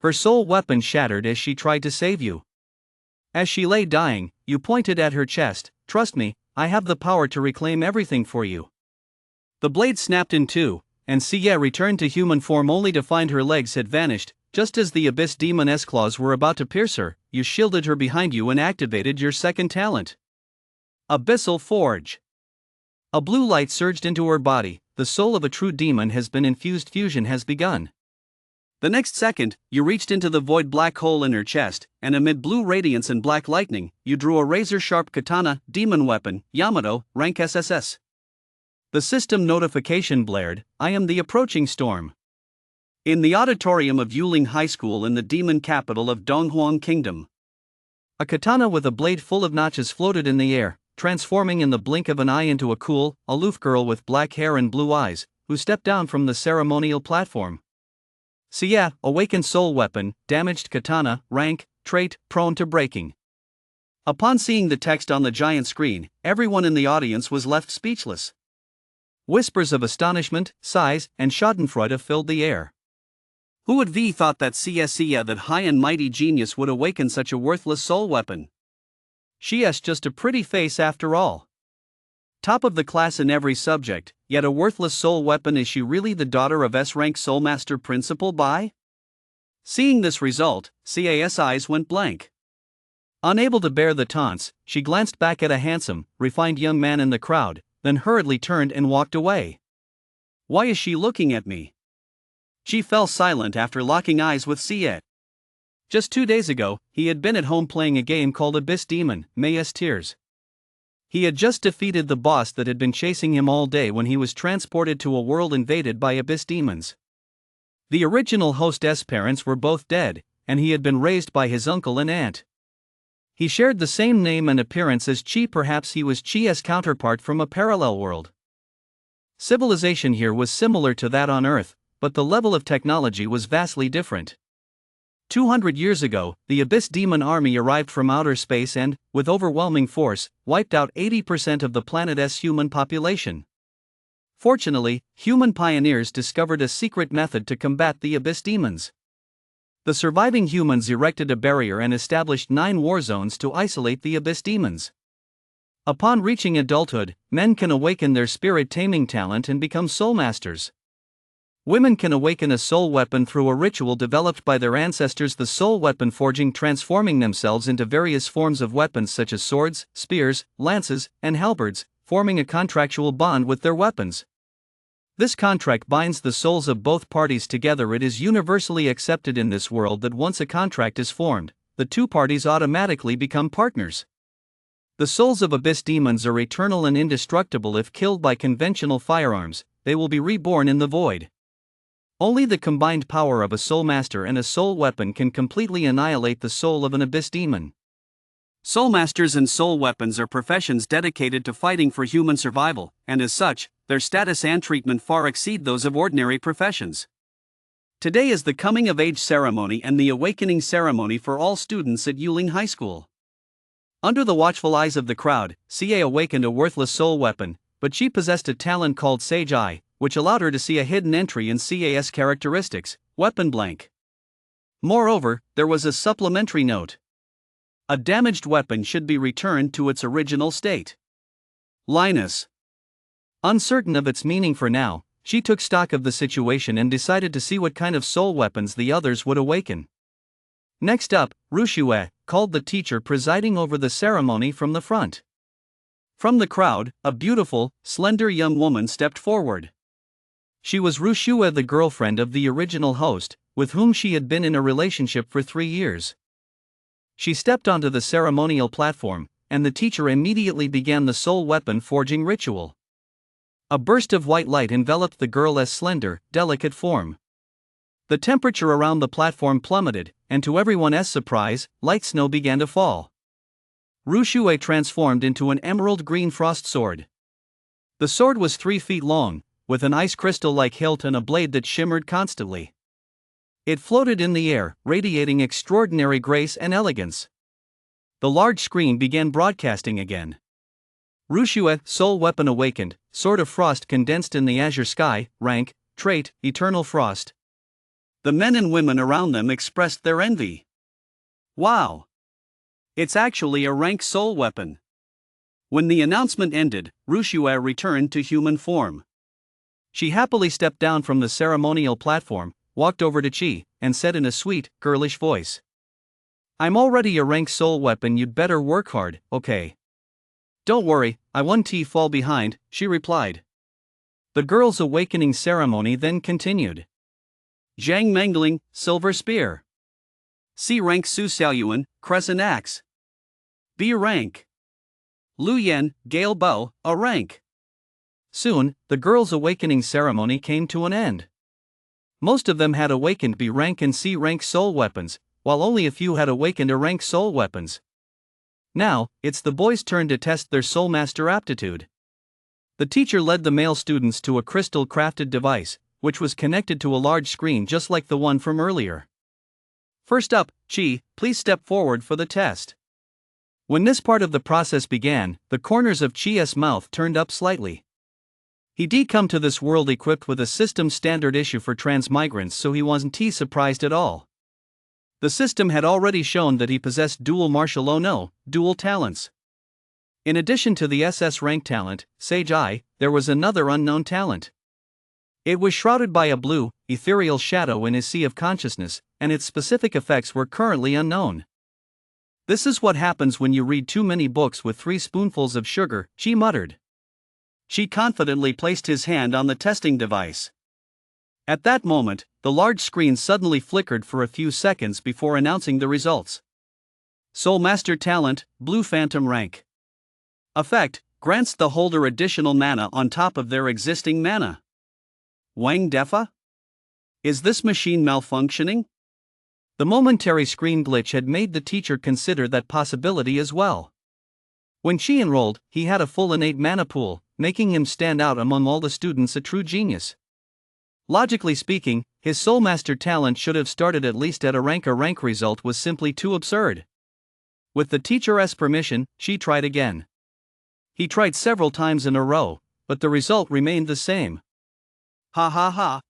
Her soul weapon shattered as she tried to save you. As she lay dying, you pointed at her chest. Trust me, I have the power to reclaim everything for you. The blade snapped in two, and Sia returned to human form only to find her legs had vanished. Just as the abyss demon's claws were about to pierce her, you shielded her behind you and activated your second talent. Abyssal Forge. A blue light surged into her body. The soul of a true demon has been infused. Fusion has begun. The next second, you reached into the void black hole in her chest, and amid blue radiance and black lightning, you drew a razor-sharp katana, demon weapon, Yamato, rank SSS. The system notification blared, "I am the approaching storm." In the auditorium of Yuling High School in the demon capital of Donghuang Kingdom, a katana with a blade full of notches floated in the air, transforming in the blink of an eye into a cool, aloof girl with black hair and blue eyes, who stepped down from the ceremonial platform. Sia, awakened soul weapon, damaged katana, rank, trait, prone to breaking. Upon seeing the text on the giant screen, everyone in the audience was left speechless. Whispers of astonishment, sighs, and schadenfreude filled the air. Who would have thought that Sia, that high and mighty genius, would awaken such a worthless soul weapon? She's just a pretty face after all. Top of the class in every subject, yet a worthless soul weapon. Is she really the daughter of S-rank Soulmaster Principal Bai? Seeing this result, Sia's eyes went blank. Unable to bear the taunts, she glanced back at a handsome, refined young man in the crowd, then hurriedly turned and walked away. Why is she looking at me? She fell silent after locking eyes with Sia. Just 2 days ago, he had been at home playing a game called Abyss Demon, May's Tears. He had just defeated the boss that had been chasing him all day when he was transported to a world invaded by abyss demons. The original hostess' parents were both dead, and he had been raised by his uncle and aunt. He shared the same name and appearance as Chi. Perhaps he was Chi's counterpart from a parallel world. Civilization here was similar to that on Earth, but the level of technology was vastly different. 200 years ago, the Abyss Demon Army arrived from outer space and, with overwhelming force, wiped out 80% of the planet's human population. Fortunately, human pioneers discovered a secret method to combat the Abyss Demons. The surviving humans erected a barrier and established 9 war zones to isolate the Abyss Demons. Upon reaching adulthood, men can awaken their spirit-taming talent and become soul masters. Women can awaken a soul weapon through a ritual developed by their ancestors, the soul weapon forging, transforming themselves into various forms of weapons such as swords, spears, lances, and halberds, forming a contractual bond with their weapons. This contract binds the souls of both parties together. It is universally accepted in this world that once a contract is formed, the two parties automatically become partners. The souls of abyss demons are eternal and indestructible. If killed by conventional firearms, they will be reborn in the void. Only the combined power of a soul master and a soul weapon can completely annihilate the soul of an abyss demon. Soul masters and soul weapons are professions dedicated to fighting for human survival, and as such, their status and treatment far exceed those of ordinary professions. Today is the coming-of-age ceremony and the awakening ceremony for all students at Yuling High School. Under the watchful eyes of the crowd, Sia awakened a worthless soul weapon, but she possessed a talent called Sage Eye, which allowed her to see a hidden entry in Ca's characteristics, weapon blank. Moreover, there was a supplementary note. A damaged weapon should be returned to its original state. Linus. Uncertain of its meaning for now, she took stock of the situation and decided to see what kind of soul weapons the others would awaken. Next up, Rushue called the teacher presiding over the ceremony from the front. From the crowd, a beautiful, slender young woman stepped forward. She was Rushue, the girlfriend of the original host, with whom she had been in a relationship for 3 years. She stepped onto the ceremonial platform, and the teacher immediately began the soul weapon forging ritual. A burst of white light enveloped the girl's slender, delicate form. The temperature around the platform plummeted, and to everyone's surprise, light snow began to fall. Rushue transformed into an emerald green frost sword. The sword was 3 feet long, with an ice crystal-like hilt and a blade that shimmered constantly. It floated in the air, radiating extraordinary grace and elegance. The large screen began broadcasting again. Rushue, soul weapon awakened, sword of frost condensed in the azure sky, rank, trait, eternal frost. The men and women around them expressed their envy. Wow! It's actually a rank soul weapon. When the announcement ended, Rushue returned to human form. She happily stepped down from the ceremonial platform, walked over to Chi, and said in a sweet, girlish voice, "I'm already a rank soul weapon, you'd better work hard, okay?" "Don't worry, I won't fall behind," she replied. The girl's awakening ceremony then continued. Zhang Mengling, Silver Spear. C rank Su Xiaoyuan, Crescent Axe. B rank Lu Yan, Gale Bow, A rank. Soon, the girls' awakening ceremony came to an end. Most of them had awakened B rank and C rank soul weapons, while only a few had awakened A rank soul weapons. Now, it's the boys' turn to test their soul master aptitude. The teacher led the male students to a crystal-crafted device, which was connected to a large screen just like the one from earlier. "First up, Chi, please step forward for the test." When this part of the process began, the corners of Chi's mouth turned up slightly. He'd come to this world equipped with a system standard issue for transmigrants, so he wasn't surprised at all. The system had already shown that he possessed dual dual talents. In addition to the SS rank talent, Sage Eye, there was another unknown talent. It was shrouded by a blue, ethereal shadow in his sea of consciousness, and its specific effects were currently unknown. "This is what happens when you read too many books with 3 spoonfuls of sugar," she muttered. She confidently placed his hand on the testing device. At that moment, the large screen suddenly flickered for a few seconds before announcing the results. Soul Master Talent, Blue Phantom Rank. Effect, grants the holder additional mana on top of their existing mana. Wang Defa? Is this machine malfunctioning? The momentary screen glitch had made the teacher consider that possibility as well. When she enrolled, he had a full innate mana pool, making him stand out among all the students, a true genius. Logically speaking, his Soul Master talent should have started at least at a rank. A rank result was simply too absurd. With the teacher's permission, she tried again. He tried several times in a row, but the result remained the same. "Ha ha ha.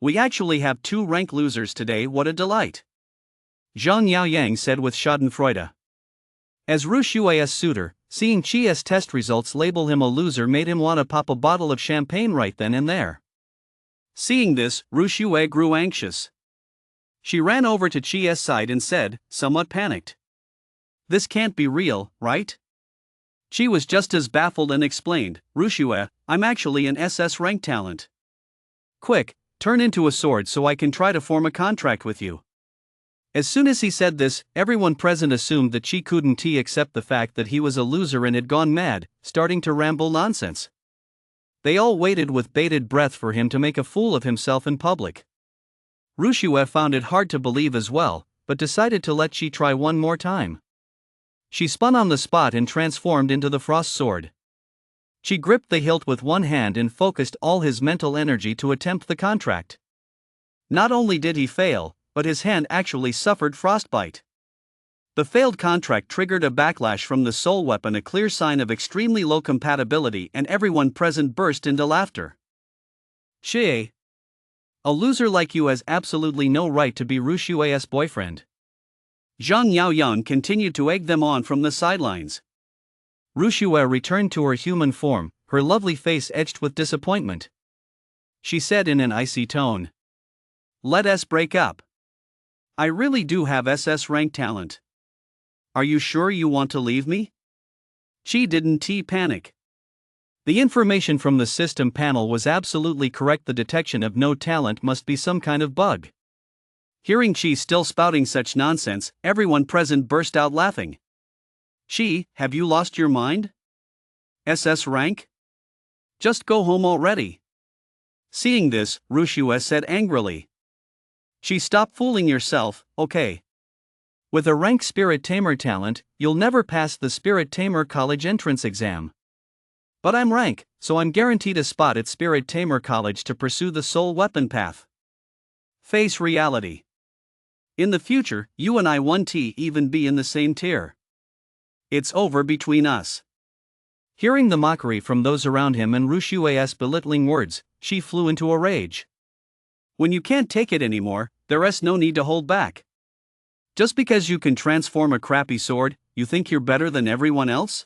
We actually have 2 rank losers today, what a delight," Zhang Yaoyang said with schadenfreude. As Rushue's suitor, seeing Chi's test results label him a loser made him want to pop a bottle of champagne right then and there. Seeing this, Rushue grew anxious. She ran over to Chi's side and said, somewhat panicked, "This can't be real, right?" Chi was just as baffled and explained, "Rushue, I'm actually an SS rank talent. Quick, turn into a sword so I can try to form a contract with you." As soon as he said this, everyone present assumed that Chi couldn't accept the fact that he was a loser and had gone mad, starting to ramble nonsense. They all waited with bated breath for him to make a fool of himself in public. Rushue found it hard to believe as well, but decided to let Chi try one more time. She spun on the spot and transformed into the frost sword. She gripped the hilt with one hand and focused all his mental energy to attempt the contract. Not only did he fail, but his hand actually suffered frostbite. The failed contract triggered a backlash from the soul weapon, a clear sign of extremely low compatibility, and everyone present burst into laughter. "Shie, a loser like you has absolutely no right to be Rushue's boyfriend." Zhang Yaoyang continued to egg them on from the sidelines. Rushue returned to her human form, her lovely face etched with disappointment. She said in an icy tone, "Let us break up. I really do have SS rank talent. Are you sure you want to leave me?" She didn't panic. The information from the system panel was absolutely correct. The detection of no talent must be some kind of bug. Hearing Chi still spouting such nonsense, everyone present burst out laughing. "Chi, have you lost your mind? SS rank? Just go home already." Seeing this, Rushue said angrily, "Chi, stop fooling yourself, okay? With a rank Spirit Tamer talent, you'll never pass the Spirit Tamer College entrance exam. But I'm rank, so I'm guaranteed a spot at Spirit Tamer College to pursue the soul weapon path. Face reality. In the future, you and I won't even be in the same tier. It's over between us." Hearing the mockery from those around him and Rushue's belittling words, she flew into a rage. When you can't take it anymore, there's no need to hold back. Just because you can transform a crappy sword, you think you're better than everyone else?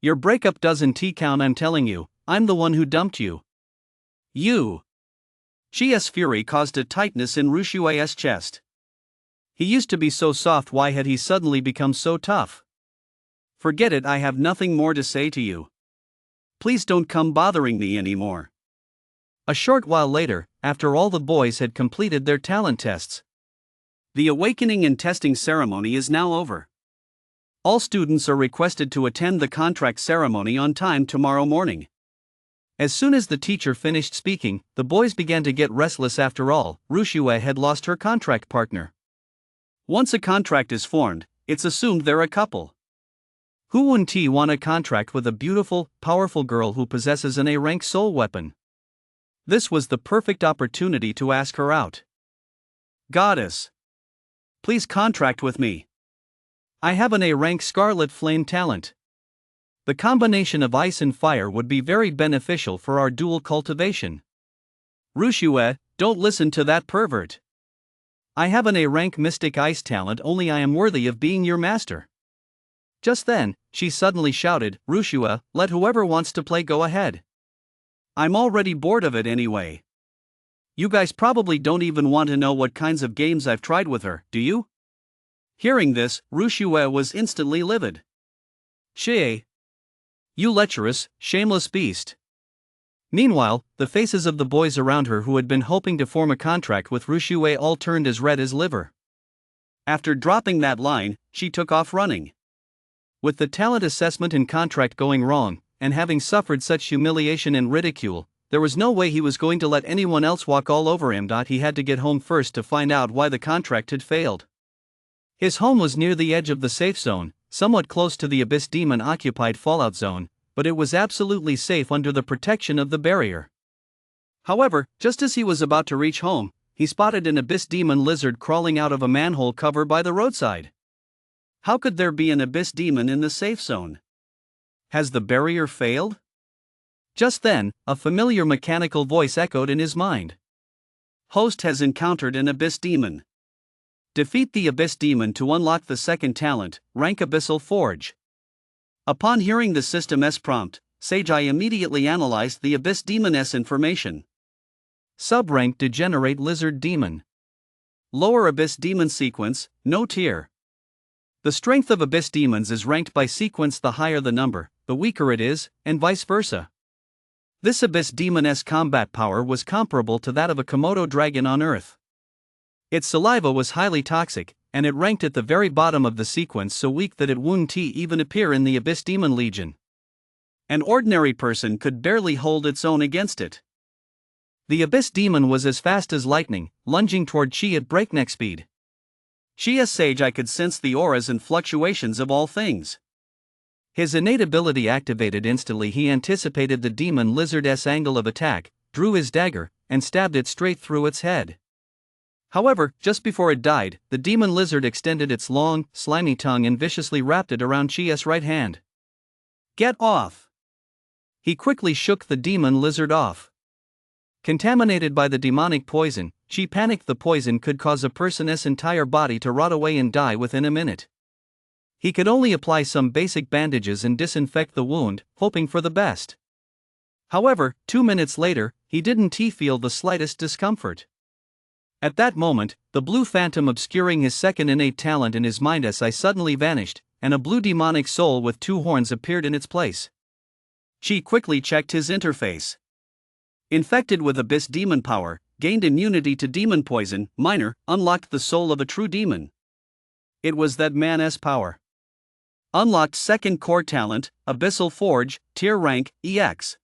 Your breakup doesn't count, I'm telling you, I'm the one who dumped you. You. Chia's fury caused a tightness in Rushue's chest. He used to be so soft, why had he suddenly become so tough? Forget it, I have nothing more to say to you. Please don't come bothering me anymore. A short while later, after all the boys had completed their talent tests. The awakening and testing ceremony is now over. All students are requested to attend the contract ceremony on time tomorrow morning. As soon as the teacher finished speaking, the boys began to get restless. After all, Rushue had lost her contract partner. Once a contract is formed, it's assumed they're a couple. Who wouldn't want a contract with a beautiful, powerful girl who possesses an A-rank soul weapon? This was the perfect opportunity to ask her out. Goddess, please contract with me. I have an A-rank Scarlet Flame talent. The combination of ice and fire would be very beneficial for our dual cultivation. Rushue, don't listen to that pervert. I have an A-rank Mystic Ice talent, only I am worthy of being your master. Just then, she suddenly shouted, Rushue, let whoever wants to play go ahead. I'm already bored of it anyway. You guys probably don't even want to know what kinds of games I've tried with her, do you? Hearing this, Rushue was instantly livid. Shie. You lecherous, shameless beast. Meanwhile, the faces of the boys around her who had been hoping to form a contract with Rushue all turned as red as liver. After dropping that line, she took off running. With the talent assessment and contract going wrong, and having suffered such humiliation and ridicule, there was no way he was going to let anyone else walk all over him. He had to get home first to find out why the contract had failed. His home was near the edge of the safe zone, somewhat close to the Abyss Demon occupied Fallout zone, but it was absolutely safe under the protection of the barrier. However, just as he was about to reach home, he spotted an Abyss Demon lizard crawling out of a manhole cover by the roadside. How could there be an Abyss Demon in the safe zone? Has the barrier failed? Just then, a familiar mechanical voice echoed in his mind. Host has encountered an Abyss Demon. Defeat the Abyss Demon to unlock the second talent, rank Abyssal Forge. Upon hearing the system's prompt, Sage-Eye immediately analyzed the Abyss Demon's information. Subrank Degenerate Lizard Demon. Lower Abyss Demon sequence, no tier. The strength of Abyss Demons is ranked by sequence, the higher the number, the weaker it is, and vice versa. This Abyss Demon's combat power was comparable to that of a Komodo dragon on Earth. Its saliva was highly toxic, and it ranked at the very bottom of the sequence, so weak that it wouldn't even appear in the Abyss Demon Legion. An ordinary person could barely hold its own against it. The Abyss Demon was as fast as lightning, lunging toward Chi at breakneck speed. Chia's Sage-Eye could sense the auras and fluctuations of all things. His innate ability activated instantly. He anticipated the demon lizard's angle of attack, drew his dagger, and stabbed it straight through its head. However, just before it died, the demon lizard extended its long, slimy tongue and viciously wrapped it around Chia's right hand. Get off! He quickly shook the demon lizard off. Contaminated by the demonic poison, she panicked. The poison could cause a person's entire body to rot away and die within a minute. He could only apply some basic bandages and disinfect the wound, hoping for the best. However, 2 minutes later, he didn't feel the slightest discomfort. At that moment, the blue phantom obscuring his second innate talent in his mind's eye suddenly vanished, and a blue demonic soul with 2 horns appeared in its place. Chi quickly checked his interface. Infected with Abyss Demon power, gained immunity to demon poison, minor, unlocked the soul of a true demon. It was that man's power. Unlocked second core talent, Abyssal Forge, tier rank, EX.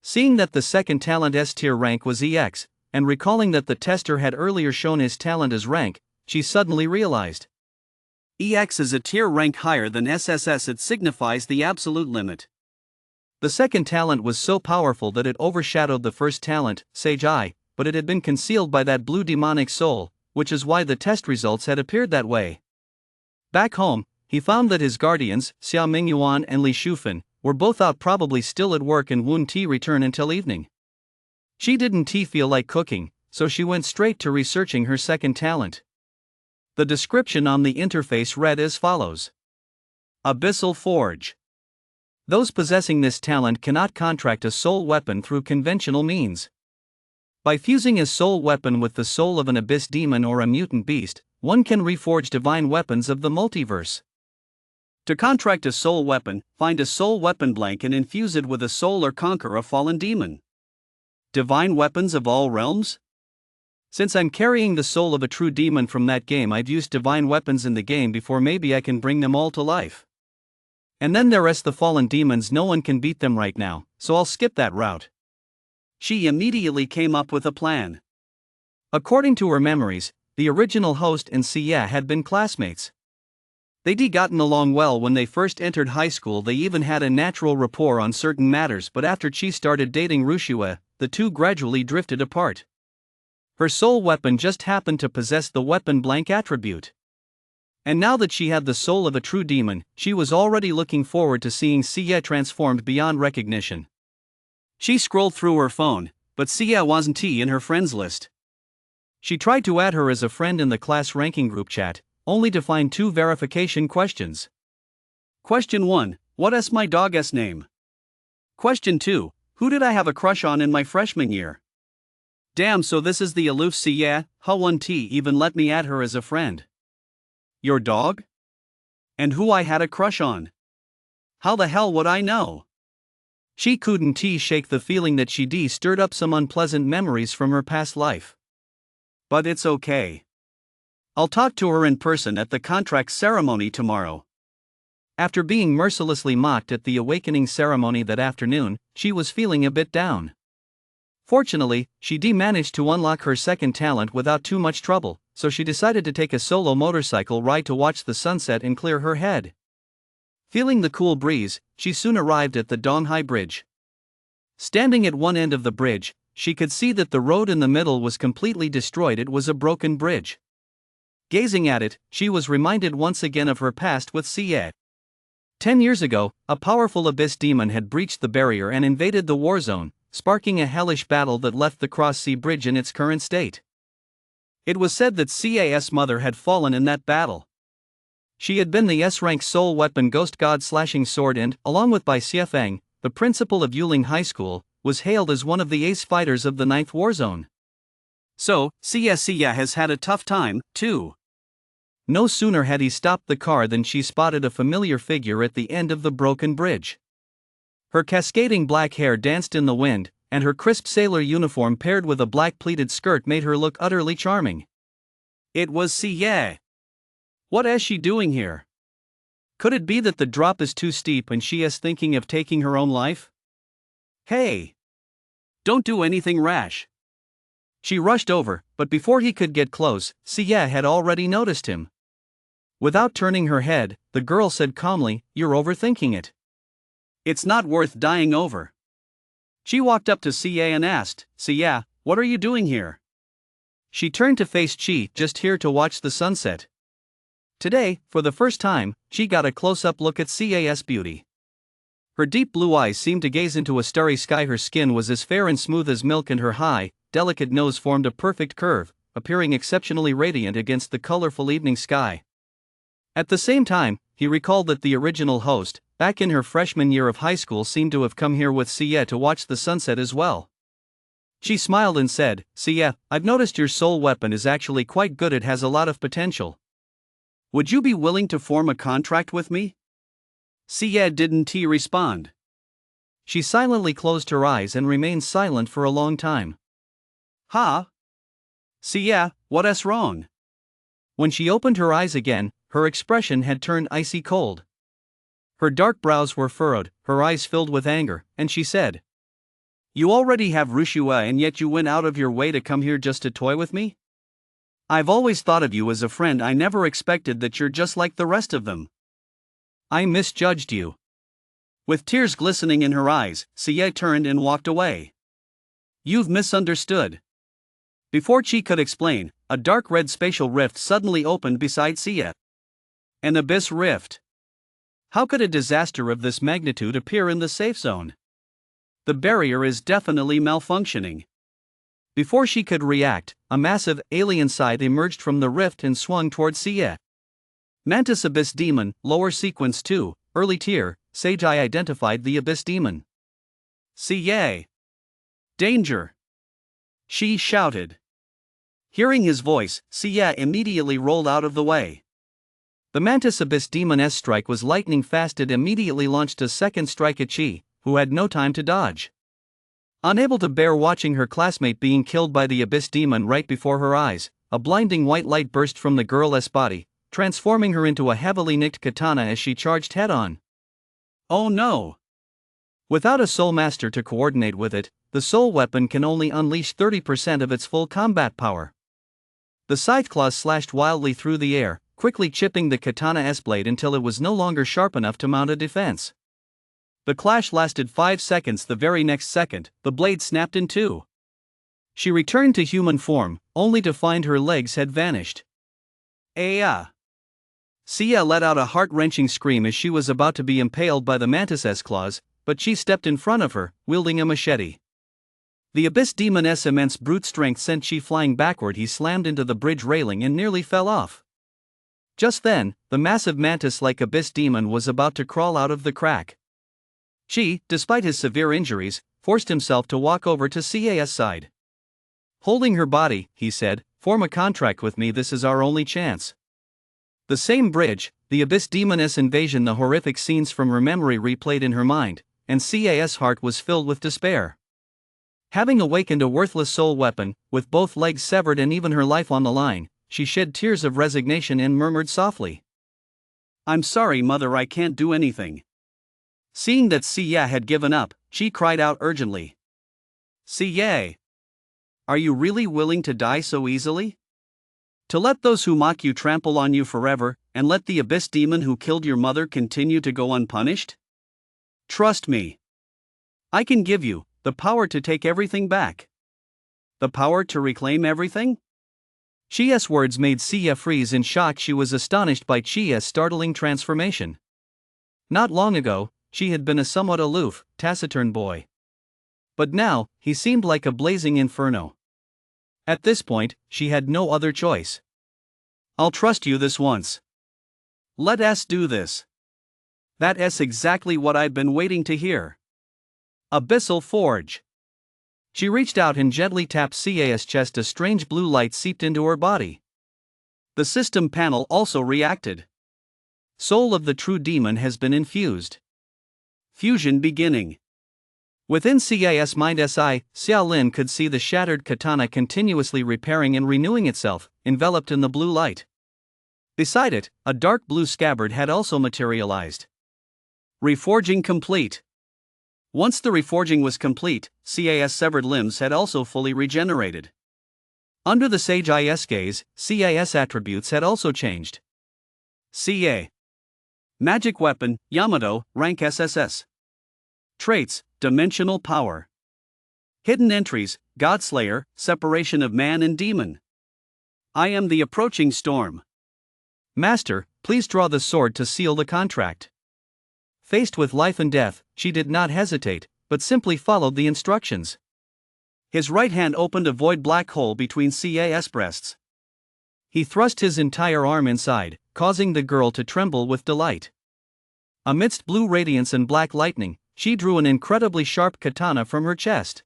Seeing that the second talent S tier rank was EX, and recalling that the tester had earlier shown his talent as rank, she suddenly realized. EX is a tier rank higher than SSS. It signifies the absolute limit. The second talent was so powerful that it overshadowed the first talent, Sage-Eye, but it had been concealed by that blue demonic soul, which is why the test results had appeared that way. Back home, he found that his guardians, Xia Mingyuan and Li Shufan, were both out, probably still at work, and wouldn't return until evening. She didn't feel like cooking, so she went straight to researching her second talent. The description on the interface read as follows: Abyssal Forge. Those possessing this talent cannot contract a soul weapon through conventional means. By fusing a soul weapon with the soul of an abyss demon or a mutant beast, one can reforge divine weapons of the multiverse. To contract a soul weapon, find a soul weapon blank and infuse it with a soul or conquer a fallen demon. Divine weapons of all realms? Since I'm carrying the soul of a true demon from that game, I've used divine weapons in the game before, maybe I can bring them all to life. And then there rest the fallen demons, no one can beat them right now, so I'll skip that route. She immediately came up with a plan. According to her memories, the original host and Sia had been classmates. They'd gotten along well when they first entered high school, they even had a natural rapport on certain matters, but after Chi started dating Rushua, the two gradually drifted apart. Her soul weapon just happened to possess the weapon blank attribute. And now that she had the soul of a true demon, she was already looking forward to seeing Sia transformed beyond recognition. She scrolled through her phone, but Sia wasn't in her friends list. She tried to add her as a friend in the class ranking group chat, only to find 2 verification questions. Question 1, what's my dog's name? Question 2, who did I have a crush on in my freshman year? Damn, so this is the aloof Sia, how won't even let me add her as a friend? Your dog? And who I had a crush on? How the hell would I know? She couldn't shake the feeling that she stirred up some unpleasant memories from her past life. But it's okay. I'll talk to her in person at the contract ceremony tomorrow. After being mercilessly mocked at the awakening ceremony that afternoon, she was feeling a bit down. Fortunately, she managed to unlock her second talent without too much trouble, so she decided to take a solo motorcycle ride to watch the sunset and clear her head. Feeling the cool breeze, she soon arrived at the Donghai Bridge. Standing at one end of the bridge, she could see that the road in the middle was completely destroyed. It was a broken bridge. Gazing at it, she was reminded once again of her past with Sia. 10 years ago, a powerful abyss demon had breached the barrier and invaded the war zone, sparking a hellish battle that left the cross-sea bridge in its current state. It was said that Sia's mother had fallen in that battle. She had been the S-rank soul weapon ghost god slashing sword and, along with Bai Xiefeng, the principal of Yuling High School, was hailed as one of the ace fighters of the 9th war zone. So, Sia has had a tough time, too. No sooner had he stopped the car than she spotted a familiar figure at the end of the broken bridge. Her cascading black hair danced in the wind, and her crisp sailor uniform paired with a black pleated skirt made her look utterly charming. It was Sia. What is she doing here? Could it be that the drop is too steep and she is thinking of taking her own life? Hey! Don't do anything rash. She rushed over, but before he could get close, Sia had already noticed him. Without turning her head, the girl said calmly, "You're overthinking it. It's not worth dying over." She walked up to Sia and asked, "Sia, what are you doing here?" She turned to face Chi, "Just here to watch the sunset." Today, for the first time, she got a close-up look at Sia's beauty. Her deep blue eyes seemed to gaze into a starry sky. Her skin was as fair and smooth as milk, and her high, delicate nose formed a perfect curve, appearing exceptionally radiant against the colorful evening sky. At the same time, he recalled that the original host, back in her freshman year of high school, seemed to have come here with Sia to watch the sunset as well. She smiled and said, "Sia, I've noticed your soul weapon is actually quite good. It has a lot of potential. Would you be willing to form a contract with me?" Sia didn't respond. She silently closed her eyes and remained silent for a long time. Huh? Sia, what's wrong? When she opened her eyes again, her expression had turned icy cold. Her dark brows were furrowed, her eyes filled with anger, and she said, "You already have Rushua and yet you went out of your way to come here just to toy with me? I've always thought of you as a friend. I never expected that you're just like the rest of them. I misjudged you." With tears glistening in her eyes, Sia turned and walked away. "You've misunderstood." Before Chi could explain, a dark red spatial rift suddenly opened beside Sia. An abyss rift. How could a disaster of this magnitude appear in the safe zone? The barrier is definitely malfunctioning. Before she could react, a massive, alien scythe emerged from the rift and swung towards Sia. Mantis Abyss Demon, Lower Sequence 2, Early Tier, Sage I identified the Abyss Demon. Sia! Danger! She shouted. Hearing his voice, Sia immediately rolled out of the way. The Mantis Abyss Demon's strike was lightning fast. It immediately launched a second strike at Chi, who had no time to dodge. Unable to bear watching her classmate being killed by the Abyss Demon right before her eyes, a blinding white light burst from the girl's body, transforming her into a heavily nicked katana as she charged head-on. Oh no! Without a soul master to coordinate with it, the soul weapon can only unleash 30% of its full combat power. The scythe claws slashed wildly through the air, quickly chipping the katana's blade until it was no longer sharp enough to mount a defense. The clash lasted 5 seconds. The very next second, the blade snapped in two. She returned to human form, only to find her legs had vanished. Aya! Sia let out a heart-wrenching scream as she was about to be impaled by the mantis's claws, but she stepped in front of her, wielding a machete. The Abyss Demon's immense brute strength sent Chi flying backward. He slammed into the bridge railing and nearly fell off. Just then, the massive mantis-like Abyss Demon was about to crawl out of the crack. Chi, despite his severe injuries, forced himself to walk over to Sia's side. Holding her body, he said, "Form a contract with me. This is our only chance." The same bridge, the Abyss Demon's invasion. The horrific scenes from her memory replayed in her mind, and Sia's heart was filled with despair. Having awakened a worthless soul weapon, with both legs severed and even her life on the line, she shed tears of resignation and murmured softly, "I'm sorry, Mother, I can't do anything." Seeing that Sia had given up, she cried out urgently, "Sia! Are you really willing to die so easily? To let those who mock you trample on you forever, and let the Abyss Demon who killed your mother continue to go unpunished? Trust me. I can give you the power to take everything back. The power to reclaim everything?" Chia's words made Sia freeze in shock. She was astonished by Chia's startling transformation. Not long ago, she had been a somewhat aloof, taciturn boy. But now, he seemed like a blazing inferno. At this point, she had no other choice. "I'll trust you this once. Let us do this." That's exactly what I've been waiting to hear. Abyssal Forge. She reached out and gently tapped Sia's chest. A strange blue light seeped into her body. The system panel also reacted. Soul of the true demon has been infused. Fusion beginning. Within Sia's mind's eye, Xiaolin could see the shattered katana continuously repairing and renewing itself, enveloped in the blue light. Beside it, a dark blue scabbard had also materialized. Reforging complete. Once the reforging was complete, Sia's severed limbs had also fully regenerated. Under the Sage I's gaze, Sia's attributes had also changed. Cia. Magic Weapon, Yamato, Rank SSS. Traits, Dimensional Power. Hidden Entries, Godslayer, Separation of Man and Demon. I am the approaching storm. Master, please draw the sword to seal the contract. Faced with life and death, she did not hesitate, but simply followed the instructions. His right hand opened a void black hole between Sia's breasts. He thrust his entire arm inside, causing the girl to tremble with delight. Amidst blue radiance and black lightning, she drew an incredibly sharp katana from her chest.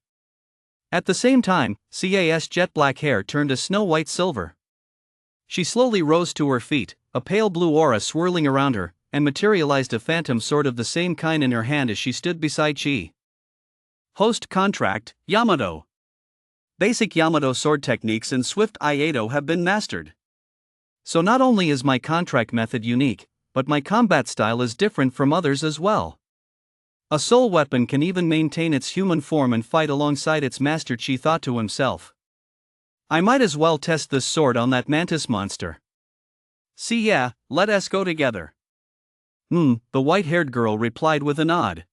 At the same time, Sia's jet black hair turned a snow-white silver. She slowly rose to her feet, a pale blue aura swirling around her, and materialized a phantom sword of the same kind in her hand as she stood beside Chi. Host Contract, Yamato. Basic Yamato sword techniques and swift Iato have been mastered. So not only is my contract method unique, but my combat style is different from others as well. A soul weapon can even maintain its human form and fight alongside its master, Chi thought to himself. I might as well test this sword on that mantis monster. See ya, let us go together. The white-haired girl replied with a nod.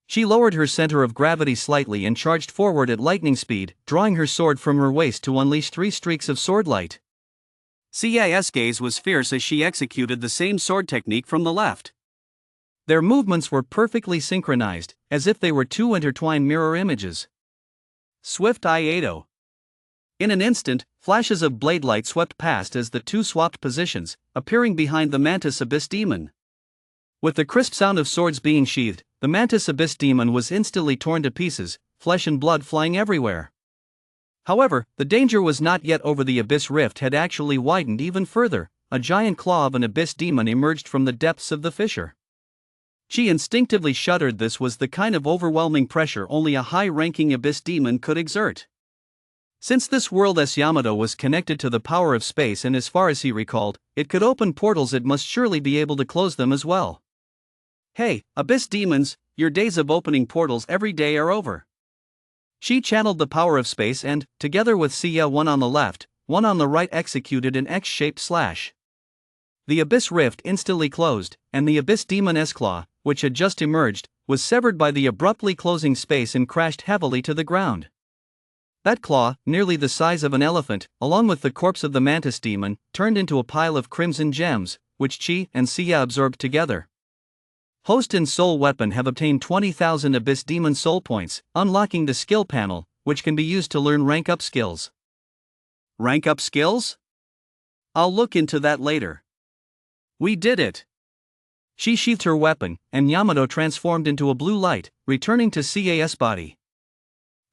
She lowered her center of gravity slightly and charged forward at lightning speed, drawing her sword from her waist to unleash 3 streaks of sword light. Ci's gaze was fierce as she executed the same sword technique from the left. Their movements were perfectly synchronized, as if they were 2 intertwined mirror images. Swift Iato. In an instant, flashes of blade light swept past as the two swapped positions, appearing behind the Mantis Abyss Demon. With the crisp sound of swords being sheathed, the Mantis Abyss Demon was instantly torn to pieces, flesh and blood flying everywhere. However, the danger was not yet over. The Abyss Rift had actually widened even further. A giant claw of an Abyss Demon emerged from the depths of the fissure. She instinctively shuddered. This was the kind of overwhelming pressure only a high-ranking Abyss Demon could exert. Since this world's Yamato was connected to the power of space, and as far as he recalled, it could open portals, it must surely be able to close them as well. Hey, Abyss Demons, your days of opening portals every day are over. She channeled the power of space and, together with Sia, one on the left, one on the right, executed an X-shaped slash. The Abyss Rift instantly closed, and the Abyss Demon's claw, which had just emerged, was severed by the abruptly closing space and crashed heavily to the ground. That claw, nearly the size of an elephant, along with the corpse of the Mantis Demon, turned into a pile of crimson gems, which Chi and Sia absorbed together. Host and Soul Weapon have obtained 20,000 Abyss Demon Soul Points, unlocking the skill panel, which can be used to learn rank up skills. Rank up skills? I'll look into that later. We did it! She sheathed her weapon, and Yamato transformed into a blue light, returning to CAS body.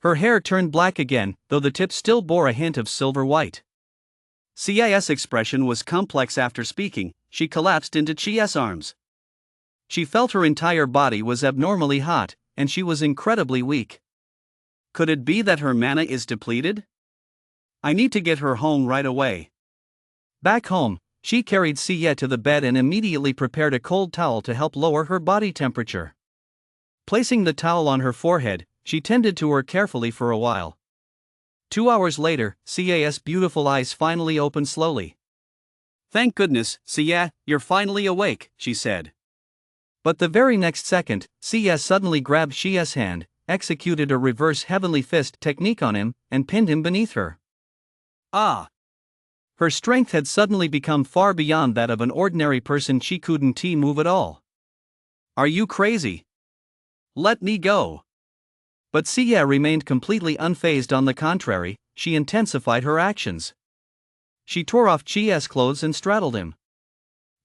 Her hair turned black again, though the tip still bore a hint of silver white. CAS' expression was complex. After speaking, she collapsed into Chi's arms. She felt her entire body was abnormally hot, and she was incredibly weak. Could it be that her mana is depleted? I need to get her home right away. Back home, she carried Sia to the bed and immediately prepared a cold towel to help lower her body temperature. Placing the towel on her forehead, she tended to her carefully for a while. 2 hours later, Sia's beautiful eyes finally opened slowly. Thank goodness, Sia, you're finally awake, she said. But the very next second, Sia suddenly grabbed Chia's hand, executed a reverse heavenly fist technique on him, and pinned him beneath her. Ah! Her strength had suddenly become far beyond that of an ordinary person. She couldn't move at all. Are you crazy? Let me go. But Sia remained completely unfazed. On the contrary, she intensified her actions. She tore off Chi's clothes and straddled him.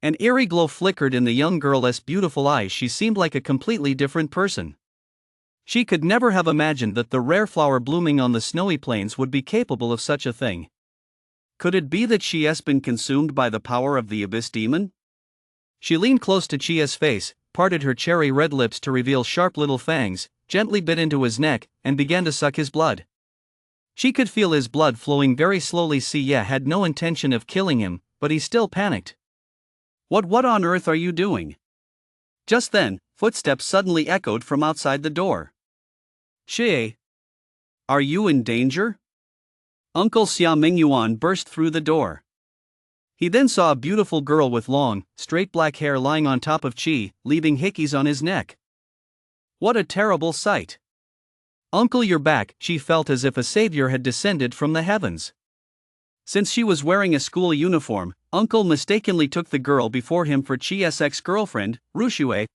An eerie glow flickered in the young girl's beautiful eyes. She seemed like a completely different person. She could never have imagined that the rare flower blooming on the snowy plains would be capable of such a thing. Could it be that she has been consumed by the power of the Abyss Demon? She leaned close to Chia's face, parted her cherry red lips to reveal sharp little fangs, gently bit into his neck, and began to suck his blood. She could feel his blood flowing very slowly. Sia had no intention of killing him, but he still panicked. What on earth are you doing? Just then, footsteps suddenly echoed from outside the door. Xie! Are you in danger? Uncle Xia Mingyuan burst through the door. He then saw a beautiful girl with long, straight black hair lying on top of Qi, leaving hickeys on his neck. What a terrible sight! Uncle, you're back. She felt as if a savior had descended from the heavens. Since she was wearing a school uniform, Uncle mistakenly took the girl before him for Chi's ex-girlfriend, Rushue.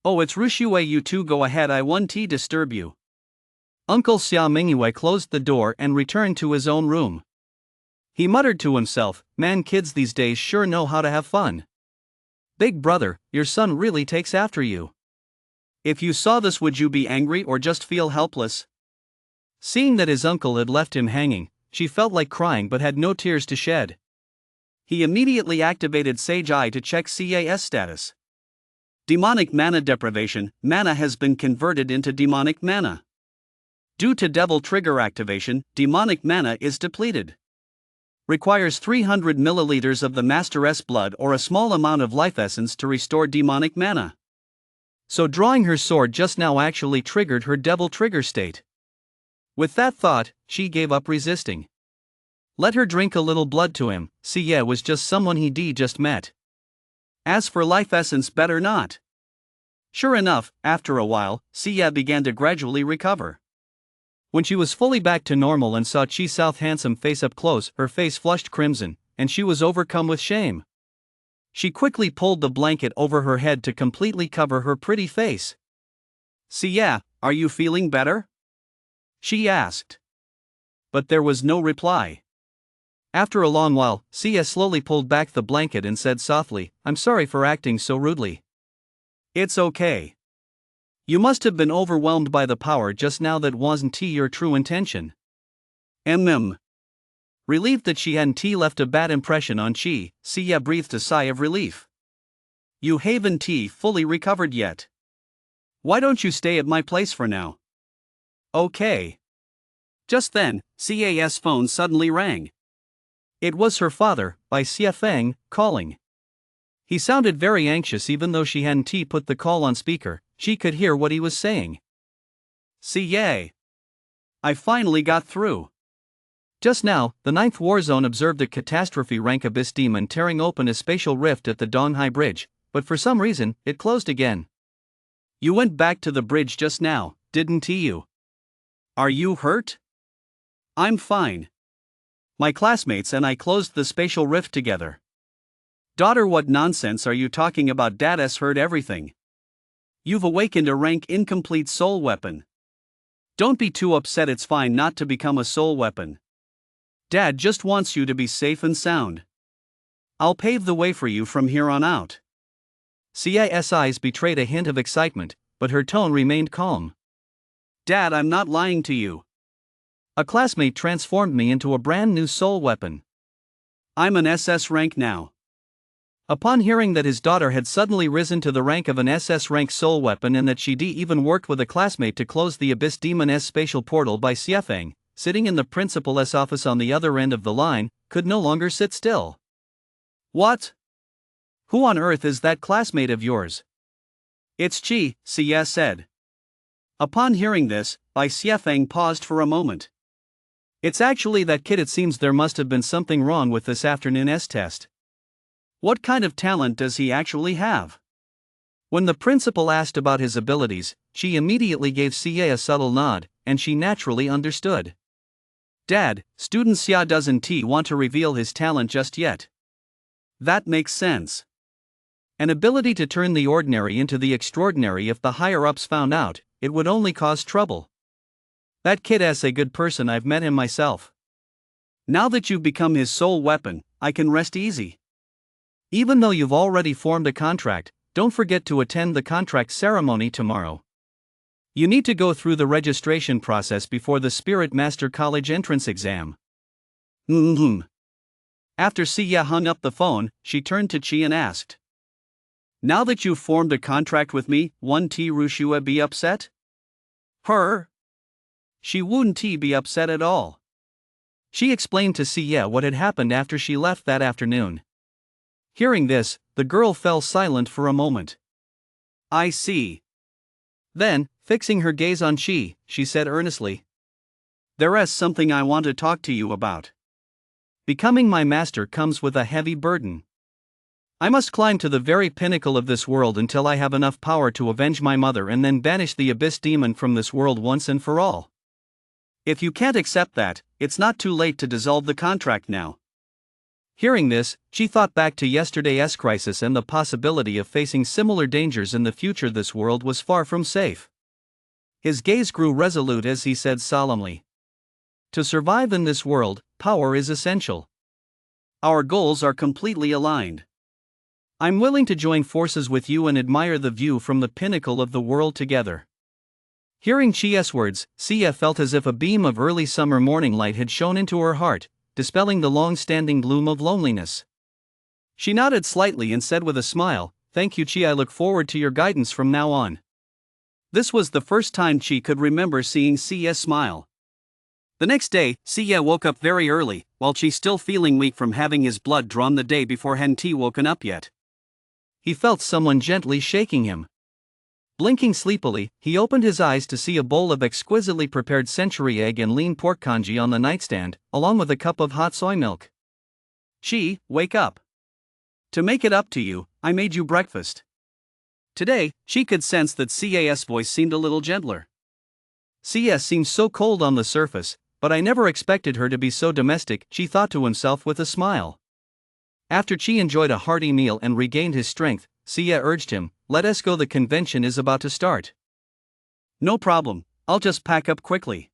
Oh, it's Rushue. You two go ahead, I won't disturb you. Uncle Xia Mingyue closed the door and returned to his own room. He muttered to himself, man, kids these days sure know how to have fun. Big brother, your son really takes after you. If you saw this, would you be angry or just feel helpless? Seeing that his uncle had left him hanging, she felt like crying but had no tears to shed. He immediately activated Sage Eye to check CAS status. Demonic mana deprivation. Mana has been converted into demonic mana. Due to Devil Trigger activation, demonic mana is depleted. Requires 300 milliliters of the Master's blood or a small amount of life essence to restore demonic mana. So drawing her sword just now actually triggered her Devil Trigger state. With that thought, she gave up resisting. Let her drink a little blood to him. Sia was just someone he'd just met. As for life essence, better not. Sure enough, after a while, Sia began to gradually recover. When she was fully back to normal and saw Chi South's handsome face up close, her face flushed crimson, and she was overcome with shame. She quickly pulled the blanket over her head to completely cover her pretty face. Sia, are you feeling better? She asked. But there was no reply. After a long while, Sia slowly pulled back the blanket and said softly, "I'm sorry for acting so rudely." "It's okay. You must have been overwhelmed by the power just now. That wasn't your true intention." Relieved that she hadn't left a bad impression on Chi, Sia breathed a sigh of relief. "You haven't fully recovered yet. Why don't you stay at my place for now?" "Okay." Just then, Ca's phone suddenly rang. It was her father, by Xie Feng, calling. He sounded very anxious even though she hadn't put the call on speaker. She could hear what he was saying. "Xie. I finally got through." Just now, the Ninth War Zone observed a catastrophe-rank abyss demon tearing open a spatial rift at the Donghai Bridge, but for some reason, it closed again. "You went back to the bridge just now, didn't you? Are you hurt?" "I'm fine. My classmates and I closed the spatial rift together." "Daughter, what nonsense are you talking about? Dad's heard everything. You've awakened a rank incomplete soul weapon. Don't be too upset, it's fine not to become a soul weapon. Dad just wants you to be safe and sound. I'll pave the way for you from here on out." Cia's eyes betrayed a hint of excitement, but her tone remained calm. "Dad, I'm not lying to you. A classmate transformed me into a brand new soul weapon. I'm an SS rank now." Upon hearing that his daughter had suddenly risen to the rank of an SS rank soul weapon and that she'd even worked with a classmate to close the Abyss Demon's spatial portal, by Xiefeng, sitting in the principal's office on the other end of the line, could no longer sit still. "What? Who on earth is that classmate of yours?" "It's Chi," Xie said. Upon hearing this, Bai Xiefeng paused for a moment. "It's actually that kid. It seems there must have been something wrong with this afternoon's test." "What kind of talent does he actually have?" When the principal asked about his abilities, she immediately gave Xie a subtle nod, and she naturally understood. "Dad, student Xia doesn't want to reveal his talent just yet." "That makes sense. An ability to turn the ordinary into the extraordinary. If the higher-ups found out, it would only cause trouble. That kid's a good person. I've met him myself. Now that you've become his soul weapon, I can rest easy. Even though you've already formed a contract, don't forget to attend the contract ceremony tomorrow. You need to go through the registration process before the Spirit Master College entrance exam." After Xie hung up the phone, she turned to Chi and asked, "Now that you've formed a contract with me, won't Rushua be upset?" "Her? She wouldn't be upset at all." She explained to Xie what had happened after she left that afternoon. Hearing this, the girl fell silent for a moment. "I see." Then, fixing her gaze on Chi, she said earnestly, "There's something I want to talk to you about. Becoming my master comes with a heavy burden. I must climb to the very pinnacle of this world until I have enough power to avenge my mother and then banish the Abyss Demon from this world once and for all. If you can't accept that, it's not too late to dissolve the contract now." Hearing this, she thought back to yesterday's crisis and the possibility of facing similar dangers in the future. This world was far from safe. His gaze grew resolute as he said solemnly, "To survive in this world, power is essential. Our goals are completely aligned. I'm willing to join forces with you and admire the view from the pinnacle of the world together." Hearing Chi's words, Xie felt as if a beam of early summer morning light had shone into her heart, dispelling the long-standing gloom of loneliness. She nodded slightly and said with a smile, "Thank you, Chi. I look forward to your guidance from now on." This was the first time Chi could remember seeing Xie smile. The next day, Xie woke up very early, while Chi still feeling weak from having his blood drawn the day before hadn't woken up yet. He felt someone gently shaking him. Blinking sleepily, he opened his eyes to see a bowl of exquisitely prepared century egg and lean pork congee on the nightstand, along with a cup of hot soy milk. "Chi, wake up. To make it up to you, I made you breakfast." Today, she could sense that Ca's voice seemed a little gentler. "Cs seems so cold on the surface, but I never expected her to be so domestic," she thought to himself with a smile. After Chi enjoyed a hearty meal and regained his strength, Xie urged him, "Let us go, the convention is about to start." "No problem, I'll just pack up quickly."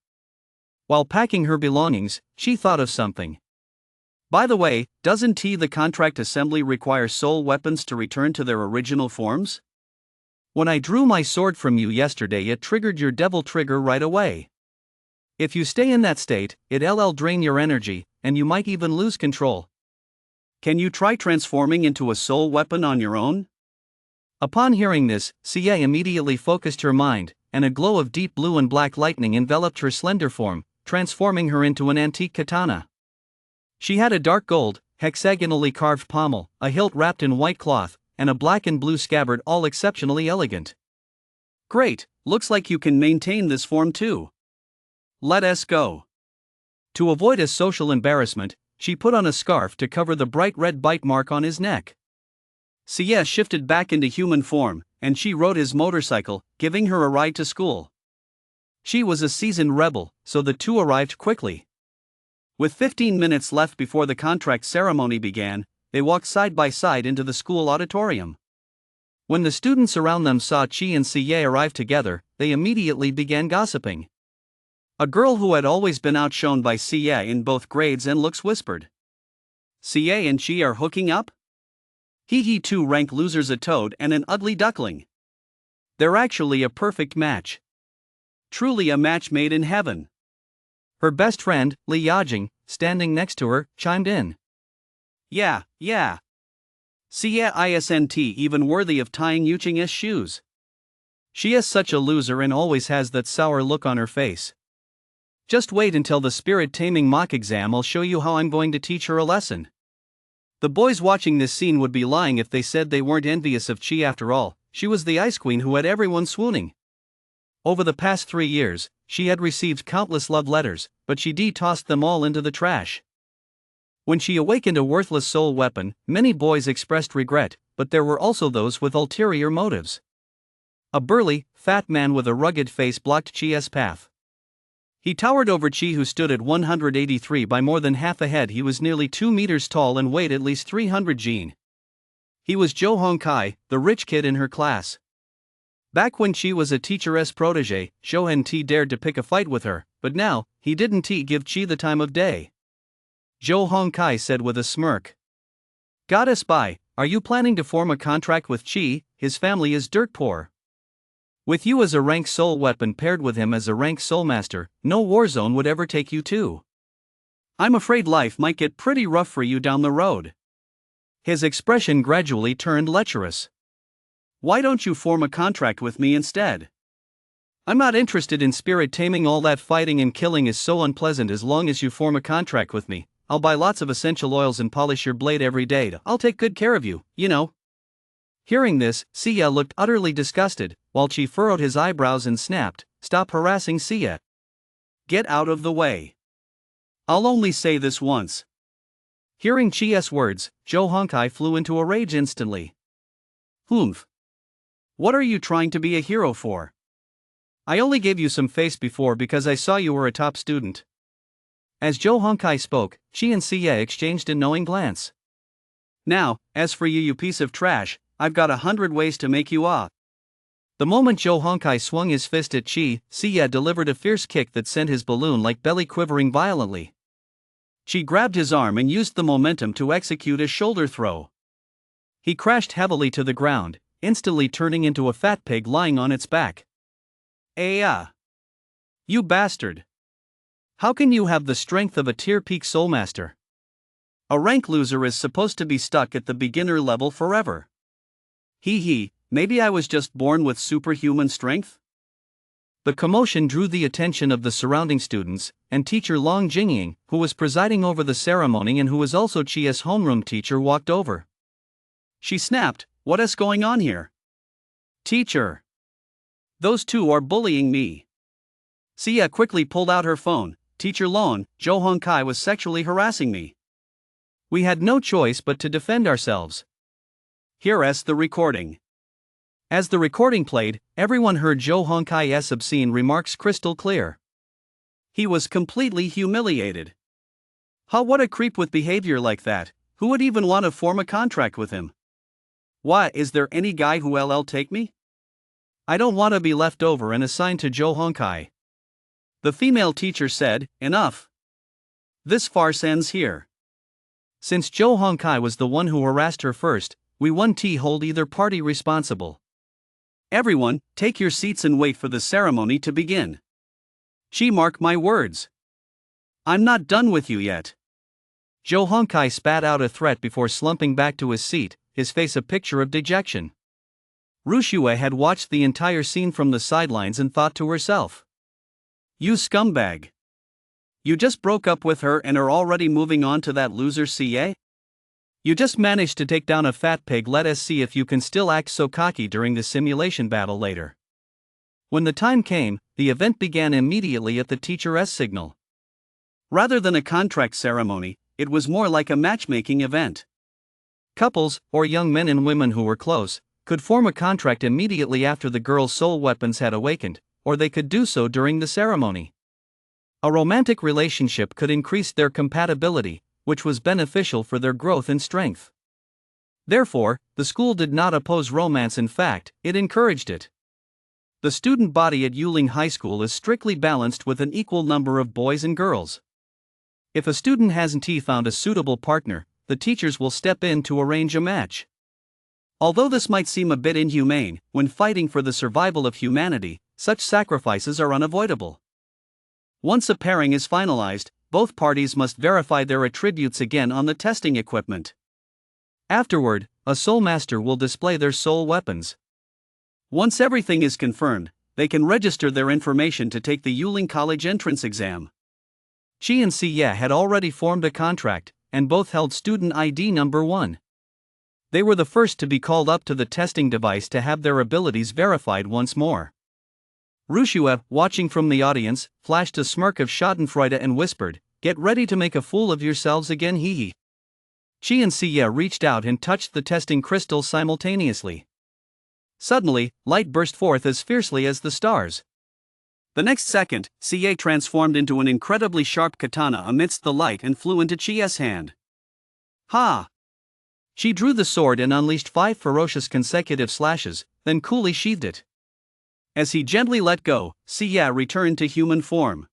While packing her belongings, she thought of something. By the way, doesn't the contract assembly require soul weapons to return to their original forms? When I drew my sword from you yesterday, it triggered your devil trigger right away. If you stay in that state, it'll drain your energy, and you might even lose control. Can you try transforming into a soul weapon on your own? Upon hearing this, Sia immediately focused her mind, and a glow of deep blue and black lightning enveloped her slender form, transforming her into an antique katana. She had a dark gold, hexagonally carved pommel, a hilt wrapped in white cloth, and a black and blue scabbard, all exceptionally elegant. Great, looks like you can maintain this form too. Let us go. To avoid a social embarrassment, she put on a scarf to cover the bright red bite mark on his neck. Sia shifted back into human form, and she rode his motorcycle, giving her a ride to school. She was a seasoned rebel, so the two arrived quickly. With 15 minutes left before the contract ceremony began, they walked side by side into the school auditorium. When the students around them saw Chi and Sia arrive together, they immediately began gossiping. A girl who had always been outshone by Sia in both grades and looks whispered, "Sia and Chi are hooking up? He two rank losers, a toad and an ugly duckling. They're actually a perfect match. Truly a match made in heaven." Her best friend, Li Yajing, standing next to her, chimed in. Yeah. Sia isn't even worthy of tying Yuching's shoes. She is such a loser and always has that sour look on her face. Just wait until the spirit-taming mock exam. I'll show you how I'm going to teach her a lesson. The boys watching this scene would be lying if they said they weren't envious of Chi. After all, she was the ice queen who had everyone swooning. Over the past 3 years, she had received countless love letters, but she tossed them all into the trash. When she awakened a worthless soul weapon, many boys expressed regret, but there were also those with ulterior motives. A burly, fat man with a rugged face blocked Chi's path. He towered over Chi, who stood at 183 by more than half a head. He was nearly 2 meters tall and weighed at least 300 Jin. He was Zhou Hongkai, the rich kid in her class. Back when Chi was a teacher's protege, Zhou dared to pick a fight with her, but now, he didn't give Chi the time of day. Zhou Hongkai said with a smirk. "Goddess Bai, are you planning to form a contract with Chi? His family is dirt poor. With you as a rank soul weapon paired with him as a rank soul master, no war zone would ever take you to. I'm afraid life might get pretty rough for you down the road." His expression gradually turned lecherous. "Why don't you form a contract with me instead? I'm not interested in spirit taming. All that fighting and killing is so unpleasant. As long as you form a contract with me, I'll buy lots of essential oils and polish your blade every day. I'll take good care of you, you know." Hearing this, Sia looked utterly disgusted, while Chi furrowed his eyebrows and snapped, "Stop harassing Sia. Get out of the way. I'll only say this once." Hearing Chi's words, Zhou Hongkai flew into a rage instantly. "Humph. What are you trying to be a hero for? I only gave you some face before because I saw you were a top student." As Zhou Hongkai spoke, Chi and Sia exchanged a knowing glance. "Now, as for you, you piece of trash, I've got 100 ways to make you off." The moment Zhou Hongkai swung his fist at Chi, Sia delivered a fierce kick that sent his balloon-like belly quivering violently. Chi grabbed his arm and used the momentum to execute a shoulder throw. He crashed heavily to the ground, instantly turning into a fat pig lying on its back. You bastard! How can you have the strength of a tier-peak soulmaster? A rank loser is supposed to be stuck at the beginner level forever. Maybe I was just born with superhuman strength?" The commotion drew the attention of the surrounding students, and teacher Long Jingying, who was presiding over the ceremony and who was also Chi's homeroom teacher, walked over. She snapped, "What is going on here? Teacher! Those two are bullying me." Sia quickly pulled out her phone. "Teacher Lon, Zhou Hongkai was sexually harassing me. We had no choice but to defend ourselves. Here's the recording." As the recording played, everyone heard Zhou Hongkai's obscene remarks crystal clear. He was completely humiliated. What a creep with behavior like that. Who would even want to form a contract with him? Why, is there any guy who'll take me? I don't want to be left over and assigned to Zhou Hongkai. The female teacher said, "Enough. This farce ends here." Since Jo Hongkai was the one who harassed her first, we won't hold either party responsible. Everyone, take your seats and wait for the ceremony to begin. Mark my words. I'm not done with you yet. Jo Hongkai spat out a threat before slumping back to his seat, his face a picture of dejection. Rushue had watched the entire scene from the sidelines and thought to herself, "You scumbag. You just broke up with her and are already moving on to that loser CA? You just managed to take down a fat pig. Let us see if you can still act so cocky during the simulation battle later." When the time came, the event began immediately at the teacher's signal. Rather than a contract ceremony, it was more like a matchmaking event. Couples, or young men and women who were close, could form a contract immediately after the girl's soul weapons had awakened, or they could do so during the ceremony. A romantic relationship could increase their compatibility, which was beneficial for their growth and strength. Therefore, the school did not oppose romance. In fact, it encouraged it. The student body at Yuling High School is strictly balanced with an equal number of boys and girls. If a student hasn't found a suitable partner, the teachers will step in to arrange a match. Although this might seem a bit inhumane, when fighting for the survival of humanity, such sacrifices are unavoidable. Once a pairing is finalized, both parties must verify their attributes again on the testing equipment. Afterward, a soul master will display their soul weapons. Once everything is confirmed, they can register their information to take the Yuling College entrance exam. Chi and Siye had already formed a contract, and both held student ID number 1. They were the first to be called up to the testing device to have their abilities verified once more. Rushue, watching from the audience, flashed a smirk of schadenfreude and whispered, "Get ready to make a fool of yourselves again, hee." Chi and Siye reached out and touched the testing crystal simultaneously. Suddenly, light burst forth as fiercely as the stars. The next second, Siye transformed into an incredibly sharp katana amidst the light and flew into Chi's hand. Ha! She drew the sword and unleashed 5 ferocious consecutive slashes, then coolly sheathed it. As he gently let go, Siye returned to human form.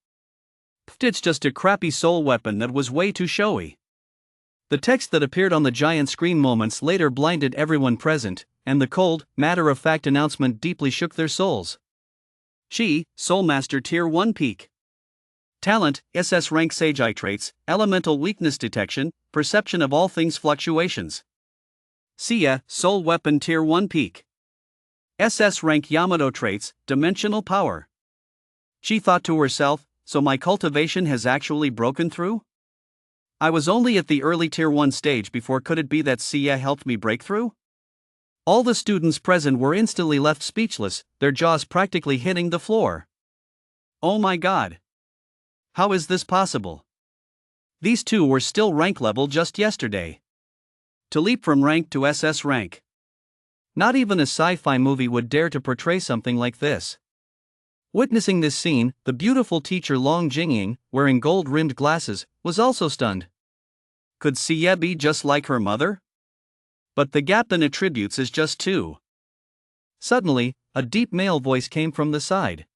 It's just a crappy soul weapon that was way too showy. The text that appeared on the giant screen moments later blinded everyone present, and the cold, matter-of-fact announcement deeply shook their souls. Chi, Soul Master Tier 1 Peak. Talent, SS rank Sage traits, elemental weakness detection, perception of all things fluctuations. Siye, Soul Weapon Tier 1 Peak. SS rank Yamato traits, dimensional power. She thought to herself, so my cultivation has actually broken through? I was only at the early Tier 1 stage before. Could it be that Siye helped me break through? All the students present were instantly left speechless, their jaws practically hitting the floor. Oh my god! How is this possible? These two were still rank level just yesterday. To leap from rank to SS rank. Not even a sci-fi movie would dare to portray something like this. Witnessing this scene, the beautiful teacher Long Jingying, wearing gold-rimmed glasses, was also stunned. Could Siye be just like her mother? But the gap in attributes is just 2. Suddenly, a deep male voice came from the side.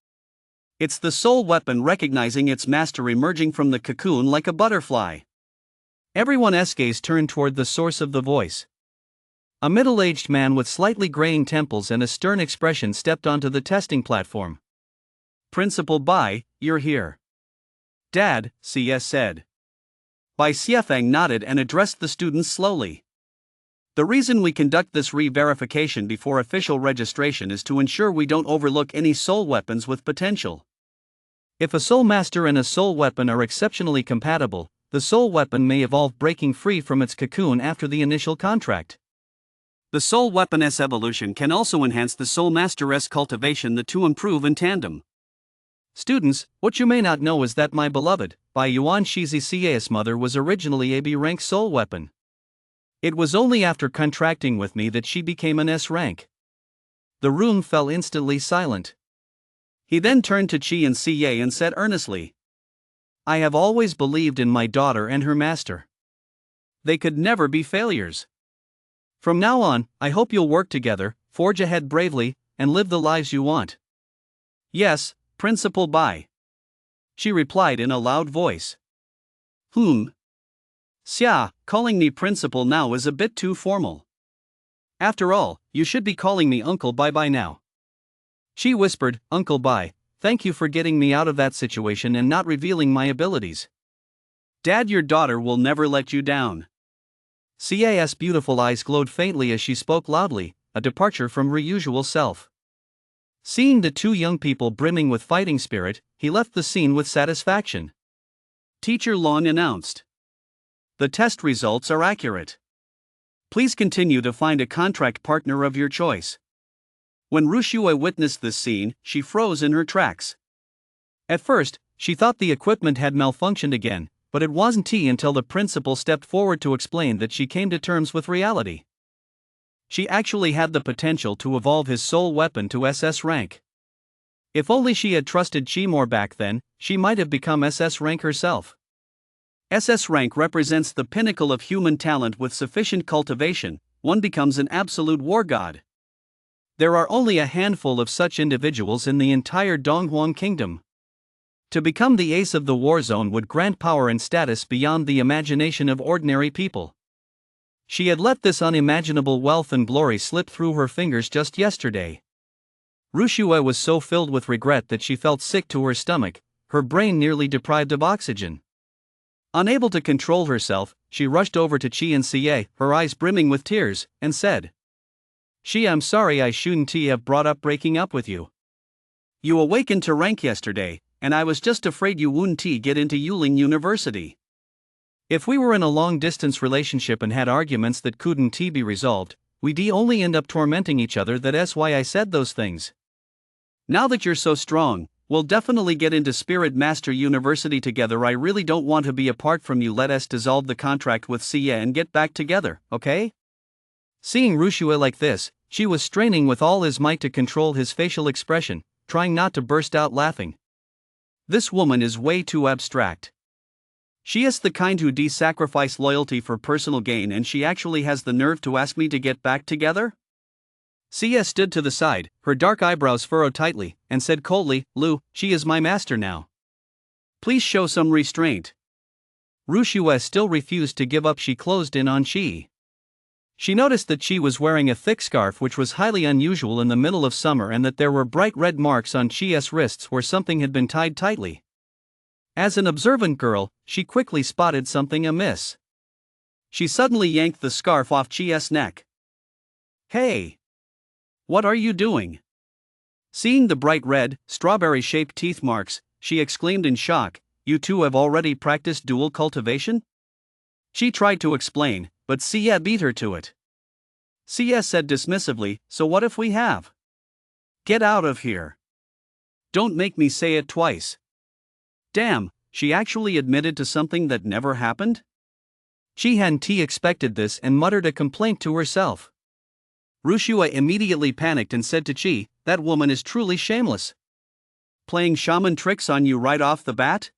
It's the soul weapon recognizing its master emerging from the cocoon like a butterfly. Everyone's gaze turned toward the source of the voice. A middle-aged man with slightly graying temples and a stern expression stepped onto the testing platform. Principal Bai, you're here. Dad, Siye said. Bai Xiefeng nodded and addressed the students slowly. The reason we conduct this re-verification before official registration is to ensure we don't overlook any soul weapons with potential. If a soul master and a soul weapon are exceptionally compatible, the soul weapon may evolve breaking free from its cocoon after the initial contract. The soul weapon's evolution can also enhance the soul master's cultivation. The two improve in tandem. Students, what you may not know is that my beloved, Bai Yuan Shizi Siye's mother was originally a B rank soul weapon. It was only after contracting with me that she became an S rank. The room fell instantly silent. He then turned to Chi and Siye and said earnestly, I have always believed in my daughter and her master. They could never be failures. From now on, I hope you'll work together, forge ahead bravely, and live the lives you want. Yes, Principal Bai. she replied in a loud voice. Xia, calling me principal now is a bit too formal. After all, you should be calling me Uncle Bai by now. She whispered, Uncle Bai, thank you for getting me out of that situation and not revealing my abilities. Dad, your daughter will never let you down. Xia's beautiful eyes glowed faintly as she spoke loudly, a departure from her usual self. Seeing the two young people brimming with fighting spirit, he left the scene with satisfaction. Teacher Long announced. The test results are accurate. Please continue to find a contract partner of your choice. When Rushue witnessed this scene, she froze in her tracks. At first, she thought the equipment had malfunctioned again, but it wasn't until the principal stepped forward to explain that she came to terms with reality. She actually had the potential to evolve his soul weapon to SS rank. If only she had trusted Chi more back then, she might have become SS rank herself. SS rank represents the pinnacle of human talent. With sufficient cultivation, one becomes an absolute war god. There are only a handful of such individuals in the entire Donghuang kingdom. To become the ace of the war zone would grant power and status beyond the imagination of ordinary people. She had let this unimaginable wealth and glory slip through her fingers just yesterday. Rushue was so filled with regret that she felt sick to her stomach, her brain nearly deprived of oxygen. Unable to control herself, she rushed over to Qi and Xie, her eyes brimming with tears, and said, Qi, I'm sorry I shouldn't have brought up breaking up with you. You awakened to rank yesterday, and I was just afraid you wouldn't get into Yuling University. If we were in a long-distance relationship and had arguments that couldn't be resolved, we'd only end up tormenting each other. That's why I said those things. Now that you're so strong, we'll definitely get into Spirit Master University together. I really don't want to be apart from you. Let us dissolve the contract with Xie and get back together, okay? Seeing Rushue like this, she was straining with all his might to control his facial expression, trying not to burst out laughing. This woman is way too abstract. She is the kind who sacrifice loyalty for personal gain, and she actually has the nerve to ask me to get back together? Xie stood to the side, her dark eyebrows furrowed tightly, and said coldly, Lu, she is my master now. Please show some restraint. Rushue still refused to give up. She closed in on Qi. She noticed that Qi was wearing a thick scarf, which was highly unusual in the middle of summer, and that there were bright red marks on Qi's wrists where something had been tied tightly. As an observant girl, she quickly spotted something amiss. She suddenly yanked the scarf off Qi's neck. Hey! What are you doing? Seeing the bright red, strawberry-shaped teeth marks, she exclaimed in shock, You two have already practiced dual cultivation? She tried to explain, but Xie beat her to it. Xie said dismissively, So what if we have? Get out of here. Don't make me say it twice. Damn, she actually admitted to something that never happened? Qi hadn't expected this and muttered a complaint to herself. Rushue immediately panicked and said to Qi, That woman is truly shameless. Playing shaman tricks on you right off the bat?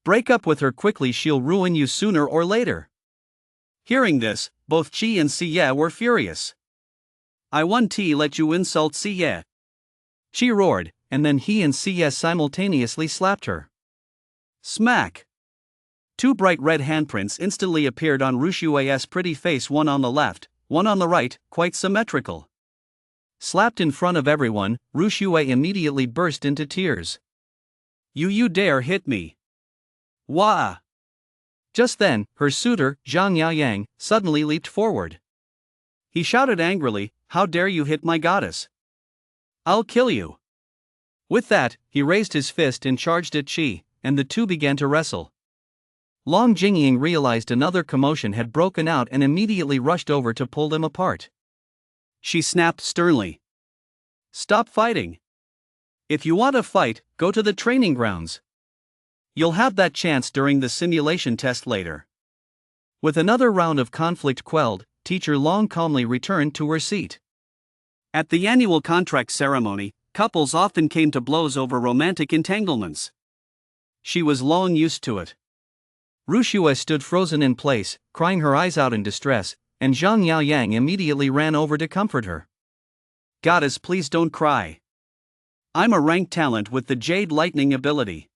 Break up with her quickly, she'll ruin you sooner or later. Hearing this, both Qi and Xie were furious. I won't let you insult Xie. Qi roared, and then he and Xie simultaneously slapped her. Smack! Two bright red handprints instantly appeared on Rushue's pretty face, one on the left, one on the right, quite symmetrical. Slapped in front of everyone, Rushue immediately burst into tears. You dare hit me? Wah! Just then, her suitor, Zhang Yaoyang, suddenly leaped forward. He shouted angrily, How dare you hit my goddess? I'll kill you. With that, he raised his fist and charged at Qi, and the two began to wrestle. Long Jingying realized another commotion had broken out and immediately rushed over to pull them apart. She snapped sternly. Stop fighting. If you want to fight, go to the training grounds. You'll have that chance during the simulation test later. With another round of conflict quelled, Teacher Long calmly returned to her seat. At the annual contract ceremony, couples often came to blows over romantic entanglements. She was long used to it. Rushue stood frozen in place, crying her eyes out in distress, and Zhang Yaoyang immediately ran over to comfort her. Goddess, please don't cry. I'm a ranked talent with the Jade Lightning ability.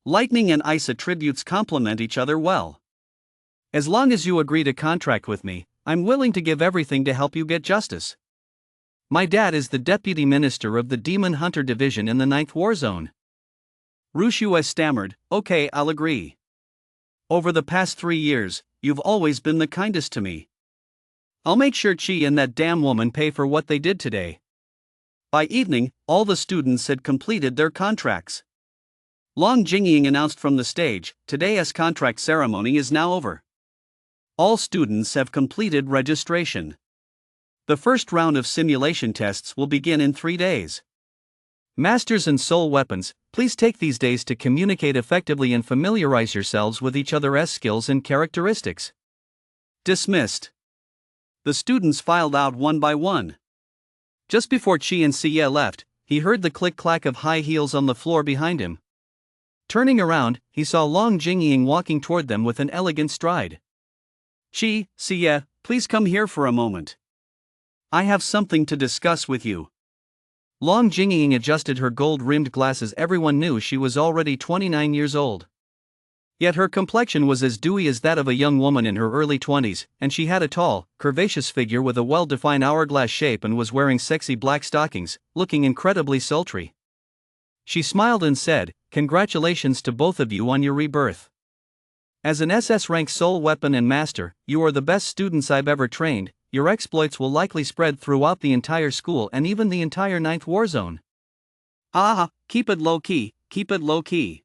Lightning and ice attributes complement each other well. As long as you agree to contract with me, I'm willing to give everything to help you get justice. My dad is the deputy minister of the Demon Hunter Division in the 9th War Zone. Rushu stammered, okay, I'll agree. Over the past 3 years, you've always been the kindest to me. I'll make sure Chi and that damn woman pay for what they did today. By evening, all the students had completed their contracts. Long Jingying announced from the stage, today's contract ceremony is now over. All students have completed registration. The first round of simulation tests will begin in 3 days. Masters and soul weapons, please take these days to communicate effectively and familiarize yourselves with each other's skills and characteristics. Dismissed. The students filed out one by one. Just before Chi and Siye left, he heard the click-clack of high heels on the floor behind him. Turning around, he saw Long Jingying walking toward them with an elegant stride. Chi, Siye, please come here for a moment. I have something to discuss with you. Long Jingying adjusted her gold-rimmed glasses. Everyone knew she was already 29 years old. Yet her complexion was as dewy as that of a young woman in her early 20s, and she had a tall, curvaceous figure with a well-defined hourglass shape and was wearing sexy black stockings, looking incredibly sultry. She smiled and said, "Congratulations to both of you on your rebirth. As an SS rank soul weapon and master, you are the best students I've ever trained. Your exploits will likely spread throughout the entire school and even the entire 9th War Zone." Ah, keep it low-key, keep it low-key.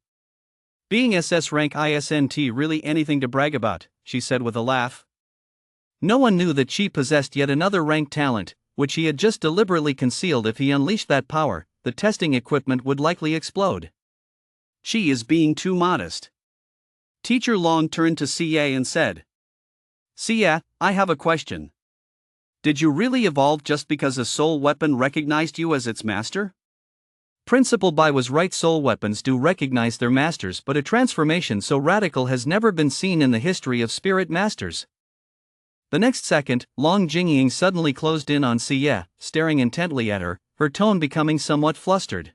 Being SS rank isn't really anything to brag about, she said with a laugh. No one knew that she possessed yet another rank talent, which he had just deliberately concealed. If he unleashed that power, the testing equipment would likely explode. She is being too modest. Teacher Long turned to Siye and said, Siye, I have a question. Did you really evolve just because a soul weapon recognized you as its master? Principal Bai was right. Soul weapons do recognize their masters, but a transformation so radical has never been seen in the history of spirit masters. The next second, Long Jingying suddenly closed in on Siye, staring intently at her, her tone becoming somewhat flustered.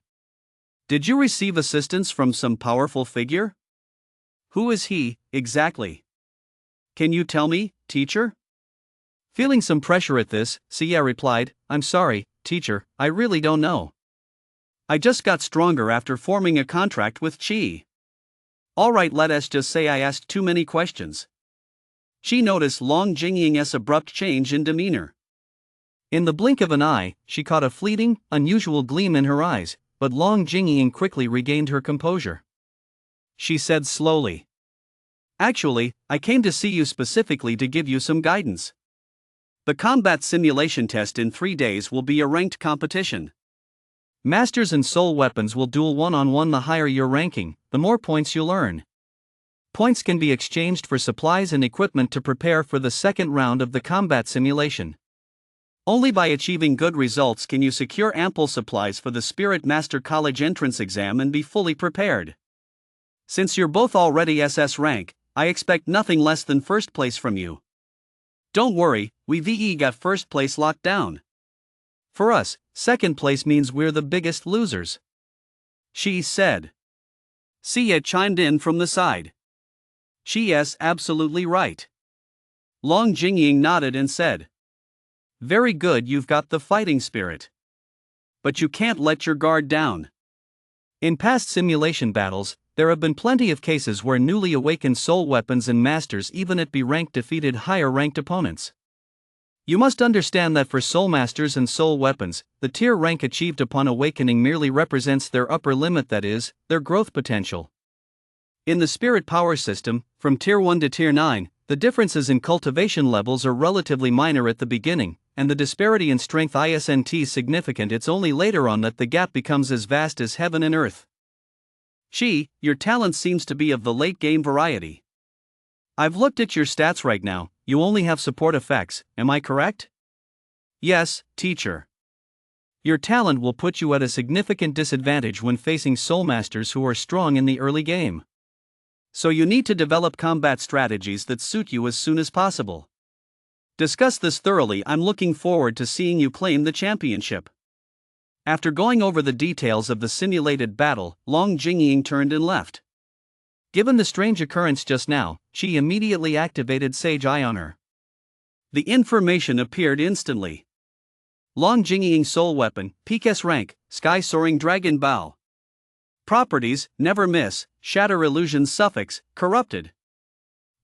Did you receive assistance from some powerful figure? Who is he, exactly? Can you tell me, teacher? Feeling some pressure at this, Siye replied, I'm sorry, teacher, I really don't know. I just got stronger after forming a contract with Chi. Alright, let us just say I asked too many questions. She noticed Long Jingying's abrupt change in demeanor. In the blink of an eye, she caught a fleeting, unusual gleam in her eyes, but Long Jingying quickly regained her composure. She said slowly, Actually, I came to see you specifically to give you some guidance. The combat simulation test in 3 days will be a ranked competition. Masters and soul weapons will duel one-on-one. The higher your ranking, the more points you'll earn. Points can be exchanged for supplies and equipment to prepare for the second round of the combat simulation. Only by achieving good results can you secure ample supplies for the Spirit Master College entrance exam and be fully prepared. Since you're both already SS rank, I expect nothing less than first place from you. Don't worry, we got first place locked down. For us, second place means we're the biggest losers. She said. Siye chimed in from the side. She's absolutely right. Long Jingying nodded and said, Very good, you've got the fighting spirit. But you can't let your guard down. In past simulation battles, there have been plenty of cases where newly awakened soul weapons and masters even at B rank defeated higher ranked opponents. You must understand that for soul masters and soul weapons, the tier rank achieved upon awakening merely represents their upper limit, that is, their growth potential. In the spirit power system, from tier 1 to tier 9, the differences in cultivation levels are relatively minor at the beginning, and the disparity in strength isn't significant. It's only later on that the gap becomes as vast as heaven and earth. Your talent seems to be of the late game variety. I've looked at your stats right now, you only have support effects, am I correct? Yes, teacher. Your talent will put you at a significant disadvantage when facing soul masters who are strong in the early game. So you need to develop combat strategies that suit you as soon as possible. Discuss this thoroughly. I'm looking forward to seeing you claim the championship. After going over the details of the simulated battle, Long Jingying turned and left. Given the strange occurrence just now, she immediately activated Sage Eye on her. The information appeared instantly. Long Jingying Soul Weapon, Peak S Rank, Sky Soaring Dragon Bow. Properties, Never Miss, Shatter Illusion Suffix, Corrupted.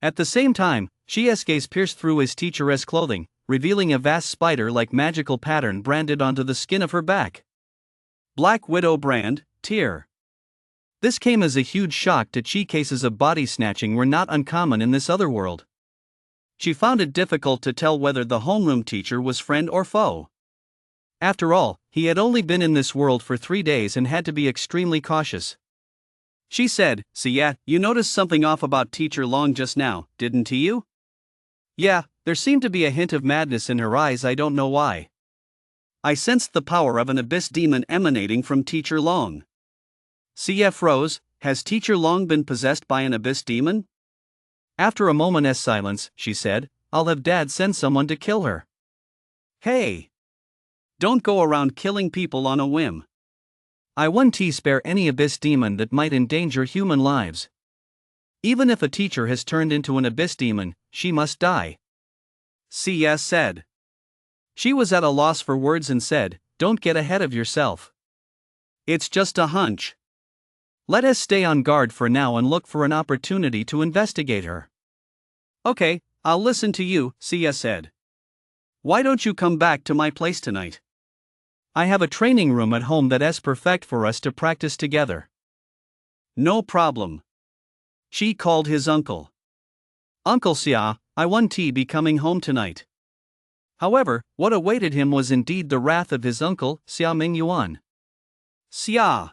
At the same time, Shi's gaze pierced through his teacher's clothing, revealing a vast spider-like magical pattern branded onto the skin of her back. Black Widow brand, Tier. This came as a huge shock to Chi. Cases of body snatching were not uncommon in this other world. She found it difficult to tell whether the homeroom teacher was friend or foe. After all, he had only been in this world for 3 days and had to be extremely cautious. She said, "Xia, you noticed something off about Teacher Long just now, didn't you?" "Yeah, there seemed to be a hint of madness in her eyes, I don't know why. I sensed the power of an abyss demon emanating from Teacher Long." Xia froze. Has Teacher Long been possessed by an abyss demon? After a moment's silence, she said, "I'll have Dad send someone to kill her." "Hey! Don't go around killing people on a whim. I won't spare any abyss demon that might endanger human lives. Even if a teacher has turned into an abyss demon, she must die," Xia said. She was at a loss for words and said, "Don't get ahead of yourself. It's just a hunch. Let us stay on guard for now and look for an opportunity to investigate her." "Okay, I'll listen to you," Xia said. "Why don't you come back to my place tonight? I have a training room at home that's perfect for us to practice together." "No problem." She called his uncle. "Uncle Xia, I won't be coming home tonight." However, what awaited him was indeed the wrath of his uncle, Xia Mingyuan. "Xia!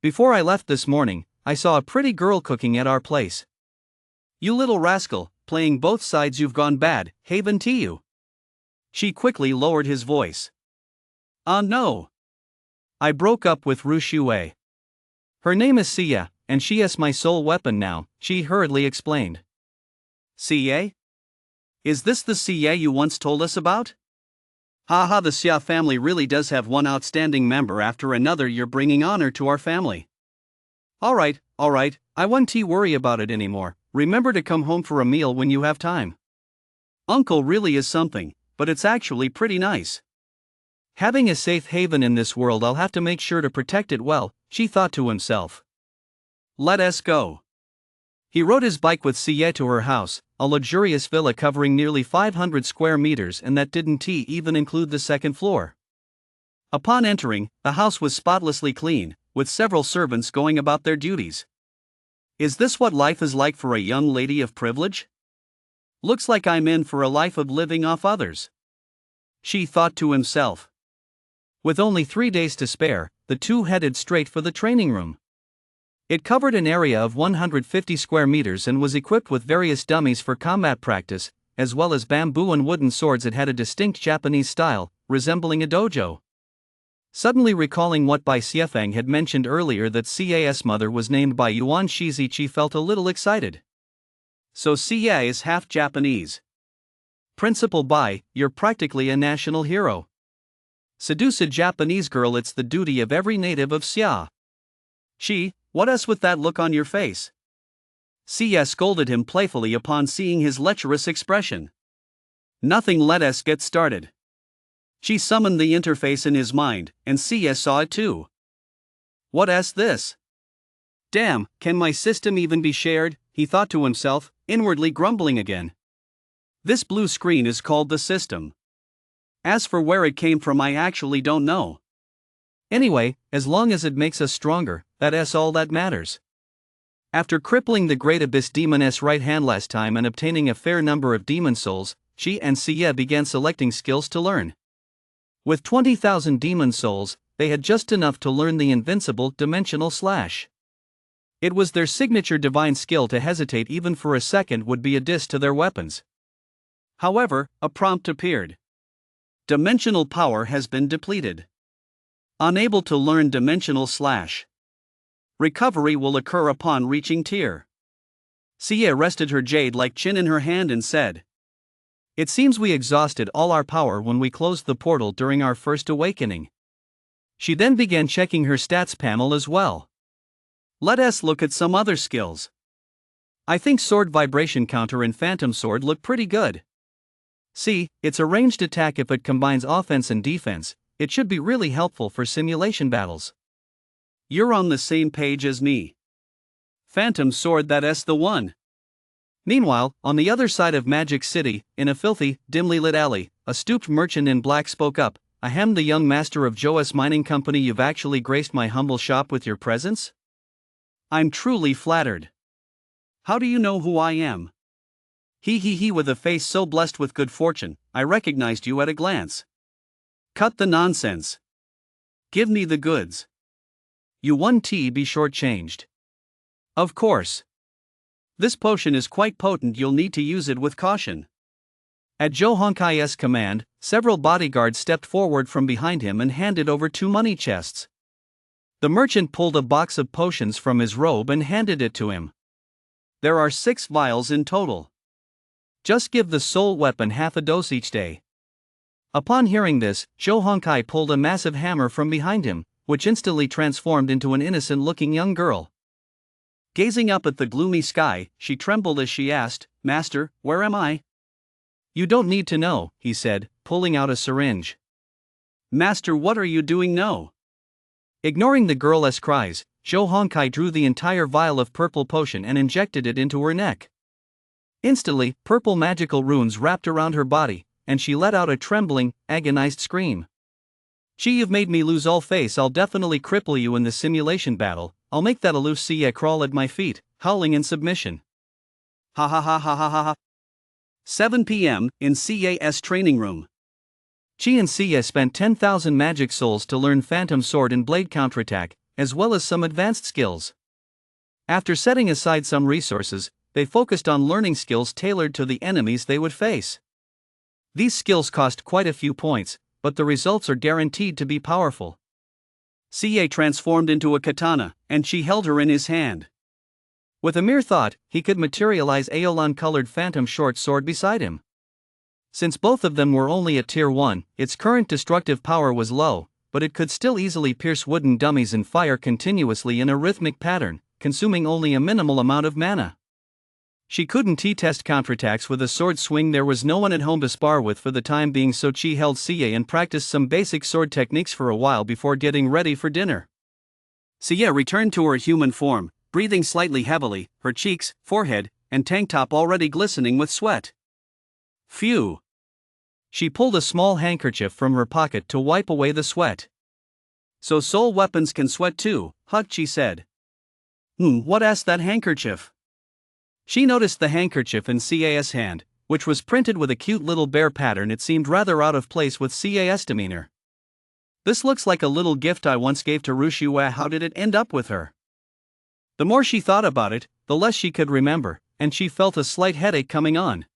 Before I left this morning, I saw a pretty girl cooking at our place. You little rascal, playing both sides, you've gone bad, haven't you?" She quickly lowered his voice. No. I broke up with Ru Shui. Her name is Xia, and she is my soul weapon now," she hurriedly explained. "Xia? Is this the Xia you once told us about? Haha, the Xia family really does have one outstanding member after another. You're bringing honor to our family." Alright, I won't worry about it anymore. Remember to come home for a meal when you have time. Uncle really is something, but it's actually pretty nice. Having a safe haven in this world, I'll have to make sure to protect it well, she thought to himself. Let us go. He rode his bike with Xie to her house, a luxurious villa covering nearly 500 square meters, and that didn't even include the second floor. Upon entering, the house was spotlessly clean, with several servants going about their duties. Is this what life is like for a young lady of privilege? Looks like I'm in for a life of living off others, she thought to himself. With only 3 days to spare, the two headed straight for the training room. It covered an area of 150 square meters and was equipped with various dummies for combat practice, as well as bamboo and wooden swords that had a distinct Japanese style, resembling a dojo. Suddenly recalling what Bai Xiefeng had mentioned earlier, that Xia's mother was named by Yuan Shizi, she felt a little excited. So Xia is half Japanese. Principal Bai, you're practically a national hero. Seduce a Japanese girl, it's the duty of every native of Xia. What else with that look on your face? Xia scolded him playfully upon seeing his lecherous expression. Nothing, let us get started. She summoned the interface in his mind, and Xia saw it too. What's this? Damn, can my system even be shared? He thought to himself, inwardly grumbling again. This blue screen is called the system. As for where it came from, I actually don't know. Anyway, as long as it makes us stronger, that's all that matters. After crippling the Great Abyss Demoness right hand last time and obtaining a fair number of demon souls, she and Xia began selecting skills to learn. With 20,000 demon souls, they had just enough to learn the invincible dimensional slash. It was their signature divine skill. To hesitate even for a second would be a diss to their weapons. However, a prompt appeared. Dimensional power has been depleted. Unable to learn dimensional slash. Recovery will occur upon reaching tier. Xia rested her jade-like chin in her hand and said, "It seems we exhausted all our power when we closed the portal during our first awakening." She then began checking her stats panel as well. Let us look at some other skills. I think sword vibration counter in Phantom Sword look pretty good. See, it's a ranged attack. If it combines offense and defense, it should be really helpful for simulation battles. You're on the same page as me. Phantom Sword, that's the one. Meanwhile, on the other side of Magic City, in a filthy, dimly lit alley, a stooped merchant in black spoke up. Ahem, the young master of Joas Mining Company, you've actually graced my humble shop with your presence? I'm truly flattered. How do you know who I am? He, with a face so blessed with good fortune, I recognized you at a glance. Cut the nonsense. Give me the goods. You won't be shortchanged. Of course. This potion is quite potent, you'll need to use it with caution. At Zhou Honkai's command, several bodyguards stepped forward from behind him and handed over 2 money chests. The merchant pulled a box of potions from his robe and handed it to him. There are 6 vials in total. Just give the soul weapon half a dose each day. Upon hearing this, Zhou Honkai pulled a massive hammer from behind him, which instantly transformed into an innocent-looking young girl. Gazing up at the gloomy sky, she trembled as she asked, "Master, where am I?" "You don't need to know," he said, pulling out a syringe. "Master, what are you doing?" "No." Ignoring the girl's cries, Zhou Honkai drew the entire vial of purple potion and injected it into her neck. Instantly, purple magical runes wrapped around her body, and she let out a trembling, agonized scream. "Gee, you've made me lose all face. I'll definitely cripple you in the simulation battle. I'll make that aloof Sia crawl at my feet, howling in submission." Ha ha ha ha ha ha ha. 7 p.m. in CAS training room. Chi and Sia spent 10,000 magic souls to learn Phantom Sword and Blade counterattack, as well as some advanced skills. After setting aside some resources, they focused on learning skills tailored to the enemies they would face. These skills cost quite a few points, but the results are guaranteed to be powerful. Sia transformed into a katana, and she held her in his hand. With a mere thought, he could materialize Aeolon-colored phantom short sword beside him. Since both of them were only at tier 1, its current destructive power was low, but it could still easily pierce wooden dummies and fire continuously in a rhythmic pattern, consuming only a minimal amount of mana. She couldn't test counterattacks with a sword swing. There was no one at home to spar with for the time being, so Chi held Sia and practiced some basic sword techniques for a while before getting ready for dinner. Sia returned to her human form, breathing slightly heavily, her cheeks, forehead, and tank top already glistening with sweat. Phew! She pulled a small handkerchief from her pocket to wipe away the sweat. "So soul weapons can sweat too," Chi said. What's that handkerchief?" She noticed the handkerchief in CAS hand, which was printed with a cute little bear pattern. It seemed rather out of place with CAS demeanor. "This looks like a little gift I once gave to Rushua. How did it end up with her?" The more she thought about it, the less she could remember, and she felt a slight headache coming on.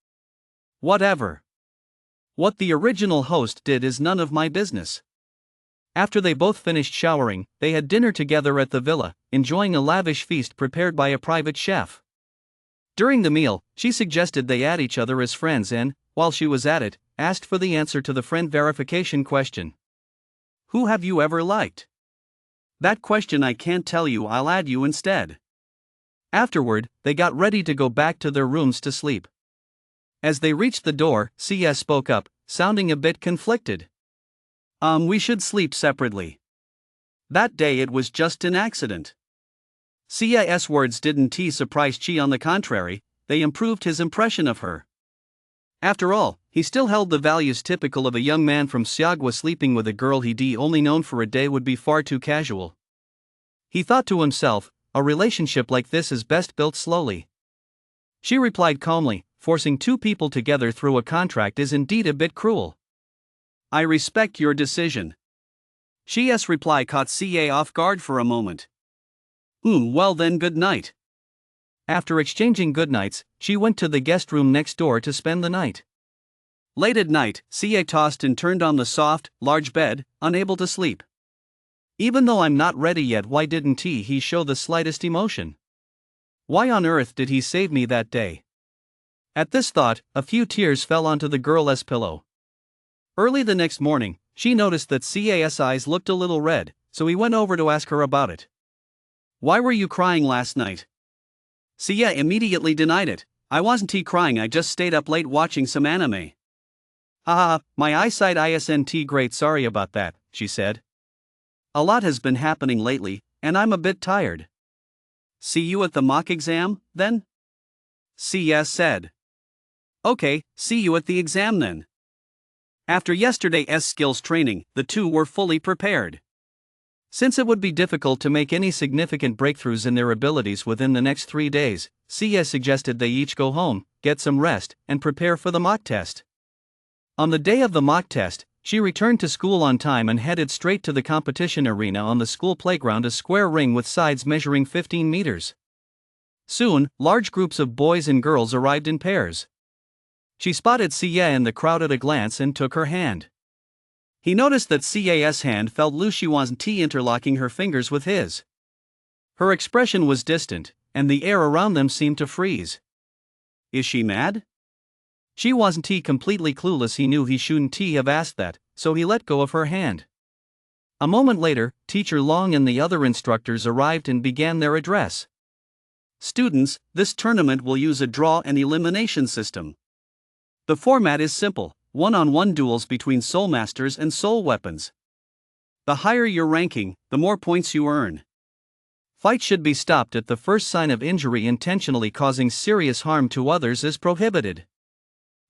Whatever. What the original host did is none of my business. After they both finished showering, they had dinner together at the villa, enjoying a lavish feast prepared by a private chef. During the meal, she suggested they add each other as friends and, while she was at it, asked for the answer to the friend verification question. "Who have you ever liked?" "That question I can't tell you. I'll add you instead." Afterward, they got ready to go back to their rooms to sleep. As they reached the door, CS spoke up, sounding a bit conflicted. We should sleep separately. That day it was just an accident." CAS words didn't surprise Chi. On the contrary, they improved his impression of her. After all, he still held the values typical of a young man from Siagwa. Sleeping with a girl he'd only known for a day would be far too casual. He thought to himself, a relationship like this is best built slowly. She replied calmly, "Forcing 2 people together through a contract is indeed a bit cruel." "I respect your decision." Chi's reply caught CA off guard for a moment. Well then, good night." After exchanging goodnights, she went to the guest room next door to spend the night. Late at night, CA tossed and turned on the soft, large bed, unable to sleep. Even though I'm not ready yet, why didn't he show the slightest emotion? Why on earth did he save me that day? At this thought, a few tears fell onto the girl's pillow. Early the next morning, she noticed that CA's eyes looked a little red, so he went over to ask her about it. "Why were you crying last night?" Sia immediately denied it. I wasn't crying, I just stayed up late watching some anime. Haha, my eyesight isn't great, sorry about that, she said. A lot has been happening lately, and I'm a bit tired. See you at the mock exam, then? Sia said. Okay, see you at the exam then. After yesterday's skills training, the two were fully prepared. Since it would be difficult to make any significant breakthroughs in their abilities within the next 3 days, Sia suggested they each go home, get some rest, and prepare for the mock test. On the day of the mock test, she returned to school on time and headed straight to the competition arena on the school playground, a square ring with sides measuring 15 meters. Soon, large groups of boys and girls arrived in pairs. She spotted Sia in the crowd at a glance and took her hand. He noticed that Sia's hand felt loose. She wasn't interlocking her fingers with his. Her expression was distant, and the air around them seemed to freeze. Is she mad? She wasn't completely clueless. He knew he shouldn't have asked that, so he let go of her hand. A moment later, Teacher Long and the other instructors arrived and began their address. Students, this tournament will use a draw and elimination system. The format is simple, one-on-one duels between soul masters and soul weapons. The higher your ranking, the more points you earn. Fight should be stopped at the first sign of injury. Intentionally causing serious harm to others is prohibited.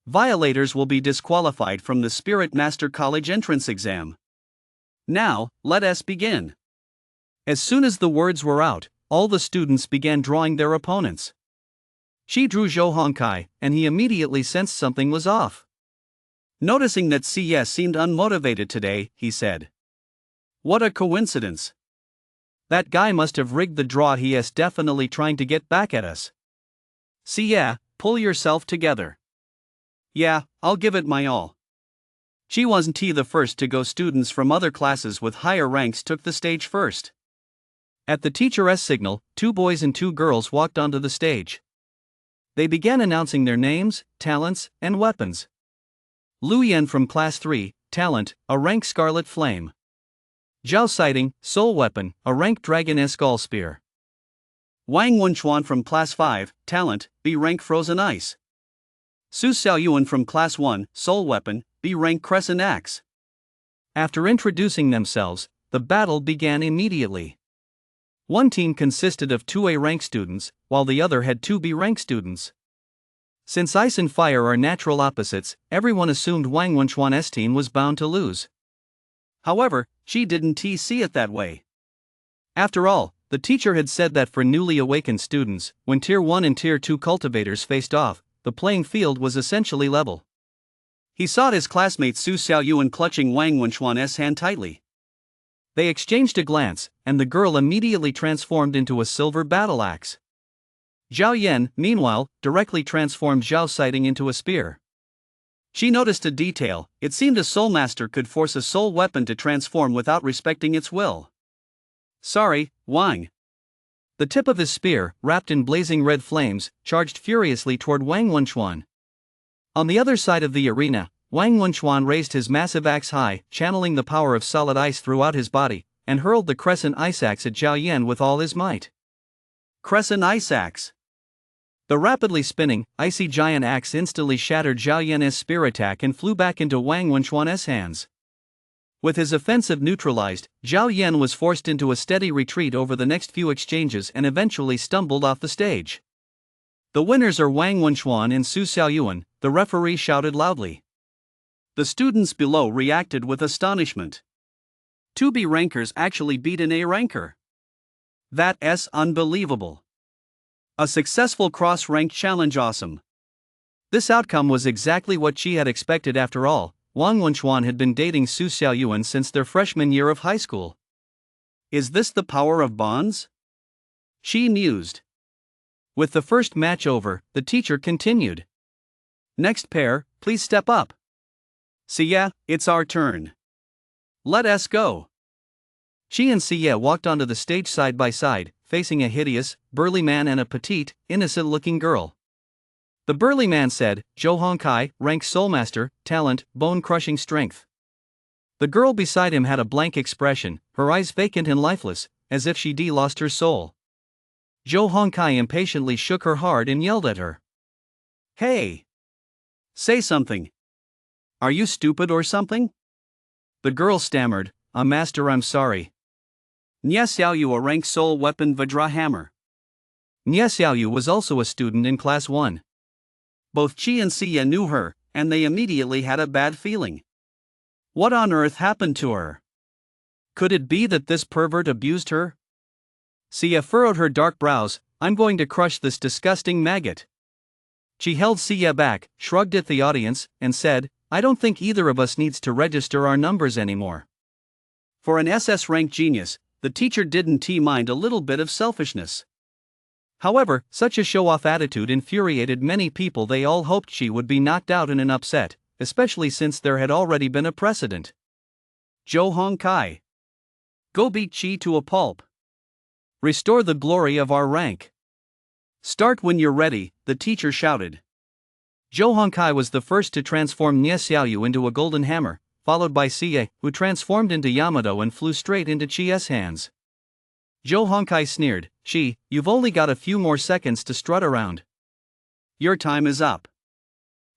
Violators will be disqualified from the Spirit Master College entrance exam. Now, let us begin. As soon as the words were out, all the students began drawing their opponents. She drew Zhou Hongkai, and he immediately sensed something was off. Noticing that Sia seemed unmotivated today, he said, "What a coincidence. That guy must have rigged the draw. He is definitely trying to get back at us. Sia, pull yourself together." "Yeah, I'll give it my all." She wasn't the first to go. Students from other classes with higher ranks took the stage first. At the teacher's signal, 2 boys and 2 girls walked onto the stage. They began announcing their names, talents, and weapons. Lu Yan from Class 3, talent, a rank Scarlet Flame. Zhao Sighting, soul weapon, a rank Dragon Skull Spear. Wang Wenchuan from Class 5, talent, B rank Frozen Ice. Su Xiaoyuan from Class 1, soul weapon, B rank Crescent Axe. After introducing themselves, the battle began immediately. One team consisted of 2 A rank students, while the other had 2 B rank students. Since ice and fire are natural opposites, everyone assumed Wang Wenchuan's team was bound to lose. However, she didn't see it that way. After all, the teacher had said that for newly awakened students, when Tier 1 and Tier 2 cultivators faced off, the playing field was essentially level. He saw his classmate Su Xiaoyuan clutching Wang Wenchuan's hand tightly. They exchanged a glance, and the girl immediately transformed into a silver battle axe. Zhao Yan, meanwhile, directly transformed Zhao Sighting into a spear. She noticed a detail: it seemed a soul master could force a soul weapon to transform without respecting its will. "Sorry, Wang." The tip of his spear, wrapped in blazing red flames, charged furiously toward Wang Wenchuan. On the other side of the arena, Wang Wenchuan raised his massive axe high, channeling the power of solid ice throughout his body, and hurled the Crescent Ice Axe at Zhao Yan with all his might. Crescent Ice Axe. The rapidly spinning, icy giant axe instantly shattered Zhao Yan's spear attack and flew back into Wang Wenchuan's hands. With his offensive neutralized, Zhao Yan was forced into a steady retreat over the next few exchanges and eventually stumbled off the stage. "The winners are Wang Wenchuan and Su Xiaoyuan," the referee shouted loudly. The students below reacted with astonishment. 2 B rankers actually beat an A ranker. That's unbelievable. A successful cross-ranked challenge, awesome. This outcome was exactly what she had expected. After all, Wang Wenchuan had been dating Su Xiaoyuan since their freshman year of high school. Is this the power of bonds? She mused. With the first match over, the teacher continued. "Next pair, please step up." "Sia, it's our turn. Let us go." She and Sia walked onto the stage side by side, facing a hideous, burly man and a petite, innocent-looking girl. The burly man said, "Zhou Hongkai, rank Soulmaster, talent, bone-crushing strength." The girl beside him had a blank expression, her eyes vacant and lifeless, as if she'd lost her soul. Zhou Hongkai impatiently shook her hard and yelled at her. Hey! Say something. Are you stupid or something? The girl stammered, Master, I'm sorry. Nye Xiaoyu, a rank soul weapon Vajra hammer. Nye Xiaoyu was also a student in Class 1. Both Qi and Xia knew her, and they immediately had a bad feeling. What on earth happened to her? Could it be that this pervert abused her? Xia furrowed her dark brows. I'm going to crush this disgusting maggot. She held Xia back, shrugged at the audience, and said, I don't think either of us needs to register our numbers anymore. For an SS rank genius, the teacher didn't mind a little bit of selfishness. However, such a show-off attitude infuriated many people. They all hoped she would be knocked out in an upset, especially since there had already been a precedent. Zhou Hongkai. Go beat Qi to a pulp. Restore the glory of our rank. Start when you're ready, the teacher shouted. Zhou Hongkai was the first to transform Nye Xiaoyu into a golden hammer, followed by Xie, who transformed into Yamato and flew straight into Qi's hands. Zhou Hongkai sneered, Qi, you've only got a few more seconds to strut around. Your time is up.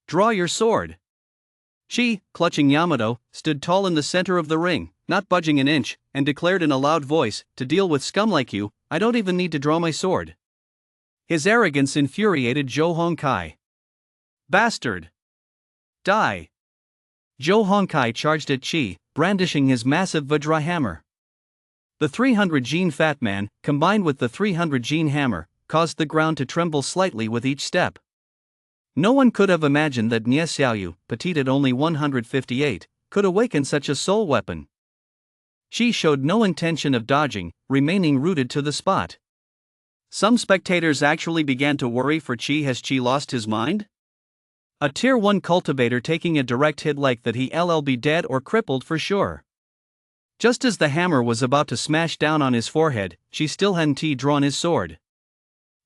Draw your sword. Qi, clutching Yamato, stood tall in the center of the ring, not budging an inch, and declared in a loud voice, to deal with scum like you, I don't even need to draw my sword. His arrogance infuriated Zhou Hongkai. Bastard! Die! Zhou Hongkai charged at Qi, brandishing his massive Vajra hammer. The 300 gene Fat Man, combined with the 300 gene hammer, caused the ground to tremble slightly with each step. No one could have imagined that Nye Xiaoyu, petite at only 158, could awaken such a soul weapon. Qi showed no intention of dodging, remaining rooted to the spot. Some spectators actually began to worry for Qi. Has Qi lost his mind? A Tier 1 cultivator taking a direct hit like that, he'll be dead or crippled for sure. Just as the hammer was about to smash down on his forehead, Qi still hadn't drawn his sword.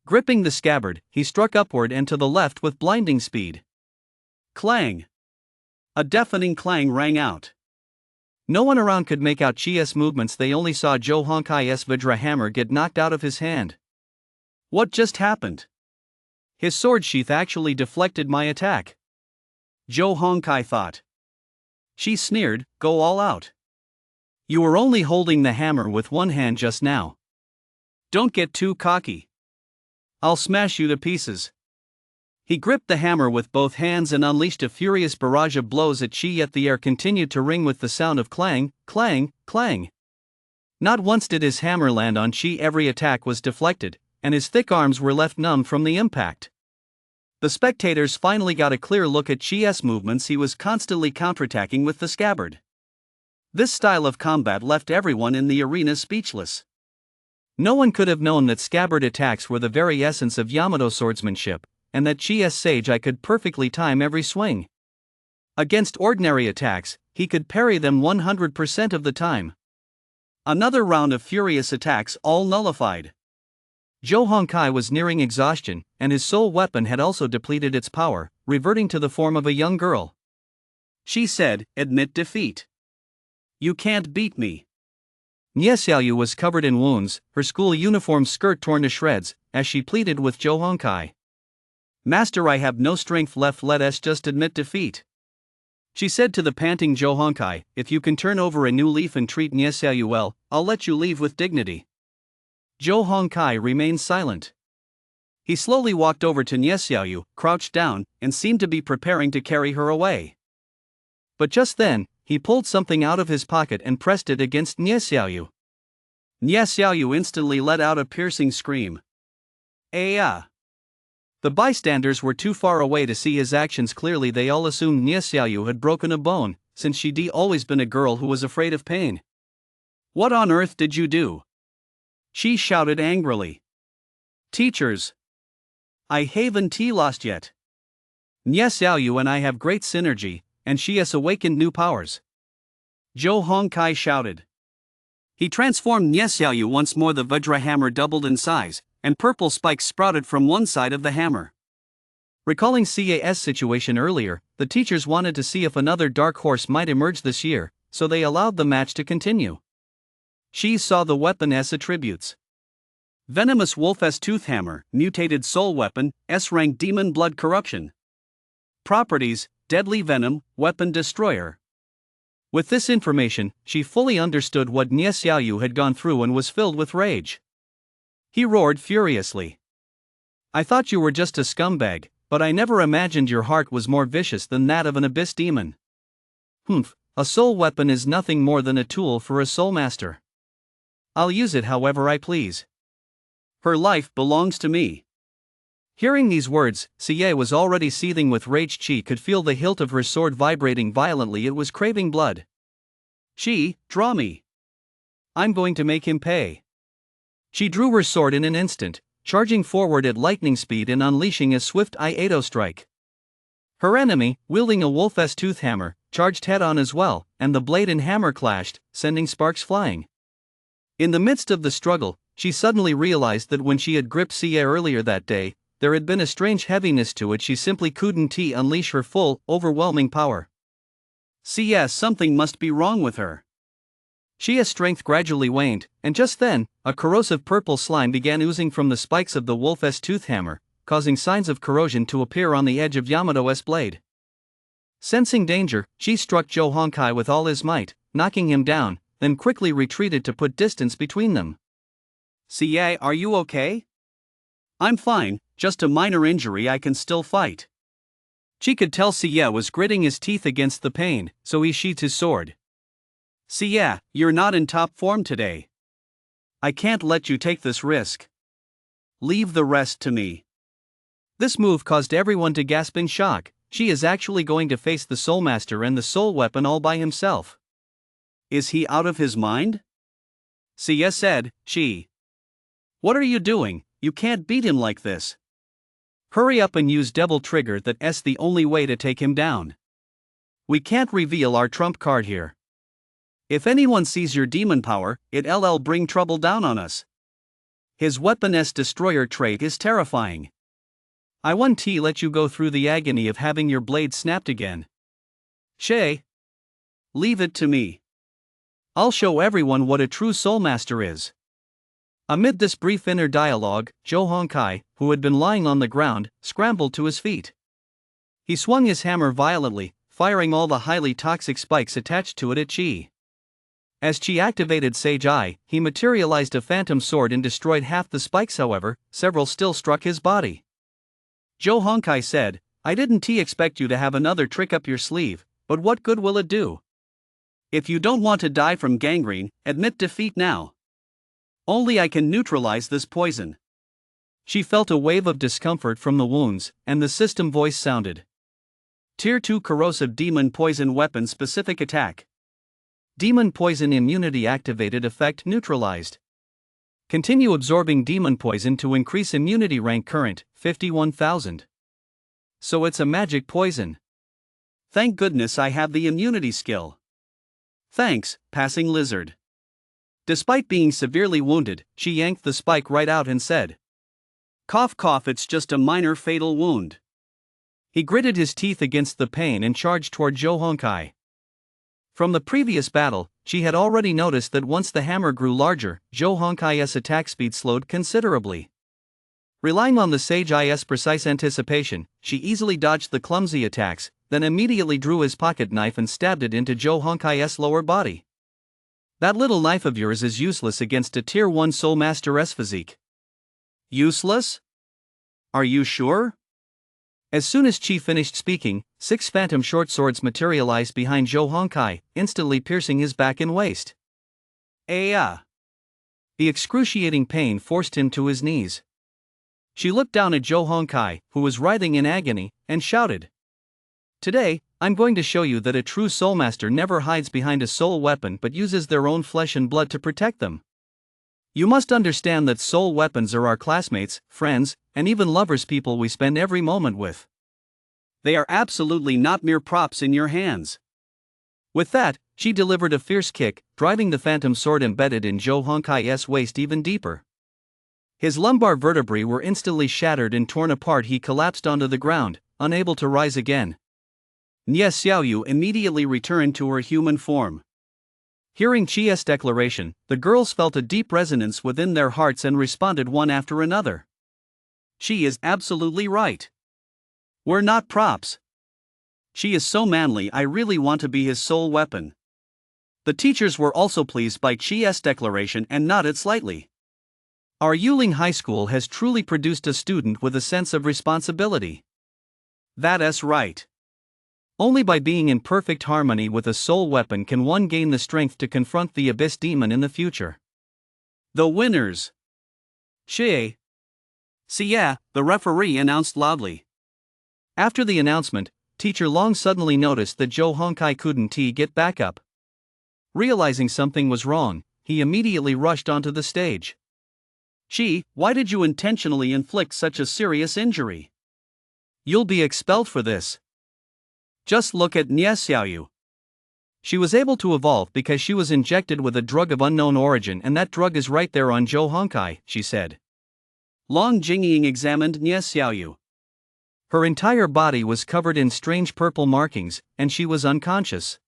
Gripping the scabbard, he struck upward and to the left with blinding speed. Clang! A deafening clang rang out. No one around could make out Qi's movements. They only saw Zhou Hongkai's Vajra hammer get knocked out of his hand. What just happened? His sword sheath actually deflected my attack. Zhou Hongkai thought. Qi sneered, go all out. You were only holding the hammer with one hand just now. Don't get too cocky. I'll smash you to pieces. He gripped the hammer with both hands and unleashed a furious barrage of blows at Qi, yet the air continued to ring with the sound of clang, clang, clang. Not once did his hammer land on Qi. Every attack was deflected, and his thick arms were left numb from the impact. The spectators finally got a clear look at Qi's movements. He was constantly counterattacking with the scabbard. This style of combat left everyone in the arena speechless. No one could have known that scabbard attacks were the very essence of Yamato swordsmanship, and that Qi's sage eye could perfectly time every swing. Against ordinary attacks, he could parry them 100% of the time. Another round of furious attacks, all nullified. Zhou Hongkai was nearing exhaustion, and his soul weapon had also depleted its power, reverting to the form of a young girl. She said, admit defeat. You can't beat me. Nye Xiaoyu was covered in wounds, her school uniform skirt torn to shreds, as she pleaded with Zhou Hongkai. Master, I have no strength left, let us just admit defeat. She said to the panting Zhou Hongkai, if you can turn over a new leaf and treat Nye Xiaoyu well, I'll let you leave with dignity. Zhou Hongkai remained silent. He slowly walked over to Nye Xiaoyu, crouched down, and seemed to be preparing to carry her away. But just then, he pulled something out of his pocket and pressed it against Nye Xiaoyu. Nye Xiaoyu instantly let out a piercing scream. Ah! The bystanders were too far away to see his actions clearly. They all assumed Nye Xiaoyu had broken a bone, since she'd always been a girl who was afraid of pain. What on earth did you do? She shouted angrily. Teachers! I haven't lost yet. Nye Xiaoyu and I have great synergy, and she has awakened new powers. Zhou Hongkai shouted. He transformed Nye Xiaoyu once more. The Vajra hammer doubled in size, and purple spikes sprouted from one side of the hammer. Recalling CA's situation earlier, the teachers wanted to see if another dark horse might emerge this year, so they allowed the match to continue. She saw the weapon as attributes. Venomous Wolf-S Tooth Hammer, Mutated Soul Weapon, S-Rank Demon Blood Corruption. Properties: Deadly Venom, Weapon Destroyer. With this information, she fully understood what Nie Xiaoyu had gone through and was filled with rage. He roared furiously. I thought you were just a scumbag, but I never imagined your heart was more vicious than that of an abyss demon. Humph, a soul weapon is nothing more than a tool for a soul master. I'll use it however I please. Her life belongs to me. Hearing these words, Xie was already seething with rage. She could feel the hilt of her sword vibrating violently. It was craving blood. Draw me. I'm going to make him pay. She drew her sword in an instant, charging forward at lightning speed and unleashing a swift Iato strike. Her enemy, wielding a Wolf-S Tooth Hammer, charged head-on as well, and the blade and hammer clashed, sending sparks flying. In the midst of the struggle, she suddenly realized that when she had gripped Xie earlier that day, there had been a strange heaviness to it. She simply couldn't unleash her full, overwhelming power. Something must be wrong with her. Xia's strength gradually waned, and just then, a corrosive purple slime began oozing from the spikes of the Wolf-S Tooth Hammer, causing signs of corrosion to appear on the edge of Yamato's blade. Sensing danger, she struck Zhou Hongkai with all his might, knocking him down, then quickly retreated to put distance between them. Xie, are you okay? I'm fine, just a minor injury. I can still fight. She could tell Xie was gritting his teeth against the pain, so he sheathed his sword. Xie, you're not in top form today. I can't let you take this risk. Leave the rest to me. This move caused everyone to gasp in shock. She is actually going to face the Soul Master and the Soul Weapon all by himself. Is he out of his mind? Xie said. What are you doing? You can't beat him like this. Hurry up and use Devil Trigger. That's the only way to take him down. We can't reveal our trump card here. If anyone sees your demon power, it'll bring trouble down on us. His Weapon S Destroyer trait is terrifying. I won't let you go through the agony of having your blade snapped again. Leave it to me. I'll show everyone what a true Soul Master is. Amid this brief inner dialogue, Zhou Hongkai, who had been lying on the ground, scrambled to his feet. He swung his hammer violently, firing all the highly toxic spikes attached to it at Qi. As Qi activated Sage Eye, he materialized a phantom sword and destroyed half the spikes. However, several still struck his body. Zhou Hongkai said, I didn't expect you to have another trick up your sleeve, but what good will it do? If you don't want to die from gangrene, admit defeat now. Only I can neutralize this poison. She felt a wave of discomfort from the wounds, and the system voice sounded. Tier 2 Corrosive Demon Poison Weapon Specific Attack. Demon Poison Immunity Activated Effect Neutralized. Continue absorbing demon poison to increase immunity rank current, 51,000. So it's a magic poison. Thank goodness I have the immunity skill. Thanks, Passing Lizard. Despite being severely wounded, she yanked the spike right out and said, Cough cough, it's just a minor fatal wound. He gritted his teeth against the pain and charged toward Zhou Hongkai. From the previous battle, she had already noticed that once the hammer grew larger, Zhou Hongkai's attack speed slowed considerably. Relying on the Sage Eye's precise anticipation, she easily dodged the clumsy attacks, then immediately drew his pocket knife and stabbed it into Zhou Hongkai's lower body. That little knife of yours is useless against a Tier 1 Soul Master's physique. Useless? Are you sure? As soon as Qi finished speaking, 6 phantom short swords materialized behind Zhou Hongkai, instantly piercing his back and waist. The excruciating pain forced him to his knees. She looked down at Zhou Hongkai, who was writhing in agony, and shouted. Today, I'm going to show you that a true Soul Master never hides behind a soul weapon but uses their own flesh and blood to protect them. You must understand that soul weapons are our classmates, friends, and even lovers, people we spend every moment with. They are absolutely not mere props in your hands. With that, she delivered a fierce kick, driving the phantom sword embedded in Zhou Hongkai's waist even deeper. His lumbar vertebrae were instantly shattered and torn apart. He collapsed onto the ground, unable to rise again. Nie Xiaoyu immediately returned to her human form. Hearing Chia's declaration, the girls felt a deep resonance within their hearts and responded one after another. She is absolutely right. We're not props. She is so manly, I really want to be his sole weapon. The teachers were also pleased by Chia's declaration and nodded slightly. Our Yuling High School has truly produced a student with a sense of responsibility. That's right. Only by being in perfect harmony with a soul weapon can one gain the strength to confront the abyss demon in the future. The winners. Xie. Xie, the referee announced loudly. After the announcement, Teacher Long suddenly noticed that Zhou Hongkai couldn't get back up. Realizing something was wrong, he immediately rushed onto the stage. Xie, why did you intentionally inflict such a serious injury? You'll be expelled for this. Just look at Nie Xiaoyu. She was able to evolve because she was injected with a drug of unknown origin, and that drug is right there on Zhou Hongkai, she said. Long Jingying examined Nie Xiaoyu. Her entire body was covered in strange purple markings, and she was unconscious.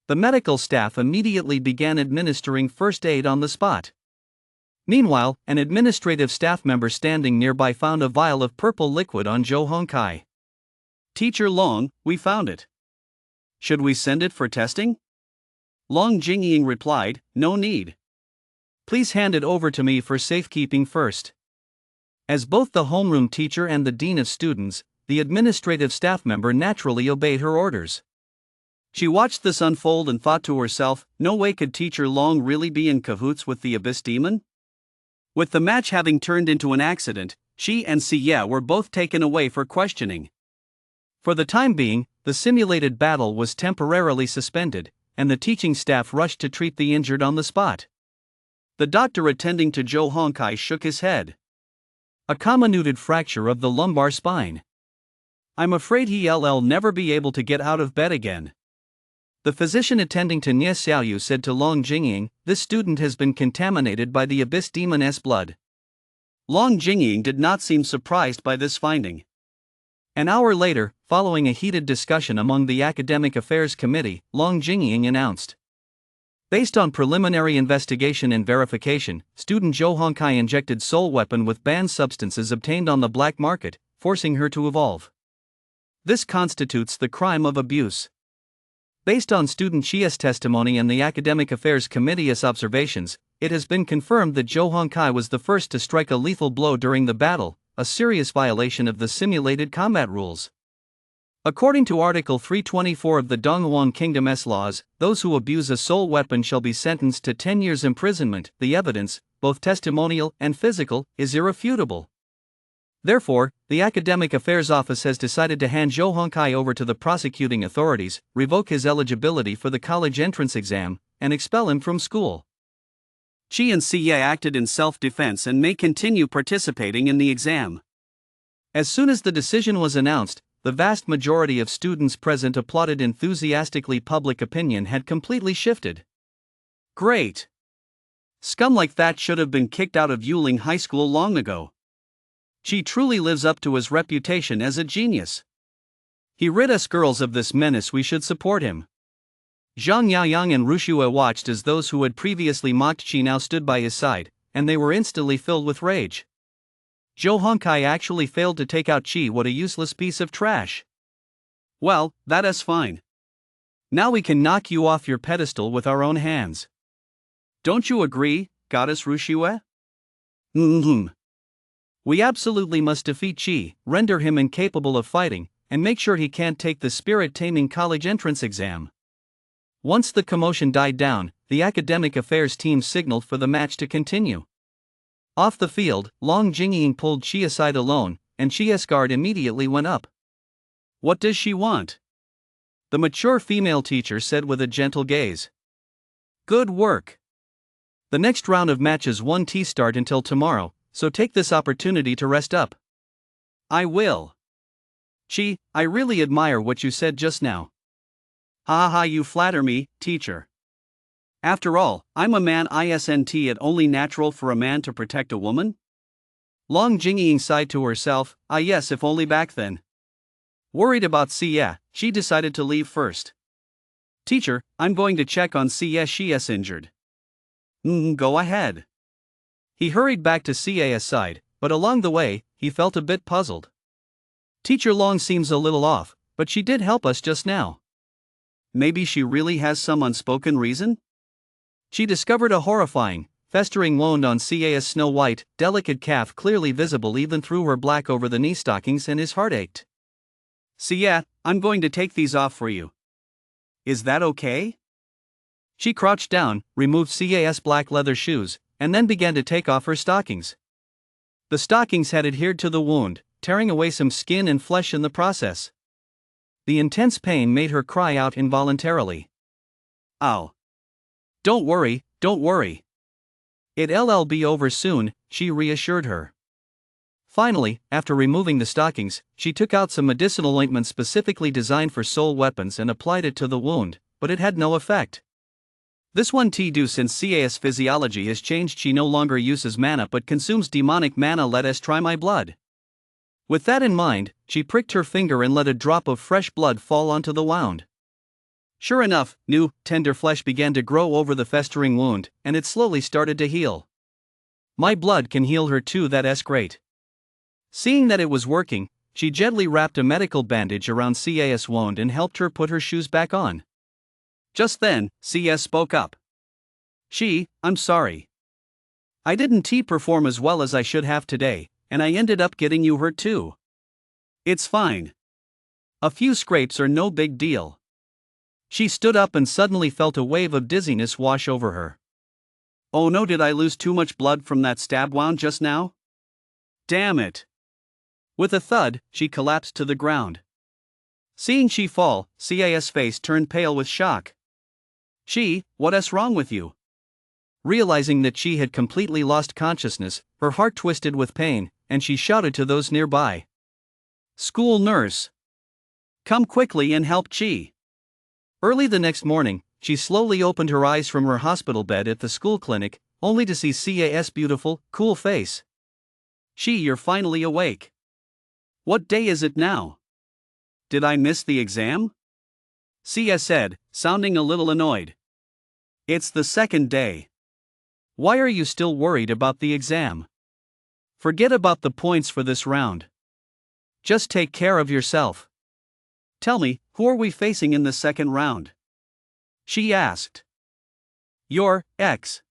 The medical staff immediately began administering first aid on the spot. Meanwhile, an administrative staff member standing nearby found a vial of purple liquid on Zhou Hongkai. Teacher Long, we found it. Should we send it for testing? Long Jingying replied, no need. Please hand it over to me for safekeeping first. As both the homeroom teacher and the dean of students, the administrative staff member naturally obeyed her orders. She watched this unfold and thought to herself, no way could Teacher Long really be in cahoots with the abyss demon? With the match having turned into an accident, she and Xie were both taken away for questioning. For the time being, the simulated battle was temporarily suspended, and the teaching staff rushed to treat the injured on the spot. The doctor attending to Zhou Hongkai shook his head. A comminuted fracture of the lumbar spine. I'm afraid he'll never be able to get out of bed again. The physician attending to Nie Xiaoyu said to Long Jingying, this student has been contaminated by the abyss demon's blood. Long Jingying did not seem surprised by this finding. An hour later, following a heated discussion among the Academic Affairs Committee, Long Jingying announced. Based on preliminary investigation and verification, student Zhou Hongkai injected soul weapon with banned substances obtained on the black market, forcing her to evolve. This constitutes the crime of abuse. Based on student Chia's testimony and the Academic Affairs Committee's observations, it has been confirmed that Zhou Hongkai was the first to strike a lethal blow during the battle, a serious violation of the simulated combat rules. According to Article 324 of the Donghuang Kingdom's laws, those who abuse a soul weapon shall be sentenced to 10 years imprisonment. The evidence, both testimonial and physical, is irrefutable. Therefore, the Academic Affairs Office has decided to hand Zhou Hongkai over to the prosecuting authorities, revoke his eligibility for the college entrance exam, and expel him from school. Xie and Xie acted in self-defense and may continue participating in the exam. As soon as the decision was announced, the vast majority of students present applauded enthusiastically. Public opinion had completely shifted. Great! Scum like that should have been kicked out of Yuling High School long ago. Xie truly lives up to his reputation as a genius. He rid us girls of this menace. We should support him. Zhang Yaoyang and Rushue watched as those who had previously mocked Xie now stood by his side, and they were instantly filled with rage. Zhou Hongkai actually failed to take out Xie. What a useless piece of trash. Well, that is fine. Now we can knock you off your pedestal with our own hands. Don't you agree, Goddess Rushue? We absolutely must defeat Xie, render him incapable of fighting, and make sure he can't take the spirit-taming college entrance exam. Once the commotion died down, the academic affairs team signaled for the match to continue. Off the field, Long Jingying pulled Xie aside alone, and Xie's guard immediately went up. What does she want? The mature female teacher said with a gentle gaze. Good work. The next round of matches won't start until tomorrow, so take this opportunity to rest up. I will. Xie, I really admire what you said just now. Ha ha, you flatter me, teacher. After all, I'm a man. Isn't it only natural for a man to protect a woman? Long Jingying sighed to herself, ah yes, if only back then. Worried about Xie, she decided to leave first. Teacher, I'm going to check on CS. She's injured. Go ahead. He hurried back to CA's side, but along the way, he felt a bit puzzled. Teacher Long seems a little off, but she did help us just now. Maybe she really has some unspoken reason? She discovered a horrifying, festering wound on CA's snow-white, delicate calf, clearly visible even through her black over-the-knee stockings, and his heart ached. "Sia, I'm going to take these off for you. Is that okay?" She crouched down, removed CA's black leather shoes, and then began to take off her stockings. The stockings had adhered to the wound, tearing away some skin and flesh in the process. The intense pain made her cry out involuntarily. "Ow. Don't worry, don't worry. It'll be over soon," she reassured her. Finally, after removing the stockings, she took out some medicinal ointment specifically designed for soul weapons and applied it to the wound, but it had no effect. This one due since CA's physiology has changed, she no longer uses mana but consumes demonic mana. "Let us try my blood." With that in mind, she pricked her finger and let a drop of fresh blood fall onto the wound. Sure enough, new, tender flesh began to grow over the festering wound, and it slowly started to heal. "My blood can heal her too, that's great." Seeing that it was working, she gently wrapped a medical bandage around CA's wound and helped her put her shoes back on. Just then, CS spoke up. "I'm sorry. I didn't perform as well as I should have today, and I ended up getting you hurt too." "It's fine. A few scrapes are no big deal." She stood up and suddenly felt a wave of dizziness wash over her. "Oh no, did I lose too much blood from that stab wound just now? Damn it." With a thud, she collapsed to the ground. Seeing she fall, CA's face turned pale with shock. "What's wrong with you?" Realizing that she had completely lost consciousness, her heart twisted with pain, and she shouted to those nearby. "School nurse! Come quickly and help Chi." Early the next morning, she slowly opened her eyes from her hospital bed at the school clinic, only to see CA's beautiful, cool face. "You're finally awake. What day is it now? Did I miss the exam?" Sia said, sounding a little annoyed. "It's the second day. Why are you still worried about the exam? Forget about the points for this round. Just take care of yourself. Tell me, who are we facing in the second round?" she asked. "Your ex."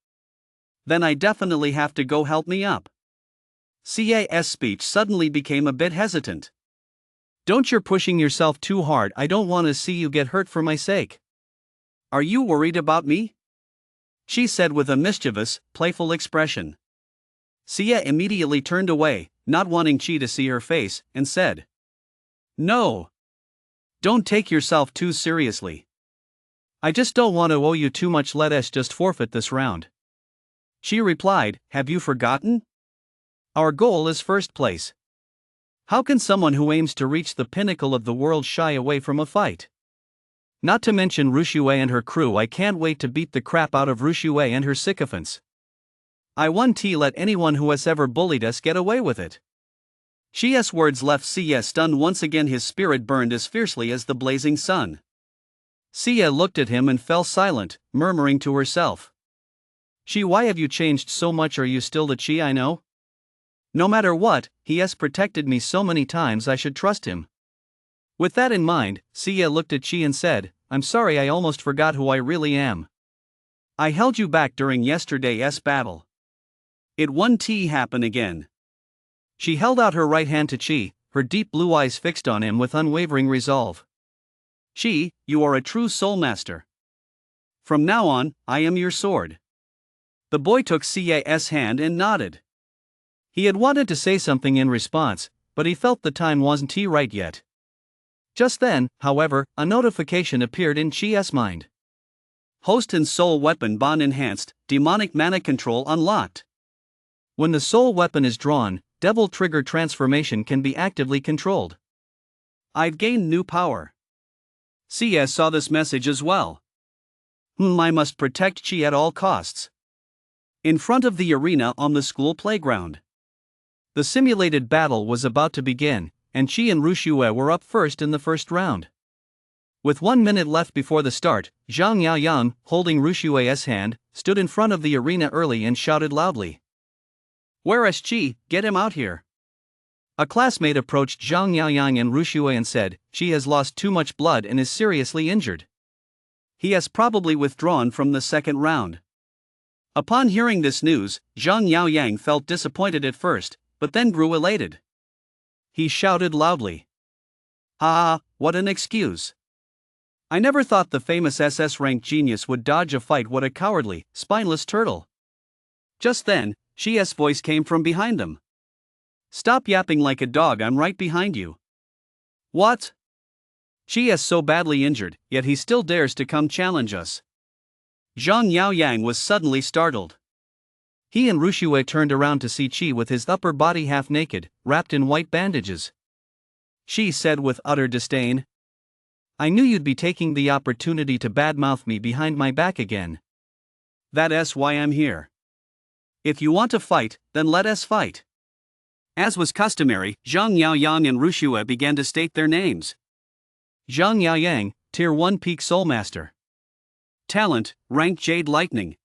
"Then I definitely have to go. Help me up." CA's speech suddenly became a bit hesitant. "Don't, you're pushing yourself too hard. I don't want to see you get hurt for my sake." "Are you worried about me?" she said with a mischievous, playful expression. Sia immediately turned away, not wanting Chi to see her face, and said, "No. Don't take yourself too seriously. I just don't want to owe you too much. Let us just forfeit this round." She replied, "Have you forgotten? Our goal is first place. How can someone who aims to reach the pinnacle of the world shy away from a fight? Not to mention Rushue and her crew. I can't wait to beat the crap out of Rushue and her sycophants. I won't let anyone who has ever bullied us get away with it." Shia's words left Sia stunned once again. His spirit burned as fiercely as the blazing sun. Sia looked at him and fell silent, murmuring to herself. Why have you changed so much? Are you still the Chi I know? No matter what, he has protected me so many times. I should trust him." With that in mind, Sia looked at Chi and said, "I'm sorry, I almost forgot who I really am. I held you back during yesterday's battle. It won't happen again." She held out her right hand to Chi, her deep blue eyes fixed on him with unwavering resolve. "Chi, you are a true soul master. From now on, I am your sword." The boy took Ca's hand and nodded. He had wanted to say something in response, but he felt the time wasn't right yet. Just then, however, a notification appeared in Chi's mind. Host and soul weapon bond enhanced, demonic mana control unlocked. When the soul weapon is drawn, devil trigger transformation can be actively controlled. I've gained new power. Cia saw this message as well. I must protect Chi at all costs. In front of the arena on the school playground, the simulated battle was about to begin, and Chi and Rushue were up first in the first round. With 1 minute left before the start, Zhang Yaoyang, holding Rushue's hand, stood in front of the arena early and shouted loudly. "Where is Qi? Get him out here." A classmate approached Zhang Yaoyang and Rushue and said, "Qi has lost too much blood and is seriously injured. He has probably withdrawn from the second round." Upon hearing this news, Zhang Yaoyang felt disappointed at first, but then grew elated. He shouted loudly, "Ha ha, what an excuse! I never thought the famous SS rank genius would dodge a fight. What a cowardly, spineless turtle." Just then, Qi's voice came from behind them. "Stop yapping like a dog, I'm right behind you." "What? Qi is so badly injured, yet he still dares to come challenge us." Zhang Yaoyang was suddenly startled. He and Rushue turned around to see Qi with his upper body half naked, wrapped in white bandages. Qi said with utter disdain, "I knew you'd be taking the opportunity to badmouth me behind my back again. That's why I'm here. If you want to fight, then let us fight." As was customary, Zhang Yaoyang and Rushue began to state their names. Zhang Yaoyang, Tier 1 Peak Soulmaster. Talent, Rank Jade Lightning.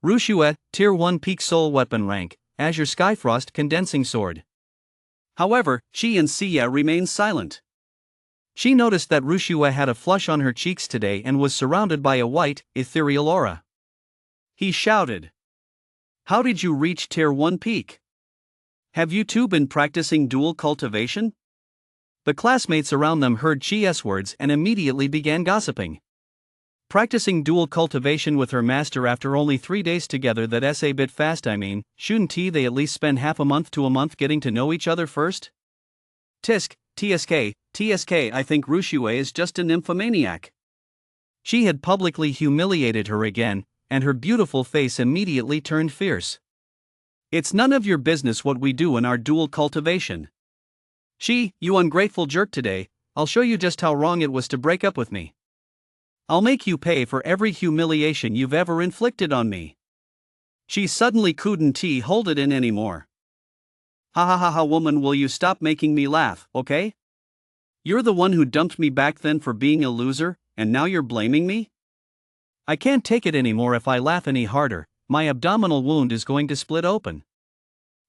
Rushue, Tier 1 Peak Soul Weapon Rank, Azure Skyfrost Condensing Sword. However, Qi and Xia remained silent. She noticed that Rushue had a flush on her cheeks today and was surrounded by a white, ethereal aura. He shouted, "How did you reach Tier 1 Peak? Have you two been practicing dual cultivation?" The classmates around them heard Qi's words and immediately began gossiping. Practicing dual cultivation with her master after only 3 days together, that's a bit fast. Shouldn't they at least spend half a month to a month getting to know each other first? TSK, I think Rushue is just an nymphomaniac. She had publicly humiliated her again, and her beautiful face immediately turned fierce. "It's none of your business what we do in our dual cultivation. Qi, you ungrateful jerk, today, I'll show you just how wrong it was to break up with me. I'll make you pay for every humiliation you've ever inflicted on me." She suddenly couldn't hold it in anymore. "Ha ha ha ha, woman, will you stop making me laugh, okay? You're the one who dumped me back then for being a loser, and now you're blaming me? I can't take it anymore. If I laugh any harder, my abdominal wound is going to split open."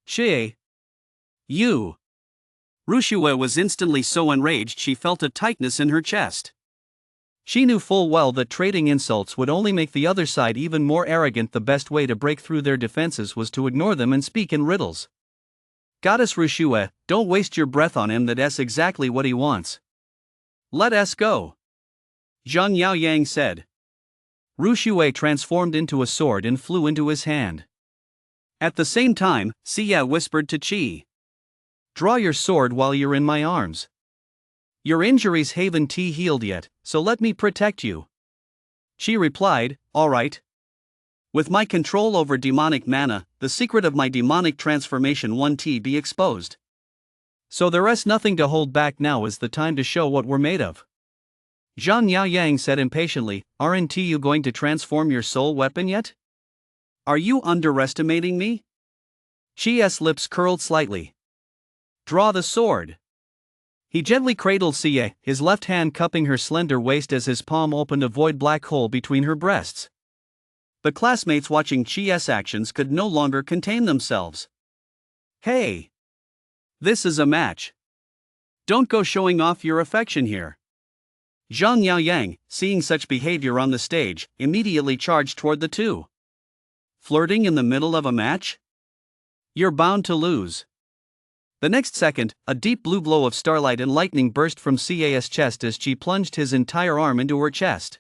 "Xie! You!" Rushue was instantly so enraged she felt a tightness in her chest. She knew full well that trading insults would only make the other side even more arrogant. The best way to break through their defenses was to ignore them and speak in riddles. "Goddess Rushue, don't waste your breath on him. That's exactly what he wants. Let us go," Zhang Yaoyang said. Rushue transformed into a sword and flew into his hand. At the same time, Xia whispered to Qi, "Draw your sword while you're in my arms. Your injuries haven't healed yet, so let me protect you." Qi replied, "All right. With my control over demonic mana, the secret of my demonic transformation won't be exposed. So there's nothing to hold back. Now is the time to show what we're made of." Zhang Yaoyang said impatiently, "Aren't you going to transform your soul weapon yet? Are you underestimating me?" Qi's lips curled slightly. "Draw the sword." He gently cradled Xia, his left hand cupping her slender waist as his palm opened a void black hole between her breasts. The classmates watching Qi's actions could no longer contain themselves. "Hey! This is a match. Don't go showing off your affection here." Zhang Yaoyang, seeing such behavior on the stage, immediately charged toward the two. "Flirting in the middle of a match? You're bound to lose." The next second, a deep blue glow of starlight and lightning burst from Ca's chest as Qi plunged his entire arm into her chest.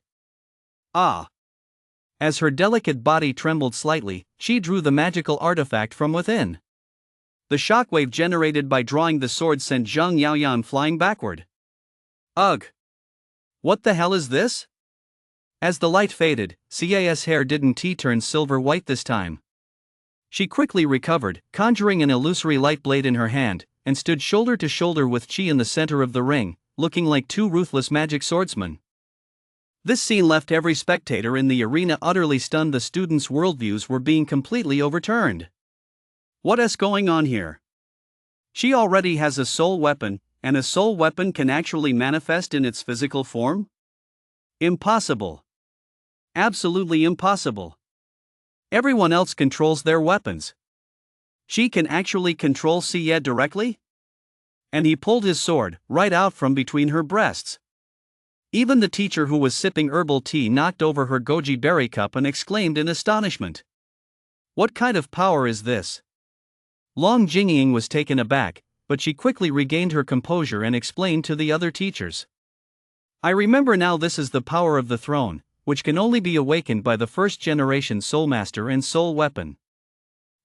"Ah!" As her delicate body trembled slightly, Qi drew the magical artifact from within. The shockwave generated by drawing the sword sent Zhang Yaoyang flying backward. "Ugh! What the hell is this?" As the light faded, Ca's hair didn't turn silver white this time. She quickly recovered, conjuring an illusory light blade in her hand, and stood shoulder to shoulder with Qi in the center of the ring, looking like two ruthless magic swordsmen. This scene left every spectator in the arena utterly stunned. The students' worldviews were being completely overturned. What is going on here? She already has a soul weapon, and a soul weapon can actually manifest in its physical form? Impossible. Absolutely impossible. Everyone else controls their weapons. She can actually control Xie directly? And he pulled his sword right out from between her breasts. Even the teacher who was sipping herbal tea knocked over her goji berry cup and exclaimed in astonishment. What kind of power is this? Long Jingying was taken aback, but she quickly regained her composure and explained to the other teachers. I remember now, this is the power of the throne, which can only be awakened by the first generation soul master and soul weapon.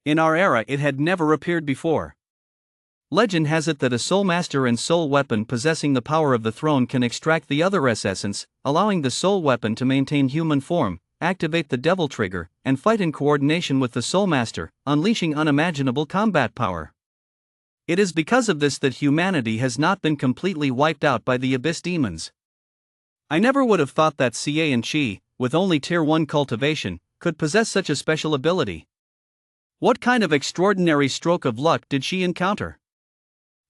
In our era it had never appeared before. Legend has it that a soul master and soul weapon possessing the power of the throne can extract the other essence, allowing the soul weapon to maintain human form, activate the devil trigger, and fight in coordination with the soul master, unleashing unimaginable combat power. It is because of this that humanity has not been completely wiped out by the abyss demons. I never would have thought that Xie and Qi, with only tier 1 cultivation, could possess such a special ability. What kind of extraordinary stroke of luck did she encounter?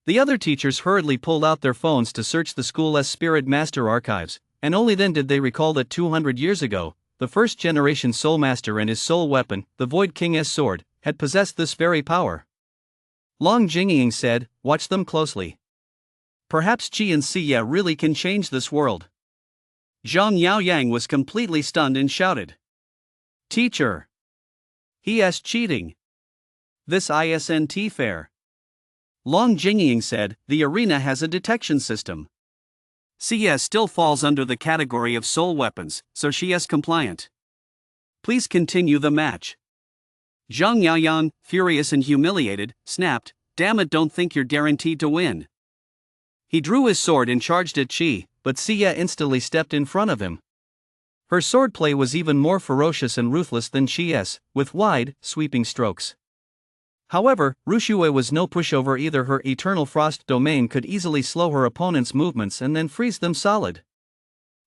The other teachers hurriedly pulled out their phones to search the school's spirit master archives, and only then did they recall that 200 years ago, the first generation soul master and his soul weapon, the Void King's sword, had possessed this very power. Long Jingying said, watch them closely. Perhaps Qi and Xie really can change this world. Zhang Yaoyang was completely stunned and shouted. Teacher! He is cheating. This isn't fair. Long Jingying said, the arena has a detection system. Xie still falls under the category of soul weapons, so she is compliant. Please continue the match. Zhang Yaoyang, furious and humiliated, snapped, damn it, don't think you're guaranteed to win. He drew his sword and charged at Qi, but Xie instantly stepped in front of him. Her swordplay was even more ferocious and ruthless than Qi's, with wide, sweeping strokes. However, Ruxue was no pushover either. Her eternal frost domain could easily slow her opponent's movements and then freeze them solid.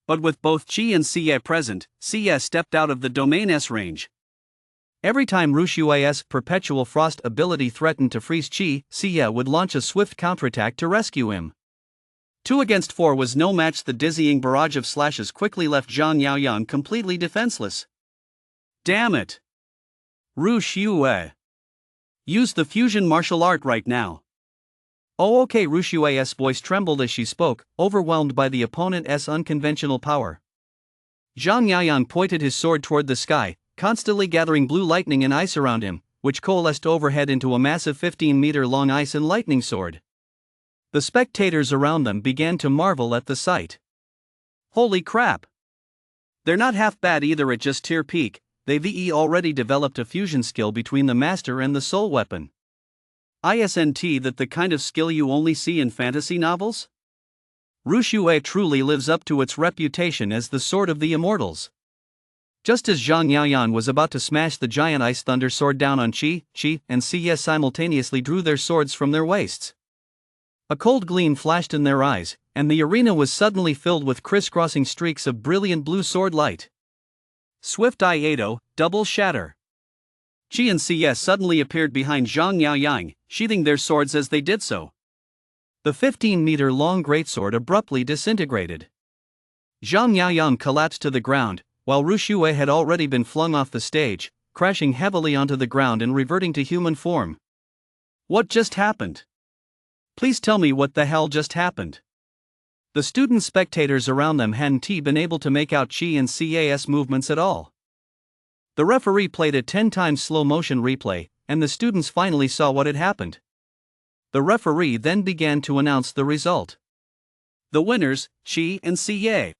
But with both Qi and Xie present, Xie stepped out of the domain's range. Every time Ruxue's perpetual frost ability threatened to freeze Qi, Xie would launch a swift counterattack to rescue him. 2 against 4 was no match. The dizzying barrage of slashes quickly left Zhang Yaoyang completely defenseless. Damn it! Ruxue! Use the fusion martial art right now. Oh okay. Ruxue's voice trembled as she spoke, overwhelmed by the opponent's unconventional power. Zhang Yaoyang pointed his sword toward the sky, constantly gathering blue lightning and ice around him, which coalesced overhead into a massive 15-meter-long ice and lightning sword. The spectators around them began to marvel at the sight. Holy crap! They're not half bad either at just tier peak. They've already developed a fusion skill between the master and the soul weapon. Isn't that the kind of skill you only see in fantasy novels? Ruxue truly lives up to its reputation as the sword of the immortals. Just as Zhang Yaoyang was about to smash the giant ice thunder sword down on Qi and Xie simultaneously drew their swords from their waists. A cold gleam flashed in their eyes, and the arena was suddenly filled with crisscrossing streaks of brilliant blue sword light. Swift Iato, double shatter. Qi and Xie suddenly appeared behind Zhang Yaoyang, sheathing their swords as they did so. The 15-meter-long greatsword abruptly disintegrated. Zhang Yaoyang collapsed to the ground, while Ruxue had already been flung off the stage, crashing heavily onto the ground and reverting to human form. What just happened? Please tell me what the hell just happened. The student spectators around them hadn't been able to make out Qi and Xie's movements at all. The referee played a 10 times slow motion replay, and the students finally saw what had happened. The referee then began to announce the result. The winners, Qi and Xie.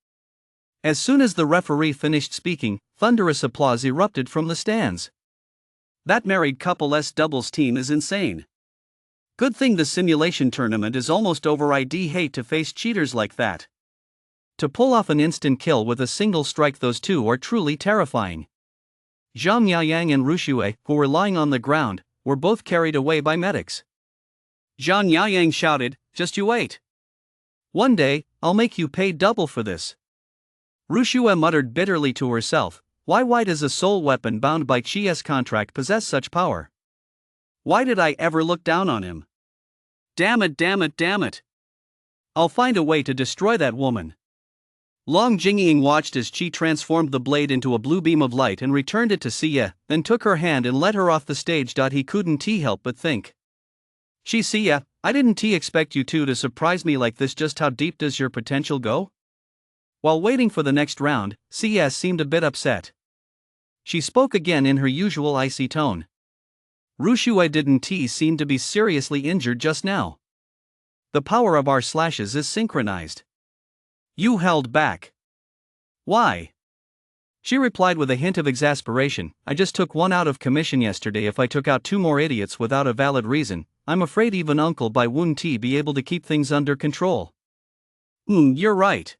As soon as the referee finished speaking, thunderous applause erupted from the stands. That married couple's doubles team is insane. Good thing the simulation tournament is almost over. I'd hate to face cheaters like that. To pull off an instant kill with a single strike, those two are truly terrifying. Zhang Yaoyang and Ruxue, who were lying on the ground, were both carried away by medics. Zhang Yaoyang shouted, just you wait. One day, I'll make you pay double for this. Ruxue muttered bitterly to herself, why does a soul weapon bound by Qi's contract possess such power? Why did I ever look down on him? Damn it. I'll find a way to destroy that woman. Long Jingying watched as Qi transformed the blade into a blue beam of light and returned it to Xie, then took her hand and led her off the stage. He couldn't help but think. Xie, I didn't expect you two to surprise me like this. Just how deep does your potential go? While waiting for the next round, Xie seemed a bit upset. She spoke again in her usual icy tone. Rushue didn't seem to be seriously injured just now. The power of our slashes is synchronized. You held back. Why? She replied with a hint of exasperation. I just took one out of commission yesterday. If I took out 2 more idiots without a valid reason, I'm afraid even Uncle Bai wouldn't be able to keep things under control. You're right.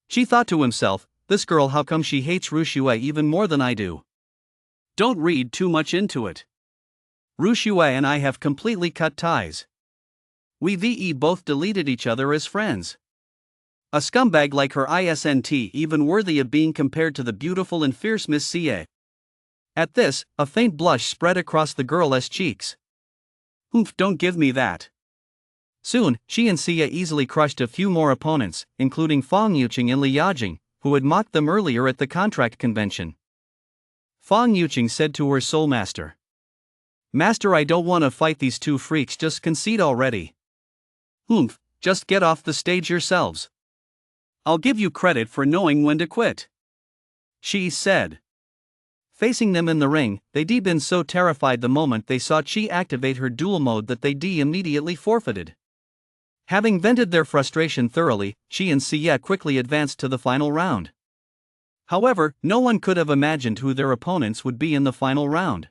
She thought to himself, this girl, how come she hates Rushue even more than I do? Don't read too much into it. Rushue and I have completely cut ties. We both deleted each other as friends. A scumbag like her isn't even worthy of being compared to the beautiful and fierce Miss Xie. At this, a faint blush spread across the girl's cheeks. Don't give me that. Soon, she and Xie easily crushed a few more opponents, including Fang Yuqing and Li Yajing, who had mocked them earlier at the contract convention. Fang Yuqing said to her soul master, Master, I don't want to fight these 2 freaks, just concede already. Just get off the stage yourselves. I'll give you credit for knowing when to quit. She said. Facing them in the ring, they'd been so terrified the moment they saw Qi activate her duel mode that they immediately forfeited. Having vented their frustration thoroughly, Qi and Xie quickly advanced to the final round. However, no one could have imagined who their opponents would be in the final round.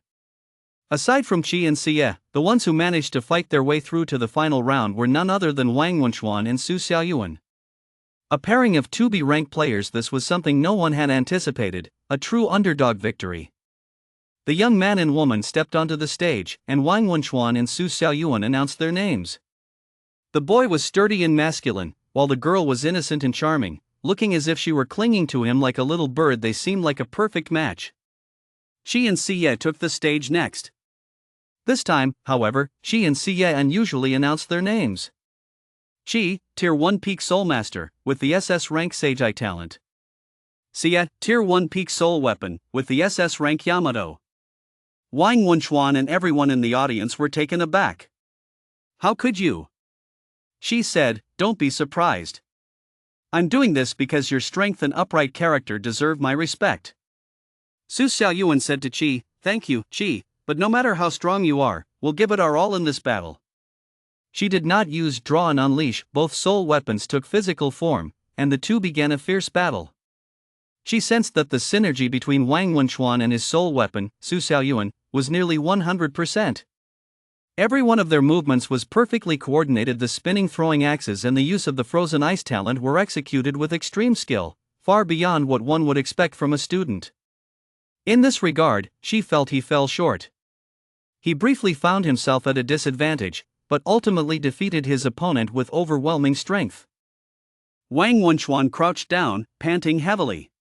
Aside from Qi and Xie, the ones who managed to fight their way through to the final round were none other than Wang Wenchuan and Su Xiaoyuan. A pairing of 2 B-rank players. This was something no one had anticipated, a true underdog victory. The young man and woman stepped onto the stage, and Wang Wenchuan and Su Xiaoyuan announced their names. The boy was sturdy and masculine, while the girl was innocent and charming, looking as if she were clinging to him like a little bird. They seemed like a perfect match. Qi and Xie took the stage next. This time, however, Qi and Xie unusually announced their names. Qi, Tier 1 Peak Soul Master, with the SS rank Seiji talent. Xie, Tier 1 Peak Soul Weapon, with the SS rank Yamato. Wang Wenchuan and everyone in the audience were taken aback. How could you? She said, don't be surprised. I'm doing this because your strength and upright character deserve my respect. Su Xiaoyuan said to Qi, thank you, Qi, but no matter how strong you are, we'll give it our all in this battle. She did not use draw and unleash, both soul weapons took physical form, and the 2 began a fierce battle. She sensed that the synergy between Wang Wenchuan and his soul weapon, Su Xiaoyuan, was nearly 100%. Every one of their movements was perfectly coordinated. The spinning throwing axes and the use of the frozen ice talent were executed with extreme skill, far beyond what one would expect from a student. In this regard, she felt he fell short. He briefly found himself at a disadvantage, but ultimately defeated his opponent with overwhelming strength. Wang Wenchuan crouched down, panting heavily.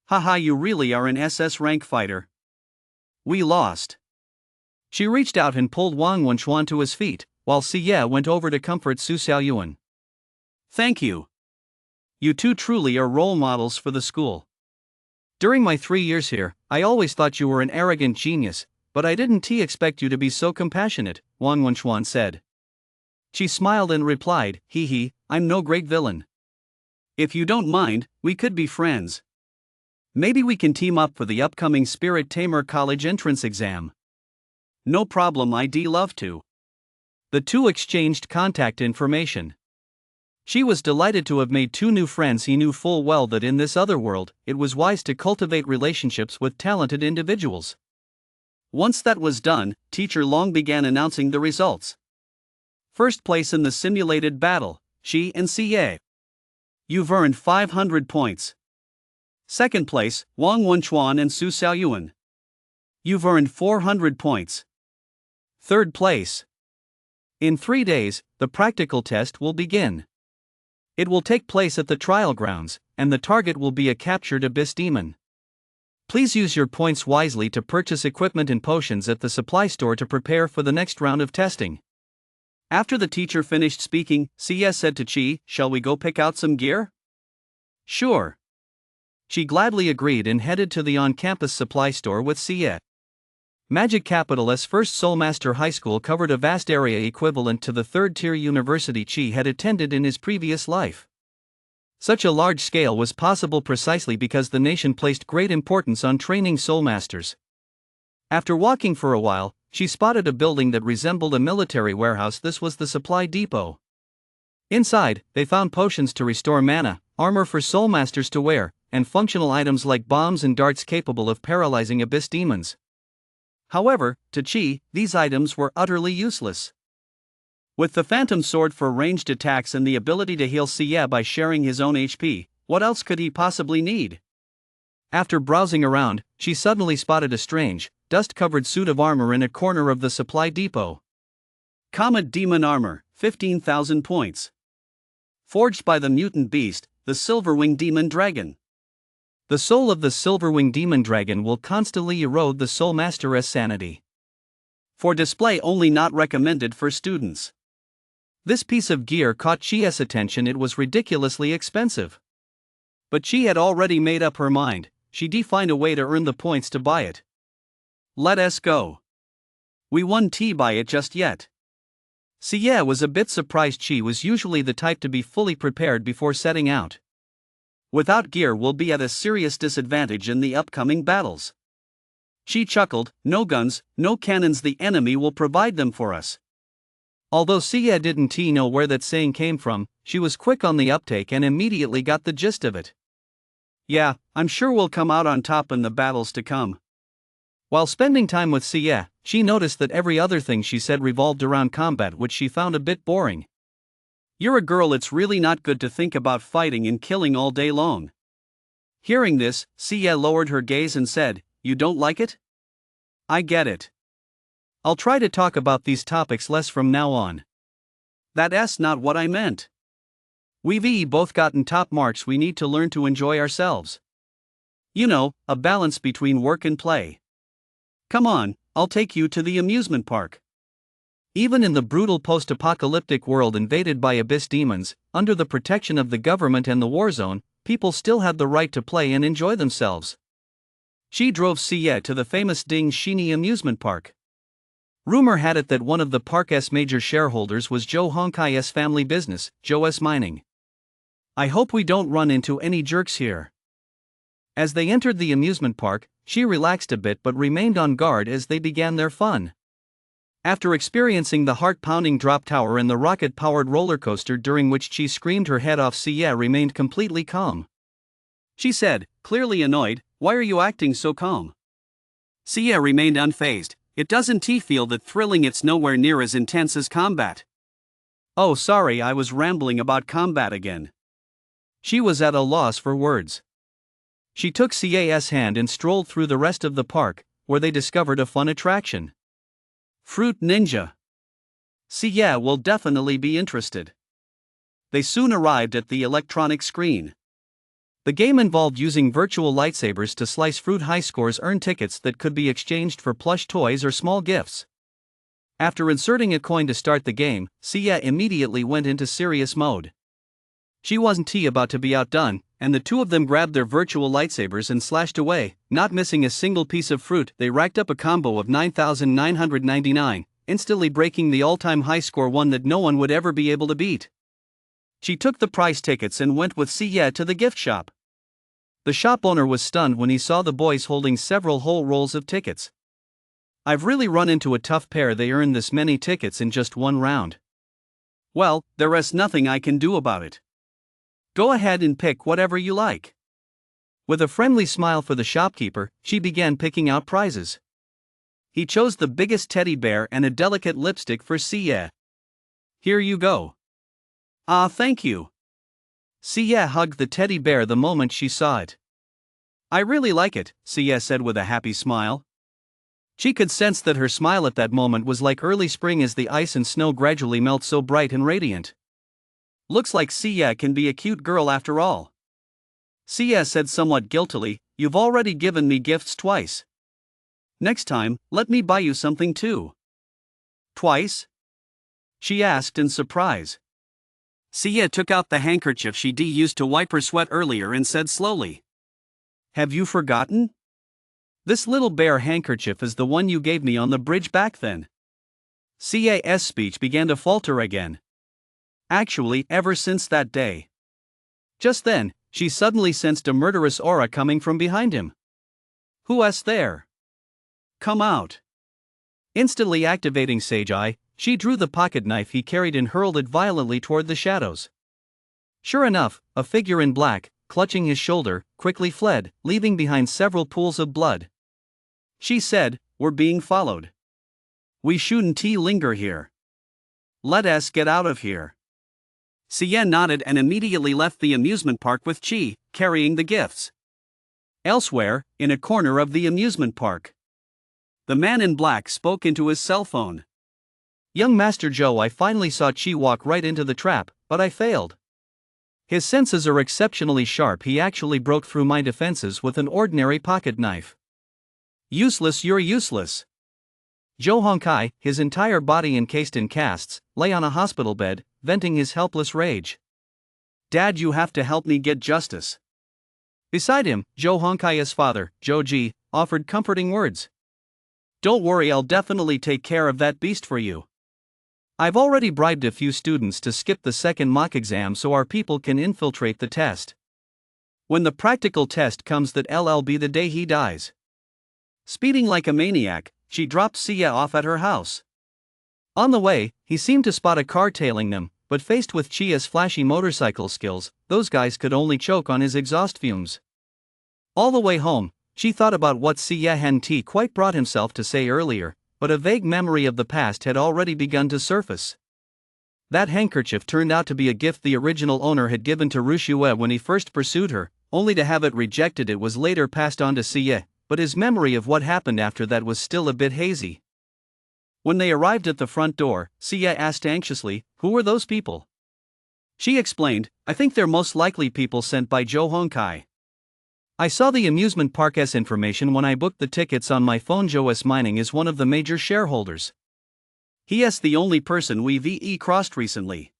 Haha, you really are an SS rank fighter. We lost. She reached out and pulled Wang Wenchuan to his feet, while Xie went over to comfort Su Xiaoyuan. Thank you. You 2 truly are role models for the school. During my 3 years here, I always thought you were an arrogant genius, but I didn't expect you to be so compassionate, Wang Wenchuan said. She smiled and replied, I'm no great villain. If you don't mind, we could be friends. Maybe we can team up for the upcoming Spirit Tamer College entrance exam. No problem, I'd love to. The 2 exchanged contact information. She was delighted to have made 2 new friends. He knew full well that in this other world, it was wise to cultivate relationships with talented individuals. Once that was done, Teacher Long began announcing the results. First place in the simulated battle, Qi and Xie. You've earned 500 points. Second place, Wang Wenchuan and Su Xiaoyuan. You've earned 400 points. Third place. In 3 days, the practical test will begin. It will take place at the trial grounds, and the target will be a captured abyss demon. Please use your points wisely to purchase equipment and potions at the supply store to prepare for the next round of testing. After the teacher finished speaking, Xie said to Qi, shall we go pick out some gear? Sure. She gladly agreed and headed to the on-campus supply store with Sia. Magic Capital's first Soulmaster High School covered a vast area equivalent to the third-tier university Chi had attended in his previous life. Such a large scale was possible precisely because the nation placed great importance on training Soulmasters. After walking for a while, she spotted a building that resembled a military warehouse. This was the supply depot. Inside, they found potions to restore mana, armor for Soulmasters to wear, and functional items like bombs and darts capable of paralyzing abyss demons. However, to Chi, these items were utterly useless. With the Phantom Sword for ranged attacks and the ability to heal Sia by sharing his own HP, what else could he possibly need? After browsing around, she suddenly spotted a strange, dust-covered suit of armor in a corner of the supply depot. Comet Demon Armor, 15,000 points. Forged by the mutant beast, the Silverwing Demon Dragon. The soul of the Silverwing Demon Dragon will constantly erode the Soulmaster's sanity. For display only, not recommended for students. This piece of gear caught Chia's attention. It was ridiculously expensive. But Chi had already made up her mind. She'd find a way to earn the points to buy it. Let us go. We won't buy it just yet. Sia was a bit surprised. Chi was usually the type to be fully prepared before setting out. Without gear, we'll be at a serious disadvantage in the upcoming battles. She chuckled, no guns, no cannons, the enemy will provide them for us. Although Sia didn't know where that saying came from, she was quick on the uptake and immediately got the gist of it. Yeah, I'm sure we'll come out on top in the battles to come. While spending time with Sia, she noticed that every other thing she said revolved around combat, which she found a bit boring. You're a girl, it's really not good to think about fighting and killing all day long. Hearing this, Sia lowered her gaze and said, You don't like it? I get it. I'll try to talk about these topics less from now on. That's not what I meant. We've both gotten top marks, we need to learn to enjoy ourselves. You know, a balance between work and play. Come on, I'll take you to the amusement park. Even in the brutal post-apocalyptic world invaded by abyss demons, under the protection of the government and the war zone, people still had the right to play and enjoy themselves. She drove Sia to the famous Ding Shini amusement park. Rumor had it that one of the park's major shareholders was Joe Honkai's family business, Joe's Mining. I hope we don't run into any jerks here. As they entered the amusement park, she relaxed a bit but remained on guard as they began their fun. After experiencing the heart-pounding drop tower and the rocket-powered roller coaster during which she screamed her head off, Sia remained completely calm. She said, clearly annoyed, Why are you acting so calm? Sia remained unfazed. It doesn't feel that thrilling, it's nowhere near as intense as combat. Oh sorry, I was rambling about combat again. She was at a loss for words. She took Sia's hand and strolled through the rest of the park, where they discovered a fun attraction. Fruit Ninja. Sia will definitely be interested. They soon arrived at the electronic screen. The game involved using virtual lightsabers to slice fruit. High scores earn tickets that could be exchanged for plush toys or small gifts. After inserting a coin to start the game, Sia immediately went into serious mode. She wasn't about to be outdone, and the two of them grabbed their virtual lightsabers and slashed away, not missing a single piece of fruit. They racked up a combo of 9,999, instantly breaking the all-time high score, one that no one would ever be able to beat. She took the prize tickets and went with Sia to the gift shop. The shop owner was stunned when he saw the boys holding several whole rolls of tickets. I've really run into a tough pair, they earned this many tickets in just one round. Well, there is nothing I can do about it. Go ahead and pick whatever you like. With a friendly smile for the shopkeeper, she began picking out prizes. He chose the biggest teddy bear and a delicate lipstick for Sia. Here you go. Ah, thank you. Sia hugged the teddy bear the moment she saw it. I really like it, Sia said with a happy smile. She could sense that her smile at that moment was like early spring as the ice and snow gradually melt, so bright and radiant. Looks like Sia can be a cute girl after all. Sia said somewhat guiltily, You've already given me gifts twice. Next time, let me buy you something too. Twice? She asked in surprise. Xie took out the handkerchief she used to wipe her sweat earlier and said slowly. Have you forgotten? This little bare handkerchief is the one you gave me on the bridge back then. Xie's speech began to falter again. Actually, ever since that day. Just then, she suddenly sensed a murderous aura coming from behind him. Who's there? Come out. Instantly activating Sage Eye, she drew the pocket knife he carried and hurled it violently toward the shadows. Sure enough, a figure in black, clutching his shoulder, quickly fled, leaving behind several pools of blood. She said, "We're being followed. We shouldn't linger here. Let us get out of here." Xie nodded and immediately left the amusement park with Qi, carrying the gifts. Elsewhere, in a corner of the amusement park, the man in black spoke into his cell phone. Young Master Zhou, I finally saw Qi walk right into the trap, but I failed. His senses are exceptionally sharp. He actually broke through my defenses with an ordinary pocket knife. Useless, you're useless. Zhou Hongkai, his entire body encased in casts, lay on a hospital bed, venting his helpless rage. Dad, you have to help me get justice. Beside him, Zhou Hongkai's father, Zhou Ji, offered comforting words. Don't worry, I'll definitely take care of that beast for you. I've already bribed a few students to skip the second mock exam so our people can infiltrate the test. When the practical test comes, that'll be the day he dies. Speeding like a maniac, she dropped Xie off at her house. On the way, he seemed to spot a car tailing them, but faced with Qi's flashy motorcycle skills, those guys could only choke on his exhaust fumes. All the way home, she thought about what Xie hadn't quite brought himself to say earlier, but a vague memory of the past had already begun to surface. That handkerchief turned out to be a gift the original owner had given to Rushue when he first pursued her, only to have it rejected. It was later passed on to Xie, but his memory of what happened after that was still a bit hazy. When they arrived at the front door, Xie asked anxiously, "Who were those people?" She explained, "I think they're most likely people sent by Zhou Hongkai. I saw the amusement park's information when I booked the tickets on my phone. Zhou's Mining is one of the major shareholders. He's the only person we've crossed recently.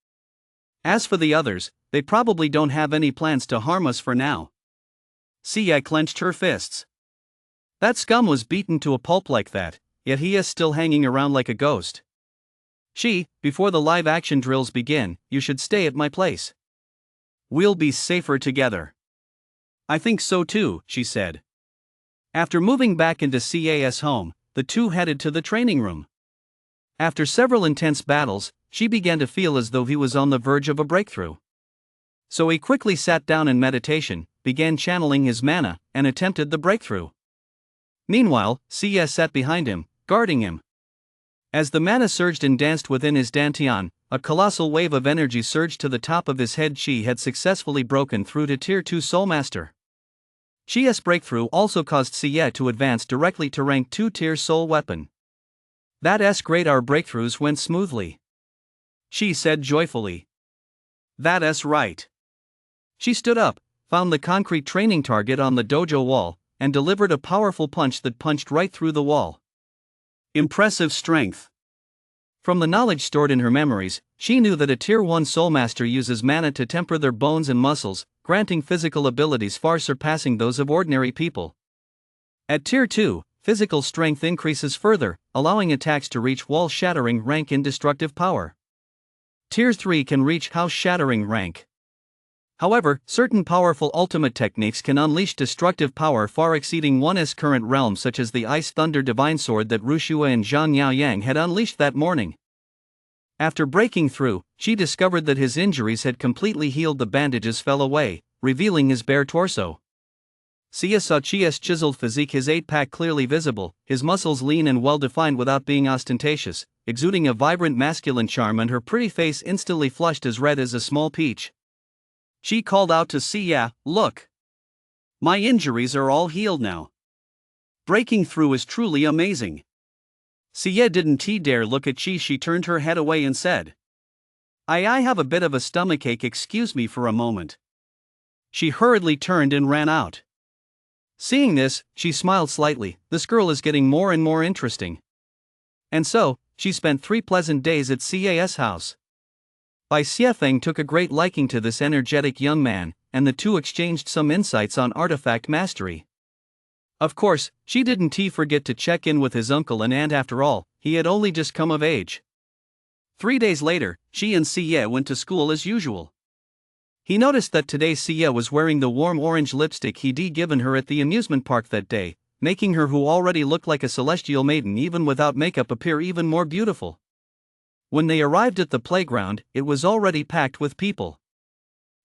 As for the others, they probably don't have any plans to harm us for now." Xie clenched her fists. That scum was beaten to a pulp like that, yet he is still hanging around like a ghost. Before the live action drills begin, you should stay at my place. We'll be safer together. I think so too, she said. After moving back into Ca's home, the two headed to the training room. After several intense battles, she began to feel as though he was on the verge of a breakthrough. So he quickly sat down in meditation, began channeling his mana, and attempted the breakthrough. Meanwhile, Xie sat behind him, guarding him. As the mana surged and danced within his dantian, a colossal wave of energy surged to the top of his head. Qi had successfully broken through to Tier 2 Soulmaster. Qi's breakthrough also caused Xie to advance directly to rank 2 Tier Soul Weapon. That's great, our breakthroughs went smoothly. Qi said joyfully. That's right. She stood up, found the concrete training target on the dojo wall, and delivered a powerful punch that punched right through the wall. Impressive strength. From the knowledge stored in her memories, she knew that a Tier 1 Soulmaster uses mana to temper their bones and muscles, granting physical abilities far surpassing those of ordinary people. At Tier 2, physical strength increases further, allowing attacks to reach wall-shattering rank indestructive power. Tier 3 can reach house-shattering rank. However, certain powerful ultimate techniques can unleash destructive power far exceeding one's current realm, such as the Ice Thunder Divine Sword that Rushue and Zhang Yaoyang had unleashed that morning. After breaking through, she discovered that his injuries had completely healed. The bandages fell away, revealing his bare torso. Xie saw Qi's chiseled physique, his 8-pack clearly visible, his muscles lean and well-defined without being ostentatious, exuding a vibrant masculine charm, and her pretty face instantly flushed as red as a small peach. She called out to Xie, "Look! My injuries are all healed now. Breaking through is truly amazing." Xie didn't dare look at Qi. She turned her head away and said, I have a bit of a stomachache, excuse me for a moment." She hurriedly turned and ran out. Seeing this, she smiled slightly. This girl is getting more and more interesting. And so, she spent 3 pleasant days at Ca's house. Bai Xiefeng took a great liking to this energetic young man, and the two exchanged some insights on artifact mastery. Of course, she didn't forget to check in with his uncle and aunt. After all, he had only just come of age. 3 days later, she and Xie went to school as usual. He noticed that today Xie was wearing the warm orange lipstick he'd given her at the amusement park that day, making her, who already looked like a celestial maiden even without makeup, appear even more beautiful. When they arrived at the playground, it was already packed with people.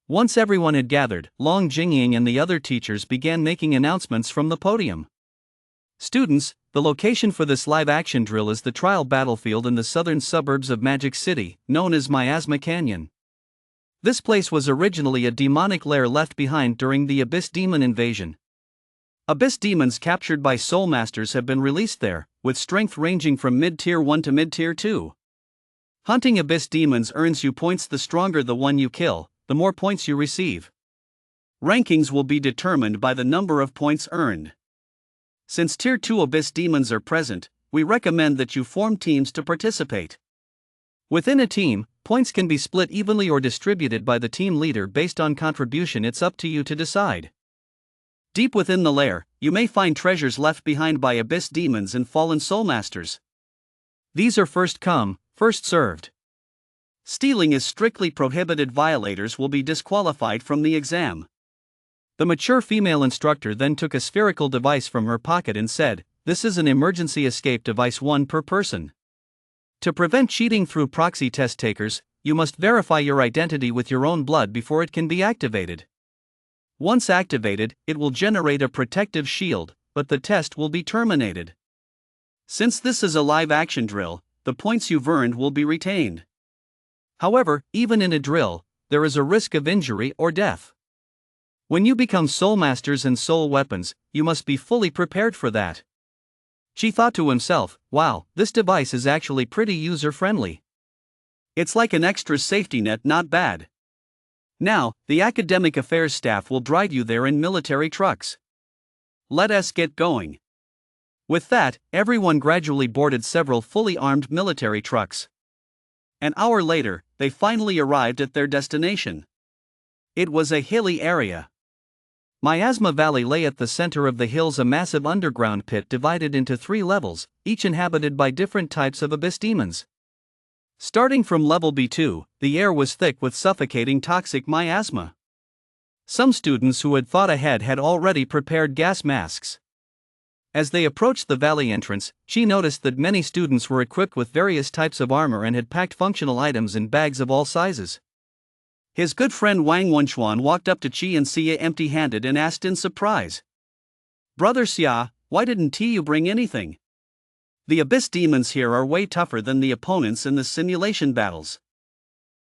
Once everyone had gathered, Long Jingying and the other teachers began making announcements from the podium. Students, the location for this live-action drill is the trial battlefield in the southern suburbs of Magic City, known as Miasma Canyon. This place was originally a demonic lair left behind during the Abyss Demon invasion. Abyss Demons captured by Soul Masters have been released there, with strength ranging from mid-tier 1 to mid-tier 2. Hunting Abyss Demons earns you points. The stronger the one you kill, the more points you receive. Rankings will be determined by the number of points earned. Since Tier 2 Abyss Demons are present, we recommend that you form teams to participate. Within a team, points can be split evenly or distributed by the team leader based on contribution. It's up to you to decide. Deep within the lair, you may find treasures left behind by Abyss Demons and fallen Soul Masters. These are first come, first served. Stealing is strictly prohibited. Violators will be disqualified from the exam. The mature female instructor then took a spherical device from her pocket and said, "This is an emergency escape device, 1 per person. To prevent cheating through proxy test takers, you must verify your identity with your own blood before it can be activated. Once activated, it will generate a protective shield, but the test will be terminated. Since this is a live-action drill, the points you've earned will be retained. However, even in a drill, there is a risk of injury or death. When you become Soul Masters and Soul Weapons, you must be fully prepared for that." She thought to himself, "Wow, this device is actually pretty user-friendly. It's like an extra safety net, not bad." Now, the academic affairs staff will drive you there in military trucks. Let us get going. With that, everyone gradually boarded several fully armed military trucks. An hour later, they finally arrived at their destination. It was a hilly area. Miasma Valley lay at the center of the hills, a massive underground pit divided into 3 levels, each inhabited by different types of Abyss Demons. Starting from level B2, the air was thick with suffocating toxic miasma. Some students who had thought ahead had already prepared gas masks. As they approached the valley entrance, she noticed that many students were equipped with various types of armor and had packed functional items in bags of all sizes. His good friend Wang Wenchuan walked up to Qi and Xie empty-handed and asked in surprise, "Brother Xia, why didn't you bring anything? The Abyss Demons here are way tougher than the opponents in the simulation battles."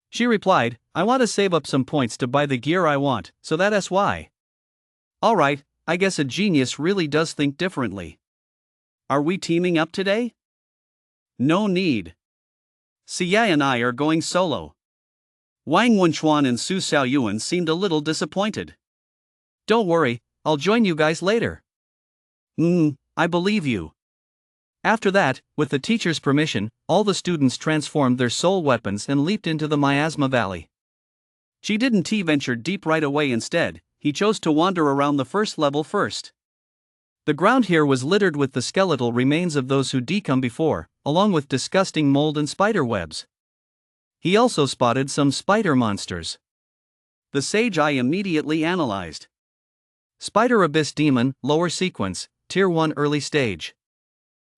She replied, "I want to save up some points to buy the gear I want, so that's why." "Alright, I guess a genius really does think differently. Are we teaming up today?" "No need. Xia and I are going solo." Wang Wenchuan and Su Xiaoyuan seemed a little disappointed. "Don't worry, I'll join you guys later." I believe you." After that, with the teacher's permission, all the students transformed their soul weapons and leaped into the Miasma Valley. She didn't venture deep right away. Instead, he chose to wander around the first level first. The ground here was littered with the skeletal remains of those who decome before, along with disgusting mold and spider webs. He also spotted some spider monsters. The Sage Eye immediately analyzed. Spider Abyss Demon, lower sequence, Tier 1 early stage.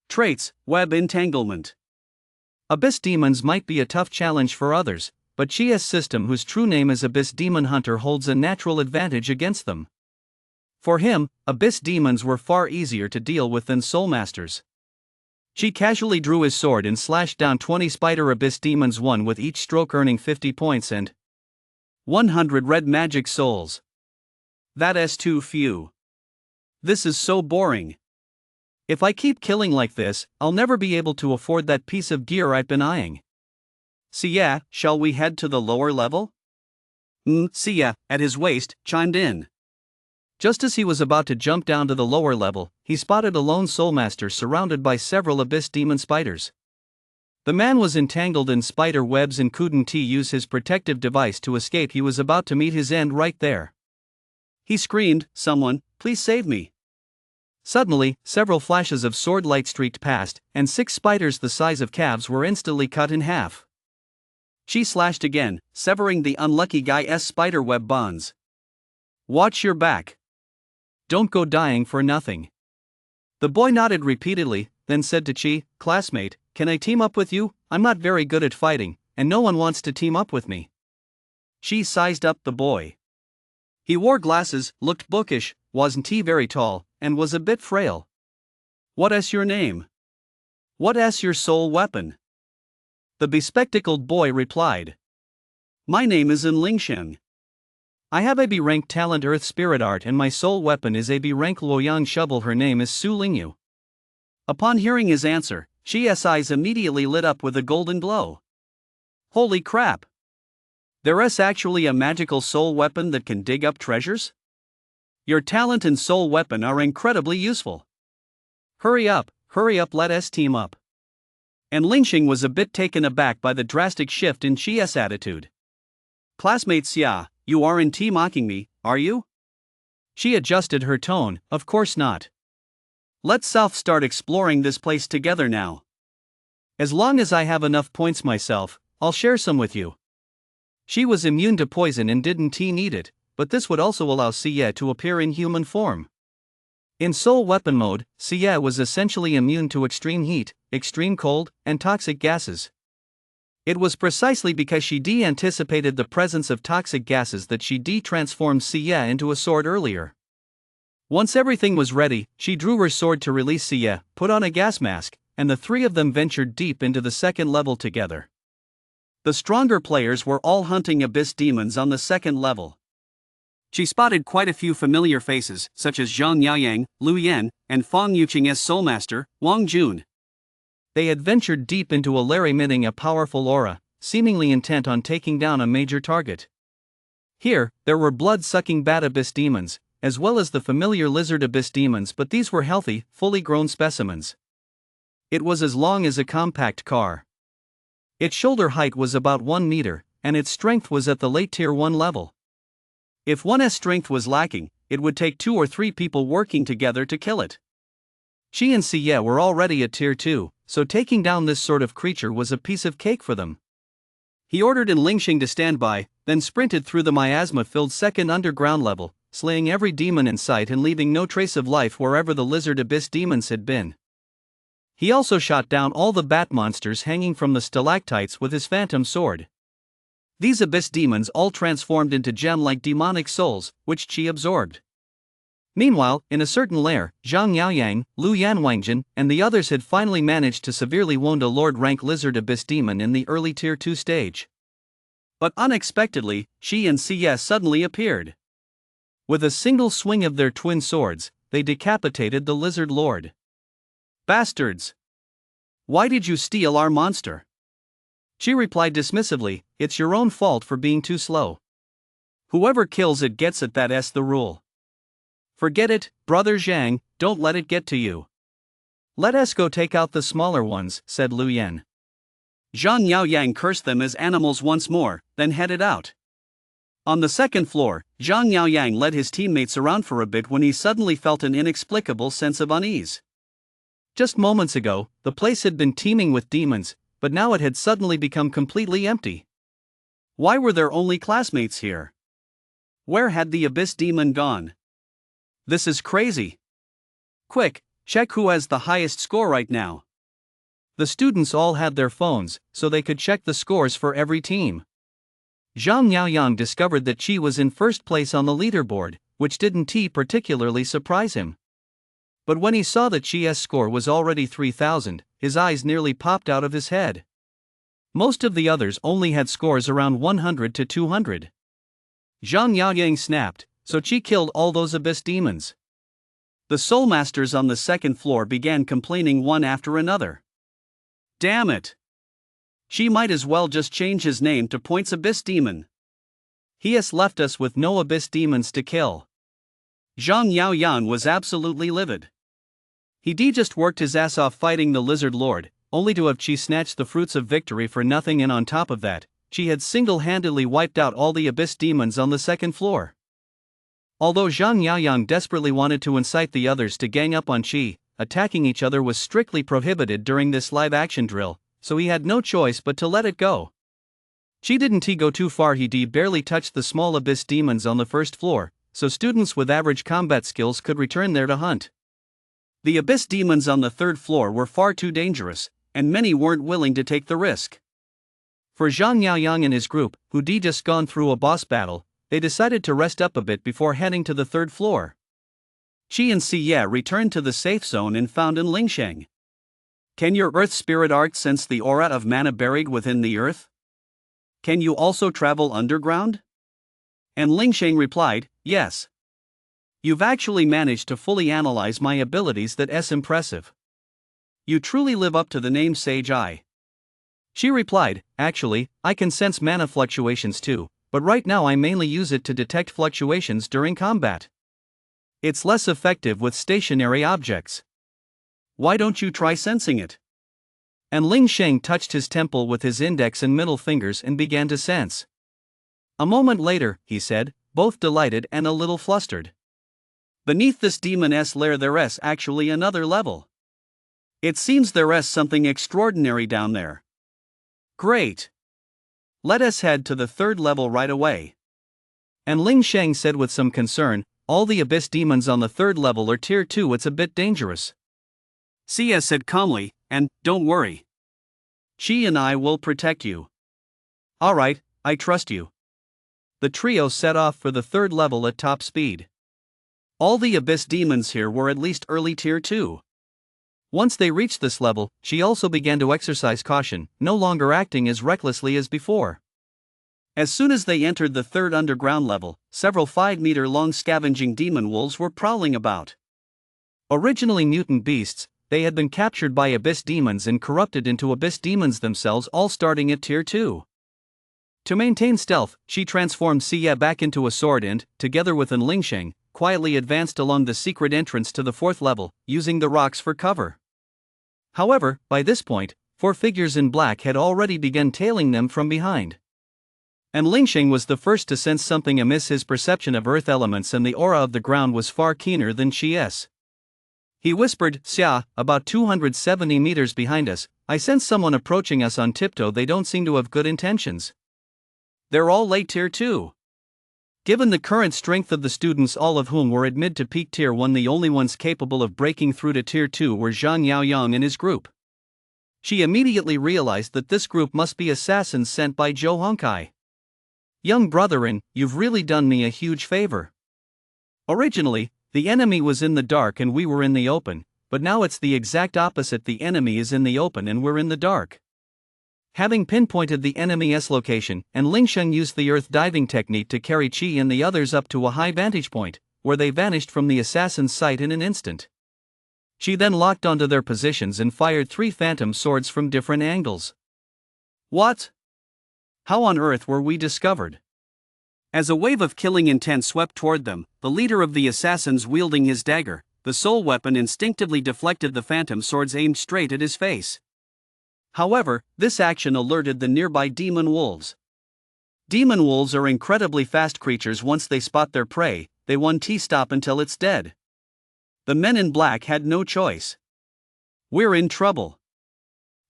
Traits, web entanglement. Abyss Demons might be a tough challenge for others, but Chia's system, whose true name is Abyss Demon Hunter, holds a natural advantage against them. For him, Abyss Demons were far easier to deal with than Soul Masters. She casually drew his sword and slashed down 20 Spider Abyss Demons, one with each stroke earning 50 points and 100 red magic souls. That's too few. This is so boring. If I keep killing like this, I'll never be able to afford that piece of gear I've been eyeing. Xia, shall we head to the lower level? Xia, at his waist, chimed in. Just as he was about to jump down to the lower level, he spotted a lone soul master surrounded by several Abyss Demon spiders. The man was entangled in spider webs and couldn't use his protective device to escape. He was about to meet his end right there. He screamed, "Someone, please save me." Suddenly, several flashes of sword light streaked past, and 6 spiders the size of calves were instantly cut in half. She slashed again, severing the unlucky guy's spiderweb bonds. "Watch your back. Don't go dying for nothing." The boy nodded repeatedly, then said to Chi, "Classmate, can I team up with you? I'm not very good at fighting, and no one wants to team up with me." She sized up the boy. He wore glasses, looked bookish, wasn't he very tall, and was a bit frail. "What's your name? What's your soul weapon?" The bespectacled boy replied. "My name is Lingshen. I have a B-rank talent Earth Spirit Art and my soul weapon is a B-rank Luoyang shovel. Her name is Su Lingyu." Upon hearing his answer, Chi's eyes immediately lit up with a golden glow. "Holy crap! There's actually a magical soul weapon that can dig up treasures? Your talent and soul weapon are incredibly useful. Hurry up, let us team up." And Lingxing was a bit taken aback by the drastic shift in Chi's attitude. "Classmate Xia, you aren't team-mocking me, are you?" She adjusted her tone, "Of course not. Let's start exploring this place together now. As long as I have enough points myself, I'll share some with you." She was immune to poison and didn't need it, but this would also allow Xia to appear in human form. In soul weapon mode, Xia was essentially immune to extreme heat, extreme cold, and toxic gases. It was precisely because she anticipated the presence of toxic gases that she transformed Xia into a sword earlier. Once everything was ready, she drew her sword to release Xia, put on a gas mask, and the 3 of them ventured deep into the 2nd level together. The stronger players were all hunting abyss demons on the 2nd level. She spotted quite a few familiar faces, such as Zhang Yaoyang, Lu Yan, and Fang Yuqing's soulmaster, Wang Jun. They had ventured deep into a lair emitting a powerful aura, seemingly intent on taking down a major target. Here, there were blood-sucking bat abyss demons, as well as the familiar lizard abyss demons, but these were healthy, fully grown specimens. It was as long as a compact car. Its shoulder height was about 1 meter, and its strength was at the late tier 1 level. If one's strength was lacking, it would take 2 or 3 people working together to kill it. She and Xia were already at tier 2, so taking down this sort of creature was a piece of cake for them. He ordered Lingxing to stand by, then sprinted through the miasma-filled 2nd underground level, slaying every demon in sight and leaving no trace of life wherever the lizard abyss demons had been. He also shot down all the bat monsters hanging from the stalactites with his phantom sword. These abyss demons all transformed into gem-like demonic souls, which Qi absorbed. Meanwhile, in a certain lair, Zhang Yaoyang, Lu Yanwangjin, and the others had finally managed to severely wound a Lord-rank lizard abyss demon in the early tier 2 stage. But unexpectedly, Qi and Xia suddenly appeared. With a single swing of their twin swords, they decapitated the lizard lord. "Bastards! Why did you steal our monster?" She replied dismissively, "It's your own fault for being too slow. Whoever kills it gets it, that's the rule. Forget it, brother Zhang, don't let it get to you." "Let us go take out the smaller ones," said Lu Yan. Zhang Yaoyang cursed them as animals once more, then headed out. On the 2nd floor, Zhang Yaoyang led his teammates around for a bit when he suddenly felt an inexplicable sense of unease. Just moments ago, the place had been teeming with demons, but now it had suddenly become completely empty. Why were there only classmates here? Where had the abyss demon gone? This is crazy. Quick, check who has the highest score right now. The students all had their phones, so they could check the scores for every team. Zhang Yaoyang discovered that Qi was in 1st place on the leaderboard, which didn't particularly surprise him. But when he saw that Qi's score was already 3,000, his eyes nearly popped out of his head. Most of the others only had scores around 100 to 200. Zhang Yaoyang snapped, so Qi killed all those abyss demons. The soul masters on the 2nd floor began complaining one after another. Damn it! Qi might as well just change his name to Points Abyss Demon. He has left us with no abyss demons to kill. Zhang Yaoyang was absolutely livid. He just worked his ass off fighting the lizard lord, only to have Chi snatched the fruits of victory for nothing, and on top of that, Chi had single-handedly wiped out all the abyss demons on the second floor. Although Zhang Yaoyang desperately wanted to incite the others to gang up on Chi, attacking each other was strictly prohibited during this live-action drill, so he had no choice but to let it go. Chi didn't go too far, he barely touched the small abyss demons on the first floor, so students with average combat skills could return there to hunt. The abyss demons on the third floor were far too dangerous, and many weren't willing to take the risk. For Zhang Yaoyang and his group, who'd just gone through a boss battle, they decided to rest up a bit before heading to the third floor. Chi and Siye returned to the safe zone and found in Lingsheng. Can your earth spirit art sense the aura of mana buried within the earth? Can you also travel underground? And Lingsheng replied, yes. You've actually managed to fully analyze my abilities, that's impressive. You truly live up to the name Sage Eye. She replied, actually, I can sense mana fluctuations too, but right now I mainly use it to detect fluctuations during combat. It's less effective with stationary objects. Why don't you try sensing it? And Lingsheng touched his temple with his index and middle fingers and began to sense. A moment later, he said, both delighted and a little flustered. Beneath this demon's lair there's actually another level. It seems there's something extraordinary down there. Great. Let us head to the third level right away. And Lingsheng said with some concern, all the abyss demons on the third level are tier 2, it's a bit dangerous. Sia said calmly, and don't worry. Chi and I will protect you. Alright, I trust you. The trio set off for the third level at top speed. All the abyss demons here were at least early tier 2. Once they reached this level, she also began to exercise caution, no longer acting as recklessly as before. As soon as they entered the third underground level, several 5-meter-long scavenging demon wolves were prowling about. Originally mutant beasts, they had been captured by abyss demons and corrupted into abyss demons themselves, all starting at tier 2. To maintain stealth, she transformed Siye back into a sword and, together with An Lingsheng, quietly advanced along the secret entrance to the fourth level, using the rocks for cover. However, by this point, 4 figures in black had already begun tailing them from behind. And Lingsheng was the first to sense something amiss. His perception of earth elements and the aura of the ground was far keener than Chi's. He whispered, Xia, about 270 meters behind us, I sense someone approaching us on tiptoe. They don't seem to have good intentions. They're all late tier 2. Given the current strength of the students, all of whom were at mid to peak tier 1, the only ones capable of breaking through to tier 2 were Zhang Yaoyang and his group. She immediately realized that this group must be assassins sent by Zhou Hongkai. Young brethren, you've really done me a huge favor. Originally, the enemy was in the dark and we were in the open, but now it's the exact opposite. The enemy is in the open and we're in the dark. Having pinpointed the enemy's location, and Lingsheng used the earth diving technique to carry Chi and the others up to a high vantage point, where they vanished from the assassin's sight in an instant. She then locked onto their positions and fired 3 phantom swords from different angles. What? How on earth were we discovered? As a wave of killing intent swept toward them, the leader of the assassins wielding his dagger, the sole weapon, instinctively deflected the phantom swords aimed straight at his face. However, this action alerted the nearby demon wolves. Demon wolves are incredibly fast creatures. Once they spot their prey, they won't stop until it's dead. The men in black had no choice. We're in trouble.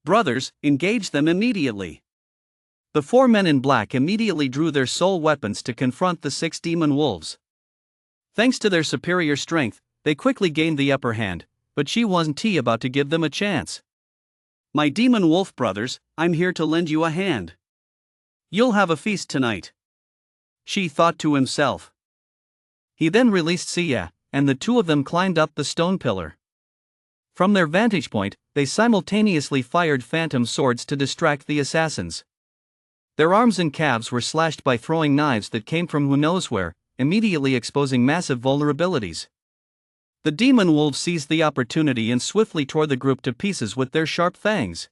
Brothers, engage them immediately. The 4 men in black immediately drew their sole weapons to confront the 6 demon wolves. Thanks to their superior strength, they quickly gained the upper hand, but she wasn't about to give them a chance. My demon wolf brothers, I'm here to lend you a hand. You'll have a feast tonight. She thought to himself. He then released Siye, and the 2 of them climbed up the stone pillar. From their vantage point, they simultaneously fired phantom swords to distract the assassins. Their arms and calves were slashed by throwing knives that came from who knows where, immediately exposing massive vulnerabilities. The demon wolves seized the opportunity and swiftly tore the group to pieces with their sharp fangs.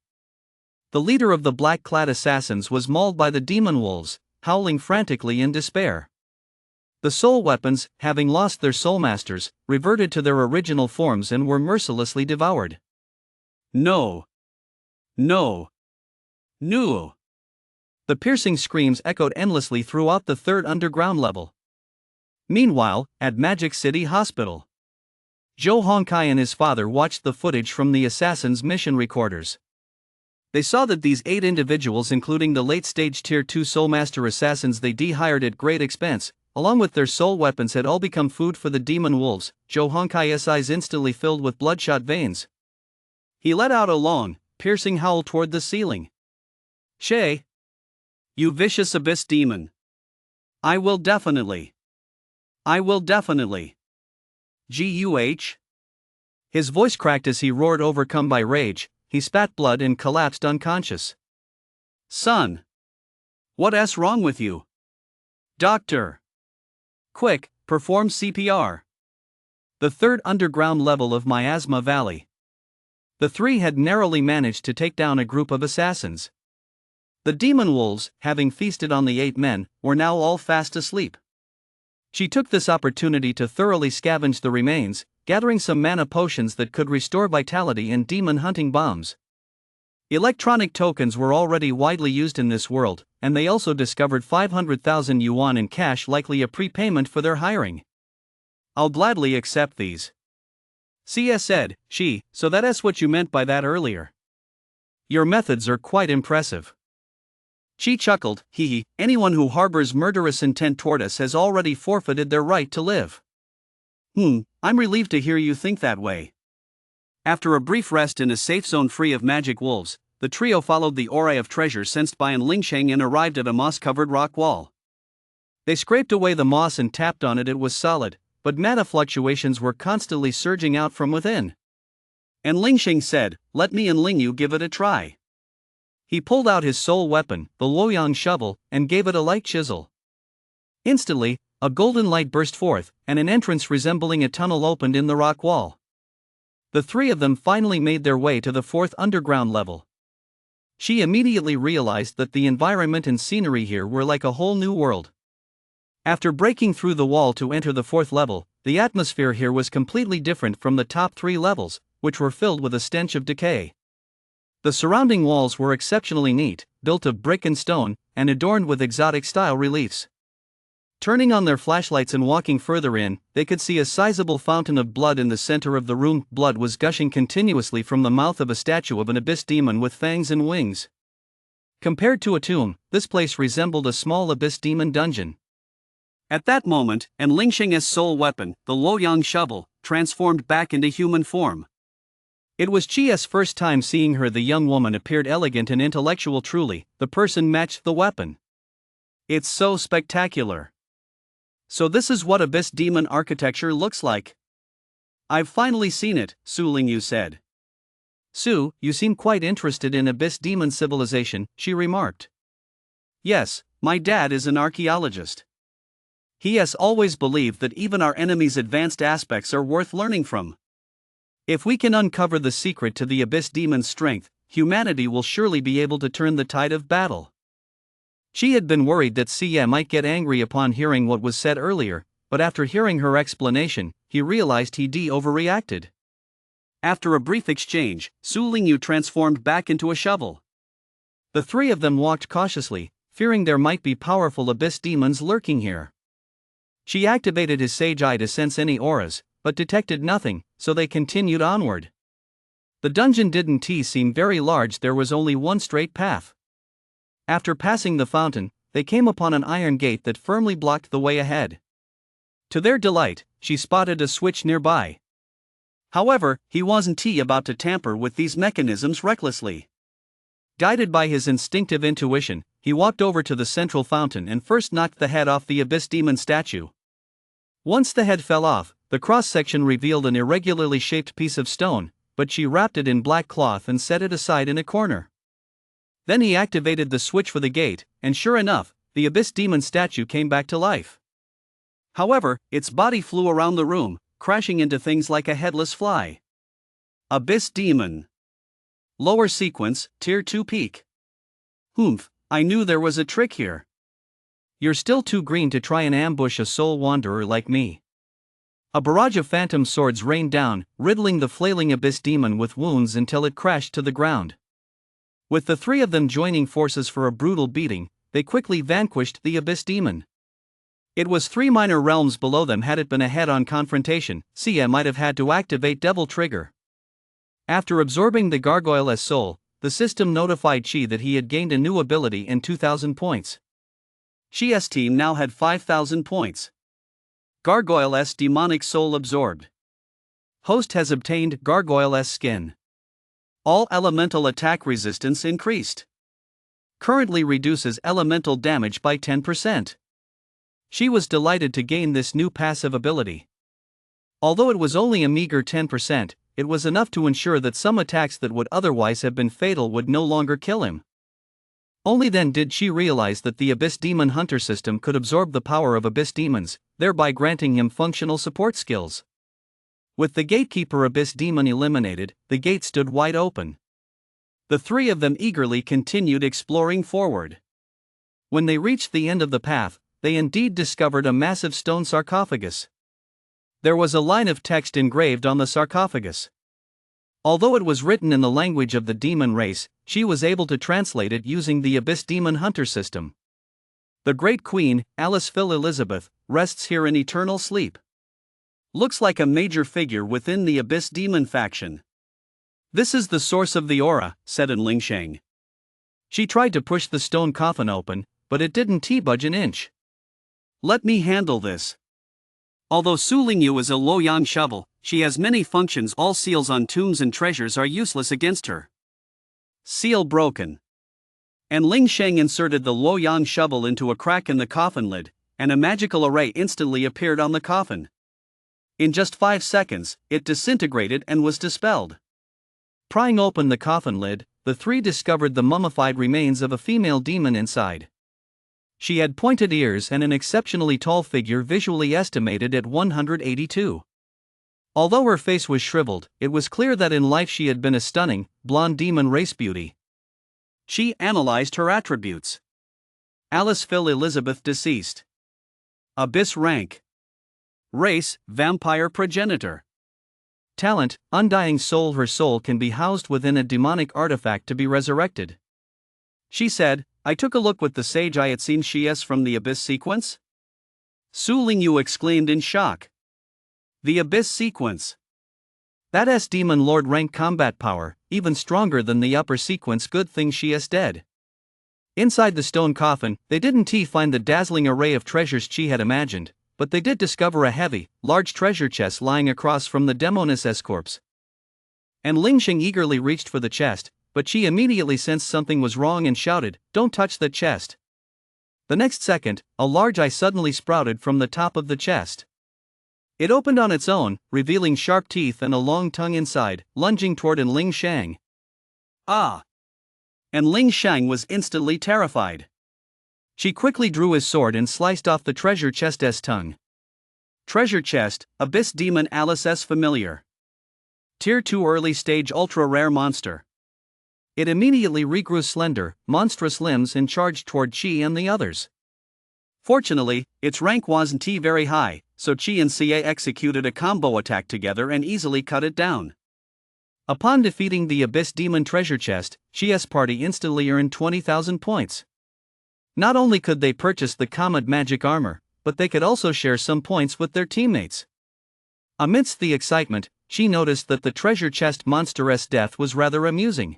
The leader of the black-clad assassins was mauled by the demon wolves, howling frantically in despair. The soul weapons, having lost their soul masters, reverted to their original forms and were mercilessly devoured. No. No. No. The piercing screams echoed endlessly throughout the third underground level. Meanwhile, at Magic City Hospital, Zhou Hongkai and his father watched the footage from the assassin's mission recorders. They saw that these 8 individuals, including the late-stage Tier 2 Soulmaster assassins they de-hired at great expense, along with their soul weapons, had all become food for the demon wolves. Zhou Hongkai's eyes instantly filled with bloodshot veins. He let out a long, piercing howl toward the ceiling. "Shay! You vicious abyss demon! I will definitely! Guh!" His voice cracked as he roared, overcome by rage. He spat blood and collapsed unconscious. "Son! What's wrong with you? Doctor! Quick, perform CPR." The third underground level of Miasma Valley. The 3 had narrowly managed to take down a group of assassins. The demon wolves, having feasted on the 8 men, were now all fast asleep. She took this opportunity to thoroughly scavenge the remains, gathering some mana potions that could restore vitality and demon hunting bombs. Electronic tokens were already widely used in this world, and they also discovered 500,000 yuan in cash, likely a prepayment for their hiring. "I'll gladly accept these," CS said. "So that's what you meant by that earlier. Your methods are quite impressive." She chuckled. "Hee, anyone who harbors murderous intent toward us has already forfeited their right to live." I'm relieved to hear you think that way." After a brief rest in a safe zone free of magic wolves, the trio followed the aura of treasure sensed by Lingsheng and arrived at a moss-covered rock wall. They scraped away the moss and tapped on it. It was solid, but mana fluctuations were constantly surging out from within. And Lingsheng said, "Let me and Ling Yu give it a try." He pulled out his sole weapon, the Luoyang shovel, and gave it a light chisel. Instantly, a golden light burst forth, and an entrance resembling a tunnel opened in the rock wall. The 3 of them finally made their way to the 4th underground level. She immediately realized that the environment and scenery here were like a whole new world. After breaking through the wall to enter the 4th level, the atmosphere here was completely different from the top 3 levels, which were filled with a stench of decay. The surrounding walls were exceptionally neat, built of brick and stone, and adorned with exotic-style reliefs. Turning on their flashlights and walking further in, they could see a sizable fountain of blood in the center of the room. Blood was gushing continuously from the mouth of a statue of an abyss demon with fangs and wings. Compared to a tomb, this place resembled a small abyss demon dungeon. At that moment, and Lingsheng's sole weapon, the Luoyang shovel, transformed back into human form. It was Chia's first time seeing her. The young woman appeared elegant and intellectual. Truly, the person matched the weapon. "It's so spectacular. So this is what abyss demon architecture looks like. I've finally seen it," Su Lingyu said. "Su, you seem quite interested in abyss demon civilization," she remarked. "Yes, my dad is an archaeologist. He has always believed that even our enemies' advanced aspects are worth learning from. If we can uncover the secret to the abyss demon's strength, humanity will surely be able to turn the tide of battle." She had been worried that Xie might get angry upon hearing what was said earlier, but after hearing her explanation, he realized he'd overreacted. After a brief exchange, Su Lingyu transformed back into a shovel. The 3 of them walked cautiously, fearing there might be powerful abyss demons lurking here. She activated his sage eye to sense any auras, but detected nothing, so they continued onward. The dungeon didn't seem very large. There was only one straight path. After passing the fountain, they came upon an iron gate that firmly blocked the way ahead. To their delight, she spotted a switch nearby. However, he wasn't about to tamper with these mechanisms recklessly. Guided by his instinctive intuition, he walked over to the central fountain and first knocked the head off the abyss demon statue. Once the head fell off, the cross-section revealed an irregularly shaped piece of stone, but she wrapped it in black cloth and set it aside in a corner. Then he activated the switch for the gate, and sure enough, the abyss demon statue came back to life. However, its body flew around the room, crashing into things like a headless fly. Abyss demon. Lower sequence, Tier 2 peak. I knew there was a trick here. You're still too green to try and ambush a soul wanderer like me. A barrage of phantom swords rained down, riddling the flailing abyss demon with wounds until it crashed to the ground. With the three of them joining forces for a brutal beating, they quickly vanquished the Abyss Demon. It was 3 minor realms below them. Had it been a head-on confrontation, Sia might have had to activate Devil Trigger. After absorbing the Gargoyle's soul, the system notified Chi that he had gained a new ability and 2,000 points. Chi's team now had 5,000 points. Gargoyle's demonic soul absorbed. Host has obtained Gargoyle's skin. All elemental attack resistance increased. Currently reduces elemental damage by 10%. She was delighted to gain this new passive ability. Although it was only a meager 10%, it was enough to ensure that some attacks that would otherwise have been fatal would no longer kill him. Only then did she realize that the Abyss Demon Hunter system could absorb the power of Abyss Demons, thereby granting him functional support skills. With the Gatekeeper Abyss Demon eliminated, the gate stood wide open. The three of them eagerly continued exploring forward. When they reached the end of the path, they indeed discovered a massive stone sarcophagus. There was a line of text engraved on the sarcophagus. Although it was written in the language of the demon race, she was able to translate it using the Abyss Demon Hunter system. The Great Queen, Alice Phil Elizabeth, rests here in eternal sleep. Looks like a major figure within the Abyss Demon faction. This is the source of the aura, said Lingsheng. She tried to push the stone coffin open, but it didn't budge an inch. Let me handle this. Although Su Lingyu is a Luoyang shovel, she has many functions. All seals on tombs and treasures are useless against her. Seal broken. And Lingsheng inserted the Luoyang shovel into a crack in the coffin lid, and a magical array instantly appeared on the coffin. In just 5 seconds, it disintegrated and was dispelled. Prying open the coffin lid, the three discovered the mummified remains of a female demon inside. She had pointed ears and an exceptionally tall figure, visually estimated at 182. Although her face was shriveled, it was clear that in life she had been a stunning, blonde demon race beauty. She analyzed her attributes. Alice Phil Elizabeth deceased. Abyss rank. Race, vampire progenitor. Talent, undying soul. Her soul can be housed within a demonic artifact to be resurrected. She said, I took a look with the sage I had seen Shies from the Abyss sequence. Su Lingyu exclaimed in shock. The Abyss sequence. That's demon lord rank combat power, even stronger than the upper sequence. Good thing Shies dead. Inside the stone coffin, they didn't find the dazzling array of treasures Chi had imagined, but they did discover a heavy, large treasure chest lying across from the Demoness's corpse. And Lingsheng eagerly reached for the chest, but she immediately sensed something was wrong and shouted, "Don't touch the chest." The next second, a large eye suddenly sprouted from the top of the chest. It opened on its own, revealing sharp teeth and a long tongue inside, lunging toward Lingsheng. Ah! And Lingsheng was instantly terrified. She quickly drew his sword and sliced off the treasure chest's tongue. Treasure chest, Abyss Demon Alice S. Familiar. Tier 2 early stage ultra rare monster. It immediately regrew slender, monstrous limbs and charged toward Chi and the others. Fortunately, its rank wasn't very high, so Chi and Sia executed a combo attack together and easily cut it down. Upon defeating the Abyss Demon treasure chest, Chi's party instantly earned 20,000 points. Not only could they purchase the Comet magic armor, but they could also share some points with their teammates. Amidst the excitement, Chi noticed that the treasure chest monster's death was rather amusing.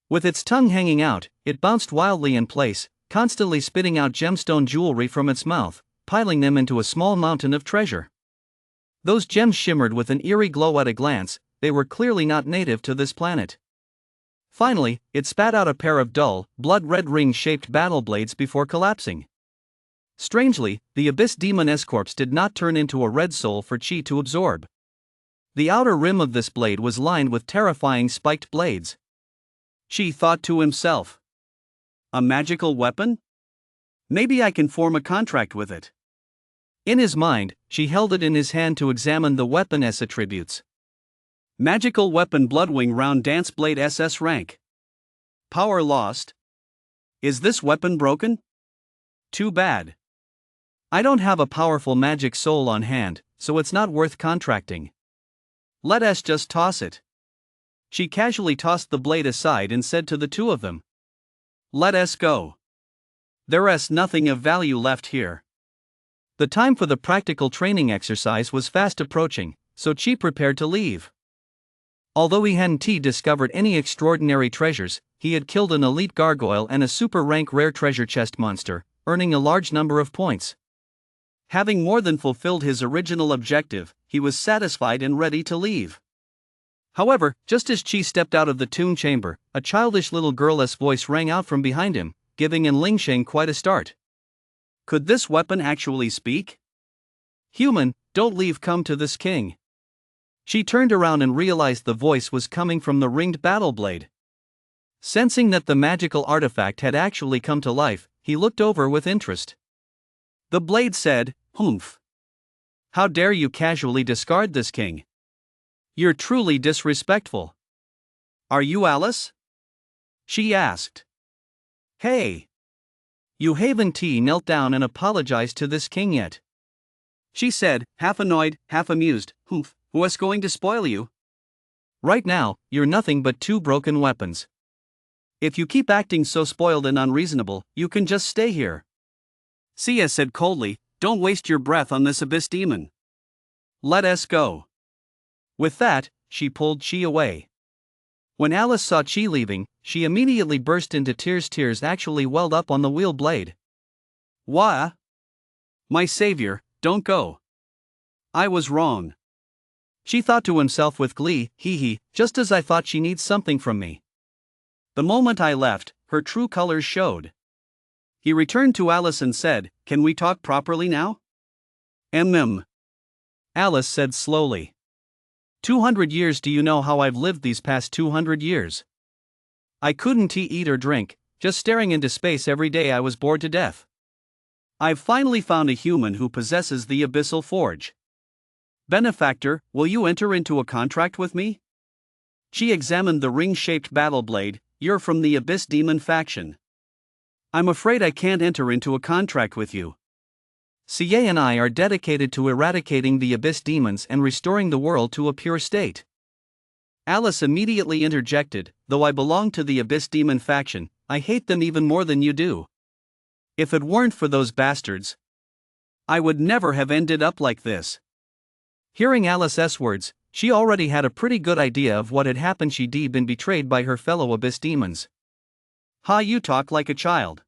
With its tongue hanging out, it bounced wildly in place, constantly spitting out gemstone jewelry from its mouth, piling them into a small mountain of treasure. Those gems shimmered with an eerie glow at a glance. They were clearly not native to this planet. Finally, it spat out a pair of dull, blood-red ring-shaped battle blades before collapsing. Strangely, the Abyss Demon's corpse did not turn into a red soul for Chi to absorb. The outer rim of this blade was lined with terrifying spiked blades. Chi thought to himself. A magical weapon? Maybe I can form a contract with it. In his mind, Chi held it in his hand to examine the weapon's attributes. Magical weapon Bloodwing round dance blade SS rank. Power lost. Is this weapon broken? Too bad. I don't have a powerful magic soul on hand, so it's not worth contracting. Let us just toss it. She casually tossed the blade aside and said to the two of them, "Let us go. There's nothing of value left here." The time for the practical training exercise was fast approaching, so Chi prepared to leave. Although he hadn't discovered any extraordinary treasures, he had killed an elite gargoyle and a super-rank rare treasure chest monster, earning a large number of points. Having more than fulfilled his original objective, he was satisfied and ready to leave. However, just as Chi stepped out of the tomb chamber, a childish little girl's voice rang out from behind him, giving Lingsheng quite a start. Could this weapon actually speak? "Human, don't leave, come to this king." She turned around and realized the voice was coming from the ringed battle blade. Sensing that the magical artifact had actually come to life, he looked over with interest. The blade said, "Humph. How dare you casually discard this king? You're truly disrespectful." "Are you Alice?" she asked. "Hey. You haven't knelt down and apologized to this king yet," she said, half annoyed, half amused. "Humph. Who's going to spoil you? Right now, you're nothing but two broken weapons. If you keep acting so spoiled and unreasonable, you can just stay here." Sia said coldly, "Don't waste your breath on this abyss demon. Let us go." With that, she pulled Chi away. When Alice saw Chi leaving, she immediately burst into tears. Tears actually welled up on the wheel blade. "Wah! My savior, don't go. I was wrong." She thought to himself with glee, "Hee, just as I thought she needs something from me. The moment I left, her true colors showed." He returned to Alice and said, "Can we talk properly now?" Alice said slowly. 200 years. Do you know how I've lived these past 200 years? I couldn't eat or drink, just staring into space every day. I was bored to death. I've finally found a human who possesses the Abyssal Forge. Benefactor, will you enter into a contract with me?" She examined the ring-shaped battle blade. "You're from the Abyss Demon faction. I'm afraid I can't enter into a contract with you. Sia and I are dedicated to eradicating the Abyss Demons and restoring the world to a pure state." Alice immediately interjected, "Though I belong to the Abyss Demon faction, I hate them even more than you do. If it weren't for those bastards, I would never have ended up like this." Hearing Alice's words, she already had a pretty good idea of what had happened. She'd been betrayed by her fellow Abyss Demons. "Ha, you talk like a child.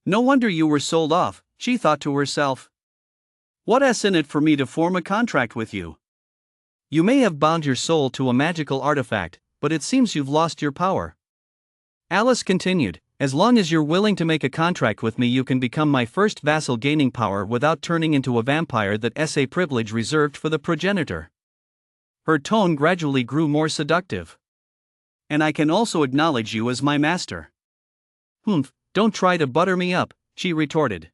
No wonder you were sold off," she thought to herself. "What's in it for me to form a contract with you? You may have bound your soul to a magical artifact, but it seems you've lost your power." Alice continued, "As long as you're willing to make a contract with me, you can become my first vassal, gaining power without turning into a vampire. That's a privilege reserved for the progenitor." Her tone gradually grew more seductive. "And I can also acknowledge you as my master." "Humph, don't try to butter me up," she retorted.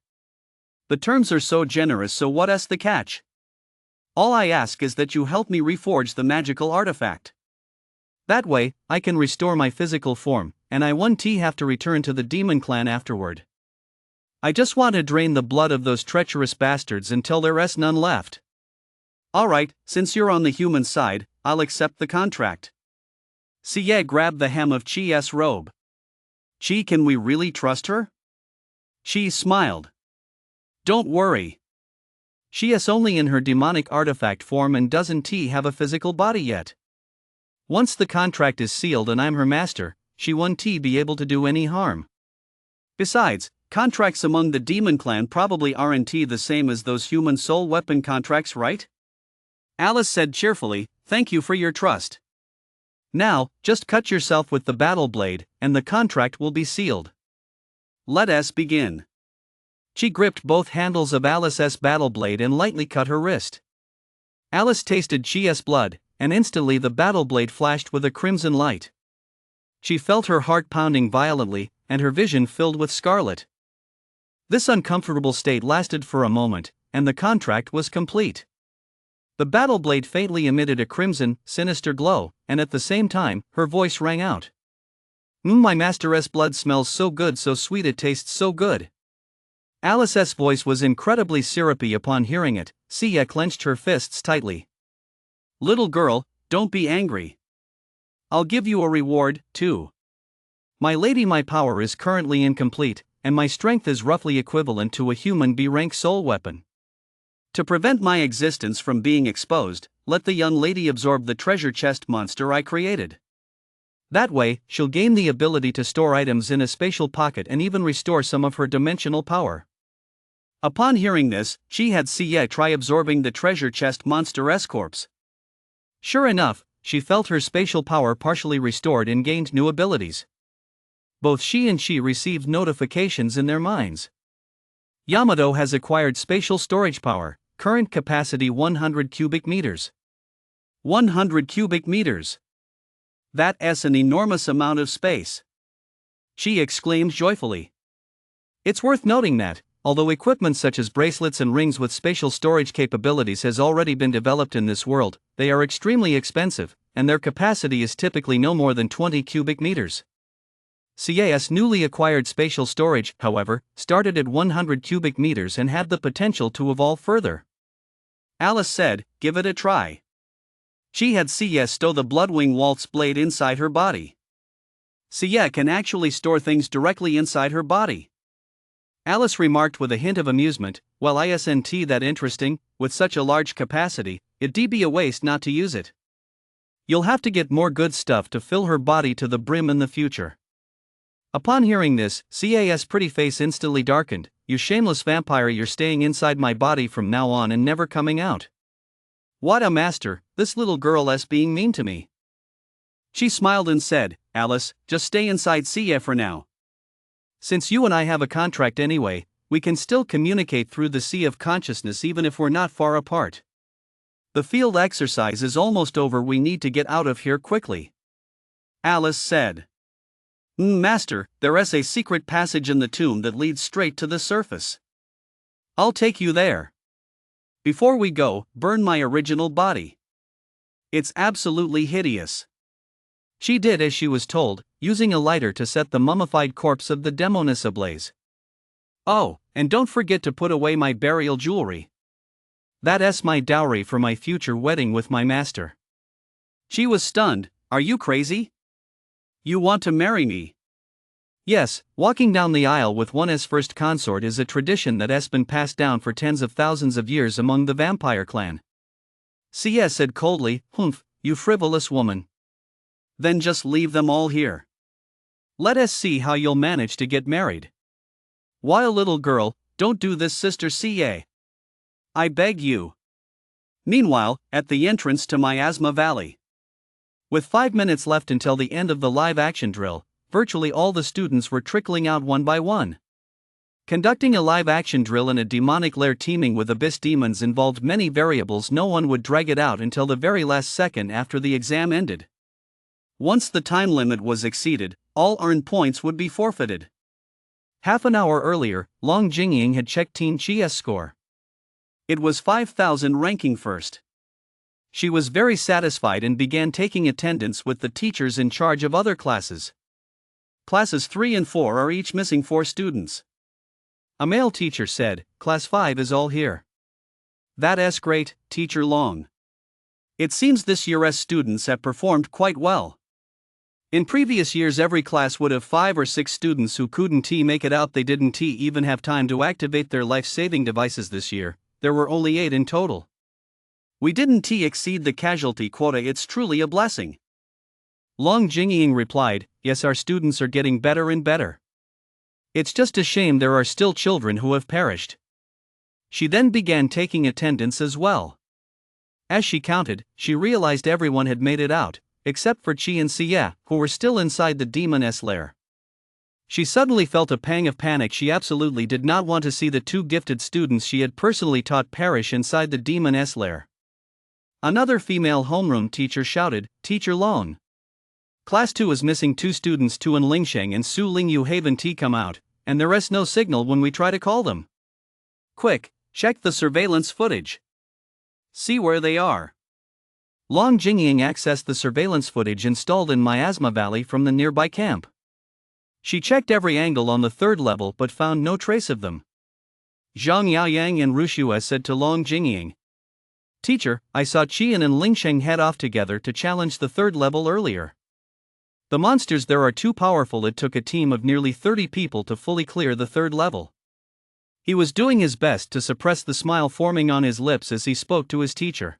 "The terms are so generous, so what's the catch? All I ask is that you help me reforge the magical artifact. That way, I can restore my physical form, and I won't have to return to the demon clan afterward. I just want to drain the blood of those treacherous bastards until there's none left." "Alright, since you're on the human side, I'll accept the contract." Sia grabbed the hem of Chi's robe. "Chi, can we really trust her?" Chi smiled. "Don't worry. She is only in her demonic artifact form and doesn't have a physical body yet. Once the contract is sealed and I'm her master, she won't be able to do any harm. Besides, contracts among the demon clan probably aren't the same as those human soul weapon contracts, right?" Alice said cheerfully, "Thank you for your trust. Now, just cut yourself with the battle blade, and the contract will be sealed. Let us begin." She gripped both handles of Alice's battle blade and lightly cut her wrist. Alice tasted Chi's blood, and instantly the battle blade flashed with a crimson light. She felt her heart pounding violently, and her vision filled with scarlet. This uncomfortable state lasted for a moment, and the contract was complete. The battle blade faintly emitted a crimson, sinister glow, and at the same time, her voice rang out. My master's blood smells so good, so sweet, it tastes so good." Alice's voice was incredibly syrupy. Upon hearing it, Sia clenched her fists tightly. "Little girl, don't be angry. I'll give you a reward, too. My lady, my power is currently incomplete, and my strength is roughly equivalent to a human B-rank soul weapon. To prevent my existence from being exposed, let the young lady absorb the treasure chest monster I created. That way, she'll gain the ability to store items in a spatial pocket and even restore some of her dimensional power. Upon hearing this, she had Sia try absorbing the treasure chest monster's corpse. Sure enough, she felt her spatial power partially restored and gained new abilities. Both she and she received notifications in their minds. Yamato has acquired spatial storage power, current capacity 100 cubic meters. 100 cubic meters. That's an enormous amount of space. She exclaimed joyfully. It's worth noting that, although equipment such as bracelets and rings with spatial storage capabilities has already been developed in this world, they are extremely expensive, and their capacity is typically no more than 20 cubic meters. Sia's newly acquired spatial storage, however, started at 100 cubic meters and had the potential to evolve further. Alice said, "Give it a try." She had Sia stow the Bloodwing Waltz blade inside her body. Sia can actually store things directly inside her body. Alice remarked with a hint of amusement, "Well, isn't that interesting? With such a large capacity, it'd be a waste not to use it. You'll have to get more good stuff to fill her body to the brim in the future." Upon hearing this, Sia's pretty face instantly darkened. "You shameless vampire, you're staying inside my body from now on and never coming out. What a master, this little girl's being mean to me." She smiled and said, "Alice, just stay inside Sia for now. Since you and I have a contract anyway, we can still communicate through the sea of consciousness even if we're not far apart. The field exercise is almost over, we need to get out of here quickly." Alice said. "Master, there's a secret passage in the tomb that leads straight to the surface. I'll take you there. Before we go, burn my original body. It's absolutely hideous." She did as she was told, using a lighter to set the mummified corpse of the demoness ablaze. "Oh, and don't forget to put away my burial jewelry. That's my dowry for my future wedding with my master." She was stunned. "Are you crazy? You want to marry me?" Yes, walking down the aisle with one's first consort is a tradition that has been passed down for tens of thousands of years among the vampire clan. Sia said coldly, "Humph, you frivolous woman. Then just leave them all here. Let us see how you'll manage to get married. Why, little girl, don't do this, Sister Sia. I beg you." Meanwhile, at the entrance to Miasma Valley. With 5 minutes left until the end of the live-action drill, virtually all the students were trickling out one by one. Conducting a live-action drill in a demonic lair teeming with abyss demons involved many variables. No one would drag it out until the very last second after the exam ended. Once the time limit was exceeded, all earned points would be forfeited. Half an hour earlier, Long Jingying had checked Teen Chia's score. It was 5,000, ranking first. She was very satisfied and began taking attendance with the teachers in charge of other classes. Classes 3 and 4 are each missing 4 students. A male teacher said, "Class 5 is all here." "That's great, Teacher Long. It seems this year's students have performed quite well. In previous years every class would have 5 or 6 students who couldn't make it out. They didn't even have time to activate their life-saving devices. This year, there were only 8 in total. We didn't exceed the casualty quota. It's truly a blessing." Long Jingying replied, "Yes, our students are getting better and better. It's just a shame there are still children who have perished." She then began taking attendance as well. As she counted, she realized everyone had made it out, except for Chi and Sia, who were still inside the demoness lair. She suddenly felt a pang of panic. She absolutely did not want to see the 2 gifted students she had personally taught perish inside the demoness lair. Another female homeroom teacher shouted, "Teacher Long! Class 2 is missing 2 students, Tuan Lingsheng and Su Lingyu. Haven't come out, and there's no signal when we try to call them. Quick, check the surveillance footage. See where they are." Long Jingying accessed the surveillance footage installed in Miasma Valley from the nearby camp. She checked every angle on the 3rd level but found no trace of them. Zhang Yaoyang and Rushua said to Long Jingying, "Teacher, I saw Qian and Lingsheng head off together to challenge the 3rd level earlier. The monsters there are too powerful. It took a team of nearly 30 people to fully clear the third level. He was doing his best to suppress the smile forming on his lips as he spoke to his teacher.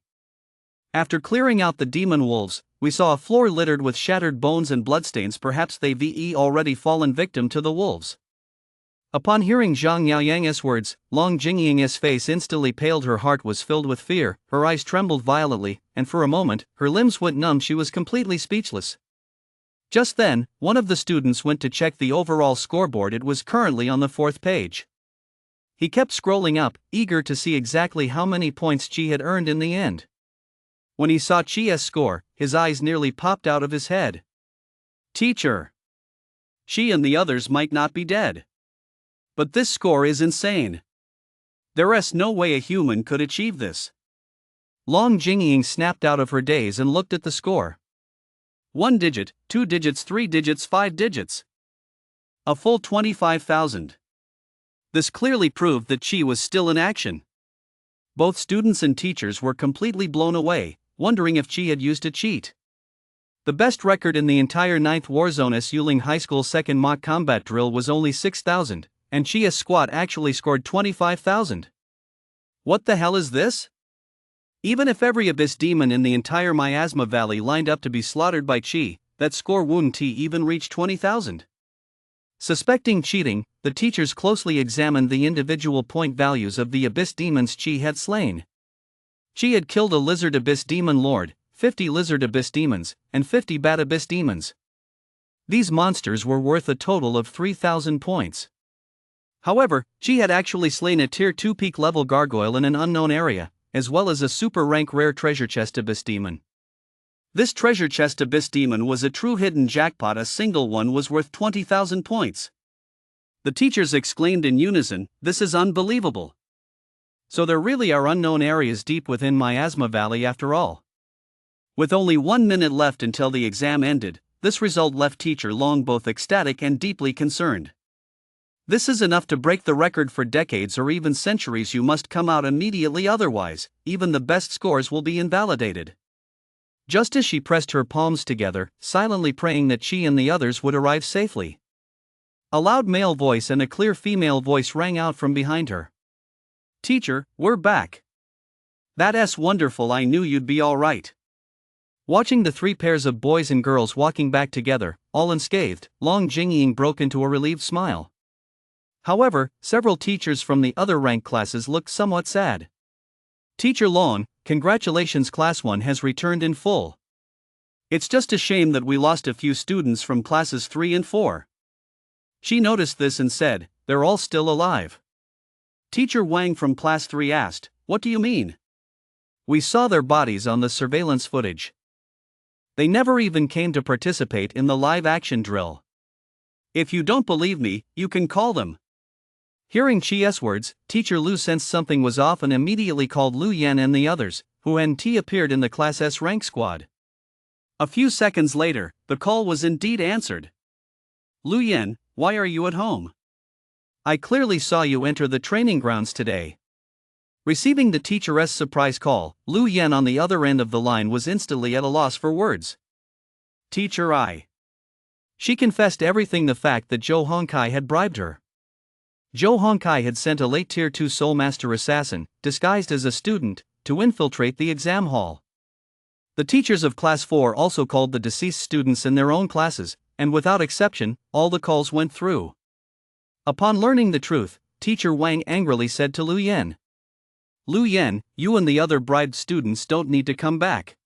After clearing out the demon wolves, we saw a floor littered with shattered bones and bloodstains. Perhaps they've already fallen victim to the wolves. Upon hearing Zhang Yaoyang's words, Long Jingying's face instantly paled. Her heart was filled with fear, her eyes trembled violently, and for a moment, her limbs went numb. She was completely speechless. Just then, one of the students went to check the overall scoreboard. It was currently on the 4th page. He kept scrolling up, eager to see exactly how many points Chi had earned in the end. When he saw Chi's score, his eyes nearly popped out of his head. Teacher! Chi and the others might not be dead. But this score is insane. There's no way a human could achieve this. Long Jingying snapped out of her daze and looked at the score. 1 digit, 2 digits, 3 digits, 5 digits. A full 25,000. This clearly proved that Chi was still in action. Both students and teachers were completely blown away, wondering if Chi had used a cheat. The best record in the entire 9th Warzone Yuling High School second mock combat drill was only 6,000, and Chi's squad actually scored 25,000. What the hell is this? Even if every abyss demon in the entire Miasma Valley lined up to be slaughtered by Chi, that score wouldn't even reach 20,000. Suspecting cheating, the teachers closely examined the individual point values of the abyss demons Chi had slain. Chi had killed a lizard abyss demon lord, 50 lizard abyss demons, and 50 bat abyss demons. These monsters were worth a total of 3,000 points. However, Chi had actually slain a tier 2 peak level gargoyle in an unknown area, as well as a super rank rare treasure chest abyss demon. This treasure chest abyss demon was a true hidden jackpot. A single one was worth 20,000 points. The teachers exclaimed in unison, "This is unbelievable." So there really are unknown areas deep within Miasma Valley after all. With only 1 minute left until the exam ended, this result left Teacher Long both ecstatic and deeply concerned. This is enough to break the record for decades or even centuries. You must come out immediately, otherwise, even the best scores will be invalidated. Just as she pressed her palms together, silently praying that she and the others would arrive safely, a loud male voice and a clear female voice rang out from behind her. "Teacher, we're back. That's wonderful. I knew you'd be all right." Watching the 3 pairs of boys and girls walking back together, all unscathed, Long Jingying broke into a relieved smile. However, several teachers from the other rank classes looked somewhat sad. "Teacher Long, congratulations, Class 1 has returned in full. It's just a shame that we lost a few students from classes 3 and 4. She noticed this and said, "They're all still alive." Teacher Wang from Class 3 asked, "What do you mean?" "We saw their bodies on the surveillance footage. They never even came to participate in the live-action drill. If you don't believe me, you can call them." Hearing Chi's words, Teacher Lu sensed something was off and immediately called Lu Yan and the others, who appeared in the Class S rank squad. A few seconds later, the call was indeed answered. "Lu Yan, why are you at home? I clearly saw you enter the training grounds today." Receiving the teacher's surprise call, Lu Yan on the other end of the line was instantly at a loss for words. "Teacher, She confessed everything, the fact that Zhou Hongkai had bribed her. Zhou Hongkai had sent a late Tier 2 Soul Master assassin, disguised as a student, to infiltrate the exam hall. The teachers of Class 4 also called the deceased students in their own classes, and without exception, all the calls went through. Upon learning the truth, Teacher Wang angrily said to Lu Yan, "Lu Yan, you and the other bribed students don't need to come back.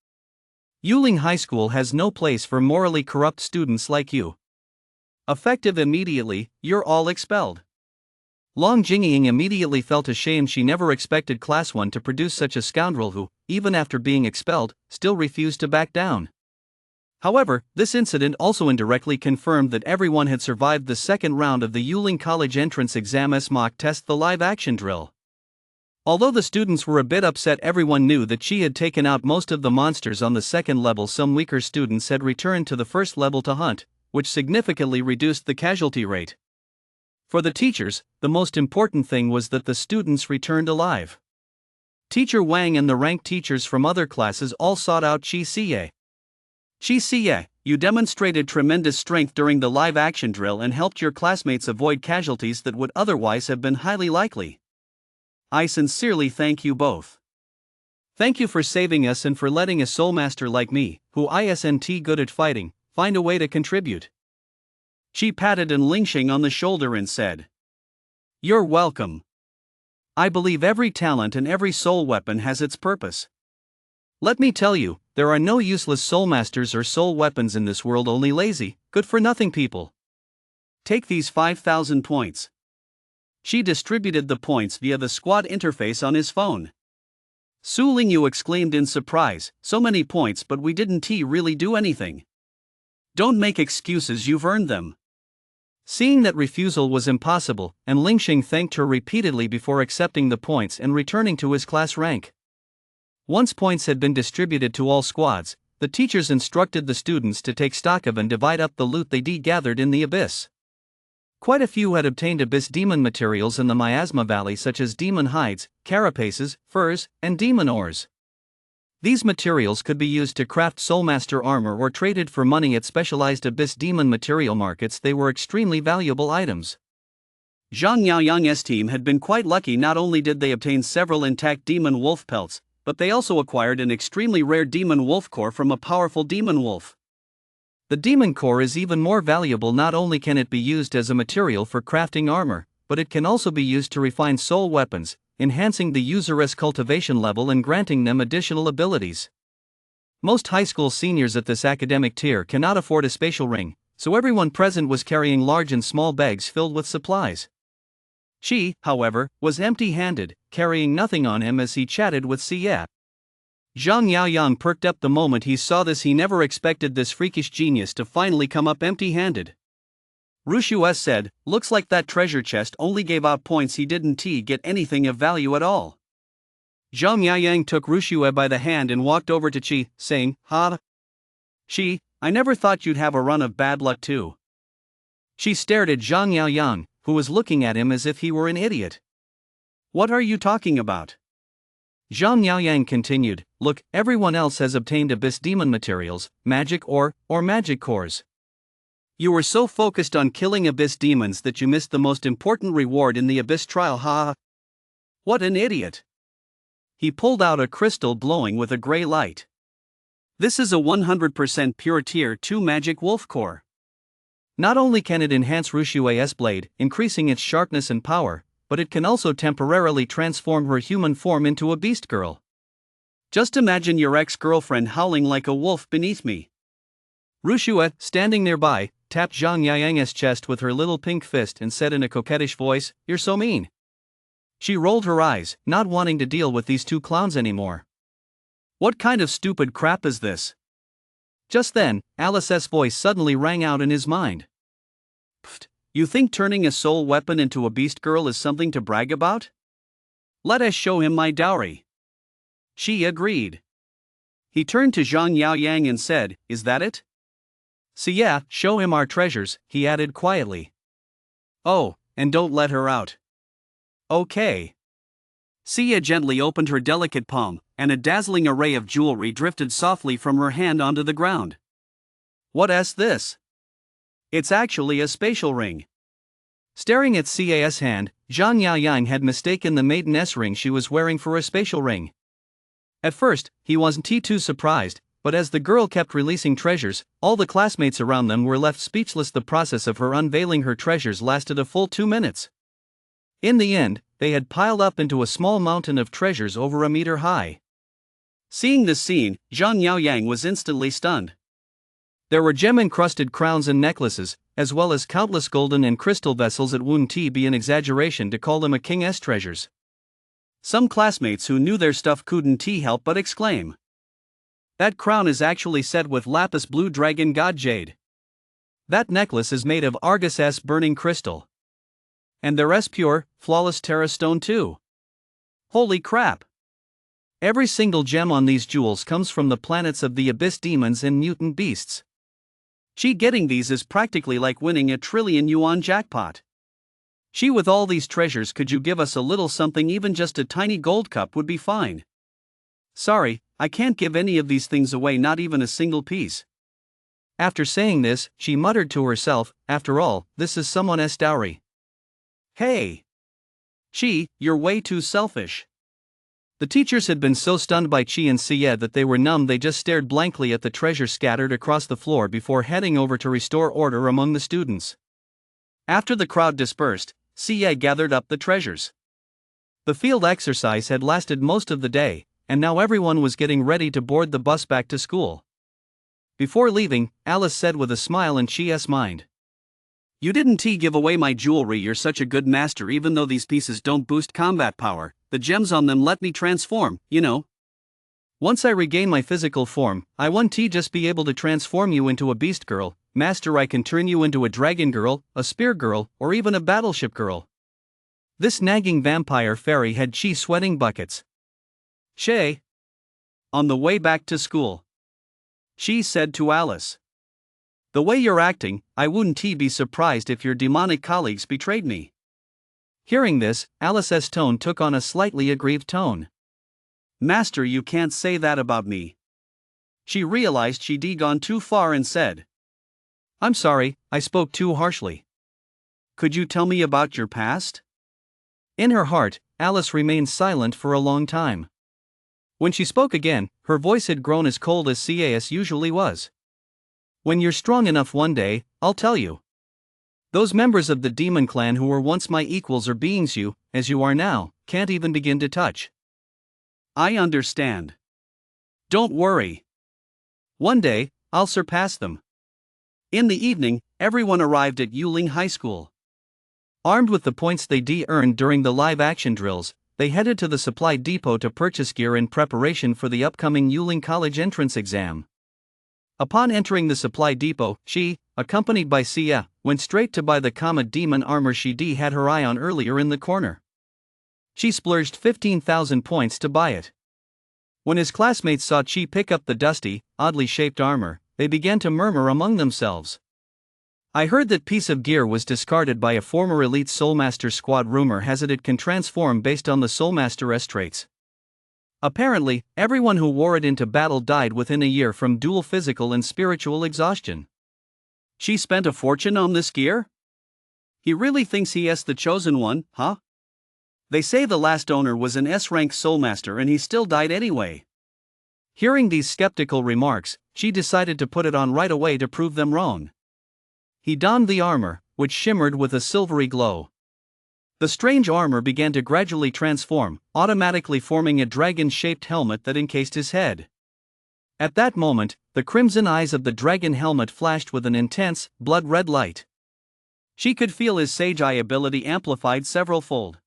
Yuling High School has no place for morally corrupt students like you. Effective immediately, you're all expelled." Long Jingying immediately felt ashamed. She never expected Class 1 to produce such a scoundrel who, even after being expelled, still refused to back down. However, this incident also indirectly confirmed that everyone had survived the second round of the Yuling College entrance exam mock test, the live-action drill. Although the students were a bit upset, everyone knew that she had taken out most of the monsters on the second level. Some weaker students had returned to the first level to hunt, which significantly reduced the casualty rate. For the teachers, the most important thing was that the students returned alive. Teacher Wang and the ranked teachers from other classes all sought out Chi Siye. "Chi Siye, You demonstrated tremendous strength during the live action drill and helped your classmates avoid casualties that would otherwise have been highly likely. I sincerely thank you both. Thank you for saving us and for letting a soulmaster like me, who isn't good at fighting, find a way to contribute. She patted Lingxing on the shoulder and said, "You're welcome. I believe every talent and every soul weapon has its purpose. Let me tell you, there are no useless soul masters or soul weapons in this world, only lazy, good-for-nothing people. Take these 5,000 points." She distributed the points via the squad interface on his phone. Su Lingyu exclaimed in surprise, "So many points, but we didn't really do anything." "Don't make excuses, you've earned them." Seeing that refusal was impossible, and Lingxing thanked her repeatedly before accepting the points and returning to his class rank. Once points had been distributed to all squads, the teachers instructed the students to take stock of and divide up the loot they gathered in the abyss. Quite a few had obtained abyss demon materials in the Miasma Valley, such as demon hides, carapaces, furs, and demon ores. These materials could be used to craft soulmaster armor or traded for money at specialized abyss demon material markets. They were extremely valuable items. Zhang Yaoyang's team had been quite lucky. Not only did they obtain several intact demon wolf pelts, but they also acquired an extremely rare demon wolf core from a powerful demon wolf. The demon core is even more valuable. Not only can it be used as a material for crafting armor, but it can also be used to refine soul weapons, enhancing the user's cultivation level and granting them additional abilities. Most high school seniors at this academic tier cannot afford a spatial ring, so everyone present was carrying large and small bags filled with supplies. She, however, was empty-handed, carrying nothing on him as he chatted with Xie. Zhang Yaoyang perked up the moment he saw this. He never expected this freakish genius to finally come up empty-handed. Rushu said, "Looks like that treasure chest only gave out points. He didn't get anything of value at all." Zhang Yaoyang took Rushu by the hand and walked over to Qi, saying, "Ha? Qi, I never thought you'd have a run of bad luck too." She stared at Zhang Yaoyang, who was looking at him as if he were an idiot. "What are you talking about?" Zhang Yaoyang continued, "Look, everyone else has obtained abyss demon materials, magic ore, or magic cores. You were so focused on killing abyss demons that you missed the most important reward in the abyss trial. Ha! What an idiot!" He pulled out a crystal glowing with a gray light. "This is a 100% pure Tier 2 magic wolf core. Not only can it enhance Rushua's blade, increasing its sharpness and power, but it can also temporarily transform her human form into a beast girl. Just imagine your ex-girlfriend howling like a wolf beneath me." Rushua, standing nearby, tapped Zhang Yaoyang's chest with her little pink fist and said in a coquettish voice, "You're so mean." She rolled her eyes, not wanting to deal with these two clowns anymore. "What kind of stupid crap is this?" Just then, Alice's voice suddenly rang out in his mind. "Pfft, you think turning a soul weapon into a beast girl is something to brag about? Let us show him my dowry." She agreed. He turned to Zhang Yaoyang and said, "Is that it?" "So yeah, show him our treasures," he added quietly. "Oh, and don't let her out." "Okay." Xie gently opened her delicate palm, and a dazzling array of jewelry drifted softly from her hand onto the ground. "What's this?" "It's actually a spatial ring." Staring at Xie's hand, Zhang Yaoyang had mistaken the maiden's ring she was wearing for a spatial ring. At first, he wasn't too surprised, but as the girl kept releasing treasures, all the classmates around them were left speechless. The process of her unveiling her treasures lasted a full 2 minutes. In the end, they had piled up into a small mountain of treasures over a meter high. Seeing this scene, Zhang Yaoyang was instantly stunned. There were gem-encrusted crowns and necklaces, as well as countless golden and crystal vessels. It wouldn't be an exaggeration to call them a king's treasures. Some classmates who knew their stuff couldn't help but exclaim, "That crown is actually set with lapis blue dragon god jade. That necklace is made of Argus' burning crystal. And there's pure, flawless Terra stone too. Holy crap! Every single gem on these jewels comes from the planets of the abyss demons and mutant beasts. Getting these is practically like winning a trillion yuan jackpot. With all these treasures, could you give us a little something? Even just a tiny gold cup would be fine." "Sorry, I can't give any of these things away, not even a single piece." After saying this, she muttered to herself, after all, this is someone's dowry. Hey! Chi, you're way too selfish. The teachers had been so stunned by Chi and Sia that they were numb. They just stared blankly at the treasure scattered across the floor before heading over to restore order among the students. After the crowd dispersed, Sia gathered up the treasures. The field exercise had lasted most of the day, and now everyone was getting ready to board the bus back to school. Before leaving, Alice said with a smile in Chi's mind, "You didn't give away my jewelry. You're such a good master. Even though these pieces don't boost combat power, the gems on them let me transform, you know. Once I regain my physical form, I want to just be able to transform you into a beast girl. Master, I can turn you into a dragon girl, a spear girl, or even a battleship girl." This nagging vampire fairy had Chi sweating buckets. "Shay." On the way back to school, Chi said to Alice, "The way you're acting, I wouldn't be surprised if your demonic colleagues betrayed me." Hearing this, Alice's tone took on a slightly aggrieved tone. "Master, you can't say that about me." She realized she'd gone too far and said, "I'm sorry, I spoke too harshly. Could you tell me about your past?" In her heart, Alice remained silent for a long time. When she spoke again, her voice had grown as cold as Cas usually was. "When you're strong enough one day, I'll tell you. Those members of the demon clan who were once my equals or beings you, as you are now, can't even begin to touch." "I understand. Don't worry. One day, I'll surpass them." In the evening, everyone arrived at Yuling High School. Armed with the points they earned during the live-action drills, they headed to the supply depot to purchase gear in preparation for the upcoming Yuling College entrance exam. Upon entering the supply depot, she, accompanied by Sia, went straight to buy the Comet Demon armor she'd had her eye on earlier in the corner. She splurged 15,000 points to buy it. When his classmates saw Chi pick up the dusty, oddly shaped armor, they began to murmur among themselves. "I heard that piece of gear was discarded by a former elite Soulmaster squad. Rumor has it can transform based on the Soulmaster's traits. Apparently, everyone who wore it into battle died within a year from dual physical and spiritual exhaustion." "She spent a fortune on this gear? He really thinks he's the chosen one, huh? They say the last owner was an S-rank Soulmaster and he still died anyway." Hearing these skeptical remarks, she decided to put it on right away to prove them wrong. He donned the armor, which shimmered with a silvery glow. The strange armor began to gradually transform, automatically forming a dragon-shaped helmet that encased his head. At that moment, the crimson eyes of the dragon helmet flashed with an intense, blood-red light. She could feel his Sage Eye ability amplified several-fold.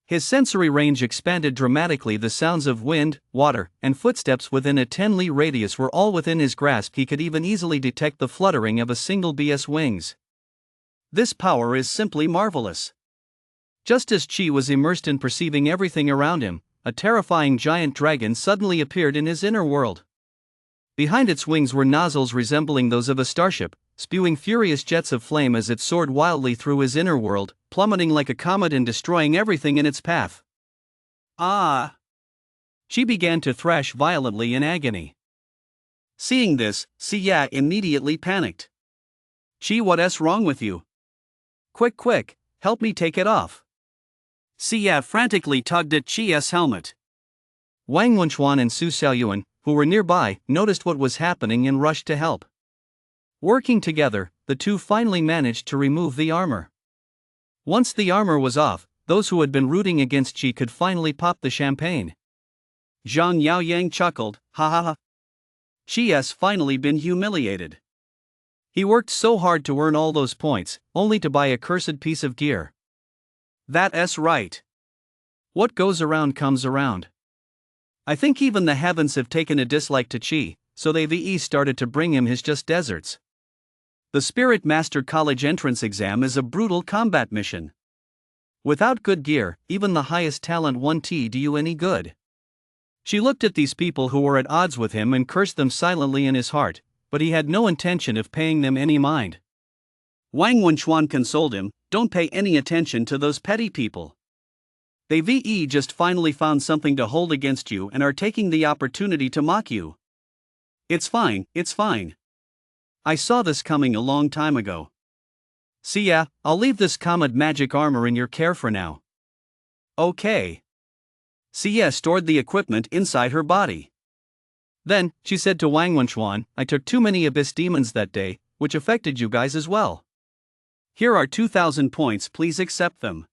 His sensory range expanded dramatically. The sounds of wind, water, and footsteps within a 10-li radius were all within his grasp. He could even easily detect the fluttering of a single bee's wings. This power is simply marvelous. Just as Chi was immersed in perceiving everything around him, a terrifying giant dragon suddenly appeared in his inner world. Behind its wings were nozzles resembling those of a starship, spewing furious jets of flame as it soared wildly through his inner world, plummeting like a comet and destroying everything in its path. "Ah!" She began to thrash violently in agony. Seeing this, Sia immediately panicked. "Chi, what's wrong with you? Quick, help me take it off." Sia frantically tugged at Chi's helmet. Wang Wenchuan and Su Xiaoyuan, who were nearby, noticed what was happening and rushed to help. Working together, the two finally managed to remove the armor. Once the armor was off, those who had been rooting against Chi could finally pop the champagne. Zhang Yaoyang chuckled, "Ha ha ha. Chi's finally been humiliated. He worked so hard to earn all those points, only to buy a cursed piece of gear. That's right. What goes around comes around. I think even the heavens have taken a dislike to Chi, so they've started to bring him his just deserts. The Spirit Master College entrance exam is a brutal combat mission. Without good gear, even the highest talent won't do you any good." She looked at these people who were at odds with him and cursed them silently in his heart, but he had no intention of paying them any mind. Wang Wenchuan consoled him, "Don't pay any attention to those petty people. They've just finally found something to hold against you and are taking the opportunity to mock you. It's fine. I saw this coming a long time ago. See ya, I'll leave this comet magic armor in your care for now. Okay. Xie stored the equipment inside her body. Then, she said to Wang Wenchuan, I took too many abyss demons that day, which affected you guys as well. Here are 2,000 points, please accept them.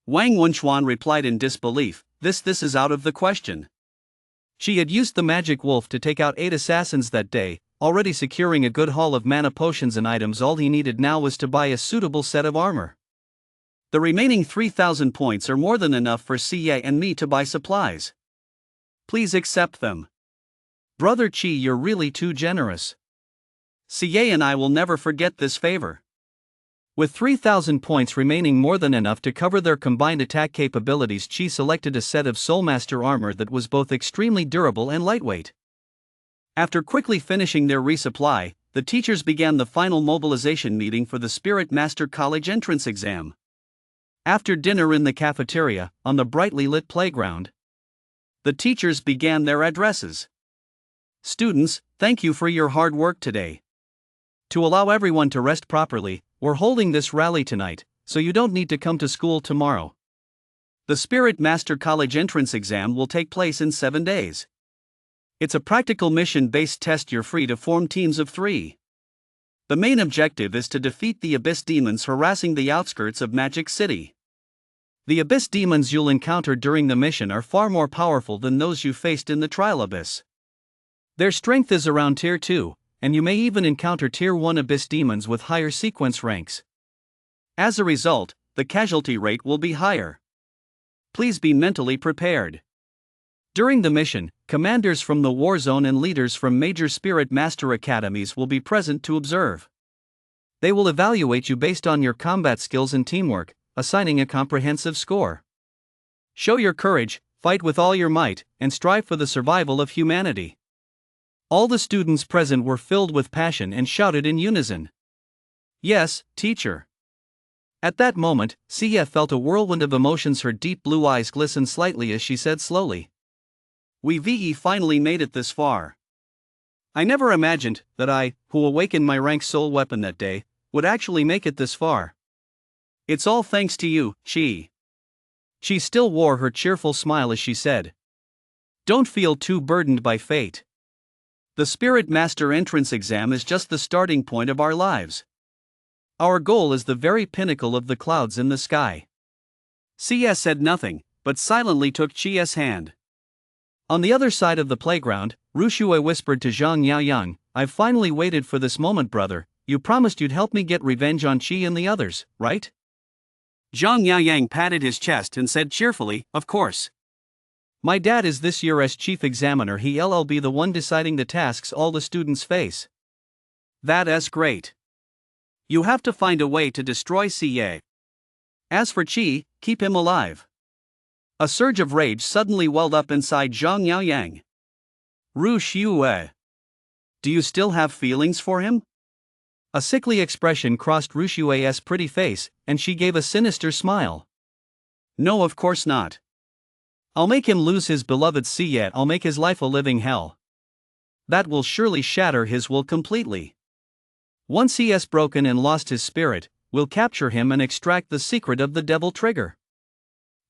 Wang Wenchuan replied in disbelief, this is out of the question. She had used the magic wolf to take out 8 assassins that day, already securing a good haul of mana potions and items. All he needed now was to buy a suitable set of armor. The remaining 3,000 points are more than enough for Xie and me to buy supplies. Please accept them. Brother Qi, you're really too generous. Xie and I will never forget this favor. With 3,000 points remaining more than enough to cover their combined attack capabilities, Qi selected a set of Soulmaster armor that was both extremely durable and lightweight. After quickly finishing their resupply, the teachers began the final mobilization meeting for the Spirit Master College entrance exam. After dinner in the cafeteria, on the brightly lit playground, the teachers began their addresses. Students, thank you for your hard work today. To allow everyone to rest properly, we're holding this rally tonight, so you don't need to come to school tomorrow. The Spirit Master College entrance exam will take place in 7 days. It's a practical mission-based test. You're free to form teams of 3. The main objective is to defeat the Abyss demons harassing the outskirts of Magic City. The Abyss demons you'll encounter during the mission are far more powerful than those you faced in the Trial Abyss. Their strength is around Tier 2, and you may even encounter Tier 1 Abyss demons with higher sequence ranks. As a result, the casualty rate will be higher. Please be mentally prepared. During the mission, commanders from the war zone and leaders from major Spirit Master academies will be present to observe. They will evaluate you based on your combat skills and teamwork, assigning a comprehensive score. Show your courage, fight with all your might, and strive for the survival of humanity. All the students present were filled with passion and shouted in unison, "Yes, teacher." At that moment, Xie felt a whirlwind of emotions. Her deep blue eyes glistened slightly as she said slowly, "We finally made it this far. I never imagined that I, who awakened my rank soul weapon that day, would actually make it this far. It's all thanks to you, Qi." She still wore her cheerful smile as she said, "Don't feel too burdened by fate. The Spirit Master entrance exam is just the starting point of our lives. Our goal is the very pinnacle of the clouds in the sky." Xie said nothing, but silently took Qi's hand. On the other side of the playground, Ruxue whispered to Zhang Yaoyang, "I've finally waited for this moment, brother. You promised you'd help me get revenge on Qi and the others, right?" Zhang Yaoyang patted his chest and said cheerfully, "Of course. My dad is this year as chief examiner. He'll be the one deciding the tasks all the students face." "That's great. You have to find a way to destroy Xie. As for Qi, keep him alive." A surge of rage suddenly welled up inside Zhang Yaoyang. "Ruxue, do you still have feelings for him?" A sickly expression crossed Ruxue's pretty face, and she gave a sinister smile. "No, of course not. I'll make him lose his beloved Xie. I'll make his life a living hell. That will surely shatter his will completely. Once he has broken and lost his spirit, we'll capture him and extract the secret of the devil trigger.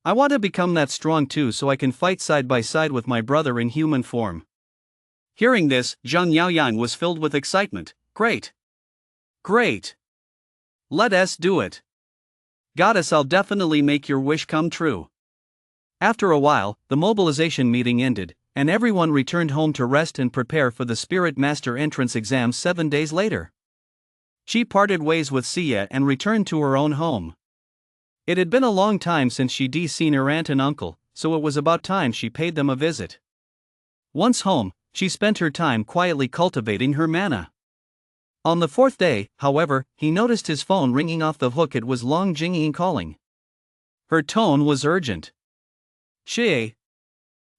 I want to become that strong too, so I can fight side by side with my brother in human form." Hearing this, Zhang Yaoyang was filled with excitement. "Great! Great! Let us do it. Goddess, I'll definitely make your wish come true." After a while, the mobilization meeting ended, and everyone returned home to rest and prepare for the Spirit Master entrance exam 7 days later. She parted ways with Xie and returned to her own home. It had been a long time since she'd seen her aunt and uncle, so it was about time she paid them a visit. Once home, she spent her time quietly cultivating her mana. On the 4th day, however, he noticed his phone ringing off the hook. It was Long Jingying calling. Her tone was urgent. "Xie,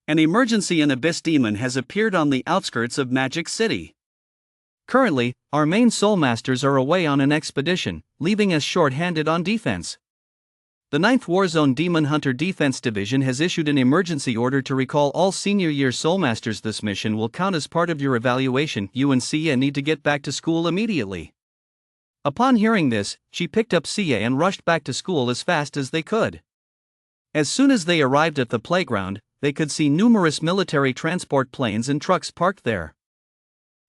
an emergency. An Abyss demon has appeared on the outskirts of Magic City. Currently, our main soul masters are away on an expedition, leaving us short-handed on defense. The 9th Warzone Demon Hunter Defense Division has issued an emergency order to recall all senior year Soulmasters. This mission will count as part of your evaluation. You and Sia need to get back to school immediately. Upon hearing this, she picked up Sia and rushed back to school as fast as they could. As soon as they arrived at the playground, they could see numerous military transport planes and trucks parked there.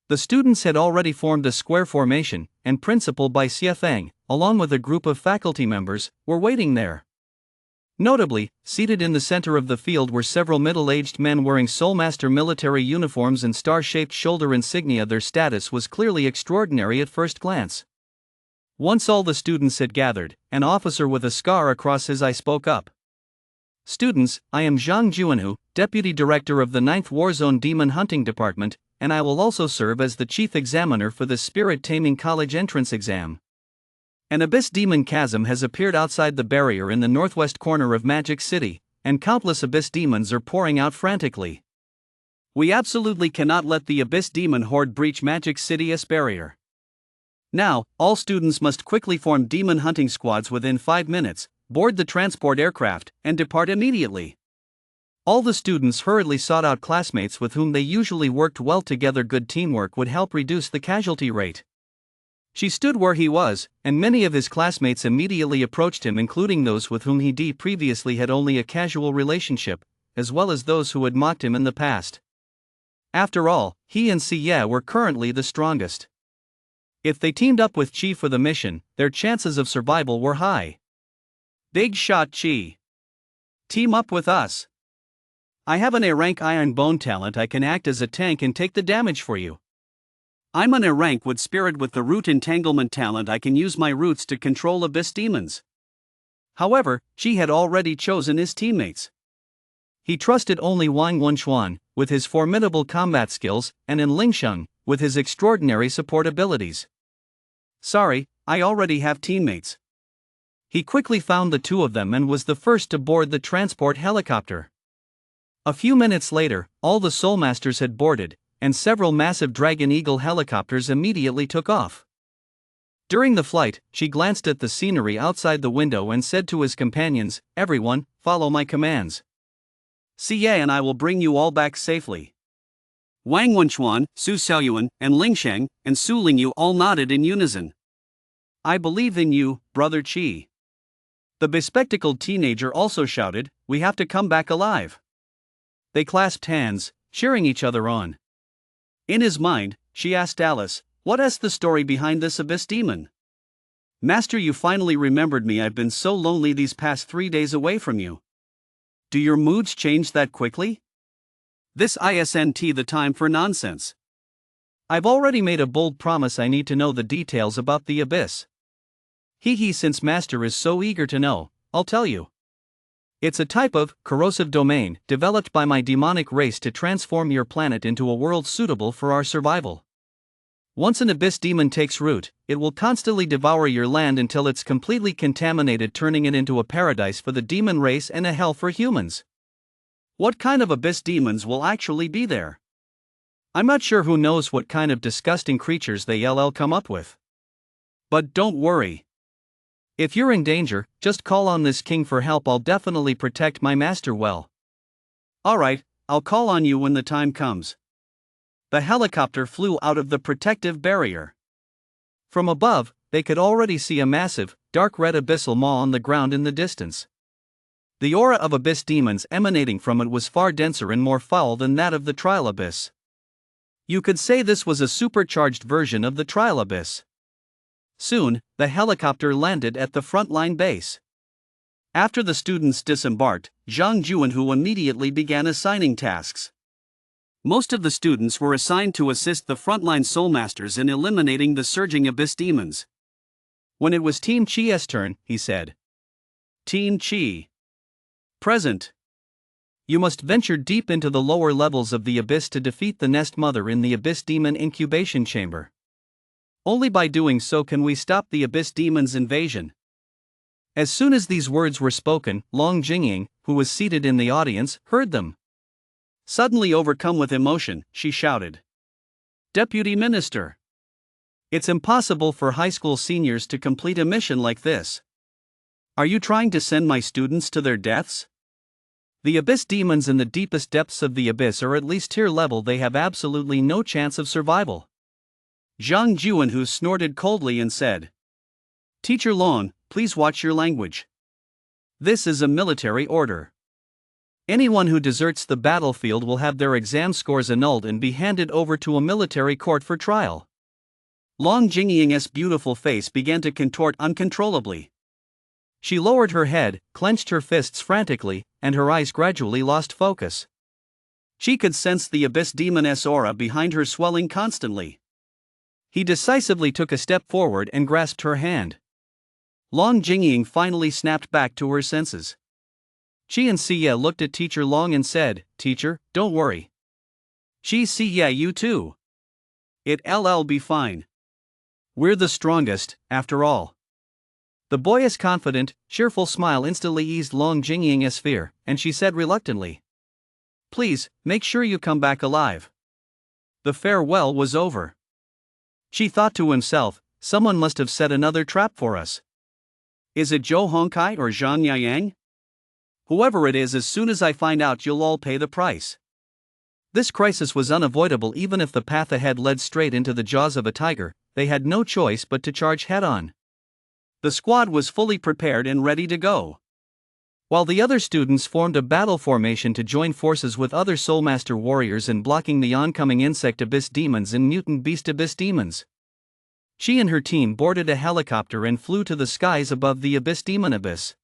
The students had already formed a square formation, and Principal Bai Xiefeng, along with a group of faculty members, were waiting there. Notably, seated in the center of the field were several middle-aged men wearing Soulmaster military uniforms and star-shaped shoulder insignia. Their status was clearly extraordinary at first glance. Once all the students had gathered, an officer with a scar across his eye spoke up. "Students, I am Zhang Juanhu, Deputy Director of the 9th Warzone Demon Hunting Department, and I will also serve as the Chief Examiner for the Spirit Taming College entrance exam. An abyss demon chasm has appeared outside the barrier in the northwest corner of Magic City, and countless abyss demons are pouring out frantically. We absolutely cannot let the abyss demon horde breach Magic City's barrier. Now, all students must quickly form demon hunting squads within 5 minutes, board the transport aircraft, and depart immediately." All the students hurriedly sought out classmates with whom they usually worked well together. Good teamwork would help reduce the casualty rate. She stood where he was, and many of his classmates immediately approached him, including those with whom he previously had only a casual relationship, as well as those who had mocked him in the past. After all, he and Sia were currently the strongest. If they teamed up with Chi for the mission, their chances of survival were high. "Big shot Chi. Team up with us. I have an A-rank Iron Bone talent. I can act as a tank and take the damage for you. I'm an A-rank Wood Spirit with the Root Entanglement talent. I can use my roots to control abyss demons." However, Chi had already chosen his teammates. He trusted only Wang Wenchuan, with his formidable combat skills, and in Lingsheng, with his extraordinary support abilities. "Sorry, I already have teammates." He quickly found the two of them and was the first to board the transport helicopter. A few minutes later, all the Soulmasters had boarded, and several massive Dragon Eagle helicopters immediately took off. During the flight, she glanced at the scenery outside the window and said to his companions, "Everyone, follow my commands. Sia and I will bring you all back safely." Wang Wenchuan, Su Xiaoyuan, and Lingsheng, and Su Lingyu all nodded in unison. "I believe in you, Brother Chi." The bespectacled teenager also shouted, "We have to come back alive." They clasped hands, cheering each other on. In his mind, she asked Alice, "What is the story behind this abyss demon?" "Master, you finally remembered me. I've been so lonely these past 3 days away from you. Do your moods change that quickly? This isn't the time for nonsense. I've already made a bold promise. I need to know the details about the abyss." Since Master is so eager to know, I'll tell you. It's a type of corrosive domain developed by my demonic race to transform your planet into a world suitable for our survival. Once an abyss demon takes root, it will constantly devour your land until it's completely contaminated, turning it into a paradise for the demon race and a hell for humans. What kind of abyss demons will actually be there? I'm not sure. Who knows what kind of disgusting creatures they'll come up with. But don't worry. If you're in danger, just call on this king for help. I'll definitely protect my master well. Alright, I'll call on you when the time comes. The helicopter flew out of the protective barrier. From above, they could already see a massive, dark red abyssal maw on the ground in the distance. The aura of abyss demons emanating from it was far denser and more foul than that of the Trial Abyss. You could say this was a supercharged version of the Trial Abyss. Soon, the helicopter landed at the frontline base. After the students disembarked, Zhang Juanhu immediately began assigning tasks. Most of the students were assigned to assist the frontline Soulmasters in eliminating the surging abyss demons. When it was Team Chi's turn, he said. "Team Chi. Present. You must venture deep into the lower levels of the abyss to defeat the nest mother in the abyss demon incubation chamber. Only by doing so can we stop the abyss demon's invasion." As soon as these words were spoken, Long Jingying, who was seated in the audience, heard them. Suddenly overcome with emotion, she shouted, "Deputy Minister! It's impossible for high school seniors to complete a mission like this. Are you trying to send my students to their deaths? The abyss demons in the deepest depths of the abyss are at least tier level, they have absolutely no chance of survival. Zhang Juanhu snorted coldly and said, Teacher Long, please watch your language. This is a military order. Anyone who deserts the battlefield will have their exam scores annulled and be handed over to a military court for trial. Long Jingying's beautiful face began to contort uncontrollably. She lowered her head, clenched her fists frantically, and her eyes gradually lost focus. She could sense the abyss demoness aura behind her swelling constantly. He decisively took a step forward and grasped her hand. Long Jingying finally snapped back to her senses. Qian Siye looked at Teacher Long and said, Teacher, don't worry. Qi Siye, you too. It'll be fine. We're the strongest, after all. The boyish confident, cheerful smile instantly eased Long Jingying's fear, and she said reluctantly, Please, make sure you come back alive. The farewell was over. She thought to himself, someone must have set another trap for us. Is it Zhou Hongkai or Zhang Yaoyang? Whoever it is, as soon as I find out, you'll all pay the price. This crisis was unavoidable. Even if the path ahead led straight into the jaws of a tiger, they had no choice but to charge head-on. The squad was fully prepared and ready to go. While the other students formed a battle formation to join forces with other Soulmaster warriors in blocking the oncoming insect abyss demons and mutant beast abyss demons. She and her team boarded a helicopter and flew to the skies above the abyss demon abyss.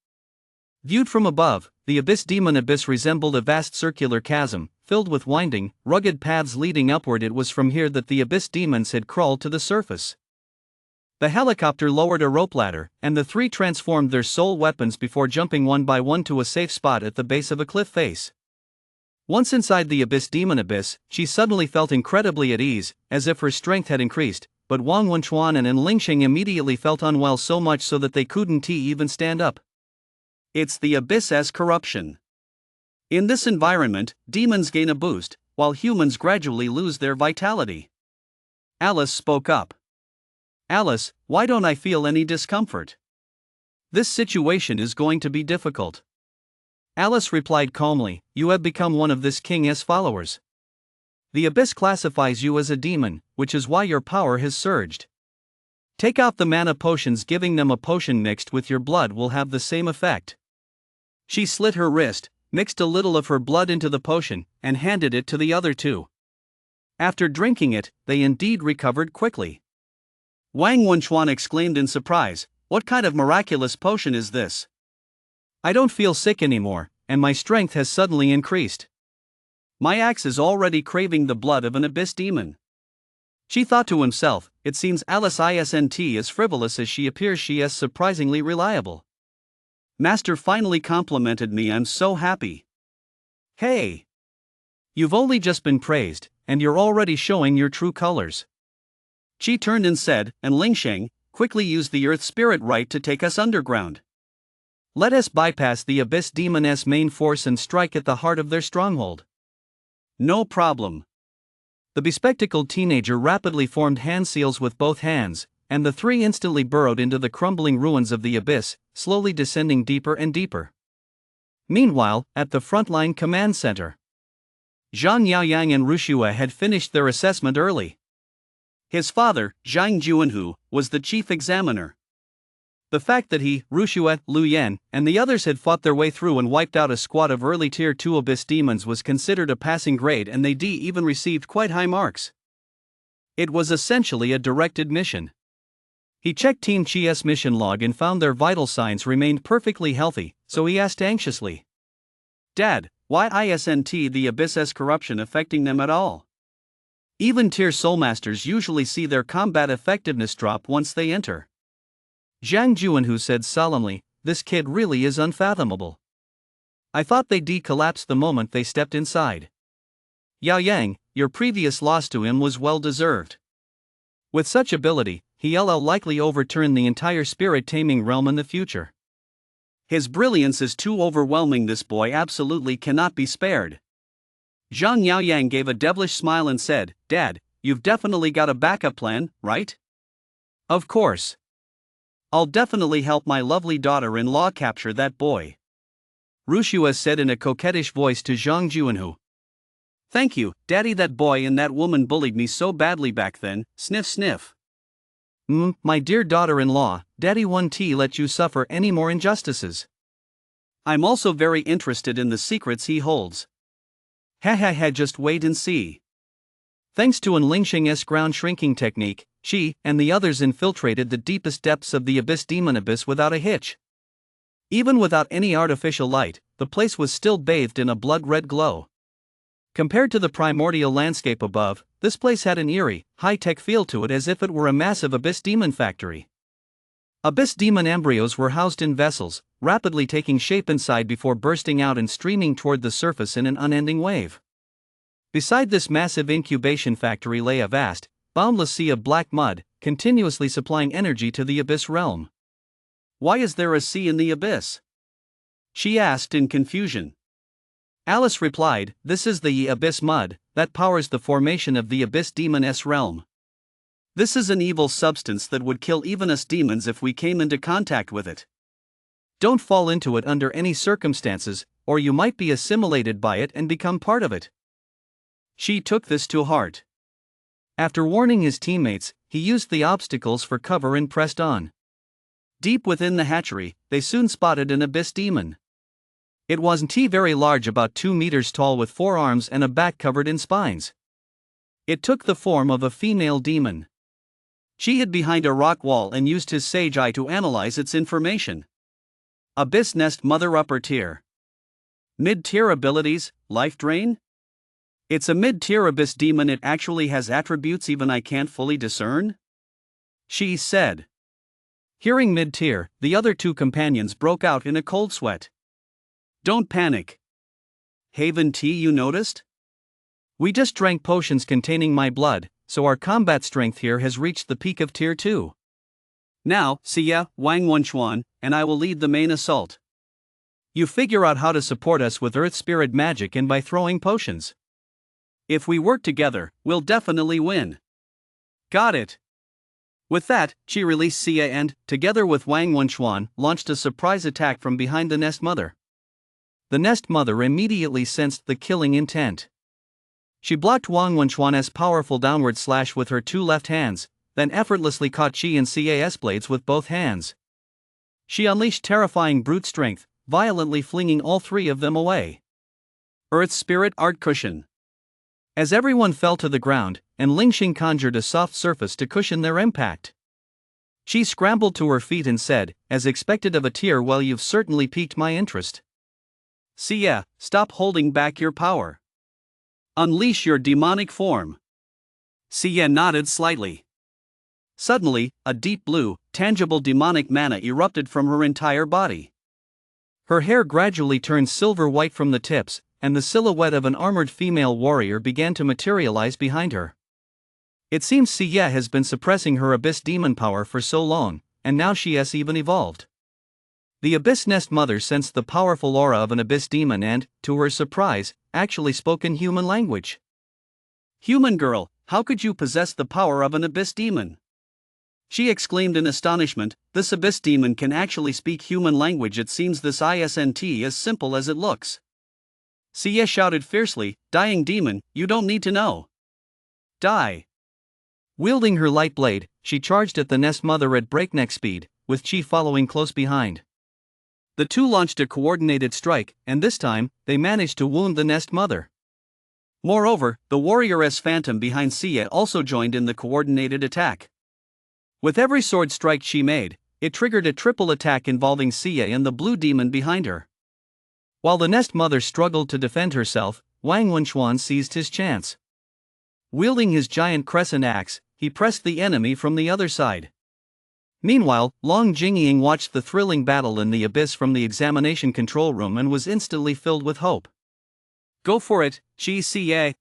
Viewed from above, the abyss demon abyss resembled a vast circular chasm, filled with winding, rugged paths leading upward. It was from here that the abyss demons had crawled to the surface. The helicopter lowered a rope ladder, and the three transformed their soul weapons before jumping one by one to a safe spot at the base of a cliff face. Once inside the abyss demon abyss, she suddenly felt incredibly at ease, as if her strength had increased, but Wang Wenchuan and Lingsheng immediately felt unwell, so much so that they couldn't even stand up. It's the abyss's corruption. In this environment, demons gain a boost, while humans gradually lose their vitality. Alice spoke up. Alice, why don't I feel any discomfort? This situation is going to be difficult. Alice replied calmly, You have become one of this king's followers. The abyss classifies you as a demon, which is why your power has surged. Take out the mana potions. Giving them a potion mixed with your blood will have the same effect. She slit her wrist, mixed a little of her blood into the potion, and handed it to the other two. After drinking it, they indeed recovered quickly. Wang Wenchuan exclaimed in surprise, What kind of miraculous potion is this? I don't feel sick anymore, and my strength has suddenly increased. My axe is already craving the blood of an abyss demon. She thought to himself, It seems Alice isn't as frivolous as she appears. She is surprisingly reliable. Master finally complimented me. I'm so happy. Hey! You've only just been praised, and you're already showing your true colors. She turned and said, And Lingsheng, quickly use the Earth Spirit right to take us underground. Let us bypass the Abyss Demoness main force and strike at the heart of their stronghold. No problem. The bespectacled teenager rapidly formed hand seals with both hands, and the three instantly burrowed into the crumbling ruins of the abyss, slowly descending deeper and deeper. Meanwhile, at the frontline command center, Zhang Yaoyang and Rushua had finished their assessment early. His father, Zhang Juanhu, was the chief examiner. The fact that he, Rushua, Lu Yan, and the others had fought their way through and wiped out a squad of early Tier 2 Abyss demons was considered a passing grade, and they even received quite high marks. It was essentially a directed mission. He checked Team Chi's mission log and found their vital signs remained perfectly healthy, so he asked anxiously, Dad, why isn't the Abyss's corruption affecting them at all? Even Tier Soulmasters usually see their combat effectiveness drop once they enter. Zhang Juanhu said solemnly, This kid really is unfathomable. I thought they'd collapse the moment they stepped inside. Yao Yang, your previous loss to him was well deserved. With such ability, he'll likely overturn the entire spirit taming realm in the future. His brilliance is too overwhelming. This boy absolutely cannot be spared. Zhang Yaoyang gave a devilish smile and said, Dad, you've definitely got a backup plan, right? Of course. I'll definitely help my lovely daughter-in-law capture that boy, Rushua said in a coquettish voice to Zhang Juanhu. Thank you, Daddy. That boy and that woman bullied me so badly back then, sniff sniff. My dear daughter-in-law, Daddy won't let you suffer any more injustices. I'm also very interested in the secrets he holds. Ha, just wait and see. Thanks to Lingxing's ground shrinking technique, she and the others infiltrated the deepest depths of the demon abyss without a hitch. Even without any artificial light, the place was still bathed in a blood-red glow. Compared to the primordial landscape above, this place had an eerie, high-tech feel to it, as if it were a massive abyss demon factory. Abyss demon embryos were housed in vessels, rapidly taking shape inside before bursting out and streaming toward the surface in an unending wave. Beside this massive incubation factory lay a vast, boundless sea of black mud, continuously supplying energy to the abyss realm. Why is there a sea in the abyss? She asked in confusion. Alice replied, this is the abyss mud that powers the formation of the abyss demoness realm. This is an evil substance that would kill even us demons if we came into contact with it. Don't fall into it under any circumstances, or you might be assimilated by it and become part of it. She took this to heart. After warning his teammates, he used the obstacles for cover and pressed on. Deep within the hatchery, they soon spotted an abyss demon. It wasn't very large, about 2 meters tall, with 4 arms and a back covered in spines. It took the form of a female demon. She hid behind a rock wall and used his sage eye to analyze its information. Abyss Nest Mother, upper tier. Mid-tier abilities, life drain? It's a mid-tier abyss demon. It actually has attributes even I can't fully discern? She said. Hearing mid-tier, the other 2 companions broke out in a cold sweat. Don't panic. Haven tea, you noticed? We just drank potions containing my blood, so our combat strength here has reached the peak of tier 2. Now, Xie, Wang Wenchuan, and I will lead the main assault. You figure out how to support us with earth spirit magic and by throwing potions. If we work together, we'll definitely win. Got it. With that, she released Xie and, together with Wang Wenchuan, launched a surprise attack from behind the Nest Mother. The Nest Mother immediately sensed the killing intent. She blocked Wang Wenchuan's powerful downward slash with her 2 left hands, then effortlessly caught Qi and Xie's blades with both hands. She unleashed terrifying brute strength, violently flinging all 3 of them away. Earth Spirit Art Cushion. As everyone fell to the ground, and Lingxing conjured a soft surface to cushion their impact. She scrambled to her feet and said, as expected of a tier, well, you've certainly piqued my interest. Xie, stop holding back your power. Unleash your demonic form. Xie nodded slightly. Suddenly, a deep blue, tangible demonic mana erupted from her entire body. Her hair gradually turned silver white from the tips, and the silhouette of an armored female warrior began to materialize behind her. It seems Xie has been suppressing her abyss demon power for so long, and now she has even evolved. The Abyss Nest Mother sensed the powerful aura of an abyss demon and, to her surprise, actually spoke in human language. Human girl, how could you possess the power of an abyss demon? She exclaimed in astonishment, this abyss demon can actually speak human language. It seems this isn't as simple as it looks. Xie shouted fiercely, dying demon, you don't need to know. Die. Wielding her light blade, she charged at the Nest Mother at breakneck speed, with Qi following close behind. The 2 launched a coordinated strike, and this time, they managed to wound the Nest Mother. Moreover, the warrioress Phantom behind Xie also joined in the coordinated attack. With every sword strike she made, it triggered a triple attack involving Xie and the blue demon behind her. While the Nest Mother struggled to defend herself, Wang Wenchuan seized his chance. Wielding his giant crescent axe, he pressed the enemy from the other side. Meanwhile, Long Jingying watched the thrilling battle in the abyss from the examination control room and was instantly filled with hope. Go for it, Qi Xie.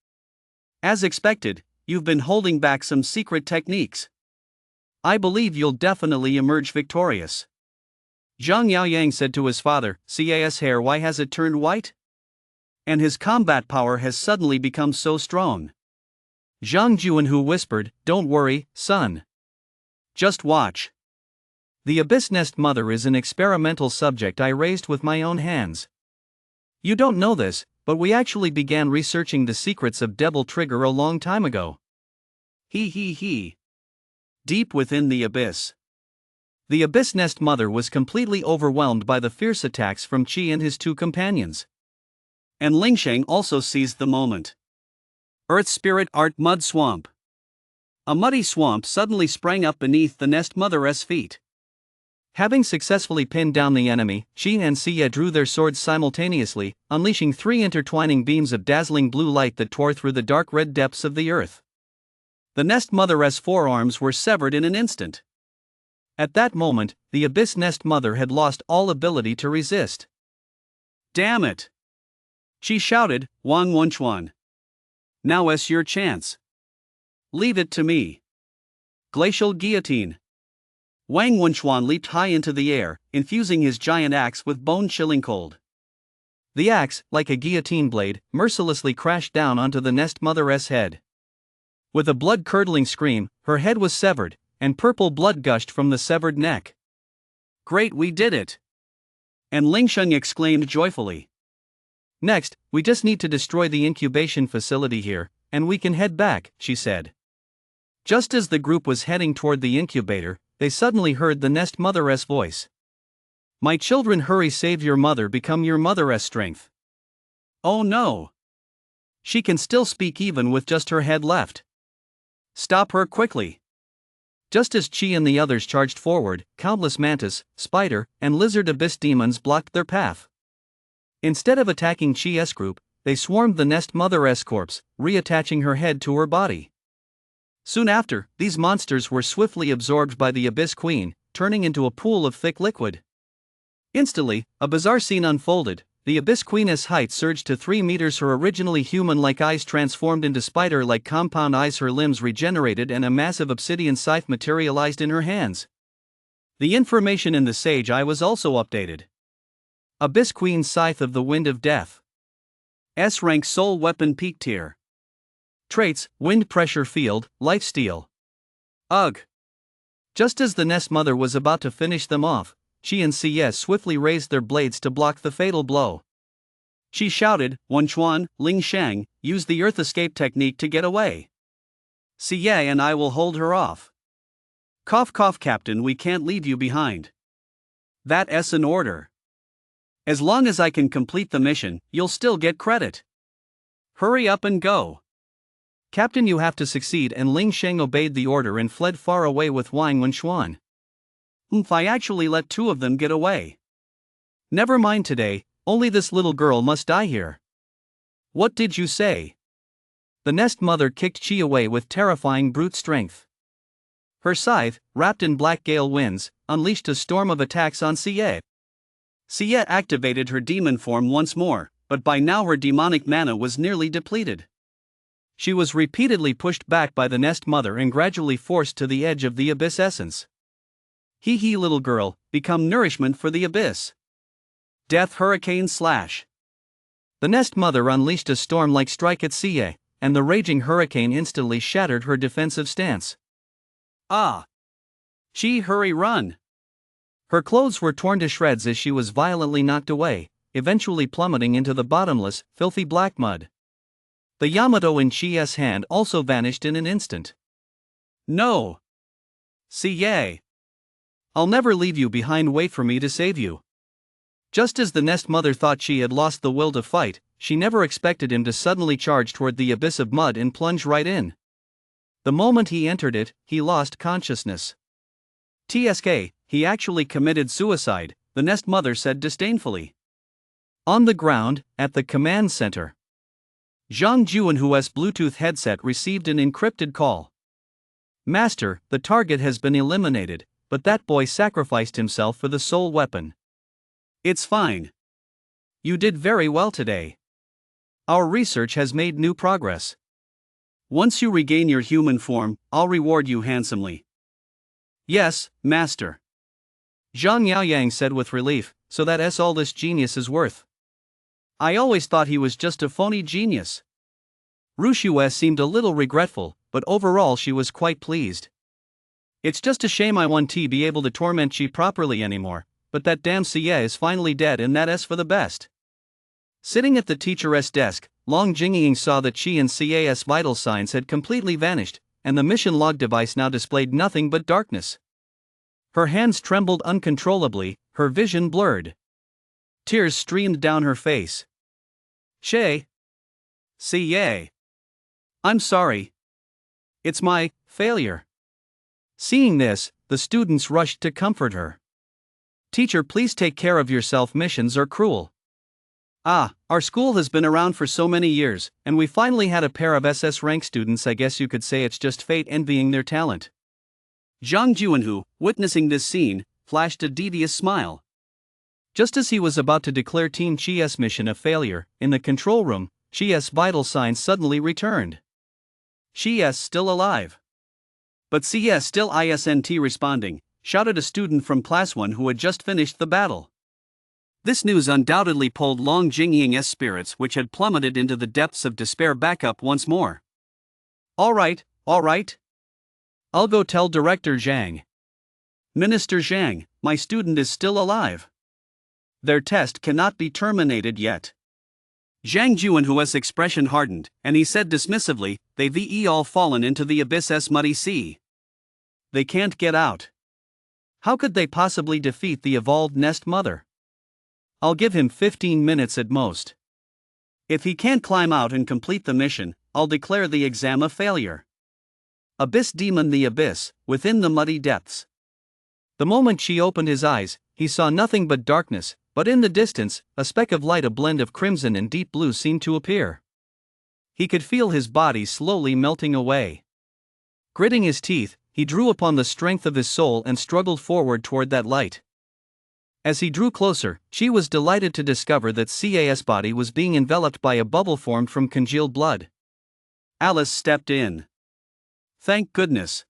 As expected, you've been holding back some secret techniques. I believe you'll definitely emerge victorious. Zhang Yaoyang said to his father, Xie's hair, why has it turned white? And his combat power has suddenly become so strong. Zhang Juanhu whispered, don't worry, son. Just watch. The Abyss Nest Mother is an experimental subject I raised with my own hands. You don't know this, but we actually began researching the secrets of Devil Trigger a long time ago. He. Deep within the abyss. The Abyss Nest Mother was completely overwhelmed by the fierce attacks from Chi and his two companions. And Lingsheng also seized the moment. Earth Spirit Art Mud Swamp. A muddy swamp suddenly sprang up beneath the Nest Mother's feet. Having successfully pinned down the enemy, Chi and Siye drew their swords simultaneously, unleashing three intertwining beams of dazzling blue light that tore through the dark red depths of the earth. The Nest Mother's forearms were severed in an instant. At that moment, the Abyss Nest Mother had lost all ability to resist. Damn it! She shouted, Wang Wenchuan. Now is your chance. Leave it to me. Glacial Guillotine. Wang Wenchuan leaped high into the air, infusing his giant axe with bone-chilling cold. The axe, like a guillotine blade, mercilessly crashed down onto the Nest Mother's head. With a blood-curdling scream, her head was severed, and purple blood gushed from the severed neck. Great, we did it! And Lingsheng exclaimed joyfully. Next, we just need to destroy the incubation facility here, and we can head back, she said. Just as the group was heading toward the incubator, they suddenly heard the Nest Mother's voice. My children, hurry, save your mother, become your mother's strength. Oh no! She can still speak even with just her head left. Stop her quickly. Just as Chi and the others charged forward, countless mantis, spider, and lizard abyss demons blocked their path. Instead of attacking Chi's group, they swarmed the Nest Mother's corpse, reattaching her head to her body. Soon after, these monsters were swiftly absorbed by the Abyss Queen, turning into a pool of thick liquid. Instantly, a bizarre scene unfolded. The Abyss Queen's height surged to 3 meters, her originally human-like eyes transformed into spider-like compound eyes, her limbs regenerated, and a massive obsidian scythe materialized in her hands. The information in the Sage Eye was also updated. Abyss Queen Scythe of the Wind of Death. S-rank Soul Weapon Peak Tier. Traits: Wind Pressure Field, Lifesteal. Ugh! Just as the Nest Mother was about to finish them off, Chi and Siye swiftly raised their blades to block the fatal blow. She shouted, Wenchuan, Lingsheng, use the Earth Escape technique to get away. Siye and I will hold her off. Cough cough, Captain, we can't leave you behind. That's an order. As long as I can complete the mission, you'll still get credit. Hurry up and go. Captain, you have to succeed, and Lingsheng obeyed the order and fled far away with Wang Wenchuan. I actually let 2 of them get away. Never mind today, only this little girl must die here. What did you say? The Nest Mother kicked Chi away with terrifying brute strength. Her scythe, wrapped in black gale winds, unleashed a storm of attacks on Siye. Siye activated her demon form once more, but by now her demonic mana was nearly depleted. She was repeatedly pushed back by the Nest Mother and gradually forced to the edge of the Abyss essence. Hee little girl, become nourishment for the Abyss. Death Hurricane Slash. The Nest Mother unleashed a storm-like strike at Siye, and the raging hurricane instantly shattered her defensive stance. Ah! Chi, hurry, run! Her clothes were torn to shreds as she was violently knocked away, eventually plummeting into the bottomless, filthy black mud. The Yamato in Chi's hand also vanished in an instant. No! Siye! I'll never leave you behind, wait for me to save you. Just as the Nest Mother thought she had lost the will to fight, she never expected him to suddenly charge toward the abyss of mud and plunge right in. The moment he entered it, he lost consciousness. TSK, he actually committed suicide, the Nest Mother said disdainfully. On the ground, at the command center, Zhang Juanhu's Bluetooth headset received an encrypted call. Master, the target has been eliminated, but that boy sacrificed himself for the soul weapon. It's fine. You did very well today. Our research has made new progress. Once you regain your human form, I'll reward you handsomely. Yes, Master. Zhang Yaoyang said with relief, so that's all this genius is worth. I always thought he was just a phony genius. Rushue seemed a little regretful, but overall she was quite pleased. It's just a shame I won't be able to torment ye properly anymore, but that damn CA is finally dead and that is for the best. Sitting at the teacher's desk, Long Jingying saw that she and CA's vital signs had completely vanished, and the mission log device now displayed nothing but darkness. Her hands trembled uncontrollably, her vision blurred. Tears streamed down her face. "Shay. CA. I'm sorry. It's my failure." Seeing this, the students rushed to comfort her. "Teacher, please take care of yourself. Missions are cruel. Our school has been around for so many years, and we finally had a pair of SS rank students. I guess you could say it's just fate envying their talent." Zhang Juanhu, witnessing this scene, flashed a devious smile. Just as he was about to declare Team Chi's mission a failure, in the control room, Chi's vital signs suddenly returned. "Chi's still alive. But CS still isn't responding," shouted a student from Class 1 who had just finished the battle. This news undoubtedly pulled Long Jingying's spirits, which had plummeted into the depths of despair, back up once more. All right. I'll go tell Director Zhang. Minister Zhang, my student is still alive. Their test cannot be terminated yet." Zhang Juanhu's expression hardened, and he said dismissively, "They've all fallen into the abyss's muddy sea. They can't get out. How could they possibly defeat the evolved Nest Mother? I'll give him 15 minutes at most. If he can't climb out and complete the mission, I'll declare the exam a failure." Abyss Demon, the abyss, within the muddy depths. The moment Chi opened his eyes, he saw nothing but darkness, but in the distance, a speck of light, a blend of crimson and deep blue, seemed to appear. He could feel his body slowly melting away. Gritting his teeth, he drew upon the strength of his soul and struggled forward toward that light. As he drew closer, Chi was delighted to discover that CA's body was being enveloped by a bubble formed from congealed blood. Alice stepped in. Thank goodness.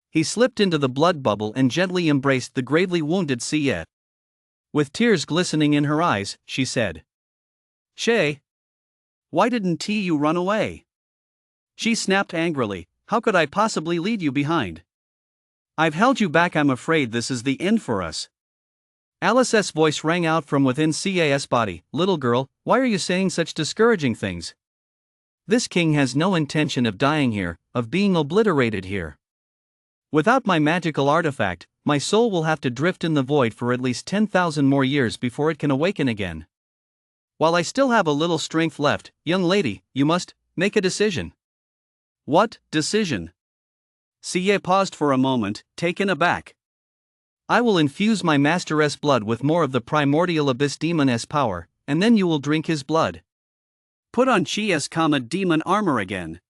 He slipped into the blood bubble and gently embraced the gravely wounded CA. With tears glistening in her eyes, she said, "Shay, why didn't you run away?" She snapped angrily, "How could I possibly leave you behind? I've held you back. I'm afraid this is the end for us." Alice's voice rang out from within CA's body, "Little girl, why are you saying such discouraging things? This king has no intention of dying here, of being obliterated here. Without my magical artifact, my soul will have to drift in the void for at least 10,000 more years before it can awaken again. While I still have a little strength left, young lady, you must make a decision." "What decision?" CA paused for a moment, taken aback. "I will infuse my master's blood with more of the primordial abyss demon's power, and then you will drink his blood. Put on Chi's demon armor again.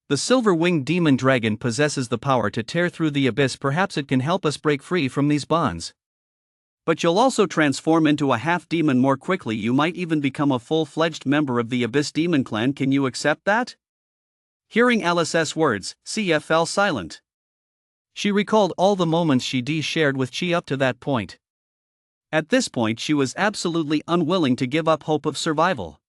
The silver-winged demon dragon possesses the power to tear through the abyss. Perhaps it can help us break free from these bonds. But you'll also transform into a half-demon more quickly. You might even become a full-fledged member of the Abyss Demon Clan. Can you accept that?" Hearing Alice's words, Cia fell silent. She recalled all the moments she shared with Chi up to that point. At this point, she was absolutely unwilling to give up hope of survival.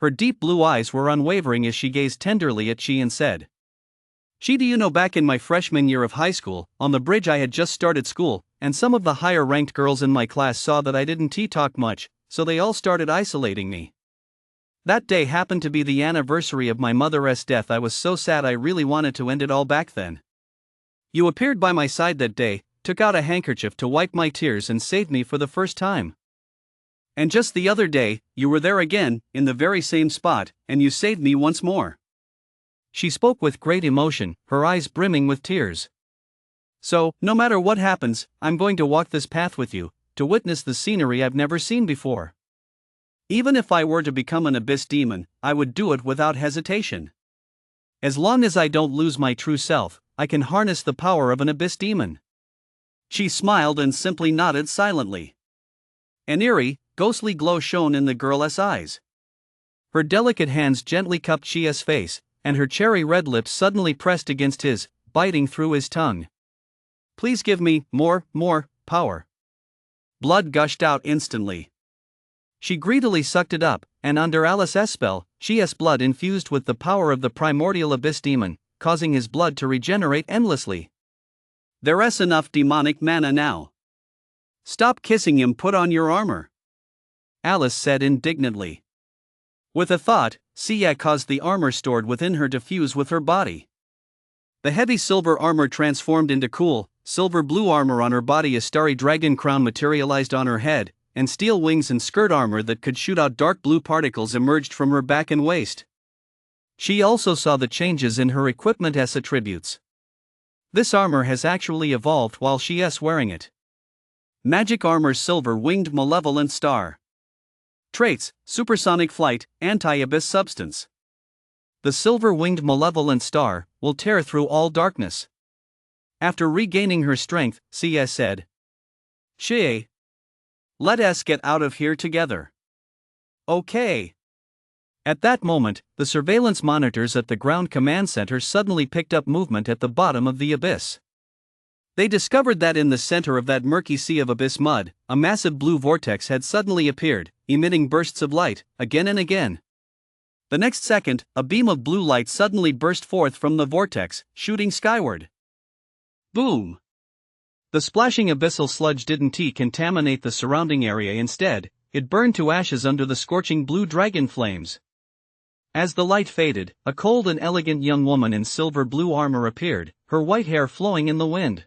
Her deep blue eyes were unwavering as she gazed tenderly at Chi and said, "Chi, do you know, back in my freshman year of high school, on the bridge I had just started school, and some of the higher-ranked girls in my class saw that I didn't talk much, so they all started isolating me. That day happened to be the anniversary of my mother's death. I was so sad, I really wanted to end it all back then. You appeared by my side that day, took out a handkerchief to wipe my tears and saved me for the first time. And just the other day, you were there again, in the very same spot, and you saved me once more." She spoke with great emotion, her eyes brimming with tears. "So, no matter what happens, I'm going to walk this path with you, to witness the scenery I've never seen before. Even if I were to become an abyss demon, I would do it without hesitation. As long as I don't lose my true self, I can harness the power of an abyss demon." She smiled and simply nodded silently. An eerie, ghostly glow shone in the girl's eyes. Her delicate hands gently cupped Chia's face, and her cherry-red lips suddenly pressed against his, biting through his tongue. "Please give me more power." Blood gushed out instantly. She greedily sucked it up, and under Alice's spell, Chia's blood infused with the power of the primordial abyss demon, causing his blood to regenerate endlessly. There's enough demonic mana now. Stop kissing him, put on your armor, Alice said indignantly. With a thought, Sia caused the armor stored within her to fuse with her body. The heavy silver armor transformed into cool, silver blue armor on her body. A starry dragon crown materialized on her head, and steel wings and skirt armor that could shoot out dark blue particles emerged from her back and waist. She also saw the changes in her equipment's attributes. This armor has actually evolved while she's wearing it. Magic armor, silver winged malevolent star. Traits: supersonic flight, anti-abyss substance. The silver-winged malevolent star will tear through all darkness. After regaining her strength, Sia said, "Shie, let us get out of here together." Okay. At that moment, the surveillance monitors at the ground command center suddenly picked up movement at the bottom of the abyss. They discovered that in the center of that murky sea of abyss mud, a massive blue vortex had suddenly appeared, emitting bursts of light, again and again. The next second, a beam of blue light suddenly burst forth from the vortex, shooting skyward. Boom! The splashing abyssal sludge didn't contaminate the surrounding area. Instead, it burned to ashes under the scorching blue dragon flames. As the light faded, a cold and elegant young woman in silver blue armor appeared, her white hair flowing in the wind.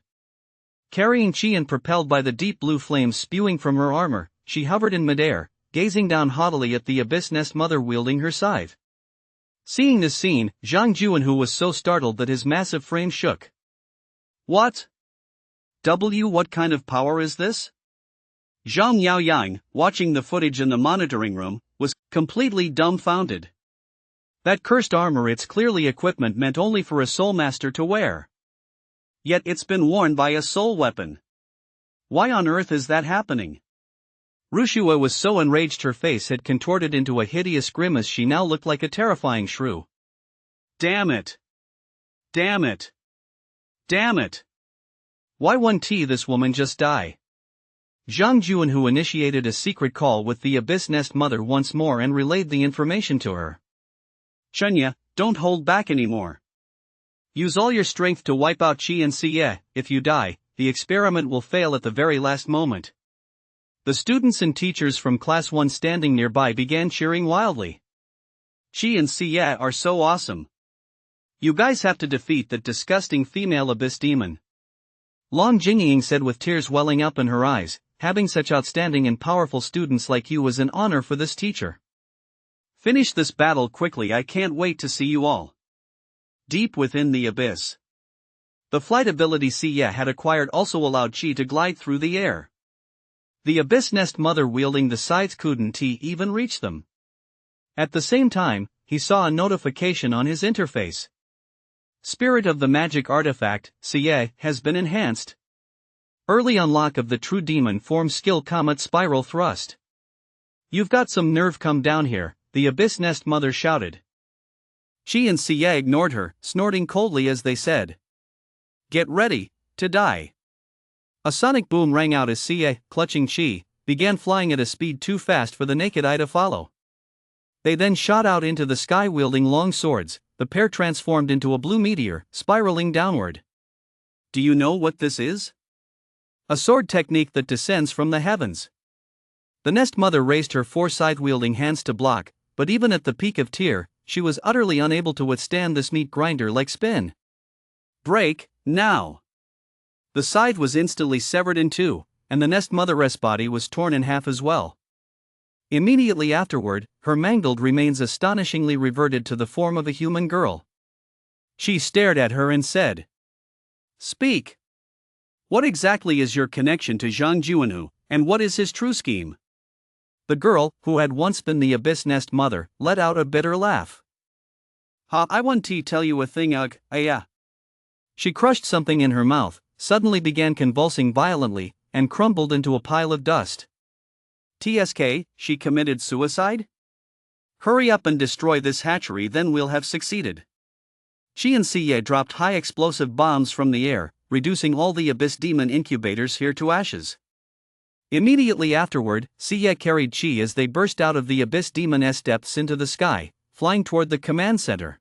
Carrying chi and propelled by the deep blue flames spewing from her armor, she hovered in midair, gazing down haughtily at the abyss nest mother wielding her scythe. Seeing this scene, Zhang Juanhu was so startled that his massive frame shook. What kind of power is this? Zhang Yaoyang, watching the footage in the monitoring room, was completely dumbfounded. That cursed armor, it's clearly equipment meant only for a soul master to wear. Yet it's been worn by a soul weapon. Why on earth is that happening? Rushua was so enraged her face had contorted into a hideous grimace. She now looked like a terrifying shrew. Damn it! Damn it! Damn it! Why won't this woman just die? Zhang Juanhu initiated a secret call with the abyss nest mother once more and relayed the information to her. Chunya, don't hold back anymore. Use all your strength to wipe out Qi and Xie. If you die, the experiment will fail at the very last moment. The students and teachers from Class 1 standing nearby began cheering wildly. Qi and Xie are so awesome. You guys have to defeat that disgusting female abyss demon. Long Jingying said with tears welling up in her eyes, having such outstanding and powerful students like you was an honor for this teacher. Finish this battle quickly, I can't wait to see you all. Deep within the abyss. The flight ability Xie had acquired also allowed Qi to glide through the air. The abyss nest mother wielding the scythe couldn't even reach them. At the same time, he saw a notification on his interface. Spirit of the magic artifact, Xie, has been enhanced. Early unlock of the true demon form skill Comet Spiral Thrust. You've got some nerve, come down here, the abyss nest mother shouted. Qi and Xie ignored her, snorting coldly as they said, "Get ready to die." A sonic boom rang out as Xie, clutching Qi, began flying at a speed too fast for the naked eye to follow. They then shot out into the sky wielding long swords. The pair transformed into a blue meteor, spiraling downward. Do you know what this is? A sword technique that descends from the heavens. The nest mother raised her four scythe-wielding hands to block, but even at the peak of tier, she was utterly unable to withstand this meat grinder-like spin. Break, now! The scythe was instantly severed in two, and the nest mother's body was torn in half as well. Immediately afterward, her mangled remains astonishingly reverted to the form of a human girl. She stared at her and said, "Speak. What exactly is your connection to Zhang Juanhu, and what is his true scheme?" The girl, who had once been the abyss nest mother, let out a bitter laugh. I want to tell you a thing, yeah. She crushed something in her mouth, suddenly began convulsing violently, and crumbled into a pile of dust. TSK, she committed suicide? Hurry up and destroy this hatchery, then we'll have succeeded. Qi and Xie dropped high explosive bombs from the air, reducing all the abyss demon incubators here to ashes. Immediately afterward, Xie carried Qi as they burst out of the abyss demon's depths into the sky, flying toward the command center.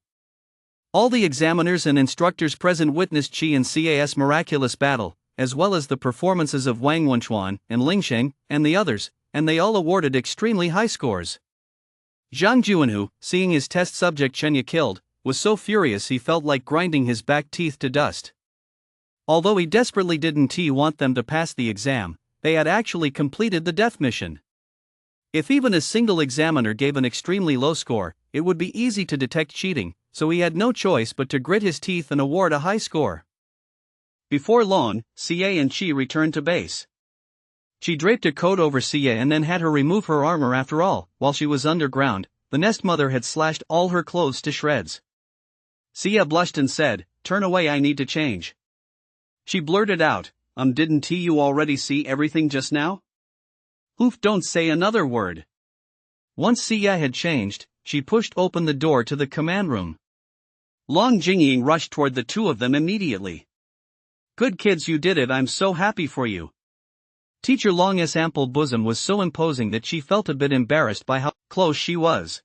All the examiners and instructors present witnessed Qi and Ca's miraculous battle, as well as the performances of Wang Wenchuan and Lingsheng and the others, and they all awarded extremely high scores. Zhang Juanhu, seeing his test subject Chenya killed, was so furious he felt like grinding his back teeth to dust. Although he desperately didn't want them to pass the exam, they had actually completed the death mission. If even a single examiner gave an extremely low score, it would be easy to detect cheating, so he had no choice but to grit his teeth and award a high score. Before long, Xie and Qi returned to base. She draped a coat over Xie and then had her remove her armor. After all, while she was underground, the nest mother had slashed all her clothes to shreds. Xie blushed and said, "Turn away, I need to change." She blurted out, Didn't you already see everything just now?" "Oof, don't say another word." Once Xie had changed, she pushed open the door to the command room. Long Jingying rushed toward the two of them immediately. "Good kids, you did it, I'm so happy for you." Teacher Long's ample bosom was so imposing that she felt a bit embarrassed by how close she was.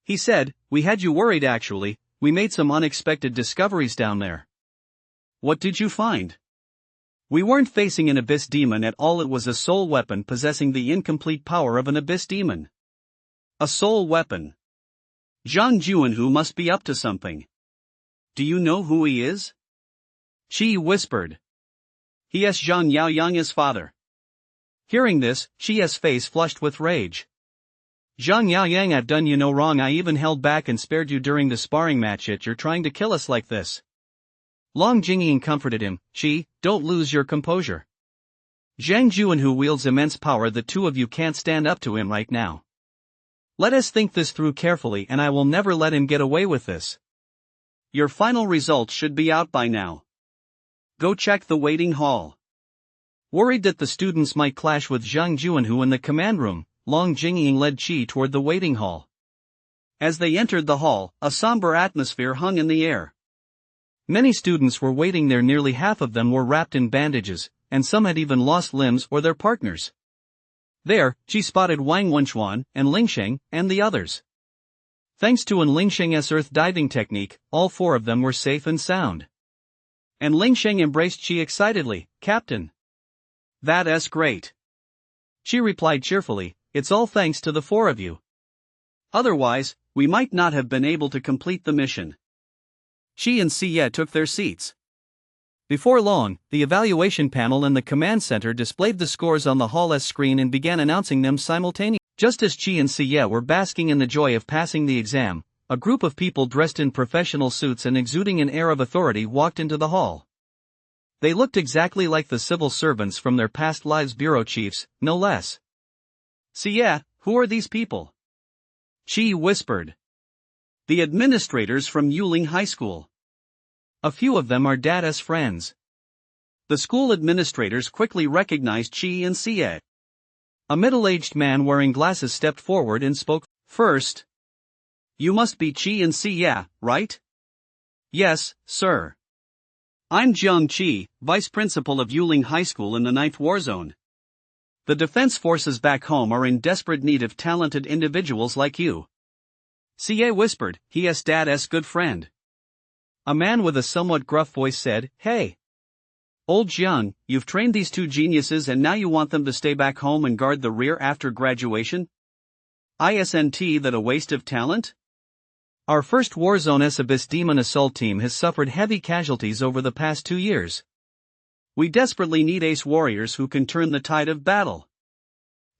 He said, "We had you worried actually, we made some unexpected discoveries down there." "What did you find?" "We weren't facing an abyss demon at all, it was a soul weapon possessing the incomplete power of an abyss demon." "A soul weapon? Zhang Juanhu must be up to something. Do you know who he is?" Qi whispered. "He is Zhang Yaoyang's father." Hearing this, Qi's face flushed with rage. "Zhang Yaoyang, I've done you no wrong, I even held back and spared you during the sparring match, yet you're trying to kill us like this." Long Jingying comforted him, "Qi, don't lose your composure. Zhang Juanhu wields immense power, the two of you can't stand up to him right now. Let us think this through carefully and I will never let him get away with this. Your final results should be out by now. Go check the waiting hall." Worried that the students might clash with Zhang Juanhu in the command room, Long Jingying led Qi toward the waiting hall. As they entered the hall, a somber atmosphere hung in the air. Many students were waiting there, nearly half of them were wrapped in bandages, and some had even lost limbs or their partners. There, Qi spotted Wang Wenchuan and Lingsheng and the others. Thanks to Lingsheng's earth diving technique, all four of them were safe and sound. And Lingsheng embraced Qi excitedly, "Captain. That's great." Qi replied cheerfully, "It's all thanks to the four of you. Otherwise, we might not have been able to complete the mission." Qi and Xie took their seats. Before long, the evaluation panel in the command center displayed the scores on the hall's screen and began announcing them simultaneously. Just as Qi and Xie were basking in the joy of passing the exam, a group of people dressed in professional suits and exuding an air of authority walked into the hall. They looked exactly like the civil servants from their past lives, bureau chiefs, no less. "Xie, who are these people?" Qi whispered. "The administrators from Yuling High School. A few of them are Dada's friends." The school administrators quickly recognized Qi and Xie. A middle-aged man wearing glasses stepped forward and spoke first. "You must be Qi and Xie, right?" "Yes, sir. I'm Jiang Qi, vice principal of Yuling High School in the 9th War Zone. The defense forces back home are in desperate need of talented individuals like you." Xie whispered, "He is Dad's good friend." A man with a somewhat gruff voice said, "Hey. Old Jiang, you've trained these two geniuses and now you want them to stay back home and guard the rear after graduation? Isn't that a waste of talent? Our first Warzone's Abyss Demon Assault team has suffered heavy casualties over the past 2 years. We desperately need ace warriors who can turn the tide of battle."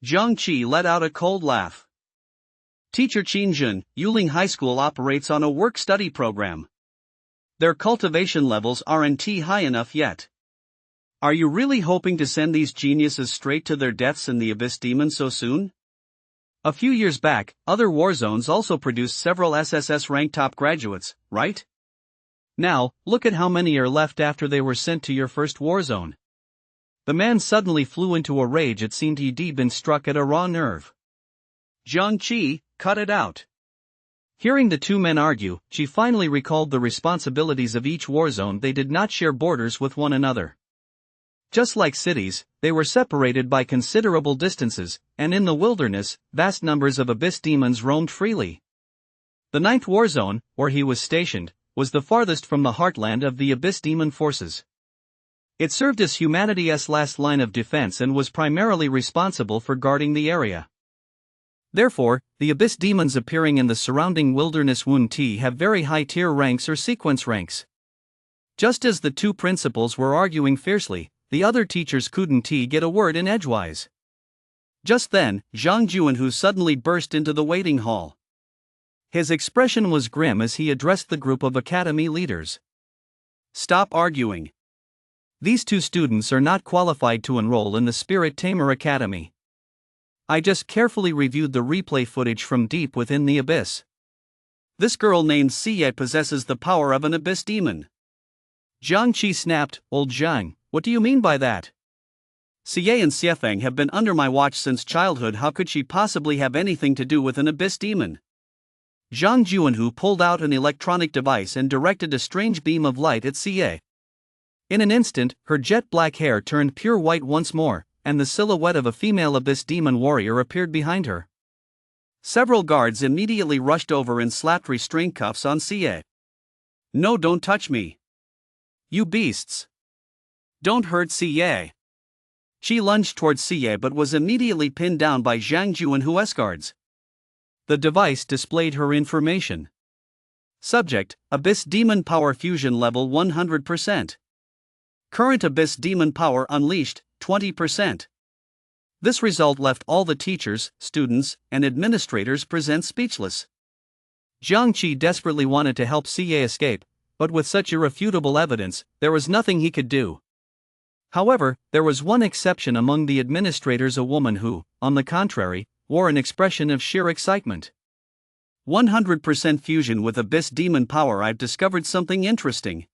Jiang Qi let out a cold laugh. "Teacher Qinjun, Yuling High School operates on a work-study program. Their cultivation levels aren't high enough yet. Are you really hoping to send these geniuses straight to their deaths in the Abyss Demon so soon? A few years back, other war zones also produced several SSS rank top graduates, right? Now, look at how many are left after they were sent to your first war zone." The man suddenly flew into a rage. It seemed he'd been struck at a raw nerve. "Jiang Qi, cut it out." Hearing the two men argue, she finally recalled the responsibilities of each war zone. They did not share borders with one another. Just like cities, they were separated by considerable distances, and in the wilderness, vast numbers of abyss demons roamed freely. The 9th War Zone, where he was stationed, was the farthest from the heartland of the Abyss Demon forces. It served as humanity's last line of defense and was primarily responsible for guarding the area. Therefore, the Abyss Demons appearing in the surrounding wilderness Wun-Ti have very high tier ranks or sequence ranks. Just as the two principals were arguing fiercely, the other teachers couldn't get a word in edgewise. Just then, Zhang Juanhu suddenly burst into the waiting hall. His expression was grim as he addressed the group of academy leaders. "Stop arguing. These two students are not qualified to enroll in the Spirit Tamer Academy. I just carefully reviewed the replay footage from deep within the abyss. This girl named Xie possesses the power of an abyss demon." Zhang Qi snapped, "Old Zhang, what do you mean by that? Xie and Xiefeng have been under my watch since childhood. How could she possibly have anything to do with an abyss demon?" Zhang Juanhu pulled out an electronic device and directed a strange beam of light at Xie. In an instant, her jet-black hair turned pure white once more, and the silhouette of a female abyss demon warrior appeared behind her. Several guards immediately rushed over and slapped restraint cuffs on Xie. "No, don't touch me. You beasts. Don't hurt Xie." She lunged towards Xie but was immediately pinned down by Zhang Juanhu's guards. The device displayed her information. Subject: Abyss Demon Power Fusion Level 100%. Current Abyss Demon Power Unleashed, 20%. This result left all the teachers, students, and administrators present speechless. Zhang Qi desperately wanted to help Xie escape, but with such irrefutable evidence, there was nothing he could do. However, there was one exception among the administrators, a woman who, on the contrary, wore an expression of sheer excitement. 100% fusion with Abyss Demon Power. I've discovered something interesting.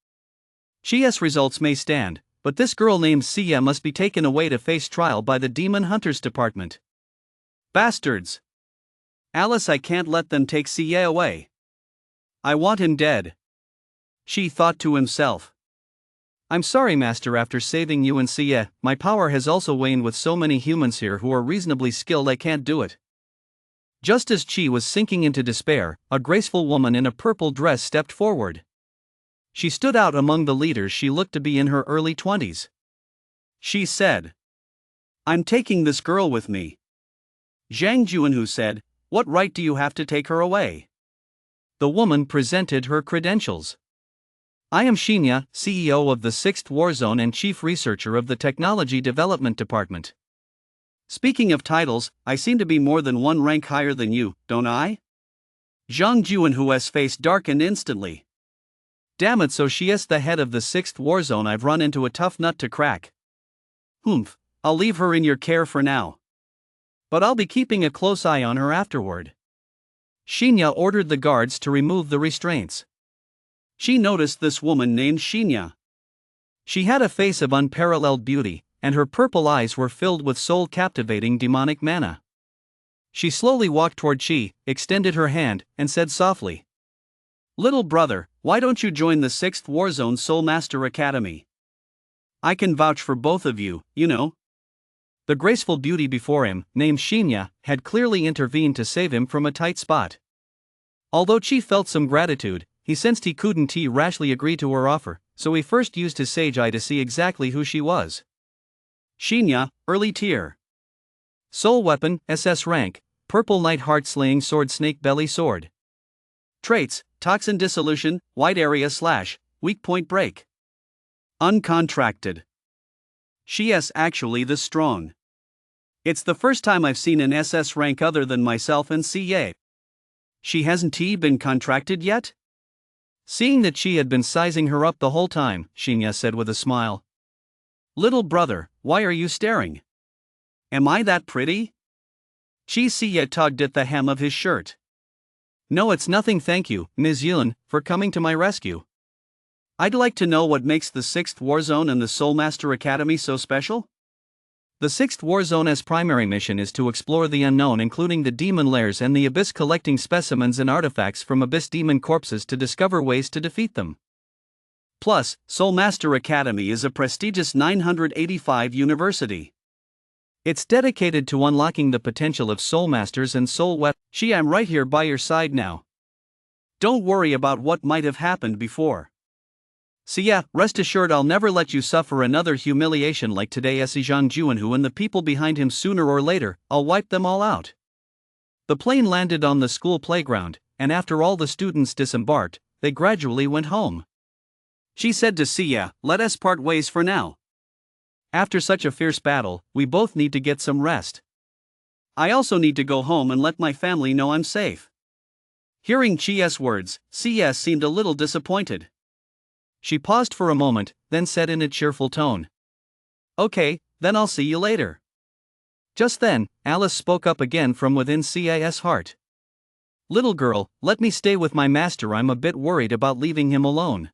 Xi's results may stand, but this girl named Xie must be taken away to face trial by the Demon Hunters Department. Bastards! Alice, I can't let them take Xie away. I want him dead. Xi thought to himself. I'm sorry, Master, after saving you and Xie, my power has also waned with so many humans here who are reasonably skilled. I can't do it. Just as Qi was sinking into despair, a graceful woman in a purple dress stepped forward. She stood out among the leaders. She looked to be in her early 20s. She said, "I'm taking this girl with me." Zhang Juanhu said, "What right do you have to take her away?" The woman presented her credentials. "I am Xinya, CEO of the 6th War Zone and Chief Researcher of the Technology Development Department." "Speaking of titles, I seem to be more than one rank higher than you, don't I?" Zhang Juanhu's face darkened instantly. "Damn it, so she is the head of the 6th War Zone. I've run into a tough nut to crack. Humph, I'll leave her in your care for now. But I'll be keeping a close eye on her afterward." Xinya ordered the guards to remove the restraints. She noticed this woman named Xinya. She had a face of unparalleled beauty, and her purple eyes were filled with soul-captivating demonic mana. She slowly walked toward Qi, extended her hand, and said softly, "Little brother, why don't you join the 6th War Zone Soul Master Academy? I can vouch for both of you, you know." The graceful beauty before him, named Xinya, had clearly intervened to save him from a tight spot. Although Qi felt some gratitude, he sensed he couldn't rashly agree to her offer, so he first used his sage eye to see exactly who she was. Xinya, early tier. Soul weapon, SS rank, purple night heart slaying sword, snake belly sword. Traits, toxin dissolution, wide area / weak point break. Uncontracted. She is actually this strong. It's the first time I've seen an SS rank other than myself and CA. She hasn't been contracted yet? Seeing that she had been sizing her up the whole time, Xinya said with a smile. "Little brother, why are you staring? Am I that pretty?" Xie tugged at the hem of his shirt. "No, it's nothing, thank you, Ms. Yun, for coming to my rescue. I'd like to know what makes the 6th War Zone and the Soul Master Academy so special?" The 6th War Zone's primary mission is to explore the unknown, including the demon lairs and the abyss, collecting specimens and artifacts from abyss demon corpses to discover ways to defeat them. Plus, Soul Master Academy is a prestigious 985 university. It's dedicated to unlocking the potential of soul masters and soul weapons. I'm right here by your side now. Don't worry about what might have happened before. Xia, rest assured I'll never let you suffer another humiliation like today. Zhang Juanhu and the people behind him, sooner or later, I'll wipe them all out. The plane landed on the school playground, and after all the students disembarked, they gradually went home. She said to Xia, let us part ways for now. After such a fierce battle, we both need to get some rest. I also need to go home and let my family know I'm safe. Hearing Qi's words, Xia seemed a little disappointed. She paused for a moment, then said in a cheerful tone, okay, then I'll see you later. Just then, Alice spoke up again from within Xia's heart. Little girl, let me stay with my master. I'm a bit worried about leaving him alone.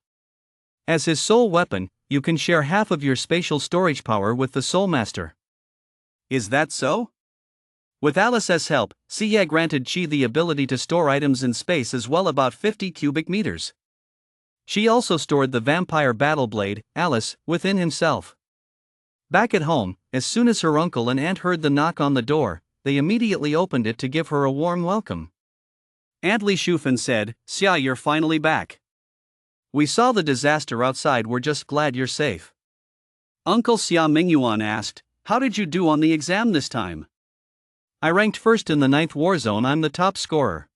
As his soul weapon, you can share half of your spatial storage power with the Soul Master. Is that so? With Alice's help, Xia granted Qi the ability to store items in space as well, about 50 cubic meters. She also stored the vampire battle blade, Alice, within himself. Back at home, as soon as her uncle and aunt heard the knock on the door, they immediately opened it to give her a warm welcome. Aunt Li Shufan said, Xia, you're finally back. We saw the disaster outside, we're just glad you're safe. Uncle Xia Mingyuan asked, how did you do on the exam this time? I ranked first in the 9th war zone, I'm the top scorer.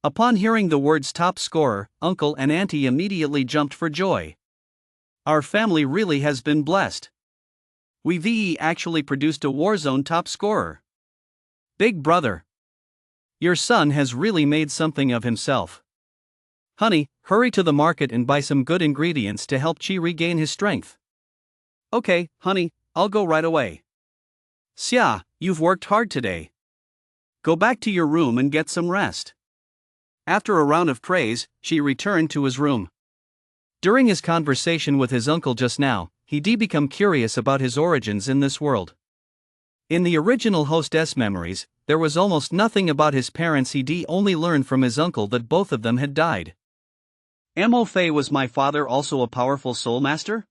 Upon hearing the words top scorer, uncle and auntie immediately jumped for joy. Our family really has been blessed. We've actually produced a warzone top scorer. Big brother. Your son has really made something of himself. Honey, hurry to the market and buy some good ingredients to help Qi regain his strength. Okay, honey, I'll go right away. Xia, you've worked hard today. Go back to your room and get some rest. After a round of praise, Qi returned to his room. During his conversation with his uncle just now, he did become curious about his origins in this world. In the original hostess memories, there was almost nothing about his parents. He only learned from his uncle that both of them had died. Mo Fei, was my father also a powerful soul master?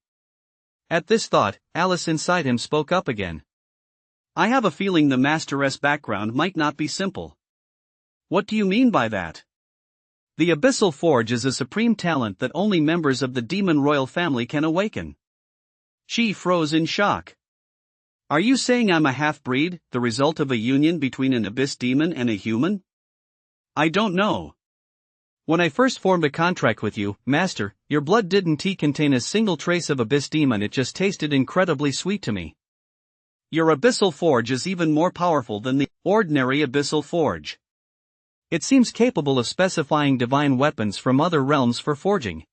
At this thought, Alice inside him spoke up again. I have a feeling the master's background might not be simple. What do you mean by that? The Abyssal Forge is a supreme talent that only members of the demon royal family can awaken. She froze in shock. Are you saying I'm a half-breed, the result of a union between an abyss demon and a human? I don't know. When I first formed a contract with you, Master, your blood didn't contain a single trace of abyss demon. It just tasted incredibly sweet to me. Your Abyssal Forge is even more powerful than the ordinary Abyssal Forge. It seems capable of specifying divine weapons from other realms for forging.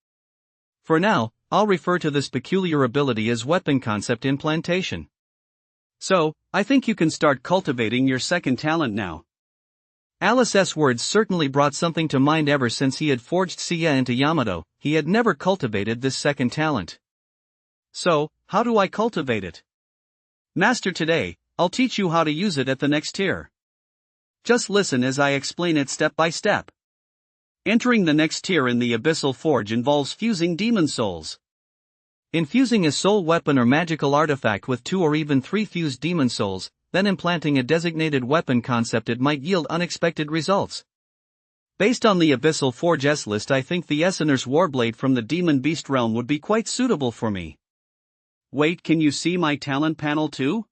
For now, I'll refer to this peculiar ability as weapon concept implantation. So, I think you can start cultivating your second talent now. Alice's words certainly brought something to mind. Ever since he had forged Xia into Yamato, he had never cultivated this second talent. So, how do I cultivate it? Master, today, I'll teach you how to use it at the next tier. Just listen as I explain it step by step. Entering the next tier in the Abyssal Forge involves fusing demon souls. Infusing a soul weapon or magical artifact with 2 or even 3 fused demon souls, then implanting a designated weapon concept, it might yield unexpected results. Based on the Abyssal Forge's list, I think the Essener's Warblade from the Demon Beast realm would be quite suitable for me. Wait, can you see my talent panel too?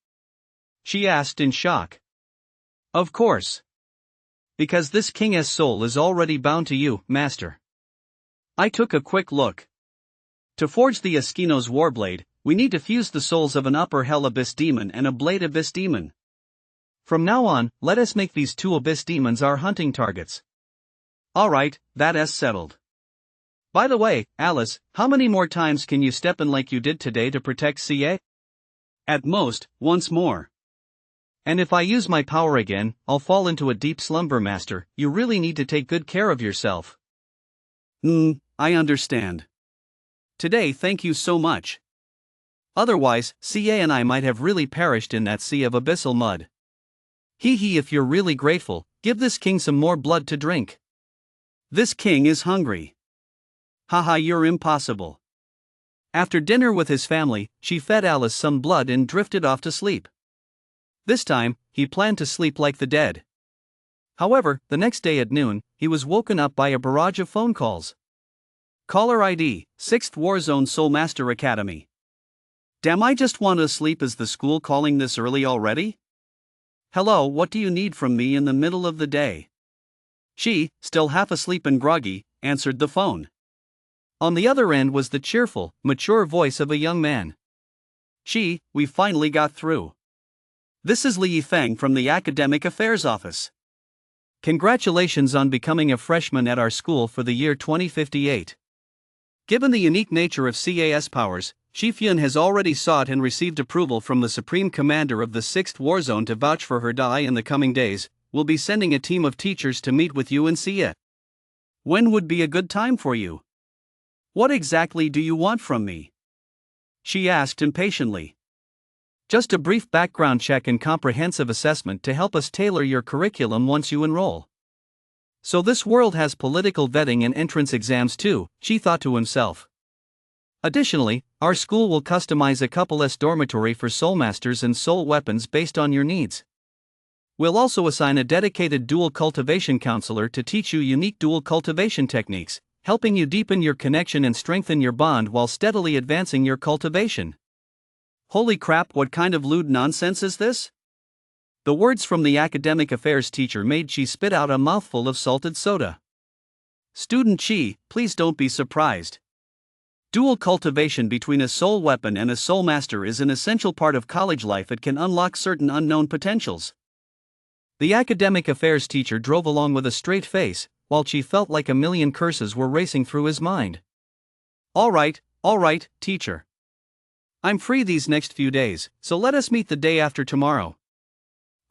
She asked in shock. Of course. Because this King's soul is already bound to you, Master. I took a quick look. To forge the Esquino's Warblade, we need to fuse the souls of an Upper Hell Abyss Demon and a Blade Abyss Demon. From now on, let us make these 2 Abyss Demons our hunting targets. Alright, that's settled. By the way, Alice, how many more times can you step in like you did today to protect Xie? At most, once more. And if I use my power again, I'll fall into a deep slumber, Master. You really need to take good care of yourself. I understand. Today, thank you so much. Otherwise, Xie and I might have really perished in that sea of abyssal mud. If you're really grateful, give this king some more blood to drink. This king is hungry. Haha, you're impossible. After dinner with his family, she fed Alice some blood and drifted off to sleep. This time, he planned to sleep like the dead. However, the next day at noon, he was woken up by a barrage of phone calls. Caller ID, 6th Warzone Soulmaster Academy. Damn, I just want to sleep. Is the school calling this early already? Hello, what do you need from me in the middle of the day? She, still half asleep and groggy, answered the phone. On the other end was the cheerful, mature voice of a young man. We finally got through. This is Li Yifeng from the Academic Affairs Office. Congratulations on becoming a freshman at our school for the year 2058. Given the unique nature of CAS powers, Shi Fyun has already sought and received approval from the Supreme Commander of the 6th Warzone to vouch for her die in the coming days. We'll be sending a team of teachers to meet with you and see ya. When would be a good time for you? What exactly do you want from me? She asked impatiently. Just a brief background check and comprehensive assessment to help us tailor your curriculum once you enroll. So this world has political vetting and entrance exams too, she thought to himself. Additionally, our school will customize a couples dormitory for soulmasters and soul weapons based on your needs. We'll also assign a dedicated dual cultivation counselor to teach you unique dual cultivation techniques, helping you deepen your connection and strengthen your bond while steadily advancing your cultivation. Holy crap, what kind of lewd nonsense is this? The words from the academic affairs teacher made Chi spit out a mouthful of salted soda. Student Chi, please don't be surprised. Dual cultivation between a soul weapon and a soul master is an essential part of college life. It can unlock certain unknown potentials. The academic affairs teacher drove along with a straight face, while Chi felt like a million curses were racing through his mind. All right, teacher. I'm free these next few days, so let us meet the day after tomorrow.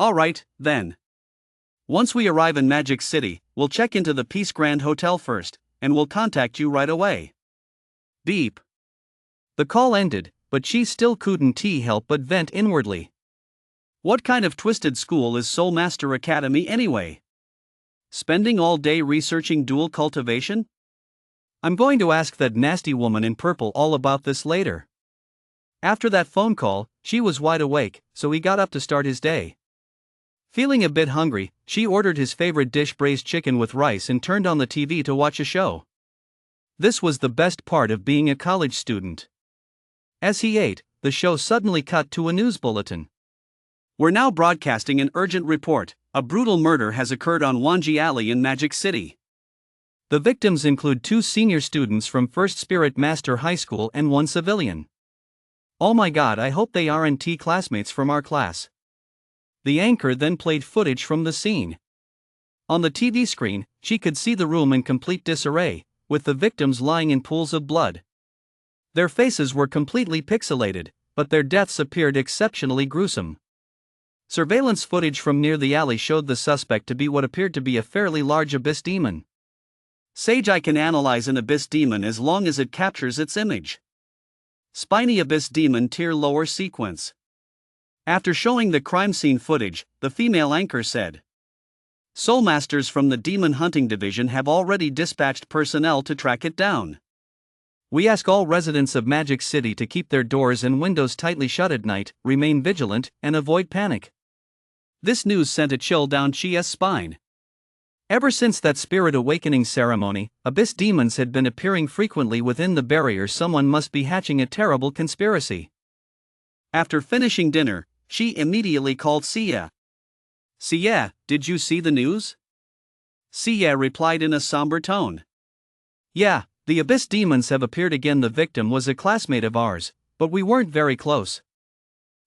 All right, then. Once we arrive in Magic City, we'll check into the Peace Grand Hotel first, and we'll contact you right away. Beep. The call ended, but Chi still couldn't help but vent inwardly. What kind of twisted school is Soulmaster Academy anyway? Spending all day researching dual cultivation? I'm going to ask that nasty woman in purple all about this later. After that phone call, Chi was wide awake, so he got up to start his day. Feeling a bit hungry, Chi ordered his favorite dish, braised chicken with rice, and turned on the TV to watch a show. This was the best part of being a college student. As he ate, the show suddenly cut to a news bulletin. We're now broadcasting an urgent report. A brutal murder has occurred on Wanji Alley in Magic City. The victims include 2 senior students from First Spirit Master High School and 1 civilian. Oh my god, I hope they aren't classmates from our class. The anchor then played footage from the scene. On the TV screen, she could see the room in complete disarray, with the victims lying in pools of blood. Their faces were completely pixelated, but their deaths appeared exceptionally gruesome. Surveillance footage from near the alley showed the suspect to be what appeared to be a fairly large abyss demon. Sage, I can analyze an abyss demon as long as it captures its image. Spiny abyss demon tier lower sequence. After showing the crime scene footage, the female anchor said, Soulmasters from the Demon Hunting Division have already dispatched personnel to track it down. We ask all residents of Magic City to keep their doors and windows tightly shut at night, remain vigilant, and avoid panic. This news sent a chill down Chia's spine. Ever since that spirit awakening ceremony, abyss demons had been appearing frequently within the barrier. Someone must be hatching a terrible conspiracy. After finishing dinner, she immediately called Sia. Sia, did you see the news? Sia replied in a somber tone. Yeah, the abyss demons have appeared again. The victim was a classmate of ours, but we weren't very close.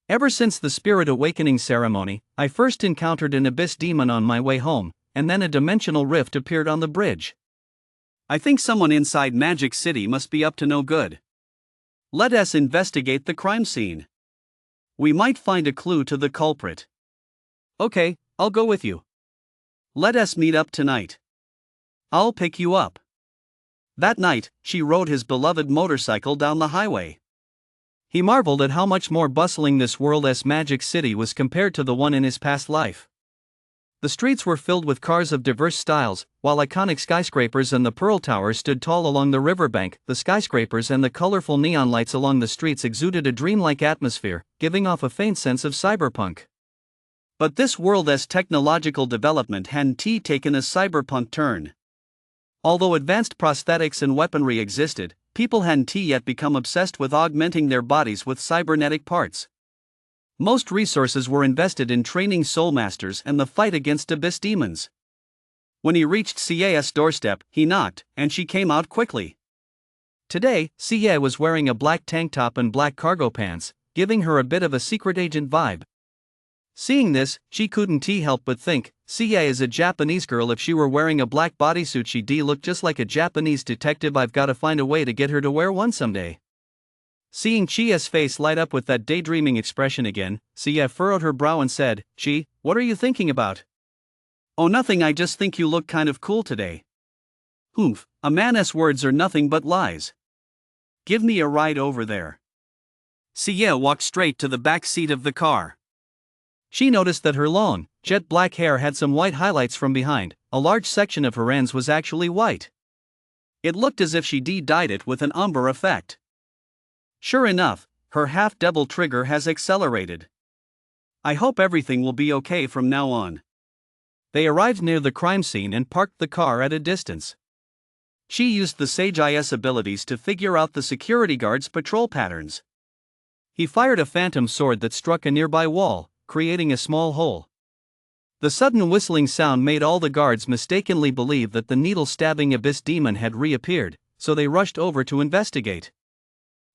Ever since the spirit awakening ceremony, I first encountered an abyss demon on my way home, and then a dimensional rift appeared on the bridge. I think someone inside Magic City must be up to no good. Let us investigate the crime scene. We might find a clue to the culprit. Okay, I'll go with you. Let us meet up tonight. I'll pick you up. That night, she rode his beloved motorcycle down the highway. He marveled at how much more bustling this world's Magic City was compared to the one in his past life. The streets were filled with cars of diverse styles, while iconic skyscrapers and the Pearl Tower stood tall along the riverbank. The skyscrapers and the colorful neon lights along the streets exuded a dreamlike atmosphere, giving off a faint sense of cyberpunk. But this world's technological development hadn't taken a cyberpunk turn. Although advanced prosthetics and weaponry existed, people hadn't yet become obsessed with augmenting their bodies with cybernetic parts. Most resources were invested in training soul masters and the fight against abyss demons. When he reached Sia's doorstep, he knocked, and she came out quickly. Today, Sia was wearing a black tank top and black cargo pants, giving her a bit of a secret agent vibe. Seeing this, she couldn't help but think, Sia is a Japanese girl. If she were wearing a black bodysuit she'd look just like a Japanese detective. I've gotta find a way to get her to wear one someday. Seeing Chia's face light up with that daydreaming expression again, Sia furrowed her brow and said, Chi, what are you thinking about? Oh, nothing, I just think you look kind of cool today. Humph, a man's words are nothing but lies. Give me a ride over there. Sia walked straight to the back seat of the car. She noticed that her long, jet black hair had some white highlights from behind. A large section of her ends was actually white. It looked as if she dyed it with an umber effect. Sure enough, her half-double trigger has accelerated. I hope everything will be okay from now on. They arrived near the crime scene and parked the car at a distance. She used the Sage IS abilities to figure out the security guard's patrol patterns. He fired a phantom sword that struck a nearby wall, creating a small hole. The sudden whistling sound made all the guards mistakenly believe that the needle-stabbing abyss demon had reappeared, so they rushed over to investigate,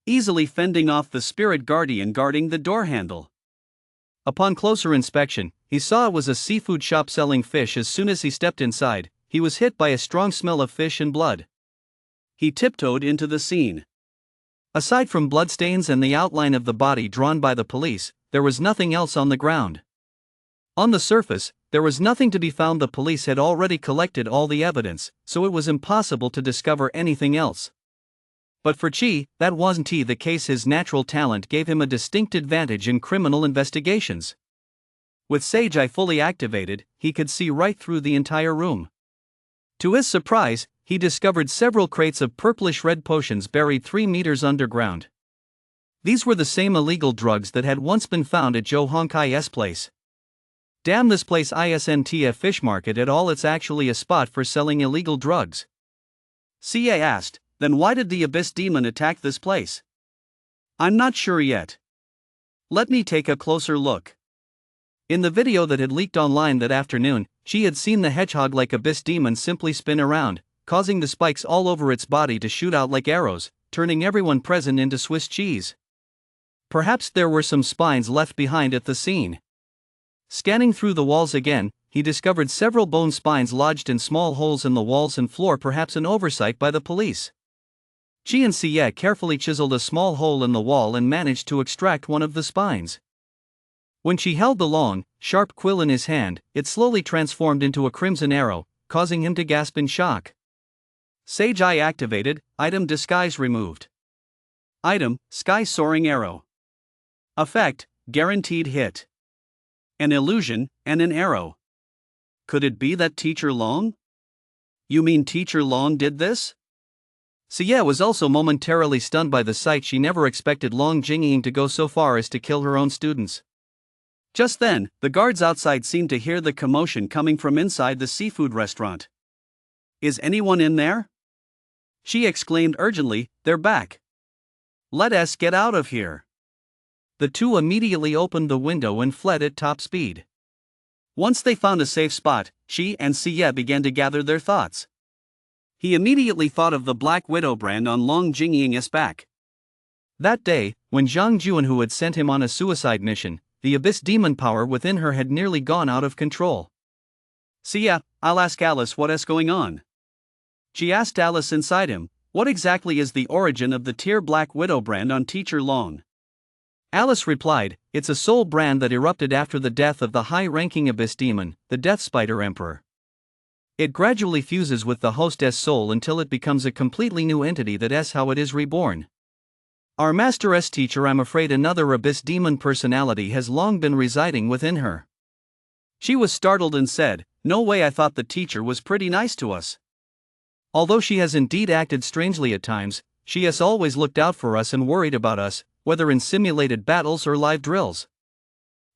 easily fending off the spirit guardian guarding the door handle. Upon closer inspection, he saw it was a seafood shop selling fish. As soon as he stepped inside, he was hit by a strong smell of fish and blood. He tiptoed into the scene. Aside from bloodstains and the outline of the body drawn by the police, there was nothing else on the ground. On the surface, there was nothing to be found. The police had already collected all the evidence, so it was impossible to discover anything else. But for Chi, that wasn't the case. His natural talent gave him a distinct advantage in criminal investigations. With Sage Eye fully activated, he could see right through the entire room. To his surprise, he discovered several crates of purplish-red potions buried 3 meters underground. These were the same illegal drugs that had once been found at Joe Honkai's place. Damn, this place isn't a fish market at all, it's actually a spot for selling illegal drugs. Sia asked, then why did the abyss demon attack this place? I'm not sure yet. Let me take a closer look. In the video that had leaked online that afternoon, she had seen the hedgehog-like abyss demon simply spin around, causing the spikes all over its body to shoot out like arrows, turning everyone present into Swiss cheese. Perhaps there were some spines left behind at the scene. Scanning through the walls again, he discovered several bone spines lodged in small holes in the walls and floor, perhaps an oversight by the police. Chi and Sia carefully chiseled a small hole in the wall and managed to extract one of the spines. When she held the long, sharp quill in his hand, it slowly transformed into a crimson arrow, causing him to gasp in shock. Sage Eye activated, item disguise removed. Item, sky soaring arrow. Effect, guaranteed hit. An illusion, and an arrow. Could it be that Teacher Long? You mean Teacher Long did this? Sia was also momentarily stunned by the sight. She never expected Long Jingyi to go so far as to kill her own students. Just then, the guards outside seemed to hear the commotion coming from inside the seafood restaurant. Is anyone in there? She exclaimed urgently, they're back. Let us get out of here. The two immediately opened the window and fled at top speed. Once they found a safe spot, she and Sia began to gather their thoughts. He immediately thought of the Black Widow brand on Long Jingying's back. That day, when Zhang Juanhu had sent him on a suicide mission, the abyss demon power within her had nearly gone out of control. Sia, I'll ask Alice what's going on. She asked Alice inside him, what exactly is the origin of the tier Black Widow brand on Teacher Long? Alice replied, it's a soul brand that erupted after the death of the high-ranking abyss demon, the Death Spider Emperor. It gradually fuses with the hostess soul until it becomes a completely new entity. That's how it is reborn. Our Master teacher, I'm afraid another abyss demon personality has long been residing within her. She was startled and said, no way, I thought the teacher was pretty nice to us. Although she has indeed acted strangely at times, she has always looked out for us and worried about us, whether in simulated battles or live drills.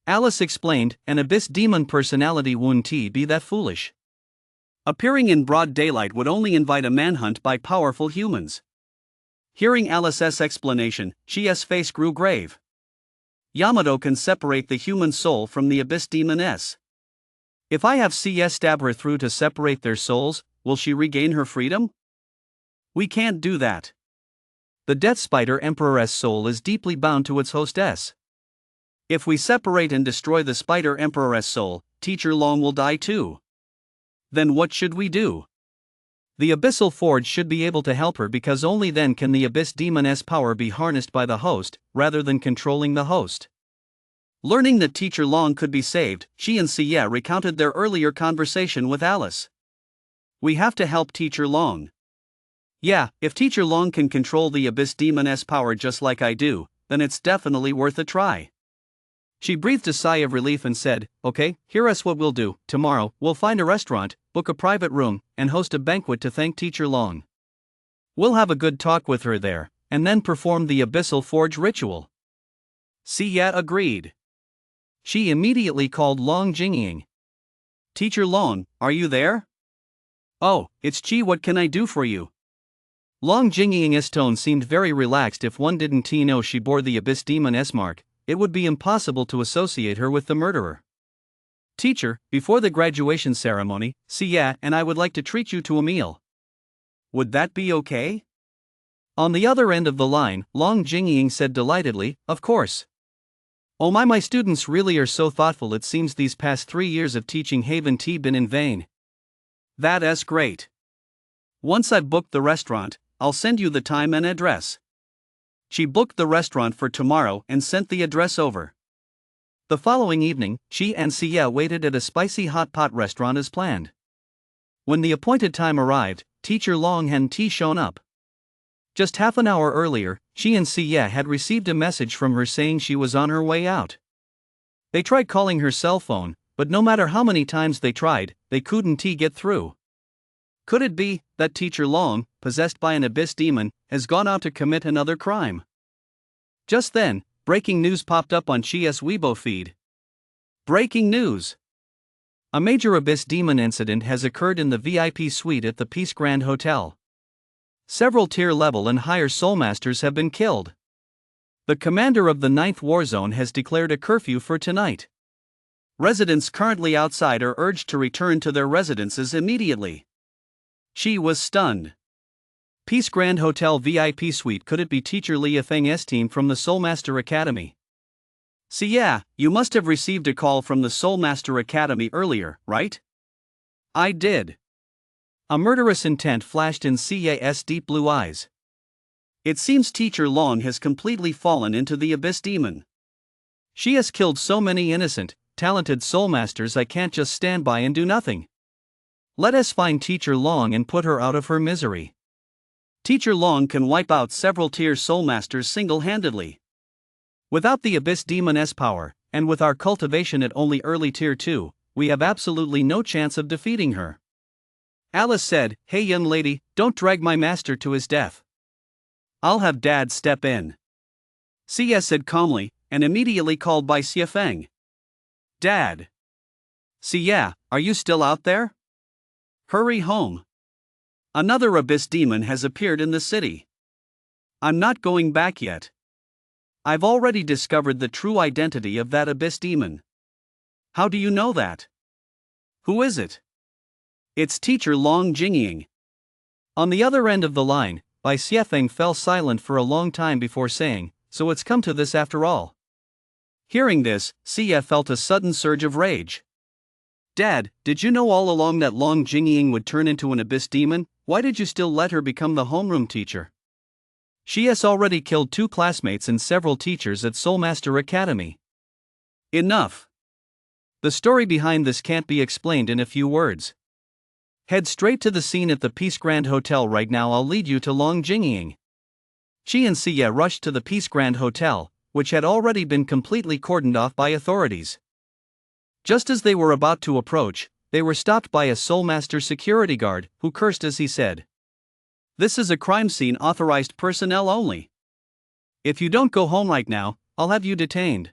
Alice explained, an abyss demon personality wouldn't be that foolish. Appearing in broad daylight would only invite a manhunt by powerful humans. Hearing Alice's explanation, Chia's face grew grave. Yamato can separate the human soul from the abyss demoness. If I have CS stab her through to separate their souls, will she regain her freedom? We can't do that. The Death Spider Emperor's soul is deeply bound to its hostess. If we separate and destroy the Spider Emperor's soul, Teacher Long will die too. Then what should we do? The Abyssal Forge should be able to help her because only then can the Abyss Demoness power be harnessed by the host, rather than controlling the host. Learning that Teacher Long could be saved, she and Sia recounted their earlier conversation with Alice. We have to help Teacher Long. Yeah, if Teacher Long can control the Abyss Demoness power just like I do, then it's definitely worth a try. She breathed a sigh of relief and said, okay, here's what we'll do. Tomorrow, we'll find a restaurant, book a private room, and host a banquet to thank Teacher Long. We'll have a good talk with her there, and then perform the Abyssal Forge ritual. Sia agreed. She immediately called Long Jingying. Teacher Long, are you there? Oh, it's Chi, what can I do for you? Long Jingying's tone seemed very relaxed. If one didn't know she bore the Abyss Demoness mark, it would be impossible to associate her with the murderer. Teacher, before the graduation ceremony, Sia and I would like to treat you to a meal. Would that be okay? On the other end of the line, Long Jingying said delightedly, of course. Oh my students really are so thoughtful. It seems these past 3 years of teaching haven't been in vain. That's great. Once I've booked the restaurant, I'll send you the time and address. She booked the restaurant for tomorrow and sent the address over. The following evening, Chi and Sia waited at a spicy hot pot restaurant as planned. When the appointed time arrived, Teacher Long hadn't shown up. Just half an hour earlier, she and Sia had received a message from her saying she was on her way out. They tried calling her cell phone, but no matter how many times they tried, they couldn't get through. Could it be that Teacher Long, possessed by an abyss demon, has gone out to commit another crime? Just then, breaking news popped up on Chia's Weibo feed. Breaking news! A major abyss demon incident has occurred in the VIP suite at the Peace Grand Hotel. Several tier level and higher soulmasters have been killed. The commander of the 9th War Zone has declared a curfew for tonight. Residents currently outside are urged to return to their residences immediately. She was stunned. Peace Grand Hotel VIP suite. Could it be Teacher Lia Feng's team from the Soulmaster Academy? Sia, you must have received a call from the Soulmaster Academy earlier, right? I did. A murderous intent flashed in Sia's deep blue eyes. It seems Teacher Long has completely fallen into the abyss demon. She has killed so many innocent, talented soulmasters. I can't just stand by and do nothing. Let us find Teacher Long and put her out of her misery. Teacher Long can wipe out several tier soulmasters single-handedly. Without the abyss demoness power, and with our cultivation at only early tier 2, we have absolutely no chance of defeating her. Alice said, hey young lady, don't drag my master to his death. I'll have Dad step in. Sia said calmly, and immediately called by Xia Feng. Dad. Sia, are you still out there? Hurry home. Another abyss demon has appeared in the city. I'm not going back yet. I've already discovered the true identity of that abyss demon. How do you know that? Who is it? It's Teacher Long Jingying. On the other end of the line, Bai Xiefeng fell silent for a long time before saying, so it's come to this after all. Hearing this, Sia felt a sudden surge of rage. Dad, did you know all along that Long Jingying would turn into an abyss demon? Why did you still let her become the homeroom teacher? She has already killed 2 classmates and several teachers at Soulmaster Academy. Enough. The story behind this can't be explained in a few words. Head straight to the scene at the Peace Grand Hotel right now. I'll lead you to Long Jingying. She and Sia rushed to the Peace Grand Hotel, which had already been completely cordoned off by authorities. Just as they were about to approach, they were stopped by a Soulmaster security guard, who cursed as he said, "This is a crime scene, authorized personnel only. If you don't go home right now, I'll have you detained."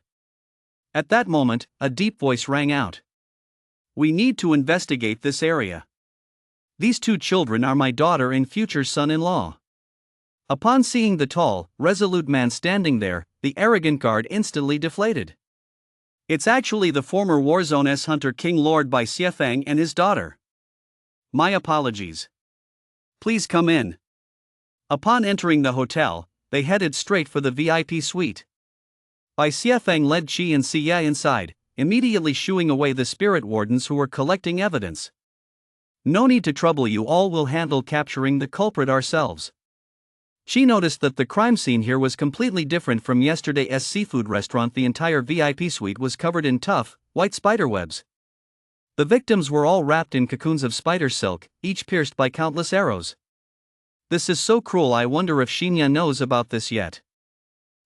At that moment, a deep voice rang out. We need to investigate this area. These two children are my daughter and future son-in-law. Upon seeing the tall, resolute man standing there, the arrogant guard instantly deflated. It's actually the former Warzone S hunter King Lord Bai Xiefeng and his daughter. My apologies. Please come in. Upon entering the hotel, they headed straight for the VIP suite. Bai Xiefeng led Qi and Xie inside, immediately shooing away the spirit wardens who were collecting evidence. No need to trouble you all, we'll handle capturing the culprit ourselves. She noticed that the crime scene here was completely different from yesterday's seafood restaurant. The entire VIP suite was covered in tough, white spiderwebs. The victims were all wrapped in cocoons of spider silk, each pierced by countless arrows. This is so cruel, I wonder if Xinya knows about this yet.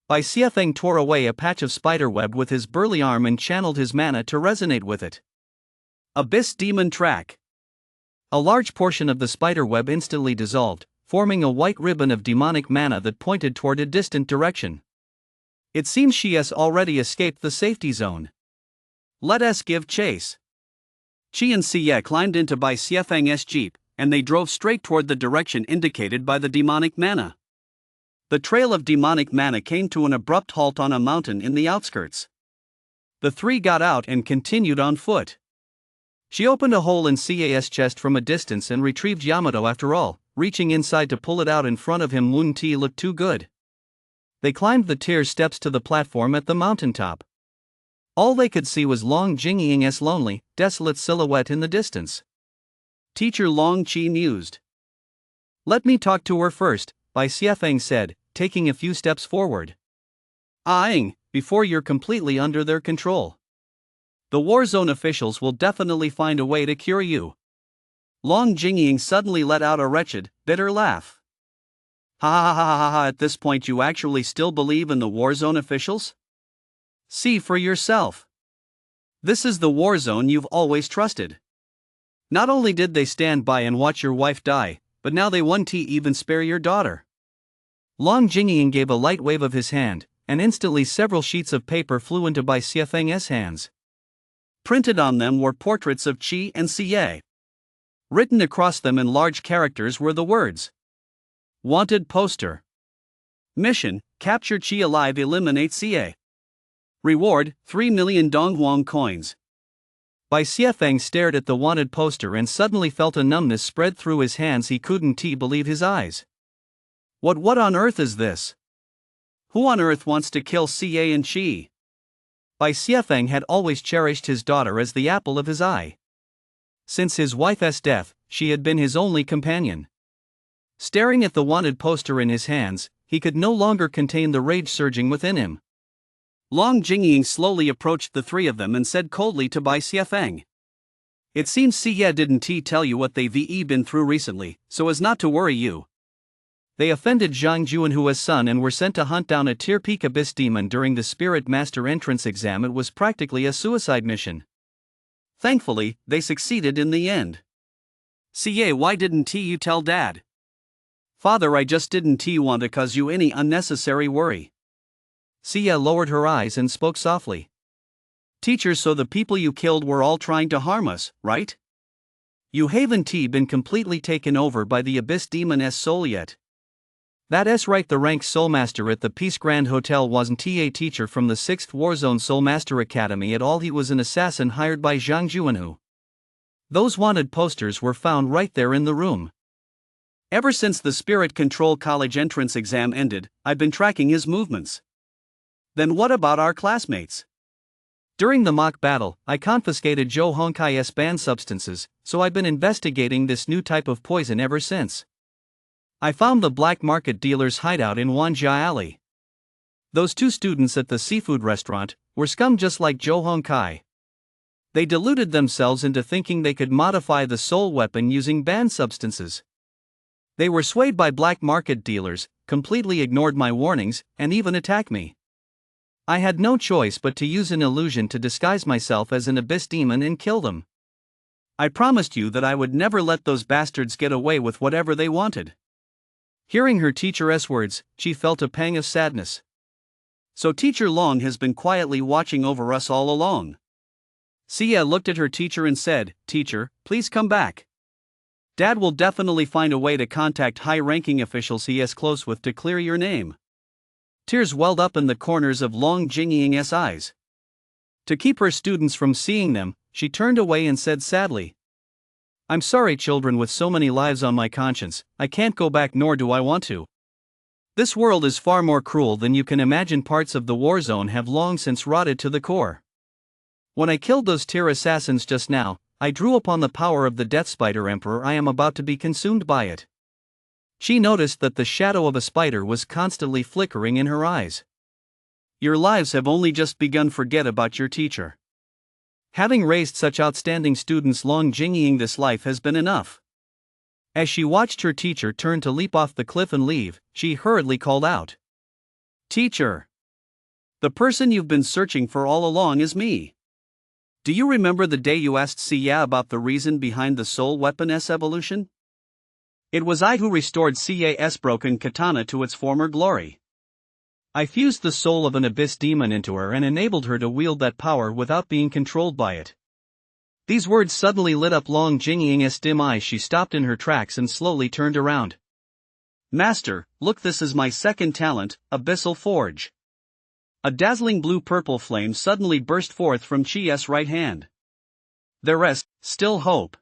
Bai Xiefeng tore away a patch of spiderweb with his burly arm and channeled his mana to resonate with it. Abyss Demon Track. A large portion of the spiderweb instantly dissolved, forming a white ribbon of demonic mana that pointed toward a distant direction. It seems she has already escaped the safety zone. Let us give chase. Qi and Xie climbed into Bai Xiefeng's jeep, and they drove straight toward the direction indicated by the demonic mana. The trail of demonic mana came to an abrupt halt on a mountain in the outskirts. The three got out and continued on foot. She opened a hole in Xie's chest from a distance and retrieved Yamato after all. Reaching inside to pull it out in front of him, Lun Ti looked too good. They climbed the tier steps to the platform at the mountaintop. All they could see was Long Jingying's lonely, desolate silhouette in the distance. Teacher Long Qi mused. Let me talk to her first, Bai Xiefeng said, taking a few steps forward. Before you're completely under their control. The Warzone officials will definitely find a way to cure you. Long Jingying suddenly let out a wretched, bitter laugh. Ha ha ha ha ha, at this point you actually still believe in the Warzone officials? See for yourself. This is the Warzone you've always trusted. Not only did they stand by and watch your wife die, but now they won't even spare your daughter. Long Jingying gave a light wave of his hand, and instantly several sheets of paper flew into Bai Xiefeng's hands. Printed on them were portraits of Qi and Xie. Written across them in large characters were the words. Wanted poster. Mission, capture Qi alive, eliminate Xie. Reward, 3 million Donghuang coins. Bai Xiefeng stared at the wanted poster and suddenly felt a numbness spread through his hands. He couldn't believe his eyes. What on earth is this? Who on earth wants to kill Xie and Qi? Bai Xiefeng had always cherished his daughter as the apple of his eye. Since his wife's death, she had been his only companion. Staring at the wanted poster in his hands, he could no longer contain the rage surging within him. Long Jingying slowly approached the three of them and said coldly to Bai Xiefeng. It seems Xie didn't tell you what they've been through recently, so as not to worry you. They offended Zhang Juanhua's son and were sent to hunt down a tier peak abyss demon during the Spirit Master entrance exam. It was practically a suicide mission. Thankfully, they succeeded in the end. Xie, why didn't you tell Dad? Father, I just didn't want to cause you any unnecessary worry. Xie lowered her eyes and spoke softly. Teacher, so the people you killed were all trying to harm us, right? You haven't been completely taken over by the abyss demon's soul yet. That's right, the rank Soulmaster at the Peace Grand Hotel wasn't a teacher from the 6th Warzone Soulmaster Academy at all. He was an assassin hired by Zhang Juanhu. Those wanted posters were found right there in the room. Ever since the Spirit Control College entrance exam ended, I've been tracking his movements. Then what about our classmates? During the mock battle, I confiscated Zhou Honkai's banned substances, so I've been investigating this new type of poison ever since. I found the black market dealer's hideout in Wanjia Alley. Those two students at the seafood restaurant were scum just like Zhou Honkai. They deluded themselves into thinking they could modify the soul weapon using banned substances. They were swayed by black market dealers, completely ignored my warnings, and even attacked me. I had no choice but to use an illusion to disguise myself as an abyss demon and kill them. I promised you that I would never let those bastards get away with whatever they wanted. Hearing her teacher's words, she felt a pang of sadness. So Teacher Long has been quietly watching over us all along. Sia looked at her teacher and said, "Teacher, please come back. Dad will definitely find a way to contact high-ranking officials he is close with to clear your name." Tears welled up in the corners of Long Jingying's eyes. To keep her students from seeing them, she turned away and said sadly, "I'm sorry, children, with so many lives on my conscience, I can't go back, nor do I want to. This world is far more cruel than you can imagine. Parts of the war zone have long since rotted to the core. When I killed those tier assassins just now, I drew upon the power of the Death Spider Emperor. I am about to be consumed by it." She noticed that the shadow of a spider was constantly flickering in her eyes. "Your lives have only just begun. Forget about your teacher. Having raised such outstanding students, Long Jingying, this life has been enough." As she watched her teacher turn to leap off the cliff and leave, she hurriedly called out, "Teacher! The person you've been searching for all along is me. Do you remember the day you asked Sia about the reason behind the soul weapon's evolution? It was I who restored Sia's broken katana to its former glory. I fused the soul of an abyss demon into her and enabled her to wield that power without being controlled by it." These words suddenly lit up Long Jingying's dim eyes. She stopped in her tracks and slowly turned around. "Master, look, this is my second talent, Abyssal Forge." A dazzling blue-purple flame suddenly burst forth from Chi's right hand. "There is still hope.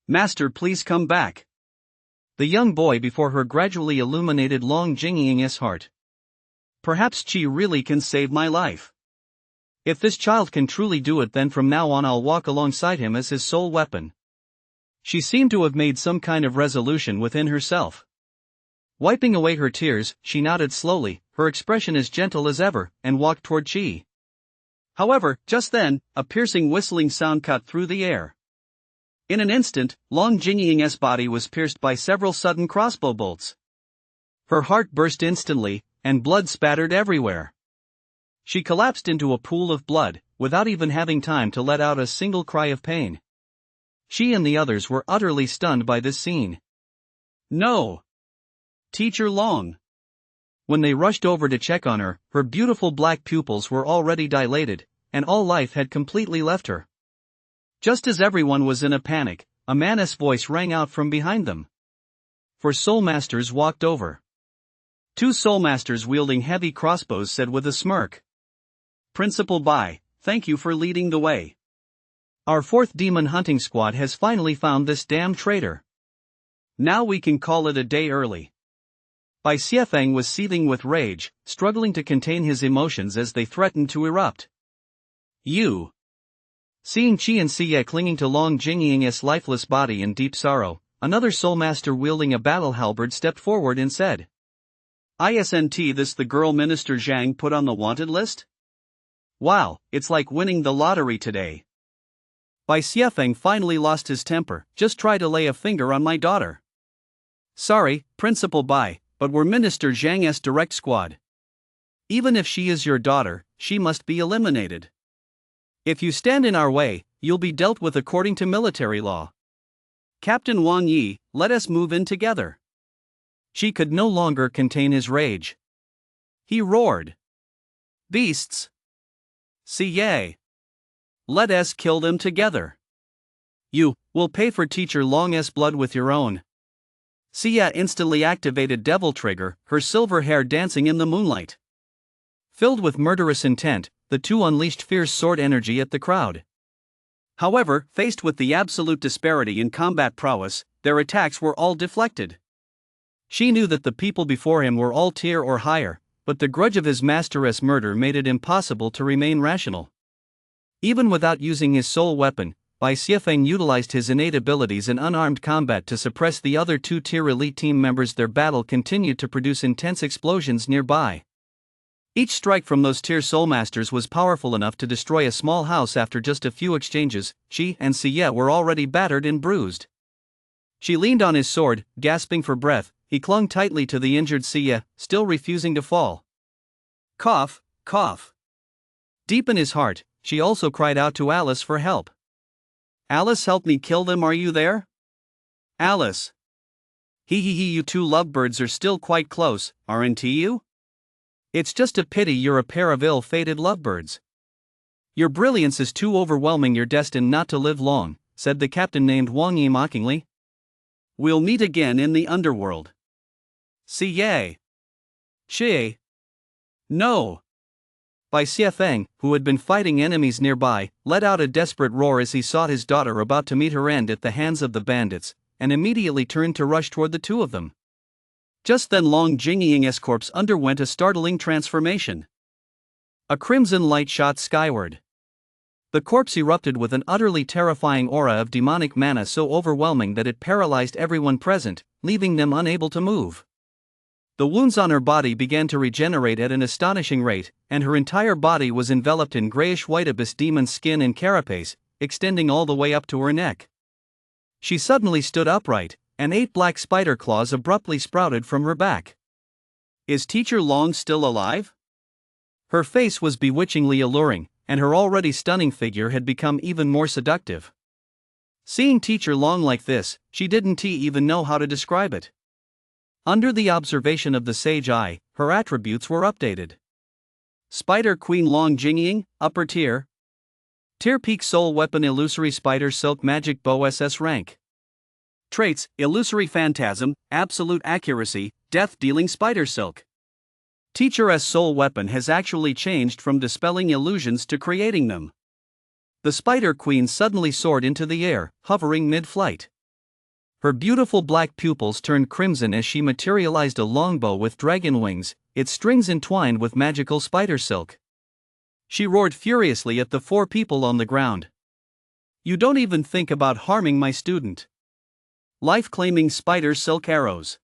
Master, please come back." The young boy before her gradually illuminated Long Jingying's heart. "Perhaps Chi really can save my life. If this child can truly do it, then from now on I'll walk alongside him as his soul weapon." She seemed to have made some kind of resolution within herself. Wiping away her tears, she nodded slowly, her expression as gentle as ever, and walked toward Chi. However, just then, a piercing whistling sound cut through the air. In an instant, Long Jingying's body was pierced by several sudden crossbow bolts. Her heart burst instantly, and blood spattered everywhere. She collapsed into a pool of blood, without even having time to let out a single cry of pain. She and the others were utterly stunned by this scene. "No! Teacher Long!" When they rushed over to check on her, her beautiful black pupils were already dilated, and all life had completely left her. Just as everyone was in a panic, a man's voice rang out from behind them. 4 Soul Masters walked over. 2 Soul Masters wielding heavy crossbows said with a smirk, "Principal Bai, thank you for leading the way. Our 4th demon hunting squad has finally found this damn traitor. Now we can call it a day early." Bai Xiefeng was seething with rage, struggling to contain his emotions as they threatened to erupt. "You!" Seeing Chi and Sia clinging to Long Jingying's lifeless body in deep sorrow, another Soul Master wielding a battle halberd stepped forward and said, "Isn't this the girl Minister Zhang put on the wanted list? Wow, it's like winning the lottery today." Bai Xiefeng finally lost his temper. "Just try to lay a finger on my daughter." "Sorry, Principal Bai, but we're Minister Zhang's direct squad. Even if she is your daughter, she must be eliminated. If you stand in our way, you'll be dealt with according to military law. Captain Wang Yi, let us move in together." She could no longer contain his rage. He roared, "Beasts! Siye! Let us kill them together. You will pay for Teacher Long's blood with your own." Sia instantly activated Devil Trigger, her silver hair dancing in the moonlight. Filled with murderous intent, the two unleashed fierce sword energy at the crowd. However, faced with the absolute disparity in combat prowess, their attacks were all deflected. She knew that the people before him were all tier or higher, but the grudge of his master's murder made it impossible to remain rational. Even without using his soul weapon, Bai Xiefeng utilized his innate abilities in unarmed combat to suppress the other 2-tier elite team members. Their battle continued to produce intense explosions nearby. Each strike from those tier soul masters was powerful enough to destroy a small house. After just a few exchanges, Chi and Sia were already battered and bruised. She leaned on his sword, gasping for breath. He clung tightly to the injured Sia, still refusing to fall. Cough, cough. Deep in his heart, she also cried out to Alice for help. "Alice, help me kill them, are you there? Alice. He, you two lovebirds are still quite close, aren't you?" It's just a pity you're a pair of ill-fated lovebirds. Your brilliance is too overwhelming, you're destined not to live long, said the captain named Wang Yi mockingly. We'll meet again in the underworld. See ya. Xie. No. Bai Xiefeng, who had been fighting enemies nearby, let out a desperate roar as he saw his daughter about to meet her end at the hands of the bandits, and immediately turned to rush toward the two of them. Just then Long Jingying's corpse underwent a startling transformation. A crimson light shot skyward. The corpse erupted with an utterly terrifying aura of demonic mana so overwhelming that it paralyzed everyone present, leaving them unable to move. The wounds on her body began to regenerate at an astonishing rate, and her entire body was enveloped in grayish-white abyss demon skin and carapace, extending all the way up to her neck. She suddenly stood upright, and 8 black spider claws abruptly sprouted from her back. Is Teacher Long still alive? Her face was bewitchingly alluring, and her already stunning figure had become even more seductive. Seeing Teacher Long like this, she didn't even know how to describe it. Under the observation of the sage eye, her attributes were updated. Spider Queen Long Jingying, Upper Tier. Tier Peak Soul Weapon Illusory Spider Silk Magic Bow SS Rank. Traits: Illusory Phantasm, Absolute Accuracy, Death Dealing Spider Silk. Teacher's soul weapon has actually changed from dispelling illusions to creating them. The Spider Queen suddenly soared into the air, hovering mid-flight. Her beautiful black pupils turned crimson as she materialized a longbow with dragon wings, its strings entwined with magical spider silk. She roared furiously at the 4 people on the ground. You don't even think about harming my student. Life-claiming spider silk arrows.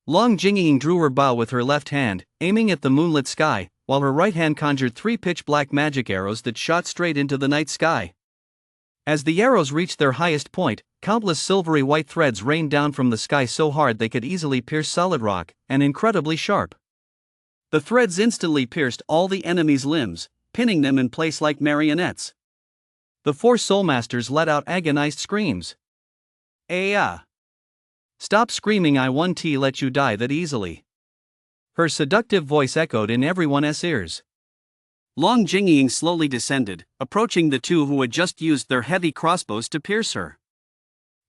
Long Jingying drew her bow with her left hand, aiming at the moonlit sky, while her right hand conjured 3 pitch-black magic arrows that shot straight into the night sky. As the arrows reached their highest point, countless silvery white threads rained down from the sky so hard they could easily pierce solid rock, and incredibly sharp. The threads instantly pierced all the enemies' limbs, pinning them in place like marionettes. The 4 soulmasters let out agonized screams. Stop screaming, I won't let you die that easily. Her seductive voice echoed in everyone's ears. Long Jingying slowly descended, approaching the 2 who had just used their heavy crossbows to pierce her.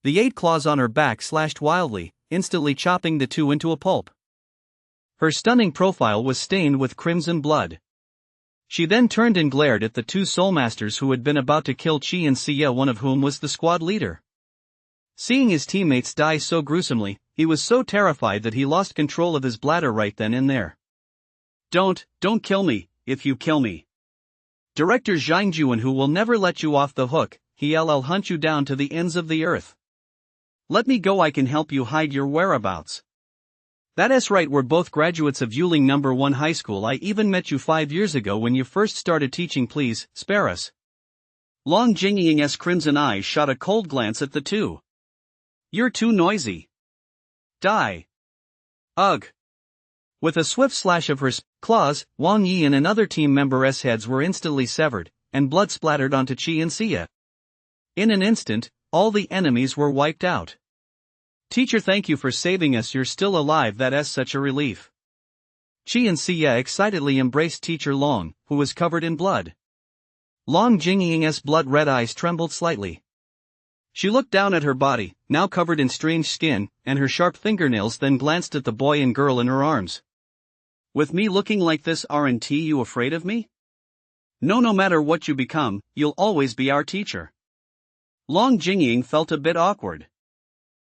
The 8 claws on her back slashed wildly, instantly chopping the 2 into a pulp. Her stunning profile was stained with crimson blood. She then turned and glared at the 2 soulmasters who had been about to kill Qi and Xie, one of whom was the squad leader. Seeing his teammates die so gruesomely, he was so terrified that he lost control of his bladder right then and there. Don't kill me. If you kill me, Director Zhang Juan, who will never let you off the hook, he'll hunt you down to the ends of the earth. Let me go, I can help you hide your whereabouts. That's right, we're both graduates of Yuling No. 1 High School. I even met you 5 years ago when you first started teaching. Please, spare us. Long Jingying's crimson eyes shot a cold glance at the 2. You're too noisy. Die. Ugh. With a swift slash of her claws, Wang Yi and another team member's heads were instantly severed, and blood splattered onto Qi and Xie. In an instant, all the enemies were wiped out. Teacher, thank you for saving us, you're still alive, that's such a relief. Qi and Xie excitedly embraced Teacher Long, who was covered in blood. Long Jingying's blood-red eyes trembled slightly. She looked down at her body, now covered in strange skin, and her sharp fingernails, then glanced at the boy and girl in her arms. With me looking like this, aren't you afraid of me? No matter what you become, you'll always be our teacher. Long Jingying felt a bit awkward.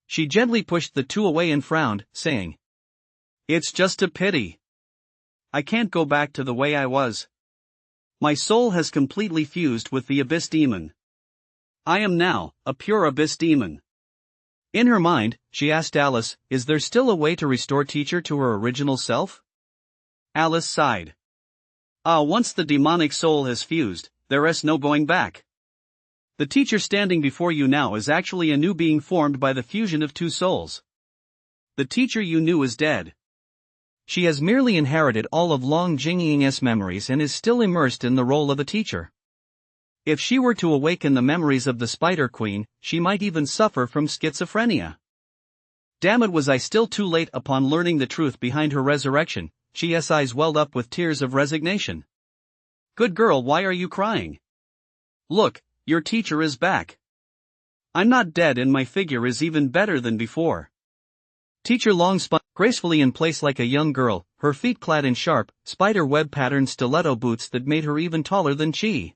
She gently pushed the 2 away and frowned, saying, It's just a pity. I can't go back to the way I was. My soul has completely fused with the Abyss Demon. I am now a pure Abyss Demon. In her mind, she asked Alice, is there still a way to restore Teacher to her original self? Alice sighed. Once the demonic soul has fused, there's no going back. The Teacher standing before you now is actually a new being formed by the fusion of 2 souls. The Teacher you knew is dead. She has merely inherited all of Long Jingying's memories and is still immersed in the role of a teacher. If she were to awaken the memories of the Spider Queen, she might even suffer from schizophrenia. Damn it, was I still too late upon learning the truth behind her resurrection, Chia's eyes welled up with tears of resignation. Good girl, why are you crying? Look, your teacher is back. I'm not dead and my figure is even better than before. Teacher Long spun gracefully in place like a young girl, her feet clad in sharp, spider-web patterned stiletto boots that made her even taller than Chi.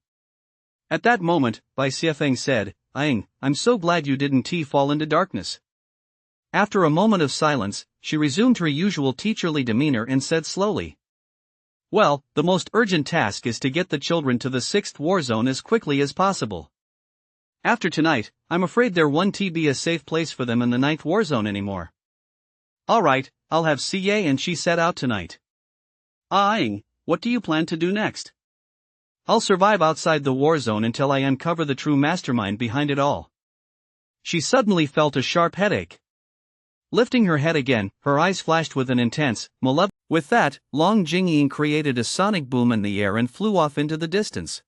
At that moment, Bai Xiefeng said, I'm so glad you didn't fall into darkness. After a moment of silence, she resumed her usual teacherly demeanor and said slowly. Well, the most urgent task is to get the children to the 6th war zone as quickly as possible. After tonight, I'm afraid there won't be a safe place for them in the 9th war zone anymore. Alright, I'll have CA and she set out tonight. What do you plan to do next? I'll survive outside the war zone until I uncover the true mastermind behind it all. She suddenly felt a sharp headache. Lifting her head again, her eyes flashed with an intense, malevolent. With that, Long Jingying created a sonic boom in the air and flew off into the distance.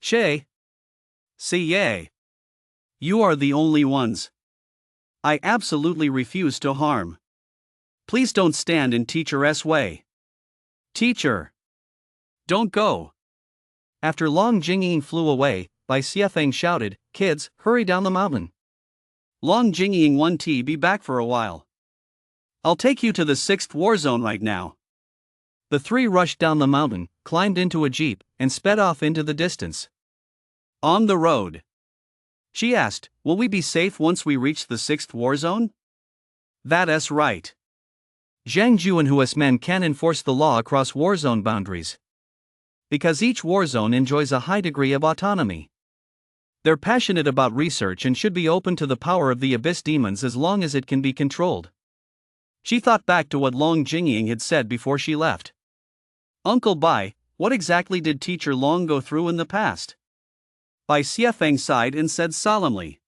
CA. You are the only ones. I absolutely refuse to harm. Please don't stand in teacher's way. Teacher. Don't go. After Long Jingying flew away, Bai Xiefeng shouted, Kids, hurry down the mountain. Long Jingying won't be back for a while. I'll take you to the 6th war zone right now. The three rushed down the mountain, climbed into a jeep, and sped off into the distance. On the road. She asked, will we be safe once we reach the 6th war zone? That's right. Zhang Ju and Huas men can enforce the law across war zone boundaries. Because each war zone enjoys a high degree of autonomy. They're passionate about research and should be open to the power of the abyss demons as long as it can be controlled. She thought back to what Long Jingying had said before she left. Uncle Bai, what exactly did Teacher Long go through in the past? Bai Xiefeng sighed and said solemnly.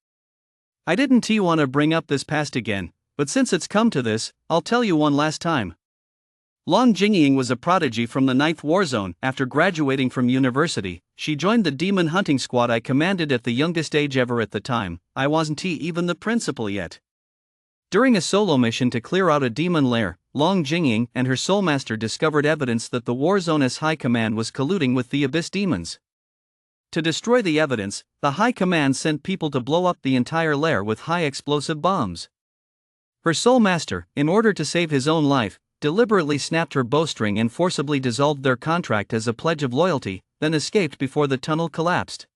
I didn't want to bring up this past again, but since it's come to this, I'll tell you one last time. Long Jingying was a prodigy from the 9th war zone. After graduating from university, she joined the demon hunting squad I commanded at the youngest age ever at the time. I wasn't even the principal yet. During a solo mission to clear out a demon lair, Long Jingying and her soulmaster discovered evidence that the war zone's high command was colluding with the abyss demons. To destroy the evidence, the high command sent people to blow up the entire lair with high explosive bombs. Her soulmaster, in order to save his own life, deliberately snapped her bowstring and forcibly dissolved their contract as a pledge of loyalty, then escaped before the tunnel collapsed.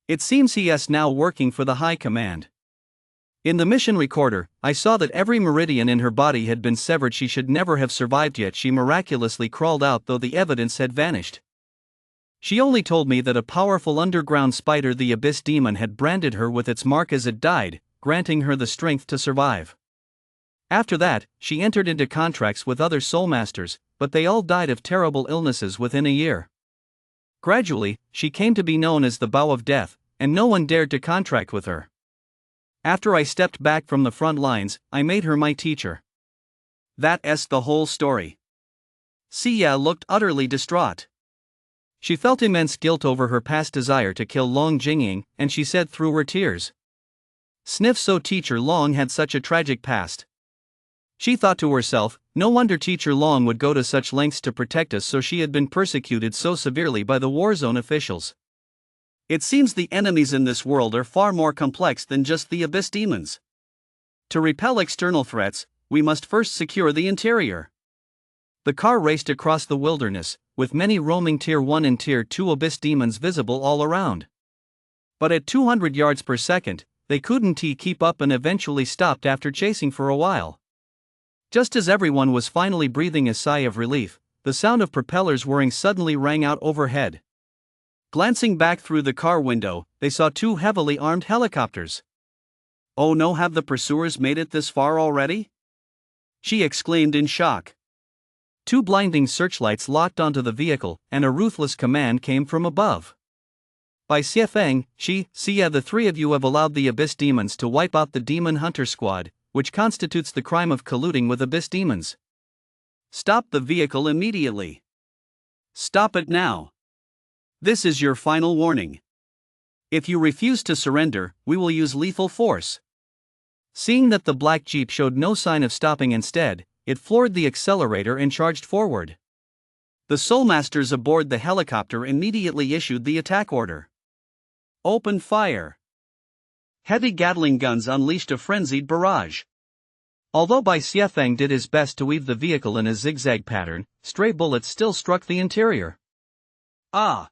It seems he is now working for the High Command. In the mission recorder, I saw that every meridian in her body had been severed. She should never have survived, yet she miraculously crawled out though the evidence had vanished. She only told me that a powerful underground spider, the Abyss Demon, had branded her with its mark as it died, granting her the strength to survive. After that, she entered into contracts with other soulmasters, but they all died of terrible illnesses within a year. Gradually, she came to be known as the Bow of Death, and no one dared to contract with her. After I stepped back from the front lines, I made her my teacher. That's the whole story. Xia looked utterly distraught. She felt immense guilt over her past desire to kill Long Jingying, and she said through her tears. Sniff, so Teacher Long had such a tragic past. She thought to herself, no wonder Teacher Long would go to such lengths to protect us, so she had been persecuted so severely by the war zone officials. It seems the enemies in this world are far more complex than just the abyss demons. To repel external threats, we must first secure the interior. The car raced across the wilderness, with many roaming Tier 1 and Tier 2 abyss demons visible all around. But at 200 yards per second, they couldn't keep up and eventually stopped after chasing for a while. Just as everyone was finally breathing a sigh of relief, the sound of propellers whirring suddenly rang out overhead. Glancing back through the car window, they saw two heavily armed helicopters. Oh no, have the pursuers made it this far already? She exclaimed in shock. Two blinding searchlights locked onto the vehicle, and a ruthless command came from above. By Xiefeng, Xia, the three of you have allowed the abyss demons to wipe out the demon hunter squad, which constitutes the crime of colluding with abyss demons. Stop the vehicle immediately. Stop it now. This is your final warning. If you refuse to surrender, we will use lethal force. Seeing that the black jeep showed no sign of stopping, instead, it floored the accelerator and charged forward. The Soulmasters aboard the helicopter immediately issued the attack order. Open fire. Heavy Gatling guns unleashed a frenzied barrage. Although Bai Xiefeng did his best to weave the vehicle in a zigzag pattern, stray bullets still struck the interior. Ah!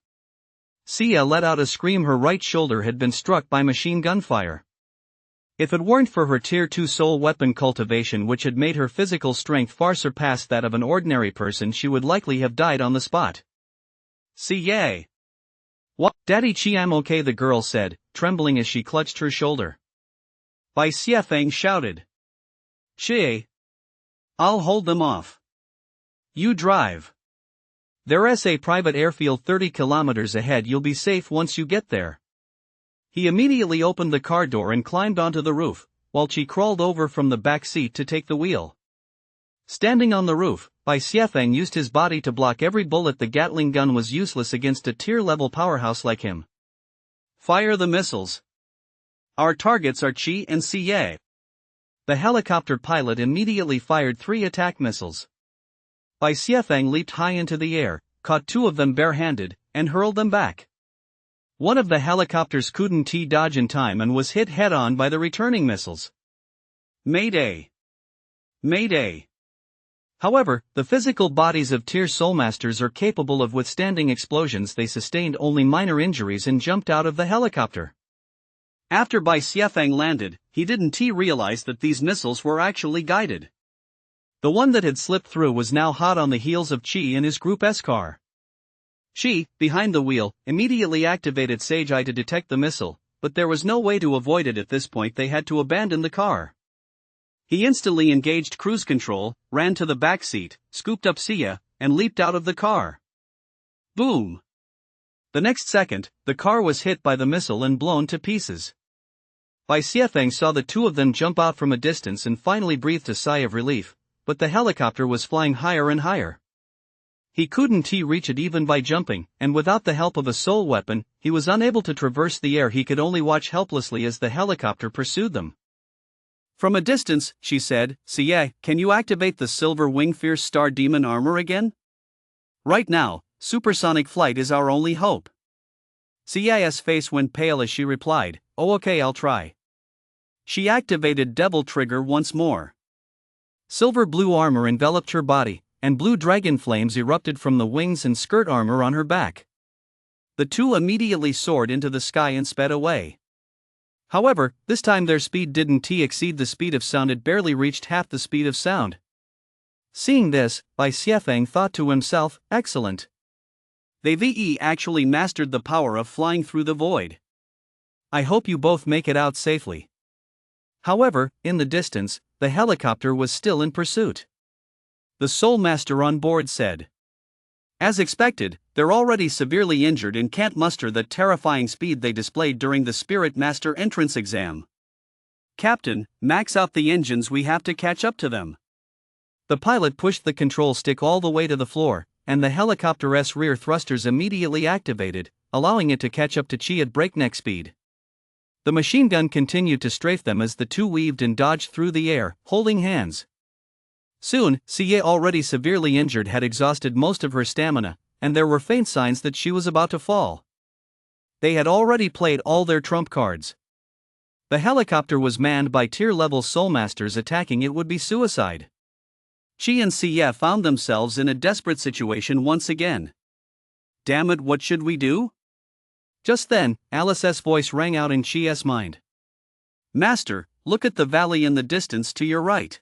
Xia let out a scream. Her right shoulder had been struck by machine gun fire. If it weren't for her Tier 2 soul weapon cultivation, which had made her physical strength far surpass that of an ordinary person, she would likely have died on the spot. Xia! What? Daddy Chi, I'm okay, the girl said, trembling as she clutched her shoulder. Bai Xiefeng shouted. Chi! I'll hold them off. You drive. There's a private airfield 30 kilometers ahead. You'll be safe once you get there. He immediately opened the car door and climbed onto the roof, while Chi crawled over from the back seat to take the wheel. Standing on the roof, Bai Xiefeng used his body to block every bullet. The Gatling gun was useless against a tier-level powerhouse like him. Fire the missiles. Our targets are Chi and Xie. The helicopter pilot immediately fired 3 attack missiles. Bai Xiefeng leaped high into the air, caught 2 of them barehanded, and hurled them back. One of the helicopters couldn't dodge in time and was hit head-on by the returning missiles. Mayday! Mayday! However, the physical bodies of Tier Soulmasters are capable of withstanding explosions. They sustained only minor injuries and jumped out of the helicopter. After Bai Xiefeng landed, he didn't realize that these missiles were actually guided. The one that had slipped through was now hot on the heels of Chi in his Group S car. Chi, behind the wheel, immediately activated Sage Eye to detect the missile, but there was no way to avoid it at this point. They had to abandon the car. He instantly engaged cruise control, ran to the back seat, scooped up Xia, and leaped out of the car. Boom! The next second, the car was hit by the missile and blown to pieces. Bai Xiefeng saw the 2 of them jump out from a distance and finally breathed a sigh of relief, but the helicopter was flying higher and higher. He couldn't reach it even by jumping, and without the help of a soul weapon, he was unable to traverse the air. He could only watch helplessly as the helicopter pursued them. From a distance, she said, Xie, can you activate the Silver Wing Fierce Star Demon armor again? Right now, supersonic flight is our only hope. Xie's face went pale as she replied, oh okay, I'll try. She activated Devil Trigger once more. Silver blue armor enveloped her body, and blue dragon flames erupted from the wings and skirt armor on her back. The 2 immediately soared into the sky and sped away. However, this time their speed didn't exceed the speed of sound. It barely reached half the speed of sound. Seeing this, Bai Xiefeng thought to himself, excellent. They've actually mastered the power of flying through the void. I hope you both make it out safely. However, in the distance, the helicopter was still in pursuit. The Soul Master on board said. As expected, they're already severely injured and can't muster the terrifying speed they displayed during the Spirit Master entrance exam. Captain, max out the engines, we have to catch up to them. The pilot pushed the control stick all the way to the floor, and the helicopter's rear thrusters immediately activated, allowing it to catch up to Chi at breakneck speed. The machine gun continued to strafe them as the 2 weaved and dodged through the air, holding hands. Soon, Xie, already severely injured, had exhausted most of her stamina, and there were faint signs that she was about to fall. They had already played all their trump cards. The helicopter was manned by tier-level Soulmasters. Attacking it would be suicide. Chi and Xie found themselves in a desperate situation once again. Damn it, what should we do? Just then, Alice's voice rang out in Chi's mind. Master, look at the valley in the distance to your right.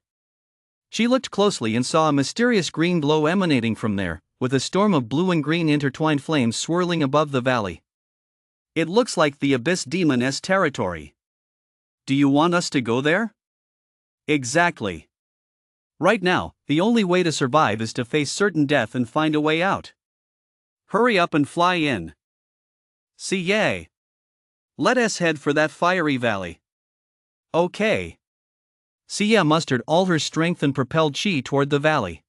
She looked closely and saw a mysterious green glow emanating from there, with a storm of blue and green intertwined flames swirling above the valley. It looks like the Abyss Demon's territory. Do you want us to go there? Exactly. Right now, the only way to survive is to face certain death and find a way out. Hurry up and fly in. Xie. Let us head for that fiery valley. Okay. Xie mustered all her strength and propelled Chi toward the valley.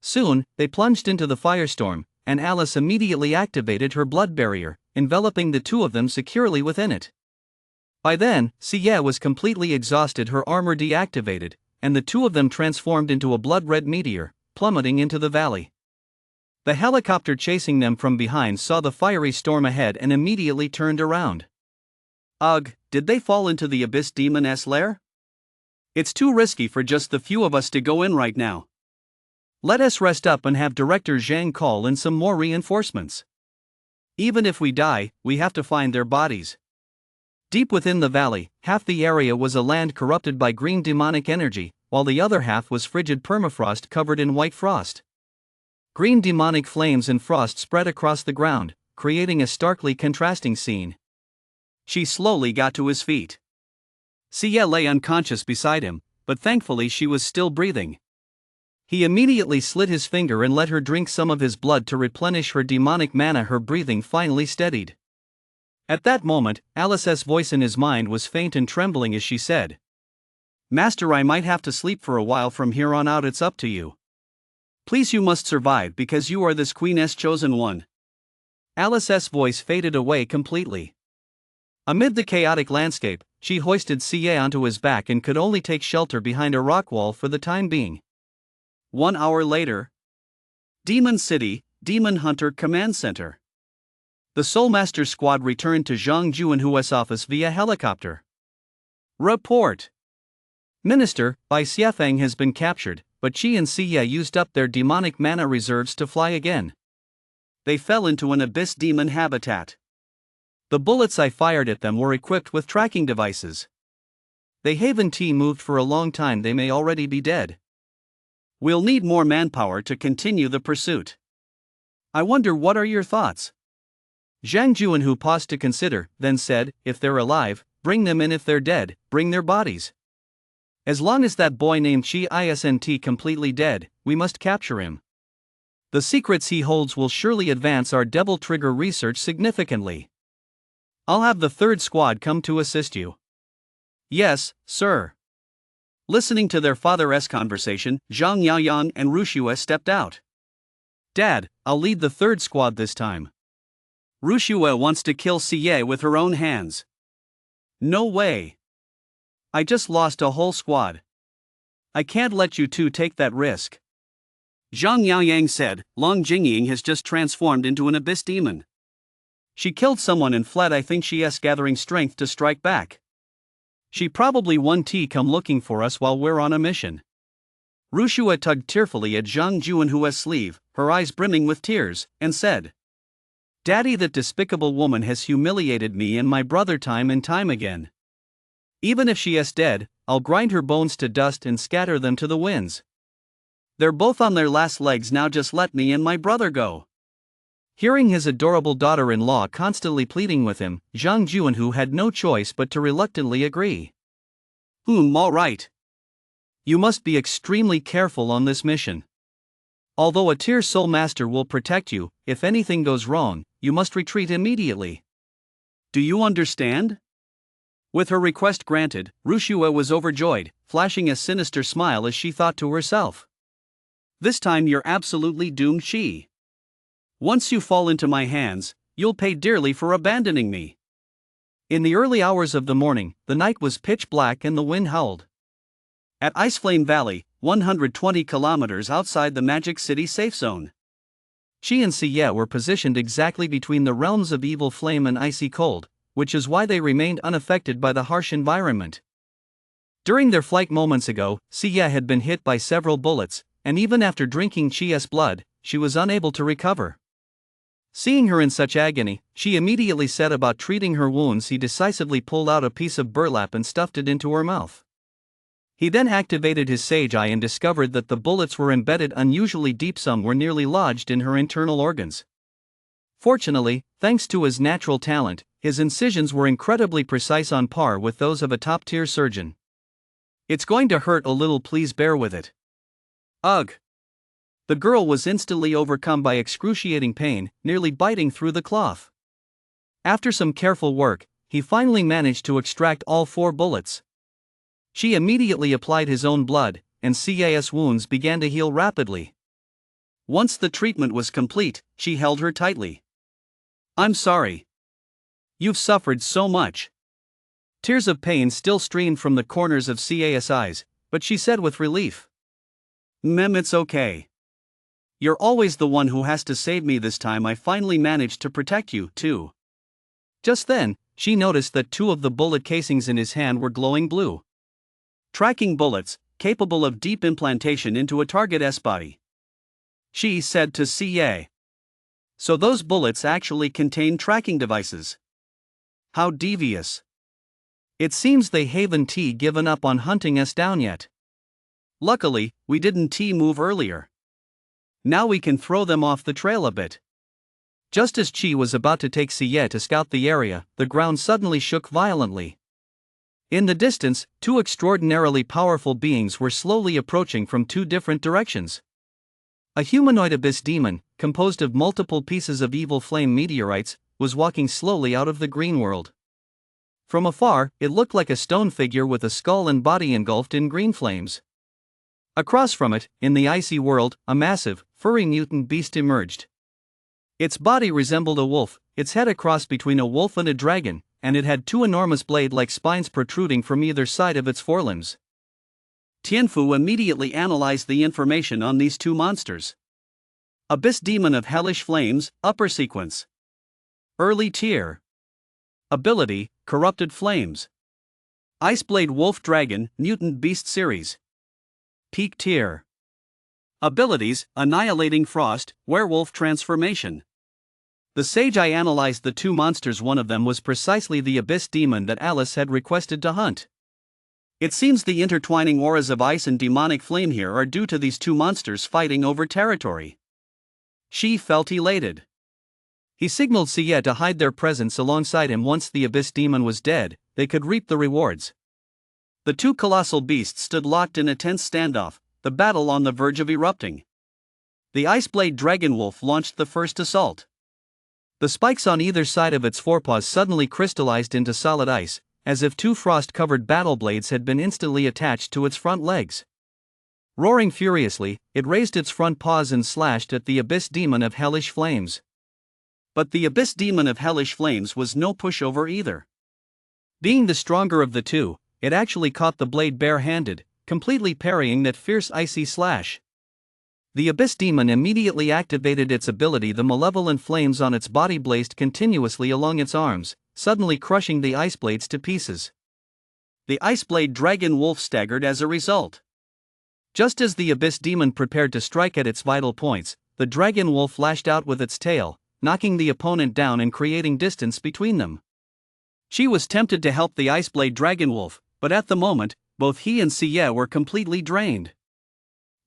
Soon, they plunged into the firestorm, and Alice immediately activated her blood barrier, enveloping the 2 of them securely within it. By then, Xie was completely exhausted, her armor deactivated, and the two of them transformed into a blood-red meteor, plummeting into the valley. The helicopter chasing them from behind saw the fiery storm ahead and immediately turned around. Ugh, did they fall into the Abyss Demon's lair? It's too risky for just the few of us to go in right now. Let us rest up and have Director Zhang call in some more reinforcements. Even if we die, we have to find their bodies. Deep within the valley, half the area was a land corrupted by green demonic energy, while the other half was frigid permafrost covered in white frost. Green demonic flames and frost spread across the ground, creating a starkly contrasting scene. She slowly got to his feet. Xie lay unconscious beside him, but thankfully she was still breathing. He immediately slit his finger and let her drink some of his blood to replenish her demonic mana. Her breathing finally steadied. At that moment, Alice's voice in his mind was faint and trembling as she said, "Master, I might have to sleep for a while from here on out. It's up to you. Please, you must survive because you are this queen's chosen one." Alice's voice faded away completely. Amid the chaotic landscape, she hoisted Xie onto his back and could only take shelter behind a rock wall for the time being. 1 hour later. Demon City, Demon Hunter Command Center. The Soulmaster squad returned to Zhang Juanhua's office via helicopter. Report. Minister, Bai Xiafeng has been captured, but Qi and Xie used up their demonic mana reserves to fly again. They fell into an abyss demon habitat. The bullets I fired at them were equipped with tracking devices. They haven't moved for a long time. They may already be dead. We'll need more manpower to continue the pursuit. I wonder, what are your thoughts? Zhang Juanhu paused to consider, then said, "If they're alive, bring them in. If they're dead, bring their bodies. As long as that boy named Qi isn't completely dead, we must capture him. The secrets he holds will surely advance our Devil Trigger research significantly. I'll have the third squad come to assist you." "Yes, sir." Listening to their father's conversation, Zhang Yaoyang and Rushue stepped out. "Dad, I'll lead the third squad this time." "Rushue wants to kill Xie with her own hands." "No way. I just lost a whole squad. I can't let you two take that risk." Zhang Yaoyang said, "Long Jingying has just transformed into an abyss demon. She killed someone and fled. I think she's gathering strength to strike back. She probably won't come looking for us while we're on a mission." Rushue tugged tearfully at Zhang Juanhua's sleeve, her eyes brimming with tears, and said, "Daddy, that despicable woman has humiliated me and my brother time and time again. Even if she is dead, I'll grind her bones to dust and scatter them to the winds. They're both on their last legs now. Just let me and my brother go." Hearing his adorable daughter-in-law constantly pleading with him, Zhang Juanhu had no choice but to reluctantly agree. All right. You must be extremely careful on this mission. Although a Tier Soul Master will protect you, if anything goes wrong, you must retreat immediately. Do you understand?" With her request granted, Rushue was overjoyed, flashing a sinister smile as she thought to herself, "This time you're absolutely doomed, Qi. Once you fall into my hands, you'll pay dearly for abandoning me." In the early hours of the morning, the night was pitch black and the wind howled. At Iceflame Valley, 120 kilometers outside the Magic City safe zone, Qi and Xie were positioned exactly between the realms of evil flame and icy cold, which is why they remained unaffected by the harsh environment. During their flight moments ago, Xie had been hit by several bullets, and even after drinking Qi's blood, she was unable to recover. Seeing her in such agony, she immediately set about treating her wounds. He decisively pulled out a piece of burlap and stuffed it into her mouth. He then activated his sage eye and discovered that the bullets were embedded unusually deep. Some were nearly lodged in her internal organs. Fortunately, thanks to his natural talent, his incisions were incredibly precise, on par with those of a top-tier surgeon. "It's going to hurt a little, please bear with it." Ugh! The girl was instantly overcome by excruciating pain, nearly biting through the cloth. After some careful work, he finally managed to extract all 4 bullets. She immediately applied his own blood, and Xie's wounds began to heal rapidly. Once the treatment was complete, she held her tightly. "I'm sorry. You've suffered so much." Tears of pain still streamed from the corners of Xie's eyes, but she said with relief, it's okay. You're always the one who has to save me. This time I finally managed to protect you, too." Just then, she noticed that two of the bullet casings in his hand were glowing blue. Tracking bullets, capable of deep implantation into a target's body. She said to CA. So those bullets actually contain tracking devices. How devious. It seems they haven't given up on hunting us down yet. Luckily, we didn't move earlier. Now we can throw them off the trail a bit. Just as Chi was about to take Siye to scout the area, the ground suddenly shook violently. In the distance, two extraordinarily powerful beings were slowly approaching from two different directions. A humanoid abyss demon, composed of multiple pieces of evil flame meteorites, was walking slowly out of the green world. From afar, it looked like a stone figure with a skull and body engulfed in green flames. Across from it, in the icy world, a massive, furry mutant beast emerged. Its body resembled a wolf, its head a cross between a wolf and a dragon, and it had two enormous blade-like spines protruding from either side of its forelimbs. Tianfu immediately analyzed the information on these two monsters. Abyss Demon of Hellish Flames, Upper Sequence. Early Tier. Ability, Corrupted Flames. Iceblade Wolf Dragon, Mutant Beast Series. Peak Tier. Abilities, Annihilating Frost, Werewolf Transformation. The Sage I analyzed the two monsters. One of them was precisely the Abyss Demon that Alice had requested to hunt. It seems the intertwining auras of ice and demonic flame here are due to these two monsters fighting over territory. She felt elated. He signaled Siye to hide their presence alongside him. Once the Abyss Demon was dead, they could reap the rewards. The two colossal beasts stood locked in a tense standoff, the battle on the verge of erupting. The Iceblade Dragon Wolf launched the first assault. The spikes on either side of its forepaws suddenly crystallized into solid ice, as if two frost-covered battle blades had been instantly attached to its front legs. Roaring furiously, it raised its front paws and slashed at the Abyss Demon of Hellish Flames. But the Abyss Demon of Hellish Flames was no pushover either. Being the stronger of the two, it actually caught the blade bare-handed, completely parrying that fierce icy slash. The Abyss Demon immediately activated its ability. The malevolent flames on its body blazed continuously along its arms, suddenly crushing the ice blades to pieces. The Iceblade Dragon Wolf staggered as a result. Just as the Abyss Demon prepared to strike at its vital points, the Dragon Wolf lashed out with its tail, knocking the opponent down and creating distance between them. She was tempted to help the Iceblade Dragon Wolf, but at the moment, both he and Siye were completely drained.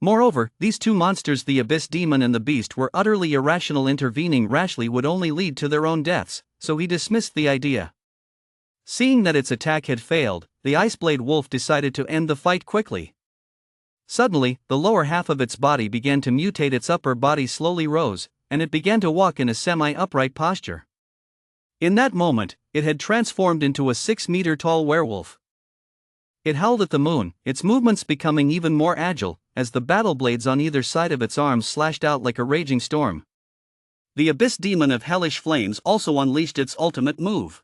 Moreover, these two monsters, the Abyss Demon and the Beast, were utterly irrational. Intervening rashly would only lead to their own deaths, so he dismissed the idea. Seeing that its attack had failed, the Iceblade Wolf decided to end the fight quickly. Suddenly, the lower half of its body began to mutate. Its upper body slowly rose, and it began to walk in a semi-upright posture. In that moment, it had transformed into a 6-meter-tall werewolf. It howled at the moon, its movements becoming even more agile, as the battle blades on either side of its arms slashed out like a raging storm. The Abyss Demon of Hellish Flames also unleashed its ultimate move.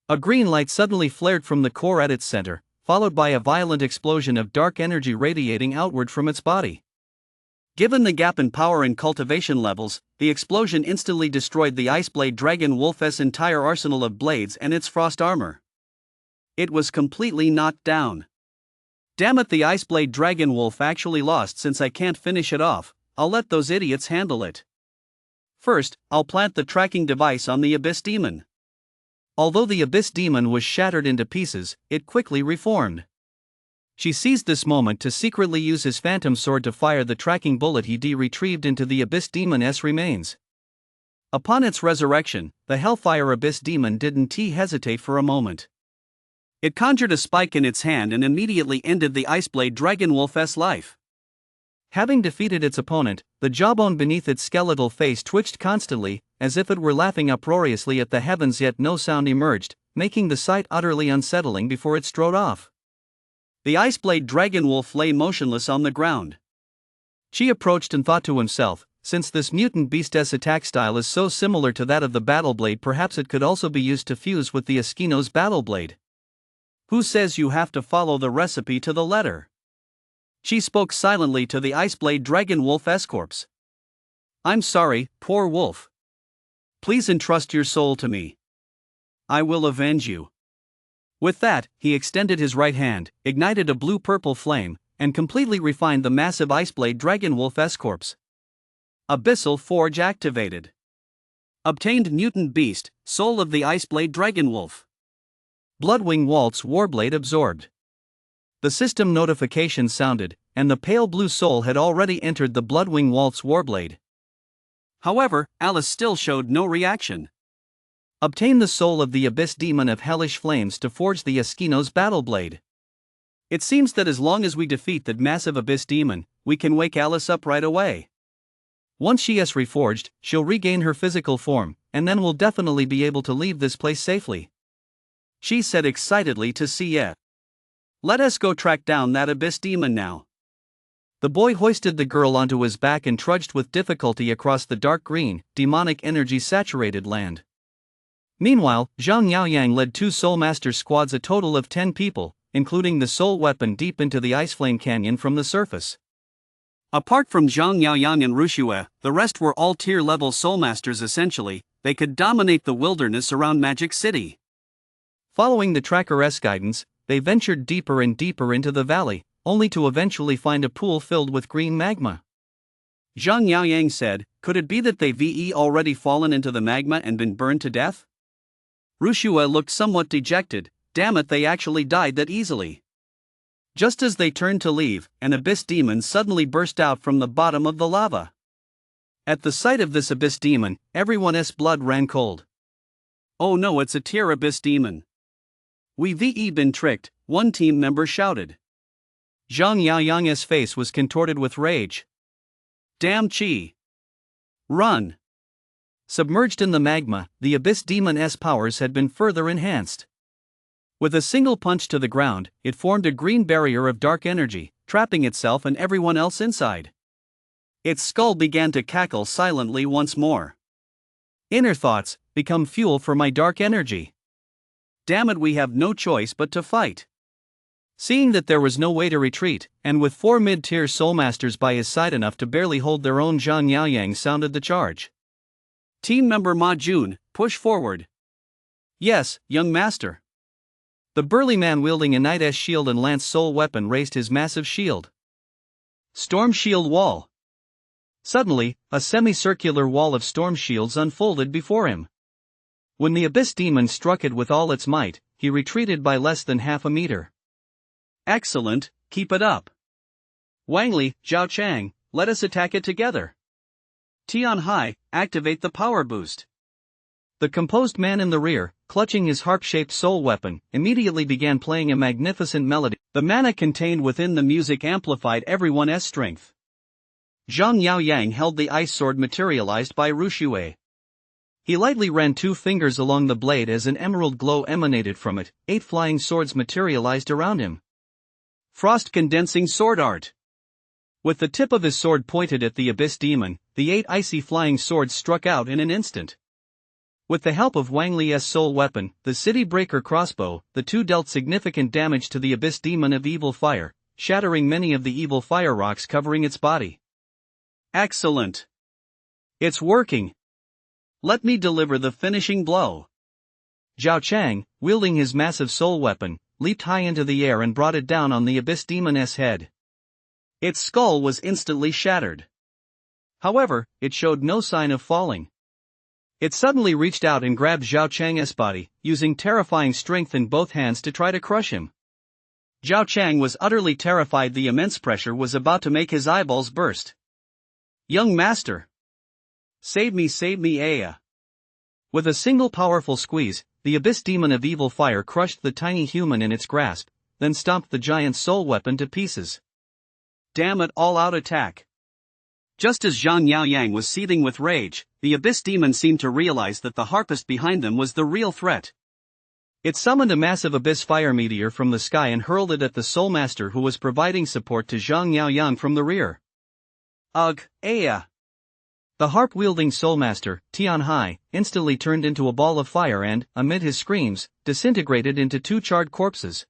A green light suddenly flared from the core at its center, followed by a violent explosion of dark energy radiating outward from its body. Given the gap in power and cultivation levels, the explosion instantly destroyed the Iceblade Dragon Wolf's entire arsenal of blades and its frost armor. It was completely knocked down. Damn it, the Iceblade Dragon Wolf actually lost. Since I can't finish it off, I'll let those idiots handle it. First, I'll plant the tracking device on the Abyss Demon. Although the Abyss Demon was shattered into pieces, it quickly reformed. She seized this moment to secretly use his phantom sword to fire the tracking bullet he retrieved into the Abyss Demon's remains. Upon its resurrection, the Hellfire Abyss Demon didn't hesitate for a moment. It conjured a spike in its hand and immediately ended the Iceblade Dragon Wolf's life. Having defeated its opponent, the jawbone beneath its skeletal face twitched constantly, as if it were laughing uproariously at the heavens, yet no sound emerged, making the sight utterly unsettling before it strode off. The Iceblade Dragon Wolf lay motionless on the ground. She approached and thought to himself, since this mutant beast's attack style is so similar to that of the Battleblade, perhaps it could also be used to fuse with the Eskino's Battleblade. Who says you have to follow the recipe to the letter? She spoke silently to the Iceblade Dragon Wolf S-Corpse. I'm sorry, poor wolf. Please entrust your soul to me. I will avenge you. With that, he extended his right hand, ignited a blue-purple flame, and completely refined the massive Iceblade Dragon Wolf S-Corpse. Abyssal Forge activated. Obtained Mutant Beast, Soul of the Iceblade Dragon Wolf. Bloodwing Waltz Warblade absorbed. The system notification sounded, and the pale blue soul had already entered the Bloodwing Waltz Warblade. However, Alice still showed no reaction. Obtain the soul of the Abyss Demon of Hellish Flames to forge the Eskino's Battle Blade. It seems that as long as we defeat that massive Abyss Demon, we can wake Alice up right away. Once she is reforged, she'll regain her physical form, and then we'll definitely be able to leave this place safely. She said excitedly to Cia. Let us go track down that Abyss Demon now. The boy hoisted the girl onto his back and trudged with difficulty across the dark green, demonic energy-saturated land. Meanwhile, Zhang Yaoyang led 2 Soulmaster squads, a total of 10 people, including the soul weapon, deep into the Iceflame Canyon from the surface. Apart from Zhang Yaoyang and Rushue, the rest were all tier-level Soulmasters essentially. They could dominate the wilderness around Magic City. Following the Tracker's guidance, they ventured deeper and deeper into the valley, only to eventually find a pool filled with green magma. Zhang Yaoyang said, could it be that they've already fallen into the magma and been burned to death? Rushue looked somewhat dejected. Damn it, they actually died that easily. Just as they turned to leave, an Abyss Demon suddenly burst out from the bottom of the lava. At the sight of this Abyss Demon, everyone's blood ran cold. Oh no, it's a tier Abyss Demon. We've been tricked, one team member shouted. Zhang Yaoyang's face was contorted with rage. Damn Chi! Run! Submerged in the magma, the Abyss Demon's powers had been further enhanced. With a single punch to the ground, it formed a green barrier of dark energy, trapping itself and everyone else inside. Its skull began to cackle silently once more. Inner thoughts, become fuel for my dark energy. Damn it, we have no choice but to fight. Seeing that there was no way to retreat, and with 4 mid-tier Soulmasters by his side enough to barely hold their own, Zhang Yaoyang sounded the charge. Team member Ma Jun, push forward. Yes, young master. The burly man wielding a Knight's shield and lance soul weapon raised his massive shield. Storm Shield Wall. Suddenly, a semicircular wall of storm shields unfolded before him. When the Abyss Demon struck it with all its might, he retreated by less than half a meter. Excellent, keep it up. Wang Li, Zhao Chang, let us attack it together. Tian Hai, activate the power boost. The composed man in the rear, clutching his harp-shaped soul weapon, immediately began playing a magnificent melody. The mana contained within the music amplified everyone's strength. Zhang Yaoyang held the ice sword materialized by Rushue. He lightly ran 2 fingers along the blade as an emerald glow emanated from it. 8 flying swords materialized around him. Frost condensing sword art. With the tip of his sword pointed at the Abyss Demon, the 8 icy flying swords struck out in an instant. With the help of Wang Li's soul weapon, the City Breaker crossbow, the 2 dealt significant damage to the Abyss Demon of Evil Fire, shattering many of the evil fire rocks covering its body. Excellent! It's working! Let me deliver the finishing blow. Zhao Chang, wielding his massive soul weapon, leaped high into the air and brought it down on the Abyss Demon's head. Its skull was instantly shattered. However, it showed no sign of falling. It suddenly reached out and grabbed Zhao Chang's body, using terrifying strength in both hands to try to crush him. Zhao Chang was utterly terrified. The immense pressure was about to make his eyeballs burst. Young master! Save me, Aya! With a single powerful squeeze, the Abyss Demon of Evil Fire crushed the tiny human in its grasp, then stomped the giant soul weapon to pieces. Damn it, all-out attack! Just as Zhang Yaoyang was seething with rage, the Abyss Demon seemed to realize that the harpist behind them was the real threat. It summoned a massive Abyss Fire Meteor from the sky and hurled it at the Soulmaster who was providing support to Zhang Yaoyang from the rear. Ugh, Aya! The harp-wielding Soulmaster, Tian Hai, instantly turned into a ball of fire and, amid his screams, disintegrated into 2 charred corpses.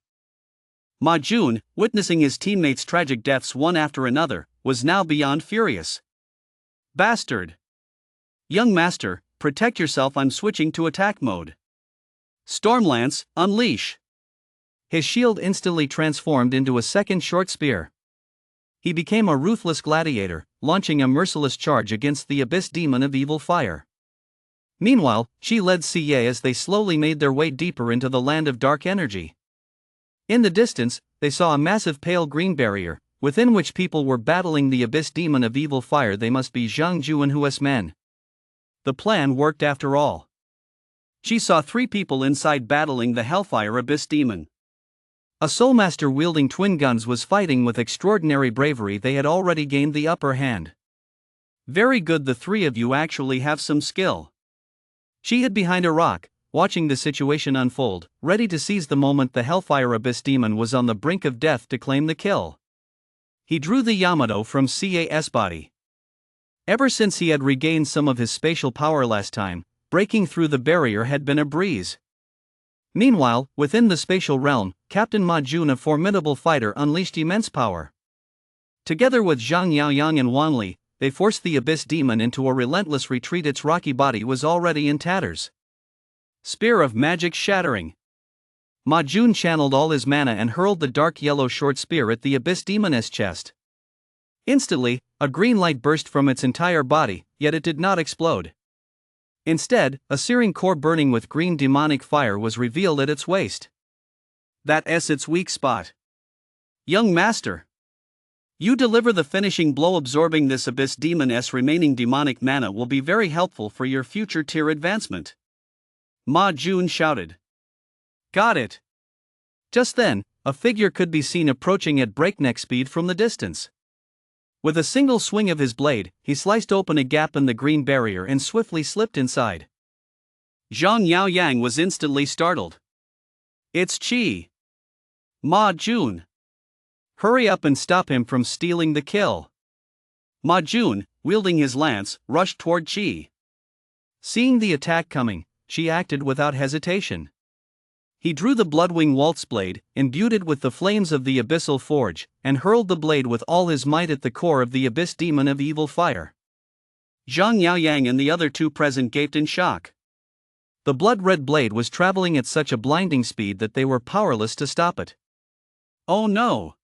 Ma Jun, witnessing his teammates' tragic deaths one after another, was now beyond furious. Bastard! Young master, protect yourself, I'm switching to attack mode. Stormlance, unleash! His shield instantly transformed into a second short spear. He became a ruthless gladiator, launching a merciless charge against the abyss demon of evil fire. Meanwhile, she led CA as they slowly made their way deeper into the land of dark energy. In the distance, they saw a massive pale green barrier, within which people were battling the abyss demon of evil fire. They must be Zhang Ju and Hu's men. The plan worked after all. She saw 3 people inside battling the Hellfire Abyss Demon. A Soulmaster wielding twin guns was fighting with extraordinary bravery. They had already gained the upper hand. Very good, the 3 of you actually have some skill. She hid behind a rock, watching the situation unfold, ready to seize the moment the Hellfire Abyss Demon was on the brink of death to claim the kill. He drew the Yamato from CA's body. Ever since he had regained some of his spatial power last time, breaking through the barrier had been a breeze. Meanwhile, within the spatial realm, Captain Ma Jun, a formidable fighter, unleashed immense power. Together with Zhang Yaoyang and Wan Li, they forced the Abyss Demon into a relentless retreat. Its rocky body was already in tatters. Spear of magic shattering. Ma Jun channeled all his mana and hurled the dark yellow short spear at the Abyss Demon's chest. Instantly, a green light burst from its entire body, yet it did not explode. Instead, a searing core burning with green demonic fire was revealed at its waist. That's its weak spot. Young master, you deliver the finishing blow. Absorbing this Abyss Demon's remaining demonic mana will be very helpful for your future tier advancement. Ma Jun shouted. Got it. Just then, a figure could be seen approaching at breakneck speed from the distance. With a single swing of his blade, he sliced open a gap in the green barrier and swiftly slipped inside. Zhang Yaoyang was instantly startled. It's Qi. Ma Jun. Hurry up and stop him from stealing the kill. Ma Jun, wielding his lance, rushed toward Qi. Seeing the attack coming, she acted without hesitation. He drew the Bloodwing Waltz blade, imbued it with the flames of the Abyssal Forge, and hurled the blade with all his might at the core of the Abyss Demon of evil fire. Zhang Yaoyang and the other 2 present gaped in shock. The blood-red blade was traveling at such a blinding speed that they were powerless to stop it. Oh no!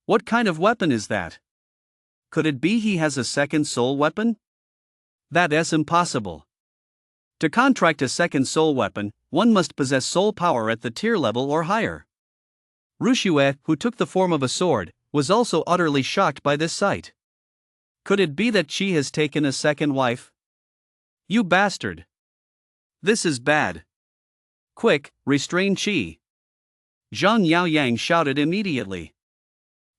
What kind of weapon is that? Could it be he has a second soul weapon? That's impossible. To contract a second soul weapon, one must possess soul power at the tier level or higher. Rushue, who took the form of a sword, was also utterly shocked by this sight. Could it be that Qi has taken a second wife? You bastard! This is bad. Quick, restrain Qi. Zhang Yaoyang shouted immediately.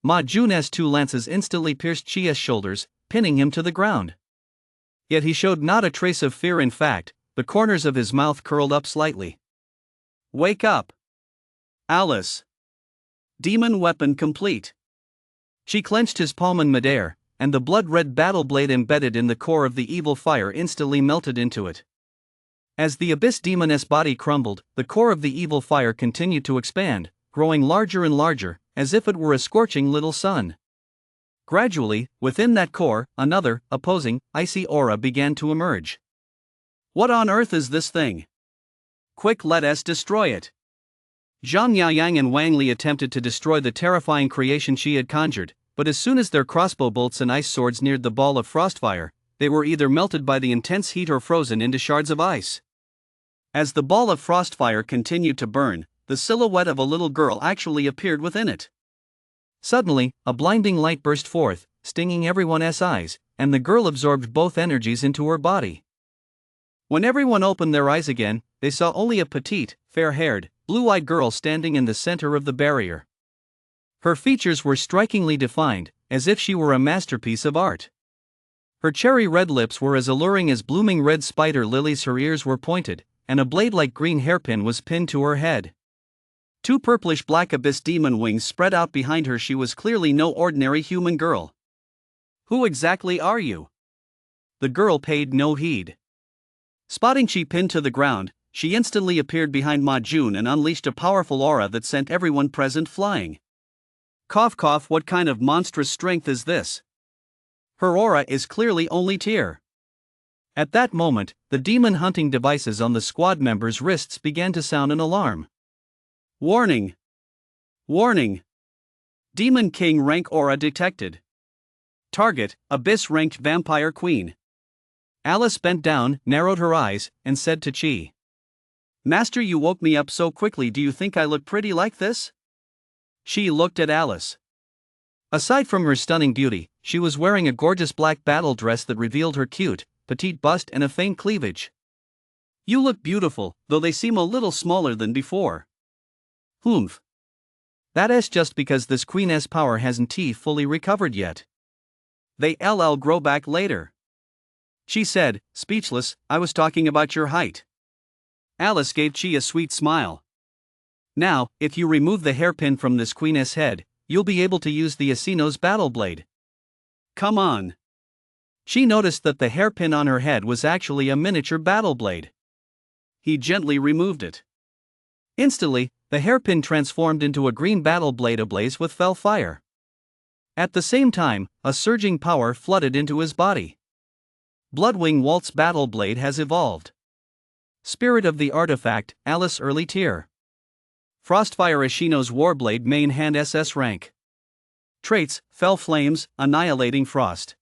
Ma Jun's 2 lances instantly pierced Qi's shoulders, pinning him to the ground. Yet he showed not a trace of fear. In fact, the corners of his mouth curled up slightly. Wake up! Alice! Demon weapon complete. She clenched his palm in midair, and the blood-red battle blade embedded in the core of the evil fire instantly melted into it. As the Abyss Demon's body crumbled, the core of the evil fire continued to expand, growing larger and larger, as if it were a scorching little sun. Gradually, within that core, another, opposing, icy aura began to emerge. What on earth is this thing? Quick, let us destroy it. Zhang Yaoyang and Wang Li attempted to destroy the terrifying creation she had conjured, but as soon as their crossbow bolts and ice swords neared the ball of frostfire, they were either melted by the intense heat or frozen into shards of ice. As the ball of frostfire continued to burn, the silhouette of a little girl actually appeared within it. Suddenly, a blinding light burst forth, stinging everyone's eyes, and the girl absorbed both energies into her body. When everyone opened their eyes again, they saw only a petite, fair-haired, blue-eyed girl standing in the center of the barrier. Her features were strikingly defined, as if she were a masterpiece of art. Her cherry-red lips were as alluring as blooming red spider lilies. Her ears were pointed, and a blade-like green hairpin was pinned to her head. 2 purplish-black Abyss Demon wings spread out behind her. She was clearly no ordinary human girl. Who exactly are you? The girl paid no heed. Spotting Qi pinned to the ground, she instantly appeared behind Ma Jun and unleashed a powerful aura that sent everyone present flying. Cough cough, what kind of monstrous strength is this? Her aura is clearly only tier. At that moment, the demon hunting devices on the squad members' wrists began to sound an alarm. Warning! Warning! Demon King rank aura detected. Target, Abyss ranked Vampire Queen. Alice bent down, narrowed her eyes, and said to Chi. Master, you woke me up so quickly, do you think I look pretty like this? She looked at Alice. Aside from her stunning beauty, she was wearing a gorgeous black battle dress that revealed her cute, petite bust and a faint cleavage. You look beautiful, though they seem a little smaller than before. Humph. That's just because this queen's power hasn't fully recovered yet. They'll grow back later. She said, speechless. I was talking about your height. Alice gave Chi a sweet smile. Now, if you remove the hairpin from this queen's head, you'll be able to use the Asino's battle blade. Come on. She noticed that the hairpin on her head was actually a miniature battle blade. He gently removed it. Instantly, the hairpin transformed into a green battle blade ablaze with fell fire. At the same time, a surging power flooded into his body. Bloodwing Walt's battle blade has evolved. Spirit of the artifact, Alice early tier. Frostfire Ashino's Warblade main hand SS rank. Traits, Fell Flames, Annihilating Frost.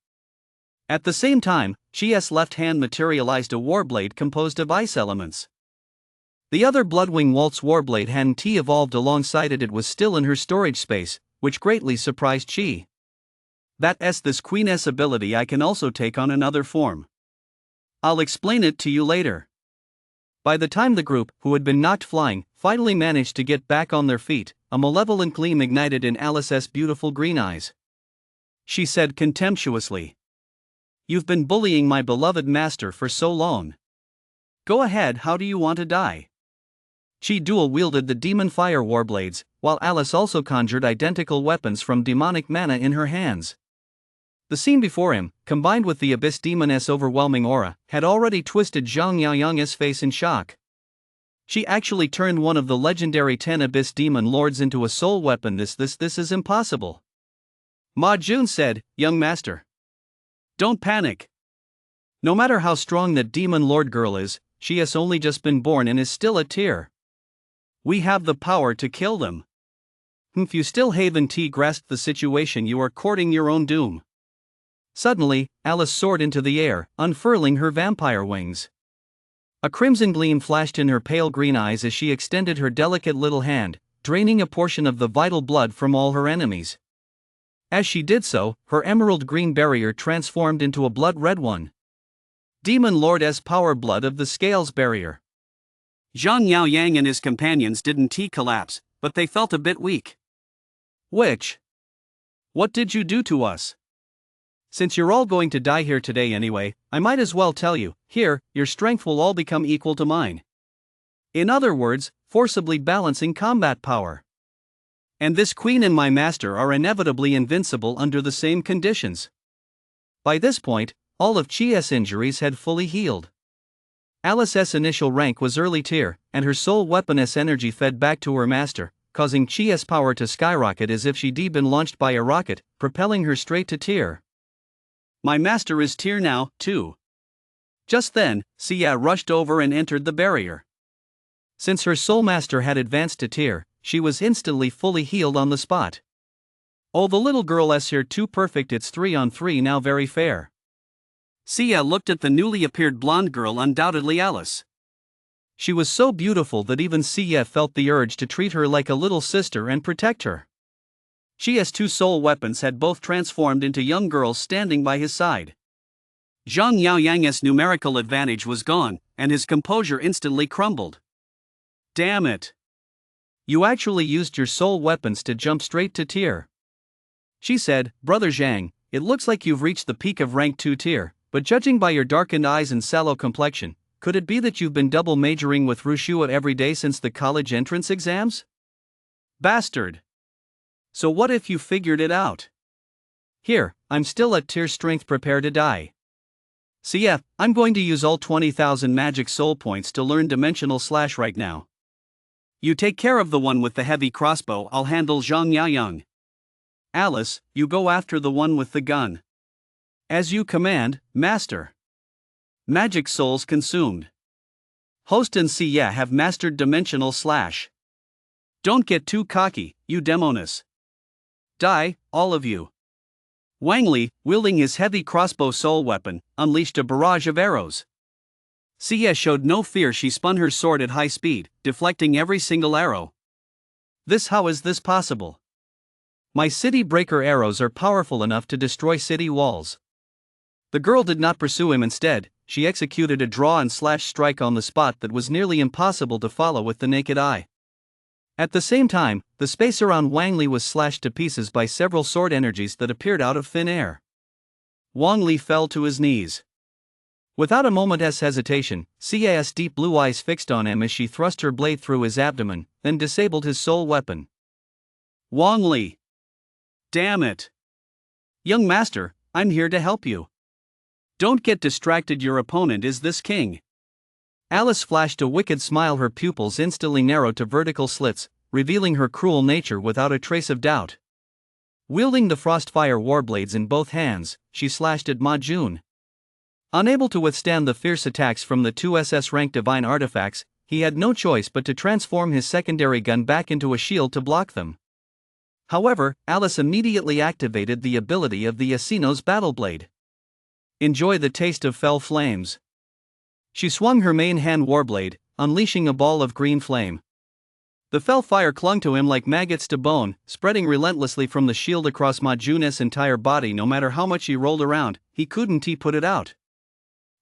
At the same time, Chi's left hand materialized a Warblade composed of ice elements. The other Bloodwing Walt's Warblade hand evolved alongside it was still in her storage space, which greatly surprised Chi. That's this queen's ability I can also take on another form. I'll explain it to you later. By the time the group, who had been knocked flying, finally managed to get back on their feet, a malevolent gleam ignited in Alice's beautiful green eyes. She said contemptuously, "You've been bullying my beloved master for so long. Go ahead, how do you want to die?" Chi dual-wielded the demon fire warblades, while Alice also conjured identical weapons from demonic mana in her hands. The scene before him, combined with the Abyss Demon's overwhelming aura, had already twisted Zhang Yaoyang's face in shock. She actually turned one of the legendary 10 Abyss Demon Lords into a soul weapon. This is impossible. Ma Jun said, "Young master, don't panic. No matter how strong that Demon Lord girl is, she has only just been born and is still a tier. We have the power to kill them. If you still haven't grasped the situation, you are courting your own doom." Suddenly, Alice soared into the air, unfurling her vampire wings. A crimson gleam flashed in her pale green eyes as she extended her delicate little hand, draining a portion of the vital blood from all her enemies. As she did so, her emerald green barrier transformed into a blood red one. Demon Lord's power blood of the Scales barrier. Zhang Yaoyang and his companions didn't collapse, but they felt a bit weak. What did you do to us? Since you're all going to die here today anyway, I might as well tell you, here, your strength will all become equal to mine. In other words, forcibly balancing combat power. And this queen and my master are inevitably invincible under the same conditions. By this point, all of Chi's injuries had fully healed. Alice's initial rank was early tier, and her soul weapon's energy fed back to her master, causing Chi's power to skyrocket as if she'd been launched by a rocket, propelling her straight to tier. My master is tier now, too. Just then, Xia rushed over and entered the barrier. Since her soul master had advanced to tier, she was instantly fully healed on the spot. Oh, the little girl's here too perfect, it's 3-on-3 now, very fair. Xia looked at the newly appeared blonde girl, undoubtedly Alice. She was so beautiful that even Xia felt the urge to treat her like a little sister and protect her. Chi's two soul weapons had both transformed into young girls standing by his side. Zhang Yaoyang's numerical advantage was gone, and his composure instantly crumbled. Damn it! You actually used your soul weapons to jump straight to tier. She said, Brother Zhang, it looks like you've reached the peak of rank 2 tier, but judging by your darkened eyes and sallow complexion, could it be that you've been double majoring with Rushua every day since the college entrance exams? Bastard! So what if you figured it out? Here, I'm still at tier strength, prepare to die. CF, I'm going to use all 20,000 magic soul points to learn dimensional slash right now. You take care of the one with the heavy crossbow, I'll handle Zhang Yaoyang. Alice, you go after the one with the gun. As you command, master. Magic souls consumed. Host and Siya have mastered dimensional slash. Don't get too cocky, you demoness. Die, all of you. Wang Li, wielding his heavy crossbow soul weapon, unleashed a barrage of arrows. Siya showed no fear. She spun her sword at high speed, deflecting every single arrow. How is this possible? My city breaker arrows are powerful enough to destroy city walls. The girl did not pursue him. Instead, she executed a draw and slash strike on the spot that was nearly impossible to follow with the naked eye. At the same time, the space around Wang Li was slashed to pieces by several sword energies that appeared out of thin air. Wang Li fell to his knees. Without a moment's hesitation, Sia's deep blue eyes fixed on him as she thrust her blade through his abdomen, then disabled his soul weapon. Wang Li! Damn it! Young master, I'm here to help you. Don't get distracted, your opponent is this king. Alice flashed a wicked smile, her pupils instantly narrowed to vertical slits, revealing her cruel nature without a trace of doubt. Wielding the Frostfire warblades in both hands, she slashed at Ma Jun. Unable to withstand the fierce attacks from the two SS-rank divine artifacts, he had no choice but to transform his secondary gun back into a shield to block them. However, Alice immediately activated the ability of the Asino's Battleblade. Enjoy the taste of fell flames. She swung her main hand warblade, unleashing a ball of green flame. The fell fire clung to him like maggots to bone, spreading relentlessly from the shield across Ma Jun's entire body. No matter how much he rolled around, he couldn't put it out.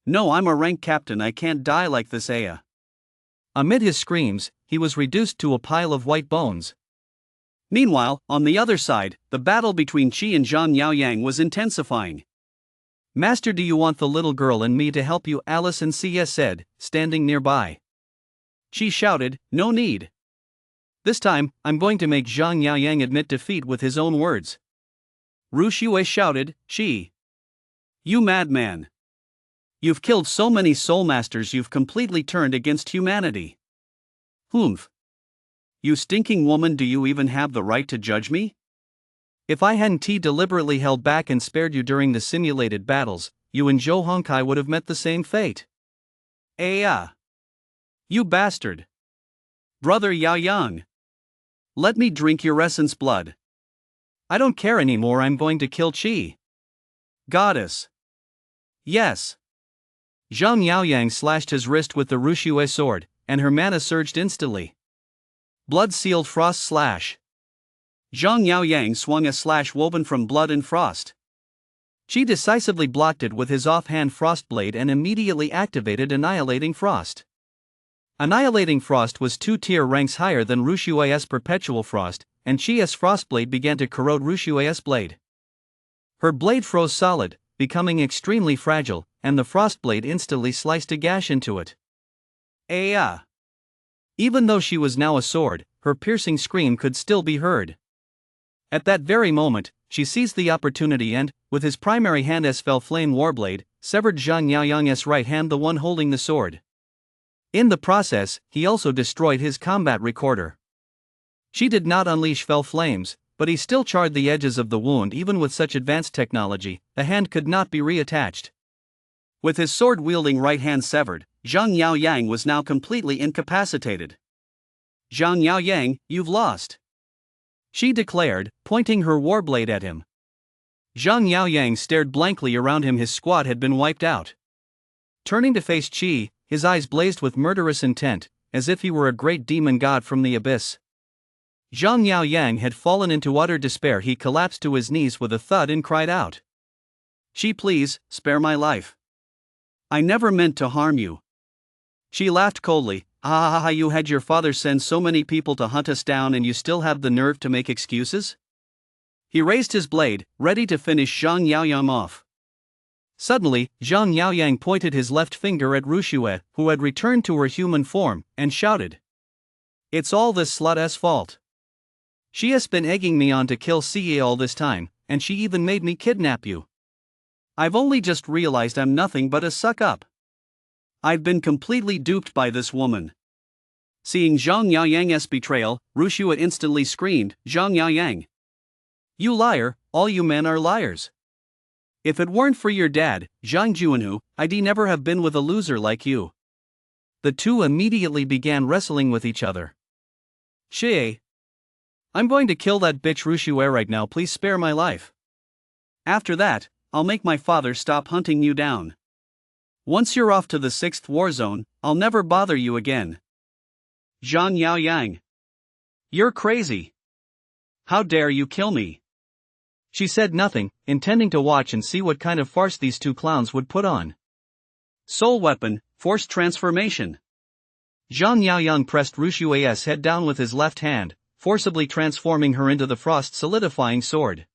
No, I'm a rank captain, I can't die like this, Aya. Amid his screams, he was reduced to a pile of white bones. Meanwhile, on the other side, the battle between Qi and Zhang Yaoyang was intensifying. Master, do you want the little girl and me to help you? Alice and Siya said, standing nearby. Qi shouted, no need. This time, I'm going to make Zhang Yaoyang admit defeat with his own words. Ru Xue shouted, Qi. You madman. You've killed so many soul masters, you've completely turned against humanity. Humph. You stinking woman, do you even have the right to judge me? If I hadn't deliberately held back and spared you during the simulated battles, you and Zhou Hongkai would have met the same fate. You bastard. Brother Yaoyang. Let me drink your essence blood. I don't care anymore, I'm going to kill Qi. Goddess. Yes. Zhang Yaoyang slashed his wrist with the Rushue sword, and her mana surged instantly. Blood-sealed frost slash. Zhang Yaoyang swung a slash woven from blood and frost. Qi decisively blocked it with his offhand frost blade and immediately activated Annihilating Frost. Annihilating Frost was 2 ranks higher than Rushue's Perpetual Frost, and Qi's Frostblade began to corrode Rushue's blade. Her blade froze solid, becoming extremely fragile, and the Frostblade instantly sliced a gash into it. Even though she was now a sword, her piercing scream could still be heard. At that very moment, she seized the opportunity and, with his primary hand as fell flame warblade, severed Zhang Yaoyang's right hand, the one holding the sword. In the process, he also destroyed his combat recorder. She did not unleash fell flames, but he still charred the edges of the wound. Even with such advanced technology, the hand could not be reattached. With his sword-wielding right hand severed, Zhang Yaoyang was now completely incapacitated. Zhang Yaoyang, you've lost. She declared, pointing her warblade at him. Zhang Yaoyang stared blankly around him. His squad had been wiped out. Turning to face Qi, his eyes blazed with murderous intent, as if he were a great demon god from the abyss. Zhang Yaoyang had fallen into utter despair. He collapsed to his knees with a thud and cried out. Qi, please, spare my life. I never meant to harm you. Qi laughed coldly. You had your father send so many people to hunt us down and you still have the nerve to make excuses? He raised his blade, ready to finish Zhang Yaoyang off. Suddenly, Zhang Yaoyang pointed his left finger at Rushue, who had returned to her human form, and shouted. It's all this slut's fault. She has been egging me on to kill CA all this time, and she even made me kidnap you. I've only just realized I'm nothing but a suck-up. I've been completely duped by this woman. Seeing Zhang Yaoyang's betrayal, Rushua instantly screamed, Zhang Yaoyang. You liar, all you men are liars. If it weren't for your dad, Zhang Juanhu, I'd never have been with a loser like you. The two immediately began wrestling with each other. Xie. I'm going to kill that bitch Rushua right now, please spare my life. After that, I'll make my father stop hunting you down. Once you're off to the 6th war zone, I'll never bother you again. Zhang Yaoyang. You're crazy. How dare you kill me? She said nothing, intending to watch and see what kind of farce these two clowns would put on. Soul weapon, forced transformation. Zhang Yaoyang pressed Rushua's head down with his left hand, forcibly transforming her into the frost solidifying sword.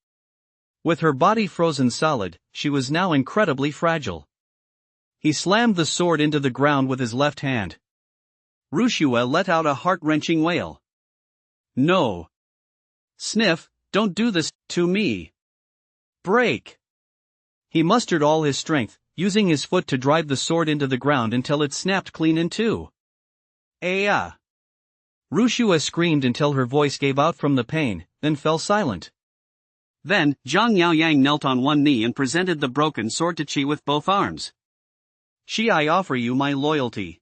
With her body frozen solid, she was now incredibly fragile. He slammed the sword into the ground with his left hand. Rushua let out a heart-wrenching wail. No. Sniff, don't do this to me. Break. He mustered all his strength, using his foot to drive the sword into the ground until it snapped clean in two. Aya. Rushua screamed until her voice gave out from the pain, then fell silent. Then, Zhang Yaoyang knelt on one knee and presented the broken sword to Qi with both arms. Qi, I offer you my loyalty.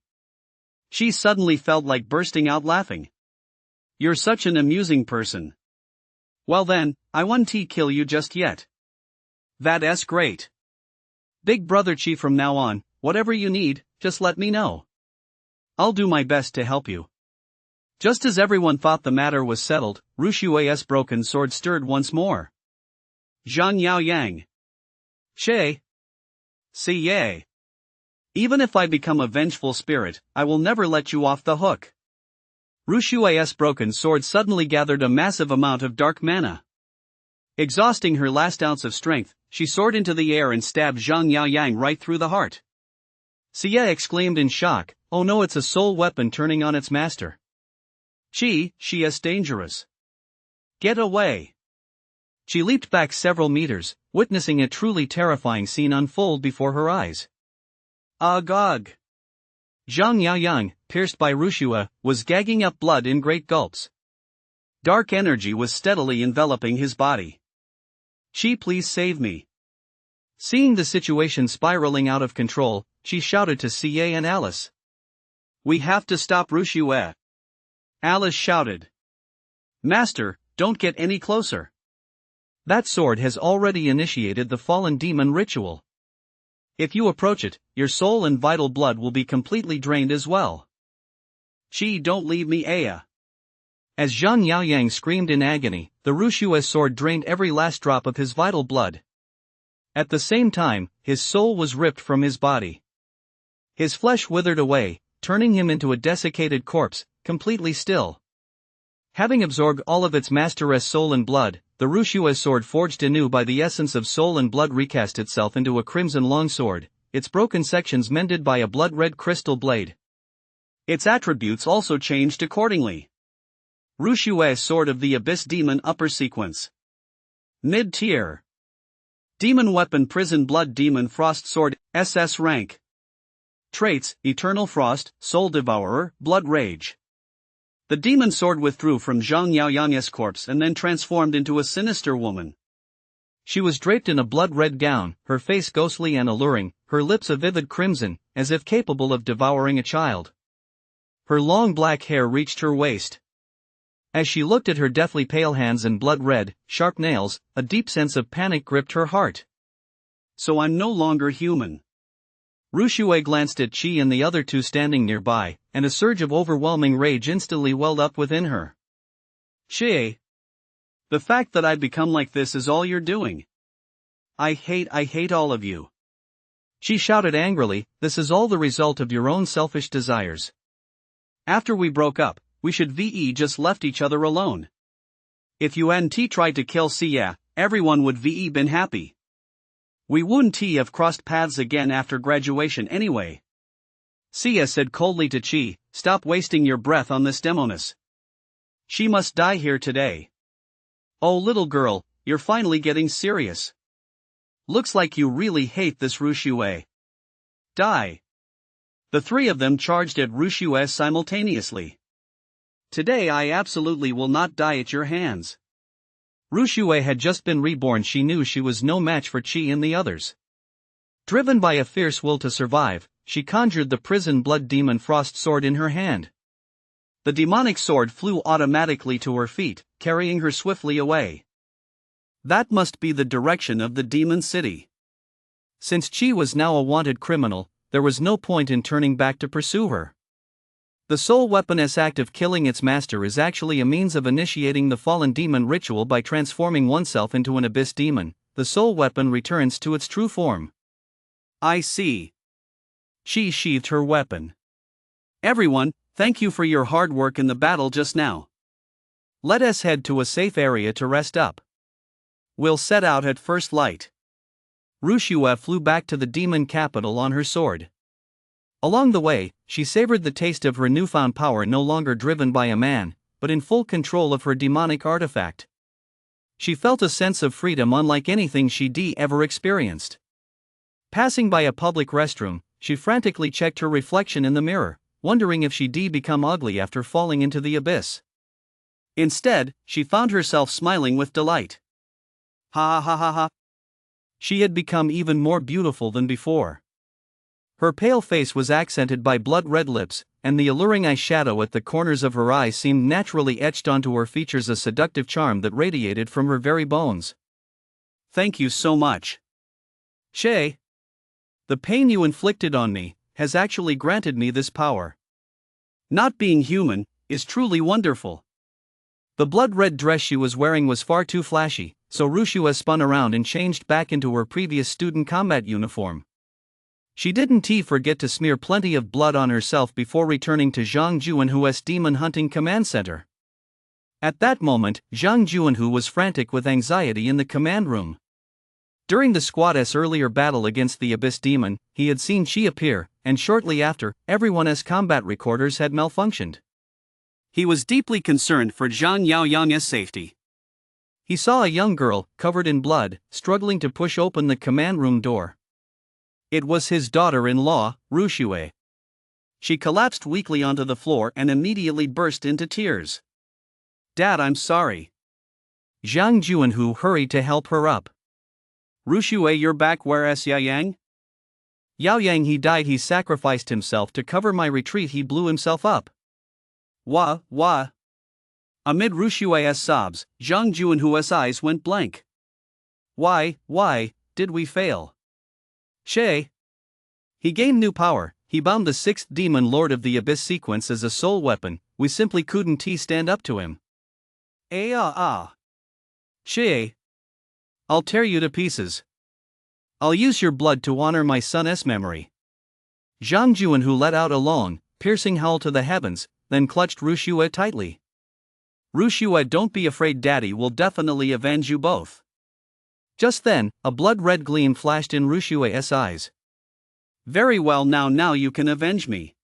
She suddenly felt like bursting out laughing. You're such an amusing person. Well then, I won't kill you just yet. That's great. Big brother Qi, from now on, whatever you need, just let me know. I'll do my best to help you. Just as everyone thought the matter was settled, Rushua's broken sword stirred once more. Zhang Yaoyang. Xie. Siye. Even if I become a vengeful spirit, I will never let you off the hook. Rushua's broken sword suddenly gathered a massive amount of dark mana. Exhausting her last ounce of strength, she soared into the air and stabbed Zhang Yaoyang right through the heart. Xie exclaimed in shock, oh no, it's a soul weapon turning on its master. She is dangerous. Get away. She leaped back several meters, witnessing a truly terrifying scene unfold before her eyes. Agog. Zhang Yaoyang, pierced by Rushua, was gagging up blood in great gulps. Dark energy was steadily enveloping his body. She, please save me. Seeing the situation spiraling out of control, she shouted to Xie and Alice. We have to stop Rushua. Alice shouted. Master, don't get any closer. That sword has already initiated the fallen demon ritual. If you approach it, your soul and vital blood will be completely drained as well. Qi, don't leave me, Aya. As Zhang Yaoyang screamed in agony, the Rushua sword drained every last drop of his vital blood. At the same time, his soul was ripped from his body. His flesh withered away, turning him into a desiccated corpse, completely still. Having absorbed all of its master's soul and blood, the Rushua sword forged anew by the essence of soul and blood recast itself into a crimson longsword, its broken sections mended by a blood-red crystal blade. Its attributes also changed accordingly. Rushua's Sword of the Abyss Demon Upper Sequence. Mid-tier. Demon Weapon Prison Blood Demon Frost Sword, SS Rank. Traits, Eternal Frost, Soul Devourer, Blood Rage. The demon sword withdrew from Zhang Yaoyang's corpse and then transformed into a sinister woman. She was draped in a blood-red gown, her face ghostly and alluring, her lips a vivid crimson, as if capable of devouring a child. Her long black hair reached her waist. As she looked at her deathly pale hands and blood-red, sharp nails, a deep sense of panic gripped her heart. So I'm no longer human. Rushua glanced at Qi and the other two standing nearby, and a surge of overwhelming rage instantly welled up within her. Xie. The fact that I've become like this is all you're doing. I hate all of you. She shouted angrily, this is all the result of your own selfish desires. After we broke up, we should just left each other alone. If you hadn't tried to kill Xie, everyone would been happy. We wouldn't have crossed paths again after graduation anyway. Xie said coldly to Qi, stop wasting your breath on this demoness. She must die here today. Oh little girl, you're finally getting serious. looks like you really hate this Rushue. Die. The three of them charged at Rushue simultaneously. Today I absolutely will not die at your hands. Rushue had just been reborn. She knew she was no match for Chi and the others. Driven by a fierce will to survive, she conjured the prison blood demon frost sword in her hand. The demonic sword flew automatically to her feet, carrying her swiftly away. That must be the direction of the demon city. Since Chi was now a wanted criminal, there was no point in turning back to pursue her. The soul weapon's act of killing its master is actually a means of initiating the fallen demon ritual. By transforming oneself into an abyss demon, the soul weapon returns to its true form. I see. She sheathed her weapon. Everyone, thank you for your hard work in the battle just now. Let us head to a safe area to rest up. We'll set out at first light. Rushue flew back to the demon capital on her sword. Along the way, she savored the taste of her newfound power, no longer driven by a man, but in full control of her demonic artifact. She felt a sense of freedom unlike anything she'd ever experienced. Passing by a public restroom, she frantically checked her reflection in the mirror, wondering if she'd become ugly after falling into the abyss. Instead, she found herself smiling with delight. Ha ha ha ha. She had become even more beautiful than before. Her pale face was accented by blood-red lips, and the alluring eyeshadow at the corners of her eyes seemed naturally etched onto her features, a seductive charm that radiated from her very bones. Thank you so much. Shay. The pain you inflicted on me has actually granted me this power. Not being human is truly wonderful. The blood-red dress she was wearing was far too flashy, so Rushue spun around and changed back into her previous student combat uniform. She didn't forget to smear plenty of blood on herself before returning to Zhang Juanhu's Demon Hunting Command Center. At that moment, Zhang Juanhu was frantic with anxiety in the command room. During the squad's earlier battle against the Abyss Demon, he had seen Chi appear, and shortly after, everyone's combat recorders had malfunctioned. He was deeply concerned for Zhang Yaoyang's safety. He saw a young girl, covered in blood, struggling to push open the command room door. It was his daughter-in-law, Rushue. She collapsed weakly onto the floor and immediately burst into tears. Dad, I'm sorry. Zhang Juanhu hurried to help her up. Rushue, you're back. Where's Yaoyang? Yaoyang, he died. He sacrificed himself to cover my retreat. He blew himself up. Wah. Amid Rushue's sobs, Zhang Juanhu's eyes went blank. Why did we fail? Shay. He gained new power. He bound the sixth demon lord of the Abyss sequence as a soul weapon. We simply couldn't stand up to him. Shay. I'll tear you to pieces. I'll use your blood to honor my son's memory. Zhang Juanhu let out a long, piercing howl to the heavens, then clutched Rushue tightly. Rushue, don't be afraid. Daddy will definitely avenge you both. Just then, a blood-red gleam flashed in Rushue's eyes. Very well, now you can avenge me.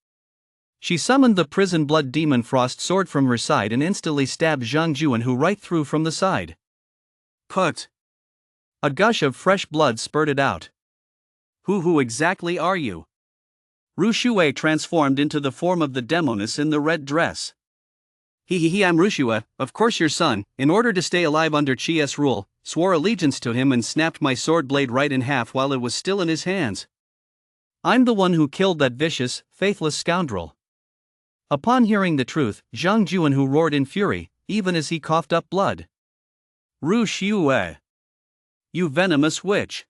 She summoned the prison blood demon frost sword from her side and instantly stabbed Zhang Juanhu right through from the side. Put. A gush of fresh blood spurted out. Who exactly are you? Rushue transformed into the form of the demoness in the red dress. I'm Rushue, of course your son, in order to stay alive under Chi's rule, swore allegiance to him and snapped my sword blade right in half while it was still in his hands. I'm the one who killed that vicious, faithless scoundrel. Upon hearing the truth, Zhang Juanhu roared in fury, even as he coughed up blood. Rushue! You venomous witch!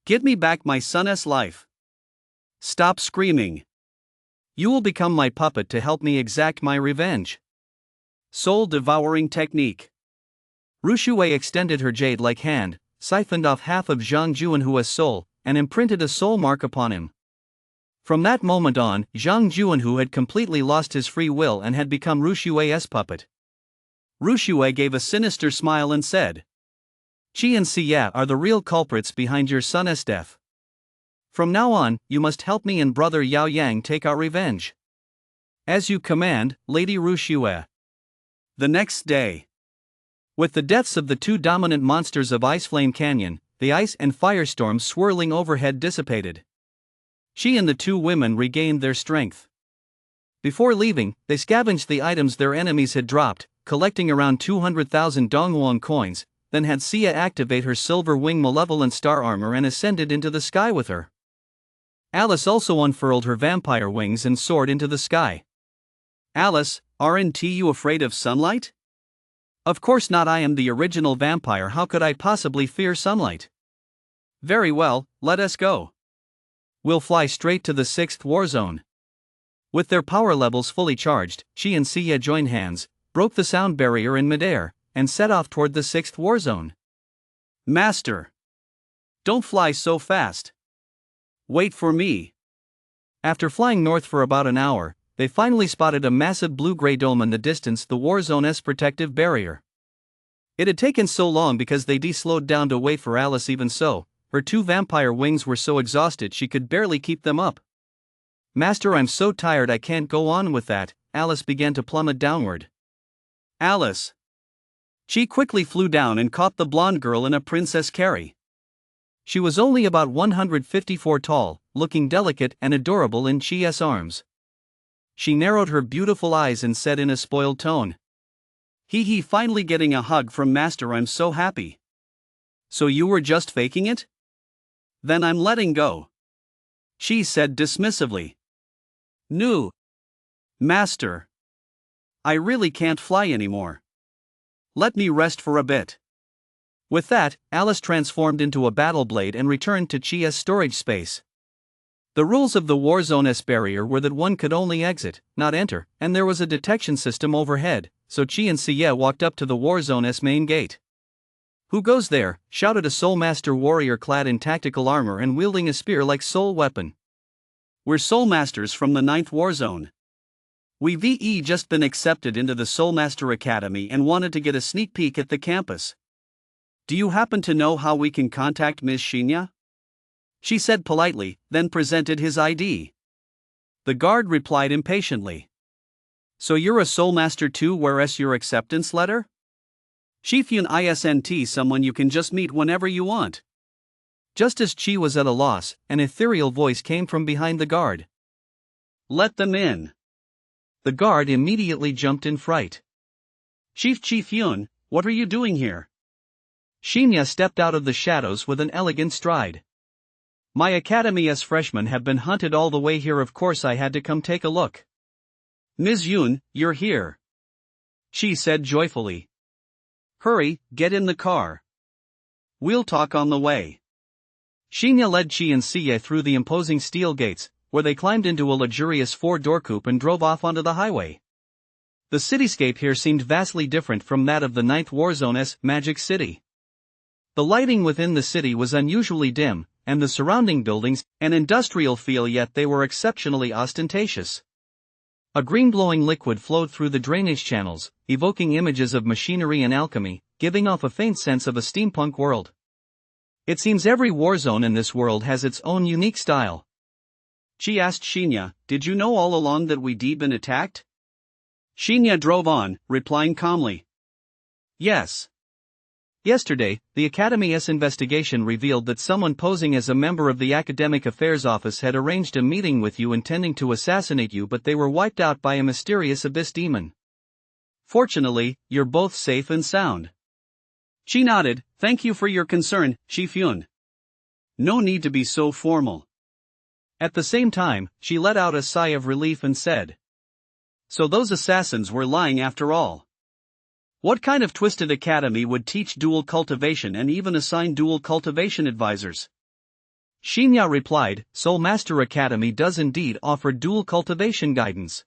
Give me back my son's life! Stop screaming! You will become my puppet to help me exact my revenge. Soul-devouring technique. Rushue extended her jade-like hand, siphoned off half of Zhang Juanhu's soul, and imprinted a soul mark upon him. From that moment on, Zhang Juanhu had completely lost his free will and had become Rushue's puppet. Rushue gave a sinister smile and said, Chi and Xia are the real culprits behind your son's death. From now on, you must help me and brother Yaoyang take our revenge. As you command, Lady Rushue. The next day. With the deaths of the two dominant monsters of Iceflame Canyon, the ice and firestorms swirling overhead dissipated. She and the two women regained their strength. Before leaving, they scavenged the items their enemies had dropped, collecting around 200,000 Dongwon coins, then had Sia activate her silver wing malevolent star armor and ascended into the sky with her. Alice also unfurled her vampire wings and soared into the sky. Alice, aren't you afraid of sunlight? Of course not, I am the original vampire, how could I possibly fear sunlight? Very well, let us go. We'll fly straight to the 6th war zone. With their power levels fully charged, she and Sia joined hands, broke the sound barrier in midair, and set off toward the 6th war zone. Master! Don't fly so fast. Wait for me. After flying north for about an hour, they finally spotted a massive blue-gray dome in the distance, the war zone's protective barrier. It had taken so long because they slowed down to wait for Alice. Even so, her two vampire wings were so exhausted she could barely keep them up. Master, I'm so tired I can't go on with that. Alice began to plummet downward. Alice! She quickly flew down and caught the blonde girl in a princess carry. She was only about 154 tall, looking delicate and adorable in Chi's arms. She narrowed her beautiful eyes and said in a spoiled tone, "Hee, finally getting a hug from Master, I'm so happy." So you were just faking it? Then I'm letting go. She said dismissively. No. Master. I really can't fly anymore. Let me rest for a bit. With that, Alice transformed into a battle blade and returned to Chia's storage space. The rules of the Warzone's barrier were that one could only exit, not enter, and there was a detection system overhead, so Chi and Sia walked up to the Warzone's main gate. Who goes there? Shouted a Soul Master warrior clad in tactical armor and wielding a spear-like soul weapon. We're Soul Masters from the 9th Warzone. We've just been accepted into the Soul Master Academy and wanted to get a sneak peek at the campus. Do you happen to know how we can contact Ms. Shinya? She said politely, then presented his ID. The guard replied impatiently. So you're a Soul Master too, where's your acceptance letter? Shifyun isn't someone you can just meet whenever you want. Just as Chi was at a loss, an ethereal voice came from behind the guard. Let them in. The guard immediately jumped in fright. Shifyun, what are you doing here? Shinya stepped out of the shadows with an elegant stride. My Academy's freshmen have been hunted all the way here, of course I had to come take a look. Ms. Yun, you're here. She said joyfully. Hurry, get in the car. We'll talk on the way. Shinya led Chi and Sia through the imposing steel gates, where they climbed into a luxurious 4-door coupe and drove off onto the highway. The cityscape here seemed vastly different from that of the 9th Warzone's Magic City. The lighting within the city was unusually dim, and the surrounding buildings an industrial feel, yet they were exceptionally ostentatious. A green-glowing liquid flowed through the drainage channels, evoking images of machinery and alchemy, giving off a faint sense of a steampunk world. It seems every warzone in this world has its own unique style. She asked Shinya, did you know all along that we'd been attacked? Shinya drove on, replying calmly. Yes. Yesterday, the Academy's investigation revealed that someone posing as a member of the Academic Affairs Office had arranged a meeting with you intending to assassinate you, but they were wiped out by a mysterious abyss demon. Fortunately, you're both safe and sound. She nodded. Thank you for your concern, Shifyun. No need to be so formal. At the same time, she let out a sigh of relief and said. So those assassins were lying after all. What kind of twisted academy would teach dual cultivation and even assign dual cultivation advisors? Shinya replied, Soul Master Academy does indeed offer dual cultivation guidance.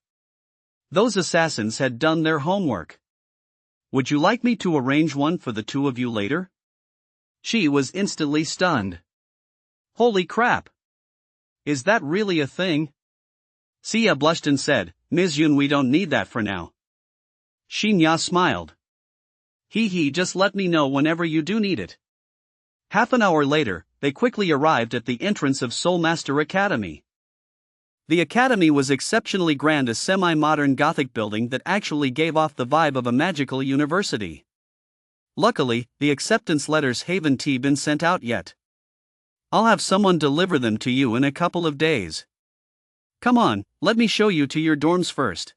Those assassins had done their homework. Would you like me to arrange one for the two of you later? She was instantly stunned. Holy crap! Is that really a thing? Sia blushed and said, Ms. Yun, we don't need that for now. Shinya smiled. Just let me know whenever you do need it. Half an hour later, they quickly arrived at the entrance of Soul Master Academy. The academy was exceptionally grand, a semi-modern Gothic building that actually gave off the vibe of a magical university. Luckily, the acceptance letters haven't been sent out yet. I'll have someone deliver them to you in a couple of days. Come on, let me show you to your dorms first.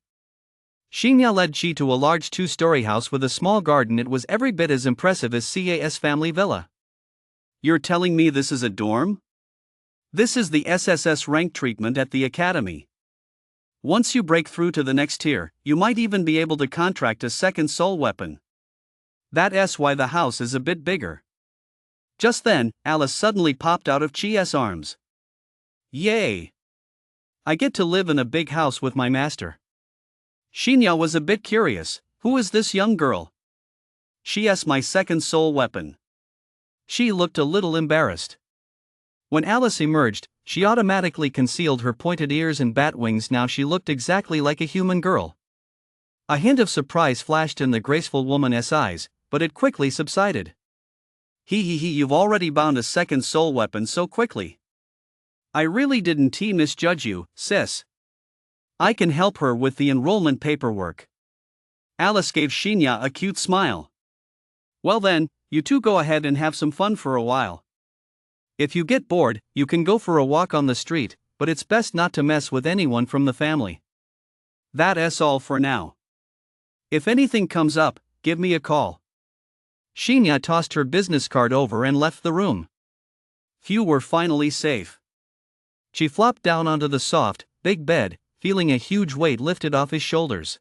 Shinya led Chi to a large two-story house with a small garden. It was every bit as impressive as CAS family villa. You're telling me this is a dorm? This is the SSS rank treatment at the academy. Once you break through to the next tier, you might even be able to contract a second soul weapon. That's why the house is a bit bigger. Just then, Alice suddenly popped out of Chi's arms. Yay! I get to live in a big house with my master. Shinya was a bit curious. Who is this young girl? She's my second soul weapon. She looked a little embarrassed. When Alice emerged, she automatically concealed her pointed ears and bat wings. Now she looked exactly like a human girl. A hint of surprise flashed in the graceful woman's eyes, but it quickly subsided. You've already bound a second soul weapon so quickly. I really didn't misjudge you, sis. I can help her with the enrollment paperwork. Alice gave Shinya a cute smile. Well then, you two go ahead and have some fun for a while. If you get bored, you can go for a walk on the street, but it's best not to mess with anyone from the family. That's all for now. If anything comes up, give me a call. Shinya tossed her business card over and left the room. Few were finally safe. She flopped down onto the soft, big bed, feeling a huge weight lifted off his shoulders.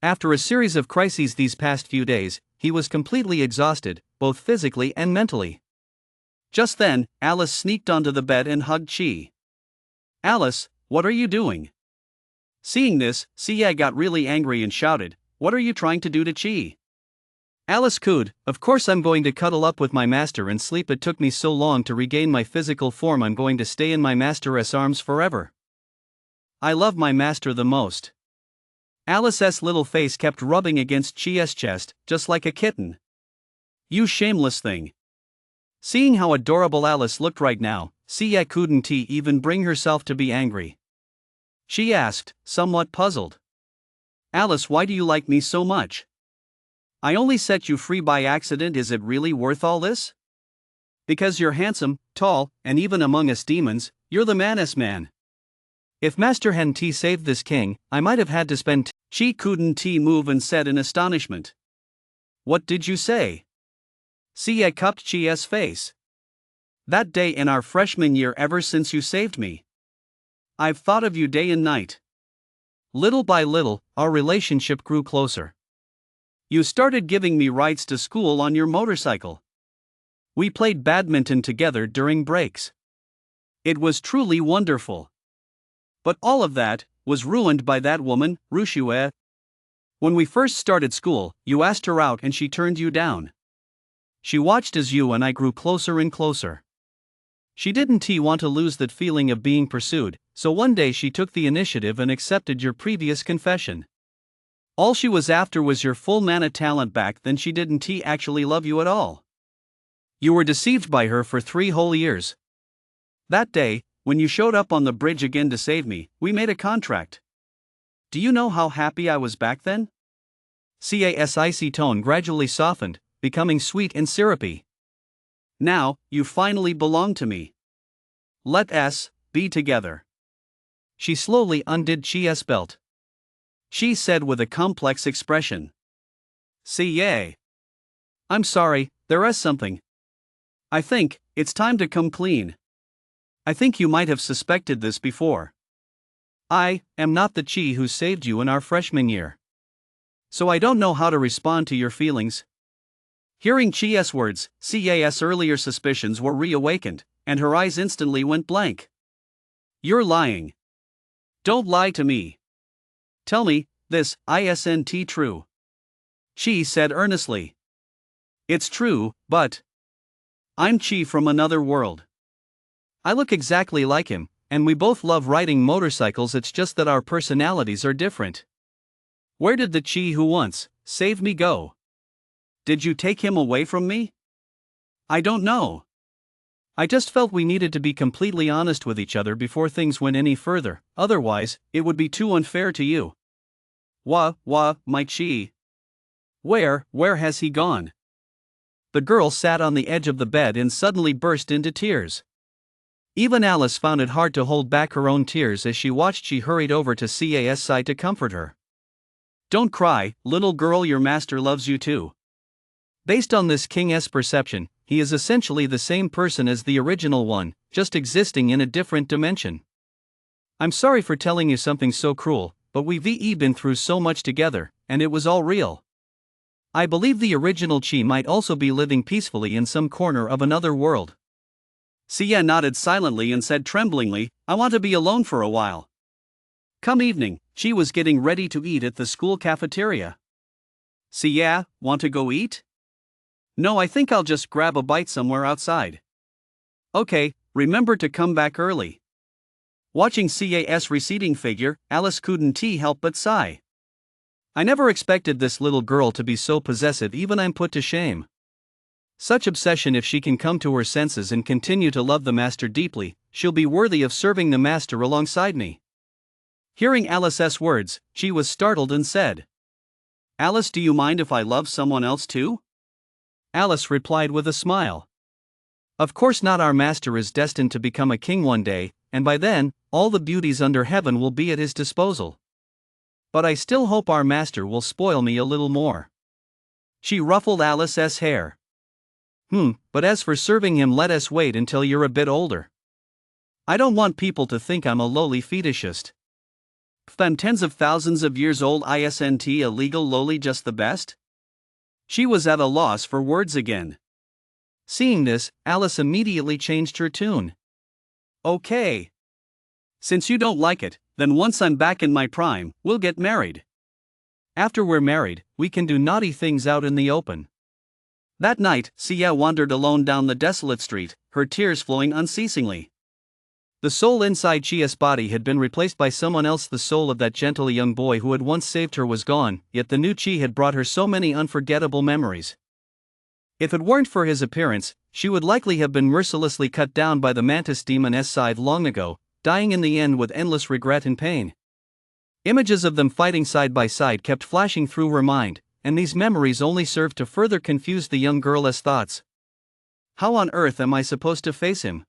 After a series of crises these past few days, he was completely exhausted, both physically and mentally. Just then, Alice sneaked onto the bed and hugged Chi. Alice, what are you doing? Seeing this, Sia got really angry and shouted, What are you trying to do to Chi? Alice cooed, Of course I'm going to cuddle up with my master and sleep. It took me so long to regain my physical form. I'm going to stay in my master's arms forever. I love my master the most. Alice's little face kept rubbing against Chi's chest, just like a kitten. You shameless thing. Seeing how adorable Alice looked right now, Sia couldn't even bring herself to be angry. She asked, somewhat puzzled. Alice, why do you like me so much? I only set you free by accident. Is it really worth all this? Because you're handsome, tall, and even among us demons, you're the man's man. If Master Hen T saved this king, I might have had to spend. She couldn't move and said in astonishment. What did you say? Sia cupped Chi's face. That day in our freshman year, ever since you saved me. I've thought of you day and night. Little by little, our relationship grew closer. You started giving me rides to school on your motorcycle. We played badminton together during breaks. It was truly wonderful. But all of that was ruined by that woman, Rushue. When we first started school, you asked her out and she turned you down. She watched as you and I grew closer and closer. She didn't want to lose that feeling of being pursued, so one day she took the initiative and accepted your previous confession. All she was after was your full mana talent back. Then she didn't actually love you at all. You were deceived by her for 3 whole years. That day, when you showed up on the bridge again to save me, we made a contract. Do you know how happy I was back then? Ca's icy tone gradually softened, becoming sweet and syrupy. Now, you finally belong to me. Let us be together. She slowly undid Chi's belt. She said with a complex expression. Ca. I'm sorry, there is something. I think it's time to come clean. I think you might have suspected this before. I am not the Chi who saved you in our freshman year. So I don't know how to respond to your feelings. Hearing Chi's words, Ca's earlier suspicions were reawakened, and her eyes instantly went blank. You're lying. Don't lie to me. Tell me, this isn't true. Chi said earnestly. It's true, but I'm Chi from another world. I look exactly like him, and we both love riding motorcycles. It's just that our personalities are different. Where did the Chi who once saved me go? Did you take him away from me? I don't know. I just felt we needed to be completely honest with each other before things went any further, otherwise, it would be too unfair to you. My Chi. Where has he gone? The girl sat on the edge of the bed and suddenly burst into tears. Even Alice found it hard to hold back her own tears as she watched. She hurried over to Cas' side to comfort her. "Don't cry, little girl, your master loves you too." Based on this king's perception, he is essentially the same person as the original one, just existing in a different dimension. "I'm sorry for telling you something so cruel, but we've been through so much together, and it was all real. I believe the original Chi might also be living peacefully in some corner of another world." Sia nodded silently and said tremblingly, "I want to be alone for a while." Come evening, Chi was getting ready to eat at the school cafeteria. "Sia, want to go eat?" "No, I think I'll just grab a bite somewhere outside." "Okay, remember to come back early." Watching Cas' receding figure, Alice couldn't help but sigh. "I never expected this little girl to be so possessive. Even I'm put to shame. Such obsession. If she can come to her senses and continue to love the master deeply, she'll be worthy of serving the master alongside me." Hearing Alice's words, she was startled and said, "Alice, do you mind if I love someone else too?" Alice replied with a smile. "Of course not. Our master is destined to become a king one day, and by then, all the beauties under heaven will be at his disposal. But I still hope our master will spoil me a little more." She ruffled Alice's hair. But as for serving him, let us wait until you're a bit older. I don't want people to think I'm a lowly fetishist. I'm tens of thousands of years old. Isn't a legal lowly just the best?" She was at a loss for words again. Seeing this, Alice immediately changed her tune. "Okay. Since you don't like it, then once I'm back in my prime, we'll get married. After we're married, we can do naughty things out in the open." That night, Sia wandered alone down the desolate street, her tears flowing unceasingly. The soul inside Chia's body had been replaced by someone else. The soul of that gentle young boy who had once saved her was gone, yet the new Chi had brought her so many unforgettable memories. If it weren't for his appearance, she would likely have been mercilessly cut down by the mantis demon's scythe long ago, dying in the end with endless regret and pain. Images of them fighting side by side kept flashing through her mind, and these memories only served to further confuse the young girl's thoughts. How on earth am I supposed to face him?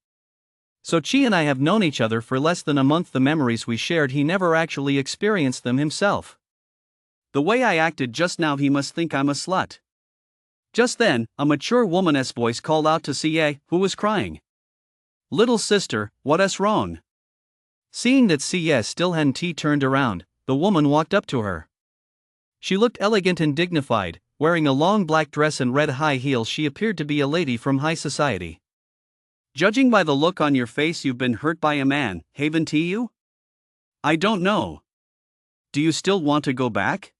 So Chi and I have known each other for less than a month. The memories we shared, he never actually experienced them himself. The way I acted just now, he must think I'm a slut. Just then, a mature woman's voice called out to Sia, who was crying. "Little sister, what's wrong?" Seeing that Sia still hadn't turned around, the woman walked up to her. She looked elegant and dignified, wearing a long black dress and red high heels. She appeared to be a lady from high society. "Judging by the look on your face, you've been hurt by a man, haven't you?" "I don't know." "Do you still want to go back?"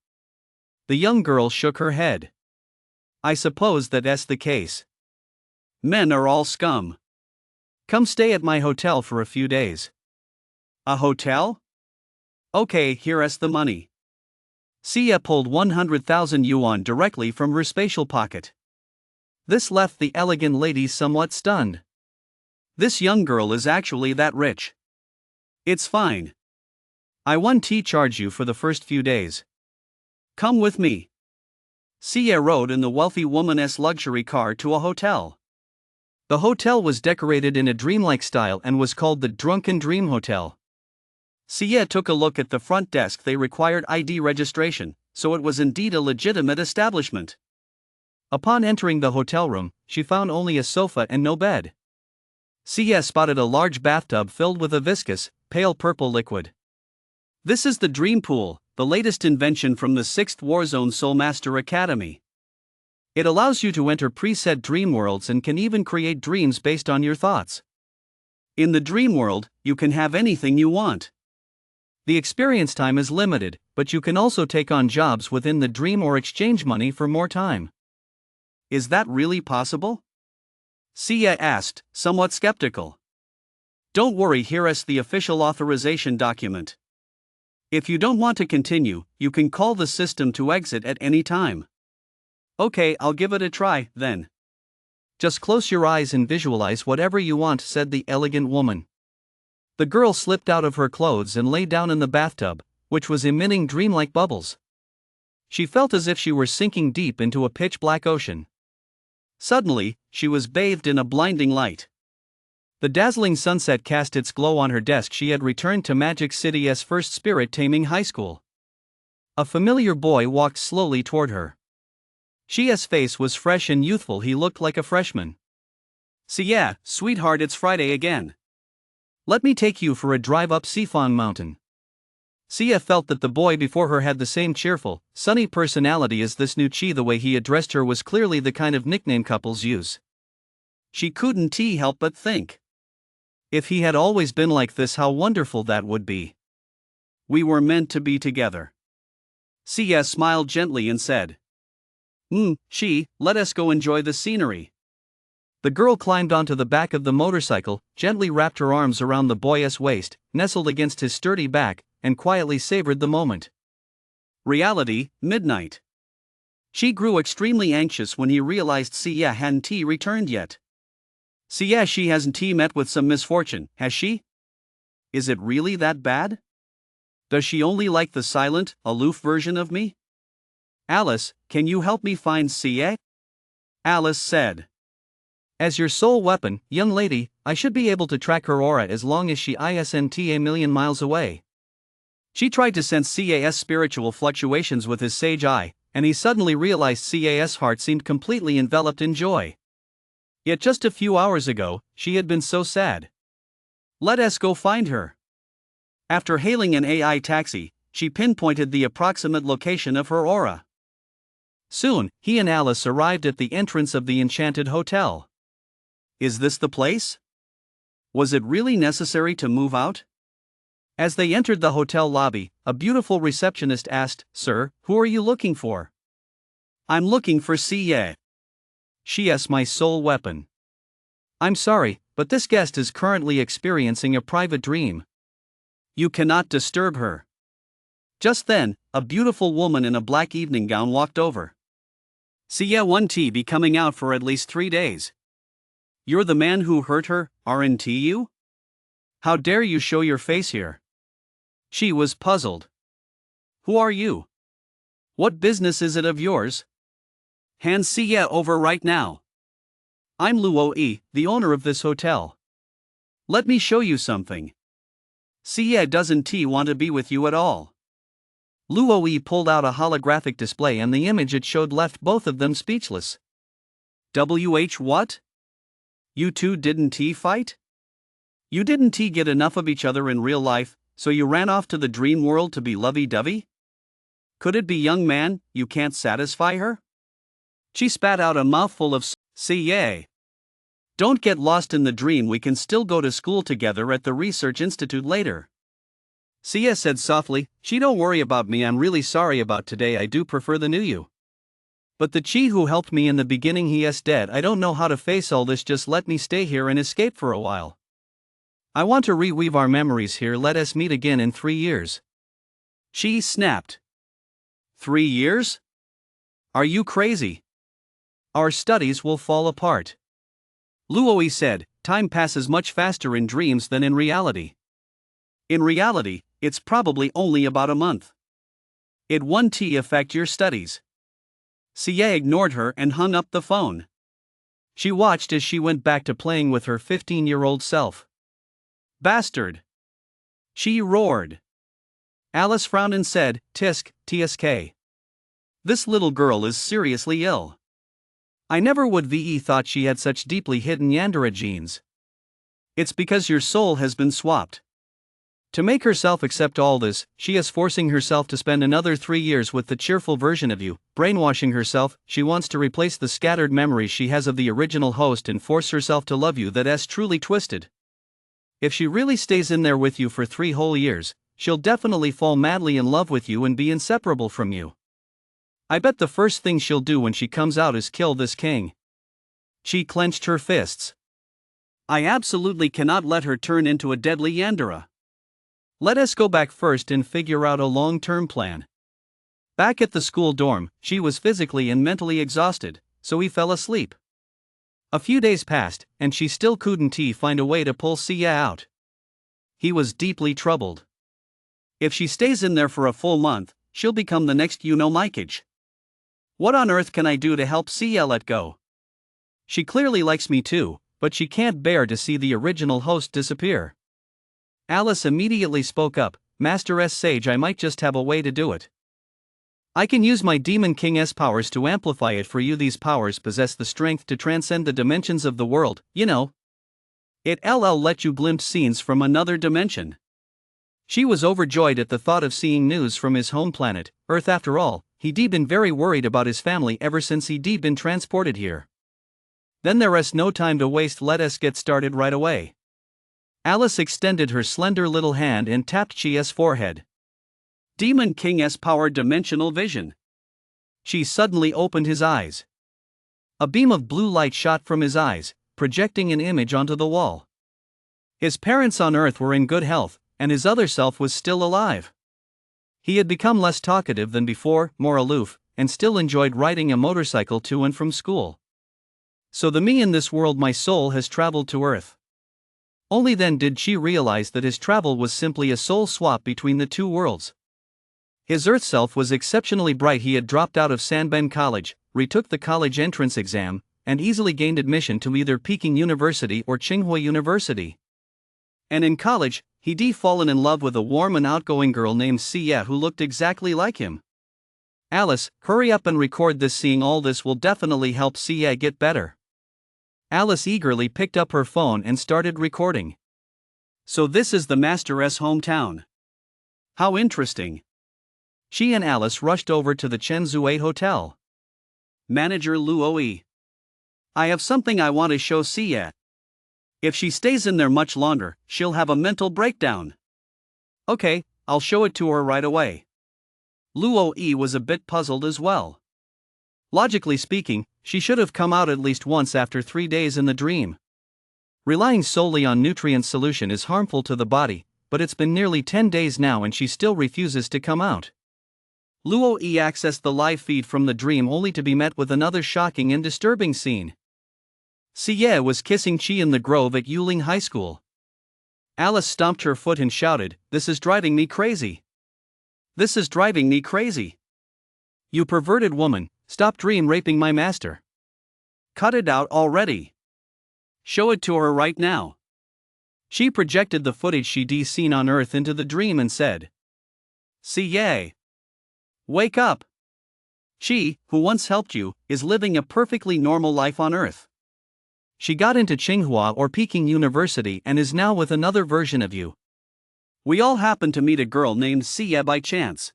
The young girl shook her head. "I suppose that's the case. Men are all scum. Come stay at my hotel for a few days." "A hotel? Okay, here's the money." Sia pulled 100,000 yuan directly from her spatial pocket. This left the elegant lady somewhat stunned. This young girl is actually that rich. "It's fine. I won't charge you for the first few days. Come with me." Sia rode in the wealthy woman's luxury car to a hotel. The hotel was decorated in a dreamlike style and was called the Drunken Dream Hotel. Sia took a look at the front desk. They required ID registration, so it was indeed a legitimate establishment. Upon entering the hotel room, she found only a sofa and no bed. Sia spotted a large bathtub filled with a viscous, pale purple liquid. This is the Dream Pool, the latest invention from the 6th Warzone Soulmaster Academy. It allows you to enter preset dream worlds and can even create dreams based on your thoughts. In the dream world, you can have anything you want. The experience time is limited, but you can also take on jobs within the dream or exchange money for more time. Is that really possible? Sia asked, somewhat skeptical. Don't worry, here's the official authorization document. If you don't want to continue, you can call the system to exit at any time. Okay, I'll give it a try, then. Just close your eyes and visualize whatever you want, said the elegant woman. The girl slipped out of her clothes and lay down in the bathtub, which was emitting dreamlike bubbles. She felt as if she were sinking deep into a pitch-black ocean. Suddenly, she was bathed in a blinding light. The dazzling sunset cast its glow on her desk. She had returned to Magic City's first spirit-taming high school. A familiar boy walked slowly toward her. Xia's face was fresh and youthful. He looked like a freshman. "Xia, sweetheart, it's Friday again. Let me take you for a drive up Sifan Mountain." Xia felt that the boy before her had the same cheerful, sunny personality as this new Chi. The way he addressed her was clearly the kind of nickname couples use. She couldn't help but think, if he had always been like this, how wonderful that would be. "We were meant to be together." Xia smiled gently and said, Chi, let us go enjoy the scenery." The girl climbed onto the back of the motorcycle, gently wrapped her arms around the boy's waist, nestled against his sturdy back, and quietly savored the moment. Reality, midnight. She grew extremely anxious when he realized Xia hadn't returned yet. "Xia, she hasn't met with some misfortune, has she? Is it really that bad? Does she only like the silent, aloof version of me? Alice, can you help me find Xia?" Alice said. "As your sole weapon, young lady, I should be able to track her aura as long as she isn't a million miles away." She tried to sense Xia's spiritual fluctuations with his sage eye, and he suddenly realized Xia's heart seemed completely enveloped in joy. Yet just a few hours ago, she had been so sad. "Let us go find her." After hailing an AI taxi, she pinpointed the approximate location of her aura. Soon, he and Alice arrived at the entrance of the enchanted hotel. Is this the place? Was it really necessary to move out? As they entered the hotel lobby, a beautiful receptionist asked, "Sir, who are you looking for?" "I'm looking for Xia. She's my sole weapon." "I'm sorry, but this guest is currently experiencing a private dream. You cannot disturb her." Just then, a beautiful woman in a black evening gown walked over. "Xia won't be coming out for at least 3 days. You're the man who hurt her, aren't you? How dare you show your face here?" She was puzzled. "Who are you? What business is it of yours? Hand Xia over right now." "I'm Luo Yi, the owner of this hotel. Let me show you something. Xia doesn't want to be with you at all." Luo Yi pulled out a holographic display and the image it showed left both of them speechless. What? You two didn't fight? You didn't get enough of each other in real life, so you ran off to the dream world to be lovey-dovey? Could it be, young man, you can't satisfy her?" She spat out a mouthful of Xia. "Don't get lost in the dream. We can still go to school together at the Research Institute later." Xia said softly, "She don't worry about me. I'm really sorry about today. I do prefer the new you. But the Chi who helped me in the beginning, he is dead. I don't know how to face all this. Just let me stay here and escape for a while. I want to reweave our memories here. Let us meet again in 3 years." She snapped. 3 years? Are you crazy? Our studies will fall apart. Luoi said, "Time passes much faster in dreams than in reality. In reality, it's probably only about a month. It won't affect your studies." Xia ignored her and hung up the phone. She watched as she went back to playing with her 15-year-old self. "Bastard!" she roared. Alice frowned and said, "Tsk. This little girl is seriously ill. I never would have thought she had such deeply hidden Yandere genes. It's because your soul has been swapped. To make herself accept all this, she is forcing herself to spend another 3 years with the cheerful version of you, brainwashing herself. She wants to replace the scattered memories she has of the original host and force herself to love you. That's truly twisted. If she really stays in there with you for 3 whole years, she'll definitely fall madly in love with you and be inseparable from you. I bet the first thing she'll do when she comes out is kill this king." She clenched her fists. "I absolutely cannot let her turn into a deadly Yandere. Let us go back first and figure out a long-term plan." Back at the school dorm, she was physically and mentally exhausted, so he fell asleep. A few days passed, and she still couldn't find a way to pull Xia out. He was deeply troubled. If she stays in there for a full month, she'll become the next Mikage. What on earth can I do to help Xia let go? She clearly likes me too, but she can't bear to see the original host disappear. Alice immediately spoke up, Master S. Sage, I might just have a way to do it. I can use my Demon King's powers to amplify it for you. These powers possess the strength to transcend the dimensions of the world, you know. It'll let you glimpse scenes from another dimension. She was overjoyed at the thought of seeing news from his home planet, Earth. After all, he'd been very worried about his family ever since he'd been transported here. Then there is no time to waste, let us get started right away. Alice extended her slender little hand and tapped Chi's forehead. Demon King's power, dimensional vision. Chi suddenly opened his eyes. A beam of blue light shot from his eyes, projecting an image onto the wall. His parents on Earth were in good health, and his other self was still alive. He had become less talkative than before, more aloof, and still enjoyed riding a motorcycle to and from school. So the me in this world, my soul, has traveled to Earth. Only then did she realize that his travel was simply a soul swap between the two worlds. His Earth self was exceptionally bright. He had dropped out of Sanben College, retook the college entrance exam, and easily gained admission to either Peking University or Tsinghua University. And in college, he'd fallen in love with a warm and outgoing girl named Xie who looked exactly like him. Alice, hurry up and record this. Seeing all this will definitely help Xie get better. Alice eagerly picked up her phone and started recording. So this is the Master's hometown. How interesting. She and Alice rushed over to the Chenzhou 8 hotel. Manager Luo. I have something I want to show Xie. If she stays in there much longer, she'll have a mental breakdown. Okay, I'll show it to her right away. Luo was a bit puzzled as well. Logically speaking, she should have come out at least once after 3 days in the dream. Relying solely on nutrient solution is harmful to the body, but it's been nearly 10 days now and she still refuses to come out. Luo accessed the live feed from the dream only to be met with another shocking and disturbing scene. Xie was kissing Chi in the grove at Yuling High School. Alice stomped her foot and shouted, "This is driving me crazy. This is driving me crazy. You perverted woman, stop dream raping my master. Cut it out already. Show it to her right now." She projected the footage she'd seen on Earth into the dream and said, "Xie, wake up. She, who once helped you, is living a perfectly normal life on Earth. She got into Tsinghua or Peking University and is now with another version of you. We all happened to meet a girl named Xie by chance.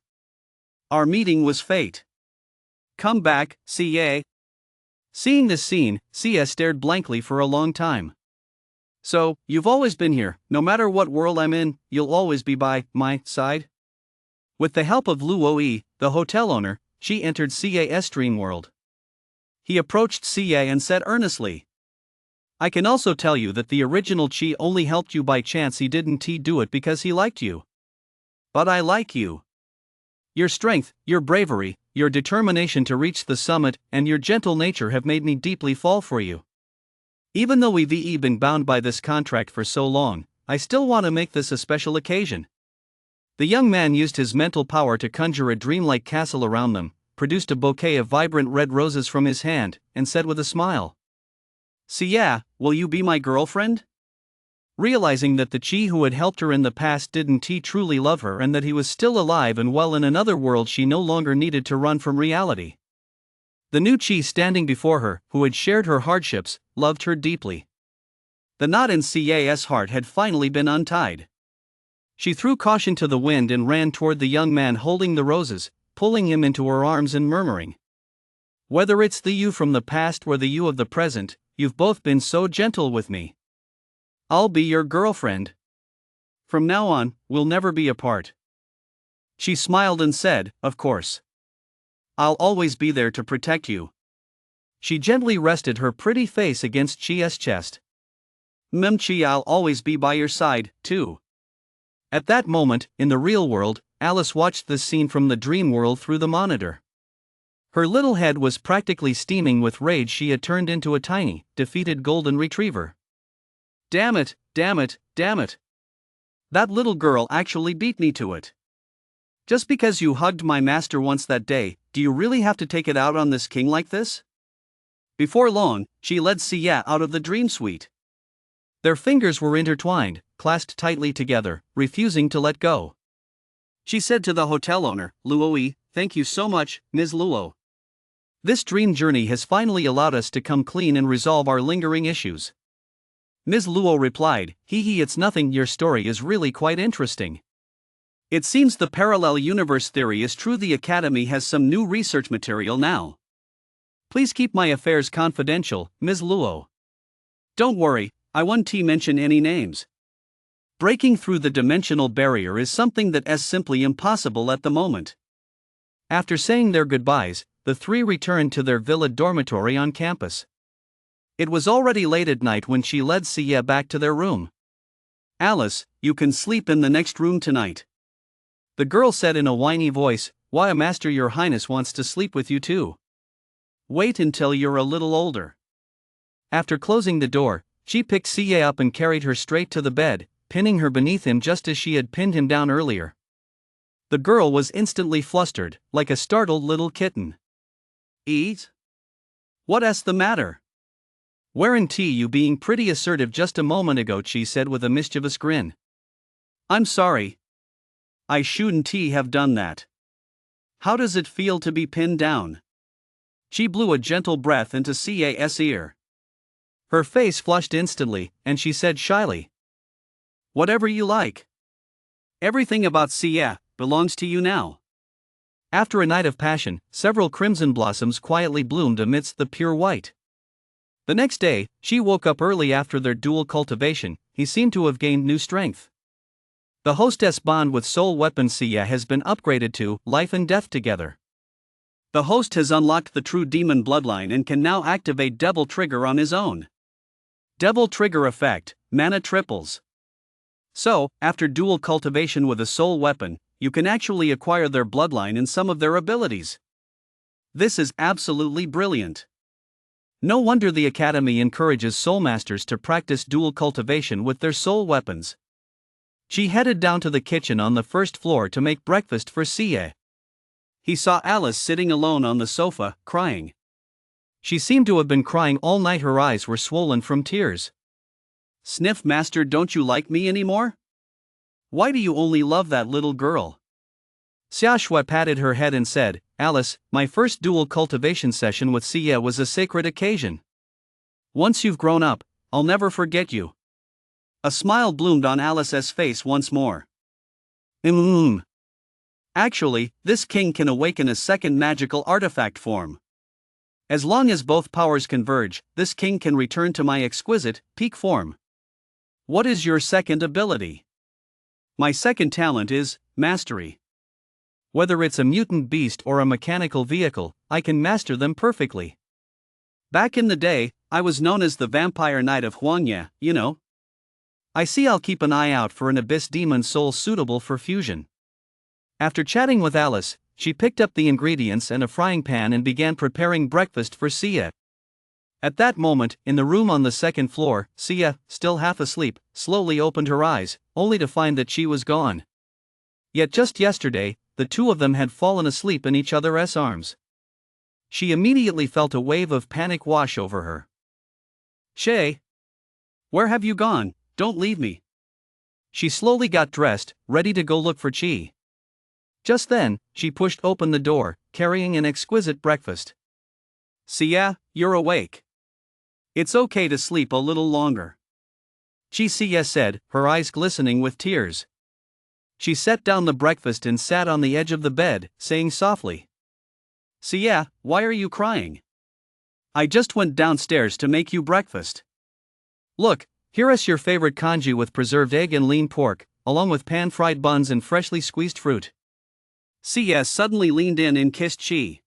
Our meeting was fate. Come back, Xie." Seeing this scene, Xie stared blankly for a long time. "So, you've always been here, no matter what world I'm in, you'll always be by my side?" With the help of Luo, the hotel owner, she entered Xie's dream world. He approached Xie and said earnestly, "I can also tell you that the original Chi only helped you by chance. He didn't do it because he liked you. But I like you. Your strength, your bravery, your determination to reach the summit, and your gentle nature have made me deeply fall for you. Even though we've been bound by this contract for so long, I still want to make this a special occasion." The young man used his mental power to conjure a dreamlike castle around them, produced a bouquet of vibrant red roses from his hand, and said with a smile, "Xie, will you be my girlfriend?" Realizing that the Chi who had helped her in the past didn't truly love her and that he was still alive and well in another world, she no longer needed to run from reality. The new Chi standing before her, who had shared her hardships, loved her deeply. The knot in Xie's heart had finally been untied. She threw caution to the wind and ran toward the young man holding the roses, pulling him into her arms and murmuring, "Whether it's the you from the past or the you of the present, you've both been so gentle with me. I'll be your girlfriend. From now on, we'll never be apart." She smiled and said, "Of course. I'll always be there to protect you." She gently rested her pretty face against Chi's chest. Chi, I'll always be by your side, too." At that moment, in the real world, Alice watched this scene from the dream world through the monitor. Her little head was practically steaming with rage. She had turned into a tiny, defeated golden retriever. Damn it, damn it, damn it. That little girl actually beat me to it. Just because you hugged my master once that day, do you really have to take it out on this king like this? Before long, she led Sia out of the dream suite. Their fingers were intertwined, clasped tightly together, refusing to let go. She said to the hotel owner, "Luoi, thank you so much, Ms. Luo. This dream journey has finally allowed us to come clean and resolve our lingering issues." Ms. Luo replied, "Hee hee, it's nothing, your story is really quite interesting. It seems the parallel universe theory is true. The Academy has some new research material now. Please keep my affairs confidential, Ms. Luo. Don't worry, I won't mention any names." Breaking through the dimensional barrier is something that is simply impossible at the moment. After saying their goodbyes, the three returned to their villa dormitory on campus. It was already late at night when she led Sia back to their room. "Alice, you can sleep in the next room tonight," the girl said in a whiny voice. "Why, Master, your highness wants to sleep with you too. Wait until you're a little older." After closing the door, she picked Sia up and carried her straight to the bed, pinning her beneath him just as she had pinned him down earlier. The girl was instantly flustered, like a startled little kitten. "Eat? What's the matter? Weren't you being pretty assertive just a moment ago?" she said with a mischievous grin. "I'm sorry. I shouldn't have done that. How does it feel to be pinned down?" She blew a gentle breath into Sia's ear. Her face flushed instantly, and she said shyly, "Whatever you like. Everything about Sia belongs to you now." After a night of passion, several crimson blossoms quietly bloomed amidst the pure white. The next day, she woke up early after their dual cultivation. He seemed to have gained new strength. The hostess bond with soul weapon Sia has been upgraded to life and death together. The host has unlocked the true demon bloodline and can now activate Devil Trigger on his own. Devil Trigger effect, mana triples. So, after dual cultivation with a soul weapon, you can actually acquire their bloodline and some of their abilities. This is absolutely brilliant. No wonder the Academy encourages soul masters to practice dual cultivation with their soul weapons. She headed down to the kitchen on the first floor to make breakfast for Sia. He saw Alice sitting alone on the sofa, crying. She seemed to have been crying all night. Her eyes were swollen from tears. "Sniff, Master, don't you like me anymore? Why do you only love that little girl?" Xiaxue patted her head and said, "Alice, my first dual cultivation session with Sia was a sacred occasion. Once you've grown up, I'll never forget you." A smile bloomed on Alice's face once more. Actually, this king can awaken a second magical artifact form. As long as both powers converge, this king can return to my exquisite, peak form. What is your second ability? My second talent is mastery. Whether it's a mutant beast or a mechanical vehicle, I can master them perfectly. Back in the day, I was known as the Vampire Knight of Huangya, you know. I see. I'll keep an eye out for an abyss demon soul suitable for fusion." After chatting with Alice, she picked up the ingredients and a frying pan and began preparing breakfast for Sia. At that moment, in the room on the second floor, Sia, still half asleep, slowly opened her eyes, only to find that she was gone. Yet just yesterday, the two of them had fallen asleep in each other's arms. She immediately felt a wave of panic wash over her. "Shay, where have you gone? Don't leave me." She slowly got dressed, ready to go look for Chi. Just then, she pushed open the door, carrying an exquisite breakfast. "Sia, you're awake. It's okay to sleep a little longer," Sia said, her eyes glistening with tears. She set down the breakfast and sat on the edge of the bed, saying softly, "Sia, why are you crying? I just went downstairs to make you breakfast. Look, here is your favorite congee with preserved egg and lean pork, along with pan-fried buns and freshly squeezed fruit." Sia suddenly leaned in and kissed Chi.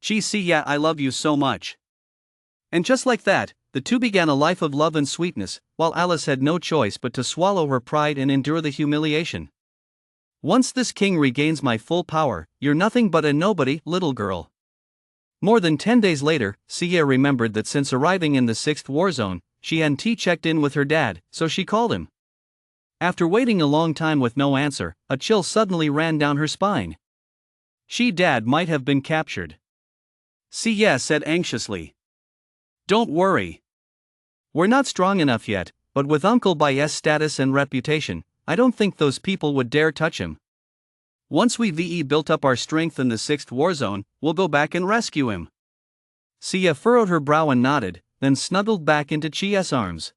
"Sia, I love you so much." And just like that, the two began a life of love and sweetness, while Alice had no choice but to swallow her pride and endure the humiliation. "Once this king regains my full power, you're nothing but a nobody, little girl." More than 10 days later, Sia remembered that since arriving in the 6th war zone, she hadn't checked in with her dad, so she called him. After waiting a long time with no answer, a chill suddenly ran down her spine. Dad might have been captured, Sia said anxiously. Don't worry. We're not strong enough yet, but with Uncle Bai's status and reputation, I don't think those people would dare touch him. Once we built up our strength in the 6th war zone, we'll go back and rescue him. Sia furrowed her brow and nodded, then snuggled back into Chia's arms.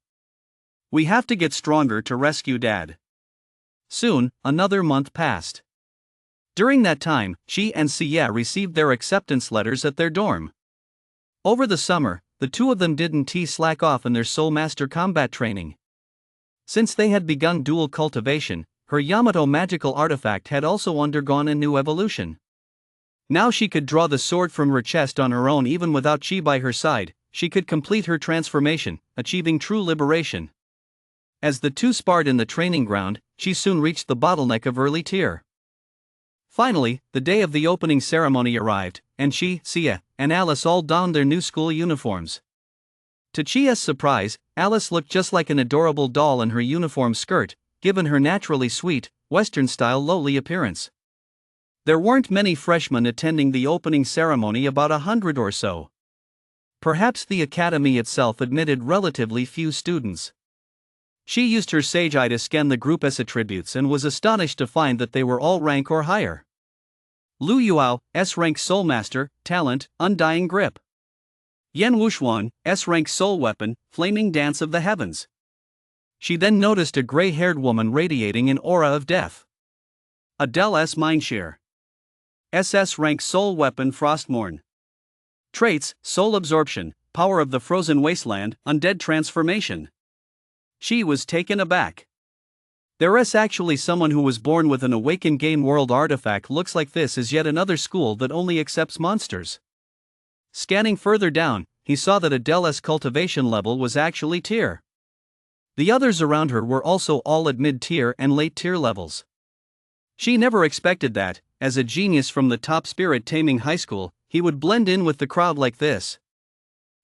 We have to get stronger to rescue Dad. Soon, another month passed. During that time, Chi and Sia received their acceptance letters at their dorm. Over the summer, the two of them didn't slack off in their Soul Master combat training. Since they had begun dual cultivation, her Yamato magical artifact had also undergone a new evolution. Now she could draw the sword from her chest on her own even without Chi by her side. She could complete her transformation, achieving true liberation. As the two sparred in the training ground, she soon reached the bottleneck of early tier. Finally, the day of the opening ceremony arrived, and Chi, Sia, and Alice all donned their new school uniforms. To Chia's surprise, Alice looked just like an adorable doll in her uniform skirt, given her naturally sweet, Western-style lowly appearance. There weren't many freshmen attending the opening ceremony, about 100 or so. Perhaps the academy itself admitted relatively few students. She used her sage eye to scan the group's attributes and was astonished to find that they were all rank or higher. Lu Yuao, S-rank Soul Master, Talent, Undying Grip. Yan Wuxuan, S-rank Soul Weapon, Flaming Dance of the Heavens. She then noticed a gray-haired woman radiating an aura of death. Adele S. Mindshare. SS rank Soul Weapon Frostmourne. Traits: Soul Absorption, Power of the Frozen Wasteland, Undead Transformation. She was taken aback. There's actually someone who was born with an awakened game world artifact. Looks like this is yet another school that only accepts monsters. Scanning further down, he saw that Adele's cultivation level was actually tier. The others around her were also all at mid-tier and late-tier levels. She never expected that, as a genius from the top spirit taming high school, he would blend in with the crowd like this.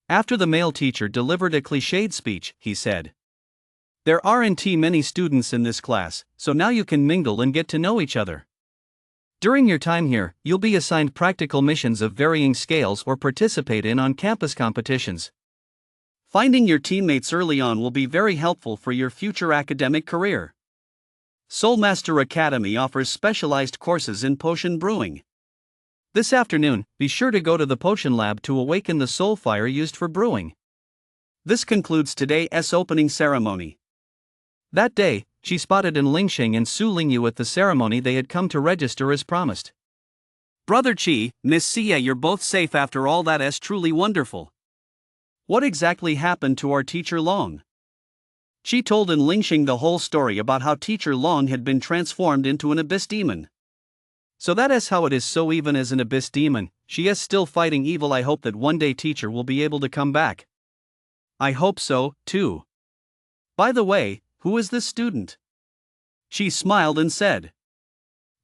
After the male teacher delivered a cliched speech, he said, "There aren't many students in this class, so now you can mingle and get to know each other. During your time here, you'll be assigned practical missions of varying scales or participate in on-campus competitions. Finding your teammates early on will be very helpful for your future academic career. Soul Master Academy offers specialized courses in potion brewing. This afternoon, be sure to go to the potion lab to awaken the soul fire used for brewing. This concludes today's opening ceremony." That day, she spotted in Lingxing and Su Lingyu at the ceremony. They had come to register as promised. "Brother Chi, Miss Sia, you're both safe after all. That's truly wonderful. What exactly happened to our teacher Long?" She told in Lingxing the whole story about how teacher Long had been transformed into an abyss demon. "So that is how it is. So even as an abyss demon, she is still fighting evil. I hope that one day teacher will be able to come back." "I hope so, too. By the way, who is this student?" She smiled and said,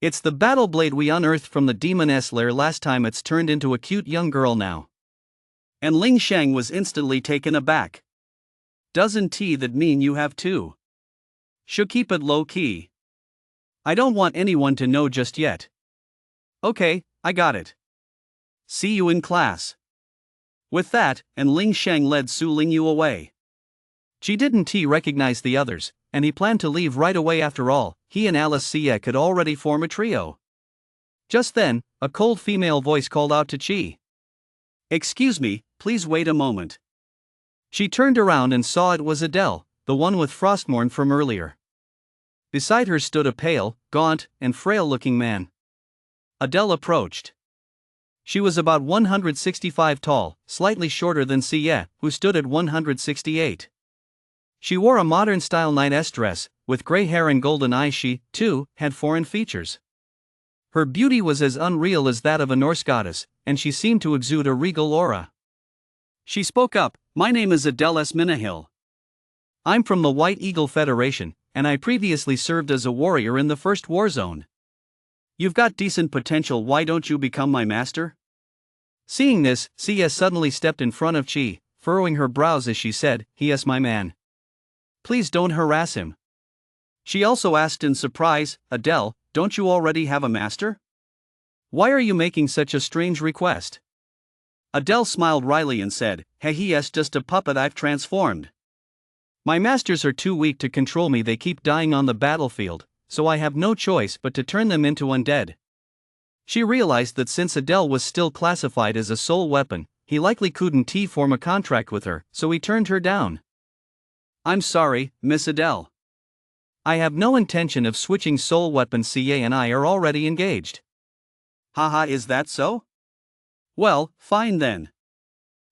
"It's the battle blade we unearthed from the demoness lair last time. It's turned into a cute young girl now." And Ling Shang was instantly taken aback. "Doesn't that mean you have two?" "Should keep it low key. I don't want anyone to know just yet." "Okay, I got it. See you in class." With that, and Ling Shang led Su Lingyu away. She didn't recognize the others, and he planned to leave right away. After all, he and Alice Sia could already form a trio. Just then, a cold female voice called out to Chi. "Excuse me, please wait a moment." She turned around and saw it was Adele, the one with Frostmourne from earlier. Beside her stood a pale, gaunt, and frail-looking man. Adele approached. She was about 165 tall, slightly shorter than Sia, who stood at 168. She wore a modern-style knight's dress, with gray hair and golden eyes. She, too, had foreign features. Her beauty was as unreal as that of a Norse goddess, and she seemed to exude a regal aura. She spoke up, "My name is Adele S. Minahill. I'm from the White Eagle Federation, and I previously served as a warrior in the First War Zone. You've got decent potential. Why don't you become my master?" Seeing this, Sia suddenly stepped in front of Chi, furrowing her brows as she said, "He is my man. Please don't harass him." She also asked in surprise, "Adele, don't you already have a master? Why are you making such a strange request?" Adele smiled wryly and said, "Hey, yes, just a puppet I've transformed. My masters are too weak to control me, they keep dying on the battlefield, so I have no choice but to turn them into undead." She realized that since Adele was still classified as a soul weapon, he likely couldn't form a contract with her, so he turned her down. "I'm sorry, Miss Adele. I have no intention of switching soul weapons. CA and I are already engaged." "Haha, is that so? Well, fine then.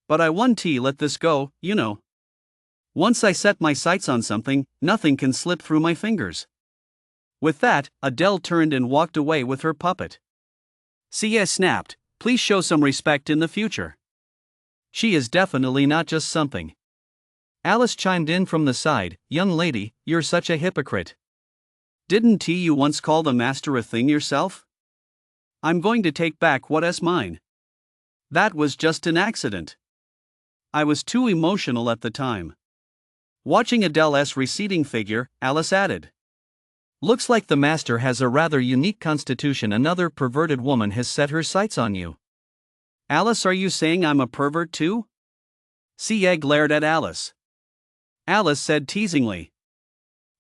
But I won't let this go, you know. Once I set my sights on something, nothing can slip through my fingers." With that, Adele turned and walked away with her puppet. CA snapped, "Please show some respect in the future. She is definitely not just something." Alice chimed in from the side, "Young lady, you're such a hypocrite. Didn't you once call the master a thing yourself? I'm going to take back what's mine. That was just an accident. I was too emotional at the time." Watching Adele's receding figure, Alice added, "Looks like the master has a rather unique constitution. Another perverted woman has set her sights on you." "Alice, are you saying I'm a pervert too?" CA glared at Alice. Alice said teasingly,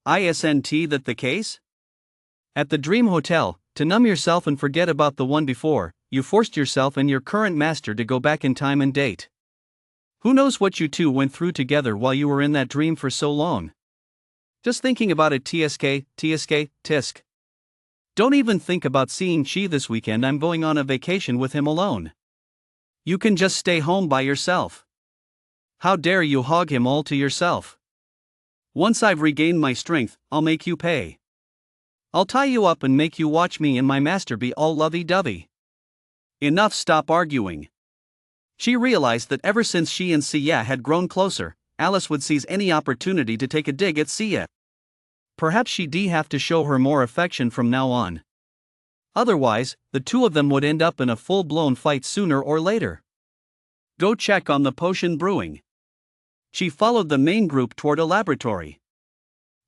"Isn't that the case? At the Dream Hotel, to numb yourself and forget about the one before, you forced yourself and your current master to go back in time and date. Who knows what you two went through together while you were in that dream for so long? Just thinking about it, tisk. Don't even think about seeing Chi this weekend. I'm going on a vacation with him alone. You can just stay home by yourself. How dare you hog him all to yourself? Once I've regained my strength, I'll make you pay. I'll tie you up and make you watch me and my master be all lovey-dovey." Enough, stop arguing. She realized that ever since she and Sia had grown closer, Alice would seize any opportunity to take a dig at Sia. Perhaps she'd have to show her more affection from now on. Otherwise, the two of them would end up in a full-blown fight sooner or later. "Go check on the potion brewing." She followed the main group toward a laboratory.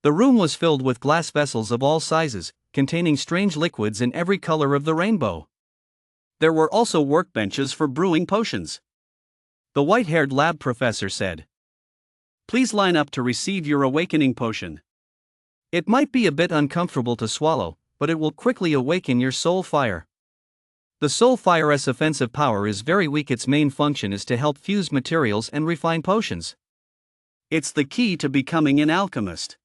The room was filled with glass vessels of all sizes, containing strange liquids in every color of the rainbow. There were also workbenches for brewing potions. The white-haired lab professor said, "Please line up to receive your awakening potion. It might be a bit uncomfortable to swallow, but it will quickly awaken your soul fire. The soul fire's offensive power is very weak. Its main function is to help fuse materials and refine potions. It's the key to becoming an alchemist.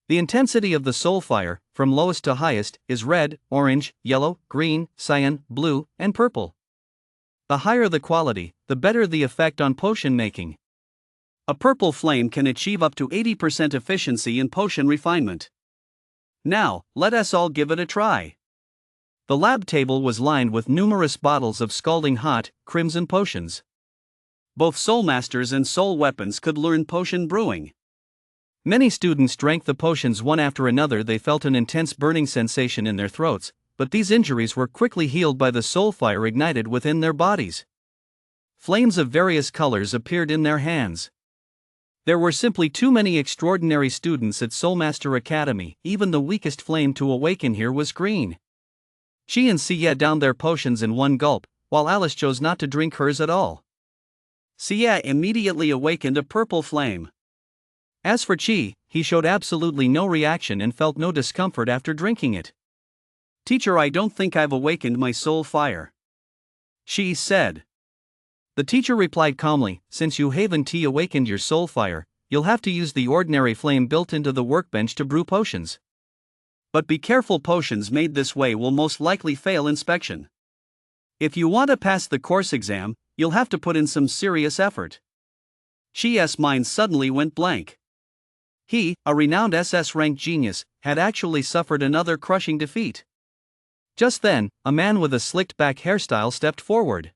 The intensity of the soul fire, from lowest to highest, is red, orange, yellow, green, cyan, blue, and purple. The higher the quality, the better the effect on potion making. A purple flame can achieve up to 80% efficiency in potion refinement. Now, let us all give it a try." The lab table was lined with numerous bottles of scalding hot, crimson potions. Both soul masters and soul weapons could learn potion brewing. Many students drank the potions one after another. They felt an intense burning sensation in their throats, but these injuries were quickly healed by the soul fire ignited within their bodies. Flames of various colors appeared in their hands. There were simply too many extraordinary students at Soulmaster Academy. Even the weakest flame to awaken here was green. She and Sia downed their potions in one gulp, while Alice chose not to drink hers at all. Sia immediately awakened a purple flame. As for Chi, he showed absolutely no reaction and felt no discomfort after drinking it. "Teacher, I don't think I've awakened my soul fire," she said. The teacher replied calmly, "Since you haven't awakened your soul fire, you'll have to use the ordinary flame built into the workbench to brew potions. But be careful, potions made this way will most likely fail inspection. If you want to pass the course exam, you'll have to put in some serious effort." Chi's mind suddenly went blank. He, a renowned SS rank genius, had actually suffered another crushing defeat. Just then, a man with a slicked back hairstyle stepped forward.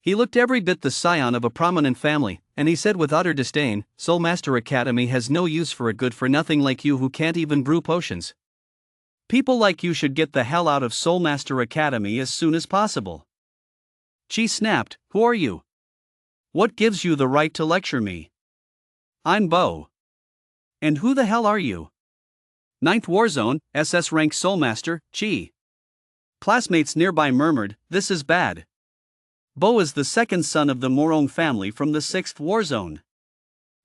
He looked every bit the scion of a prominent family, and he said with utter disdain, "Soulmaster Academy has no use for a good-for-nothing like you who can't even brew potions. People like you should get the hell out of Soulmaster Academy as soon as possible." Chi snapped, "Who are you? What gives you the right to lecture me?" "I'm Bo." "And who the hell are you?" "Ninth Warzone, SS rank Soulmaster, Chi." Classmates nearby murmured, "This is bad." Bo is the second son of the Morong family from the 6th war zone.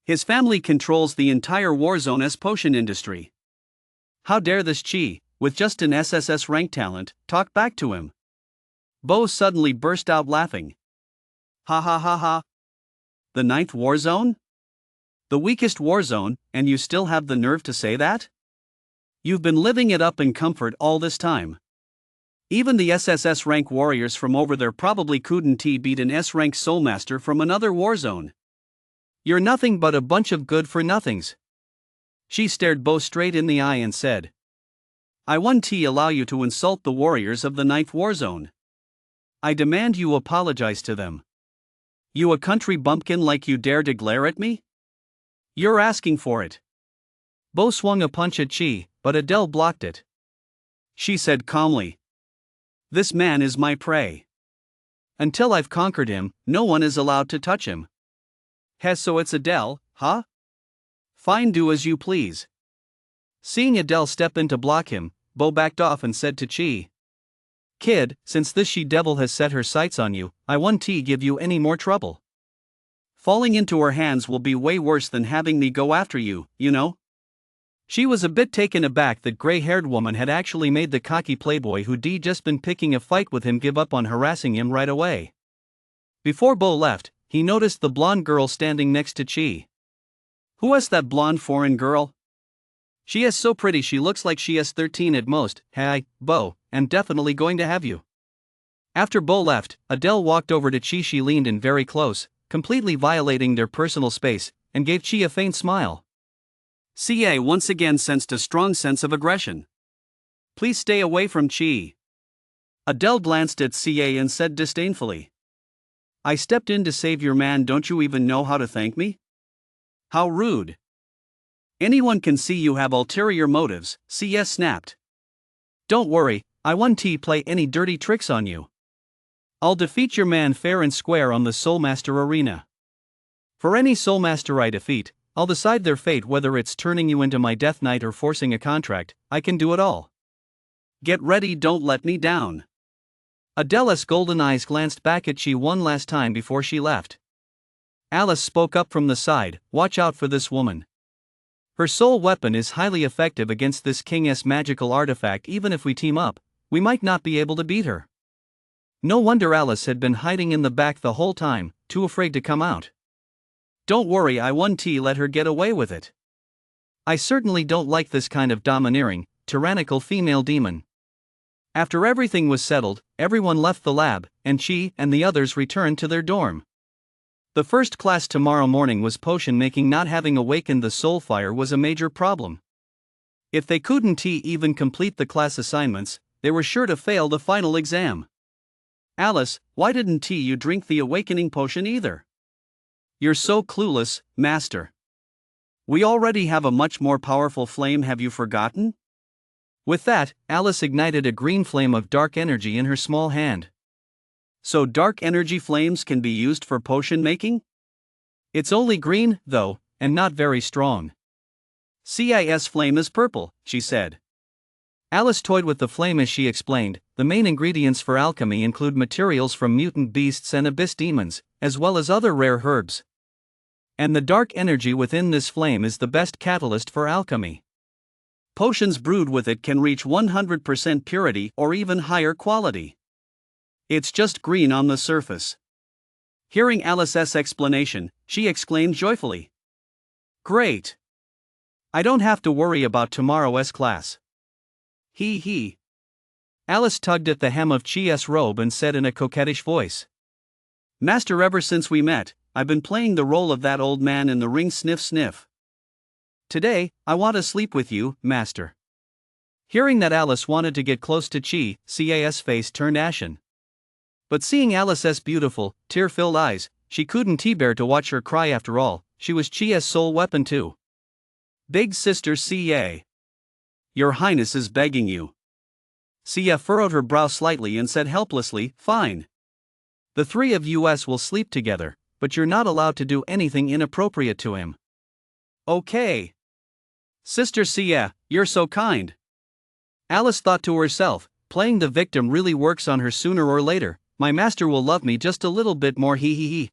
His family controls the entire war zone as potion industry. How dare this Chi, with just an SSS rank talent, talk back to him? Bo suddenly burst out laughing. Ha ha ha ha. The 9th war zone? The weakest war zone, and you still have the nerve to say that? You've been living it up in comfort all this time. Even the SSS rank warriors from over there probably couldn't beat an S rank soulmaster from another war zone. You're nothing but a bunch of good for nothings. She stared Bo straight in the eye and said, I won't allow you to insult the warriors of the 9th war zone. I demand you apologize to them. You a country bumpkin like you dare to glare at me? You're asking for it. Bo swung a punch at Chi, but Adele blocked it. She said calmly, This man is my prey. Until I've conquered him, no one is allowed to touch him. So it's Adele, huh? Fine, do as you please. Seeing Adele step in to block him, Bo backed off and said to Chi, Kid, since this she-devil has set her sights on you, I won't give you any more trouble. Falling into her hands will be way worse than having me go after you, you know? She was a bit taken aback that gray-haired woman had actually made the cocky playboy who'd just been picking a fight with him give up on harassing him right away. Before Bo left, he noticed the blonde girl standing next to Chi. Who is that blonde foreign girl? She is so pretty she looks like she is 13 at most. Hey, Bo, I'm definitely going to have you. After Bo left, Adele walked over to Chi. She leaned in very close, completely violating their personal space, and gave Chi a faint smile. CA once again sensed a strong sense of aggression. Please stay away from Chi. Adele glanced at CA and said disdainfully, I stepped in to save your man, don't you even know how to thank me? How rude. Anyone can see you have ulterior motives, CS snapped. Don't worry, I won't play any dirty tricks on you. I'll defeat your man fair and square on the Soulmaster arena. For any Soulmaster I defeat, I'll decide their fate, whether it's turning you into my Death Knight or forcing a contract. I can do it all. Get ready, don't let me down. Adele's golden eyes glanced back at Chi one last time before she left. Alice spoke up from the side, watch out for this woman. Her soul weapon is highly effective against this King's magical artifact. Even if we team up, we might not be able to beat her. No wonder Alice had been hiding in the back the whole time, too afraid to come out. Don't worry, I won't let her get away with it. I certainly don't like this kind of domineering, tyrannical female demon. After everything was settled, everyone left the lab, and Chi and the others returned to their dorm. The first class tomorrow morning was potion making. Not having awakened the soul fire was a major problem. If they couldn't even complete the class assignments, they were sure to fail the final exam. Alice, why didn't you drink the awakening potion either? You're so clueless, master. We already have a much more powerful flame, have you forgotten? With that, Alice ignited a green flame of dark energy in her small hand. So dark energy flames can be used for potion making? It's only green, though, and not very strong. CIS flame is purple, she said. Alice toyed with the flame as she explained, the main ingredients for alchemy include materials from mutant beasts and abyss demons, as well as other rare herbs. And the dark energy within this flame is the best catalyst for alchemy. Potions brewed with it can reach 100% purity or even higher quality. It's just green on the surface. Hearing Alice's explanation, she exclaimed joyfully. Great! I don't have to worry about tomorrow's class. He. Alice tugged at the hem of Chi's robe and said in a coquettish voice. Master, ever since we met, I've been playing the role of that old man in the ring. Sniff sniff. Today, I want to sleep with you, master. Hearing that Alice wanted to get close to Chi, Ca's face turned ashen. But seeing Alice's beautiful, tear-filled eyes, she couldn't bear to watch her cry. After all, she was Chi's soul weapon too. Big sister Ca. Your Highness is begging you. Ca furrowed her brow slightly and said helplessly, fine. The three of us will sleep together, but you're not allowed to do anything inappropriate to him. Okay. Sister Ca, you're so kind. Alice thought to herself, playing the victim really works on her sooner or later, my master will love me just a little bit more, hee hee hee.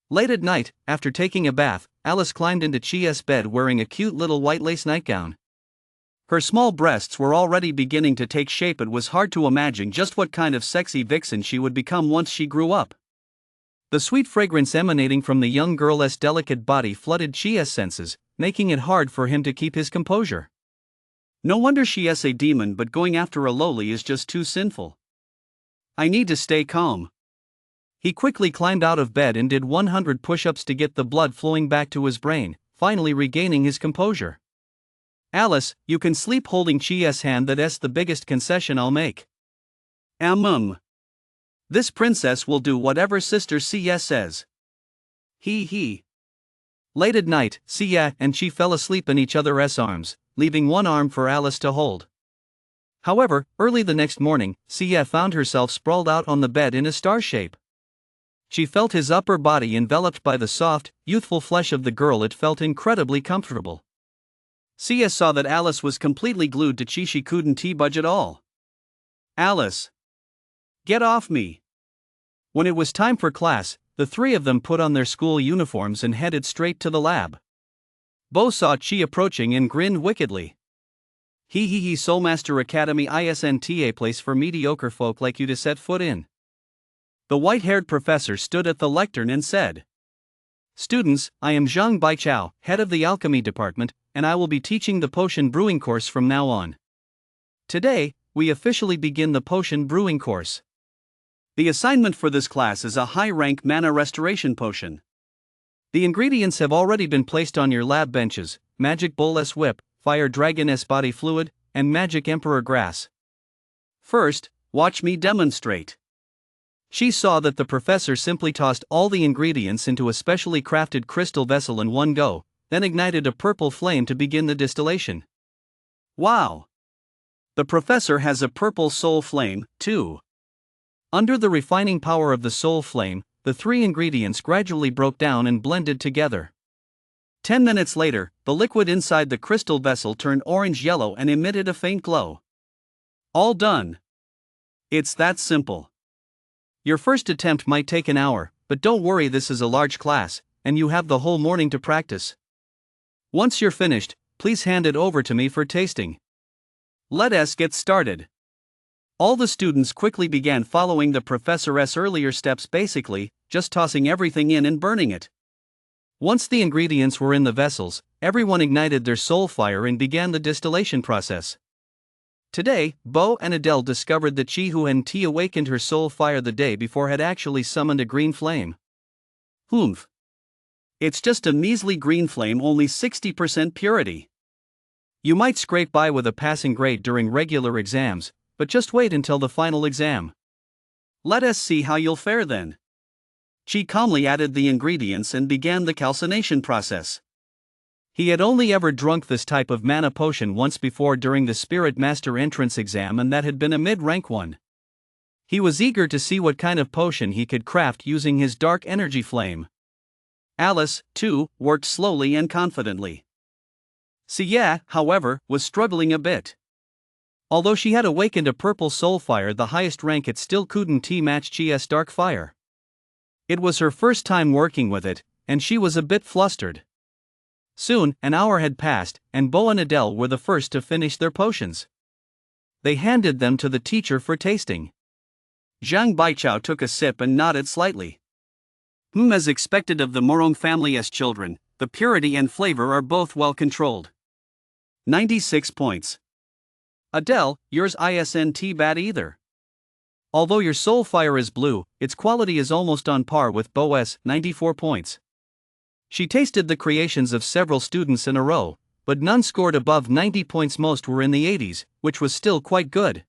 Late at night, after taking a bath, Alice climbed into Chia's bed wearing a cute little white lace nightgown. Her small breasts were already beginning to take shape. It was hard to imagine just what kind of sexy vixen she would become once she grew up. The sweet fragrance emanating from the young girl's delicate body flooded Chia's senses, making it hard for him to keep his composure. No wonder she is a demon, but going after a lowly is just too sinful. I need to stay calm. He quickly climbed out of bed and did 100 push-ups to get the blood flowing back to his brain, finally regaining his composure. Alice, you can sleep holding Chia's hand. That's the biggest concession I'll make. This princess will do whatever Sister Cia says. Hee hee. Late at night, Cia and she fell asleep in each other's arms, leaving one arm for Alice to hold. However, early the next morning, Cia found herself sprawled out on the bed in a star shape. She felt his upper body enveloped by the soft, youthful flesh of the girl. It felt incredibly comfortable. Cia saw that Alice was completely glued to Chi. She couldn't budge at all. Alice! Get off me! When it was time for class, the three of them put on their school uniforms and headed straight to the lab. Bo saw Chi approaching and grinned wickedly. Hee hee hee, Soulmaster Academy isn't a place for mediocre folk like you to set foot in. The white-haired professor stood at the lectern and said, "Students, I am Zhang Baichao, head of the alchemy department, and I will be teaching the potion brewing course from now on. Today, we officially begin the potion brewing course. The assignment for this class is a high-rank mana restoration potion. The ingredients have already been placed on your lab benches: Magic Bull-S Whip, Fire Dragon-S Body Fluid, and Magic Emperor Grass. First, watch me demonstrate." She saw that the professor simply tossed all the ingredients into a specially crafted crystal vessel in one go, then ignited a purple flame to begin the distillation. Wow! The professor has a purple soul flame, too. Under the refining power of the soul flame, the three ingredients gradually broke down and blended together. 10 minutes later, the liquid inside the crystal vessel turned orange-yellow and emitted a faint glow. All done. It's that simple. Your first attempt might take an hour, but don't worry, this is a large class, and you have the whole morning to practice. Once you're finished, please hand it over to me for tasting. Let us get started. All the students quickly began following the professor's earlier steps, basically just tossing everything in and burning it. Once the ingredients were in the vessels, everyone ignited their soul fire and began the distillation process. Today, Bo and Adele discovered that Chi, who hadn't awakened her soul fire the day before, had actually summoned a green flame. Humph. It's just a measly green flame, only 60% purity. You might scrape by with a passing grade during regular exams, but just wait until the final exam. Let us see how you'll fare then. Chi calmly added the ingredients and began the calcination process. He had only ever drunk this type of mana potion once before during the Spirit Master entrance exam, and that had been a mid-rank one. He was eager to see what kind of potion he could craft using his dark energy flame. Alice, too, worked slowly and confidently. Cia, however, was struggling a bit. Although she had awakened a purple soul fire, the highest rank, it still couldn't match Chia's dark fire. It was her first time working with it, and she was a bit flustered. Soon, an hour had passed, and Bo and Adele were the first to finish their potions. They handed them to the teacher for tasting. Zhang Baichao took a sip and nodded slightly. As expected of the Morong family's children, the purity and flavor are both well controlled. 96 points. Adele, yours isn't bad either. Although your soul fire is blue, its quality is almost on par with Bo's, 94 points. She tasted the creations of several students in a row, but none scored above 90 points. Most were in the 80s, which was still quite good.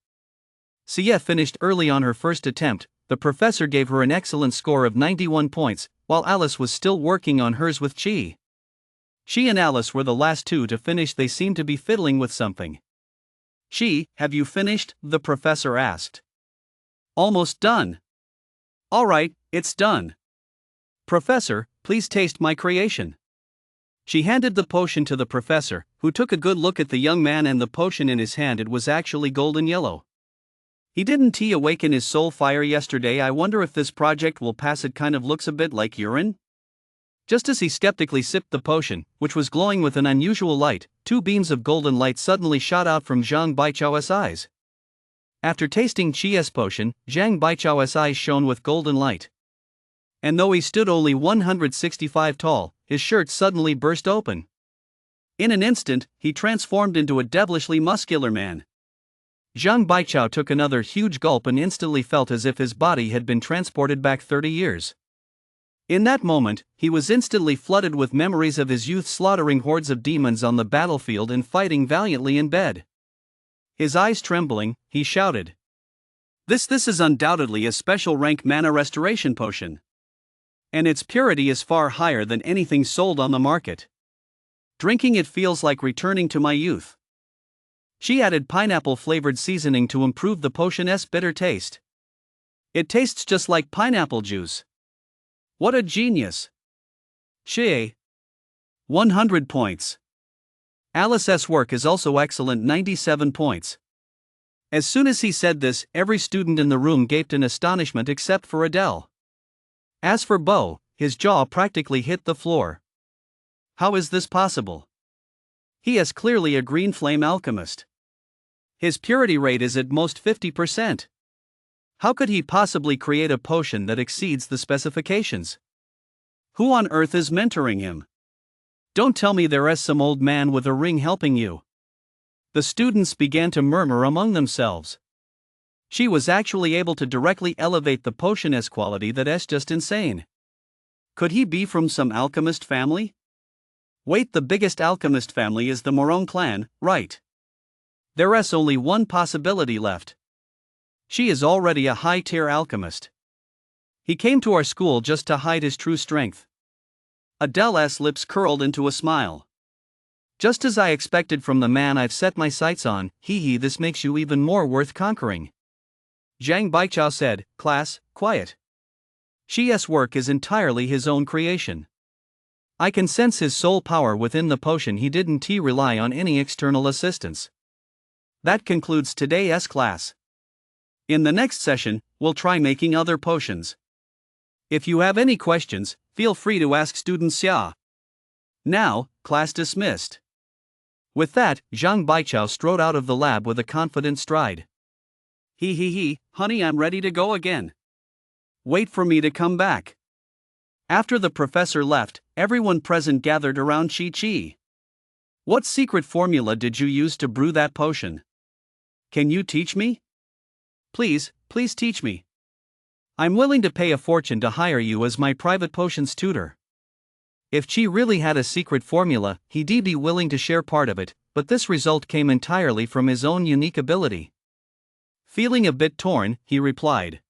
Cia finished early on her first attempt. The professor gave her an excellent score of 91 points, while Alice was still working on hers with Chi. She and Alice were the last two to finish. They seemed to be fiddling with something. Chi, have you finished? The professor asked. Almost done. All right, it's done. Professor, please taste my creation. She handed the potion to the professor, who took a good look at the young man and the potion in his hand. It was actually golden yellow. He didn't awaken his soul fire yesterday. I wonder if this project will pass. It kind of looks a bit like urine. Just as he skeptically sipped the potion, which was glowing with an unusual light, two beams of golden light suddenly shot out from Zhang Baichao's eyes. After tasting Chi's potion, Zhang Baichao's eyes shone with golden light. And though he stood only 165 tall, his shirt suddenly burst open. In an instant, he transformed into a devilishly muscular man. Zhang Baichao took another huge gulp and instantly felt as if his body had been transported back 30 years. In that moment, he was instantly flooded with memories of his youth slaughtering hordes of demons on the battlefield and fighting valiantly in bed. His eyes trembling, he shouted, This is undoubtedly a special rank mana restoration potion. And its purity is far higher than anything sold on the market. Drinking it feels like returning to my youth." She added pineapple-flavored seasoning to improve the potion's bitter taste. "It tastes just like pineapple juice. What a genius!" Xie. 100 points. Alice's work is also excellent, 97 points. As soon as he said this, every student in the room gaped in astonishment except for Adele. As for Bo, his jaw practically hit the floor. How is this possible? He is clearly a green flame alchemist. His purity rate is at most 50%. How could he possibly create a potion that exceeds the specifications? Who on earth is mentoring him? Don't tell me there is some old man with a ring helping you. The students began to murmur among themselves. She was actually able to directly elevate the potion's quality. That's just insane. Could he be from some alchemist family? Wait, the biggest alchemist family is the Moron clan, right? There is only one possibility left. She is already a high-tier alchemist. He came to our school just to hide his true strength. Adele's lips curled into a smile. Just as I expected from the man I've set my sights on, this makes you even more worth conquering. Zhang Baichao said, "Class, quiet. Xi's work is entirely his own creation. I can sense his soul power within the potion. He didn't rely on any external assistance." That concludes today's class. In the next session, we'll try making other potions. If you have any questions, feel free to ask student Xia. Now, class dismissed. With that, Zhang Baichao strode out of the lab with a confident stride. Honey, I'm ready to go again. Wait for me to come back." After the professor left, everyone present gathered around Chi. "What secret formula did you use to brew that potion? Can you teach me? Please teach me. I'm willing to pay a fortune to hire you as my private potions tutor." If Chi really had a secret formula, he'd be willing to share part of it, but this result came entirely from his own unique ability. Feeling a bit torn, he replied,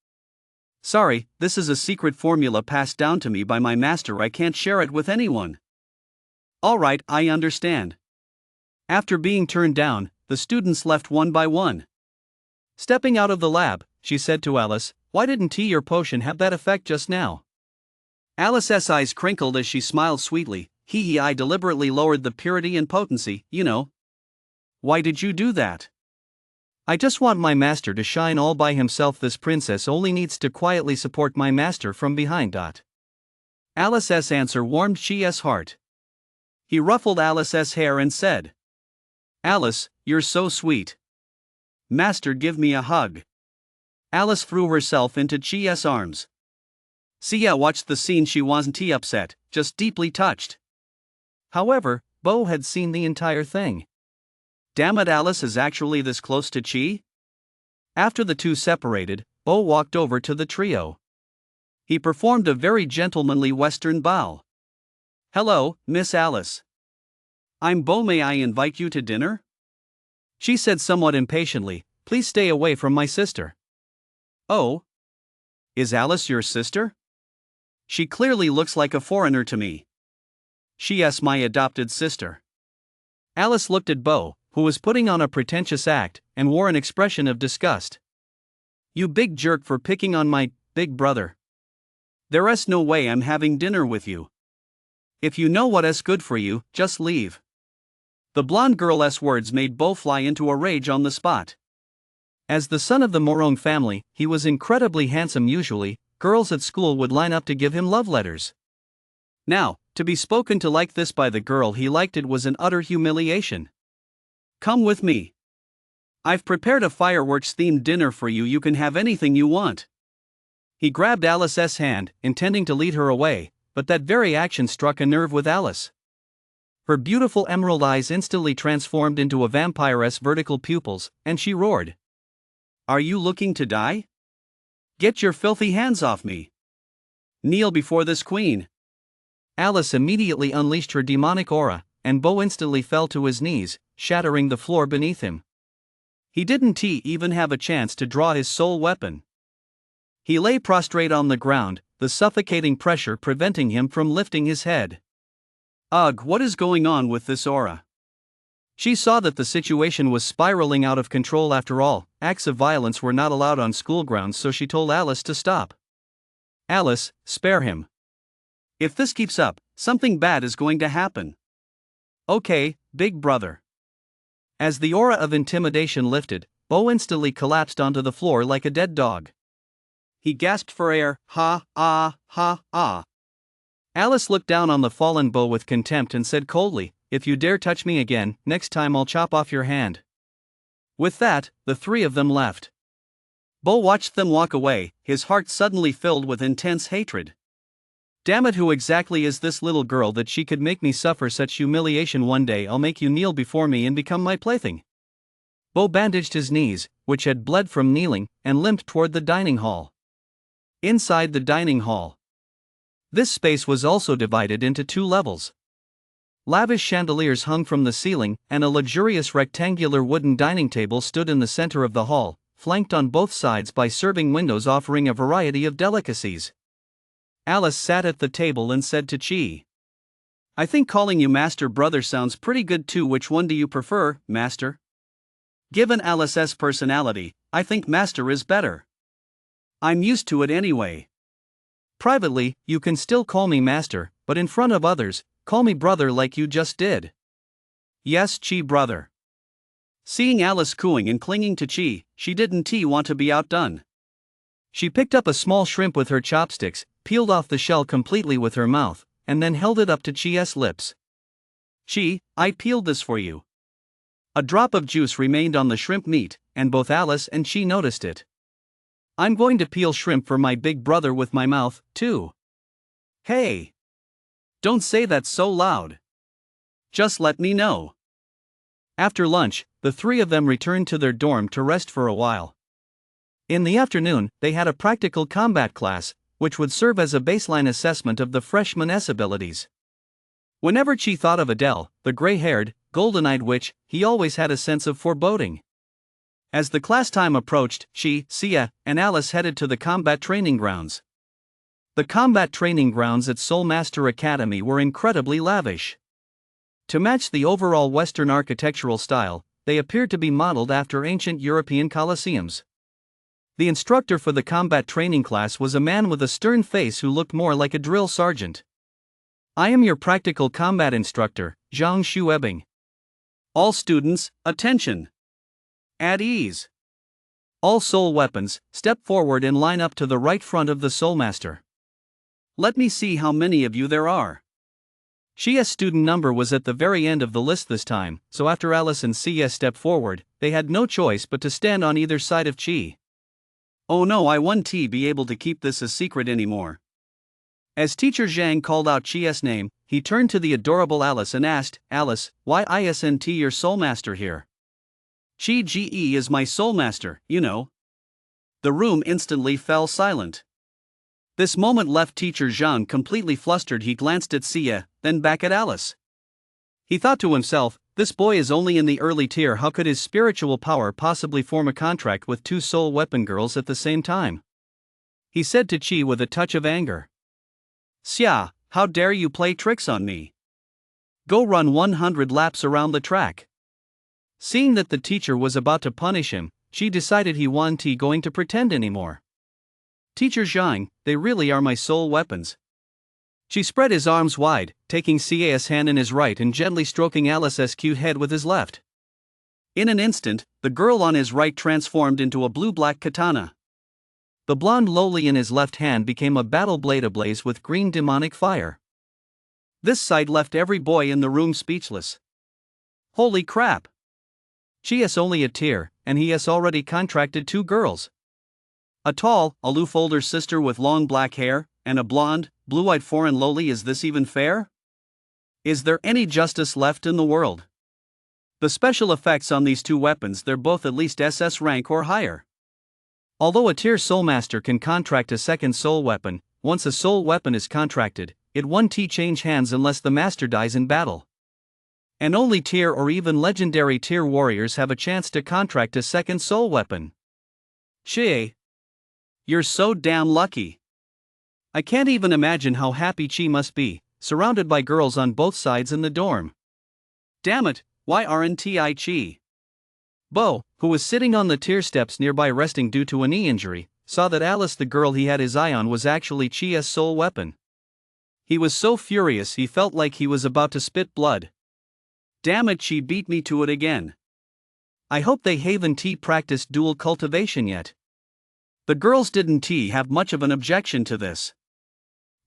"Sorry, this is a secret formula passed down to me by my master. I can't share it with anyone." "Alright, I understand." After being turned down, the students left one by one. Stepping out of the lab, she said to Alice, "Why didn't your potion have that effect just now?" Alice's eyes crinkled as she smiled sweetly. I deliberately lowered the purity and potency, you know." "Why did you do that?" "I just want my master to shine all by himself. This princess only needs to quietly support my master from behind." Alice's answer warmed Chi's heart. He ruffled Alice's hair and said, "Alice, you're so sweet. Master, give me a hug." Alice threw herself into Chi's arms. Xia watched the scene. She wasn't upset, just deeply touched. However, Bo had seen the entire thing. Damn it, Alice is actually this close to Chi? After the two separated, Bo walked over to the trio. He performed a very gentlemanly Western bow. "Hello, Miss Alice. I'm Bo. May I invite you to dinner?" She said somewhat impatiently, "Please stay away from my sister." "Oh? Is Alice your sister? She clearly looks like a foreigner to me." "She's my adopted sister." Alice looked at Bo, who was putting on a pretentious act, and wore an expression of disgust. "You big jerk for picking on my big brother. There is no way I'm having dinner with you. If you know what is good for you, just leave." The blonde girl's words made Bo fly into a rage on the spot. As the son of the Morong family, he was incredibly handsome usually. Girls at school would line up to give him love letters. Now, to be spoken to like this by the girl he liked, it was an utter humiliation. Come with me. I've prepared a fireworks-themed dinner for you. You can have anything you want. He grabbed Alice's hand, intending to lead her away, but that very action struck a nerve with Alice. Her beautiful emerald eyes instantly transformed into a vampire's vertical pupils, and she roared. Are you looking to die? Get your filthy hands off me. Kneel before this queen. Alice immediately unleashed her demonic aura, and Bo instantly fell to his knees, shattering the floor beneath him. He didn't even have a chance to draw his soul weapon. He lay prostrate on the ground, the suffocating pressure preventing him from lifting his head. Ugh, what is going on with this aura? She saw that the situation was spiraling out of control. After all, acts of violence were not allowed on school grounds, so she told Alice to stop. Alice, spare him. If this keeps up, something bad is going to happen. Okay, big brother. As the aura of intimidation lifted, Bo instantly collapsed onto the floor like a dead dog. He gasped for air. Ha, ah, ha, ah. Alice looked down on the fallen Bo with contempt and said coldly, if you dare touch me again, next time I'll chop off your hand. With that, the three of them left. Bo watched them walk away, his heart suddenly filled with intense hatred. Damn it, who exactly is this little girl that she could make me suffer such humiliation? One day I'll make you kneel before me and become my plaything. Bo bandaged his knees, which had bled from kneeling, and limped toward the dining hall. Inside the dining hall, this space was also divided into two levels. Lavish chandeliers hung from the ceiling, and a luxurious rectangular wooden dining table stood in the center of the hall, flanked on both sides by serving windows offering a variety of delicacies. Alice sat at the table and said to Chi, I think calling you Master Brother sounds pretty good too. Which one do you prefer, Master? Given Alice's personality, I think Master is better. I'm used to it anyway. Privately, you can still call me Master, but in front of others, call me brother like you just did. Yes, Chi brother. Seeing Alice cooing and clinging to Chi, she didn't want to be outdone. She picked up a small shrimp with her chopsticks, peeled off the shell completely with her mouth, and then held it up to Chi's lips. Chi, I peeled this for you. A drop of juice remained on the shrimp meat, and both Alice and Chi noticed it. I'm going to peel shrimp for my big brother with my mouth, too. Hey! Don't say that so loud. Just let me know. After lunch, the three of them returned to their dorm to rest for a while. In the afternoon, they had a practical combat class, which would serve as a baseline assessment of the freshman's abilities. Whenever Chi thought of Adele, the gray-haired, golden-eyed witch, he always had a sense of foreboding. As the class time approached, Chi, Sia, and Alice headed to the combat training grounds. The combat training grounds at Soul Master Academy were incredibly lavish. To match the overall Western architectural style, they appeared to be modeled after ancient European colosseums. The instructor for the combat training class was a man with a stern face who looked more like a drill sergeant. I am your practical combat instructor, Zhang Shuebing. All students, attention! At ease. All soul weapons, step forward and line up to the right front of the Soul Master. Let me see how many of you there are. Chia's student number was at the very end of the list this time, so after Alice and Sia stepped forward, they had no choice but to stand on either side of Chi. Oh no, I won't be able to keep this a secret anymore. As Teacher Zhang called out Chia's name, he turned to the adorable Alice and asked, Alice, why isn't your Soul Master here? Chi Ge is my Soul Master, you know. The room instantly fell silent. This moment left Teacher Zhang completely flustered. He glanced at Sia, then back at Alice. He thought to himself, this boy is only in the early tier. How could his spiritual power possibly form a contract with two soul weapon girls at the same time? He said to Chi with a touch of anger. Sia, how dare you play tricks on me? Go run 100 laps around the track. Seeing that the teacher was about to punish him, Chi decided he wasn't going to pretend anymore. Teacher Zhang, they really are my soul weapons. She spread his arms wide, taking Sia's hand in his right and gently stroking Alice's cute head with his left. In an instant, the girl on his right transformed into a blue-black katana. The blonde lowly in his left hand became a battle blade ablaze with green demonic fire. This sight left every boy in the room speechless. Holy crap! She is only a tier, and he has already contracted 2 girls. A tall, aloof older sister with long black hair, and a blonde, blue-eyed foreign lowly. Is this even fair? Is there any justice left in the world? The special effects on these 2 weapons, they're both at least SS rank or higher. Although a tier soulmaster can contract a second soul weapon, once a soul weapon is contracted, it won't change hands unless the master dies in battle. And only tier or even legendary tier warriors have a chance to contract a second soul weapon. Chie, you're so damn lucky. I can't even imagine how happy Chi must be, surrounded by girls on both sides in the dorm. Damn it, why aren't I Chi? Bo, who was sitting on the tier steps nearby resting due to a knee injury, saw that Alice, the girl he had his eye on, was actually Chia's soul weapon. He was so furious he felt like he was about to spit blood. Damn it, she beat me to it again. I hope they haven't practiced dual cultivation yet. The girls didn't have much of an objection to this.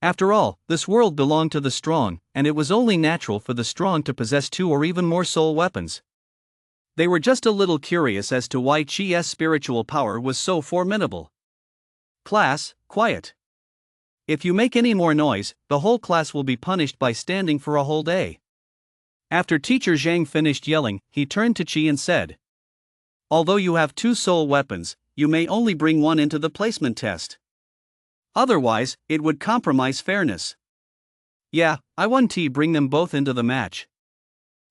After all, this world belonged to the strong, and it was only natural for the strong to possess 2 or even more soul weapons. They were just a little curious as to why Chi's spiritual power was so formidable. Class, quiet. If you make any more noise, the whole class will be punished by standing for a whole day. After Teacher Zhang finished yelling, he turned to Chi and said, although you have 2 soul weapons, you may only bring 1 into the placement test. Otherwise, it would compromise fairness. Yeah, I want to bring them both into the match.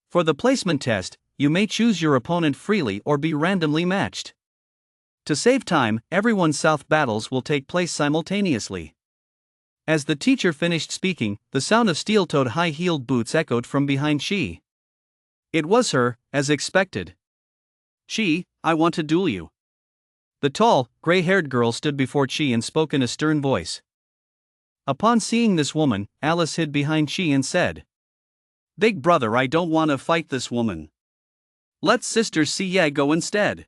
For the placement test, you may choose your opponent freely or be randomly matched. To save time, everyone's south battles will take place simultaneously. As the teacher finished speaking, the sound of steel-toed high-heeled boots echoed from behind Chi. It was her, as expected. Chi, I want to duel you. The tall, gray-haired girl stood before Chi and spoke in a stern voice. Upon seeing this woman, Alice hid behind Chi and said, Big brother, I don't want to fight this woman. Let Sister Siye go instead.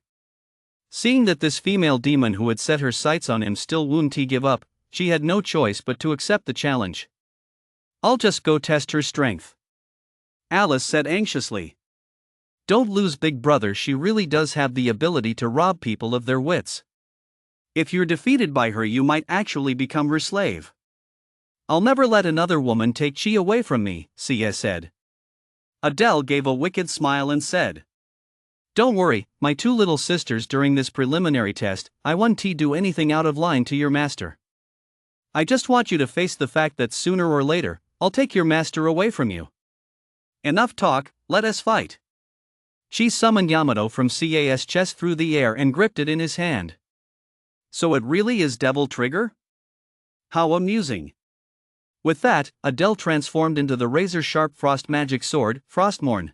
Seeing that this female demon who had set her sights on him still wouldn't give up, she had no choice but to accept the challenge. I'll just go test her strength. Alice said anxiously. Don't lose, big brother, she really does have the ability to rob people of their wits. If you're defeated by her, you might actually become her slave. I'll never let another woman take Chi away from me, Siye said. Adele gave a wicked smile and said, Don't worry, my 2 little sisters, during this preliminary test, I won't do anything out of line to your master. I just want you to face the fact that sooner or later, I'll take your master away from you. Enough talk, let us fight. She summoned Yamato from CAS chest through the air and gripped it in his hand. So it really is Devil Trigger? How amusing. With that, Adele transformed into the razor-sharp frost magic sword, Frostmourne.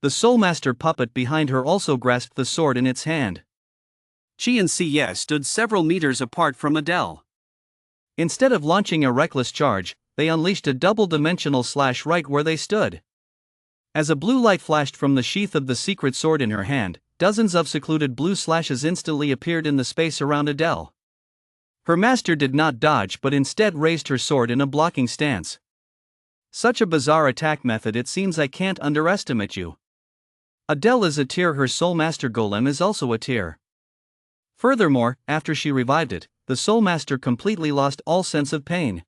The Soulmaster puppet behind her also grasped the sword in its hand. Chi and CS stood several meters apart from Adele. Instead of launching a reckless charge, they unleashed a double-dimensional slash right where they stood. As a blue light flashed from the sheath of the secret sword in her hand, dozens of secluded blue slashes instantly appeared in the space around Adele. Her master did not dodge but instead raised her sword in a blocking stance. Such a bizarre attack method, it seems I can't underestimate you. Adele is a tier, her Soulmaster Golem is also a tier. Furthermore, after she revived it, the Soulmaster completely lost all sense of pain.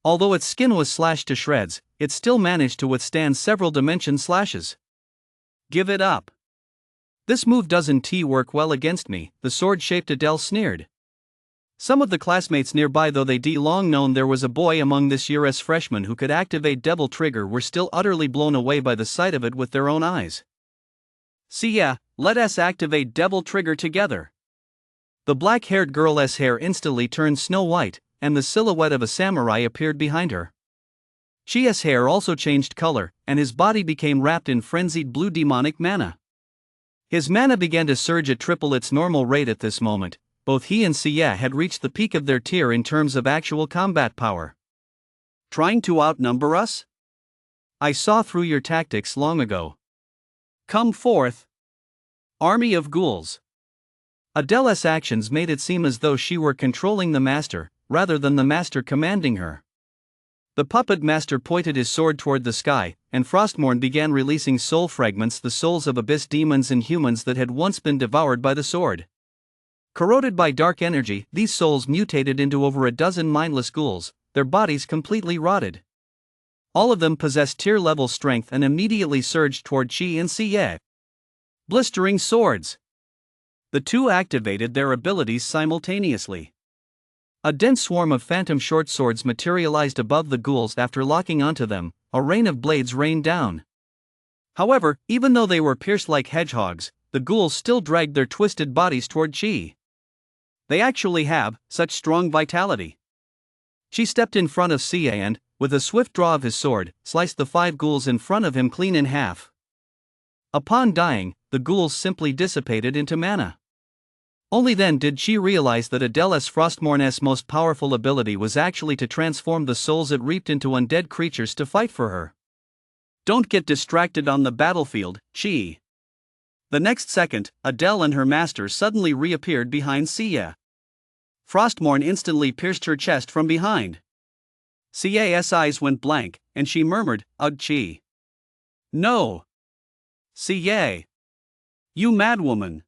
Although its skin was slashed to shreds, it still managed to withstand several dimension slashes. Give it up. This move doesn't work well against me, the sword-shaped Adele sneered. Some of the classmates nearby, though they long known there was a boy among this year's freshmen who could activate Devil Trigger, were still utterly blown away by the sight of it with their own eyes. See ya, let us activate Devil Trigger together. The black-haired girl's hair instantly turned snow white, and the silhouette of a samurai appeared behind her. Chia's hair also changed color, and his body became wrapped in frenzied blue demonic mana. His mana began to surge at triple its normal rate at this moment. Both he and Sia had reached the peak of their tier in terms of actual combat power. Trying to outnumber us? I saw through your tactics long ago. Come forth. Army of ghouls. Adele's actions made it seem as though she were controlling the master, rather than the master commanding her. The puppet master pointed his sword toward the sky, and Frostmourne began releasing soul fragments, the souls of abyss demons and humans that had once been devoured by the sword. Corroded by dark energy, these souls mutated into over a dozen mindless ghouls, their bodies completely rotted. All of them possessed tier-level strength and immediately surged toward Chi and Xie. Blistering swords. The two activated their abilities simultaneously. A dense swarm of phantom short swords materialized above the ghouls. After locking onto them, a rain of blades rained down. However, even though they were pierced like hedgehogs, the ghouls still dragged their twisted bodies toward Chi. They actually have such strong vitality. Chi stepped in front of Xie and, with a swift draw of his sword, sliced the 5 ghouls in front of him clean in half. Upon dying, the ghouls simply dissipated into mana. Only then did she realize that Adele's Frostmourne's most powerful ability was actually to transform the souls it reaped into undead creatures to fight for her. Don't get distracted on the battlefield, Chi. The next second, Adele and her master suddenly reappeared behind Xie. Frostmourne instantly pierced her chest from behind. Xie's eyes went blank, and she murmured, "Ugh, Chi. No! Xie! You madwoman!"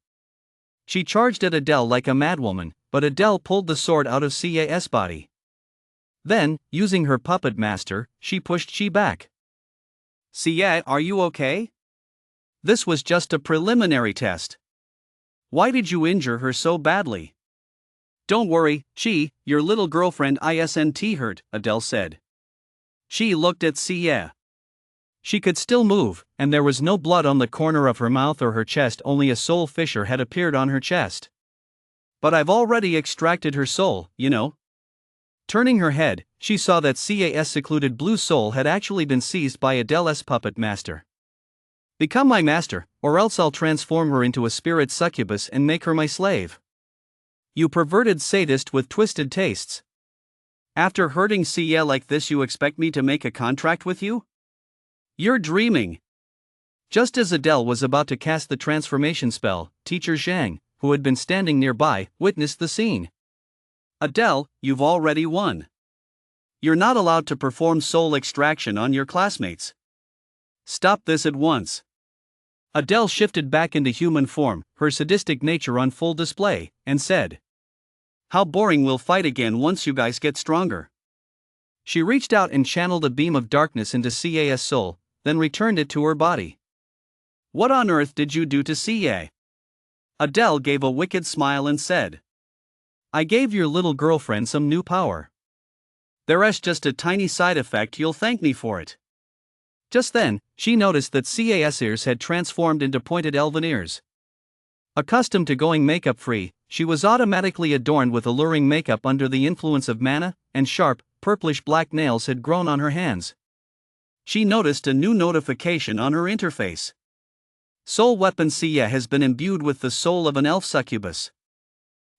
She charged at Adele like a madwoman, but Adele pulled the sword out of Xie's body. Then, using her puppet master, she pushed Chi back. "Xie, are you okay? This was just a preliminary test. Why did you injure her so badly?" "Don't worry, Chi, your little girlfriend isn't hurt," Adele said. Chi looked at Xie. She could still move, and there was no blood on the corner of her mouth or her chest, only a soul fissure had appeared on her chest. "But I've already extracted her soul, you know." Turning her head, she saw that Xie's secluded blue soul had actually been seized by Adele's puppet master. "Become my master, or else I'll transform her into a spirit succubus and make her my slave. You perverted sadist with twisted tastes. After hurting Xie like this, you expect me to make a contract with you? You're dreaming." Just as Adele was about to cast the transformation spell, Teacher Zhang, who had been standing nearby, witnessed the scene. "Adele, you've already won. You're not allowed to perform soul extraction on your classmates. Stop this at once." Adele shifted back into human form, her sadistic nature on full display, and said, "How boring, we'll fight again once you guys get stronger." She reached out and channeled a beam of darkness into Xie's soul, then returned it to her body. "What on earth did you do to Xie?" Adele gave a wicked smile and said, "I gave your little girlfriend some new power. There's just a tiny side effect, you'll thank me for it." Just then, she noticed that Xie's ears had transformed into pointed elven ears. Accustomed to going makeup-free, she was automatically adorned with alluring makeup under the influence of mana, and sharp, purplish-black nails had grown on her hands. She noticed a new notification on her interface. Soul weapon Xie has been imbued with the soul of an elf succubus.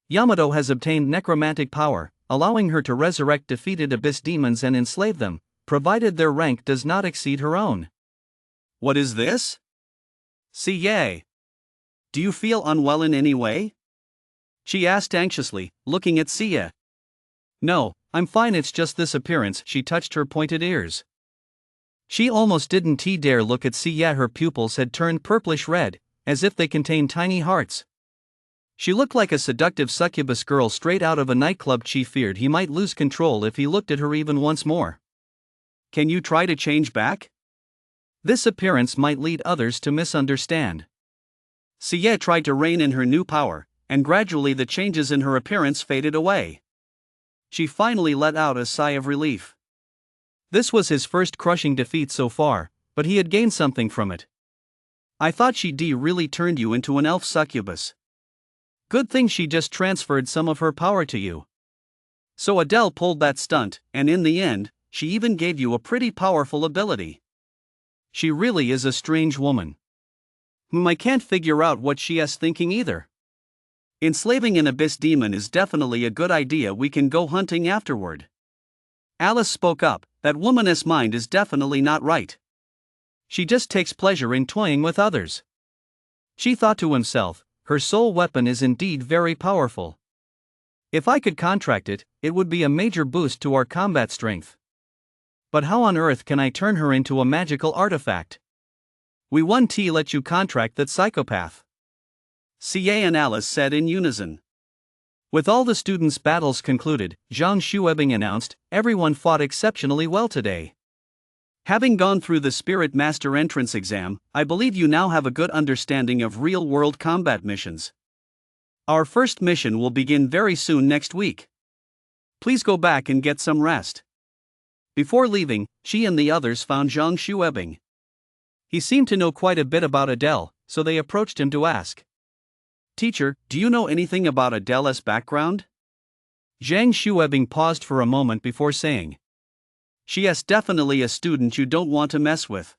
Yamato has obtained necromantic power, allowing her to resurrect defeated abyss demons and enslave them, provided their rank does not exceed her own. "What is this? Xie, do you feel unwell in any way?" she asked anxiously, looking at Xie. "No, I'm fine, it's just this appearance." She touched her pointed ears. She almost didn't dare look at Xie. Her pupils had turned purplish red, as if they contained tiny hearts. She looked like a seductive succubus girl straight out of a nightclub. She feared he might lose control if he looked at her even once more. "Can you try to change back? This appearance might lead others to misunderstand." Xie tried to rein in her new power, and gradually the changes in her appearance faded away. She finally let out a sigh of relief. This was his first crushing defeat so far, but he had gained something from it. "I thought she'd really turned you into an elf succubus. Good thing she just transferred some of her power to you. So Adele pulled that stunt, and in the end, she even gave you a pretty powerful ability. She really is a strange woman. I can't figure out what she's thinking either. Enslaving an abyss demon is definitely a good idea. We can go hunting afterward." Alice spoke up. "That woman's mind is definitely not right. She just takes pleasure in toying with others." She thought to himself, her soul weapon is indeed very powerful. If I could contract it, it would be a major boost to our combat strength. But how on earth can I turn her into a magical artifact? We 1T let you contract that psychopath, CA and Alice said in unison. With all the students' battles concluded, Zhang Shuebing announced, everyone fought exceptionally well today. Having gone through the Spirit Master entrance exam, I believe you now have a good understanding of real-world combat missions. Our first mission will begin very soon next week. Please go back and get some rest. Before leaving, she and the others found Zhang Shuebing. He seemed to know quite a bit about Adele, so they approached him to ask. Teacher, do you know anything about Adele's background? Zhang Shuebing paused for a moment before saying. She is definitely a student you don't want to mess with.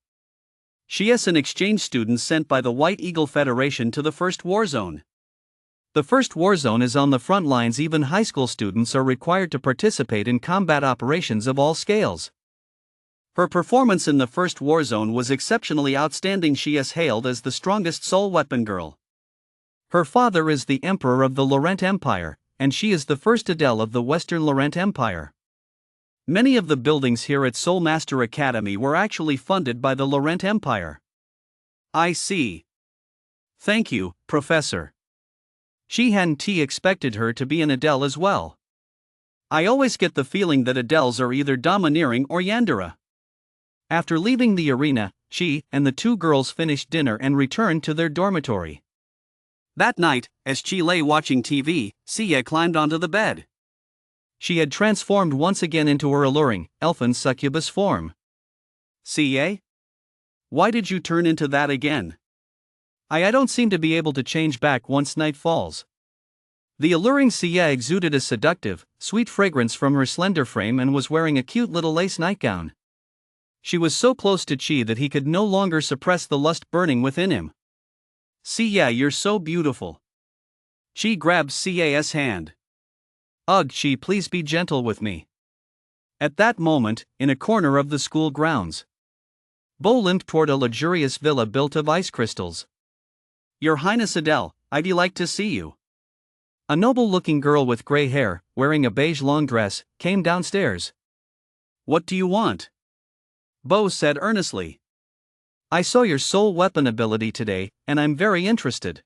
She is an exchange student sent by the White Eagle Federation to the First War Zone. The First War Zone is on the front lines. Even high school students are required to participate in combat operations of all scales. Her performance in the First War Zone was exceptionally outstanding. She is hailed as the strongest soul weapon girl. Her father is the Emperor of the Laurent Empire, and she is the first Adele of the Western Laurent Empire. Many of the buildings here at Soul Master Academy were actually funded by the Laurent Empire. I see. Thank you, Professor. She hadn't expected her to be an Adele as well. I always get the feeling that Adeles are either domineering or Yandere. After leaving the arena, she and the two girls finished dinner and returned to their dormitory. That night, as Chi lay watching TV, Sia climbed onto the bed. She had transformed once again into her alluring, elfin succubus form. Sia? Why did you turn into that again? I don't seem to be able to change back once night falls. The alluring Sia exuded a seductive, sweet fragrance from her slender frame and was wearing a cute little lace nightgown. She was so close to Chi that he could no longer suppress the lust burning within him. Sia, you're so beautiful. Chi grabbed Ca's hand. Ugh, Chi, please be gentle with me. At that moment, in a corner of the school grounds, Bo limped toward a luxurious villa built of ice crystals. Your Highness Adele, I'd like to see you. A noble-looking girl with gray hair, wearing a beige long dress, came downstairs. What do you want? Bo said earnestly. I saw your soul weapon ability today, and I'm very interested.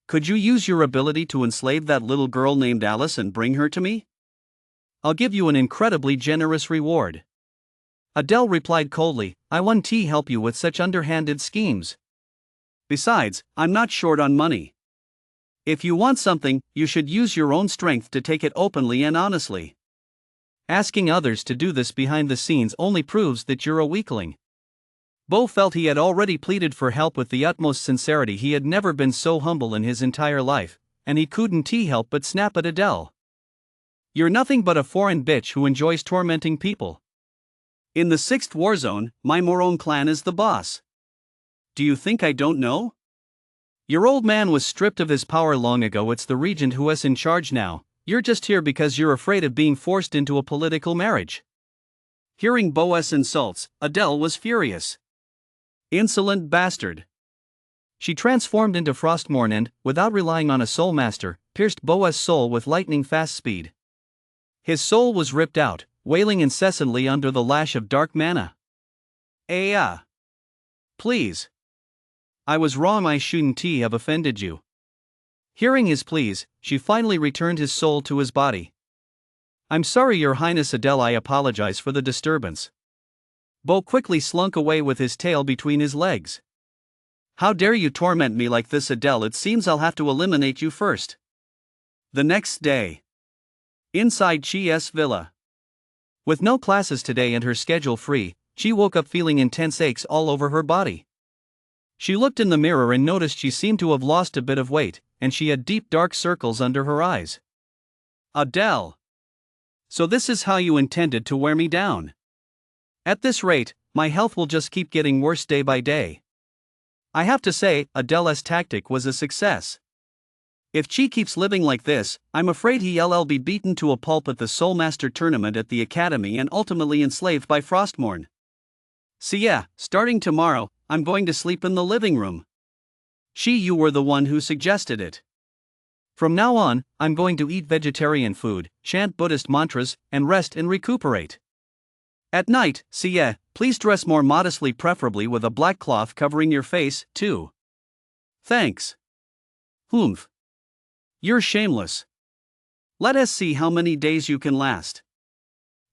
Could you use your ability to enslave that little girl named Alice and bring her to me? I'll give you an incredibly generous reward. Adele replied coldly, I won't help you with such underhanded schemes. Besides, I'm not short on money. If you want something, you should use your own strength to take it openly and honestly. Asking others to do this behind the scenes only proves that you're a weakling. Bo felt he had already pleaded for help with the utmost sincerity. He had never been so humble in his entire life, and he couldn't help but snap at Adele. You're nothing but a foreign bitch who enjoys tormenting people. In the 6th War Zone, my Moron clan is the boss. Do you think I don't know? Your old man was stripped of his power long ago. It's the regent who is in charge now. You're just here because you're afraid of being forced into a political marriage. Hearing Bo's insults, Adele was furious. Insolent bastard. She transformed into Frostmourne and, without relying on a soul master, pierced Bo's soul with lightning-fast speed. His soul was ripped out, wailing incessantly under the lash of dark mana. Please. I was wrong. I shouldn't have offended you. Hearing his pleas, she finally returned his soul to his body. I'm sorry, Your Highness Adele. I apologize for the disturbance. Bo quickly slunk away with his tail between his legs. How dare you torment me like this, Adele? It seems I'll have to eliminate you first. The next day. Inside Chi's villa. With no classes today and her schedule free, she woke up feeling intense aches all over her body. She looked in the mirror and noticed she seemed to have lost a bit of weight, and she had deep dark circles under her eyes. Adele. So this is how you intended to wear me down. At this rate, my health will just keep getting worse day by day. I have to say, Adele's tactic was a success. If Chi keeps living like this, I'm afraid he'll be beaten to a pulp at the Soul Master tournament at the Academy and ultimately enslaved by Frostmourne. So yeah, starting tomorrow, I'm going to sleep in the living room. You were the one who suggested it. From now on, I'm going to eat vegetarian food, chant Buddhist mantras, and rest and recuperate. At night, please dress more modestly, preferably with a black cloth covering your face, too. Thanks. Humph. You're shameless. Let us see how many days you can last.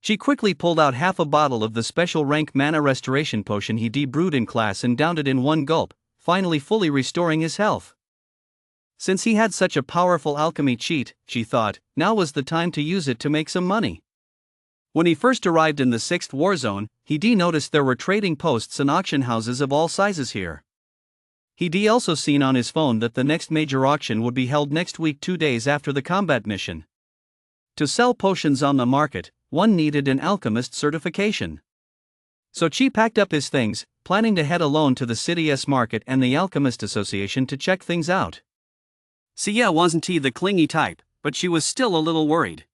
She quickly pulled out half a bottle of the special rank mana restoration potion he brewed in class and downed it in one gulp, finally fully restoring his health. Since he had such a powerful alchemy cheat, she thought, now was the time to use it to make some money. When he first arrived in the 6th war zone, he noticed there were trading posts and auction houses of all sizes here. He also seen on his phone that the next major auction would be held next week, 2 days after the combat mission. To sell potions on the market, one needed an alchemist certification. So Chi packed up his things, planning to head alone to the city's market and the Alchemist Association to check things out. Wasn't the clingy type, but she was still a little worried.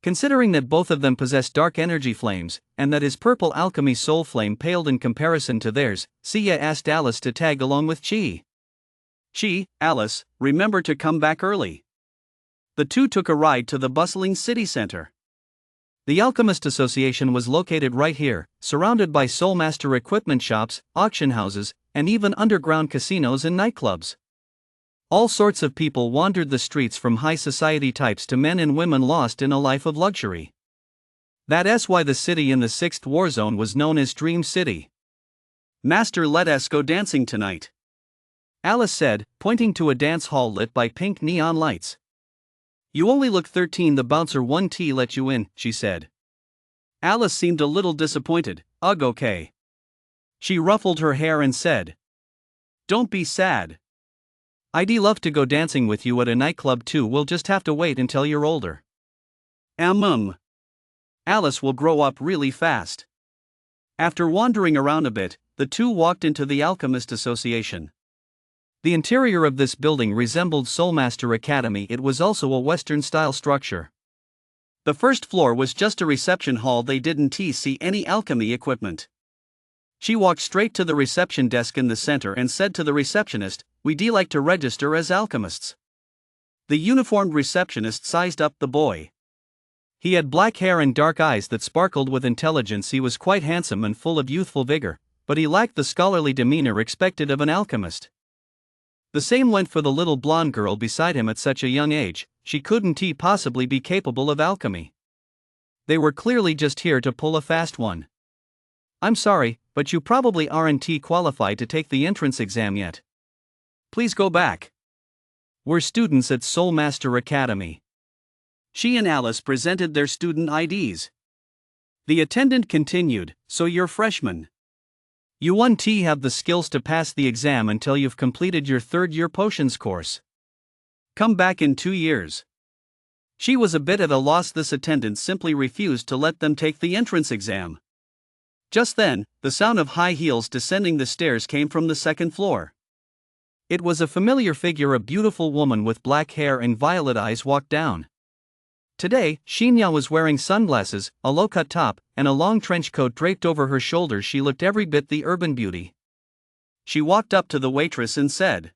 Considering that both of them possessed dark energy flames, and that his purple alchemy soul flame paled in comparison to theirs, asked Alice to tag along with Chi. Alice, remember to come back early. The two took a ride to the bustling city center. The Alchemist Association was located right here, surrounded by Soulmaster equipment shops, auction houses, and even underground casinos and nightclubs. All sorts of people wandered the streets, from high society types to men and women lost in a life of luxury. That's why the city in the 6th war zone was known as Dream City. Master, let us go dancing tonight, Alice said, pointing to a dance hall lit by pink neon lights. You only look 13, the bouncer won't let you in, she said. Alice seemed a little disappointed. Ugh, okay. She ruffled her hair and said, don't be sad. I'd love to go dancing with you at a nightclub too, we'll just have to wait until you're older. Alice will grow up really fast. After wandering around a bit, the two walked into the Alchemist Association. The interior of this building resembled Soulmaster Academy. It was also a Western-style structure. The first floor was just a reception hall. They didn't see any alchemy equipment. She walked straight to the reception desk in the center and said to the receptionist, we'd like to register as alchemists. The uniformed receptionist sized up the boy. He had black hair and dark eyes that sparkled with intelligence. He was quite handsome and full of youthful vigor, but he lacked the scholarly demeanor expected of an alchemist. The same went for the little blonde girl beside him. At such a young age, she couldn't possibly be capable of alchemy. They were clearly just here to pull a fast one. I'm sorry, but you probably aren't qualified to take the entrance exam yet. Please go back. We're students at Soulmaster Academy. She and Alice presented their student IDs. The attendant continued, so you're freshmen. You won't have the skills to pass the exam until you've completed your 3rd-year potions course. Come back in 2 years. She was a bit at a loss. This attendant simply refused to let them take the entrance exam. Just then, the sound of high heels descending the stairs came from the 2nd floor. It was a familiar figure. A beautiful woman with black hair and violet eyes walked down. Today, Shinya was wearing sunglasses, a low-cut top, and a long trench coat draped over her shoulders. She looked every bit the urban beauty. She walked up to the waitress and said,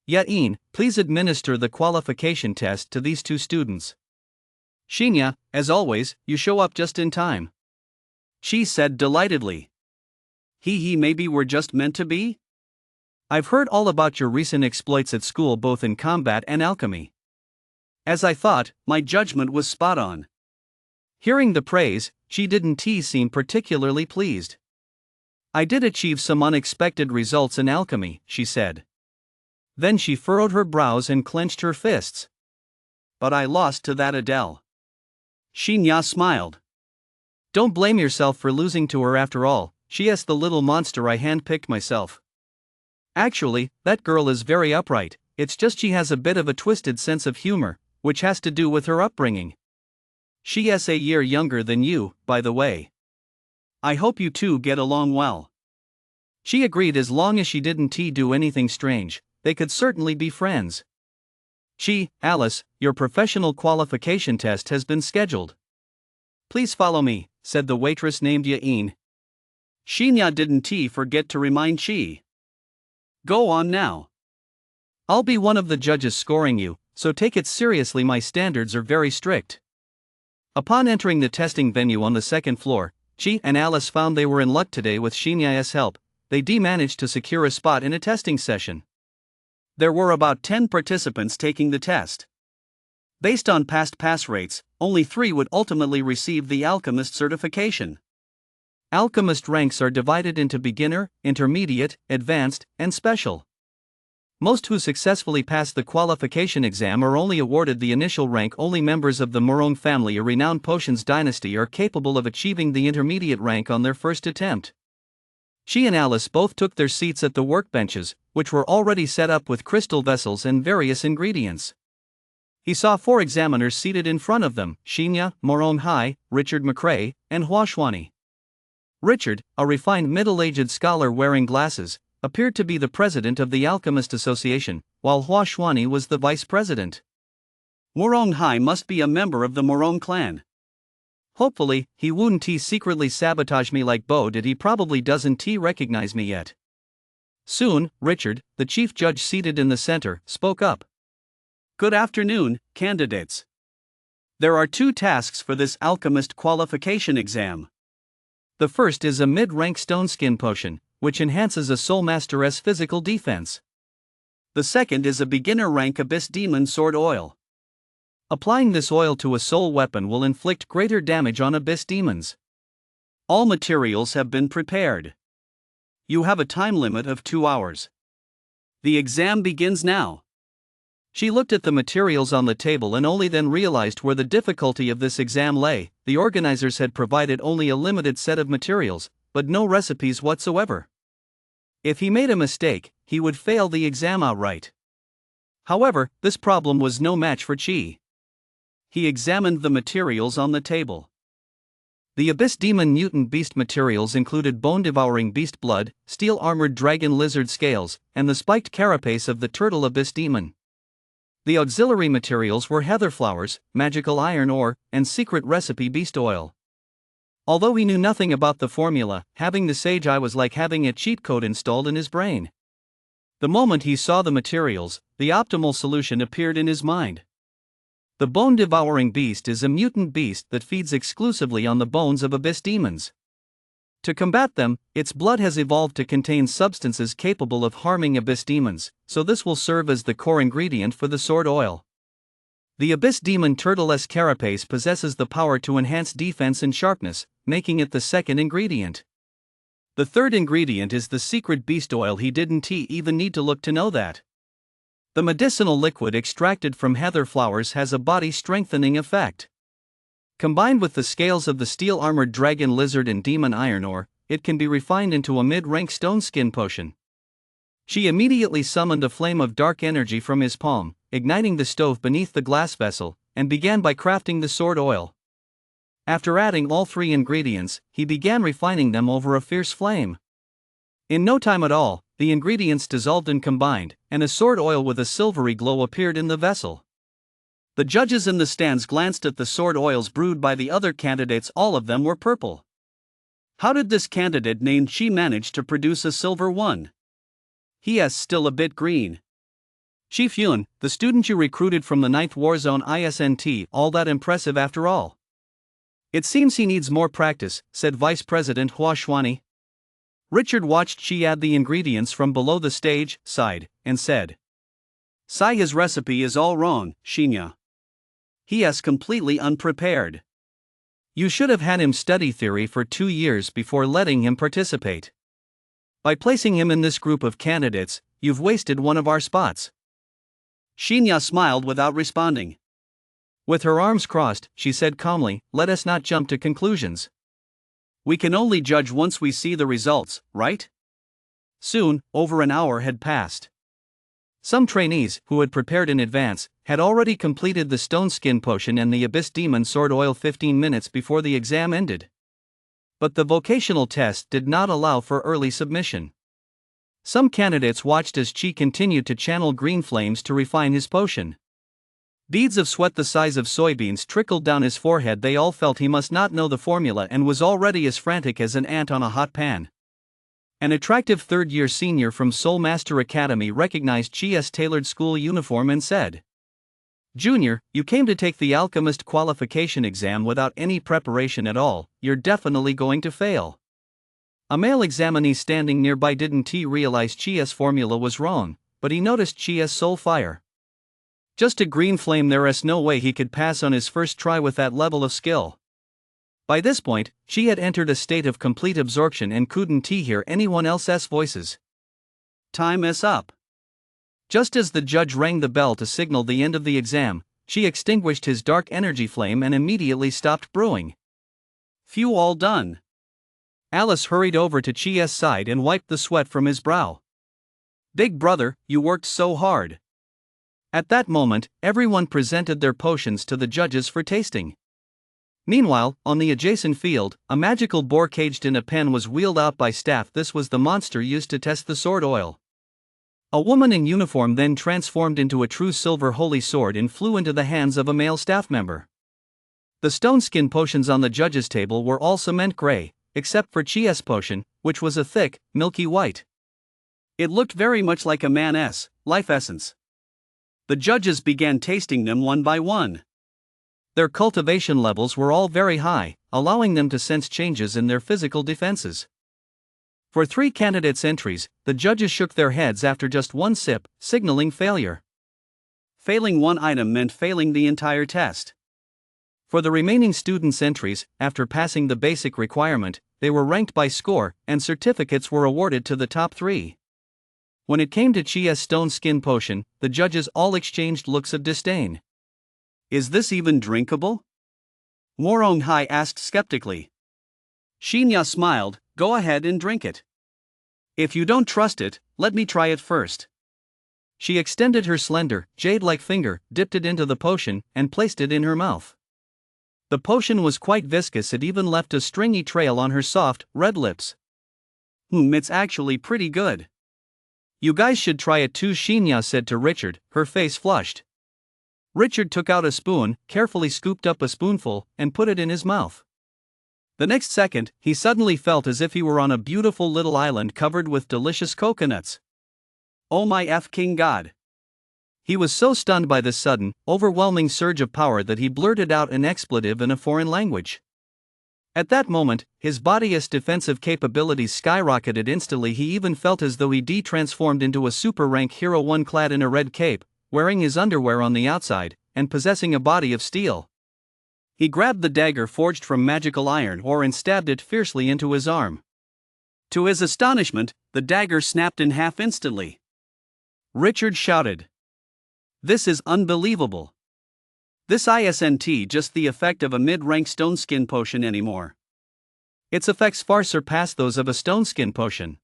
Yain, please administer the qualification test to these 2 students. Shinya, as always, you show up just in time, she said delightedly. Maybe we're just meant to be? I've heard all about your recent exploits at school, both in combat and alchemy. As I thought, my judgment was spot on. Hearing the praise, she didn't seem particularly pleased. I did achieve some unexpected results in alchemy, she said. Then she furrowed her brows and clenched her fists. But I lost to that Adele. Shinya smiled. Don't blame yourself for losing to her after all, she's the little monster I handpicked myself. Actually, that girl is very upright, it's just she has a bit of a twisted sense of humor, which has to do with her upbringing. She's a year younger than you, by the way. I hope you two get along well. She agreed. As long as she didn't do anything strange, they could certainly be friends. Alice, your professional qualification test has been scheduled. Please follow me, said the waitress named Yain. Shinya didn't forget to remind Chi. Go on now. I'll be one of the judges scoring you, so take it seriously, my standards are very strict. Upon entering the testing venue on the second floor, Chi and Alice found they were in luck today with Shinya's help. They managed to secure a spot in a testing session. There were about 10 participants taking the test. Based on past pass rates, only 3 would ultimately receive the alchemist certification. Alchemist ranks are divided into beginner, intermediate, advanced, and special. Most who successfully pass the qualification exam are only awarded the initial rank. Only members of the Morong family, a renowned potions dynasty, are capable of achieving the intermediate rank on their first attempt. She and Alice both took their seats at the workbenches, which were already set up with crystal vessels and various ingredients. He saw 4 examiners seated in front of them: Shinya, Morong Hai, Richard McRae, and Huashwani. Richard, a refined middle-aged scholar wearing glasses, appeared to be the president of the Alchemist Association, while Huashwani was the vice president. Morong Hai must be a member of the Morong clan. Hopefully, he wouldn't secretly sabotage me like Bo did. He probably doesn't recognize me yet. Soon, Richard, the chief judge seated in the center, spoke up. Good afternoon, candidates. There are 2 tasks for this alchemist qualification exam. The first is a mid-rank stone skin potion, which enhances a soul master's physical defense. The second is a beginner rank abyss demon sword oil. Applying this oil to a soul weapon will inflict greater damage on abyss demons. All materials have been prepared. You have a time limit of 2 hours. The exam begins now. She looked at the materials on the table and only then realized where the difficulty of this exam lay. The organizers had provided only a limited set of materials, but no recipes whatsoever. If he made a mistake, he would fail the exam outright. However, this problem was no match for Chi. He examined the materials on the table. The Abyss Demon Mutant Beast materials included bone-devouring beast blood, steel-armored dragon lizard scales, and the spiked carapace of the turtle Abyss Demon. The auxiliary materials were heather flowers, magical iron ore, and secret recipe beast oil. Although he knew nothing about the formula, having the sage eye was like having a cheat code installed in his brain. The moment he saw the materials, the optimal solution appeared in his mind. The bone-devouring beast is a mutant beast that feeds exclusively on the bones of abyss demons. To combat them, its blood has evolved to contain substances capable of harming abyss demons, so this will serve as the core ingredient for the sword oil. The abyss demon turtle's carapace possesses the power to enhance defense and sharpness, making it the second ingredient. The third ingredient is the secret beast oil. He didn't even need to look to know that. The medicinal liquid extracted from heather flowers has a body-strengthening effect. Combined with the scales of the steel-armored dragon lizard and demon iron ore, it can be refined into a mid-rank stone skin potion. She immediately summoned a flame of dark energy from his palm, igniting the stove beneath the glass vessel, and began by crafting the sword oil. After adding all 3 ingredients, he began refining them over a fierce flame. In no time at all, the ingredients dissolved and combined, and a sword oil with a silvery glow appeared in the vessel. The judges in the stands glanced at the sword oils brewed by the other candidates. All of them were purple. How did this candidate named Chi manage to produce a silver one? He is still a bit green. Chi Fyun, the student you recruited from the 9th Warzone ISNT, all that impressive after all? It seems he needs more practice, said Vice President Huashwani. Richard watched Chi add the ingredients from below the stage, sighed, and said, "Sai, his recipe is all wrong, Shinya. He is completely unprepared. You should have had him study theory for 2 years before letting him participate. By placing him in this group of candidates, you've wasted one of our spots." Shinya smiled without responding. With her arms crossed, she said calmly, "Let us not jump to conclusions. We can only judge once we see the results, right?" Soon, over an hour had passed. Some trainees, who had prepared in advance, had already completed the stone skin potion and the abyss demon sword oil 15 minutes before the exam ended. But the vocational test did not allow for early submission. Some candidates watched as Chi continued to channel green flames to refine his potion. Beads of sweat the size of soybeans trickled down his forehead. They all felt he must not know the formula and was already as frantic as an ant on a hot pan. An attractive third-year senior from Soul Master Academy recognized Chia's tailored school uniform and said, "Junior, you came to take the alchemist qualification exam without any preparation at all. You're definitely going to fail." A male examinee standing nearby didn't realize Chia's formula was wrong, but he noticed Chia's soul fire. Just a green flame, there's no way he could pass on his first try with that level of skill. By this point, she had entered a state of complete absorption and couldn't hear anyone else's voices. Time is up. Just as the judge rang the bell to signal the end of the exam, she extinguished his dark energy flame and immediately stopped brewing. Phew, all done. Alice hurried over to Chia's side and wiped the sweat from his brow. "Big brother, you worked so hard." At that moment, everyone presented their potions to the judges for tasting. Meanwhile, on the adjacent field, a magical boar caged in a pen was wheeled out by staff. This was the monster used to test the sword oil. A woman in uniform then transformed into a true silver holy sword and flew into the hands of a male staff member. The stone skin potions on the judges' table were all cement gray, except for Chia's potion, which was a thick, milky white. It looked very much like a man's life essence. The judges began tasting them one by one. Their cultivation levels were all very high, allowing them to sense changes in their physical defenses. For 3 candidates' entries, the judges shook their heads after just one sip, signaling failure. Failing one item meant failing the entire test. For the remaining students' entries, after passing the basic requirement, they were ranked by score, and certificates were awarded to the top 3. When it came to Chia's stone skin potion, the judges all exchanged looks of disdain. "Is this even drinkable?" Warong Hai asked skeptically. Shinya smiled, "Go ahead and drink it. If you don't trust it, let me try it first." She extended her slender, jade-like finger, dipped it into the potion, and placed it in her mouth. The potion was quite viscous. It even left a stringy trail on her soft, red lips. It's actually pretty good. You guys should try it too," Shinya said to Richard, her face flushed. Richard took out a spoon, carefully scooped up a spoonful, and put it in his mouth. The next second, he suddenly felt as if he were on a beautiful little island covered with delicious coconuts. Oh my f***ing god. He was so stunned by this sudden, overwhelming surge of power that he blurted out an expletive in a foreign language. At that moment, his body's defensive capabilities skyrocketed instantly. He even felt as though he de-transformed into a super-rank hero, one clad in a red cape, wearing his underwear on the outside, and possessing a body of steel. He grabbed the dagger forged from magical iron ore and stabbed it fiercely into his arm. To his astonishment, the dagger snapped in half instantly. Richard shouted, "This is unbelievable. This isn't just the effect of a mid-rank stone skin potion anymore. Its effects far surpass those of a stone skin potion.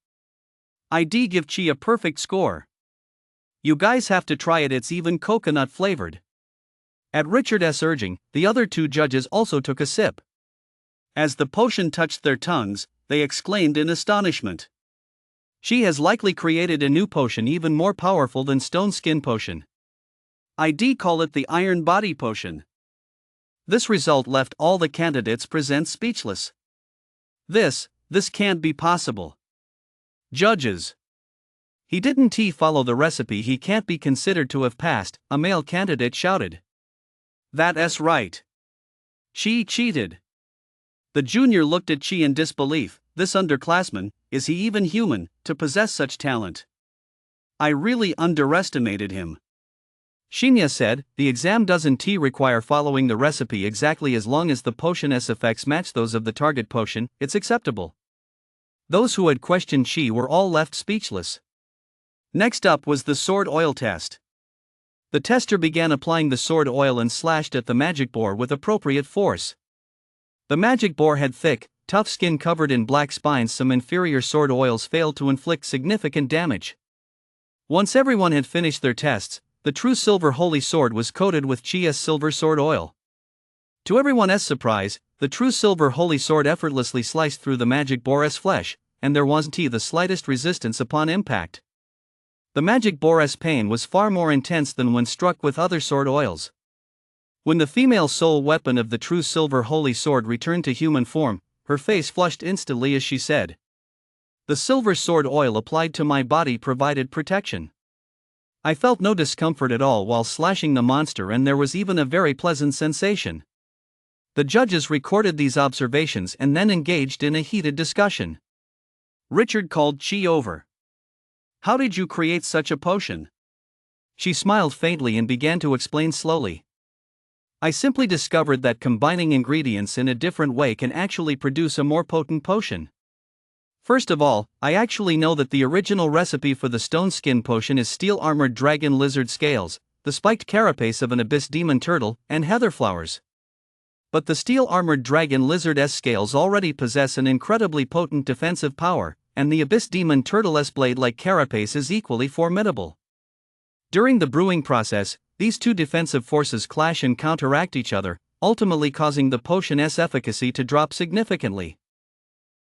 I'd give Chi a perfect score. You guys have to try it, it's even coconut flavored." At Richard's urging, the other 2 judges also took a sip. As the potion touched their tongues, they exclaimed in astonishment. "She has likely created a new potion even more powerful than stone skin potion. I'd call it the iron body potion." This result left all the candidates present speechless. This can't be possible. Judges. He didn't follow the recipe, he can't be considered to have passed, a male candidate shouted. That's right. She cheated. The junior looked at Chi in disbelief. This underclassman, is he even human, to possess such talent? I really underestimated him. Shinya said, "The exam doesn't require following the recipe exactly. As long as the potion's effects match those of the target potion, it's acceptable." Those who had questioned Chi were all left speechless. Next up was the sword oil test. The tester began applying the sword oil and slashed at the magic boar with appropriate force. The magic boar had thick, tough skin covered in black spines. Some inferior sword oils failed to inflict significant damage. Once everyone had finished their tests, the true silver holy sword was coated with Chia's silver sword oil. To everyone's surprise, the true silver holy sword effortlessly sliced through the magic boar's flesh, and there wasn't the slightest resistance upon impact. The magic boar's pain was far more intense than when struck with other sword oils. When the female soul weapon of the true silver holy sword returned to human form, her face flushed instantly as she said, The silver sword oil applied to my body provided protection. I felt no discomfort at all while slashing the monster, and there was even a very pleasant sensation. The judges recorded these observations and then engaged in a heated discussion. Richard called Chi over. "How did you create such a potion?" She smiled faintly and began to explain slowly. "I simply discovered that combining ingredients in a different way can actually produce a more potent potion. First of all, I actually know that the original recipe for the stone skin potion is steel-armored dragon lizard scales, the spiked carapace of an abyss demon turtle, and heather flowers. But the steel-armored dragon lizard's scales already possess an incredibly potent defensive power, and the abyss demon turtle's blade-like carapace is equally formidable. During the brewing process, these two defensive forces clash and counteract each other, ultimately causing the potion's efficacy to drop significantly.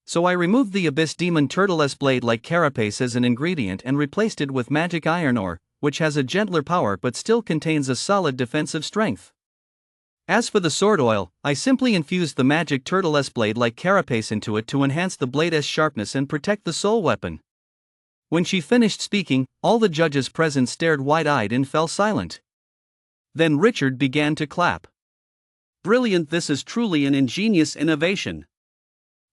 So I removed the abyss demon turtle's blade-like carapace as an ingredient and replaced it with magic iron ore, which has a gentler power but still contains a solid defensive strength. As for the sword oil, I simply infused the magic turtle's blade-like carapace into it to enhance the blade's sharpness and protect the soul weapon." When she finished speaking, all the judges present stared wide-eyed and fell silent. Then Richard began to clap. "Brilliant, this is truly an ingenious innovation."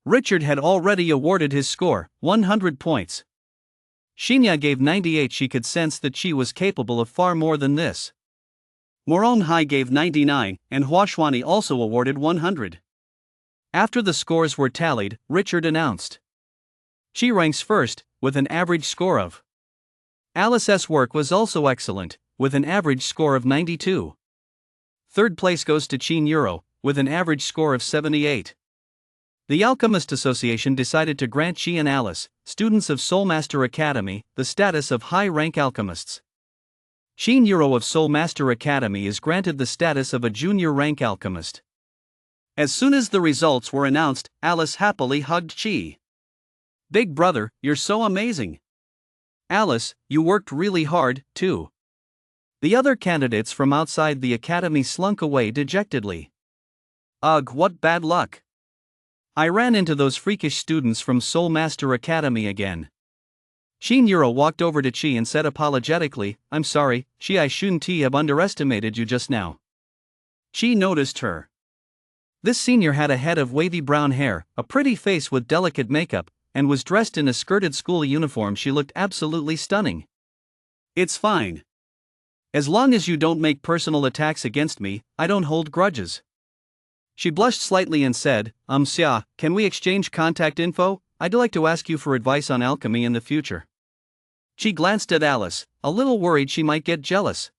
Richard had already awarded his score, 100 points. Shinya gave 98. She could sense that she was capable of far more than this. Morong Hai gave 99, and Huashwani also awarded 100. After the scores were tallied, Richard announced. She ranks first, with an average score of. Alice's work was also excellent, with an average score of 92. Third place goes to Chin Euro, with an average score of 78. The Alchemist Association decided to grant Chi and Alice, students of Soulmaster Academy, the status of high-rank alchemists. Chin Euro of Soulmaster Academy is granted the status of a junior-rank alchemist. As soon as the results were announced, Alice happily hugged Chi. "Big brother, you're so amazing." "Alice, you worked really hard, too." The other candidates from outside the academy slunk away dejectedly. "Ugh, what bad luck. I ran into those freakish students from Soulmaster Academy again." Chin Euro walked over to Chi and said apologetically, "I'm sorry, Chi, I shouldn't have underestimated you just now." Chi noticed her. This senior had a head of wavy brown hair, a pretty face with delicate makeup, and was dressed in a skirted school uniform. She looked absolutely stunning. "It's fine. As long as you don't make personal attacks against me, I don't hold grudges." She blushed slightly and said, Xia, can we exchange contact info? I'd like to ask you for advice on alchemy in the future." She glanced at Alice, a little worried she might get jealous.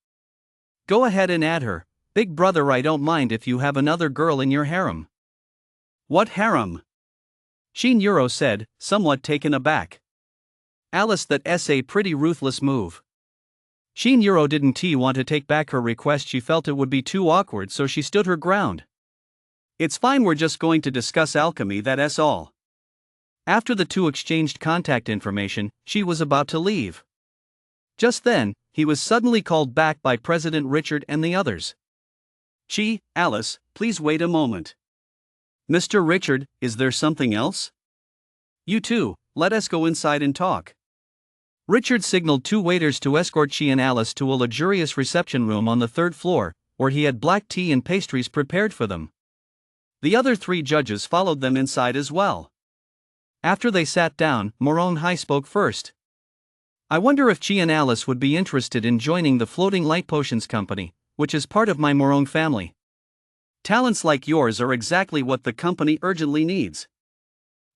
"Go ahead and add her. Big brother, I don't mind if you have another girl in your harem." "What harem?" Chin Euro said, somewhat taken aback. "Alice, that's a pretty ruthless move." Chin Euro didn't want to take back her request. She felt it would be too awkward, so she stood her ground. "It's fine, we're just going to discuss alchemy, that's all." After the two exchanged contact information, she was about to leave. Just then, he was suddenly called back by President Richard and the others. "Chi, Alice, please wait a moment." "Mr. Richard, is there something else?" "You two, let us go inside and talk." Richard signaled two waiters to escort Chi and Alice to a luxurious reception room on the third floor, where he had black tea and pastries prepared for them. The other three judges followed them inside as well. After they sat down, Morong Hai spoke first. "I wonder if Chi and Alice would be interested in joining the Floating Light Potions Company, which is part of my Morong family. Talents like yours are exactly what the company urgently needs.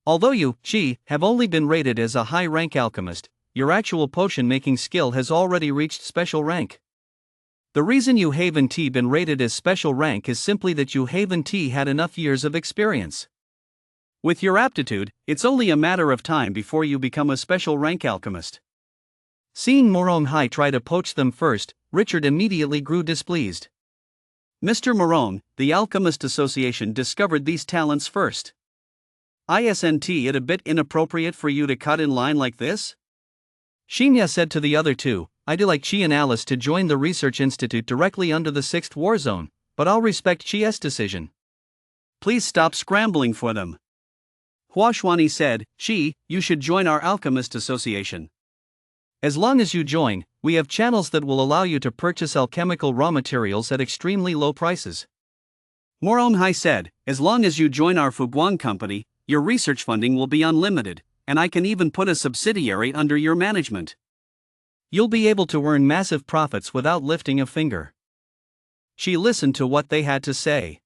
Although you, Chi, have only been rated as a high-rank alchemist, your actual potion-making skill has already reached special rank. The reason you haven't been rated as special rank is simply that you haven't had enough years of experience. With your aptitude, it's only a matter of time before you become a special rank alchemist." Seeing Morong Hai try to poach them first, Richard immediately grew displeased. "Mr. Morong, the Alchemist Association discovered these talents first. Isn't it a bit inappropriate for you to cut in line like this?" Shinya said to the other two, "I'd like Chi and Alice to join the research institute directly under the 6th War Zone, but I'll respect Chi's decision." "Please stop scrambling for them. Huashwani said, you should join our alchemist association. As long as you join, we have channels that will allow you to purchase alchemical raw materials at extremely low prices. Moronghai said, as long as you join our Fuguang company, your research funding will be unlimited, and I can even put a subsidiary under your management. You'll be able to earn massive profits without lifting a finger. She listened to what they had to say.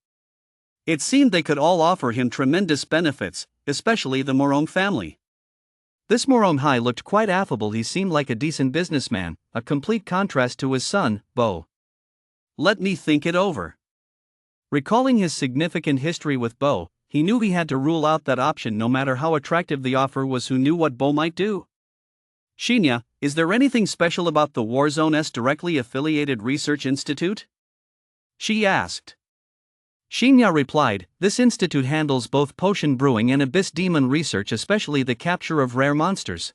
It seemed they could all offer him tremendous benefits, especially the Morong family. This Moronghai looked quite affable. He seemed like a decent businessman, a complete contrast to his son, Bo. Let me think it over. Recalling his significant history with Bo, he knew he had to rule out that option no matter how attractive the offer was. Who knew what Bo might do? Shinya, is there anything special about the Warzone's directly affiliated research institute? She asked. Shinya replied, this institute handles both potion brewing and abyss demon research, especially the capture of rare monsters.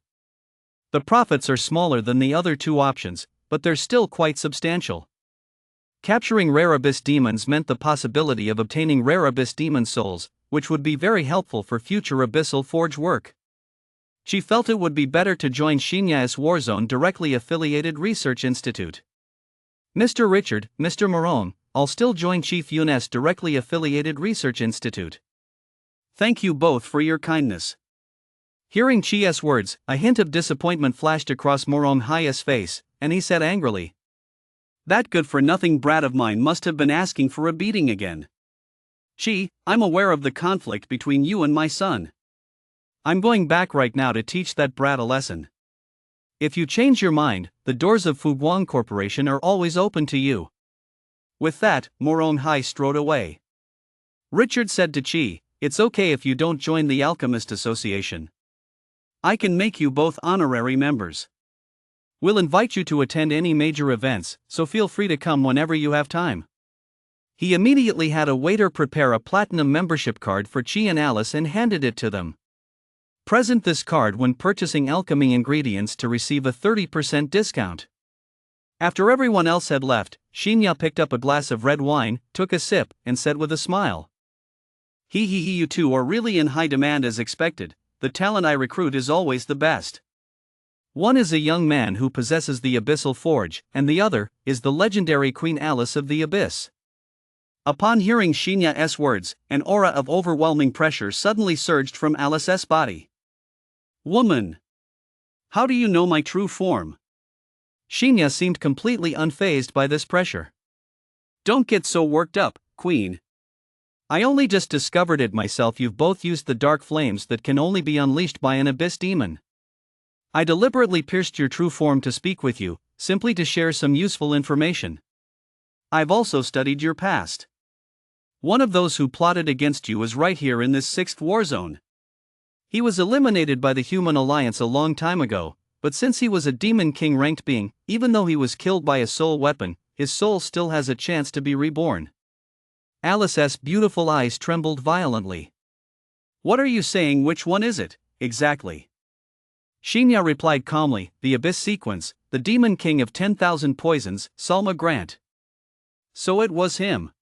The profits are smaller than the other two options, but they're still quite substantial. Capturing rare abyss demons meant the possibility of obtaining rare abyss demon souls, which would be very helpful for future abyssal forge work. She felt it would be better to join Shinya's Warzone directly affiliated research institute. Mr. Richard, Mr. Morong, I'll still join Chief Yun's directly affiliated research institute. Thank you both for your kindness. Hearing Chi's words, a hint of disappointment flashed across Moronghai's face, and he said angrily, that good-for-nothing brat of mine must have been asking for a beating again. I'm aware of the conflict between you and my son. I'm going back right now to teach that brat a lesson. If you change your mind, the doors of Fuguang Corporation are always open to you. With that, Moronghai strode away. Richard said to Chi, it's okay if you don't join the Alchemist Association. I can make you both honorary members. We'll invite you to attend any major events, so feel free to come whenever you have time. He immediately had a waiter prepare a platinum membership card for Chi and Alice and handed it to them. Present this card when purchasing alchemy ingredients to receive a 30% discount. After everyone else had left, Shinya picked up a glass of red wine, took a sip, and said with a smile, you two are really in high demand as expected. The talent I recruit is always the best. One is a young man who possesses the Abyssal Forge, and the other is the legendary Queen Alice of the Abyss. Upon hearing Shinya's words, an aura of overwhelming pressure suddenly surged from Alice's body. Woman! How do you know my true form? Shinya seemed completely unfazed by this pressure. Don't get so worked up, Queen. I only just discovered it myself. You've both used the dark flames that can only be unleashed by an abyss demon. I deliberately pierced your true form to speak with you, simply to share some useful information. I've also studied your past. One of those who plotted against you is right here in this 6th war zone. He was eliminated by the Human Alliance a long time ago, but since he was a Demon King ranked being, even though he was killed by a soul weapon, his soul still has a chance to be reborn. Alice's beautiful eyes trembled violently. What are you saying? Which one is it, exactly? Shinya replied calmly, the Abyss Sequence, the Demon King of 10,000 Poisons, Salma Grant. So it was him.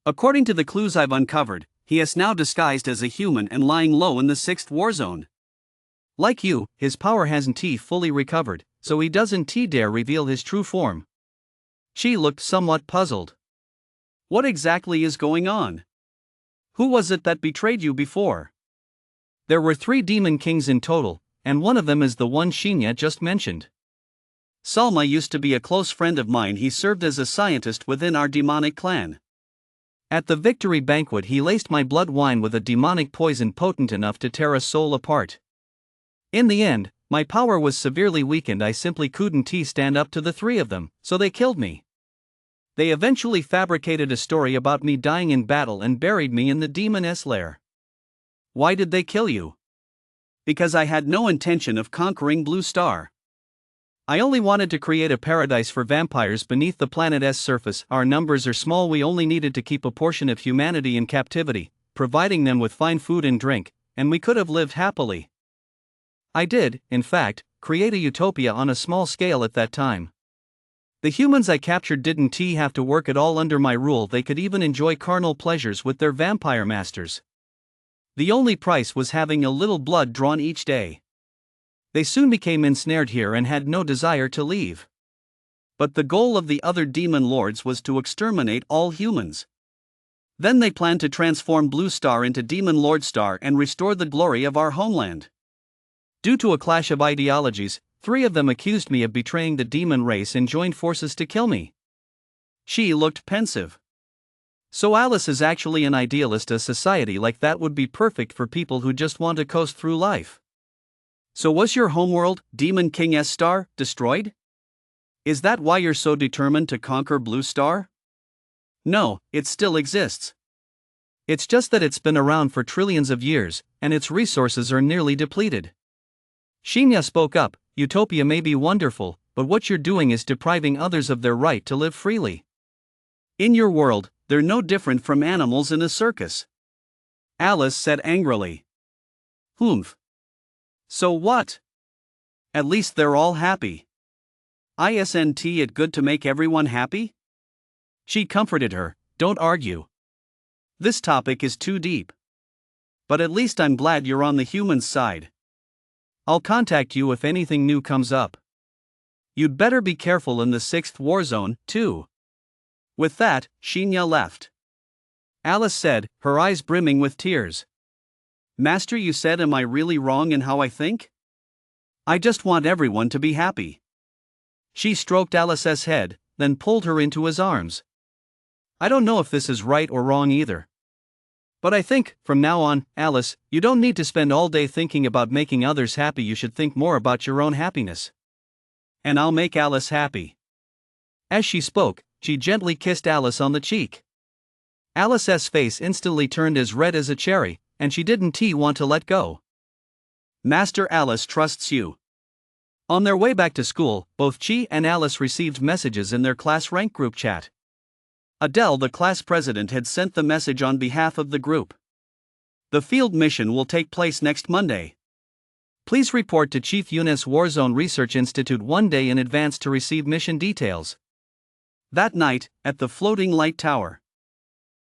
According to the clues I've uncovered, he is now disguised as a human and lying low in the 6th war zone. Like you, his power hasn't fully recovered, so he doesn't dare reveal his true form. She looked somewhat puzzled. What exactly is going on? Who was it that betrayed you before? There were 3 Demon Kings in total, and one of them is the one Shinya just mentioned. Salma used to be a close friend of mine. He served as a scientist within our demonic clan. At the victory banquet he laced my blood wine with a demonic poison potent enough to tear a soul apart. In the end, my power was severely weakened. I simply couldn't stand up to the 3 of them, so they killed me. They eventually fabricated a story about me dying in battle and buried me in the demoness lair. Why did they kill you? Because I had no intention of conquering Blue Star. I only wanted to create a paradise for vampires beneath the planet's surface. Our numbers are small. We only needed to keep a portion of humanity in captivity, providing them with fine food and drink, and we could have lived happily. I did, in fact, create a utopia on a small scale at that time. The humans I captured didn't have to work at all under my rule. They could even enjoy carnal pleasures with their vampire masters. The only price was having a little blood drawn each day. They soon became ensnared here and had no desire to leave. But the goal of the other demon lords was to exterminate all humans. Then they planned to transform Blue Star into Demon Lord Star and restore the glory of our homeland. Due to a clash of ideologies, 3 of them accused me of betraying the demon race and joined forces to kill me. She looked pensive. So Alice is actually an idealist. A society like that would be perfect for people who just want to coast through life. So was your homeworld, Demon King S Star, destroyed? Is that why you're so determined to conquer Blue Star? No, it still exists. It's just that it's been around for trillions of years, and its resources are nearly depleted. Shinya spoke up. Utopia may be wonderful, but what you're doing is depriving others of their right to live freely. In your world, they're no different from animals in a circus. Alice said angrily. Humph. So what? At least they're all happy. Isn't it good to make everyone happy? She comforted her. Don't argue. This topic is too deep. But at least I'm glad you're on the human side. I'll contact you if anything new comes up. You'd better be careful in the 6th war zone, too. With that, Shinya left. Alice said, her eyes brimming with tears. Master, you said, am I really wrong in how I think? I just want everyone to be happy. She stroked Alice's head, then pulled her into his arms. I don't know if this is right or wrong either. But I think, from now on, Alice, you don't need to spend all day thinking about making others happy. You should think more about your own happiness. And I'll make Alice happy. As she spoke, she gently kissed Alice on the cheek. Alice's face instantly turned as red as a cherry, and she didn't want to let go. Master, Alice trusts you. On their way back to school, both Chi and Alice received messages in their class rank group chat. Adele, the class president, had sent the message on behalf of the group. The field mission will take place next Monday. Please report to Chief Eunice Warzone Research Institute 1 day in advance to receive mission details. That night, at the floating light tower,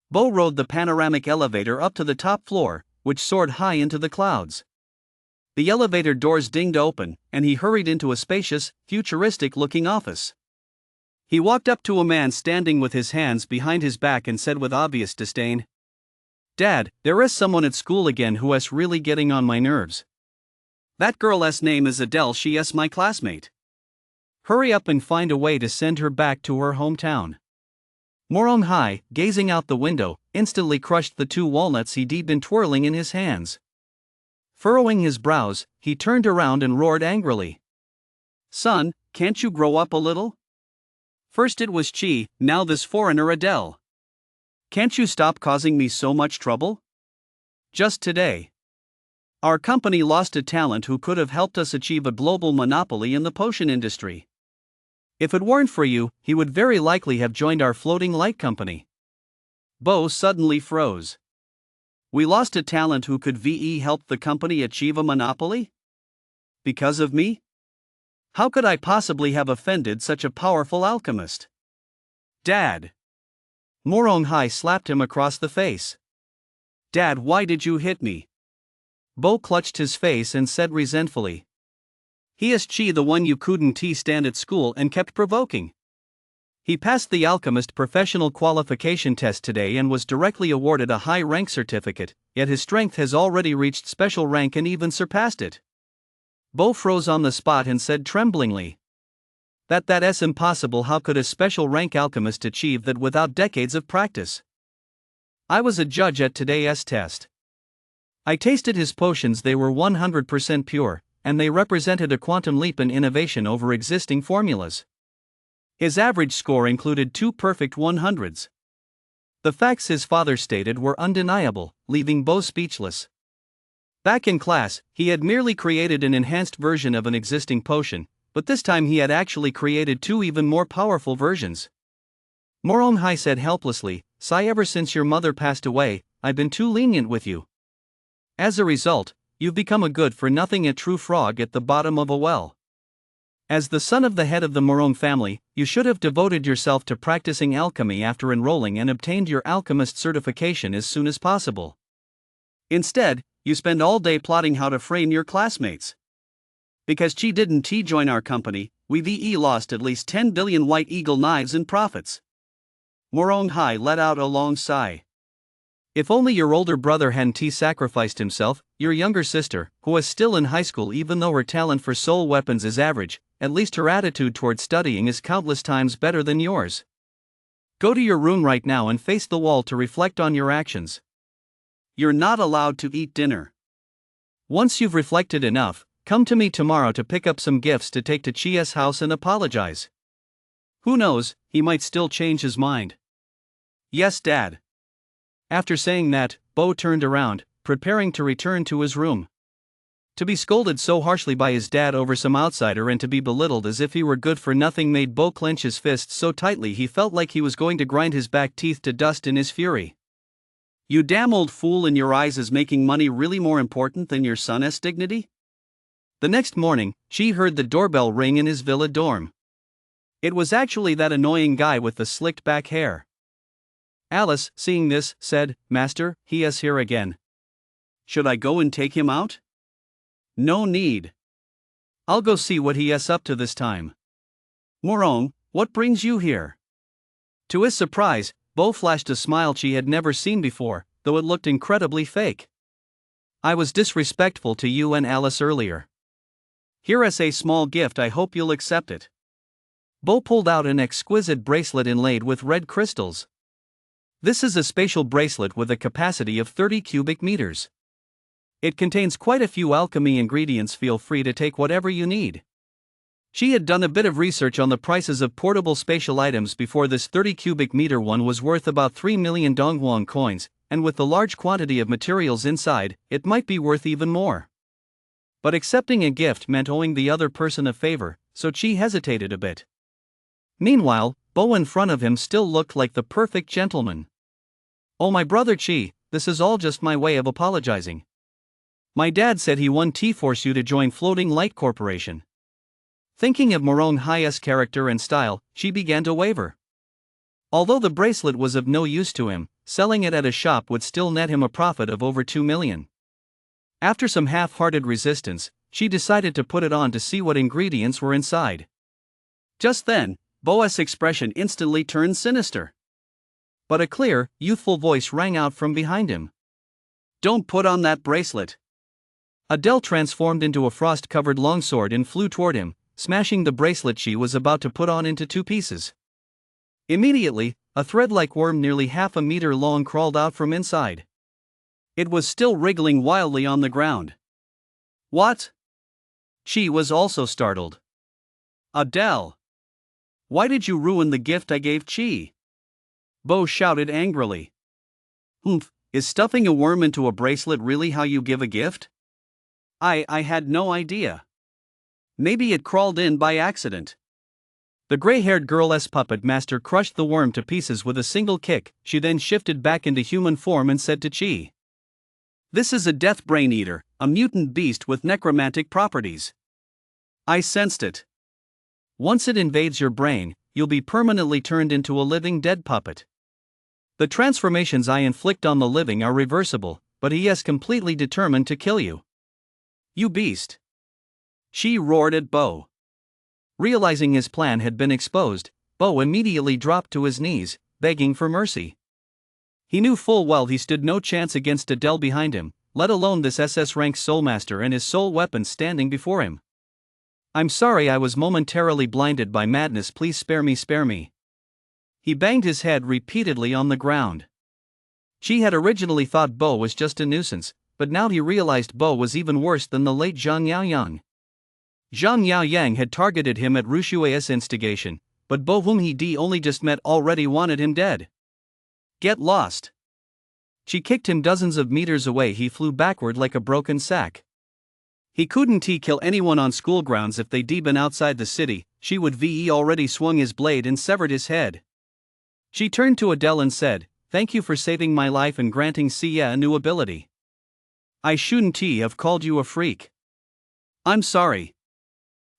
Bo rode the panoramic elevator up to the top floor, which soared high into the clouds. The elevator doors dinged open, and he hurried into a spacious, futuristic-looking office. He walked up to a man standing with his hands behind his back and said with obvious disdain, Dad, there is someone at school again who is really getting on my nerves. That girl's name is Adele. She is my classmate. Hurry up and find a way to send her back to her hometown. Morong Hai, gazing out the window, instantly crushed the 2 walnuts he'd been twirling in his hands. Furrowing his brows, he turned around and roared angrily. Son, can't you grow up a little? First it was Chi, now this foreigner Adele. Can't you stop causing me so much trouble? Just today, our company lost a talent who could have helped us achieve a global monopoly in the potion industry. If it weren't for you, he would very likely have joined our floating light company. Bo suddenly froze. We lost a talent who could help the company achieve a monopoly? Because of me? How could I possibly have offended such a powerful alchemist? Dad! Morong Hai slapped him across the face. Dad, why did you hit me? Bo clutched his face and said resentfully. He is Chi, the one you couldn't stand at school and kept provoking. He passed the alchemist professional qualification test today and was directly awarded a high rank certificate, yet his strength has already reached special rank and even surpassed it. Bo froze on the spot and said tremblingly. That's impossible. How could a special rank alchemist achieve that without decades of practice? I was a judge at today's test. I tasted his potions. They were 100% pure, and they represented a quantum leap in innovation over existing formulas. His average score included 2 perfect 100s. The facts his father stated were undeniable, leaving Bo speechless. Back in class, he had merely created an enhanced version of an existing potion, but this time he had actually created 2 even more powerful versions. Morong Hai said helplessly, Sai, ever since your mother passed away, I've been too lenient with you. As a result, you've become a good-for-nothing, a true frog at the bottom of a well. As the son of the head of the Morong family, you should have devoted yourself to practicing alchemy after enrolling and obtained your alchemist certification as soon as possible. Instead, you spend all day plotting how to frame your classmates. Because Chi didn't join our company, we VE lost at least 10 billion White Eagle knives in profits. Morong Hai let out a long sigh. If only your older brother hadn't sacrificed himself, your younger sister, who is still in high school even though her talent for soul weapons is average, at least her attitude toward studying is countless times better than yours. Go to your room right now and face the wall to reflect on your actions. You're not allowed to eat dinner. Once you've reflected enough, come to me tomorrow to pick up some gifts to take to Chia's house and apologize. Who knows, he might still change his mind. Yes, Dad. After saying that, Bo turned around, preparing to return to his room. To be scolded so harshly by his dad over some outsider and to be belittled as if he were good for nothing made Bo clench his fists so tightly he felt like he was going to grind his back teeth to dust in his fury. You damn old fool, in your eyes is making money really more important than your son's dignity? The next morning, she heard the doorbell ring in his villa dorm. It was actually that annoying guy with the slicked back hair. Alice, seeing this, said, "Master, he is here again. Should I go and take him out?" "No need. I'll go see what he is up to this time." "Morong, what brings you here?" To his surprise, Bo flashed a smile she had never seen before, though it looked incredibly fake. "I was disrespectful to you and Alice earlier. Here is a small gift, I hope you'll accept it." Bo pulled out an exquisite bracelet inlaid with red crystals. This is a spatial bracelet with a capacity of 30 cubic meters. It contains quite a few alchemy ingredients. Feel free to take whatever you need. She had done a bit of research on the prices of portable spatial items before this 30 cubic meter one was worth about 3 million Dongwon coins, and with the large quantity of materials inside, it might be worth even more. But accepting a gift meant owing the other person a favor, so Chi hesitated a bit. Meanwhile, Bo in front of him still looked like the perfect gentleman. "Oh, my brother Chi, this is all just my way of apologizing. My dad said he won T-Force you to join Floating Light Corporation." Thinking of Morong Hai's character and style, she began to waver. Although the bracelet was of no use to him, selling it at a shop would still net him a profit of over 2 million. After some half-hearted resistance, she decided to put it on to see what ingredients were inside. Just then, Bo's expression instantly turned sinister. But a clear, youthful voice rang out from behind him. "Don't put on that bracelet." Adele transformed into a frost-covered longsword and flew toward him, smashing the bracelet she was about to put on into 2 pieces. Immediately, a thread-like worm nearly half a meter long crawled out from inside. It was still wriggling wildly on the ground. "What?" Chi was also startled. "Adele! Why did you ruin the gift I gave Chi?" Bo shouted angrily. "Humph, is stuffing a worm into a bracelet really how you give a gift? I had no idea. Maybe it crawled in by accident." The gray-haired girl's puppet master crushed the worm to pieces with a single kick. She then shifted back into human form and said to Chi, "This is a death brain eater, a mutant beast with necromantic properties. I sensed it. Once it invades your brain, you'll be permanently turned into a living dead puppet. The transformations I inflict on the living are reversible, but he is completely determined to kill you. You beast." She roared at Bo. Realizing his plan had been exposed, Bo immediately dropped to his knees, begging for mercy. He knew full well he stood no chance against Adele behind him, let alone this SS-rank soulmaster and his soul weapon standing before him. "I'm sorry, I was momentarily blinded by madness, please spare me, spare me." He banged his head repeatedly on the ground. She had originally thought Bo was just a nuisance, but now he realized Bo was even worse than the late Zhang Yaoyang. Zhang Yaoyang had targeted him at Rushue's instigation, but Bo, whom he only just met, already wanted him dead. "Get lost." She kicked him dozens of meters away. He flew backward like a broken sack. He couldn't kill anyone on school grounds if they'd been outside the city. She would ve already swung his blade and severed his head. She turned to Adele and said, "Thank you for saving my life and granting Sia a new ability. I shouldn't have called you a freak. I'm sorry."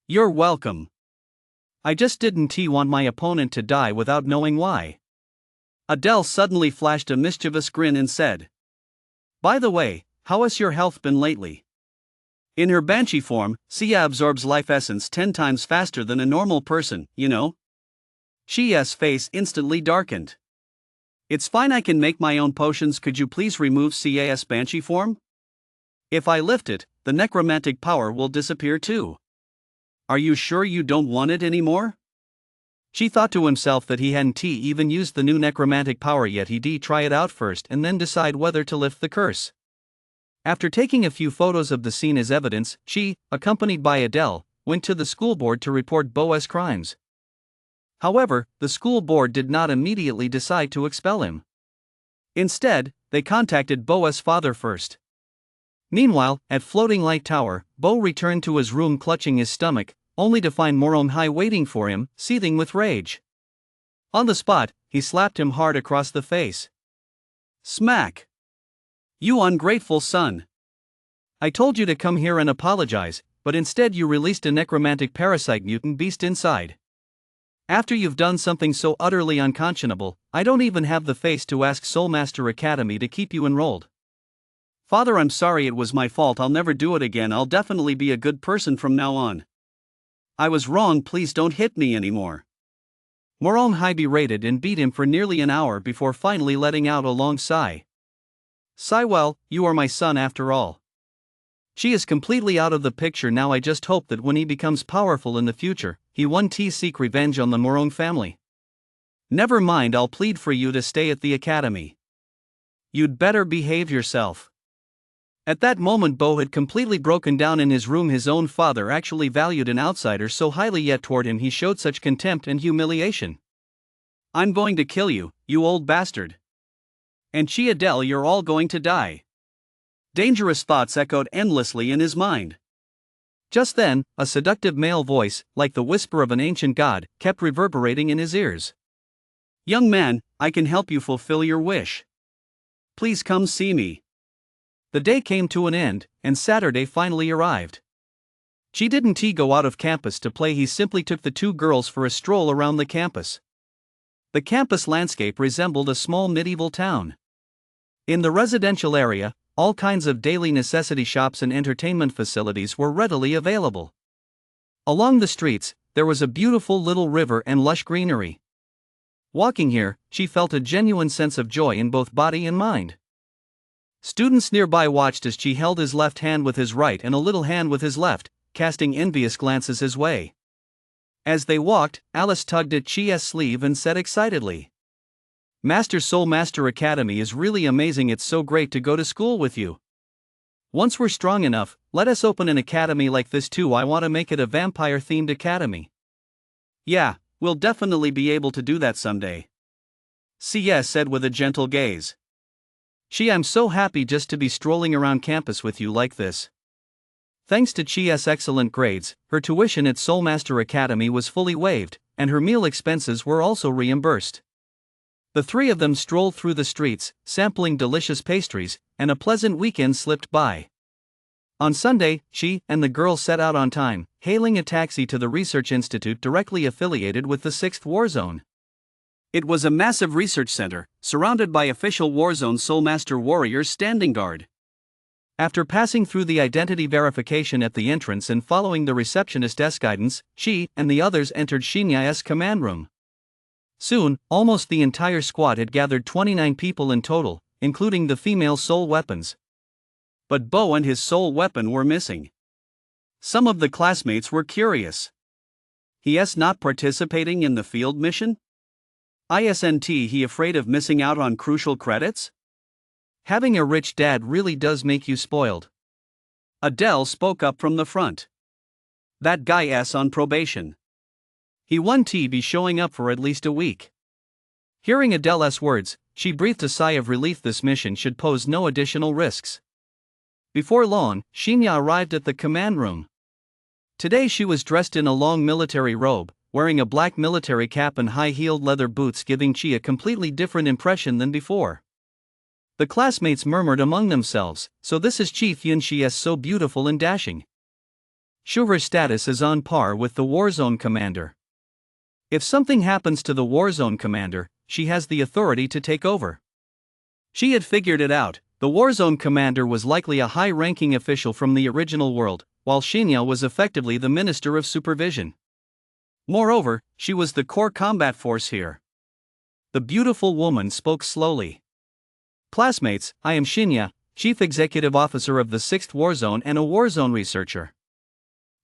"You're welcome. I just didn't want my opponent to die without knowing why." Adele suddenly flashed a mischievous grin and said, "By the way, how has your health been lately? In her banshee form, Sia absorbs life essence 10 times faster than a normal person, you know? Shia's face instantly darkened. It's fine, I can make my own potions. Could you please remove Sia's banshee form? If I lift it, the necromantic power will disappear too. Are you sure you don't want it anymore? She thought to himself that he hadn't even used the new necromantic power yet. He'd try it out first and then decide whether to lift the curse. After taking a few photos of the scene as evidence, she, accompanied by Adele, went to the school board to report Bo's crimes. However, the school board did not immediately decide to expel him. Instead, they contacted Bo's father first. Meanwhile, at Floating Light Tower, Bo returned to his room clutching his stomach, only to find Moronghai waiting for him, seething with rage. On the spot, he slapped him hard across the face. Smack! You ungrateful son! I told you to come here and apologize, but instead you released a necromantic parasite mutant beast inside. After you've done something so utterly unconscionable, I don't even have the face to ask Soulmaster Academy to keep you enrolled. Father, I'm sorry, it was my fault. I'll never do it again. I'll definitely be a good person from now on. I was wrong, please don't hit me anymore. Moronghai berated and beat him for nearly an hour before finally letting out a long sigh. Sigh, well, you are my son after all. She is completely out of the picture now. I just hope that when he becomes powerful in the future, he won't seek revenge on the Morong family. Never mind, I'll plead for you to stay at the academy. You'd better behave yourself. At that moment Bo had completely broken down in his room. His own father actually valued an outsider so highly, yet toward him he showed such contempt and humiliation. I'm going to kill you, you old bastard. And she, Adele, you're all going to die. Dangerous thoughts echoed endlessly in his mind. Just then, a seductive male voice, like the whisper of an ancient god, kept reverberating in his ears. Young man, I can help you fulfill your wish. Please come see me. The day came to an end, and Saturday finally arrived. She didn't go out of campus to play. He simply took the two girls for a stroll around the campus. The campus landscape resembled a small medieval town. In the residential area, all kinds of daily necessity shops and entertainment facilities were readily available. Along the streets, there was a beautiful little river and lush greenery. Walking here, she felt a genuine sense of joy in both body and mind. Students nearby watched as she held his left hand with his right and a little hand with his left, casting envious glances his way. As they walked, Alice tugged at Chia's sleeve and said excitedly, Master Soulmaster Academy is really amazing. It's so great to go to school with you. Once we're strong enough, let us open an academy like this too. I want to make it a vampire-themed academy. Yeah, we'll definitely be able to do that someday. Sia said with a gentle gaze. I'm so happy just to be strolling around campus with you like this. Thanks to Chia's excellent grades, her tuition at Soulmaster Academy was fully waived, and her meal expenses were also reimbursed. The three of them strolled through the streets, sampling delicious pastries, and a pleasant weekend slipped by. On Sunday, she and the girl set out on time, hailing a taxi to the research institute directly affiliated with the 6th War Zone. It was a massive research center, surrounded by official Warzone Soulmaster warriors standing guard. After passing through the identity verification at the entrance and following the receptionist's guidance, she and the others entered Shinya's command room. Soon, almost the entire squad had gathered, 29 people in total, including the female soul weapons. But Bo and his soul weapon were missing. Some of the classmates were curious. He's not participating in the field mission? Isn't he afraid of missing out on crucial credits? Having a rich dad really does make you spoiled. Adele spoke up from the front. That guy's on probation. He won't be showing up for at least a week. Hearing Adele's words, she breathed a sigh of relief. This mission should pose no additional risks. Before long, Shinya arrived at the command room. Today she was dressed in a long military robe, wearing a black military cap and high-heeled leather boots, giving Chi a completely different impression than before. The classmates murmured among themselves, so this is Chief Yun. She is so beautiful and dashing. Sure, her status is on par with the Warzone commander. If something happens to the Warzone commander, she has the authority to take over. She had figured it out. The Warzone commander was likely a high-ranking official from the original world, while Shinya was effectively the Minister of Supervision. Moreover, she was the core combat force here. The beautiful woman spoke slowly. Classmates, I am Shinya, Chief Executive Officer of the 6th Warzone and a Warzone researcher.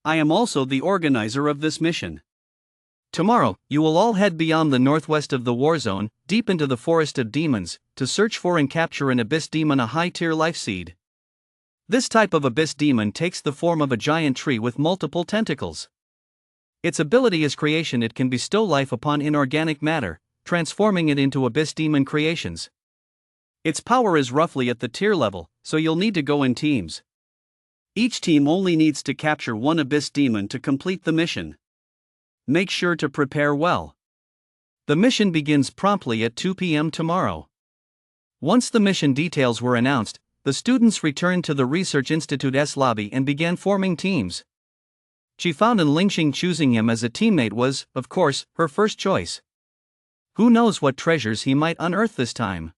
I am also the organizer of this mission. Tomorrow, you will all head beyond the northwest of the Warzone, deep into the Forest of Demons, to search for and capture an Abyss Demon, a high-tier life seed. This type of Abyss Demon takes the form of a giant tree with multiple tentacles. Its ability is creation. It can bestow life upon inorganic matter, transforming it into Abyss Demon creations. Its power is roughly at the tier level, so you'll need to go in teams. Each team only needs to capture one Abyss Demon to complete the mission. Make sure to prepare well. The mission begins promptly at 2 p.m. tomorrow. Once the mission details were announced, the students returned to the Research Institute's lobby and began forming teams. She found in Lingxing choosing him as a teammate was, of course, her first choice. Who knows what treasures he might unearth this time?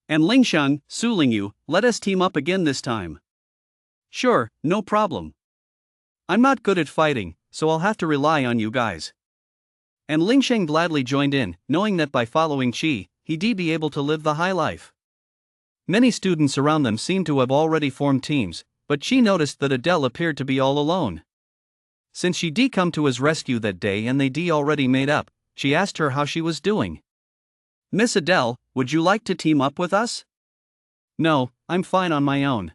And Lingxiang, Su Lingyu, let us team up again this time. Sure, no problem. I'm not good at fighting, so I'll have to rely on you guys. And Lingxiang gladly joined in, knowing that by following Qi, he'd be able to live the high life. Many students around them seemed to have already formed teams, but Qi noticed that Adele appeared to be all alone. Since she'd come to his rescue that day and they'd already made up, she asked her how she was doing. Miss Adele, would you like to team up with us? No, I'm fine on my own.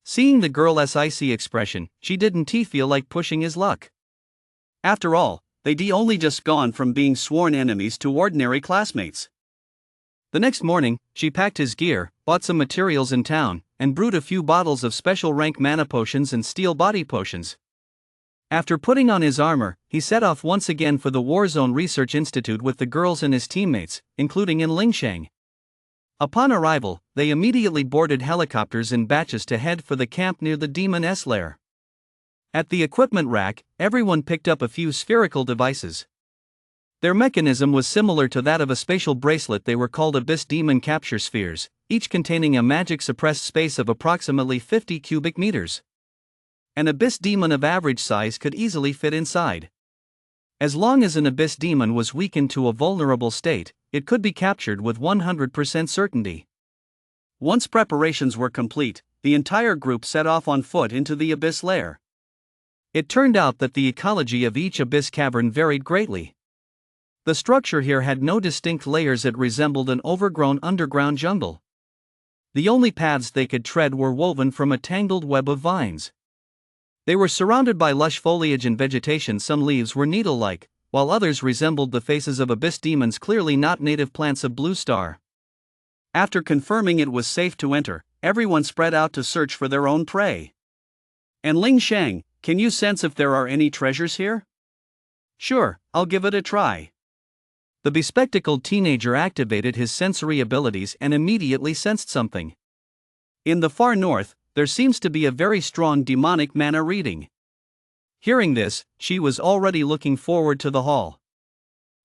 Seeing the girl's icy expression, she didn't feel like pushing his luck. After all, they'd only just gone from being sworn enemies to ordinary classmates. The next morning, she packed his gear, bought some materials in town, and brewed a few bottles of special rank mana potions and steel body potions. After putting on his armor, he set off once again for the Warzone Research Institute with the girls and his teammates, including in Lingxiang. Upon arrival, they immediately boarded helicopters in batches to head for the camp near the Demon's lair. At the equipment rack, everyone picked up a few spherical devices. Their mechanism was similar to that of a spatial bracelet. They were called Abyss Demon Capture Spheres, each containing a magic suppressed space of approximately 50 cubic meters. An Abyss Demon of average size could easily fit inside. As long as an Abyss Demon was weakened to a vulnerable state, it could be captured with 100% certainty. Once preparations were complete, the entire group set off on foot into the Abyss lair. It turned out that the ecology of each Abyss cavern varied greatly. The structure here had no distinct layers. It resembled an overgrown underground jungle. The only paths they could tread were woven from a tangled web of vines. They were surrounded by lush foliage and vegetation. Some leaves were needle-like, while others resembled the faces of Abyss Demons, clearly not native plants of Blue Star. After confirming it was safe to enter, everyone spread out to search for their own prey. And Lingxiang, can you sense if there are any treasures here? Sure, I'll give it a try. The bespectacled teenager activated his sensory abilities and immediately sensed something. In the far north, there seems to be a very strong demonic mana reading. Hearing this, she was already looking forward to the haul.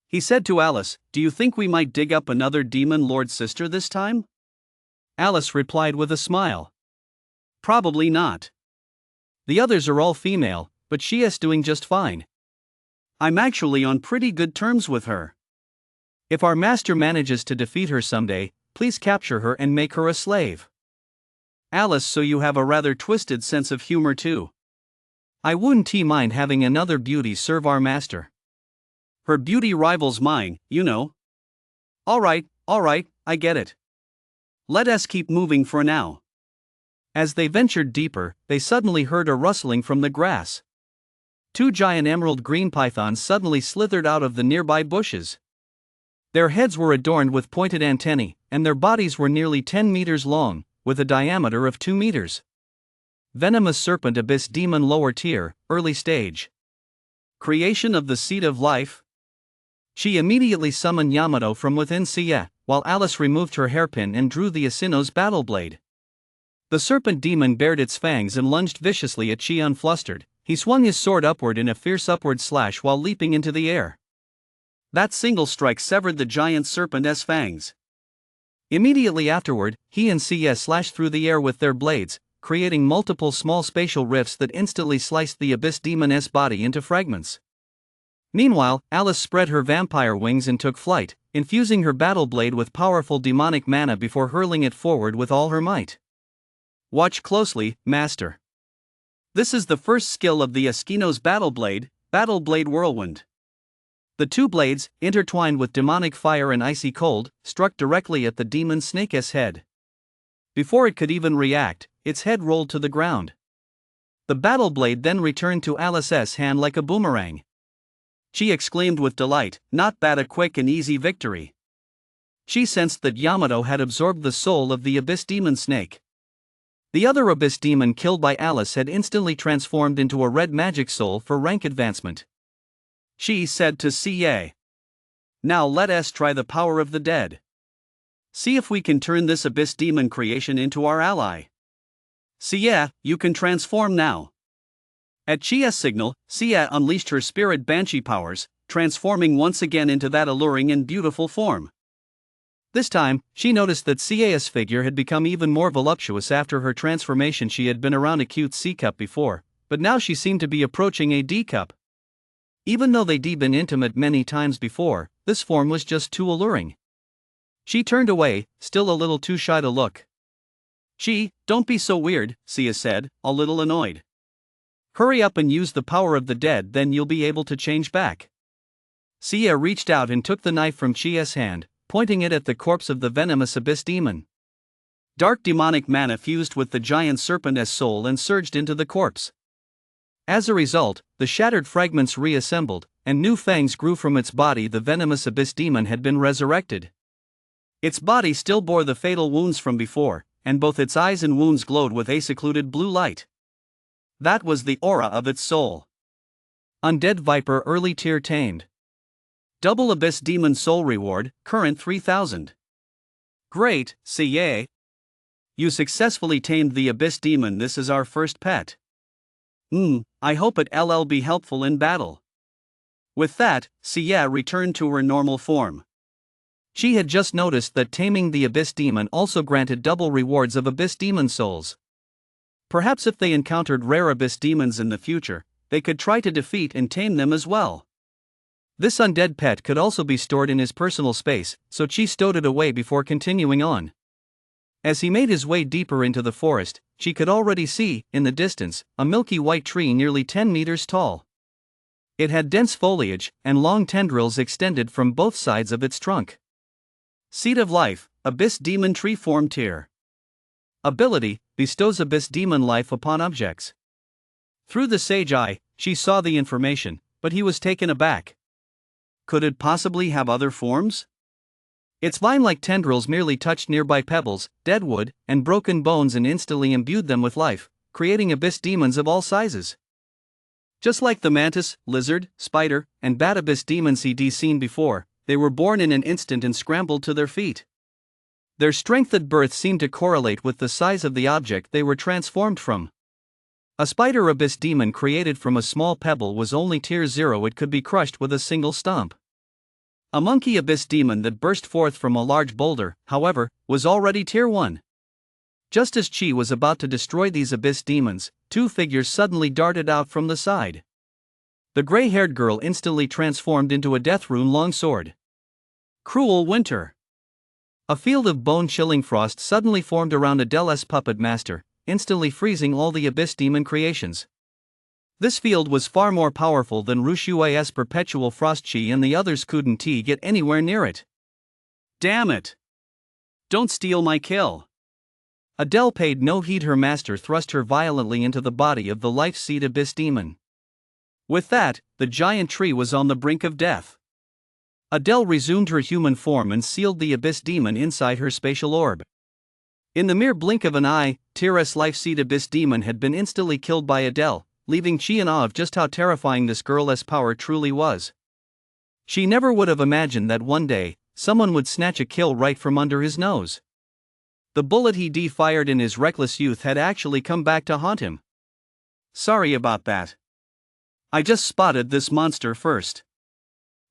He said to Alice, "Do you think we might dig up another Demon Lord sister this time?" Alice replied with a smile. "Probably not. The others are all female, but she is doing just fine. I'm actually on pretty good terms with her. If our master manages to defeat her someday, please capture her and make her a slave." Alice, so you have a rather twisted sense of humor too. I wouldn't mind having another beauty serve our master. Her beauty rivals mine, you know. Alright, I get it. Let us keep moving for now. As they ventured deeper, they suddenly heard a rustling from the grass. Two giant emerald green pythons suddenly slithered out of the nearby bushes. Their heads were adorned with pointed antennae, and their bodies were nearly 10 meters long, with a diameter of 2 meters. Venomous Serpent Abyss Demon Lower Tier, Early Stage. Creation of the Seed of Life. She immediately summoned Yamato from within Sia, while Alice removed her hairpin and drew the Asino's battle blade. The serpent demon bared its fangs and lunged viciously at Chi. Unflustered, he swung his sword upward in a fierce upward slash while leaping into the air. That single strike severed the giant serpent's fangs. Immediately afterward, he and CS slashed through the air with their blades, creating multiple small spatial rifts that instantly sliced the Abyss Demon's body into fragments. Meanwhile, Alice spread her vampire wings and took flight, infusing her battle blade with powerful demonic mana before hurling it forward with all her might. Watch closely, Master. This is the first skill of the Eskino's Battle Blade Whirlwind. The two blades, intertwined with demonic fire and icy cold, struck directly at the demon snake's head. Before it could even react, its head rolled to the ground. The battle blade then returned to Alice's hand like a boomerang. She exclaimed with delight, "Not bad, a quick and easy victory." She sensed that Yamato had absorbed the soul of the Abyss Demon Snake. The other Abyss Demon killed by Alice had instantly transformed into a red magic soul for rank advancement. She said to CA, "Now let us try the power of the dead. See if we can turn this Abyss Demon creation into our ally." "Sia, you can transform now." At Chia's signal, Sia unleashed her spirit banshee powers, transforming once again into that alluring and beautiful form. This time, she noticed that Cia's figure had become even more voluptuous after her transformation. She had been around a cute C cup before, but now she seemed to be approaching a D cup. Even though they'd been intimate many times before, this form was just too alluring. She turned away, still a little too shy to look. "Don't be so weird," Sia said, a little annoyed. "Hurry up and use the power of the dead, then you'll be able to change back." Sia reached out and took the knife from Chia's hand, pointing it at the corpse of the venomous Abyss Demon. Dark demonic mana fused with the giant serpent's soul and surged into the corpse. As a result, the shattered fragments reassembled, and new fangs grew from its body. The venomous Abyss Demon had been resurrected. Its body still bore the fatal wounds from before, and both its eyes and wounds glowed with a secluded blue light. That was the aura of its soul. Undead Viper early tier tamed. Double Abyss Demon soul reward, current 3000. Great, CA. You successfully tamed the Abyss Demon. This is our first pet. I hope it'll be helpful in battle. With that, Sia returned to her normal form. She had just noticed that taming the Abyss Demon also granted double rewards of Abyss Demon souls. Perhaps if they encountered rare Abyss Demons in the future, they could try to defeat and tame them as well. This undead pet could also be stored in his personal space, so Chi stowed it away before continuing on. As he made his way deeper into the forest, she could already see, in the distance, a milky white tree nearly 10 meters tall. It had dense foliage, and long tendrils extended from both sides of its trunk. Seed of Life, Abyss Demon Tree Form Tier. Ability, bestows Abyss Demon life upon objects. Through the sage eye, she saw the information, but he was taken aback. Could it possibly have other forms? Its vine-like tendrils merely touched nearby pebbles, dead wood, and broken bones and instantly imbued them with life, creating Abyss Demons of all sizes. Just like the mantis, lizard, spider, and bat Abyss Demons he'd seen before, they were born in an instant and scrambled to their feet. Their strength at birth seemed to correlate with the size of the object they were transformed from. A spider Abyss Demon created from a small pebble was only tier 0. It could be crushed with a single stomp. A monkey Abyss Demon that burst forth from a large boulder, however, was already tier 1. Just as Chi was about to destroy these Abyss Demons, two figures suddenly darted out from the side. The gray-haired girl instantly transformed into a death rune longsword. Cruel Winter. A field of bone-chilling frost suddenly formed around Adele's puppet master, instantly freezing all the Abyss Demon creations. This field was far more powerful than Rushui's perpetual frost chi, and the others couldn't get anywhere near it. Damn it! Don't steal my kill! Adele paid no heed. Her master thrust her violently into the body of the life seed Abyss Demon. With that, the giant tree was on the brink of death. Adele resumed her human form and sealed the Abyss Demon inside her spatial orb. In the mere blink of an eye, Tira's life seed Abyss Demon had been instantly killed by Adele, leaving Chi in awe of just how terrifying this girl's power truly was. She never would have imagined that one day, someone would snatch a kill right from under his nose. The bullet he fired in his reckless youth had actually come back to haunt him. Sorry about that. I just spotted this monster first.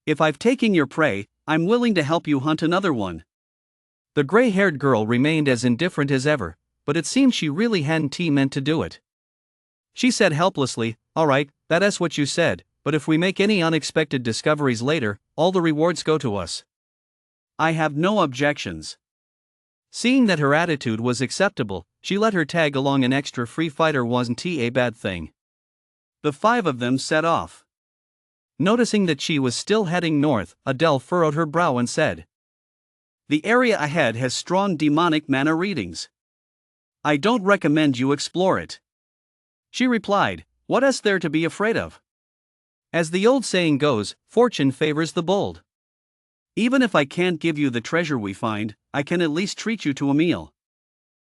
If I've taken your prey, I'm willing to help you hunt another one. The gray-haired girl remained as indifferent as ever, but it seemed she really hadn't meant to do it. She said helplessly, "Alright, that's what you said, but if we make any unexpected discoveries later, all the rewards go to us." "I have no objections." Seeing that her attitude was acceptable, she let her tag along. An extra free fighter wasn't a bad thing. The five of them set off. Noticing that she was still heading north, Adele furrowed her brow and said, "The area ahead has strong demonic mana readings. I don't recommend you explore it." She replied, "What is there to be afraid of? As the old saying goes, fortune favors the bold. Even if I can't give you the treasure we find, I can at least treat you to a meal."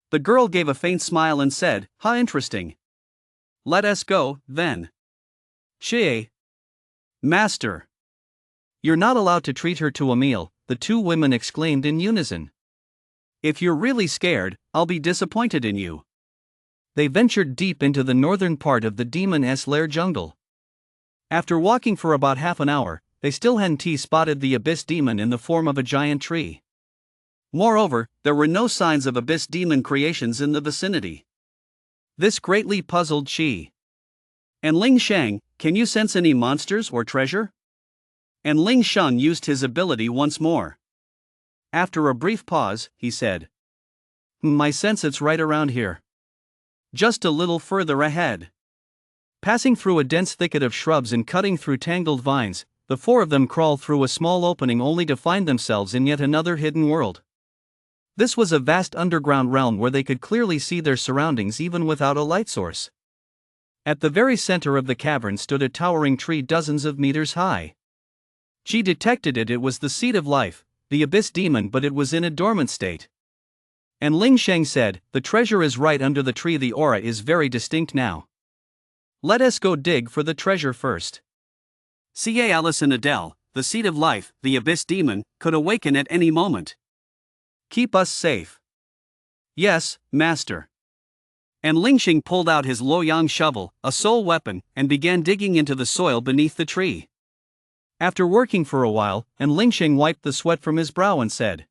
The girl gave a faint smile and said, "How interesting. Let us go, then." "She, Master. You're not allowed to treat her to a meal," the two women exclaimed in unison. "If you're really scared, I'll be disappointed in you." They ventured deep into the northern part of the demon's lair jungle. After walking for about half an hour, they still hadn't spotted the abyss demon in the form of a giant tree. Moreover, there were no signs of abyss demon creations in the vicinity. This greatly puzzled Shi. "And Ling Shang, can you sense any monsters or treasure?" And Ling Shang used his ability once more. After a brief pause, he said, "I sense it's right around here. Just a little further ahead." Passing through a dense thicket of shrubs and cutting through tangled vines, the four of them crawled through a small opening only to find themselves in yet another hidden world. This was a vast underground realm where they could clearly see their surroundings even without a light source. At the very center of the cavern stood a towering tree dozens of meters high. She detected it was the seed of life, the abyss demon, but it was in a dormant state. And Ling Sheng said, "The treasure is right under the tree. The aura is very distinct now. Let us go dig for the treasure first." C.A. Alice and Adele, the seed of life, the abyss demon, could awaken at any moment. "Keep us safe." "Yes, Master." And Lingxing pulled out his Luoyang shovel, a soul weapon, and began digging into the soil beneath the tree. After working for a while, and Lingxing wiped the sweat from his brow and said,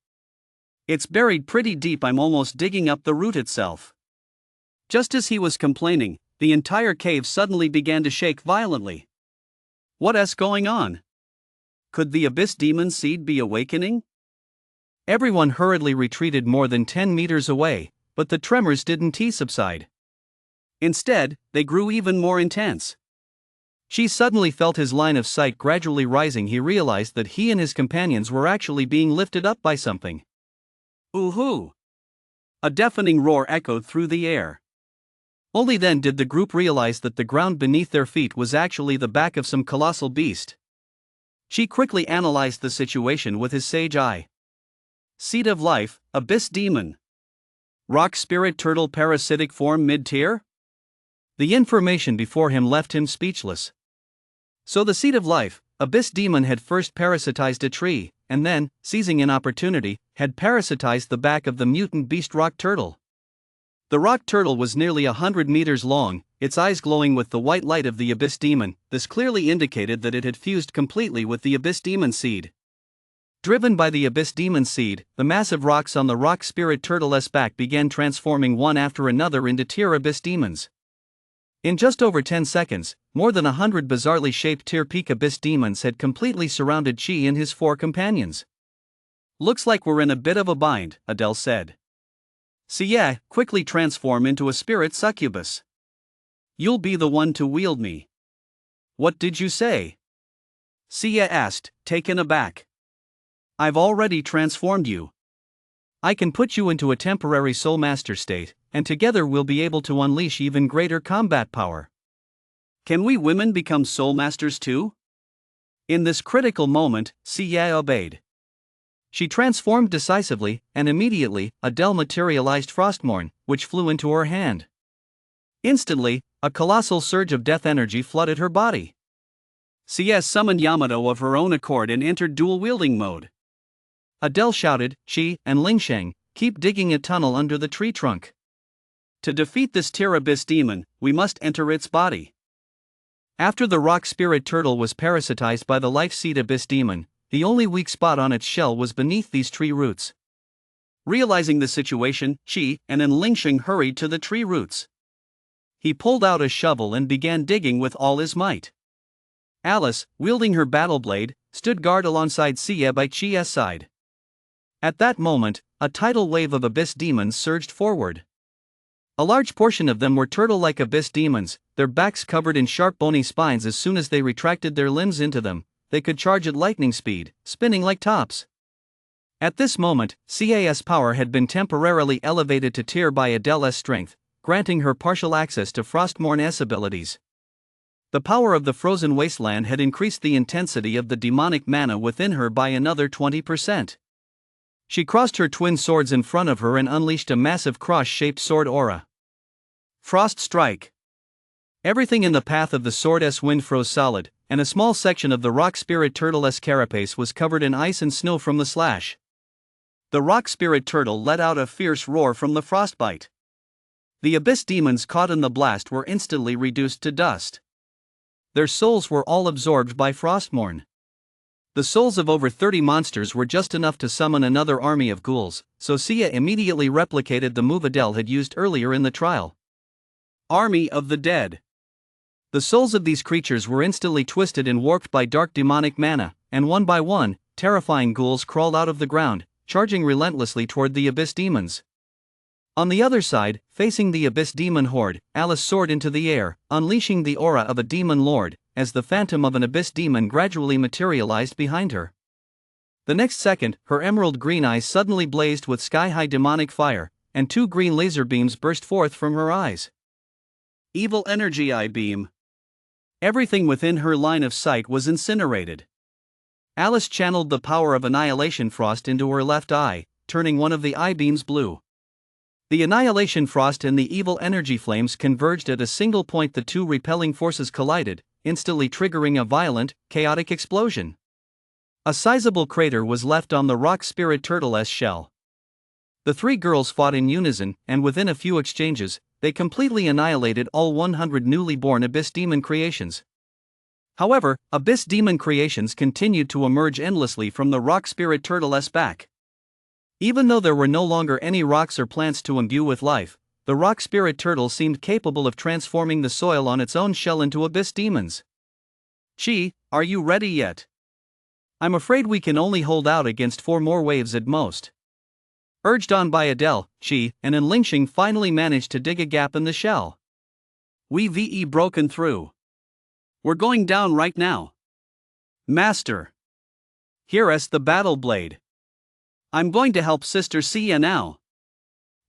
"It's buried pretty deep. I'm almost digging up the root itself." Just as he was complaining, the entire cave suddenly began to shake violently. What's going on? Could the abyss demon seed be awakening? Everyone hurriedly retreated more than 10 meters away, but the tremors didn't subside. Instead, they grew even more intense. She suddenly felt his line of sight gradually rising. He realized that he and his companions were actually being lifted up by something. "Ooh-hoo!" A deafening roar echoed through the air. Only then did the group realize that the ground beneath their feet was actually the back of some colossal beast. She quickly analyzed the situation with his sage eye. Seed of life, abyss demon. Rock spirit turtle parasitic form mid-tier? The information before him left him speechless. So the seed of life, abyss demon had first parasitized a tree, and then, seizing an opportunity, had parasitized the back of the mutant beast rock turtle. The rock turtle was nearly 100 meters long, its eyes glowing with the white light of the abyss demon. This clearly indicated that it had fused completely with the abyss demon seed. Driven by the abyss demon seed, the massive rocks on the rock spirit turtle's back began transforming one after another into tier abyss demons. In just over 10 seconds, more than 100 bizarrely shaped tier peak abyss demons had completely surrounded Chi and his 4 companions. "Looks like we're in a bit of a bind," Adele said. "Siya, quickly transform into a spirit succubus. You'll be the one to wield me." "What did you say?" Siya asked, taken aback. "I've already transformed you. I can put you into a temporary soul master state, and together we'll be able to unleash even greater combat power." "Can we women become soul masters too?" In this critical moment, Siya obeyed. She transformed decisively, and immediately, Adele materialized Frostmourne, which flew into her hand. Instantly, a colossal surge of death energy flooded her body. Siya summoned Yamato of her own accord and entered dual-wielding mode. Adele shouted, "She and Lingsheng, keep digging a tunnel under the tree trunk. To defeat this tier abyss demon, we must enter its body." After the rock spirit turtle was parasitized by the life seed abyss demon, the only weak spot on its shell was beneath these tree roots. Realizing the situation, Qi and Lingxing hurried to the tree roots. He pulled out a shovel and began digging with all his might. Alice, wielding her battle blade, stood guard alongside Xie by Qi's side. At that moment, a tidal wave of abyss demons surged forward. A large portion of them were turtle-like abyss demons, their backs covered in sharp bony spines. As soon as they retracted their limbs into them, they could charge at lightning speed, spinning like tops. At this moment, Ca's power had been temporarily elevated to tier by Adele's strength, granting her partial access to Frostmourne's abilities. The power of the frozen wasteland had increased the intensity of the demonic mana within her by another 20%. She crossed her twin swords in front of her and unleashed a massive cross-shaped sword aura. Frost Strike. Everything in the path of the sword's wind froze solid, and a small section of the rock spirit turtle's carapace was covered in ice and snow from the slash. The rock spirit turtle let out a fierce roar from the frostbite. The abyss demons caught in the blast were instantly reduced to dust. Their souls were all absorbed by Frostmourne. The souls of over 30 monsters were just enough to summon another army of ghouls, so Xie immediately replicated the move Adele had used earlier in the trial. Army of the Dead. The souls of these creatures were instantly twisted and warped by dark demonic mana, and one by one, terrifying ghouls crawled out of the ground, charging relentlessly toward the abyss demons. On the other side, facing the abyss demon horde, Alice soared into the air, unleashing the aura of a demon lord, as the phantom of an abyss demon gradually materialized behind her. The next second, her emerald green eyes suddenly blazed with sky-high demonic fire, and 2 green laser beams burst forth from her eyes. Evil Energy Eye Beam. Everything within her line of sight was incinerated. Alice channeled the power of Annihilation Frost into her left eye, turning one of the eye beams blue. The Annihilation Frost and the Evil Energy Flames converged at a single point. The two repelling forces collided, instantly triggering a violent, chaotic explosion. A sizable crater was left on the rock spirit turtle's shell. The 3 girls fought in unison, and within a few exchanges, they completely annihilated all 100 newly born abyss demon creations. However, abyss demon creations continued to emerge endlessly from the rock spirit turtle's back. Even though there were no longer any rocks or plants to imbue with life, the rock spirit turtle seemed capable of transforming the soil on its own shell into abyss demons. Qi, are you ready yet? I'm afraid we can only hold out against 4 more waves at most. Urged on by Adele, Qi and Lingxing finally managed to dig a gap in the shell. We've broken through. We're going down right now. Master. Here us the battle blade. I'm going to help Sister Xie now.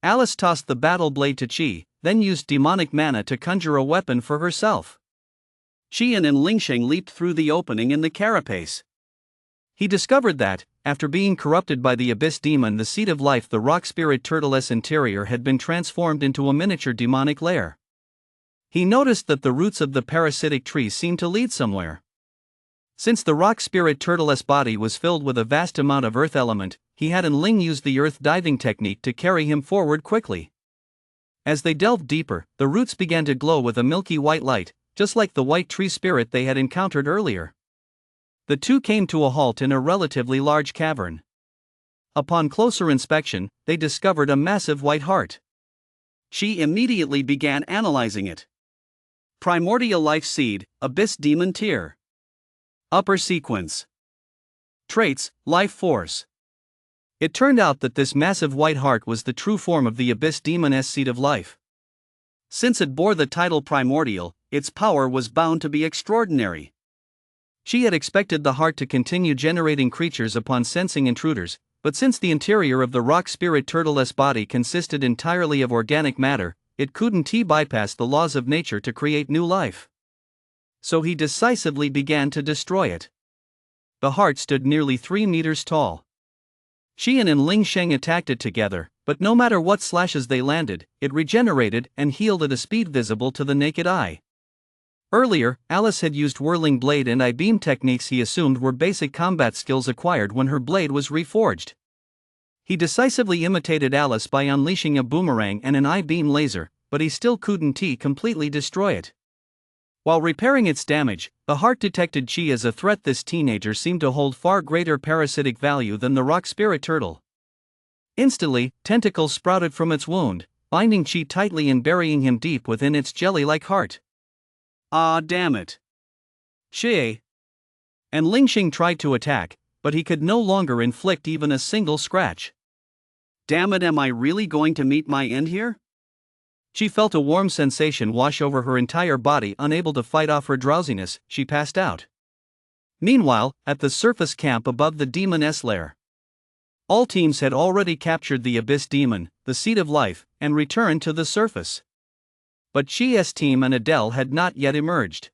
Alice tossed the battle blade to Qi, then used demonic mana to conjure a weapon for herself. Qi and Lingxing leaped through the opening in the carapace. He discovered that, after being corrupted by the abyss demon, the seed of life, the rock spirit turtle's interior had been transformed into a miniature demonic lair. He noticed that the roots of the parasitic tree seemed to lead somewhere. Since the rock spirit turtle's body was filled with a vast amount of earth element, he had Ling use the earth diving technique to carry him forward quickly. As they delved deeper, the roots began to glow with a milky white light, just like the white tree spirit they had encountered earlier. The two came to a halt in a relatively large cavern. Upon closer inspection, they discovered a massive white heart. She immediately began analyzing it. Primordial life seed, abyss demon tier. Upper sequence. Traits, life force. It turned out that this massive white heart was the true form of the abyss demon's seed of life. Since it bore the title primordial, its power was bound to be extraordinary. She had expected the heart to continue generating creatures upon sensing intruders, but since the interior of the rock spirit turtle's body consisted entirely of organic matter, it couldn't bypass the laws of nature to create new life. So he decisively began to destroy it. The heart stood nearly 3 meters tall. She and Lingxing attacked it together, but no matter what slashes they landed, it regenerated and healed at a speed visible to the naked eye. Earlier, Alice had used whirling blade and I-beam techniques he assumed were basic combat skills acquired when her blade was reforged. He decisively imitated Alice by unleashing a boomerang and an I-beam laser, but he still couldn't completely destroy it. While repairing its damage, the heart detected Qi as a threat. This teenager seemed to hold far greater parasitic value than the rock spirit turtle. Instantly, tentacles sprouted from its wound, binding Chi tightly and burying him deep within its jelly-like heart. Ah, damn it. Chi. And Lingxing tried to attack, but he could no longer inflict even a single scratch. Damn it, am I really going to meet my end here? She felt a warm sensation wash over her entire body. Unable to fight off her drowsiness, she passed out. Meanwhile, at the surface camp above the demon's lair, all teams had already captured the Abyss Demon, the seed of life, and returned to the surface. But Chi's team and Adele had not yet emerged.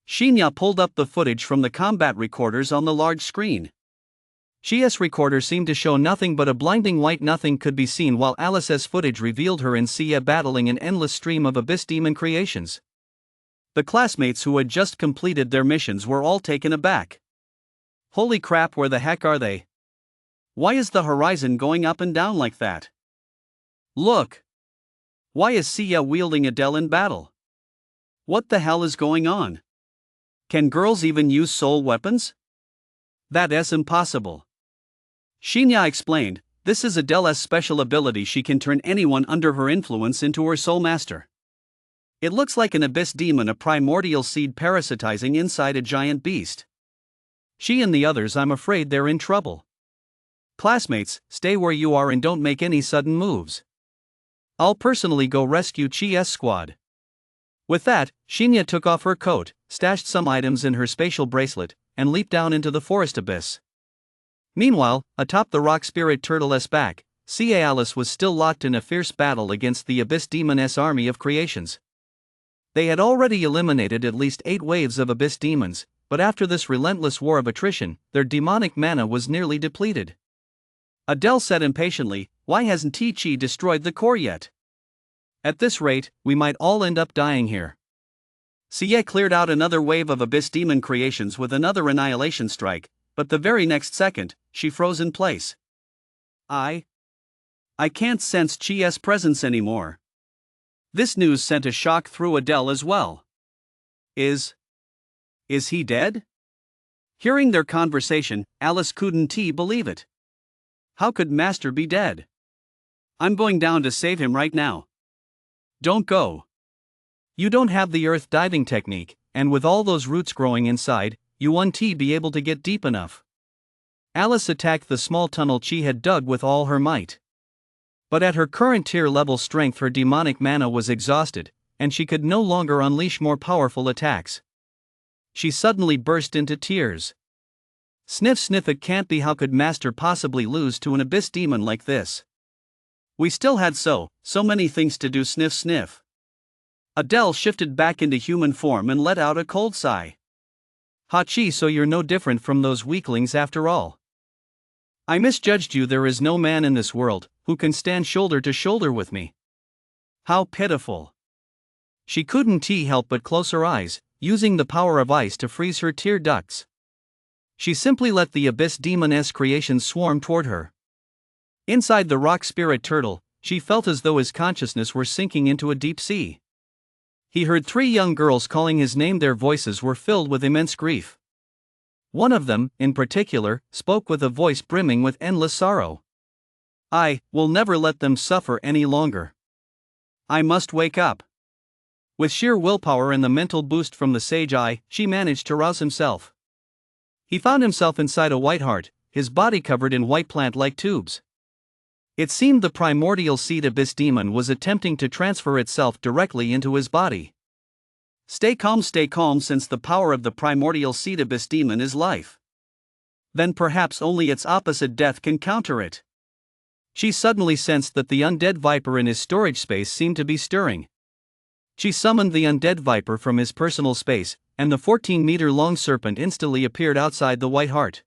Shinya pulled up the footage from the combat recorders on the large screen. Chi's recorder seemed to show nothing but a blinding white. Nothing could be seen, while Alice's footage revealed her and Sia battling an endless stream of Abyss Demon creations. The classmates who had just completed their missions were all taken aback. Holy crap, where the heck are they? Why is the horizon going up and down like that? Look! Why is Sia wielding Adele in battle? What the hell is going on? Can girls even use soul weapons? That is impossible. Shinya explained, this is Adele's special ability. She can turn anyone under her influence into her soul master. It looks like an Abyss Demon, a primordial seed parasitizing inside a giant beast. She and the others, I'm afraid they're in trouble. Classmates, stay where you are and don't make any sudden moves. I'll personally go rescue Chi's squad. With that, Shinya took off her coat, stashed some items in her spatial bracelet, and leaped down into the forest abyss. Meanwhile, atop the rock spirit turtle's back, Alice was still locked in a fierce battle against the Abyss Demon's army of creations. They had already eliminated at least 8 waves of Abyss Demons, but after this relentless war of attrition, their demonic mana was nearly depleted. Adele said impatiently, why hasn't Chi destroyed the core yet? At this rate, we might all end up dying here. Sia cleared out another wave of Abyss Demon creations with another annihilation strike, but the very next second, she froze in place. I can't sense Chi's presence anymore. This news sent a shock through Adele as well. Is he dead? Hearing their conversation, Alice couldn't believe it. How could Master be dead? I'm going down to save him right now. Don't go. You don't have the earth diving technique, and with all those roots growing inside, you won't be able to get deep enough. Alice attacked the small tunnel Chi had dug with all her might. But at her current tier level strength, her demonic mana was exhausted, and she could no longer unleash more powerful attacks. She suddenly burst into tears. Sniff sniff, it can't be. How could Master possibly lose to an Abyss Demon like this? We still had so many things to do. Sniff sniff. Adele shifted back into human form and let out a cold sigh. Hachi, so you're no different from those weaklings after all. I misjudged you. There is no man in this world who can stand shoulder to shoulder with me. How pitiful. She couldn't help but close her eyes, using the power of ice to freeze her tear ducts. She simply let the Abyss Demon's creations swarm toward her. Inside the rock spirit turtle, she felt as though his consciousness were sinking into a deep sea. He heard 3 young girls calling his name. Their voices were filled with immense grief. One of them, in particular, spoke with a voice brimming with endless sorrow. I will never let them suffer any longer. I must wake up. With sheer willpower and the mental boost from the Sage Eye, she managed to rouse himself. He found himself inside a white heart, his body covered in white plant-like tubes. It seemed the primordial seed Abyss Demon was attempting to transfer itself directly into his body. Stay calm, since the power of the primordial seed Abyss Demon is life. Then perhaps only its opposite, death, can counter it. She suddenly sensed that the undead viper in his storage space seemed to be stirring. She summoned the undead viper from his personal space, and the 14-meter-long serpent instantly appeared outside the white heart.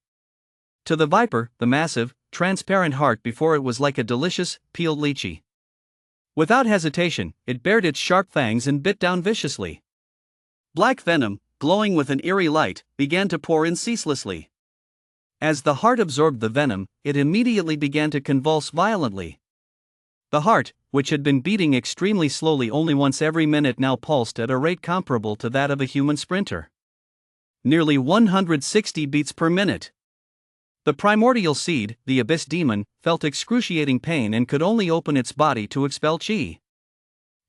To the viper, the massive, transparent heart before it was like a delicious, peeled lychee. Without hesitation, it bared its sharp fangs and bit down viciously. Black venom, glowing with an eerie light, began to pour in ceaselessly. As the heart absorbed the venom, it immediately began to convulse violently. The heart, which had been beating extremely slowly only once every minute, now pulsed at a rate comparable to that of a human sprinter. Nearly 160 beats per minute. The primordial seed, the abyss demon, felt excruciating pain and could only open its body to expel chi.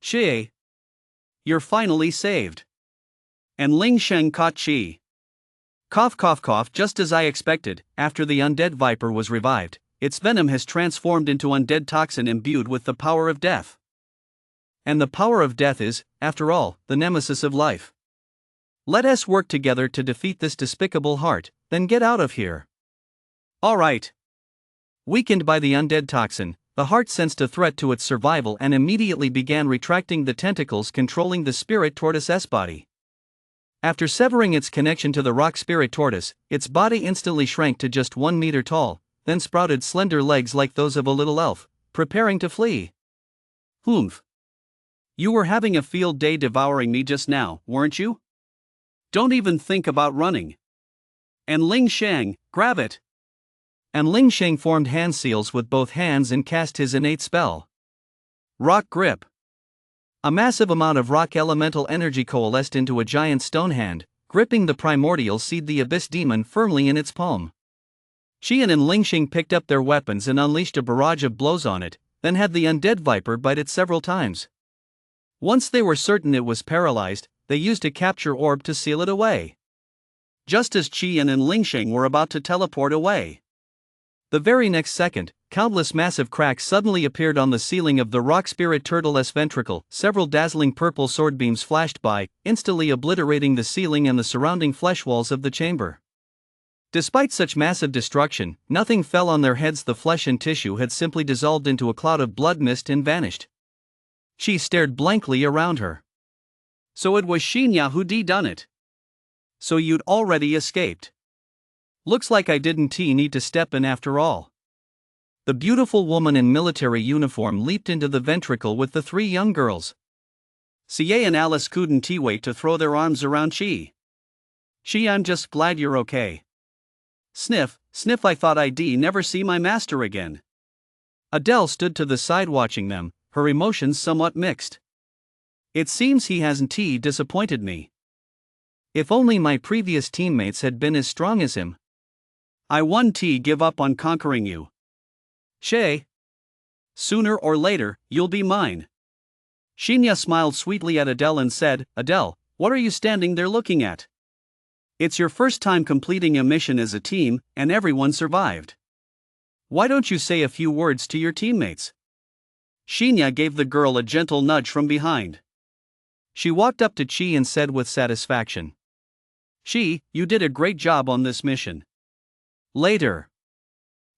Chi. You're finally saved. And Ling Sheng caught chi. Cough cough cough. Just as I expected, after the undead viper was revived, its venom has transformed into undead toxin imbued with the power of death. And the power of death is, after all, the nemesis of life. Let us work together to defeat this despicable heart, then get out of here. Alright. Weakened by the undead toxin, the heart sensed a threat to its survival and immediately began retracting the tentacles controlling the spirit tortoise's body. After severing its connection to the rock spirit tortoise, its body instantly shrank to just 1 meter tall, then sprouted slender legs like those of a little elf, preparing to flee. Humph. You were having a field day devouring me just now, weren't you? Don't even think about running. And Ling Sheng, grab it. And Ling Sheng formed hand seals with both hands and cast his innate spell. Rock Grip. A massive amount of rock elemental energy coalesced into a giant stone hand, gripping the primordial seed, the abyss demon, firmly in its palm. Qian and Ling Sheng picked up their weapons and unleashed a barrage of blows on it, then had the undead viper bite it several times. Once they were certain it was paralyzed, they used a capture orb to seal it away. Just as Qian and Ling Sheng were about to teleport away, the very next second, countless massive cracks suddenly appeared on the ceiling of the rock spirit turtle's ventricle. Several dazzling purple sword beams flashed by, instantly obliterating the ceiling and the surrounding flesh walls of the chamber. Despite such massive destruction, nothing fell on their heads. The flesh and tissue had simply dissolved into a cloud of blood mist and vanished. She stared blankly around her. So it was Xinya who done it. So you'd already escaped. Looks like I didn't need to step in after all. The beautiful woman in military uniform leaped into the ventricle with the 3 young girls. Xie and Alice couldn't wait to throw their arms around Qi. Qi, I'm just glad you're okay. Sniff, sniff, I thought I'd never see my master again. Adele stood to the side watching them, her emotions somewhat mixed. It seems he hasn't disappointed me. If only my previous teammates had been as strong as him. I won't give up on conquering you. Shay. Sooner or later, you'll be mine. Xinya smiled sweetly at Adele and said, Adele, what are you standing there looking at? It's your first time completing a mission as a team, and everyone survived. Why don't you say a few words to your teammates? Xinya gave the girl a gentle nudge from behind. She walked up to Qi and said with satisfaction, Qi, you did a great job on this mission. Later.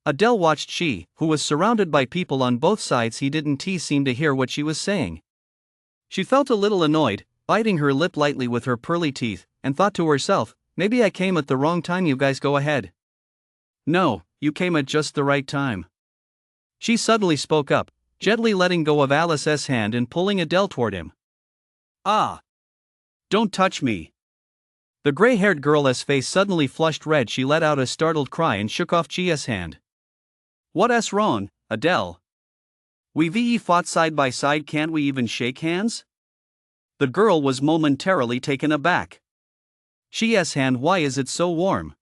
Adele watched Qi, who was surrounded by people on both sides. He didn't seem to hear what she was saying. She felt a little annoyed, biting her lip lightly with her pearly teeth, and thought to herself, maybe I came at the wrong time. You guys go ahead. No, you came at just the right time. She suddenly spoke up, gently letting go of Alice's hand and pulling Adele toward him. Ah! Don't touch me. The gray-haired girl's face suddenly flushed red. She let out a startled cry and shook off Chia's hand. What's wrong, Adele? We've fought side by side, can't we even shake hands? The girl was momentarily taken aback. Chia's hand, why is it so warm?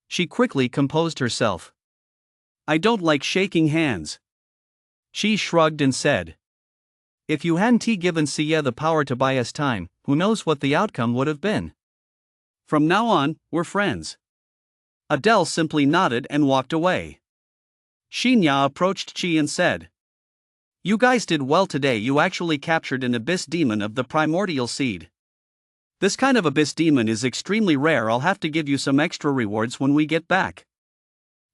She quickly composed herself. I don't like shaking hands. She shrugged and said. If you hadn't given Xie the power to buy us time, who knows what the outcome would have been? From now on, we're friends. Adele simply nodded and walked away. Xinya approached Qi and said, You guys did well today. You actually captured an abyss demon of the primordial seed. This kind of abyss demon is extremely rare. I'll have to give you some extra rewards when we get back.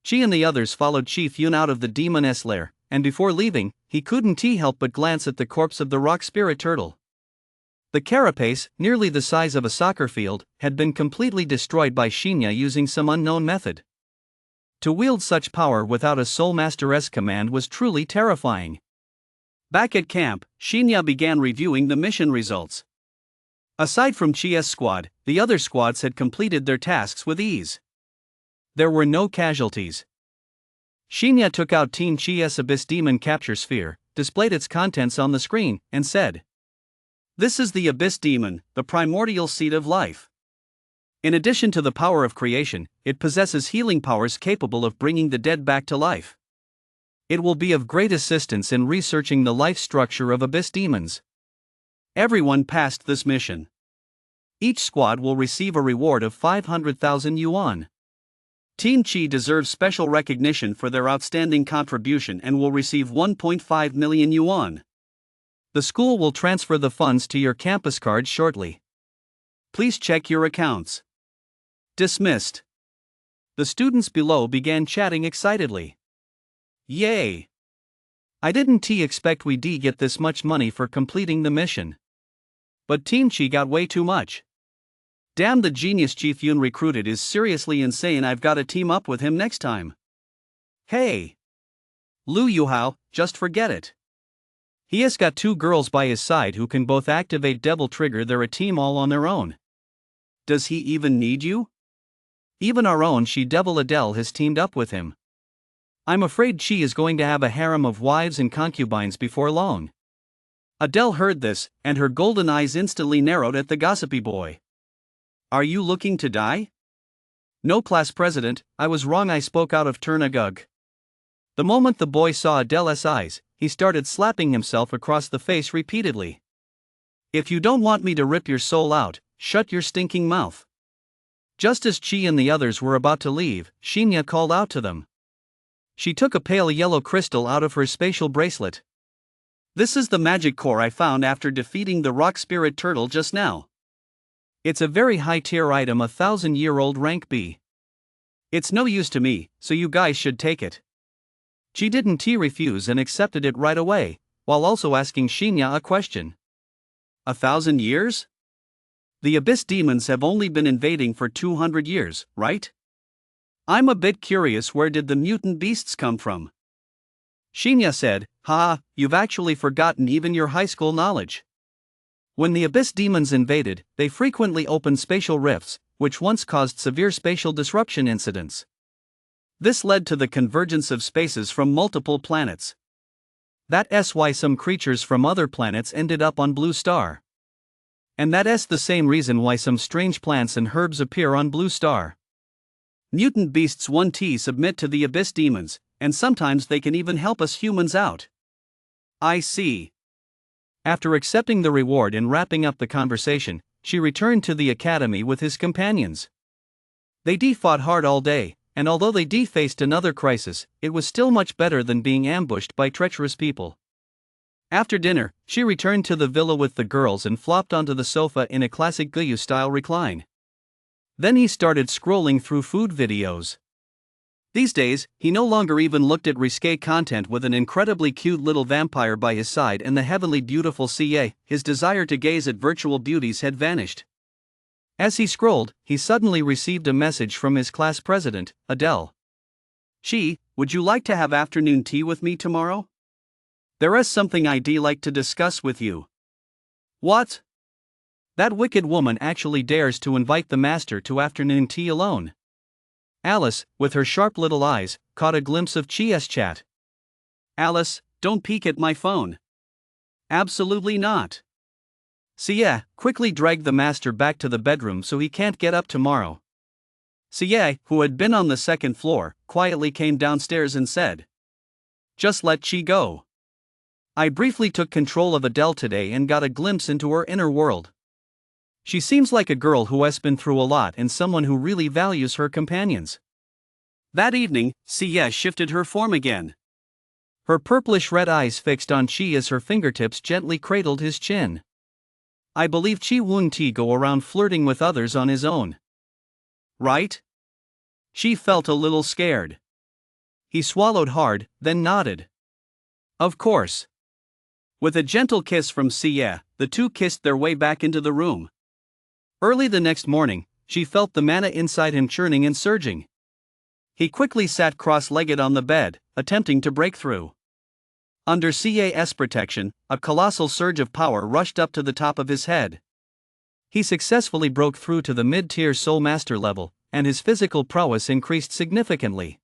Qi and the others followed Chief Yun out of the demoness lair, and before leaving, he couldn't help but glance at the corpse of the rock spirit turtle. The carapace, nearly the size of a soccer field, had been completely destroyed by Xinya using some unknown method. To wield such power without a Soul Master's command was truly terrifying. Back at camp, Xinya began reviewing the mission results. Aside from Chia's squad, the other squads had completed their tasks with ease. There were no casualties. Xinya took out Team Chia's Abyss Demon Capture Sphere, displayed its contents on the screen, and said, This is the Abyss Demon, the primordial seed of life. In addition to the power of creation, it possesses healing powers capable of bringing the dead back to life. It will be of great assistance in researching the life structure of abyss demons. Everyone passed this mission. Each squad will receive a reward of 500,000 yuan. Team Chi deserves special recognition for their outstanding contribution and will receive 1.5 million yuan. The school will transfer the funds to your campus card shortly. Please check your accounts. Dismissed. The students below began chatting excitedly. Yay! I didn't expect we'd get this much money for completing the mission. But Team Chi got way too much. Damn, the genius Chief Yun recruited is seriously insane. I've got to team up with him next time. Hey! Lu Yuhao, just forget it. He has got 2 girls by his side who can both activate Devil Trigger. They're a team all on their own. Does he even need you? Even our own she-devil Adele has teamed up with him. I'm afraid Chi is going to have a harem of wives and concubines before long. Adele heard this, and her golden eyes instantly narrowed at the gossipy boy. Are you looking to die? No, class president, I was wrong. I spoke out of turn. Agug. The moment the boy saw Adele's eyes, he started slapping himself across the face repeatedly. If you don't want me to rip your soul out, shut your stinking mouth. Just as Chi and the others were about to leave, Shinya called out to them. She took a pale yellow crystal out of her spatial bracelet. This is the magic core I found after defeating the rock spirit turtle just now. It's a very high-tier item, a 1,000-year-old rank B. It's no use to me, so you guys should take it. She didn't refuse and accepted it right away, while also asking Shinya a question. 1,000 years? The abyss demons have only been invading for 200 years, right? I'm a bit curious, where did the mutant beasts come from? Shinya said, "Ha, you've actually forgotten even your high school knowledge. When the abyss demons invaded, they frequently opened spatial rifts, which once caused severe spatial disruption incidents. This led to the convergence of spaces from multiple planets. That's why some creatures from other planets ended up on Blue Star. And that's the same reason why some strange plants and herbs appear on Blue Star. Mutant beasts 1T submit to the abyss demons, and sometimes they can even help us humans out." I see. After accepting the reward and wrapping up the conversation, she returned to the academy with his companions. They fought hard all day, and although they faced another crisis, it was still much better than being ambushed by treacherous people. After dinner, she returned to the villa with the girls and flopped onto the sofa in a classic Guyu-style recline. Then he started scrolling through food videos. These days, he no longer even looked at risque content. With an incredibly cute little vampire by his side and the heavenly beautiful CA, his desire to gaze at virtual beauties had vanished. As he scrolled, he suddenly received a message from his class president, Adele. "Chi, would you like to have afternoon tea with me tomorrow? There is something I'd like to discuss with you." What? That wicked woman actually dares to invite the master to afternoon tea alone. Alice, with her sharp little eyes, caught a glimpse of Chi's chat. "Alice, don't peek at my phone." "Absolutely not." Sia quickly dragged the master back to the bedroom so he can't get up tomorrow. Sia, who had been on the second floor, quietly came downstairs and said, "Just let Chi go. I briefly took control of Adele today and got a glimpse into her inner world. She seems like a girl who has been through a lot and someone who really values her companions." That evening, Sia shifted her form again. Her purplish-red eyes fixed on Chi as her fingertips gently cradled his chin. "I believe Chi won't go around flirting with others on his own. Right?" She felt a little scared. He swallowed hard, then nodded. "Of course." With a gentle kiss from Sia, the two kissed their way back into the room. Early the next morning, she felt the mana inside him churning and surging. He quickly sat cross-legged on the bed, attempting to break through. Under CA's protection, a colossal surge of power rushed up to the top of his head. He successfully broke through to the mid-tier Soul Master level, and his physical prowess increased significantly.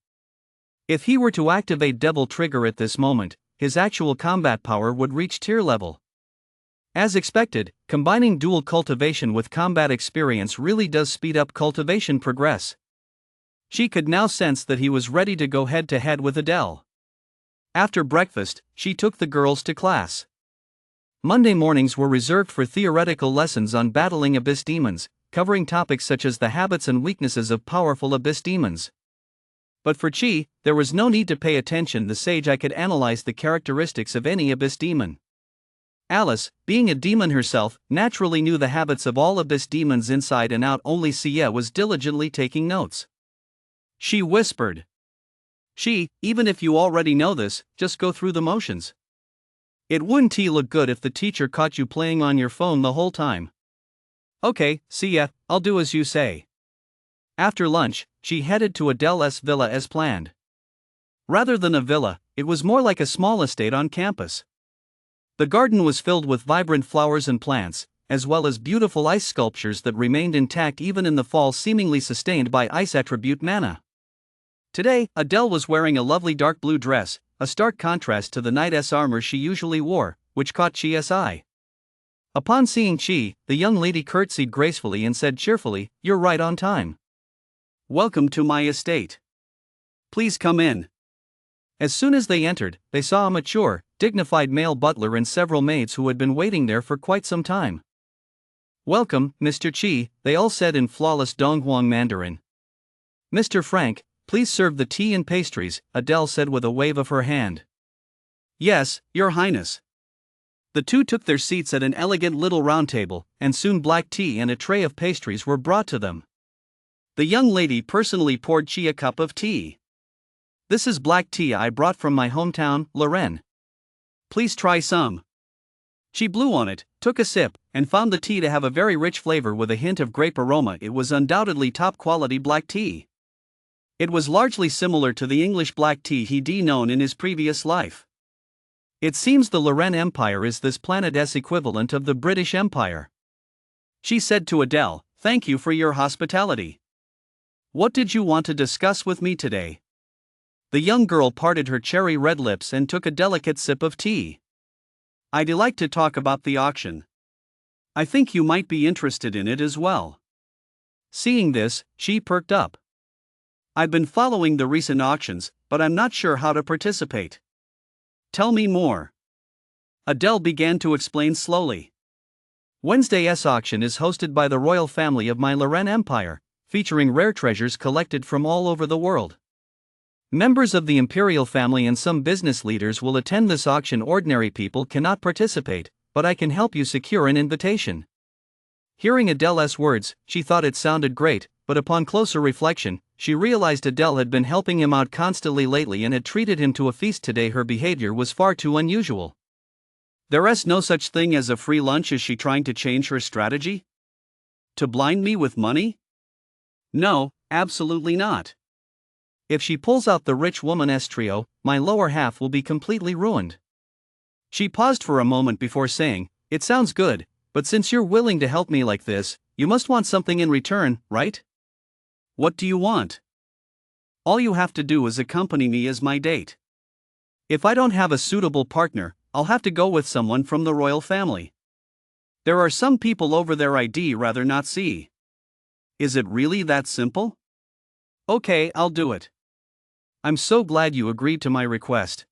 If he were to activate Devil Trigger at this moment, his actual combat power would reach tier level. As expected, combining dual cultivation with combat experience really does speed up cultivation progress. She could now sense that he was ready to go head to head with Adele. After breakfast, she took the girls to class. Monday mornings were reserved for theoretical lessons on battling abyss demons, covering topics such as the habits and weaknesses of powerful abyss demons. But for Chi, there was no need to pay attention. The sage I could analyze the characteristics of any abyss demon. Alice, being a demon herself, naturally knew the habits of all abyss demons inside and out. Only Sia was diligently taking notes. She whispered. Chi, even if you already know this, just go through the motions. It wouldn't look good if the teacher caught you playing on your phone the whole time. Okay, Sia, I'll do as you say. After lunch, she headed to Adele's villa as planned. Rather than a villa, it was more like a small estate on campus. The garden was filled with vibrant flowers and plants, as well as beautiful ice sculptures that remained intact even in the fall, seemingly sustained by ice attribute mana. Today, Adele was wearing a lovely dark blue dress, a stark contrast to the knight's armor she usually wore, which caught Chi's eye. Upon seeing Chi, the young lady curtsied gracefully and said cheerfully, "You're right on time. Welcome to my estate. Please come in." As soon as they entered, they saw a mature, dignified male butler and several maids who had been waiting there for quite some time. "Welcome, Mr. Chi," they all said in flawless Donghuang Mandarin. "Mr. Frank, please serve the tea and pastries," Adele said with a wave of her hand. "Yes, Your Highness." The two took their seats at an elegant little round table, and soon black tea and a tray of pastries were brought to them. The young lady personally poured Chi a cup of tea. "This is black tea I brought from my hometown, Lorraine. Please try some." She blew on it, took a sip, and found the tea to have a very rich flavor with a hint of grape aroma. It was undoubtedly top-quality black tea. It was largely similar to the English black tea he'd known in his previous life. It seems the Lorraine Empire is this planet's equivalent of the British Empire. She said to Adele, "Thank you for your hospitality. What did you want to discuss with me today?" The young girl parted her cherry red lips and took a delicate sip of tea. "I'd like to talk about the auction. I think you might be interested in it as well." Seeing this, she perked up. "I've been following the recent auctions, but I'm not sure how to participate. Tell me more." Adele began to explain slowly. "Wednesday's auction is hosted by the royal family of my Lorraine Empire, featuring rare treasures collected from all over the world. Members of the imperial family and some business leaders will attend this auction. Ordinary people cannot participate, but I can help you secure an invitation." Hearing Adele's words, she thought it sounded great, but upon closer reflection, she realized Adele had been helping him out constantly lately and had treated him to a feast today. Her behavior was far too unusual. There's no such thing as a free lunch. Is she trying to change her strategy? To blind me with money? No, absolutely not. If she pulls out the rich woman's trio, my lower half will be completely ruined. She paused for a moment before saying, "It sounds good, but since you're willing to help me like this, you must want something in return, right? What do you want?" "All you have to do is accompany me as my date. If I don't have a suitable partner, I'll have to go with someone from the royal family. There are some people over there I'd rather not see." "Is it really that simple?" "Okay, I'll do it. I'm so glad you agreed to my request."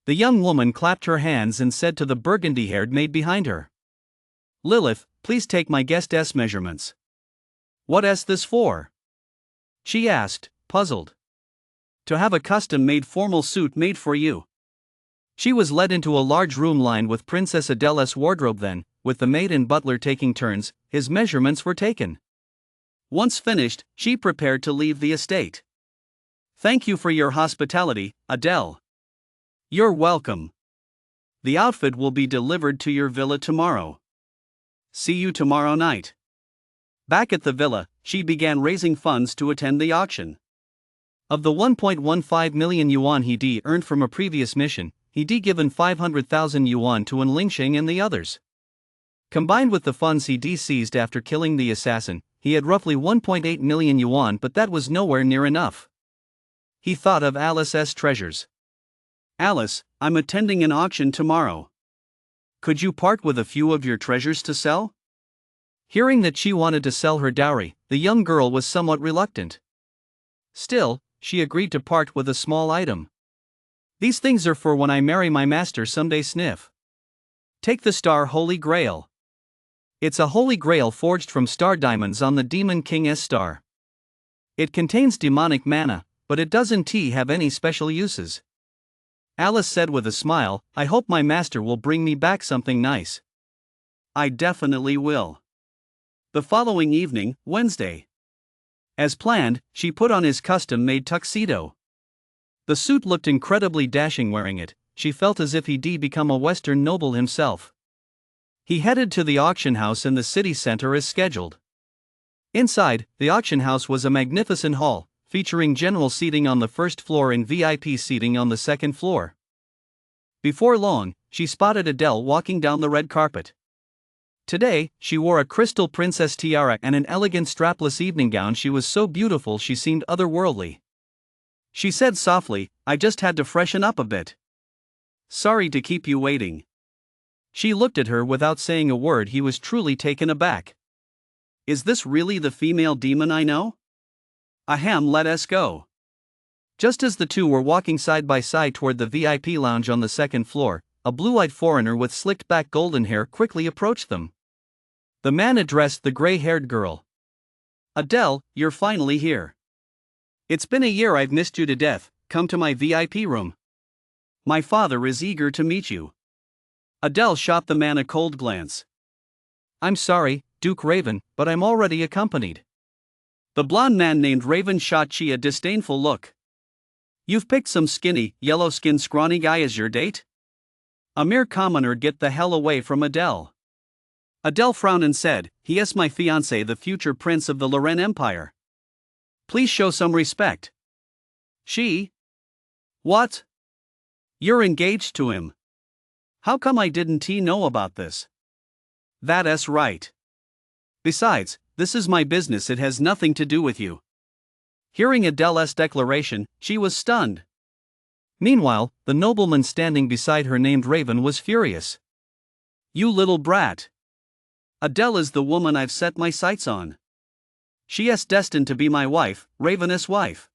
The young woman clapped her hands and said to the burgundy-haired maid behind her, "Lilith, please take my guest's measurements." "What's this for?" she asked, puzzled. "To have a custom-made formal suit made for you." She was led into a large room lined with Princess Adele's wardrobe. Then, with the maid and butler taking turns, his measurements were taken. Once finished, she prepared to leave the estate. "Thank you for your hospitality, Adele." "You're welcome. The outfit will be delivered to your villa tomorrow. See you tomorrow night." Back at the villa, she began raising funds to attend the auction. Of the 1.15 million yuan he'd earned from a previous mission, he'd given 500,000 yuan to Enlingsheng and the others. Combined with the funds he'd seized after killing the assassin, he had roughly 1.8 million yuan, but that was nowhere near enough. He thought of Alice's treasures. "Alice, I'm attending an auction tomorrow. Could you part with a few of your treasures to sell? Hearing that she wanted to sell her dowry, the young girl was somewhat reluctant. Still, she agreed to part with a small item. These things are for when I marry my master someday. Sniff. Take the star Holy Grail. It's a holy grail forged from star diamonds on the Demon King's star. It contains demonic mana, but it doesn't have any special uses. Alice said with a smile, I hope my master will bring me back something nice. I definitely will. The following evening, Wednesday. As planned, she put on his custom-made tuxedo. The suit looked incredibly dashing wearing it. She felt as if he'd become a Western noble himself. He headed to the auction house in the city center as scheduled. Inside, the auction house was a magnificent hall, featuring general seating on the first floor and VIP seating on the second floor. Before long, she spotted Adele walking down the red carpet. Today, she wore a crystal princess tiara and an elegant strapless evening gown. She was so beautiful she seemed otherworldly. She said softly, I just had to freshen up a bit. Sorry to keep you waiting. She looked at her without saying a word. He was truly taken aback. Is this really the female demon I know? Ahem, let us go. Just as the two were walking side by side toward the VIP lounge on the second floor, a blue-eyed foreigner with slicked-back golden hair quickly approached them. The man addressed the gray-haired girl. Adele, you're finally here. It's been a year. I've missed you to death. Come to my VIP room. My father is eager to meet you. Adele shot the man a cold glance. I'm sorry, Duke Raven, but I'm already accompanied. The blonde man named Raven shot Chi a disdainful look. You've picked some skinny, yellow-skinned scrawny guy as your date? A mere commoner. Get the hell away from Adele. Adele frowned and said, he is my fiancé, the future prince of the Loren Empire. Please show some respect. She? What? You're engaged to him. How come I didn't know about this? That's right. Besides, this is my business. It has nothing to do with you. Hearing Adele's declaration, she was stunned. Meanwhile, the nobleman standing beside her named Raven was furious. You little brat. Adele is the woman I've set my sights on. She is destined to be my wife, Raven's wife.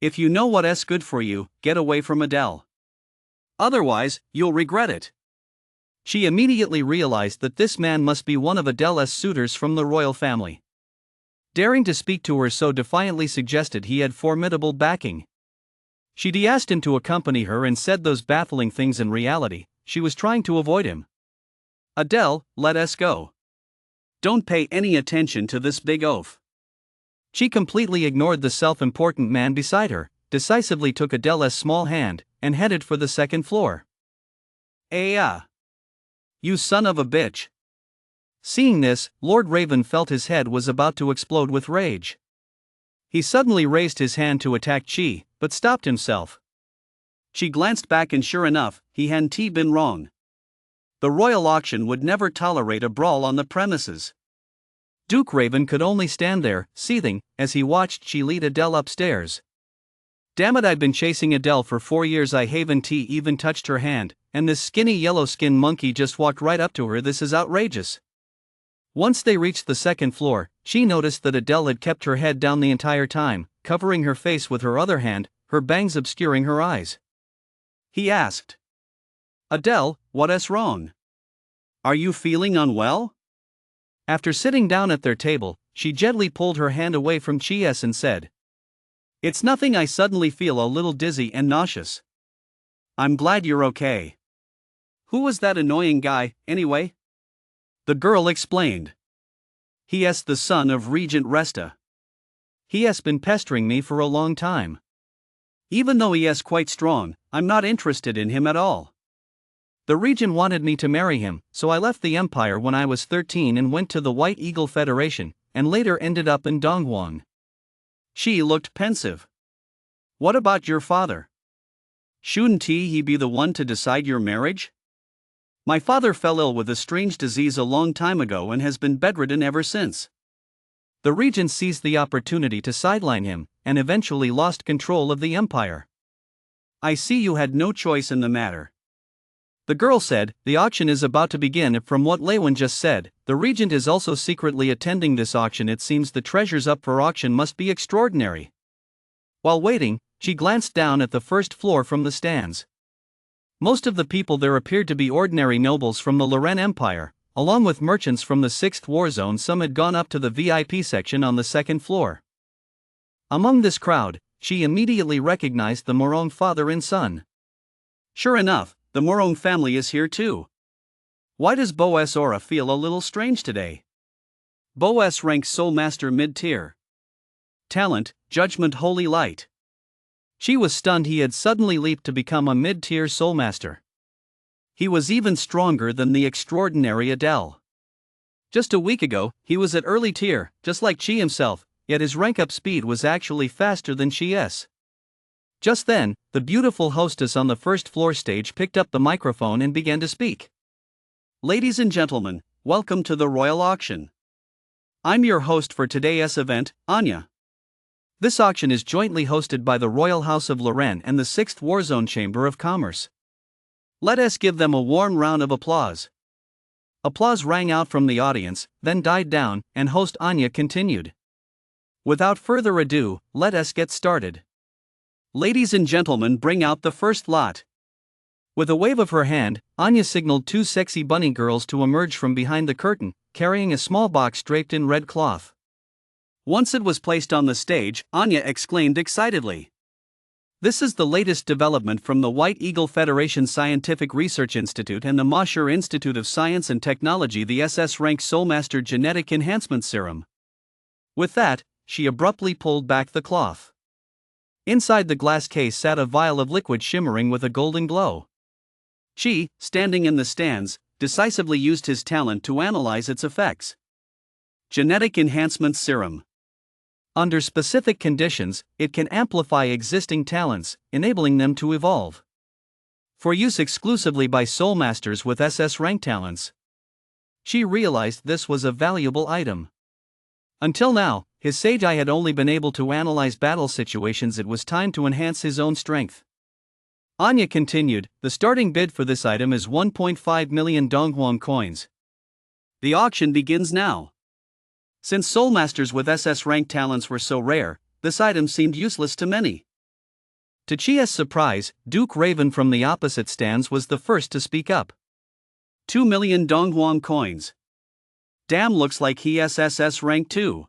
If you know what's good for you, get away from Adele. Otherwise, you'll regret it. She immediately realized that this man must be one of Adele's suitors from the royal family. Daring to speak to her so defiantly suggested he had formidable backing. She asked him to accompany her and said those baffling things. In reality, she was trying to avoid him. Adele, let us go. Don't pay any attention to this big oaf. She completely ignored the self-important man beside her, decisively took Adele's small hand, and headed for the second floor. You son of a bitch. Seeing this, Lord Raven felt his head was about to explode with rage. He suddenly raised his hand to attack Chi, but stopped himself. She glanced back and sure enough, he hadn't been wrong. The royal auction would never tolerate a brawl on the premises. Duke Raven could only stand there, seething, as he watched Chi lead Adele upstairs. Damn it, I've been chasing Adele for 4 years. I haven't even touched her hand, and this skinny yellow-skinned monkey just walked right up to her. This is outrageous. Once they reached the second floor, she noticed that Adele had kept her head down the entire time, covering her face with her other hand, her bangs obscuring her eyes. He asked, Adele, what's wrong? Are you feeling unwell? After sitting down at their table, she gently pulled her hand away from Chi's and said, It's nothing. I suddenly feel a little dizzy and nauseous. I'm glad you're okay. Who was that annoying guy, anyway? The girl explained. He is the son of Regent Resta. He has been pestering me for a long time. Even though he is quite strong, I'm not interested in him at all. The regent wanted me to marry him, so I left the empire when I was 13 and went to the White Eagle Federation, and later ended up in Donghuang. She looked pensive. What about your father? Shouldn't he be the one to decide your marriage? My father fell ill with a strange disease a long time ago and has been bedridden ever since. The regent seized the opportunity to sideline him, and eventually lost control of the empire. I see you had no choice in the matter. The girl said, "The auction is about to begin." From what Lewin just said, the regent is also secretly attending this auction. It seems the treasures up for auction must be extraordinary. While waiting, she glanced down at the first floor from the stands. Most of the people there appeared to be ordinary nobles from the Lorraine Empire, along with merchants from the 6th War Zone. Some had gone up to the VIP section on the second floor. Among this crowd, she immediately recognized the Morone father and son. Sure enough, the Morone family is here too. Why does Bo's aura feel a little strange today? Bo's ranks Soul Master mid-tier. Talent, Judgment, Holy Light. She was stunned. He had suddenly leaped to become a mid-tier Soul Master. He was even stronger than the extraordinary Adele. Just a week ago, he was at early tier, just like she himself, yet his rank-up speed was actually faster than she's. Just then, the beautiful hostess on the first floor stage picked up the microphone and began to speak. "Ladies and gentlemen, welcome to the Royal Auction. I'm your host for today's event, Anya. This auction is jointly hosted by the Royal House of Lorraine and the 6th War Zone Chamber of Commerce. Let us give them a warm round of applause." Applause rang out from the audience, then died down, and host Anya continued. "Without further ado, let us get started. Ladies and gentlemen, bring out the first lot." With a wave of her hand, Anya signaled two sexy bunny girls to emerge from behind the curtain, carrying a small box draped in red cloth. Once it was placed on the stage, Anya exclaimed excitedly, "This is the latest development from the White Eagle Federation Scientific Research Institute and the Mosher Institute of Science and Technology, the SS rank Soulmaster Genetic Enhancement Serum." With that, she abruptly pulled back the cloth. Inside the glass case sat a vial of liquid shimmering with a golden glow. She, standing in the stands, decisively used his talent to analyze its effects. Genetic Enhancement Serum. Under specific conditions, it can amplify existing talents, enabling them to evolve. For use exclusively by Soul Masters with SS rank talents. She realized this was a valuable item. Until now, his sage eye had only been able to analyze battle situations. It was time to enhance his own strength. Anya continued, "The starting bid for this item is 1.5 million Donghuang coins. The auction begins now." Since Soul Masters with SS rank talents were so rare, this item seemed useless to many. To Chia's surprise, Duke Raven from the opposite stands was the first to speak up. 2 million Donghuang coins. Damn, looks like he SSS rank too.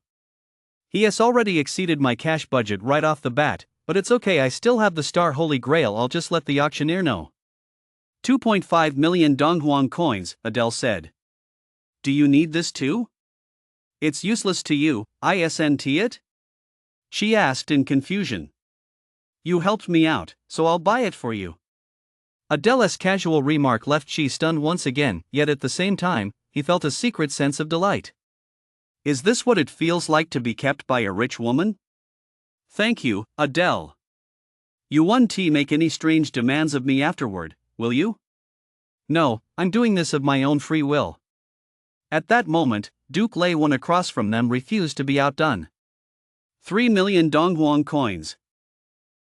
He has already exceeded my cash budget right off the bat, but it's okay, I still have the Star Holy Grail. I'll just let the auctioneer know. 2.5 million Donghuang coins, Adele said. "Do you need this too? It's useless to you, isn't it?" she asked in confusion. "You helped me out, so I'll buy it for you." Adele's casual remark left Chi stunned once again, yet at the same time, he felt a secret sense of delight. Is this what it feels like to be kept by a rich woman? Thank you, Adele. You won't make any strange demands of me afterward, will you? No, I'm doing this of my own free will. At that moment, Duke Lei Wan across from them refused to be outdone. 3 million Donghuang coins.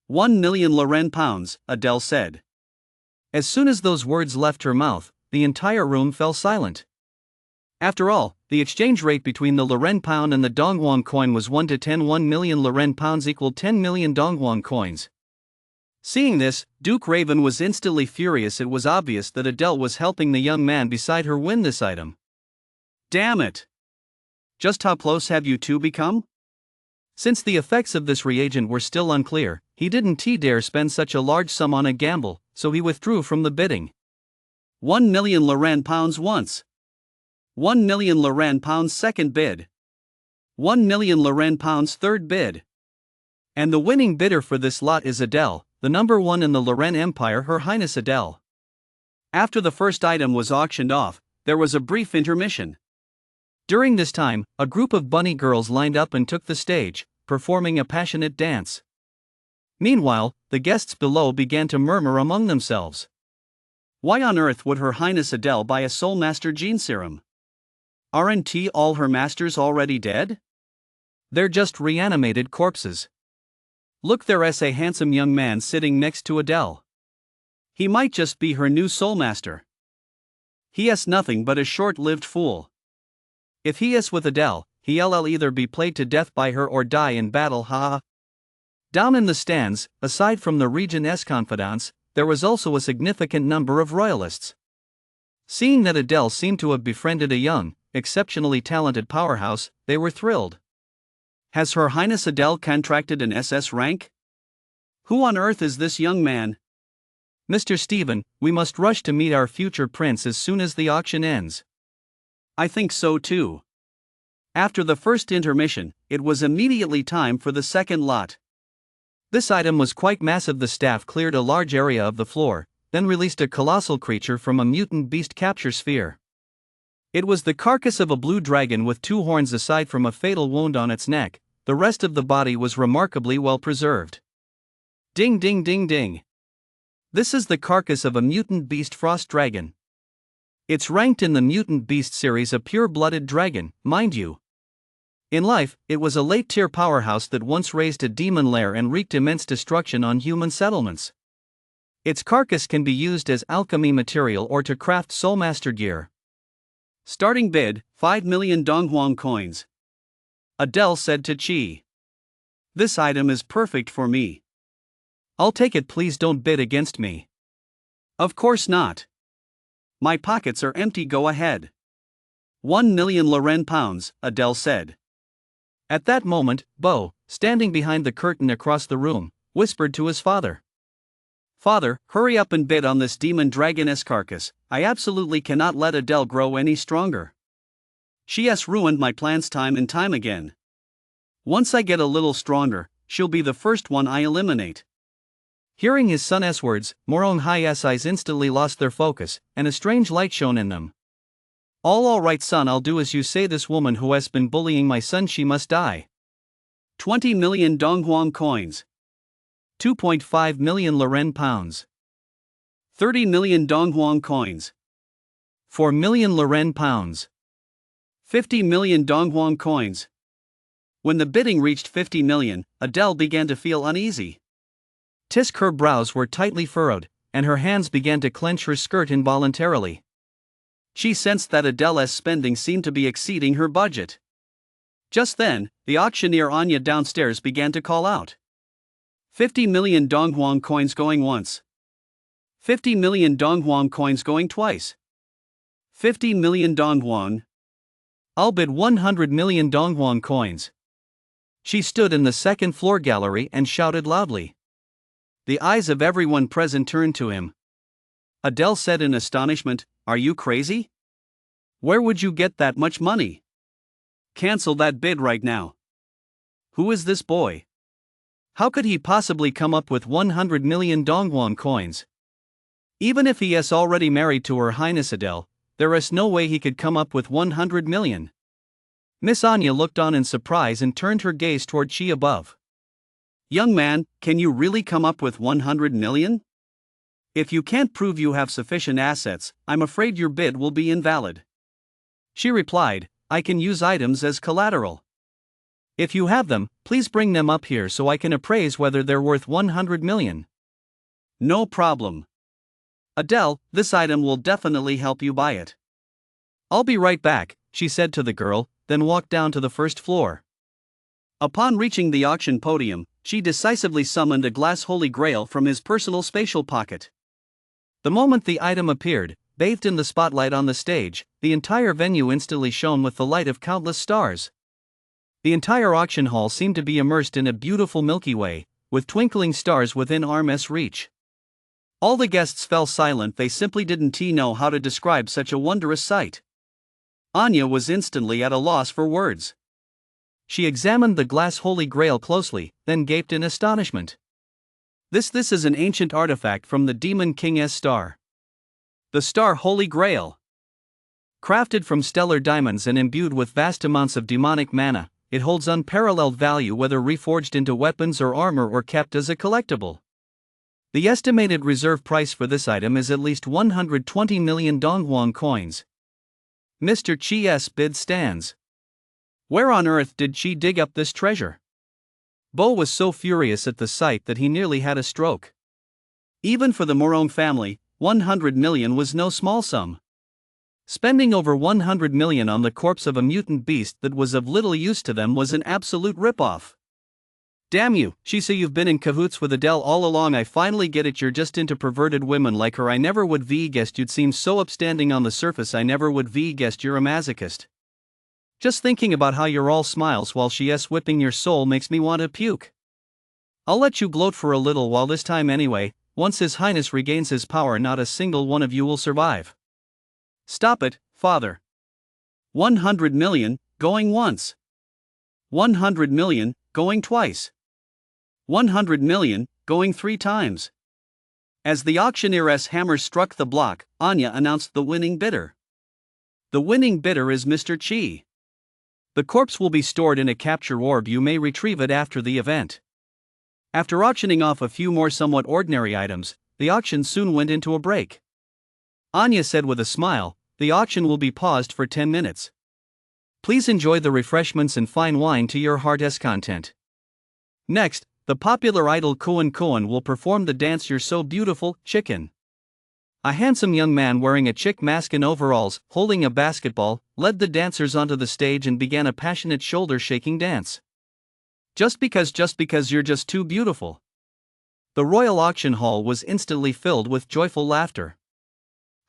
1 million Lorraine pounds, Adele said. As soon as those words left her mouth, the entire room fell silent. After all, the exchange rate between the Lorraine pound and the Donghuang coin was 1 to 10. 1 million Lorraine pounds equaled 10 million Donghuang coins. Seeing this, Duke Raven was instantly furious. It was obvious that Adele was helping the young man beside her win this item. Damn it! Just how close have you two become? Since the effects of this reagent were still unclear, he didn't dare spend such a large sum on a gamble, so he withdrew from the bidding. 1 million Lorraine pounds once. 1 million Lorraine pounds second bid. 1 million Lorraine pounds third bid. And the winning bidder for this lot is Adele, the number one in the Lorraine Empire, Her Highness Adele. After the first item was auctioned off, there was a brief intermission. During this time, a group of bunny girls lined up and took the stage, performing a passionate dance. Meanwhile, the guests below began to murmur among themselves. Why on earth would Her Highness Adele buy a Soul Master gene serum? Aren't all her masters already dead? They're just reanimated corpses. Look, there's a handsome young man sitting next to Adele. He might just be her new soulmaster. He is nothing but a short-lived fool. If he is with Adele, he'll either be played to death by her or die in battle, haha. Down in the stands, aside from the Regent's confidants, there was also a significant number of royalists. Seeing that Adele seemed to have befriended a young, exceptionally talented powerhouse, they were thrilled. Has Her Highness Adele contracted an SS rank? Who on earth is this young man? Mr. Stephen, we must rush to meet our future prince as soon as the auction ends. I think so too. After the first intermission, it was immediately time for the second lot. This item was quite massive. The staff cleared a large area of the floor, then released a colossal creature from a mutant beast capture sphere. It was the carcass of a blue dragon with 2 horns. Aside from a fatal wound on its neck, the rest of the body was remarkably well preserved. Ding ding ding ding. This is the carcass of a mutant beast frost dragon. It's ranked in the mutant beast series a pure-blooded dragon, mind you. In life, it was a late-tier powerhouse that once raised a demon lair and wreaked immense destruction on human settlements. Its carcass can be used as alchemy material or to craft soulmaster gear. Starting bid, 5 million Donghuang coins. Adele said to Qi. This item is perfect for me. I'll take it. Please don't bid against me. Of course not. My pockets are empty. Go ahead. 1 million Loren pounds, Adele said. At that moment, Bo, standing behind the curtain across the room, whispered to his father. Father, hurry up and bid on this demon dragoness carcass. I absolutely cannot let Adele grow any stronger. She has ruined my plans time and time again. Once I get a little stronger, she'll be the first one I eliminate. Hearing his son's words, Morong Hai's eyes instantly lost their focus, and a strange light shone in them. All right son, I'll do as you say. This woman who has been bullying my son, she must die. 20 million Donghuang coins. 2.5 million Loren pounds. 30 million Donghuang coins. 4 million Loren pounds. 50 million Donghuang coins. When the bidding reached 50 million, Adele began to feel uneasy. Her brows were tightly furrowed, and her hands began to clench her skirt involuntarily. She sensed that Adele's spending seemed to be exceeding her budget. Just then, the auctioneer Anya downstairs began to call out. 50 million Donghuang coins going once. 50 million Donghuang coins going twice. 50 million Donghuang. I'll bid 100 million Donghuang coins. She stood in the second floor gallery and shouted loudly. The eyes of everyone present turned to him. Adele said in astonishment, Are you crazy? Where would you get that much money? Cancel that bid right now. Who is this boy? How could he possibly come up with 100 million Donghuang coins? Even if he is already married to Her Highness Adele, there is no way he could come up with 100 million. Miss Anya looked on in surprise and turned her gaze toward Qi above. Young man, can you really come up with 100 million? If you can't prove you have sufficient assets, I'm afraid your bid will be invalid. She replied, I can use items as collateral. If you have them, please bring them up here so I can appraise whether they're worth 100 million. No problem. Adele, this item will definitely help you buy it. I'll be right back, she said to the girl, then walked down to the first floor. Upon reaching the auction podium, she decisively summoned a glass holy grail from his personal spatial pocket. The moment the item appeared, bathed in the spotlight on the stage, the entire venue instantly shone with the light of countless stars. The entire auction hall seemed to be immersed in a beautiful Milky Way, with twinkling stars within arm's reach. All the guests fell silent. They simply didn't know how to describe such a wondrous sight. Anya was instantly at a loss for words. She examined the glass holy grail closely, then gaped in astonishment. This is an ancient artifact from the Demon King's star. The star Holy Grail. Crafted from stellar diamonds and imbued with vast amounts of demonic mana, it holds unparalleled value whether reforged into weapons or armor or kept as a collectible. The estimated reserve price for this item is at least 120 million Donghuang coins. Mr. Chi's bid stands. Where on earth did Qi dig up this treasure? Bo was so furious at the sight that he nearly had a stroke. Even for the Morone family, 100 million was no small sum. Spending over 100 million on the corpse of a mutant beast that was of little use to them was an absolute ripoff. Damn you, she say you've been in cahoots with Adele all along. I finally get it, you're just into perverted women like her. I never would v guessed you'd seem so upstanding on the surface. I never would v guessed you're a masochist. Just thinking about how you're all smiles while she's whipping your soul makes me want to puke. I'll let you gloat for a little while this time anyway. Once His Highness regains his power, not a single one of you will survive. Stop it, Father. 100 million, going once. 100 million, going twice. 100 million, going 3 times. As the auctioneer's hammer struck the block, Anya announced the winning bidder. The winning bidder is Mr. Chi. The corpse will be stored in a capture orb. You may retrieve it after the event. After auctioning off a few more somewhat ordinary items, the auction soon went into a break. Anya said with a smile, the auction will be paused for 10 minutes. Please enjoy the refreshments and fine wine to your heart's content. Next, the popular idol Koen Koen will perform the dance You're So Beautiful, Chicken. A handsome young man wearing a chick mask and overalls, holding a basketball, led the dancers onto the stage and began a passionate shoulder-shaking dance. Just because you're just too beautiful. The royal auction hall was instantly filled with joyful laughter.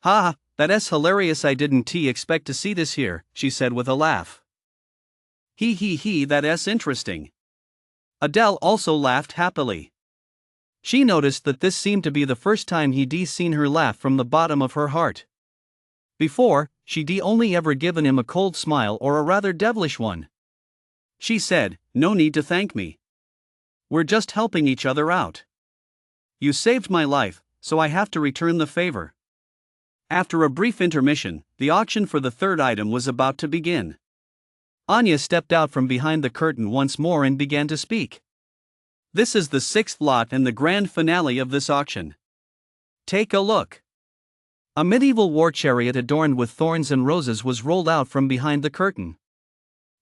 Ha, that's hilarious. I didn't expect to see this here, she said with a laugh. He, that's interesting. Adele also laughed happily. She noticed that this seemed to be the first time he'd seen her laugh from the bottom of her heart. Before, she'd only ever given him a cold smile, or a rather devilish one. She said, no need to thank me. We're just helping each other out. You saved my life, so I have to return the favor. After a brief intermission, the auction for the third item was about to begin. Anya stepped out from behind the curtain once more and began to speak. This is the 6th lot and the grand finale of this auction. Take a look. A medieval war chariot adorned with thorns and roses was rolled out from behind the curtain.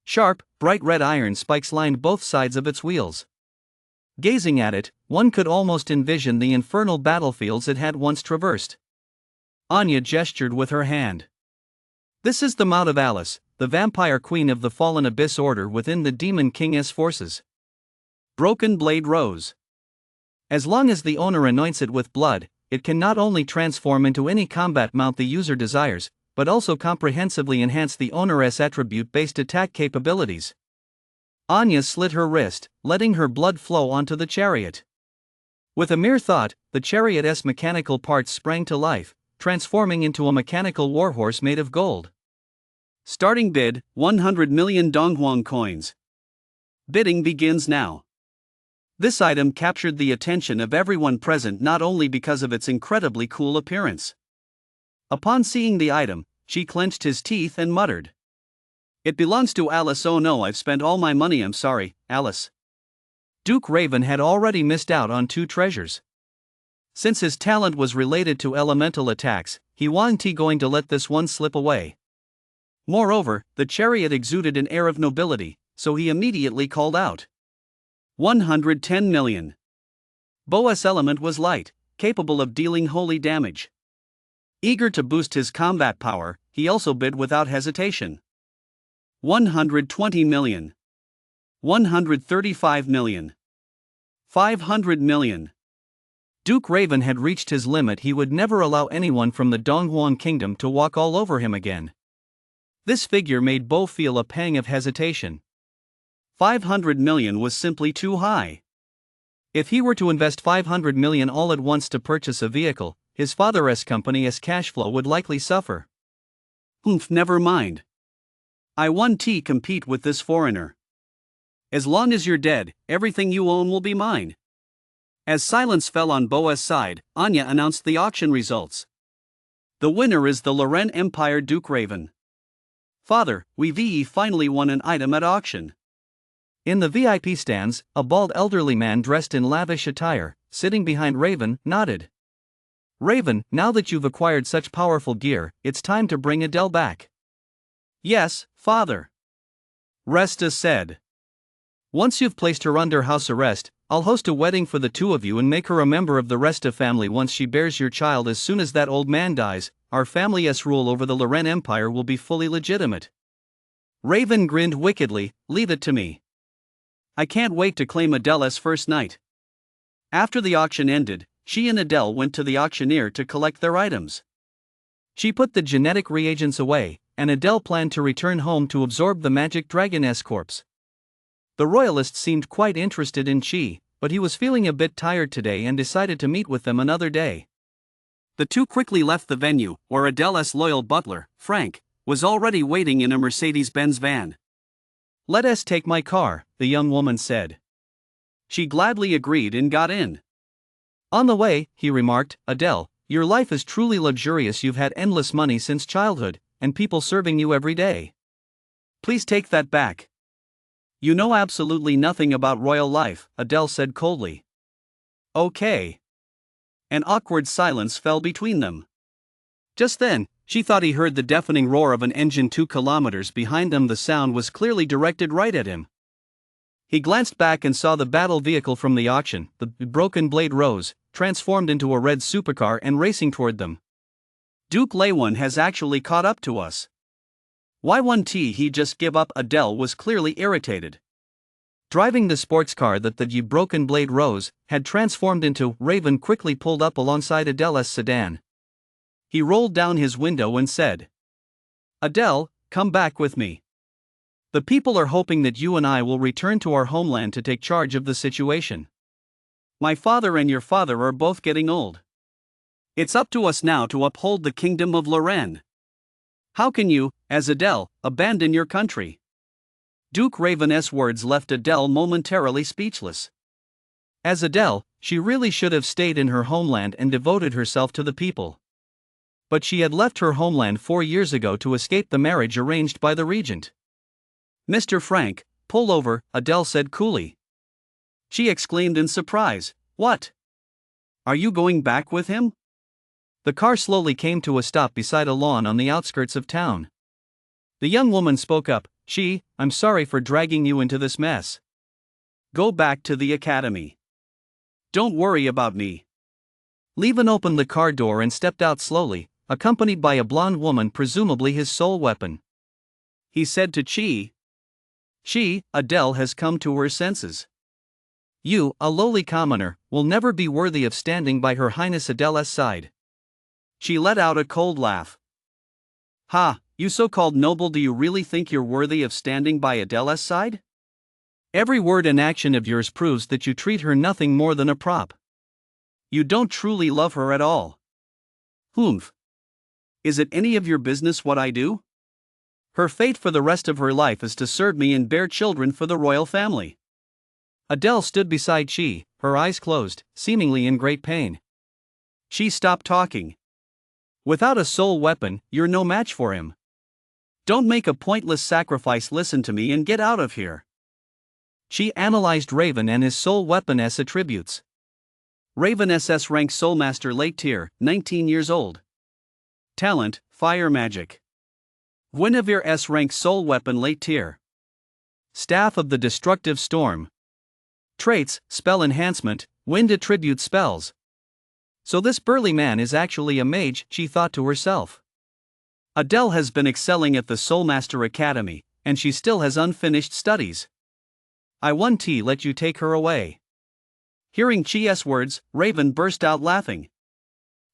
Sharp, bright red iron spikes lined both sides of its wheels. Gazing at it, one could almost envision the infernal battlefields it had once traversed. Anya gestured with her hand. This is the mount of Alice, the vampire queen of the fallen Abyss Order within the Demon King's forces. Broken Blade Rose. As long as the owner anoints it with blood, it can not only transform into any combat mount the user desires, but also comprehensively enhance the owner's attribute-based attack capabilities. Anya slit her wrist, letting her blood flow onto the chariot. With a mere thought, the chariot's mechanical parts sprang to life, transforming into a mechanical warhorse made of gold. Starting bid, 100 million Donghuang coins. Bidding begins now. This item captured the attention of everyone present not only because of its incredibly cool appearance. Upon seeing the item, she clenched his teeth and muttered. It belongs to Alice. Oh no, I've spent all my money. I'm sorry, Alice. Duke Raven had already missed out on 2 treasures. Since his talent was related to elemental attacks, he wasn't going to let this one slip away. Moreover, the chariot exuded an air of nobility, so he immediately called out. 110 million. Boas' element was light, capable of dealing holy damage. Eager to boost his combat power, he also bid without hesitation. 120 million. 135 million. 500 million. Duke Raven had reached his limit. He would never allow anyone from the Donghuang Kingdom to walk all over him again. This figure made Bo feel a pang of hesitation. 500 million was simply too high. If he were to invest 500 million all at once to purchase a vehicle, his father's company's cash flow would likely suffer. Never mind. I won't compete with this foreigner. As long as you're dead, everything you own will be mine. As silence fell on Boa's side, Anya announced the auction results. The winner is the Loren Empire Duke Raven. Father, we finally won an item at auction. In the VIP stands, a bald elderly man dressed in lavish attire, sitting behind Raven, nodded. Raven, now that you've acquired such powerful gear, it's time to bring Adele back. Yes, Father. Resta said. Once you've placed her under house arrest, I'll host a wedding for the two of you and make her a member of the rest of family once she bears your child. As soon as that old man dies, our family's rule over the Loren Empire will be fully legitimate." Raven grinned wickedly. "Leave it to me. I can't wait to claim Adele's first night." After the auction ended, she and Adele went to the auctioneer to collect their items. She put the genetic reagents away, and Adele planned to return home to absorb the magic dragoness corpse. The royalist seemed quite interested in Chi, but he was feeling a bit tired today and decided to meet with them another day. The two quickly left the venue, where Adele's loyal butler, Frank, was already waiting in a Mercedes-Benz van. "Let us take my car," the young woman said. She gladly agreed and got in. On the way, he remarked, "Adele, your life is truly luxurious. You've had endless money since childhood, and people serving you every day. Please take that back. You know absolutely nothing about royal life," Adele said coldly. "Okay." An awkward silence fell between them. Just then, she thought he heard the deafening roar of an engine 2 kilometers behind them. The sound was clearly directed right at him. He glanced back and saw the battle vehicle from the auction, the Broken Blade Rose, transformed into a red supercar and racing toward them. "Duke Lewin has actually caught up to us. Why won't he just give up?" Adele was clearly irritated. Driving the sports car that the Broken Blade Rose had transformed into, Raven quickly pulled up alongside Adele's sedan. He rolled down his window and said, "Adele, come back with me. The people are hoping that you and I will return to our homeland to take charge of the situation. My father and your father are both getting old. It's up to us now to uphold the kingdom of Lorraine. How can you, as Adele, abandon your country?" Duke Raven's words left Adele momentarily speechless. As Adele, she really should have stayed in her homeland and devoted herself to the people. But she had left her homeland 4 years ago to escape the marriage arranged by the regent. "Mr. Frank, pull over," Adele said coolly. She exclaimed in surprise, "What? Are you going back with him?" The car slowly came to a stop beside a lawn on the outskirts of town. The young woman spoke up, "I'm sorry for dragging you into this mess. Go back to the academy. Don't worry about me." Levin opened the car door and stepped out slowly, accompanied by a blonde woman, presumably his soul weapon. He said to Chi, "Adele has come to her senses. You, a lowly commoner, will never be worthy of standing by Her Highness Adele's side." She let out a cold laugh. "Ha, you so-called noble, do you really think you're worthy of standing by Adele's side? Every word and action of yours proves that you treat her nothing more than a prop. You don't truly love her at all." "Humph. Is it any of your business what I do? Her fate for the rest of her life is to serve me and bear children for the royal family." Adele stood beside Chi, her eyes closed, seemingly in great pain. She stopped talking. "Without a soul weapon, you're no match for him. Don't make a pointless sacrifice. Listen to me and get out of here." She analyzed Raven and his soul weapon's attributes. Raven SS rank Soulmaster, late tier, 19 years old. Talent, Fire Magic. Guinevere S rank soul weapon, late tier. Staff of the Destructive Storm. Traits, Spell Enhancement, Wind attribute spells. So this burly man is actually a mage, she thought to herself. Adele has been excelling at the Soulmaster Academy, and she still has unfinished studies. I won't let you take her away." Hearing Chi's words, Raven burst out laughing.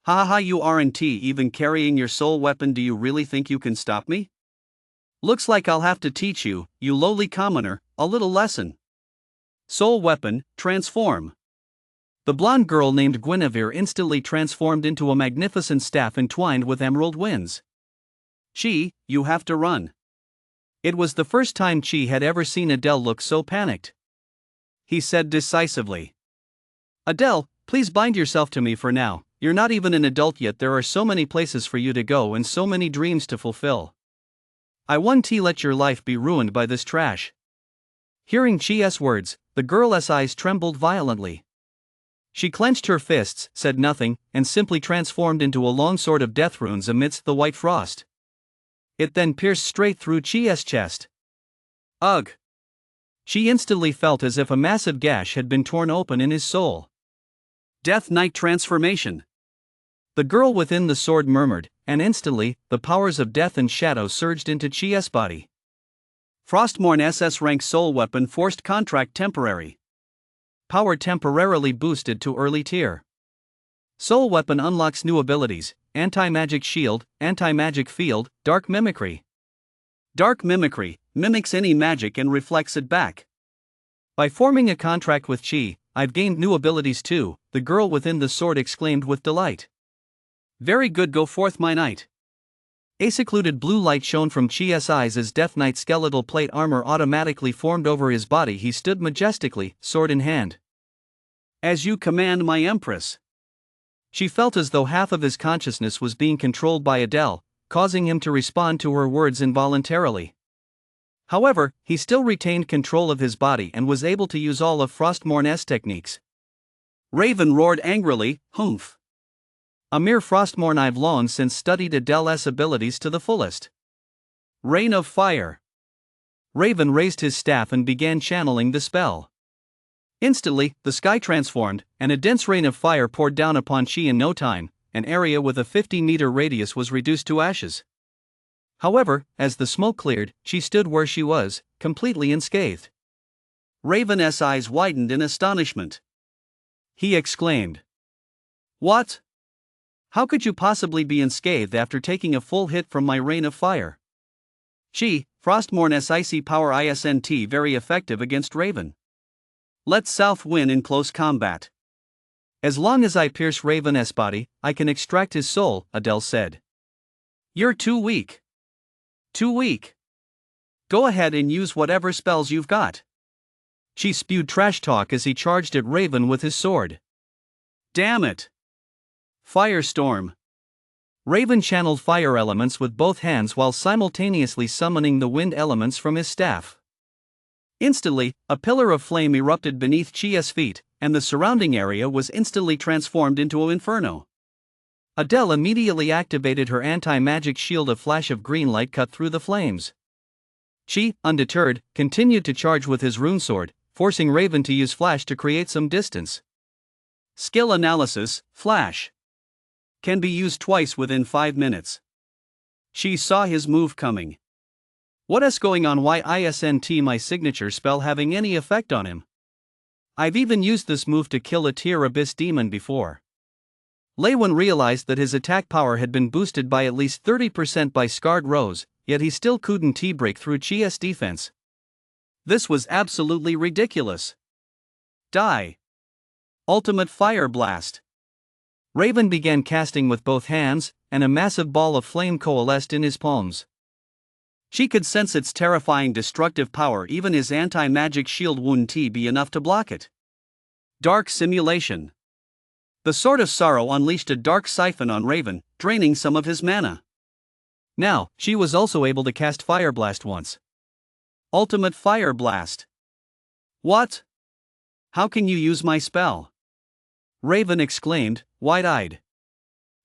"Ha ha, you aren't even carrying your soul weapon. Do you really think you can stop me? Looks like I'll have to teach you, you lowly commoner, a little lesson. Soul weapon, transform." The blonde girl named Guinevere instantly transformed into a magnificent staff entwined with emerald winds. "Chi, you have to run." It was the first time Chi had ever seen Adele look so panicked. He said decisively, "Adele, please bind yourself to me for now. You're not even an adult yet. There are so many places for you to go and so many dreams to fulfill. I won't let your life be ruined by this trash." Hearing Chi's words, the girl's eyes trembled violently. She clenched her fists, said nothing, and simply transformed into a long sword of death runes amidst the white frost. It then pierced straight through Chi's chest. Ugh! She instantly felt as if a massive gash had been torn open in his soul. Death Knight transformation. The girl within the sword murmured, and instantly, the powers of death and shadow surged into Chia's body. Frostmourne SS rank soul weapon forced contract temporary. Power temporarily boosted to early tier. Soul weapon unlocks new abilities: anti-magic shield, anti-magic field, dark mimicry. Dark mimicry mimics any magic and reflects it back. By forming a contract with Chi, I've gained new abilities too, the girl within the sword exclaimed with delight. Very good, go forth my knight. A secluded blue light shone from Chia's eyes as Death Knight's skeletal plate armor automatically formed over his body. He stood majestically, sword in hand. As you command, my empress. She felt as though half of his consciousness was being controlled by Adele, causing him to respond to her words involuntarily. However, he still retained control of his body and was able to use all of Frostmourne's techniques. Raven roared angrily, "Humph! A mere Frostmourne, I've long since studied Adele's abilities to the fullest." Rain of fire. Raven raised his staff and began channeling the spell. Instantly, the sky transformed, and a dense rain of fire poured down upon Chi in no time. An area with a 50-meter radius was reduced to ashes. However, as the smoke cleared, she stood where she was, completely unscathed. Raven's eyes widened in astonishment. He exclaimed, "What? How could you possibly be unscathed after taking a full hit from my rain of fire?" Chi, Frostmourne's icy power isn't very effective against Raven. Let South win in close combat. As long as I pierce Raven's body, I can extract his soul, Adele said. You're too weak. Too weak. Go ahead and use whatever spells you've got. She spewed trash talk as he charged at Raven with his sword. Damn it. Firestorm. Raven channeled fire elements with both hands while simultaneously summoning the wind elements from his staff. Instantly, a pillar of flame erupted beneath Chia's feet, and the surrounding area was instantly transformed into an inferno. Adele immediately activated her anti-magic shield. A flash of green light cut through the flames. Chi, undeterred, continued to charge with his rune sword, forcing Raven to use flash to create some distance. Skill analysis: flash can be used twice within 5 minutes. She saw his move coming. What's going on? Why isn't my signature spell having any effect on him? I've even used this move to kill a tier abyss demon before. Lewin realized that his attack power had been boosted by at least 30% by Scarred Rose, yet he still couldn't break through Chia's defense. This was absolutely ridiculous. Die. Ultimate Fire Blast. Raven began casting with both hands, and a massive ball of flame coalesced in his palms. She could sense its terrifying destructive power. Even his anti-magic shield wouldn't be enough to block it. Dark Simulation. The Sword of Sorrow unleashed a dark siphon on Raven, draining some of his mana. Now, she was also able to cast Fire Blast once. Ultimate Fire Blast. What? How can you use my spell? Raven exclaimed, wide-eyed.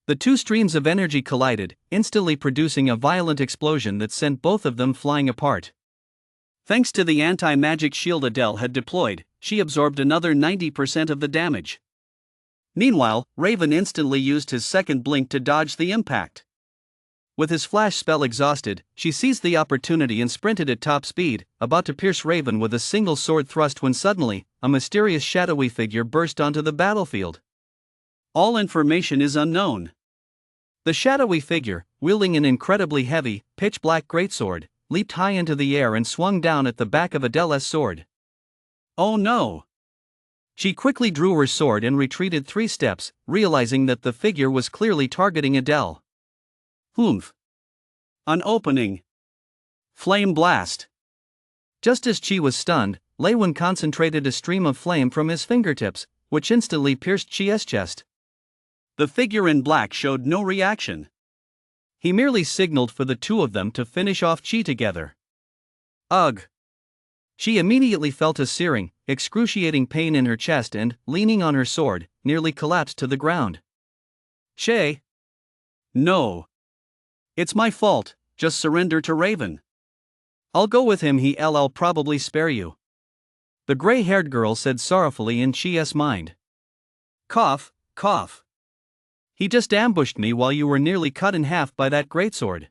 The two streams of energy collided, instantly producing a violent explosion that sent both of them flying apart. Thanks to the anti-magic shield Adele had deployed, she absorbed another 90% of the damage. Meanwhile, Raven instantly used his second blink to dodge the impact. With his flash spell exhausted, she seized the opportunity and sprinted at top speed, about to pierce Raven with a single sword thrust when suddenly, a mysterious shadowy figure burst onto the battlefield. All information is unknown. The shadowy figure, wielding an incredibly heavy, pitch-black greatsword, leaped high into the air and swung down at the back of Adele's sword. Oh no! She quickly drew her sword and retreated 3 steps, realizing that the figure was clearly targeting Adele. Humph! An opening. Flame Blast. Just as Chi was stunned, Lewin concentrated a stream of flame from his fingertips, which instantly pierced Chia's chest. The figure in black showed no reaction. He merely signaled for the two of them to finish off Chi together. Ugh! She immediately felt a searing, excruciating pain in her chest and, leaning on her sword, nearly collapsed to the ground. Shay! No! It's my fault, just surrender to Raven. I'll go with him, he'll probably spare you. the gray-haired girl said sorrowfully in Chia's mind. Cough, cough. He just ambushed me while you were nearly cut in half by that greatsword.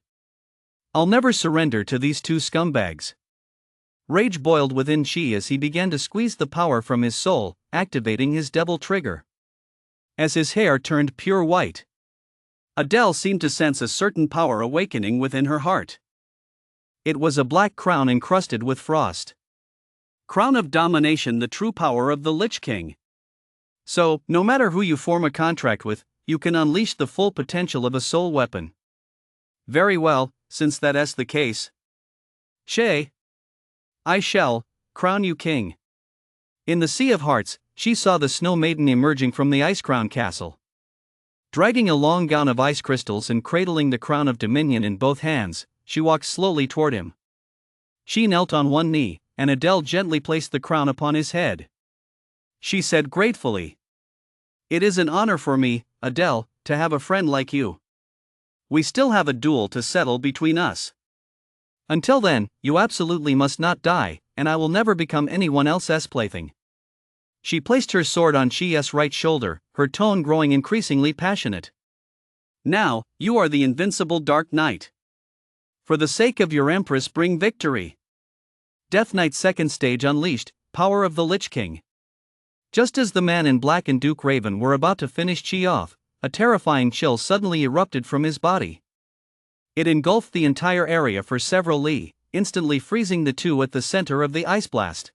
I'll never surrender to these two scumbags. Rage boiled within Chi as he began to squeeze the power from his soul, activating his devil trigger. As his hair turned pure white, Adele seemed to sense a certain power awakening within her heart. It was a black crown encrusted with frost. Crown of domination, the true power of the Lich King. So, no matter who you form a contract with, you can unleash the full potential of a soul weapon. Very well, since that's the case. I shall crown you king. In the Sea of Hearts, she saw the Snow Maiden emerging from the Ice Crown Castle. Dragging a long gown of ice crystals and cradling the crown of dominion in both hands, she walked slowly toward him. She knelt on one knee, and Adele gently placed the crown upon his head. She said gratefully, "It is an honor for me, Adele, to have a friend like you. We still have a duel to settle between us. Until then, you absolutely must not die, and I will never become anyone else's plaything." She placed her sword on Chi's right shoulder, her tone growing increasingly passionate. "Now, you are the invincible Dark Knight. For the sake of your Empress, bring victory." Death Knight second stage unleashed, power of the Lich King. Just as the man in black and Duke Raven were about to finish Chi off, a terrifying chill suddenly erupted from his body. It engulfed the entire area for several li, instantly freezing the two at the center of the ice blast.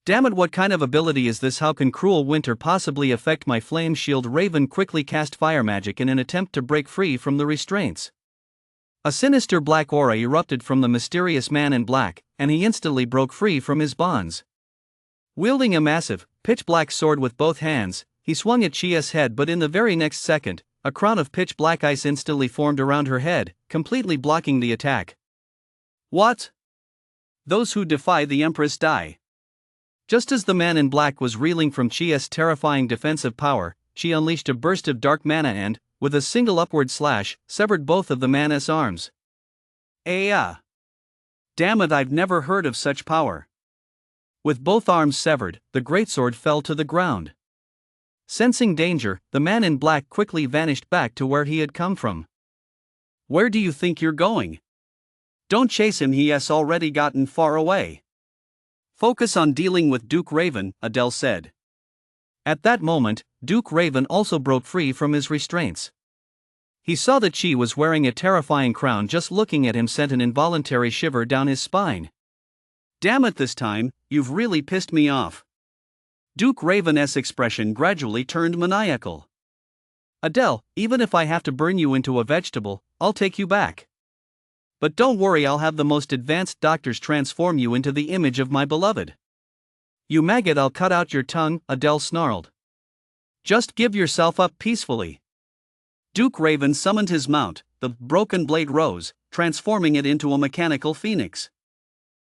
Damn it, what kind of ability is this? How can cruel winter possibly affect my flame shield? Raven quickly cast fire magic in an attempt to break free from the restraints. A sinister black aura erupted from the mysterious man in black, and he instantly broke free from his bonds. Wielding a massive, pitch-black sword with both hands, he swung at Chia's head, but in the very next second, a crown of pitch-black ice instantly formed around her head, completely blocking the attack. What? Those who defy the Empress die. Just as the man in black was reeling from Chia's terrifying defensive power, she unleashed a burst of dark mana and, with a single upward slash, severed both of the man's arms. Damn it, I've never heard of such power. With both arms severed, the greatsword fell to the ground. Sensing danger, the man in black quickly vanished back to where he had come from. Where do you think you're going? Don't chase him, he has already gotten far away. Focus on dealing with Duke Raven, Adele said. At that moment, Duke Raven also broke free from his restraints. He saw that Chi was wearing a terrifying crown. Just looking at him sent an involuntary shiver down his spine. Damn it, this time, you've really pissed me off. Duke Raven's expression gradually turned maniacal. Adele, even if I have to burn you into a vegetable, I'll take you back. But don't worry, I'll have the most advanced doctors transform you into the image of my beloved. You maggot, I'll cut out your tongue, Adele snarled. Just give yourself up peacefully. Duke Raven summoned his mount, the broken blade rose, transforming it into a mechanical phoenix.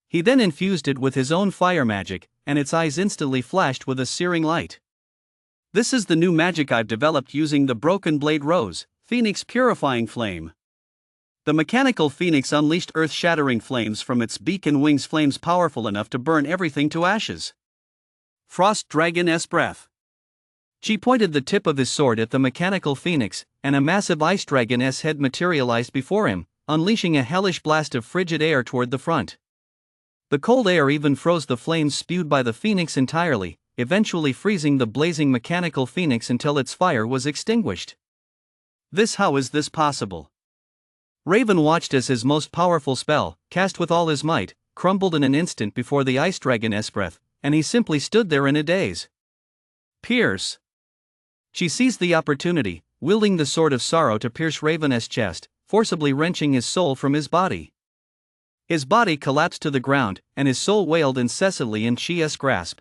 He then infused it with his own fire magic, and its eyes instantly flashed with a searing light. This is the new magic I've developed using the broken blade rose, Phoenix Purifying Flame. The mechanical phoenix unleashed earth-shattering flames from its beak and wings, flames powerful enough to burn everything to ashes. Frost Dragon's breath. She pointed the tip of his sword at the mechanical phoenix, and a massive ice dragon's head materialized before him, unleashing a hellish blast of frigid air toward the front. The cold air even froze the flames spewed by the phoenix entirely, eventually freezing the blazing mechanical phoenix until its fire was extinguished. How is this possible? Raven watched as his most powerful spell, cast with all his might, crumbled in an instant before the ice dragon's breath, and he simply stood there in a daze. Pierce. She seized the opportunity, wielding the sword of sorrow to pierce Raven's chest, forcibly wrenching his soul from his body. His body collapsed to the ground, and his soul wailed incessantly in Chia's grasp.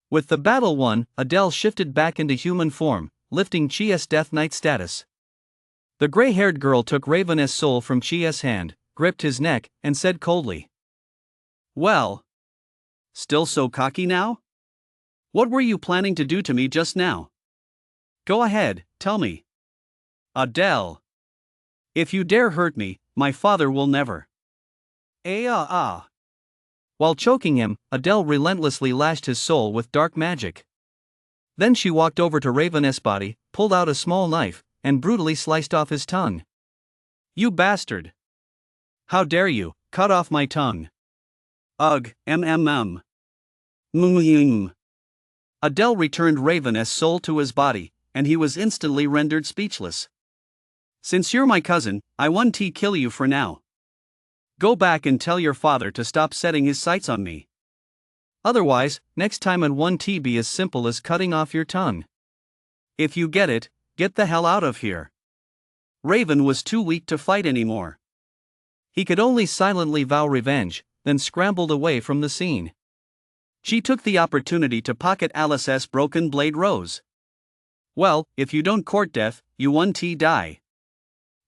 With the battle won, Adele shifted back into human form, lifting Chia's Death Knight status. The gray-haired girl took Raven's soul from Chia's hand, gripped his neck, and said coldly, "Well, still so cocky now? What were you planning to do to me just now? Go ahead, tell me." "Adele, if you dare hurt me, my father will never." While choking him, Adele relentlessly lashed his soul with dark magic. Then she walked over to Raven's body, pulled out a small knife, and brutally sliced off his tongue. "You bastard! How dare you, cut off my tongue! Ugh, mm. Adele returned Raven's soul to his body, and he was instantly rendered speechless. "Since you're my cousin, I won't kill you for now. Go back and tell your father to stop setting his sights on me. Otherwise, next time it won't be as simple as cutting off your tongue. If you get it, get the hell out of here." Raven was too weak to fight anymore. He could only silently vow revenge, then scrambled away from the scene. She took the opportunity to pocket Alice's broken blade rose. "Well, if you don't court death, you won't die."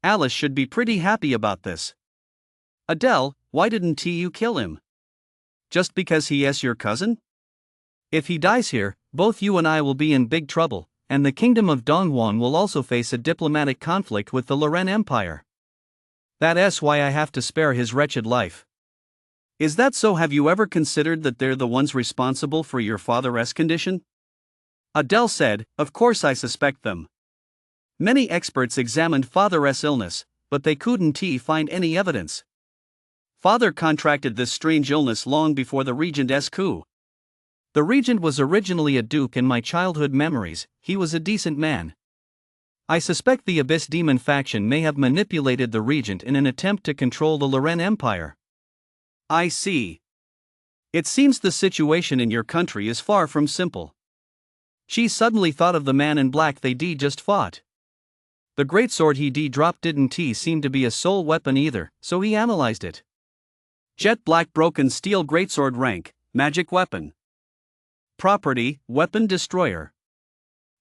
Alice should be pretty happy about this. "Adele, why didn't you kill him? Just because he is your cousin? If he dies here, both you and I will be in big trouble, and the kingdom of Dongwon will also face a diplomatic conflict with the Loren Empire. That's why I have to spare his wretched life." "Is that so? Have you ever considered that they're the ones responsible for your father's condition?" Adele said, "Of course I suspect them. Many experts examined father's illness, but they couldn't find any evidence. Father contracted this strange illness long before the regent's coup. The regent was originally a duke in my childhood memories. He was a decent man. I suspect the Abyss Demon faction may have manipulated the regent in an attempt to control the Loren Empire." "I see. It seems the situation in your country is far from simple." She suddenly thought of the man in black they just fought. The greatsword he dropped didn't seem to be a soul weapon either, so he analyzed it. Jet black broken steel greatsword rank, magic weapon. Property, weapon destroyer.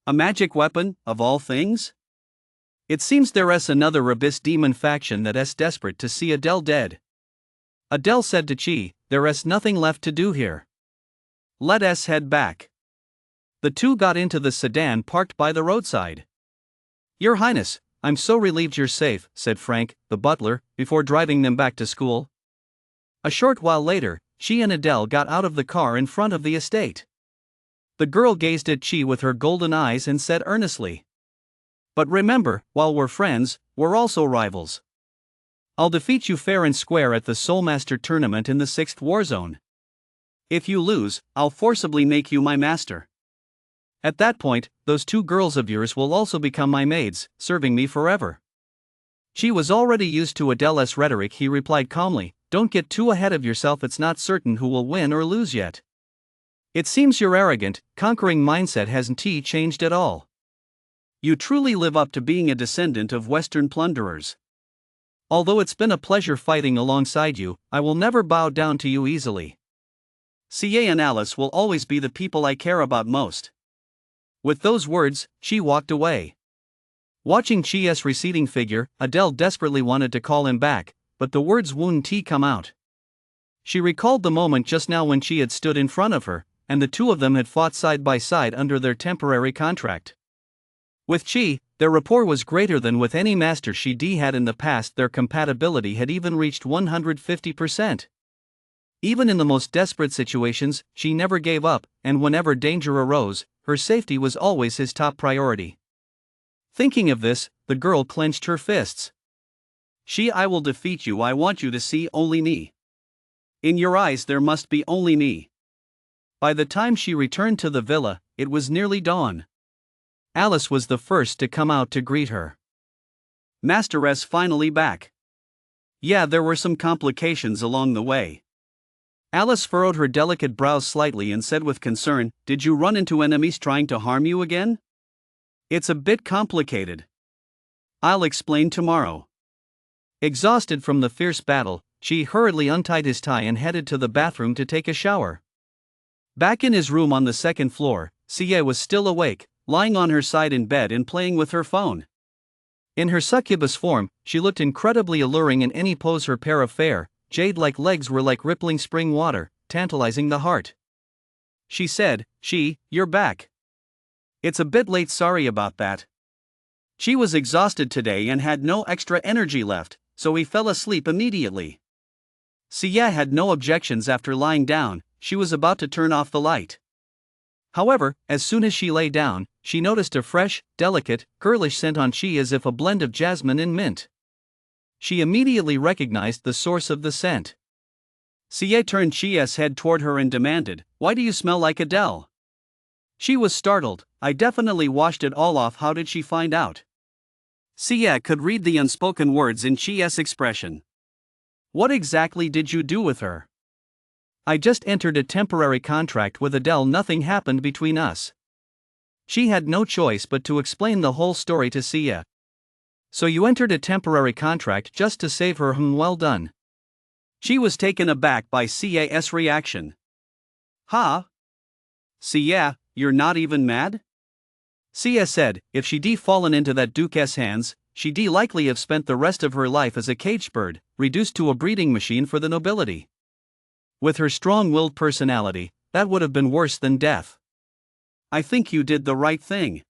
A magic weapon, of all things? It seems there's another Abyss Demon faction that's desperate to see Adele dead. Adele said to Chi, "There's nothing left to do here. Let us head back." The two got into the sedan parked by the roadside. "Your Highness, I'm so relieved you're safe," said Frank, the butler, before driving them back to school. A short while later, she and Adele got out of the car in front of the estate. The girl gazed at Chi with her golden eyes and said earnestly, "But remember, while we're friends, we're also rivals. I'll defeat you fair and square at the Soulmaster tournament in the 6th Warzone. If you lose, I'll forcibly make you my master. At that point, those two girls of yours will also become my maids, serving me forever." She was already used to Adele's rhetoric. He replied calmly, "Don't get too ahead of yourself. It's not certain who will win or lose yet. It seems your arrogant, conquering mindset hasn't changed at all. You truly live up to being a descendant of Western plunderers. Although it's been a pleasure fighting alongside you, I will never bow down to you easily. CA and Alice will always be the people I care about most." With those words, she walked away. Watching Chi's receding figure, Adele desperately wanted to call him back, but the words wouldn't come out. She recalled the moment just now when she had stood in front of her, and the two of them had fought side by side under their temporary contract. With Chi, their rapport was greater than with any master she had in the past. Their compatibility had even reached 150%. Even in the most desperate situations, she never gave up, and whenever danger arose, her safety was always his top priority. Thinking of this, the girl clenched her fists. I will defeat you. I want you to see only me. In your eyes there must be only me." By the time she returned to the villa, it was nearly dawn. Alice was the first to come out to greet her. "Masteress finally back." "Yeah, there were some complications along the way." Alice furrowed her delicate brows slightly and said with concern, "Did you run into enemies trying to harm you again?" "It's a bit complicated. I'll explain tomorrow." Exhausted from the fierce battle, she hurriedly untied his tie and headed to the bathroom to take a shower. Back in his room on the 2nd floor, Sia was still awake, lying on her side in bed and playing with her phone. In her succubus form, she looked incredibly alluring in any pose. Her pair of fair, jade-like legs were like rippling spring water, tantalizing the heart. She said, "You're back. It's a bit late, sorry about that." She was exhausted today and had no extra energy left, so he fell asleep immediately. Sia had no objections after lying down. She was about to turn off the light. However, as soon as she lay down, she noticed a fresh, delicate, girlish scent on Chi, as if a blend of jasmine and mint. She immediately recognized the source of the scent. Sia turned Chi's head toward her and demanded, "Why do you smell like Adele?" She was startled. "I definitely washed it all off. How did she find out?" Sia could read the unspoken words in Chi's expression. "What exactly did you do with her?" "I just entered a temporary contract with Adele. Nothing happened between us." She had no choice but to explain the whole story to Sia. "So you entered a temporary contract just to save her? Well done." She was taken aback by Sia's reaction. "Huh? Sia, you're not even mad?" Sia said, "If she'd fallen into that Duke's hands, she'd likely have spent the rest of her life as a caged bird, reduced to a breeding machine for the nobility. With her strong-willed personality, that would have been worse than death. I think you did the right thing.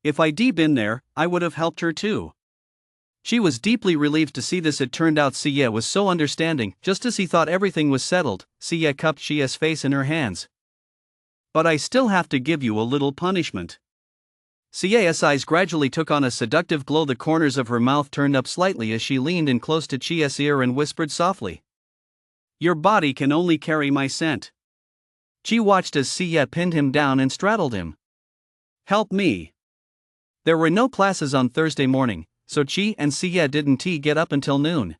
If I'd been there, I would have helped her too." She was deeply relieved to see this. It turned out Sia was so understanding. Just as he thought everything was settled, Sia cupped Chia's face in her hands. "But I still have to give you a little punishment." Sia's eyes gradually took on a seductive glow. The corners of her mouth turned up slightly as she leaned in close to Chia's ear and whispered softly, "Your body can only carry my scent." Chi watched as Sia pinned him down and straddled him. "Help me." There were no classes on Thursday morning, so Chi and Sia didn't get up until noon.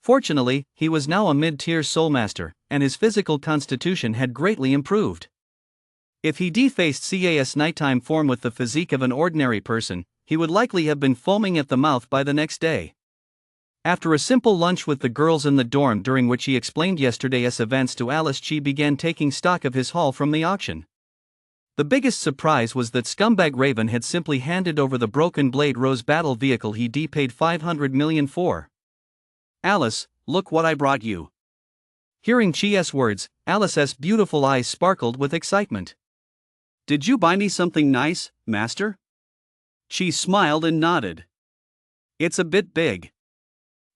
Fortunately, he was now a mid-tier soulmaster, and his physical constitution had greatly improved. If he defaced Sia's nighttime form with the physique of an ordinary person, he would likely have been foaming at the mouth by the next day. After a simple lunch with the girls in the dorm, during which he explained yesterday's events to Alice, Chi began taking stock of his haul from the auction. The biggest surprise was that scumbag Raven had simply handed over the Broken Blade Rose battle vehicle he'd paid 500 million for. "Alice, look what I brought you." Hearing Chi's words, Alice's beautiful eyes sparkled with excitement. "Did you buy me something nice, master?" Chi smiled and nodded. "It's a bit big.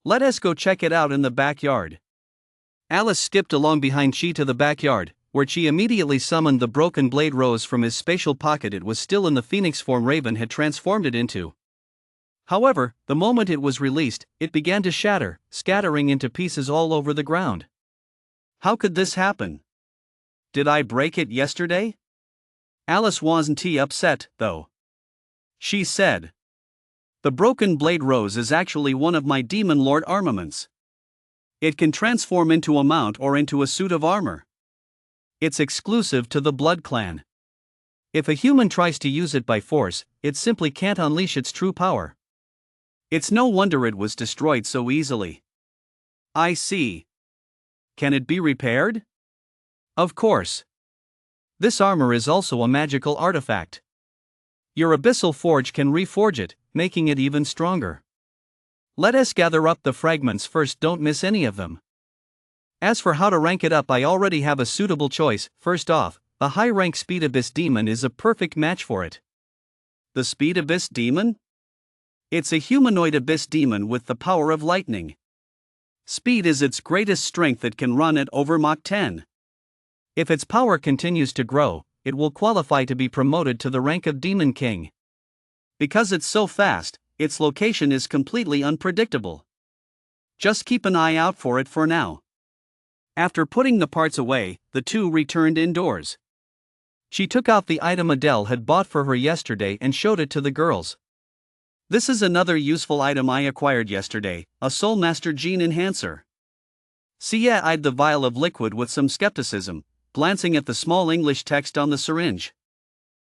Let us go check it out in the backyard." Alice skipped along behind Chi to the backyard, where Chi immediately summoned the Broken Blade Rose from his spatial pocket. It was still in the phoenix form Raven had transformed it into. However, the moment it was released, it began to shatter, scattering into pieces all over the ground. "How could this happen? Did I break it yesterday?" Alice wasn't upset, though. She said, "The Broken Blade Rose is actually one of my Demon Lord armaments. It can transform into a mount or into a suit of armor. It's exclusive to the Blood Clan. If a human tries to use it by force, it simply can't unleash its true power. It's no wonder it was destroyed so easily." "I see. Can it be repaired?" "Of course. This armor is also a magical artifact. Your Abyssal Forge can reforge it, making it even stronger. Let us gather up the fragments first. Don't miss any of them. As for how to rank it up, I already have a suitable choice. First off, the high-rank Speed Abyss Demon is a perfect match for it." "The Speed Abyss Demon?" "It's a humanoid abyss demon with the power of lightning. Speed is its greatest strength. It can run at over Mach 10. If its power continues to grow, it will qualify to be promoted to the rank of Demon King. Because it's so fast, its location is completely unpredictable. Just keep an eye out for it for now." After putting the parts away, the two returned indoors. She took out the item Adele had bought for her yesterday and showed it to the girls. "This is another useful item I acquired yesterday, a Soulmaster Gene Enhancer." Sia eyed the vial of liquid with some skepticism, glancing at the small English text on the syringe.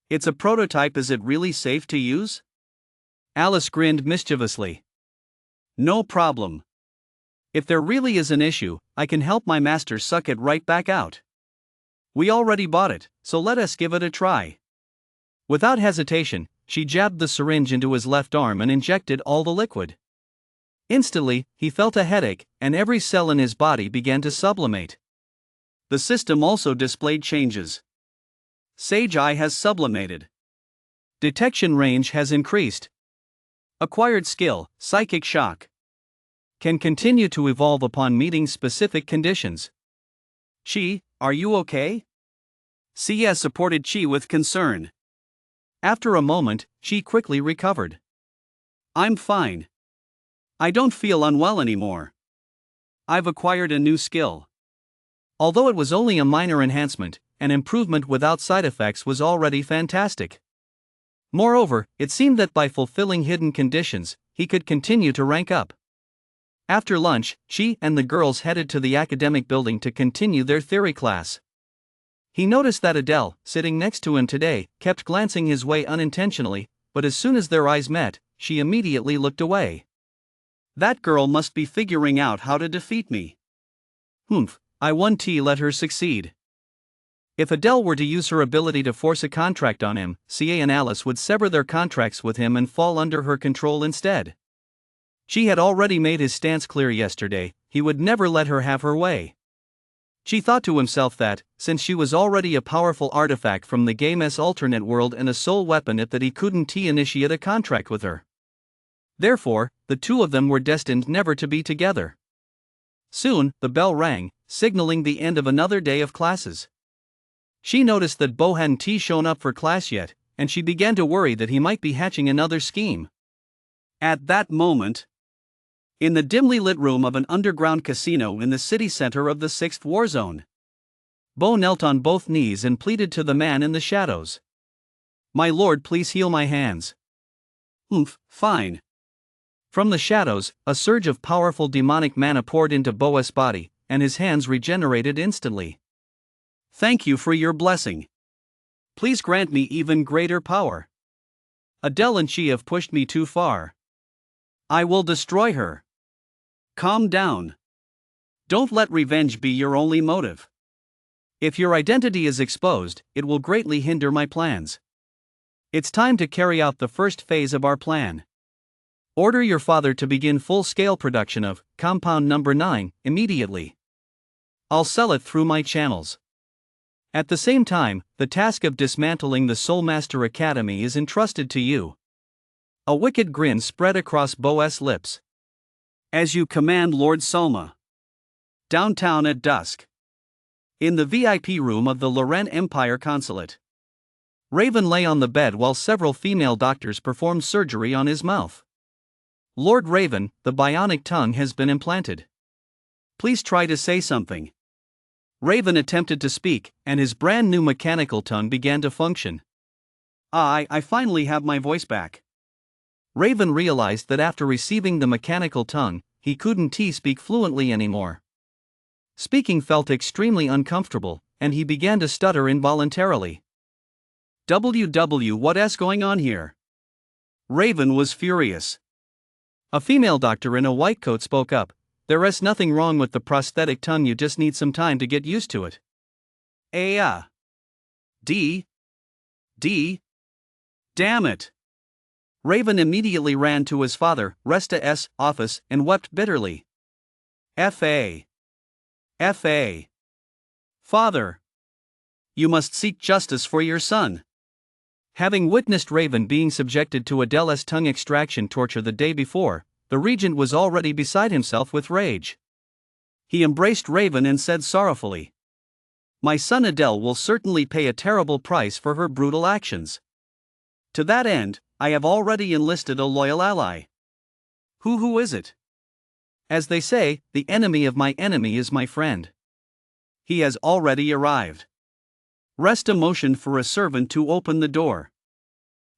"It's a prototype. Is it really safe to use?" Alice grinned mischievously. "No problem. If there really is an issue, I can help my master suck it right back out. We already bought it, so let us give it a try." Without hesitation, she jabbed the syringe into his left arm and injected all the liquid. Instantly, he felt a headache, and every cell in his body began to sublimate. The system also displayed changes. Sage Eye has sublimated. Detection range has increased. Acquired skill, Psychic Shock. can continue to evolve upon meeting specific conditions. Chi, are you okay? CS supported Chi with concern. After a moment, Chi quickly recovered. I'm fine. I don't feel unwell anymore. I've acquired a new skill. Although it was only a minor enhancement, an improvement without side effects was already fantastic. Moreover, it seemed that by fulfilling hidden conditions, he could continue to rank up. After lunch, Chi and the girls headed to the academic building to continue their theory class. He noticed that Adele, sitting next to him today, kept glancing his way unintentionally, but as soon as their eyes met, she immediately looked away. That girl must be figuring out how to defeat me. Humph, I won't let her succeed. If Adele were to use her ability to force a contract on him, CA and Alice would sever their contracts with him and fall under her control instead. She had already made his stance clear yesterday, he would never let her have her way. She thought to himself that, since she was already a powerful artifact from the game's alternate world and a soul weapon, that he couldn't initiate a contract with her. Therefore, the two of them were destined never to be together. Soon, the bell rang, signaling the end of another day of classes. She noticed that Bo hadn't shown up for class yet, and she began to worry that he might be hatching another scheme. At that moment, in the dimly lit room of an underground casino in the city center of the 6th War Zone, Bo knelt on both knees and pleaded to the man in the shadows. "My lord, please heal my hands." Fine. From the shadows, a surge of powerful demonic mana poured into Bo's body, and his hands regenerated instantly. "Thank you for your blessing. Please grant me even greater power. Adele and she have pushed me too far. I will destroy her." Calm down. Don't let revenge be your only motive. If your identity is exposed, it will greatly hinder my plans. It's time to carry out the first phase of our plan. Order your father to begin full-scale production of Compound Number 9 immediately. I'll sell it through my channels. At the same time, the task of dismantling the Soulmaster Academy is entrusted to you. A wicked grin spread across Bo's lips. As you command, Lord Soma. Downtown at dusk. In the VIP room of the Loren Empire Consulate, Raven lay on the bed while several female doctors performed surgery on his mouth. "Lord Raven, the bionic tongue has been implanted. Please try to say something." Raven attempted to speak, and his brand new mechanical tongue began to function. I finally have my voice back." Raven realized that after receiving the mechanical tongue, he couldn't speak fluently anymore. Speaking felt extremely uncomfortable, and he began to stutter involuntarily. What's going on here?" Raven was furious. A female doctor in a white coat spoke up. "There's nothing wrong with the prosthetic tongue, you just need some time to get used to it." Damn it. Raven immediately ran to his father, SSS, office and wept bitterly. Father. You must seek justice for your son." Having witnessed Raven being subjected to Adele's tongue extraction torture the day before, the regent was already beside himself with rage. He embraced Raven and said sorrowfully, "My son Adele will certainly pay a terrible price for her brutal actions. To that end, I have already enlisted a loyal ally." Who is it?" "As they say, the enemy of my enemy is my friend." "He has already arrived." Resta motioned for a servant to open the door.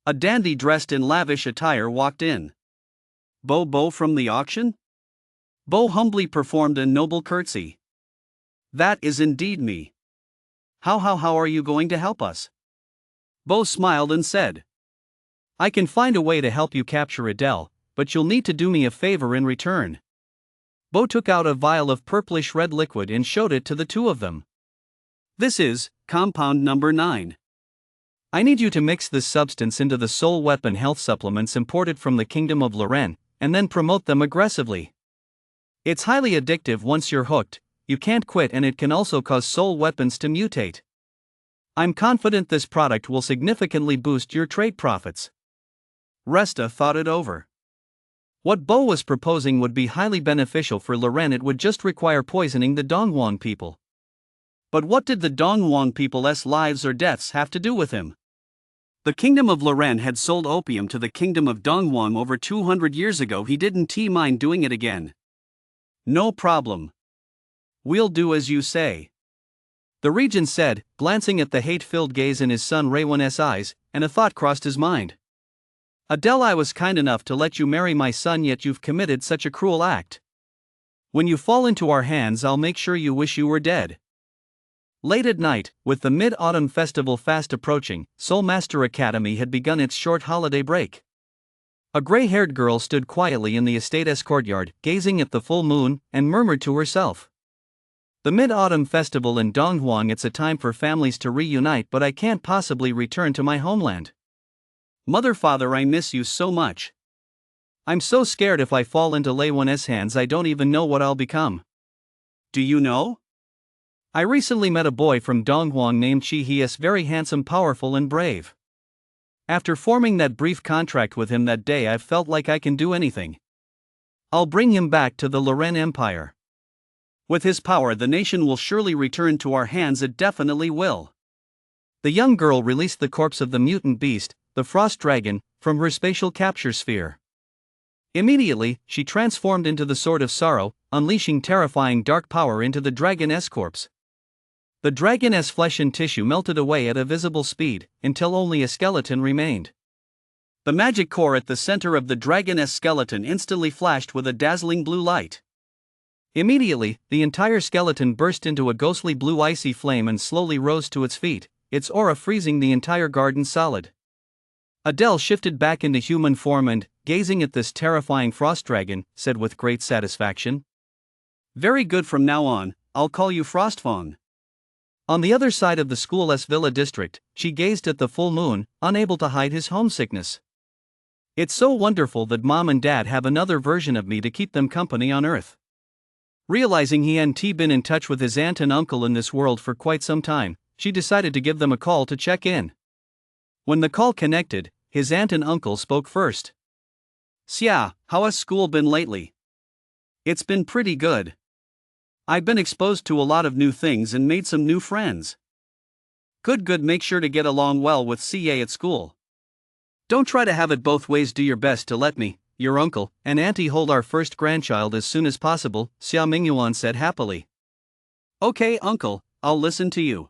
A dandy dressed in lavish attire walked in. Bo from the auction?" Bo humbly performed a noble curtsy. "That is indeed me. How are you going to help us?" Bo smiled and said, "I can find a way to help you capture Adele, but you'll need to do me a favor in return." Bo took out a vial of purplish red liquid and showed it to the two of them. "This is Compound Number 9. I need you to mix this substance into the soul weapon health supplements imported from the Kingdom of Loren, and then promote them aggressively. It's highly addictive once you're hooked, you can't quit, and it can also cause soul weapons to mutate. I'm confident this product will significantly boost your trade profits." Resta thought it over. What Bo was proposing would be highly beneficial for Loren. It would just require poisoning the Dongwon people. But what did the Dongwon people's lives or deaths have to do with him? The kingdom of Loren had sold opium to the kingdom of Dongwon over 200 years ago. He didn't mind doing it again. No problem. We'll do as you say. The regent said, glancing at the hate-filled gaze in his son Raewon's eyes, and a thought crossed his mind. Adele, I was kind enough to let you marry my son, yet you've committed such a cruel act. When you fall into our hands, I'll make sure you wish you were dead. Late at night, with the Mid-Autumn Festival fast approaching, Soul Master Academy had begun its short holiday break. A gray-haired girl stood quietly in the estate's courtyard, gazing at the full moon, and murmured to herself. The Mid-Autumn Festival in Dongwon, it's a time for families to reunite, but I can't possibly return to my homeland. Mother, father, I miss you so much. I'm so scared if I fall into Raewon's hands, I don't even know what I'll become. Do you know? I recently met a boy from Dongwon named Chi. He is very handsome, powerful and brave. After forming that brief contract with him that day, I've felt like I can do anything. I'll bring him back to the Loren Empire. With his power, the nation will surely return to our hands. It definitely will. The young girl released the corpse of the mutant beast, the frost dragon, from her spatial capture sphere. Immediately, she transformed into the Sword of Sorrow, unleashing terrifying dark power into the dragon's corpse. The dragon's flesh and tissue melted away at a visible speed, until only a skeleton remained. The magic core at the center of the dragon's skeleton instantly flashed with a dazzling blue light. Immediately, the entire skeleton burst into a ghostly blue icy flame and slowly rose to its feet, its aura freezing the entire garden solid. Adele shifted back into human form and, gazing at this terrifying frost dragon, said with great satisfaction, "Very good, from now on, I'll call you Frostfang." On the other side of the school's villa district, she gazed at the full moon, unable to hide his homesickness. It's so wonderful that Mom and Dad have another version of me to keep them company on Earth. Realizing he hadn't been in touch with his aunt and uncle in this world for quite some time, she decided to give them a call to check in. When the call connected, his aunt and uncle spoke first. "Xia, how has school been lately?" "It's been pretty good. I've been exposed to a lot of new things and made some new friends." Good, make sure to get along well with CA at school. Don't try to have it both ways, do your best to let me, your uncle, and auntie hold our first grandchild as soon as possible, Xia Mingyuan said happily. Okay, uncle, I'll listen to you.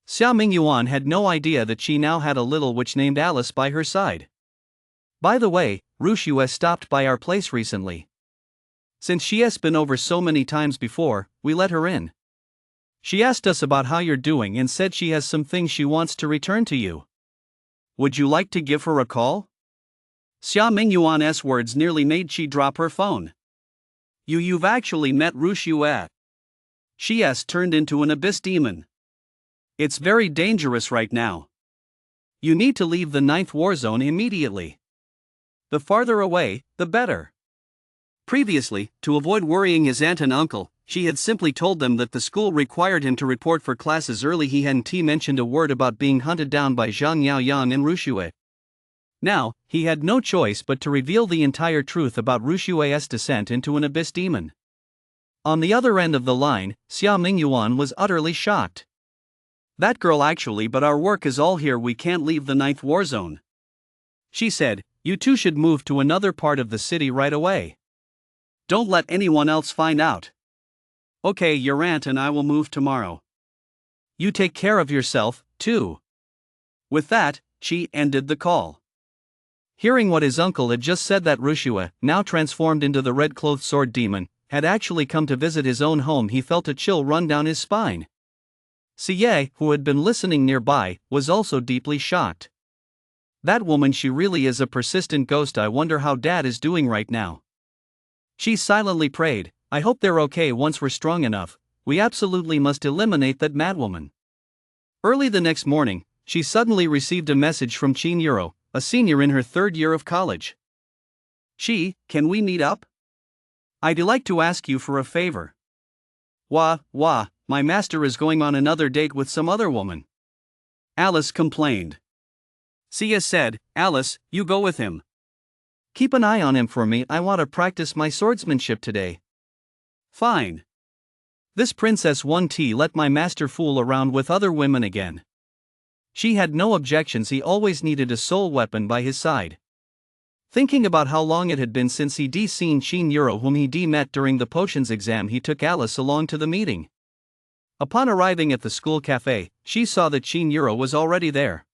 Xia Mingyuan had no idea that she now had a little witch named Alice by her side. By the way, Rushu has stopped by our place recently. Since she has been over so many times before, we let her in. She asked us about how you're doing and said she has some things she wants to return to you. Would you like to give her a call? Xia Mingyuan's words nearly made she drop her phone. You've actually met Rushu at? She has turned into an abyss demon. It's very dangerous right now. You need to leave the 9th war zone immediately. The farther away, the better. Previously, to avoid worrying his aunt and uncle, she had simply told them that the school required him to report for classes early. He hadn't mentioned a word about being hunted down by Zhang Yaoyang and Rushue. Now, he had no choice but to reveal the entire truth about Rushue's descent into an abyss demon. On the other end of the line, Xia Mingyuan was utterly shocked. That girl actually, but our work is all here, we can't leave the 9th war zone. She said, you two should move to another part of the city right away. Don't let anyone else find out. Okay, your aunt and I will move tomorrow. You take care of yourself, too. With that, she ended the call. Hearing what his uncle had just said, that Rushua, now transformed into the red-clothed sword demon, had actually come to visit his own home, he felt a chill run down his spine. Siye, who had been listening nearby, was also deeply shocked. That woman, she really is a persistent ghost. I wonder how Dad is doing right now. She silently prayed, I hope they're okay once we're strong enough. We absolutely must eliminate that madwoman. Early the next morning, she suddenly received a message from Chin Yuro, a senior in her 3rd year of college. Can we meet up? I'd like to ask you for a favor. Wah, my master is going on another date with some other woman. Alice complained. Sia said, Alice, you go with him. Keep an eye on him for me, I want to practice my swordsmanship today. Fine. This Princess 1T let my master fool around with other women again. She had no objections, he always needed a soul weapon by his side. Thinking about how long it had been since he'd seen Shin Yuro, whom he'd met during the potions exam, he took Alice along to the meeting. Upon arriving at the school cafe, she saw that Shin Yuro was already there.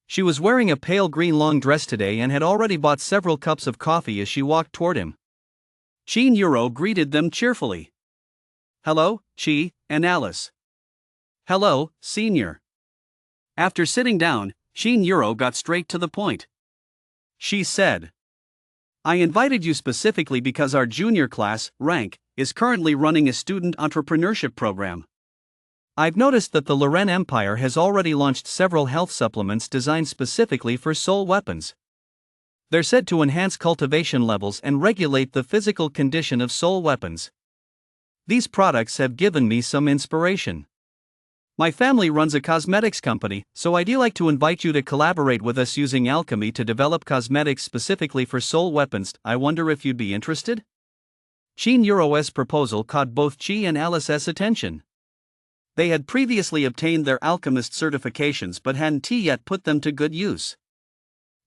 She was wearing a pale green long dress today and had already bought several cups of coffee as she walked toward him. Shin Yuro greeted them cheerfully. Hello, Chi and Alice. Hello, Senior. After sitting down, Shin Yuro got straight to the point. She said, I invited you specifically because our junior class, rank, is currently running a student entrepreneurship program. I've noticed that the Loren Empire has already launched several health supplements designed specifically for soul weapons. They're said to enhance cultivation levels and regulate the physical condition of soul weapons. These products have given me some inspiration. My family runs a cosmetics company, so I'd like to invite you to collaborate with us using alchemy to develop cosmetics specifically for soul weapons. I wonder if you'd be interested? Shin Yuro's proposal caught both Chi and Alice's attention. They had previously obtained their alchemist certifications but hadn't yet put them to good use.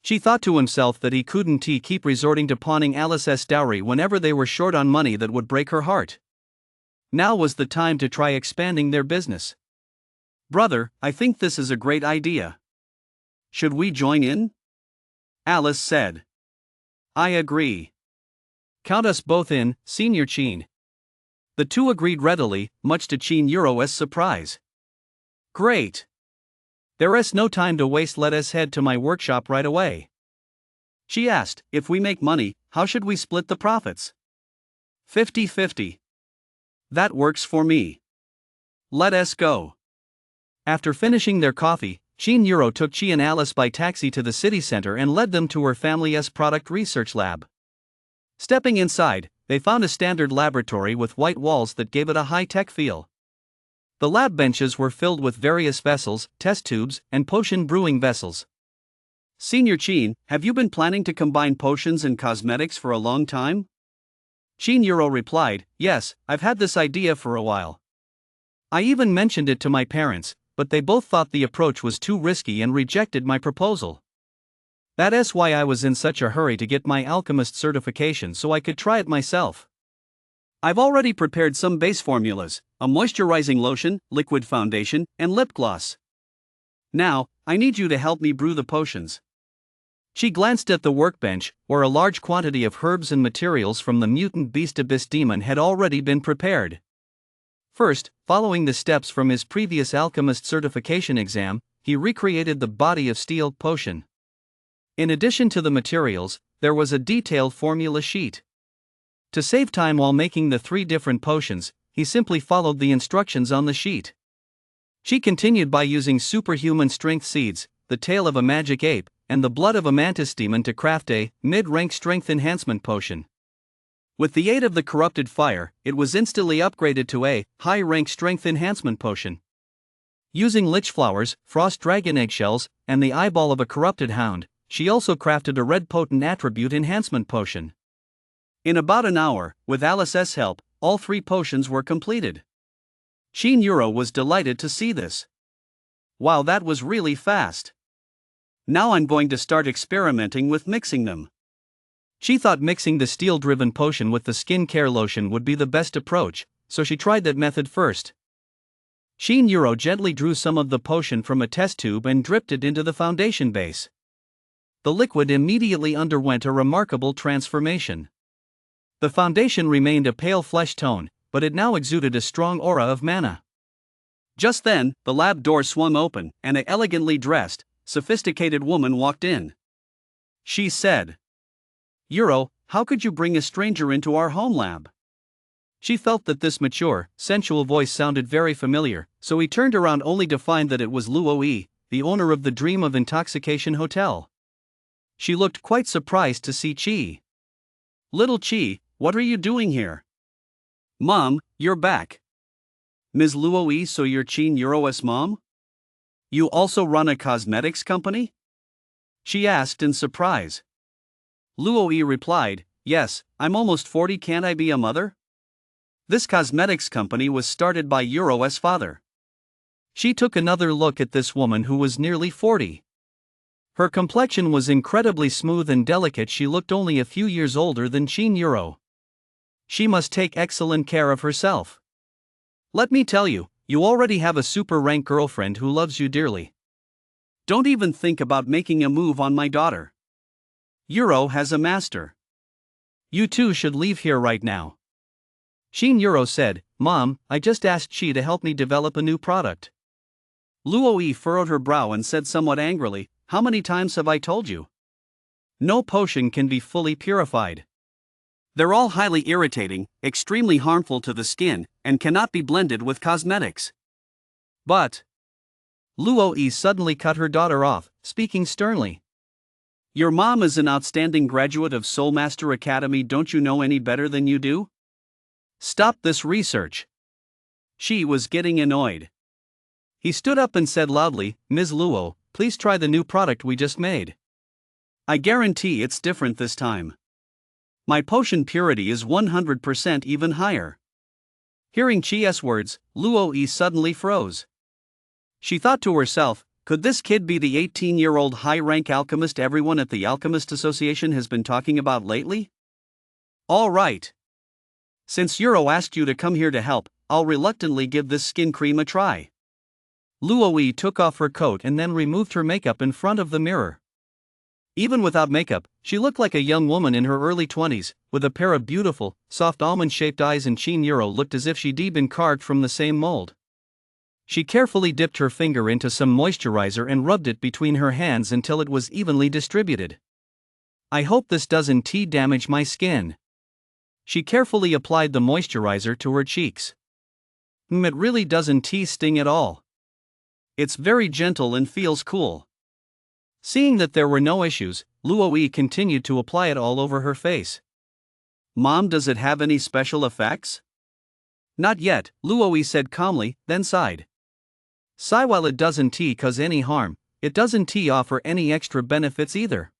She thought to himself that he couldn't keep resorting to pawning Alice's dowry whenever they were short on money that would break her heart. Now was the time to try expanding their business. Brother, I think this is a great idea. Should we join in? Alice said. I agree. Count us both in, Senior Chin. The two agreed readily, much to Shin Yuro's surprise. Great. There's no time to waste, let us head to my workshop right away. She asked, if we make money, how should we split the profits? 50-50. That works for me. Let us go. After finishing their coffee, Shin Yuro took Chi and Alice by taxi to the city center and led them to her family's product research lab. Stepping inside, they found a standard laboratory with white walls that gave it a high-tech feel. The lab benches were filled with various vessels, test tubes, and potion brewing vessels. Senior Chin, have you been planning to combine potions and cosmetics for a long time? Shin Yuro replied, yes, I've had this idea for a while. I even mentioned it to my parents, but they both thought the approach was too risky and rejected my proposal. That's why I was in such a hurry to get my alchemist certification so I could try it myself. I've already prepared some base formulas, a moisturizing lotion, liquid foundation, and lip gloss. Now, I need you to help me brew the potions. She glanced at the workbench, where a large quantity of herbs and materials from the mutant beast abyss demon had already been prepared. First, following the steps from his previous alchemist certification exam, he recreated the body of steel potion. In addition to the materials, there was a detailed formula sheet. To save time while making the 3 different potions, he simply followed the instructions on the sheet. She continued by using superhuman strength seeds, the tail of a magic ape, and the blood of a mantis demon to craft a mid-rank strength enhancement potion. With the aid of the corrupted fire, it was instantly upgraded to a high-rank strength enhancement potion. Using lich flowers, frost dragon eggshells, and the eyeball of a corrupted hound, she also crafted a red potent attribute enhancement potion. In about an hour, with Alice's help, all 3 potions were completed. Shin Yuro was delighted to see this. Wow, that was really fast. Now I'm going to start experimenting with mixing them. She thought mixing the steel-driven potion with the skin care lotion would be the best approach, so she tried that method first. Shin Yuro gently drew some of the potion from a test tube and dripped it into the foundation base. The liquid immediately underwent a remarkable transformation. The foundation remained a pale flesh tone, but it now exuded a strong aura of mana. Just then, the lab door swung open, and an elegantly dressed, sophisticated woman walked in. She said, Yuro, how could you bring a stranger into our home lab? She felt that this mature, sensual voice sounded very familiar, so he turned around only to find that it was Luo, the owner of the Dream of Intoxication Hotel. She looked quite surprised to see Chi. Little Chi, what are you doing here? Mom, you're back. Ms. Luo, so you're Shin Yuro's mom? You also run a cosmetics company? She asked in surprise. Luo Yi replied, "Yes, I'm almost 40, can't I be a mother?" This cosmetics company was started by Euro's father. She took another look at this woman who was nearly 40. Her complexion was incredibly smooth and delicate. She looked only a few years older than Qin Euro. She must take excellent care of herself. Let me tell you, you already have a super rank girlfriend who loves you dearly. Don't even think about making a move on my daughter. Euro has a master. You two should leave here right now. Qin Euro said, "Mom, I just asked Qi to help me develop a new product." Luo Yi furrowed her brow and said somewhat angrily, "How many times have I told you? No potion can be fully purified. They're all highly irritating, extremely harmful to the skin, and cannot be blended with cosmetics." But Luo Yi suddenly cut her daughter off, speaking sternly. "Your mom is an outstanding graduate of Soulmaster Academy. Don't you know any better than you do? Stop this research." She was getting annoyed. He stood up and said loudly, "Ms. Luo, please try the new product we just made. I guarantee it's different this time. My potion purity is 100% even higher." Hearing Qi's words, Luo Yi suddenly froze. She thought to herself, could this kid be the 18-year-old high-rank alchemist everyone at the Alchemist Association has been talking about lately? All right. Since Euro asked you to come here to help, I'll reluctantly give this skin cream a try. Luo Yi took off her coat and then removed her makeup in front of the mirror. Even without makeup, she looked like a young woman in her early 20s, with a pair of beautiful, soft almond-shaped eyes, and Qin Euro looked as if she'd been carved from the same mold. She carefully dipped her finger into some moisturizer and rubbed it between her hands until it was evenly distributed. "I hope this doesn't damage my skin." She carefully applied the moisturizer to her cheeks. It really doesn't sting at all. It's very gentle and feels cool." Seeing that there were no issues, Luo Yi continued to apply it all over her face. "Mom, does it have any special effects?" "Not yet," Luo Yi said calmly, then sighed. While it doesn't cause any harm, it doesn't offer any extra benefits either.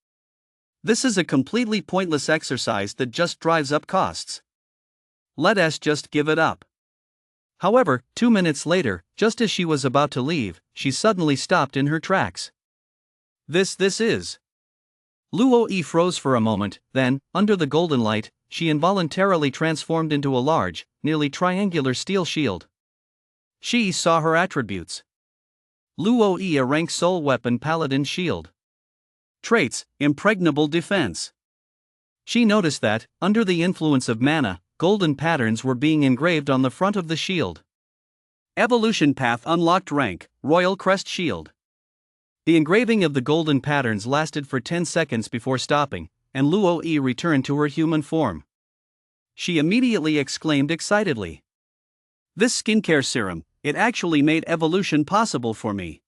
This is a completely pointless exercise that just drives up costs. Let us just give it up." However, 2 minutes later, just as she was about to leave, she suddenly stopped in her tracks. This is. Luo Yi froze for a moment, then, under the golden light, she involuntarily transformed into a large, nearly triangular steel shield. She saw her attributes. Luo Yi, a rank soul weapon paladin shield. Traits: impregnable defense. She noticed that, under the influence of mana, golden patterns were being engraved on the front of the shield. Evolution path unlocked: rank, Royal Crest Shield. The engraving of the golden patterns lasted for 10 seconds before stopping, and Luo Yi returned to her human form. She immediately exclaimed excitedly, "This skincare serum, it actually made evolution possible for me.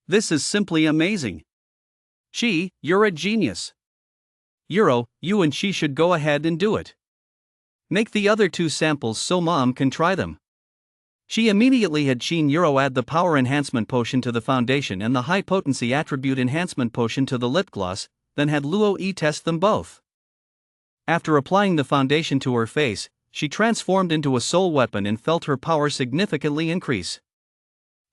This is simply amazing. Qi, you're a genius. Euro, you and Qi should go ahead and do it. Make the other 2 samples so Mom can try them." She immediately had Qin Euro add the power enhancement potion to the foundation and the high potency attribute enhancement potion to the lip gloss, then had Luo Yi test them both. After applying the foundation to her face, she transformed into a soul weapon and felt her power significantly increase.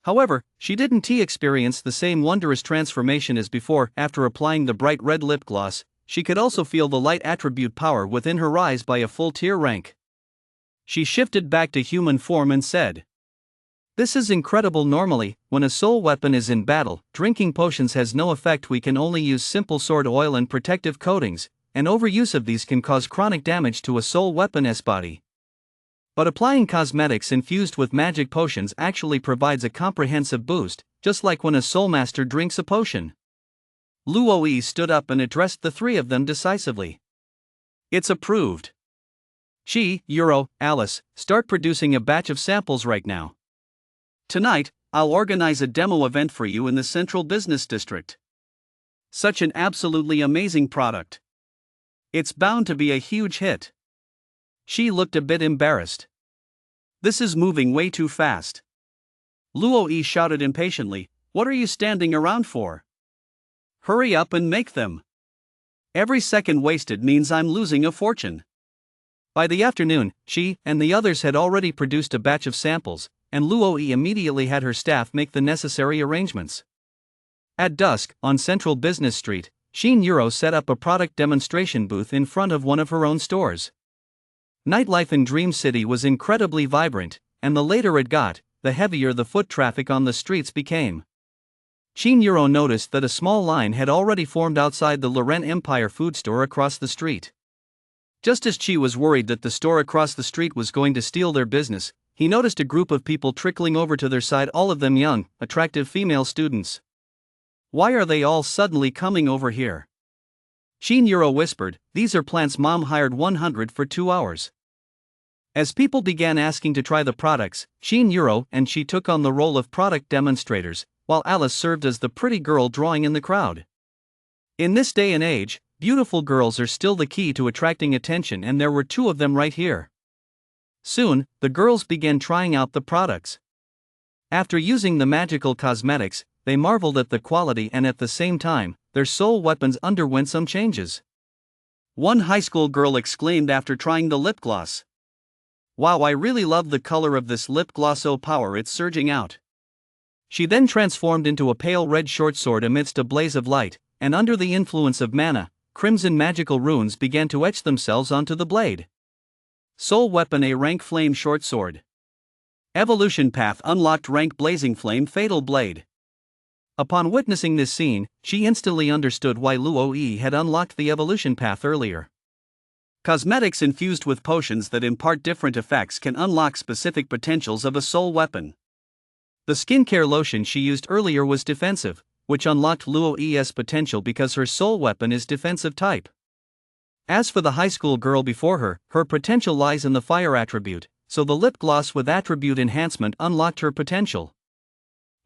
However, she didn't experience the same wondrous transformation as before. After applying the bright red lip gloss, she could also feel the light attribute power within her rise by a full tier rank. She shifted back to human form and said, "This is incredible. Normally, when a soul weapon is in battle, drinking potions has no effect. We can only use simple sword oil and protective coatings, and overuse of these can cause chronic damage to a soul weapon's body. But applying cosmetics infused with magic potions actually provides a comprehensive boost, just like when a soulmaster drinks a potion." Luo Yi stood up and addressed the 3 of them decisively. "It's approved. Qi, Euro, Alice, start producing a batch of samples right now. Tonight, I'll organize a demo event for you in the Central Business District. Such an absolutely amazing product. It's bound to be a huge hit." She looked a bit embarrassed. "This is moving way too fast." Luo Yi shouted impatiently, "What are you standing around for? Hurry up and make them." Every second wasted means I'm losing a fortune. By the afternoon, she and the others had already produced a batch of samples, and Luo immediately had her staff make the necessary arrangements. At dusk, on Central Business Street, Shin Euro set up a product demonstration booth in front of one of her own stores. Nightlife in Dream City was incredibly vibrant, and the later it got, the heavier the foot traffic on the streets became. Shin Euro noticed that a small line had already formed outside the Loren Empire food store across the street. Just as Chi was worried that the store across the street was going to steal their business, he noticed a group of people trickling over to their side, all of them young, attractive female students. Why are they all suddenly coming over here? Shin Euro whispered, these are plants mom hired 100 for 2 hours. As people began asking to try the products, Shin Euro and she took on the role of product demonstrators, while Alice served as the pretty girl drawing in the crowd. In this day and age, beautiful girls are still the key to attracting attention, and there were 2 of them right here. Soon, the girls began trying out the products. After using the magical cosmetics, they marveled at the quality, and at the same time, their soul weapons underwent some changes. One high school girl exclaimed after trying the lip gloss. Wow, I really love the color of this lip gloss, oh power, it's surging out. She then transformed into a pale red short sword amidst a blaze of light, and under the influence of mana, crimson magical runes began to etch themselves onto the blade. Soul weapon A rank flame short sword. Evolution path unlocked rank blazing flame fatal blade. Upon witnessing this scene, she instantly understood why Luo had unlocked the evolution path earlier. Cosmetics infused with potions that impart different effects can unlock specific potentials of a soul weapon. The skincare lotion she used earlier was defensive, which unlocked Luo's potential because her soul weapon is defensive type. As for the high school girl before her, her potential lies in the fire attribute, so the lip gloss with attribute enhancement unlocked her potential.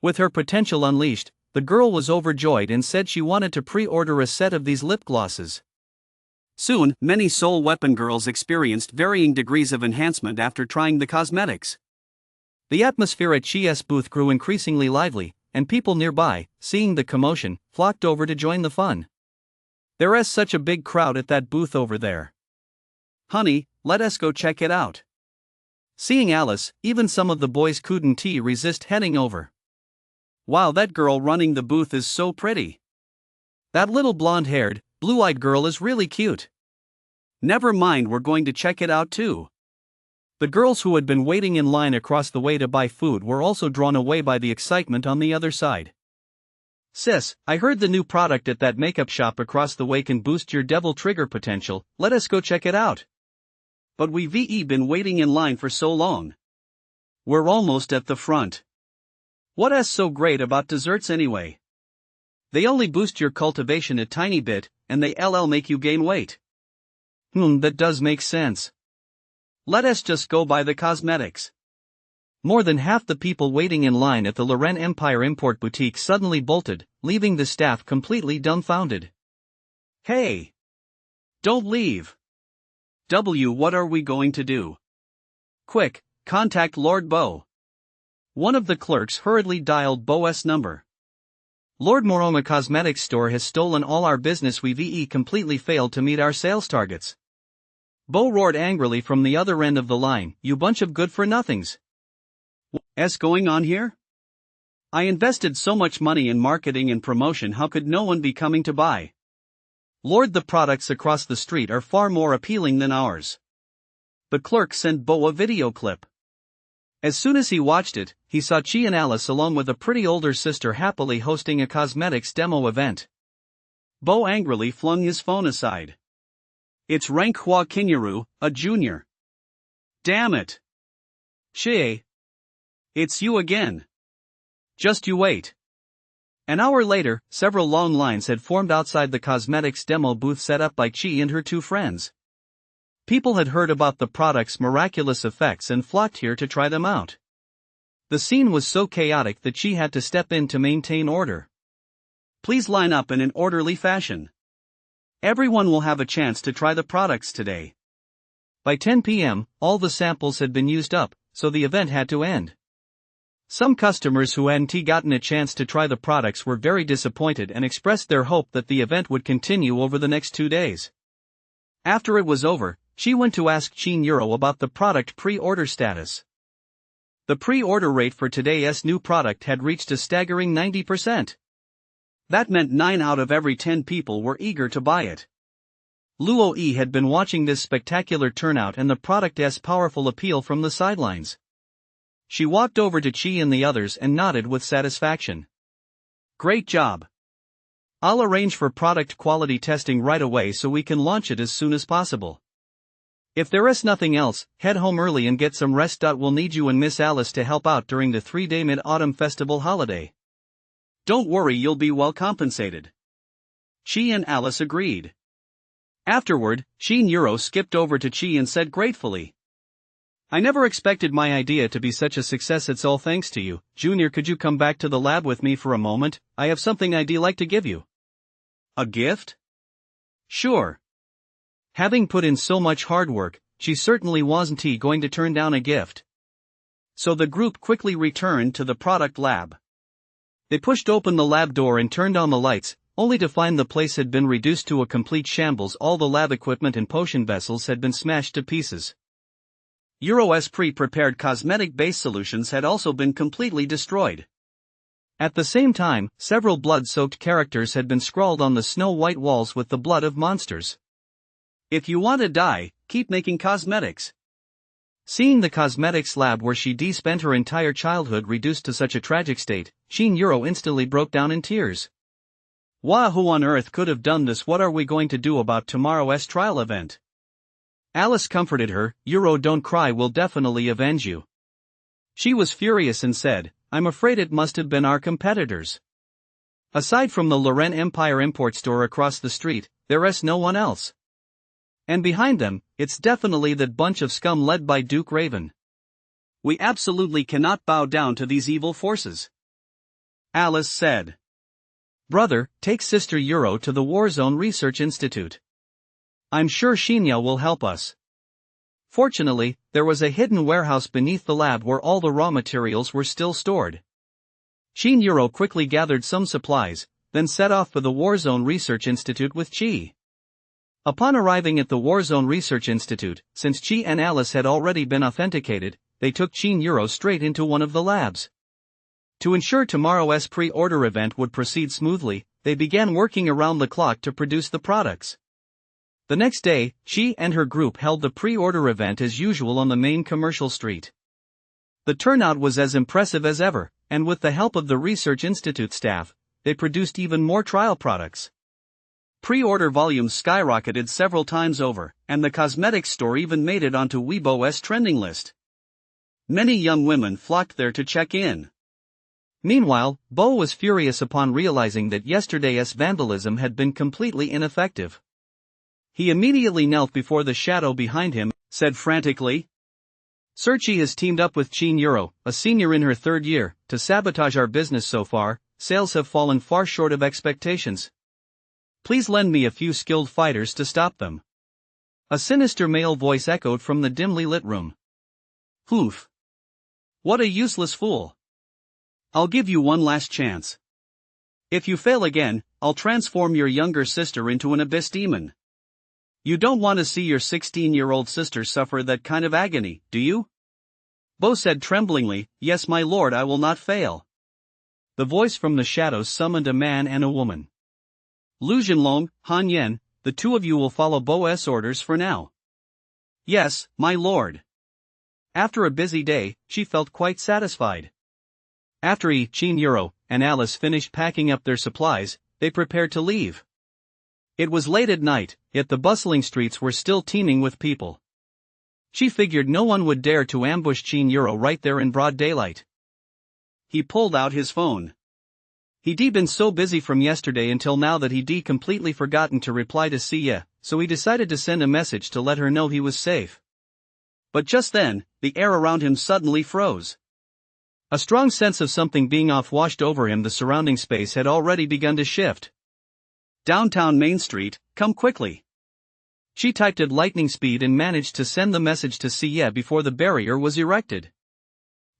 With her potential unleashed, the girl was overjoyed and said she wanted to pre-order a set of these lip glosses. Soon, many soul weapon girls experienced varying degrees of enhancement after trying the cosmetics. The atmosphere at Chi's booth grew increasingly lively, and people nearby, seeing the commotion, flocked over to join the fun. There is such a big crowd at that booth over there. Honey, let us go check it out. Seeing Alice, even some of the boys couldn't resist heading over. Wow, that girl running the booth is so pretty. That little blonde-haired, blue-eyed girl is really cute. Never mind, we're going to check it out too. The girls who had been waiting in line across the way to buy food were also drawn away by the excitement on the other side. Sis, I heard the new product at that makeup shop across the way can boost your devil trigger potential, let us go check it out. But we've been waiting in line for so long. We're almost at the front. What's so great about desserts anyway? They only boost your cultivation a tiny bit, and they make you gain weight. That does make sense. Let us just go buy the cosmetics. More than half the people waiting in line at the Loren Empire Import Boutique suddenly bolted, leaving the staff completely dumbfounded. Hey! Don't leave! What are we going to do? Quick, contact Lord Bo. One of the clerks hurriedly dialed Bo's number. Lord Moroma Cosmetics Store has stolen all our business. We've completely failed to meet our sales targets. Bo roared angrily from the other end of the line, you bunch of good-for-nothings. What's going on here? I invested so much money in marketing and promotion, how could no one be coming to buy? Lord, the products across the street are far more appealing than ours. The clerk sent Bo a video clip. As soon as he watched it, he saw Chi and Alice along with a pretty older sister happily hosting a cosmetics demo event. Bo angrily flung his phone aside. It's Rank Hua Kinyaru, a junior. Damn it. Chi. It's you again. Just you wait. An hour later, several long lines had formed outside the cosmetics demo booth set up by Chi and her 2 friends. People had heard about the product's miraculous effects and flocked here to try them out. The scene was so chaotic that Chi had to step in to maintain order. Please line up in an orderly fashion. Everyone will have a chance to try the products today. By 10 p.m., all the samples had been used up, so the event had to end. Some customers who hadn't gotten a chance to try the products were very disappointed and expressed their hope that the event would continue over the next 2 days. After it was over, she went to ask Chin Euro about the product pre-order status. The pre-order rate for today's new product had reached a staggering 90%. That meant 9 out of every 10 people were eager to buy it. Luo Yi had been watching this spectacular turnout and the product's powerful appeal from the sidelines. She walked over to Chi and the others and nodded with satisfaction. Great job. I'll arrange for product quality testing right away so we can launch it as soon as possible. If there is nothing else, head home early and get some rest. We'll need you and Miss Alice to help out during the 3-day Mid-Autumn Festival holiday. Don't worry, you'll be well compensated. Chi and Alice agreed. Afterward, Chin Euro skipped over to Chi and said gratefully, I never expected my idea to be such a success. It's all thanks to you. Junior, could you come back to the lab with me for a moment? I have something I'd like to give you. A gift? Sure. Having put in so much hard work, she certainly wasn't going to turn down a gift. So the group quickly returned to the product lab. They pushed open the lab door and turned on the lights, only to find the place had been reduced to a complete shambles. All the lab equipment and potion vessels had been smashed to pieces. Euro's pre-prepared cosmetic-based solutions had also been completely destroyed. At the same time, several blood-soaked characters had been scrawled on the snow-white walls with the blood of monsters. If you want to die, keep making cosmetics. Seeing the cosmetics lab where she spent her entire childhood reduced to such a tragic state, Chin Euro instantly broke down in tears. Wow, who on earth could have done this? What are we going to do about tomorrow's trial event? Alice comforted her, Euro, don't cry, we'll definitely avenge you. She was furious and said, I'm afraid it must have been our competitors. Aside from the Loren Empire import store across the street, there's no one else. And behind them, it's definitely that bunch of scum led by Duke Raven. We absolutely cannot bow down to these evil forces. Alice said. Brother, take Sister Euro to the Warzone Research Institute. I'm sure Shinya will help us. Fortunately, there was a hidden warehouse beneath the lab where all the raw materials were still stored. Chin Euro quickly gathered some supplies, then set off for the Warzone Research Institute with Chi. Upon arriving at the Warzone Research Institute, since Chi and Alice had already been authenticated, they took Chin Euro straight into one of the labs. To ensure tomorrow's pre-order event would proceed smoothly, they began working around the clock to produce the products. The next day, she and her group held the pre-order event as usual on the main commercial street. The turnout was as impressive as ever, and with the help of the Research Institute staff, they produced even more trial products. Pre-order volumes skyrocketed several times over, and the cosmetics store even made it onto Weibo's trending list. Many young women flocked there to check in. Meanwhile, Bo was furious upon realizing that yesterday's vandalism had been completely ineffective. He immediately knelt before the shadow behind him, said frantically, Searchy has teamed up with Chin Euro, a senior in her 3rd year, to sabotage our business so far. Sales have fallen far short of expectations. Please lend me a few skilled fighters to stop them. A sinister male voice echoed from the dimly lit room. Oof. What a useless fool. I'll give you one last chance. If you fail again, I'll transform your younger sister into an abyss demon. You don't want to see your 16-year-old sister suffer that kind of agony, do you? Bo said tremblingly, Yes, my lord, I will not fail. The voice from the shadows summoned a man and a woman. Lu Jinlong, Han Yen, the two of you will follow Bo's orders for now. Yes, my lord. After a busy day, she felt quite satisfied. After Chin Euro and Alice finished packing up their supplies, they prepared to leave. It was late at night, yet the bustling streets were still teeming with people. She figured no one would dare to ambush Chin Euro right there in broad daylight. He pulled out his phone. He'd been so busy from yesterday until now that he'd completely forgotten to reply to Sia, so he decided to send a message to let her know he was safe. But just then, the air around him suddenly froze. A strong sense of something being off washed over him. The surrounding space had already begun to shift. Downtown Main Street, come quickly. She typed at lightning speed and managed to send the message to Sia before the barrier was erected.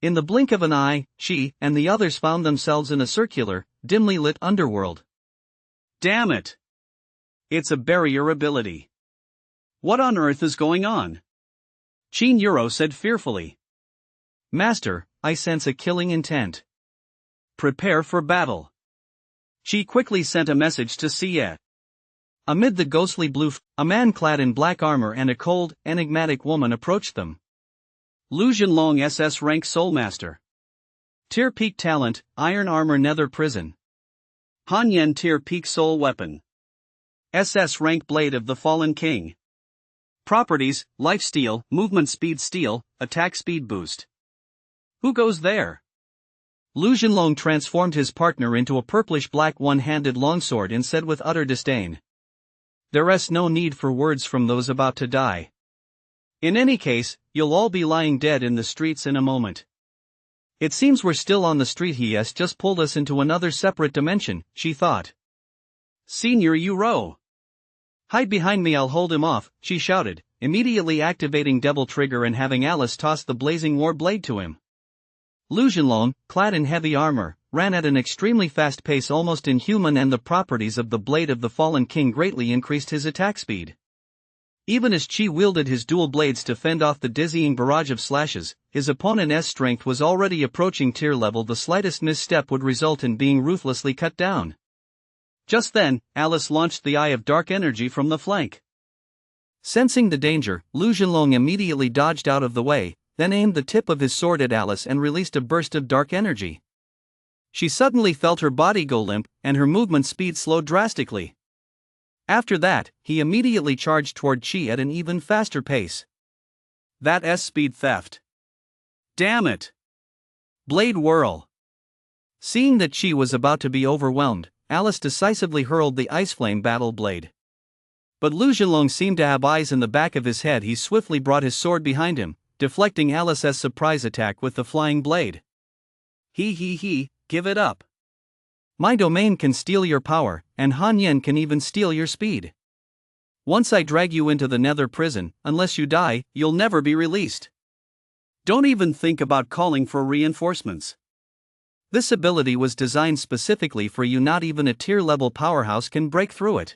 In the blink of an eye, she and the others found themselves in a circular, dimly lit underworld. Damn it! It's a barrier ability. What on earth is going on? Chinuro said fearfully. Master, I sense a killing intent. Prepare for battle. She quickly sent a message to Siye. Amid the ghostly blue, a man clad in black armor and a cold, enigmatic woman approached them. Lu Zhenlong SS rank Soulmaster. Tier Peak Talent, Iron Armor Nether Prison. Han Yen Tier Peak Soul Weapon. SS rank Blade of the Fallen King. Properties, Life Steal, Movement Speed Steal, Attack Speed Boost. Who goes there? Lu Zhenlong transformed his partner into a purplish-black one-handed longsword and said with utter disdain. There's no need for words from those about to die. In any case, you'll all be lying dead in the streets in a moment. It seems we're still on the street. He has just pulled us into another separate dimension, she thought. Senior Uro. Hide behind me, I'll hold him off, she shouted, immediately activating Devil Trigger and having Alice toss the blazing war blade to him. Lu Zhenlong, clad in heavy armor, ran at an extremely fast pace, almost inhuman, and the properties of the Blade of the Fallen King greatly increased his attack speed. Even as Qi wielded his dual blades to fend off the dizzying barrage of slashes, his opponent's strength was already approaching tier level. The slightest misstep would result in being ruthlessly cut down. Just then, Alice launched the Eye of Dark Energy from the flank. Sensing the danger, Lu Zhenlong immediately dodged out of the way, then aimed the tip of his sword at Alice and released a burst of dark energy. She suddenly felt her body go limp, and her movement speed slowed drastically. After that, he immediately charged toward Qi at an even faster pace. That's speed theft. Damn it! Blade Whirl. Seeing that Qi was about to be overwhelmed, Alice decisively hurled the Ice Flame Battle Blade. But Lu Zhenlong seemed to have eyes in the back of his head. He swiftly brought his sword behind him, deflecting Alice's surprise attack with the flying blade. Give it up. My domain can steal your power, and Han Yen can even steal your speed. Once I drag you into the Nether Prison, unless you die, you'll never be released. Don't even think about calling for reinforcements. This ability was designed specifically for you. Not even a tier-level powerhouse can break through it.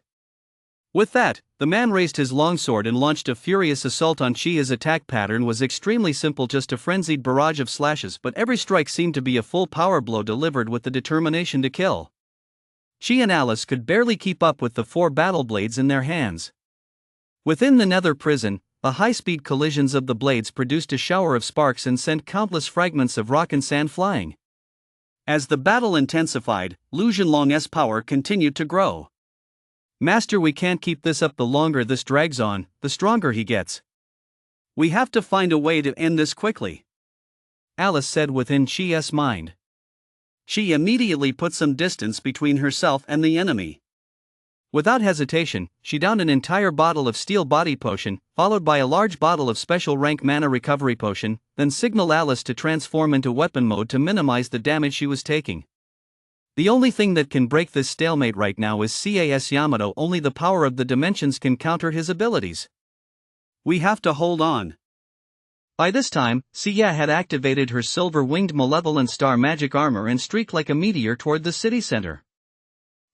With that, the man raised his longsword and launched a furious assault on Qi. His attack pattern was extremely simple, just a frenzied barrage of slashes, but every strike seemed to be a full power blow delivered with the determination to kill. Qi and Alice could barely keep up with the 4 battle blades in their hands. Within the Nether Prison, the high-speed collisions of the blades produced a shower of sparks and sent countless fragments of rock and sand flying. As the battle intensified, Lu Zhenlong's power continued to grow. Master, we can't keep this up. The longer this drags on, the stronger he gets. We have to find a way to end this quickly, Alice said within Qi's mind. She immediately put some distance between herself and the enemy. Without hesitation, she downed an entire bottle of Steel Body Potion, followed by a large bottle of Special Rank Mana Recovery Potion, then signaled Alice to transform into weapon mode to minimize the damage she was taking. The only thing that can break this stalemate right now is CAS Yamato. Only the power of the dimensions can counter his abilities. We have to hold on. By this time, Siya had activated her silver-winged malevolent star magic armor and streaked like a meteor toward the city center.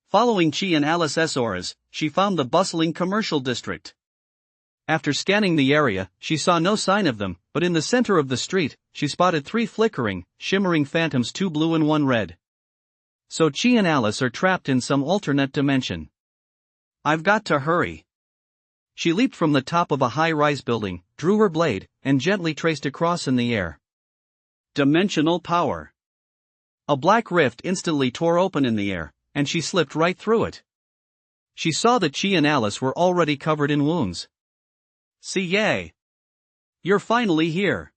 Following Qi and Alice's auras, she found the bustling commercial district. After scanning the area, she saw no sign of them, but in the center of the street, she spotted 3 flickering, shimmering phantoms, 2 blue and 1 red. So Qi and Alice are trapped in some alternate dimension. I've got to hurry. She leaped from the top of a high-rise building, drew her blade, and gently traced a cross in the air. Dimensional power. A black rift instantly tore open in the air, and she slipped right through it. She saw that Qi and Alice were already covered in wounds. Siye! You're finally here.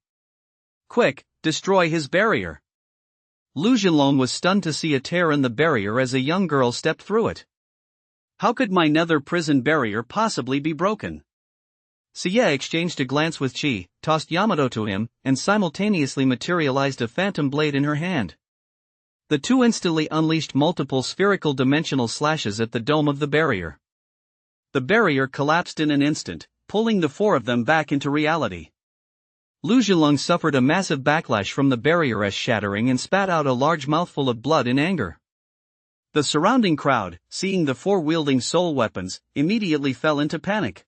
Quick, destroy his barrier. Lu Zhenlong was stunned to see a tear in the barrier as a young girl stepped through it. How could my Nether Prison barrier possibly be broken? Siye exchanged a glance with Qi, tossed Yamato to him, and simultaneously materialized a phantom blade in her hand. The two instantly unleashed multiple spherical dimensional slashes at the dome of the barrier. The barrier collapsed in an instant, pulling the 4 of them back into reality. Lu Zhenlong suffered a massive backlash from the barrier shattering and spat out a large mouthful of blood in anger. The surrounding crowd, seeing the four wielding soul weapons, immediately fell into panic.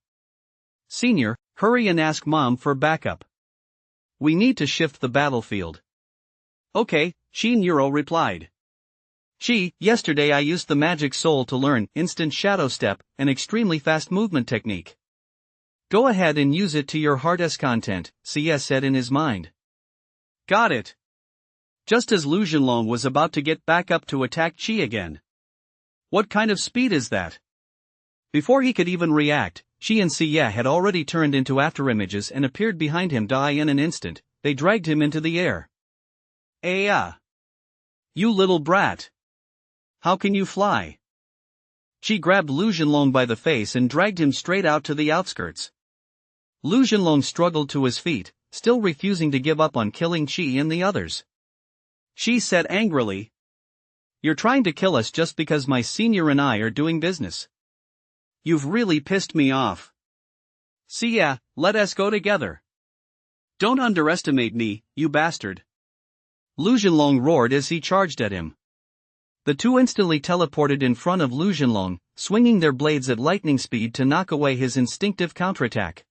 Senior, hurry and ask Mom for backup. We need to shift the battlefield. Okay, Shinjiro replied. Yesterday I used the magic soul to learn instant shadow step, an extremely fast movement technique. Go ahead and use it to your heart's content, CS said in his mind. Got it. Just as Lu Zhenlong was about to get back up to attack Chi again. What kind of speed is that? Before he could even react, Chi and Xie had already turned into afterimages and appeared behind him. In an instant, they dragged him into the air. You little brat. How can you fly? Chi grabbed Lu Zhenlong by the face and dragged him straight out to the outskirts. Lu Zhenlong struggled to his feet, still refusing to give up on killing Chi and the others. She said angrily. You're trying to kill us just because my senior and I are doing business. You've really pissed me off. Xie, let us go together. Don't underestimate me, you bastard. Lu Zhenlong roared as he charged at him. The two instantly teleported in front of Lu Zhenlong, swinging their blades at lightning speed to knock away his instinctive counterattack.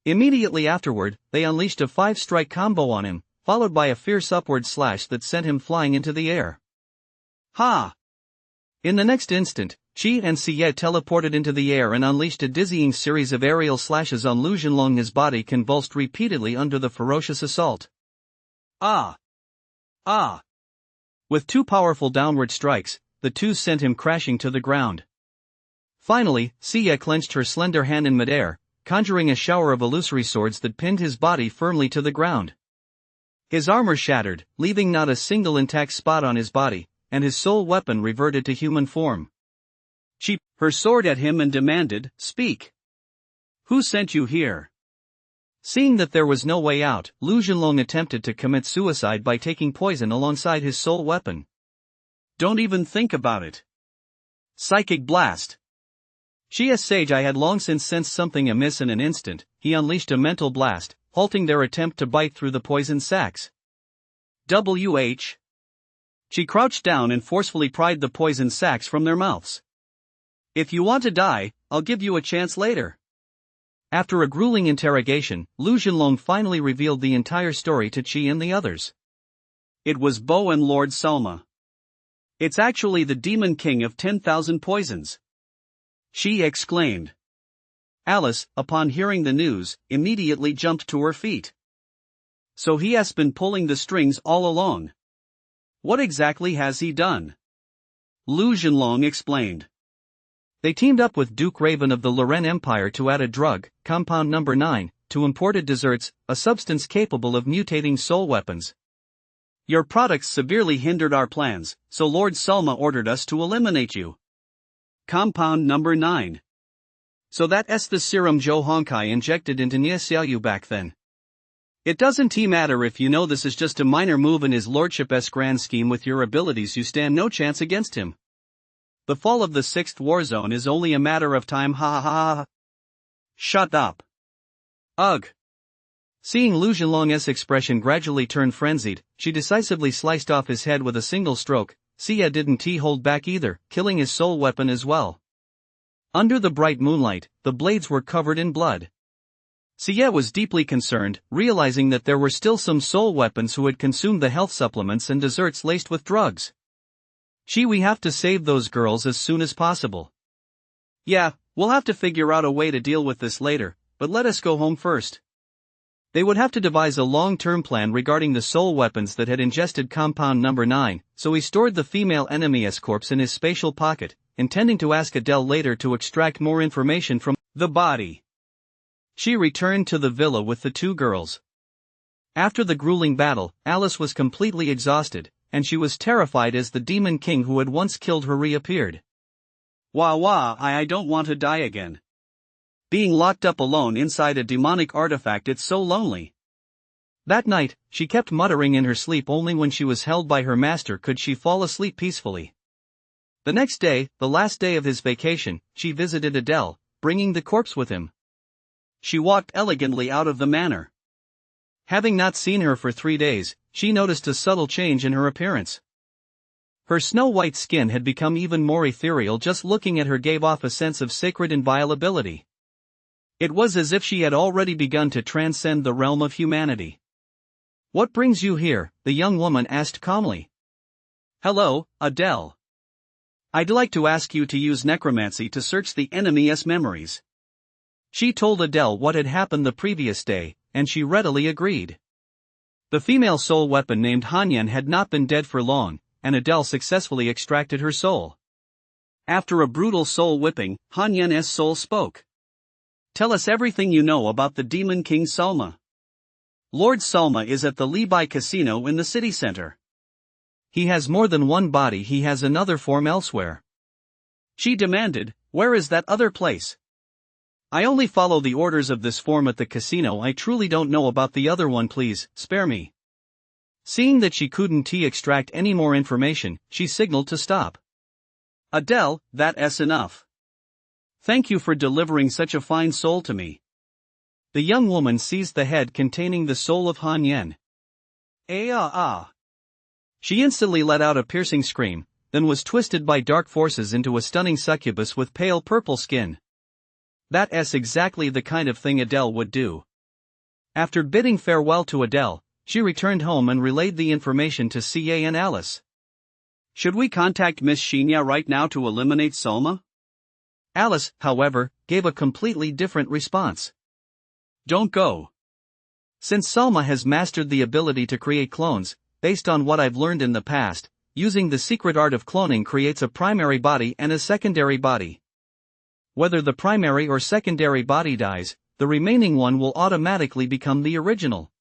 Immediately afterward, they unleashed a 5-strike combo on him, followed by a fierce upward slash that sent him flying into the air. Ha! In the next instant, Chi and Xie teleported into the air and unleashed a dizzying series of aerial slashes on Lu Zhenlong. His body convulsed repeatedly under the ferocious assault. Ah! With two powerful downward strikes, the two sent him crashing to the ground. Finally, Xie clenched her slender hand in midair, conjuring a shower of illusory swords that pinned his body firmly to the ground. His armor shattered, leaving not a single intact spot on his body, and his soul weapon reverted to human form. She, her sword at him and demanded, "Speak. Who sent you here?" Seeing that there was no way out, Lu Zhenlong attempted to commit suicide by taking poison alongside his soul weapon. Don't even think about it. Psychic blast. Xie Sage I had long since sensed something amiss. In an instant, he unleashed a mental blast, halting their attempt to bite through the poison sacs. She crouched down and forcefully pried the poison sacs from their mouths. If you want to die, I'll give you a chance later. After a grueling interrogation, Lu Zhenlong finally revealed the entire story to Chi and the others. It was Bo and Lord Salma. It's actually the Demon King of 10,000 poisons. She exclaimed. Alice, upon hearing the news, immediately jumped to her feet. So he has been pulling the strings all along. What exactly has he done? Lu Zhenlong explained. They teamed up with Duke Raven of the Loren Empire to add a drug, compound number 9, to imported desserts, a substance capable of mutating soul weapons. Your products severely hindered our plans, so Lord Salma ordered us to eliminate you. Compound number 9. So that's the serum Zhou Hongkai injected into Nia Xiaoyu back then. It doesn't matter if you know this is just a minor move in his lordship's grand scheme. With your abilities you stand no chance against him. The fall of the 6th war zone is only a matter of time. Ha ha ha. Shut up. Ugh. Seeing Lu Zhenlong's expression gradually turn frenzied, she decisively sliced off his head with a single stroke. Xie didn't hold back either, killing his soul weapon as well. Under the bright moonlight, the blades were covered in blood. Xie was deeply concerned, realizing that there were still some soul weapons who had consumed the health supplements and desserts laced with drugs. We have to save those girls as soon as possible. Yeah, we'll have to figure out a way to deal with this later, but let us go home first. They would have to devise a long-term plan regarding the soul weapons that had ingested compound number 9, so he stored the female enemy's corpse in his spatial pocket, intending to ask Adele later to extract more information from the body. She returned to the villa with the two girls. After the grueling battle, Alice was completely exhausted, and she was terrified as the Demon King who had once killed her reappeared. I don't want to die again. Being locked up alone inside a demonic artifact, it's so lonely. That night, she kept muttering in her sleep. Only when she was held by her master could she fall asleep peacefully. The next day, the last day of his vacation, she visited Adele, bringing the corpse with him. She walked elegantly out of the manor. Having not seen her for 3 days, she noticed a subtle change in her appearance. Her snow-white skin had become even more ethereal. Just looking at her gave off a sense of sacred inviolability. It was as if she had already begun to transcend the realm of humanity. "What brings you here?" the young woman asked calmly. "Hello, Adele. I'd like to ask you to use necromancy to search the enemy's memories." She told Adele what had happened the previous day, and she readily agreed. The female soul weapon named Hanyan had not been dead for long, and Adele successfully extracted her soul. After a brutal soul whipping, Hanyan's soul spoke. "Tell us everything you know about the Demon King Salma." "Lord Salma is at the Libai Casino in the city center." "He has more than one body, he has another form elsewhere." She demanded. "Where is that other place?" "I only follow the orders of this form at the casino. I truly don't know about the other one, please, spare me." Seeing that she couldn't extract any more information, she signaled to stop. "Adele, that's enough. Thank you for delivering such a fine soul to me." The young woman seized the head containing the soul of Han Yen. She instantly let out a piercing scream, then was twisted by dark forces into a stunning succubus with pale purple skin. That's exactly the kind of thing Adele would do. After bidding farewell to Adele, she returned home and relayed the information to CA and Alice. "Should we contact Miss Shinya right now to eliminate Salma?" Alice, however, gave a completely different response. "Don't go. Since Salma has mastered the ability to create clones, based on what I've learned in the past, using the secret art of cloning creates a primary body and a secondary body. Whether the primary or secondary body dies, the remaining one will automatically become the original.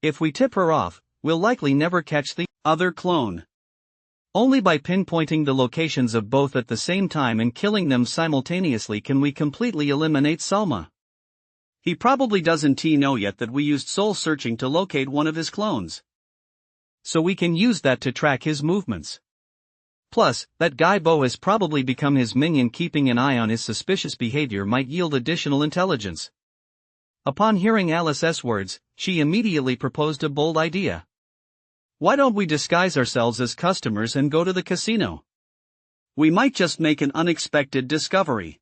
If we tip her off, we'll likely never catch the other clone. Only by pinpointing the locations of both at the same time and killing them simultaneously can we completely eliminate Salma. He probably doesn't know yet that we used soul searching to locate one of his clones. So we can use that to track his movements. Plus, that guy Bo has probably become his minion. Keeping an eye on his suspicious behavior might yield additional intelligence." Upon hearing Alice's words, she immediately proposed a bold idea. "Why don't we disguise ourselves as customers and go to the casino? We might just make an unexpected discovery."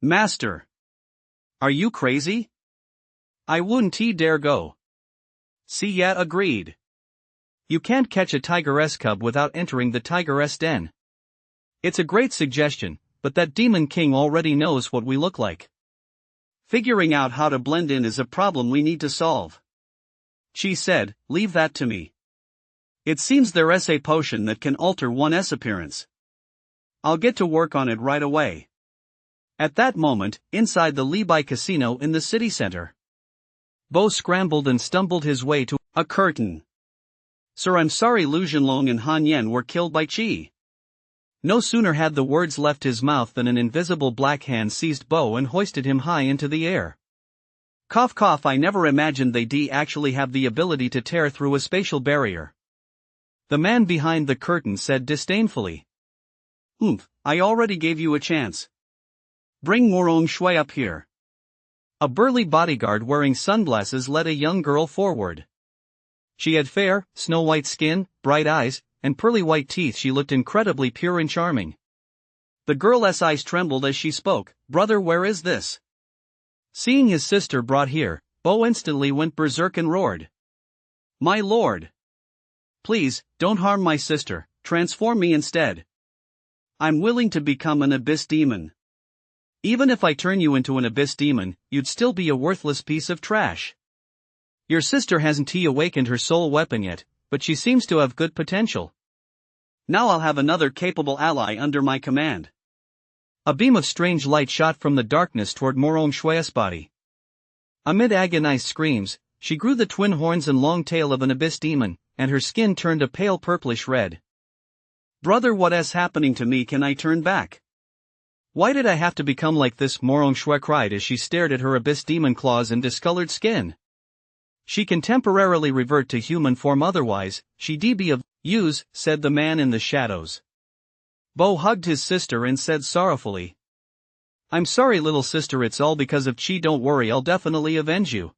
"Master, are you crazy? I wouldn't dare go." Siya agreed. "You can't catch a tigress cub without entering the tigress den. It's a great suggestion, but that Demon King already knows what we look like. Figuring out how to blend in is a problem we need to solve." She said, "Leave that to me. It seems there's a potion that can alter one's appearance. I'll get to work on it right away." At that moment, inside the Libai Casino in the city center, Bo scrambled and stumbled his way to a curtain. "Sir, I'm sorry Lu Jinlong and Han Yen were killed by Qi." No sooner had the words left his mouth than an invisible black hand seized Bo and hoisted him high into the air. Cough cough, I never imagined they actually have the ability to tear through a spatial barrier. The man behind the curtain said disdainfully. I already gave you a chance. Bring Morong Shui up here." A burly bodyguard wearing sunglasses led a young girl forward. She had fair, snow-white skin, bright eyes, and pearly white teeth. She looked incredibly pure and charming. The girl's eyes trembled as she spoke. "Brother, where is this?" Seeing his sister brought here, Bo instantly went berserk and roared. "My lord! Please, don't harm my sister, transform me instead. I'm willing to become an abyss demon." "Even if I turn you into an abyss demon, you'd still be a worthless piece of trash. Your sister hasn't awakened her soul weapon yet, but she seems to have good potential. Now I'll have another capable ally under my command." A beam of strange light shot from the darkness toward Morong Shui's body. Amid agonized screams, she grew the twin horns and long tail of an abyss demon, and her skin turned a pale purplish red. "Brother, what's happening to me? Can I turn back?" "Why did I have to become like this?" Morong Shui cried as she stared at her abyss demon claws and discolored skin. "She can temporarily revert to human form, otherwise, she be of use," said the man in the shadows. Bo hugged his sister and said sorrowfully, "I'm sorry, little sister, it's all because of Qi. Don't worry, I'll definitely avenge you."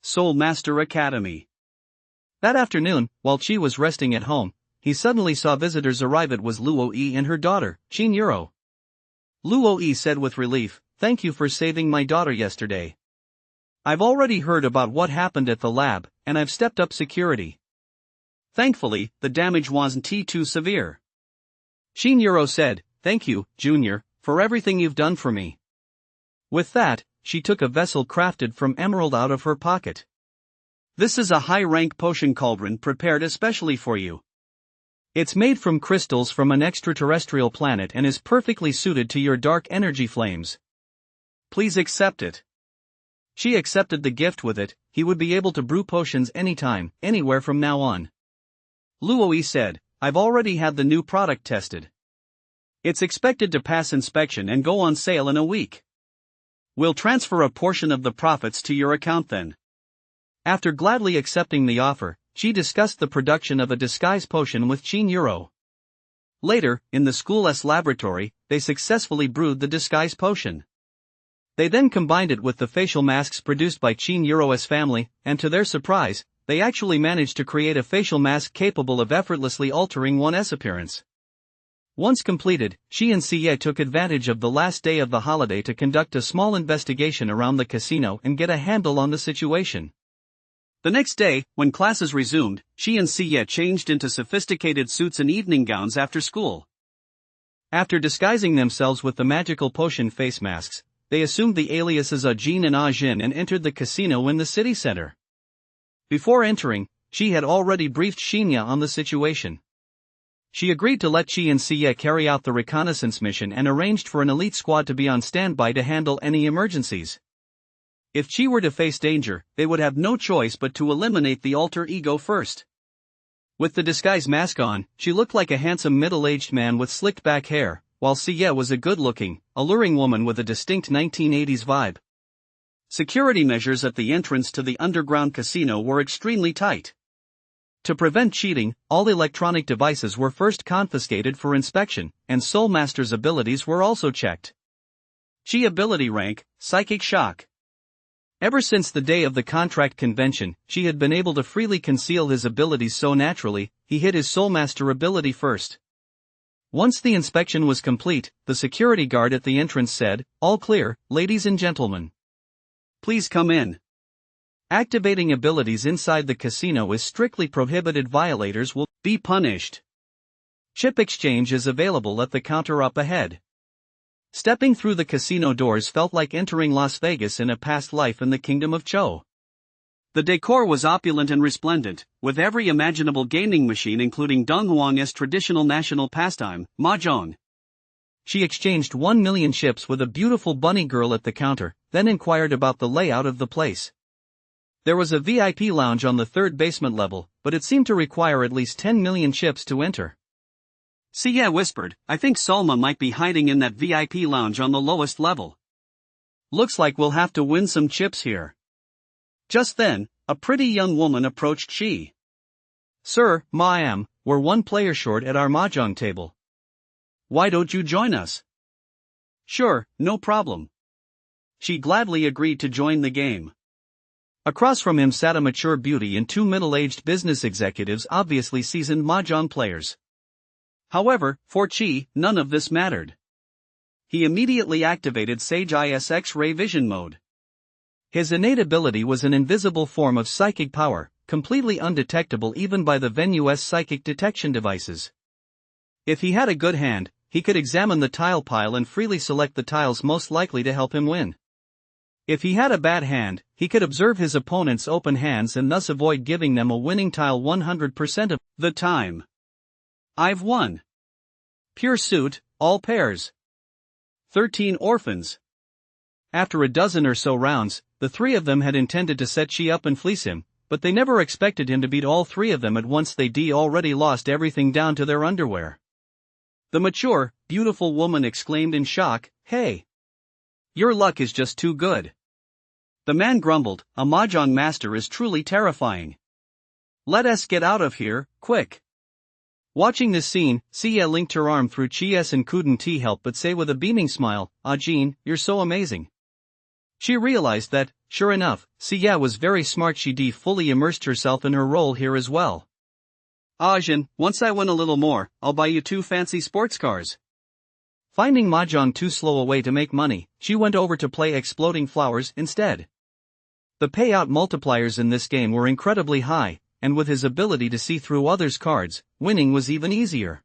Soul Master Academy. That afternoon, while Chi was resting at home, he suddenly saw visitors arrive. It was Luo Yi and her daughter, Qin Yuro. Luo Yi said with relief, "Thank you for saving my daughter yesterday. I've already heard about what happened at the lab, and I've stepped up security." Thankfully, the damage wasn't too severe. Qin Yuro said, "Thank you, Junior, for everything you've done for me." With that, she took a vessel crafted from emerald out of her pocket. "This is a high-rank potion cauldron prepared especially for you. It's made from crystals from an extraterrestrial planet and is perfectly suited to your dark energy flames. Please accept it." She accepted the gift with it. He would be able to brew potions anytime, anywhere from now on. Luo Yi said, "I've already had the new product tested. It's expected to pass inspection and go on sale in a week. We'll transfer a portion of the profits to your account then." After gladly accepting the offer, she discussed the production of a disguise potion with Qin Yuro. Later, in the school's laboratory, they successfully brewed the disguise potion. They then combined it with the facial masks produced by Qin Yuro's family, and to their surprise, they actually managed to create a facial mask capable of effortlessly altering one's appearance. Once completed, she and Siye took advantage of the last day of the holiday to conduct a small investigation around the casino and get a handle on the situation. The next day, when classes resumed, she and Siye changed into sophisticated suits and evening gowns after school. After disguising themselves with the magical potion face masks, they assumed the aliases Ajin and Ajin and entered the casino in the city center. Before entering, she had already briefed Shinya on the situation. She agreed to let Chi and Siye carry out the reconnaissance mission and arranged for an elite squad to be on standby to handle any emergencies. If Chi were to face danger, they would have no choice but to eliminate the alter ego first. With the disguise mask on, she looked like a handsome middle-aged man with slicked back hair, while Siye was a good-looking, alluring woman with a distinct 1980s vibe. Security measures at the entrance to the underground casino were extremely tight. To prevent cheating, all electronic devices were first confiscated for inspection, and Soul Master's abilities were also checked. Chi ability rank, Psychic Shock. Ever since the day of the contract convention, she had been able to freely conceal his abilities so naturally, he hid his Soul Master ability first. Once the inspection was complete, the security guard at the entrance said, "All clear, ladies and gentlemen. Please come in." Activating abilities inside the casino is strictly prohibited. Violators will be punished. Chip exchange is available at the counter up ahead. Stepping through the casino doors felt like entering Las Vegas in a past life in the kingdom of Cho. The decor was opulent and resplendent, with every imaginable gaming machine including Dong Huang's traditional national pastime, mahjong. She exchanged 1 million chips with a beautiful bunny girl at the counter, then inquired about the layout of the place. There was a VIP lounge on the third basement level, but it seemed to require at least 10 million chips to enter. Siye whispered, "I think Salma might be hiding in that VIP lounge on the lowest level. Looks like we'll have to win some chips here." Just then, a pretty young woman approached Chi. "Sir, ma'am, we're one player short at our mahjong table. Why don't you join us?" "Sure, no problem." She gladly agreed to join the game. Across from him sat a mature beauty and two middle-aged business executives, obviously seasoned mahjong players. However, for Chi, none of this mattered. He immediately activated Sage IS X-ray vision mode. His innate ability was an invisible form of psychic power, completely undetectable even by the Venu's psychic detection devices. If he had a good hand, he could examine the tile pile and freely select the tiles most likely to help him win. If he had a bad hand, he could observe his opponent's open hands and thus avoid giving them a winning tile 100% of the time. I've won. Pure suit, all pairs. 13 orphans. After a dozen or so rounds, the three of them had intended to set Chi up and fleece him, but they never expected him to beat all three of them at once. They already lost everything down to their underwear. The mature, beautiful woman exclaimed in shock, "Hey! Your luck is just too good." The man grumbled, "A mahjong master is truly terrifying. Let us get out of here, quick." Watching this scene, Siye linked her arm through Chi's and couldn't help but say with a beaming smile, "Ah Jean, you're so amazing. She realized that, sure enough, Sia was very smart. She fully immersed herself in her role here as well. Ajin, once I win a little more, I'll buy you 2 fancy sports cars. Finding Mahjong too slow a way to make money, she went over to play Exploding Flowers instead. The payout multipliers in this game were incredibly high, and with his ability to see through others' cards, winning was even easier.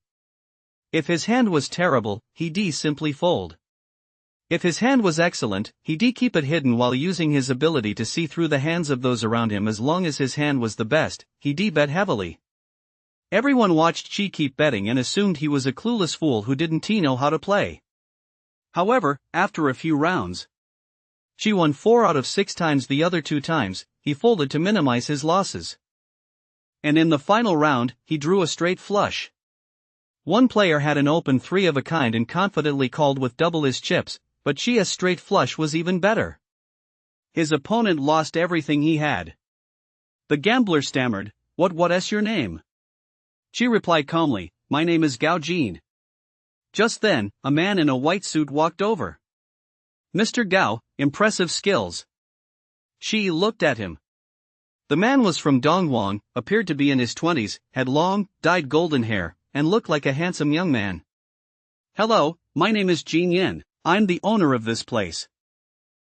If his hand was terrible, he'd simply fold. If his hand was excellent, he'd keep it hidden while using his ability to see through the hands of those around him. As long as his hand was the best, he'd bet heavily. Everyone watched Chi keep betting and assumed he was a clueless fool who didn't know how to play. However, after a few rounds, Chi won 4 out of 6 times. The other 2 times, he folded to minimize his losses. And in the final round, he drew a straight flush. One player had an open 3 of a kind and confidently called with double his chips, but Chi's straight flush was even better. His opponent lost everything he had. The gambler stammered, What's your name? Chi replied calmly, My name is Gao Jin. Just then, a man in a white suit walked over. Mr. Gao, impressive skills. Chi looked at him. The man was from Dongwon, appeared to be in his 20s, had long, dyed golden hair, and looked like a handsome young man. Hello, my name is Jin Yen. I'm the owner of this place.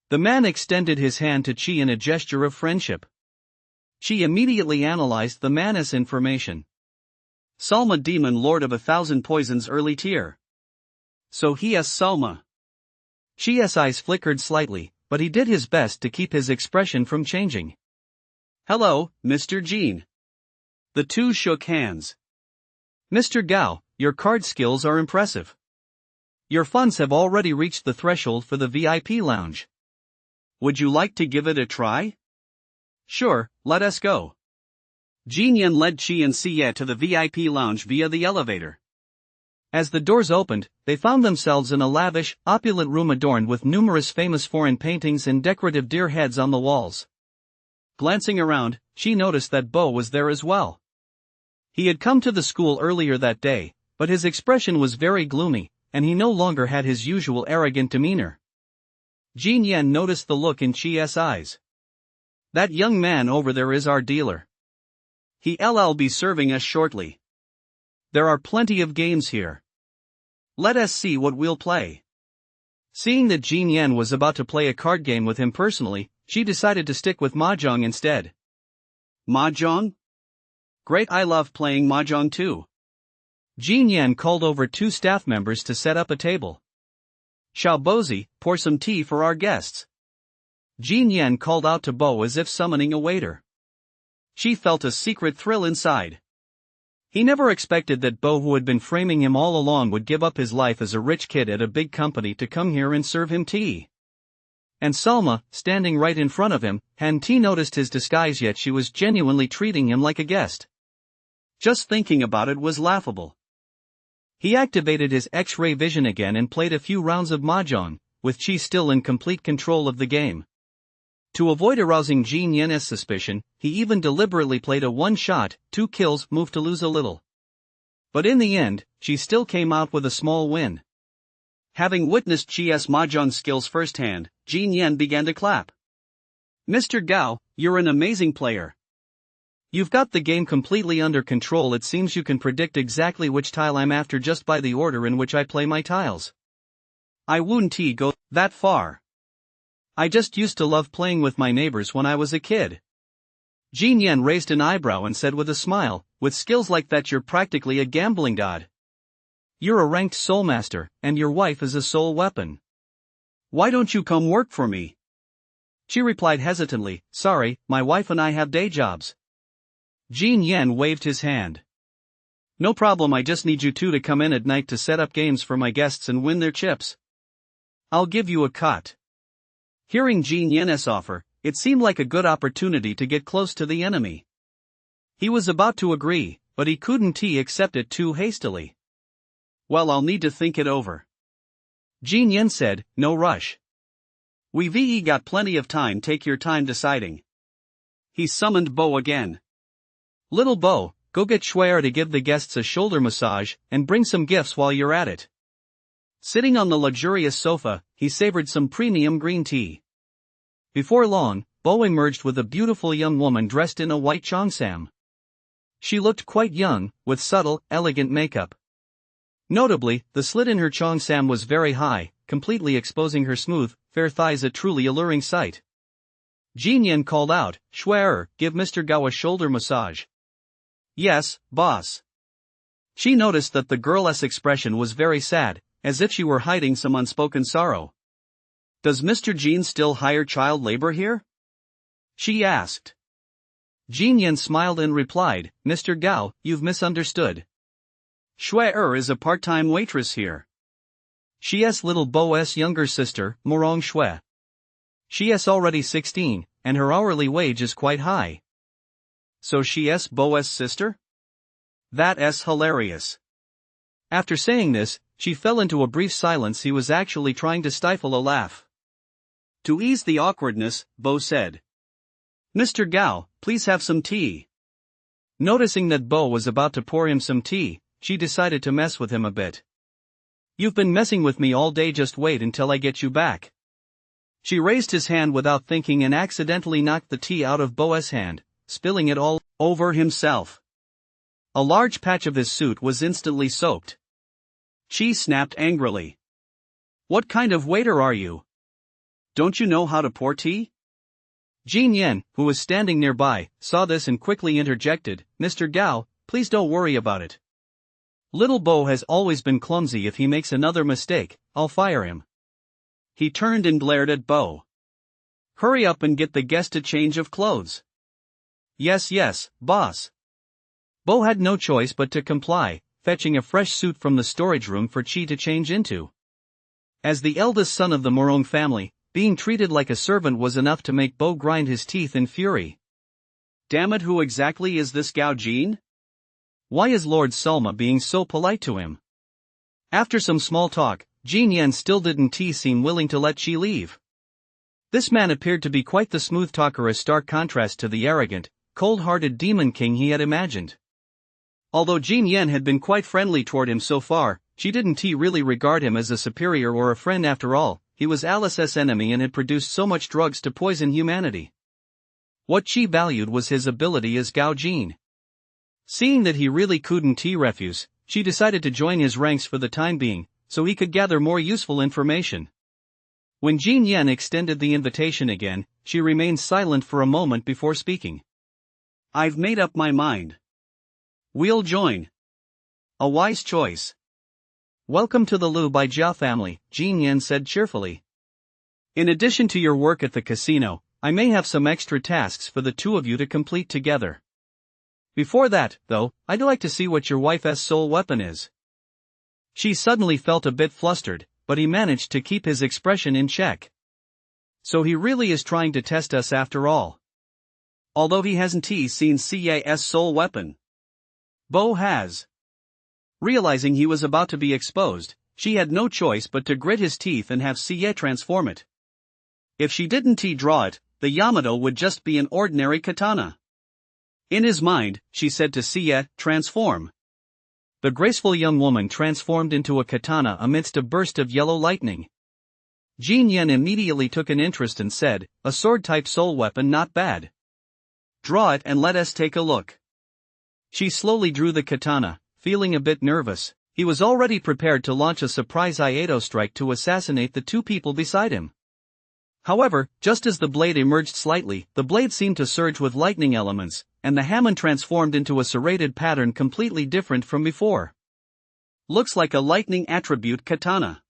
The man extended his hand to Chi in a gesture of friendship. Chi immediately analyzed the man's information. Salma Demon Lord of 1,000 Poisons early tier. So he is Salma. Chi's eyes flickered slightly, but he did his best to keep his expression from changing. Hello, Mr. Jin. The two shook hands. Mr. Gao, your card skills are impressive. Your funds have already reached the threshold for the VIP lounge. Would you like to give it a try? Sure, let us go. Jin Yen led Chi and Sia to the VIP lounge via the elevator. As the doors opened, they found themselves in a lavish, opulent room adorned with numerous famous foreign paintings and decorative deer heads on the walls. Glancing around, she noticed that Bo was there as well. He had come to the school earlier that day, but his expression was very gloomy, and he no longer had his usual arrogant demeanor. Jin Yen noticed the look in Chi's eyes. That young man over there is our dealer. He'll be serving us shortly. There are plenty of games here. Let us see what we'll play. Seeing that Jin Yen was about to play a card game with him personally, she decided to stick with Mahjong instead. Mahjong? Great, I love playing Mahjong too. Jin Yen called over 2 staff members to set up a table. Xiao Bozi, pour some tea for our guests. Jin Yen called out to Bo as if summoning a waiter. She felt a secret thrill inside. He never expected that Bo, who had been framing him all along, would give up his life as a rich kid at a big company to come here and serve him tea. And Salma, standing right in front of him, hadn't noticed his disguise yet. She was genuinely treating him like a guest. Just thinking about it was laughable. He activated his X-ray vision again and played a few rounds of Mahjong, with Chi still in complete control of the game. To avoid arousing Jin Yen's suspicion, he even deliberately played a 1-shot, 2 kills move to lose a little. But in the end, Chi still came out with a small win. Having witnessed Chi's Mahjong skills firsthand, Jin Yen began to clap. Mr. Gao, you're an amazing player. You've got the game completely under control. It seems you can predict exactly which tile I'm after just by the order in which I play my tiles. I wouldn't go that far. I just used to love playing with my neighbors when I was a kid. Jin Yen raised an eyebrow and said with a smile, with skills like that you're practically a gambling god. You're a ranked soul master, and your wife is a soul weapon. Why don't you come work for me? She replied hesitantly, Sorry, my wife and I have day jobs. Jin Yen waved his hand. No problem, I just need you 2 to come in at night to set up games for my guests and win their chips. I'll give you a cut. Hearing Jin Yen's offer, it seemed like a good opportunity to get close to the enemy. He was about to agree, but he couldn't accept it too hastily. Well, I'll need to think it over. Jin Yen said, No rush. We've got plenty of time, take your time deciding. He summoned Bo again. Little Bo, go get Shuer to give the guests a shoulder massage, and bring some gifts while you're at it. Sitting on the luxurious sofa, he savored some premium green tea. Before long, Bo emerged with a beautiful young woman dressed in a white cheongsam. She looked quite young, with subtle, elegant makeup. Notably, the slit in her cheongsam was very high, completely exposing her smooth, fair thighs, a truly alluring sight. Jin Yen called out, "Shuer, give Mr. Gao a shoulder massage." "Yes, boss." She noticed that the girl's expression was very sad, as if she were hiding some unspoken sorrow. "Does Mr. Jin still hire child labor here?" she asked. Jin Yen smiled and replied, "Mr. Gao, you've misunderstood. Shuer is a part-time waitress here. She's little Bo's younger sister, Morong Shui. She's already 16, and her hourly wage is quite high." "So she's Bo's sister? That's hilarious." After saying this, she fell into a brief silence. He was actually trying to stifle a laugh. To ease the awkwardness, Bo said, "Mr. Gao, please have some tea." Noticing that Bo was about to pour him some tea, she decided to mess with him a bit. "You've been messing with me all day, just wait until I get you back." She raised his hand without thinking and accidentally knocked the tea out of Bo's hand, spilling it all over himself. A large patch of his suit was instantly soaked. She snapped angrily. "What kind of waiter are you? Don't you know how to pour tea?" Jin Yen, who was standing nearby, saw this and quickly interjected, "Mr. Gao, please don't worry about it. Little Bo has always been clumsy. If he makes another mistake, I'll fire him." He turned and glared at Bo. "Hurry up and get the guest a change of clothes." Yes, boss." Bo had no choice but to comply, fetching a fresh suit from the storage room for Chi to change into. As the eldest son of the Morong family, being treated like a servant was enough to make Bo grind his teeth in fury. Damn it, who exactly is this Gao Jin? Why is Lord Salma being so polite to him? After some small talk, Jin Yen still didn't seem willing to let Chi leave. This man appeared to be quite the smooth talker, a stark contrast to the arrogant, cold-hearted demon king he had imagined. Although Jin Yen had been quite friendly toward him so far, she didn't really regard him as a superior or a friend. After all, he was Alice's enemy and had produced so much drugs to poison humanity. What she valued was his ability as Gao Jin. Seeing that he really couldn't refuse, she decided to join his ranks for the time being, so he could gather more useful information. When Jin Yen extended the invitation again, she remained silent for a moment before speaking. "I've made up my mind. We'll join." "A wise choice." "Welcome to the Liu Baijia family," Jin Yen said cheerfully. "In addition to your work at the casino, I may have some extra tasks for the two of you to complete together. Before that, though, I'd like to see what your wife's soul weapon is." She suddenly felt a bit flustered, but he managed to keep his expression in check. So he really is trying to test us after all. Although he hasn't seen Ca's soul weapon. Bo has. Realizing he was about to be exposed, she had no choice but to grit his teeth and have Ca transform it. If she didn't draw it, the Yamato would just be an ordinary katana. In his mind, she said to Ca, "Transform." The graceful young woman transformed into a katana amidst a burst of yellow lightning. Jin Yen immediately took an interest and said, "A sword-type soul weapon, not bad. Draw it and let us take a look." She slowly drew the katana, feeling a bit nervous. He was already prepared to launch a surprise Iato strike to assassinate the two people beside him. However, just as the blade emerged slightly, the blade seemed to surge with lightning elements, and the hamon transformed into a serrated pattern completely different from before. "Looks like a lightning attribute katana.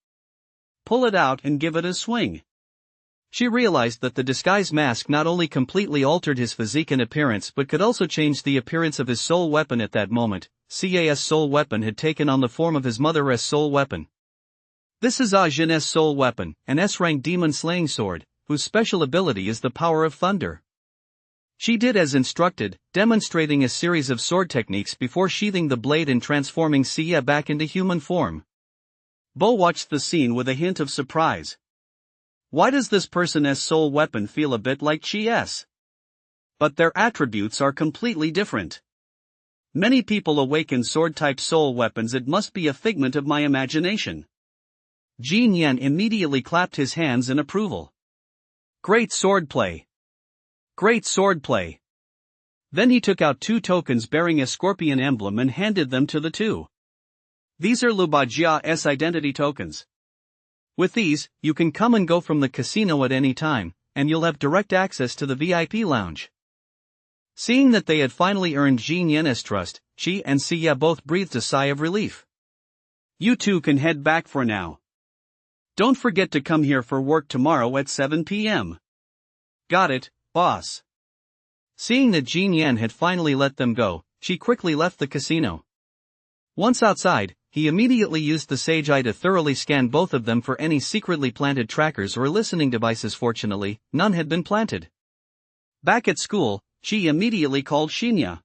Pull it out and give it a swing." She realized that the disguise mask not only completely altered his physique and appearance but could also change the appearance of his soul weapon. At that moment, Ca's soul weapon had taken on the form of his mother's soul weapon. This is Jin's soul weapon, an S-rank demon-slaying sword, whose special ability is the power of thunder. She did as instructed, demonstrating a series of sword techniques before sheathing the blade and transforming Ca back into human form. Bo watched the scene with a hint of surprise. Why does this person's soul weapon feel a bit like Chi's? But their attributes are completely different. Many people awaken sword-type soul weapons. It must be a figment of my imagination. Jin Yen immediately clapped his hands in approval. Great swordplay. Great swordplay. Then he took out 2 tokens bearing a scorpion emblem and handed them to the 2. These are Lubajia's identity tokens. With these, you can come and go from the casino at any time, and you'll have direct access to the VIP lounge. Seeing that they had finally earned Jin Yen's trust, she and Siya both breathed a sigh of relief. You two can head back for now. Don't forget to come here for work tomorrow at 7 p.m. Got it, boss. Seeing that Jin Yen had finally let them go, she quickly left the casino. Once outside, he immediately used the Sage Eye to thoroughly scan both of them for any secretly planted trackers or listening devices. Fortunately, none had been planted. Back at school, she immediately called Shinya.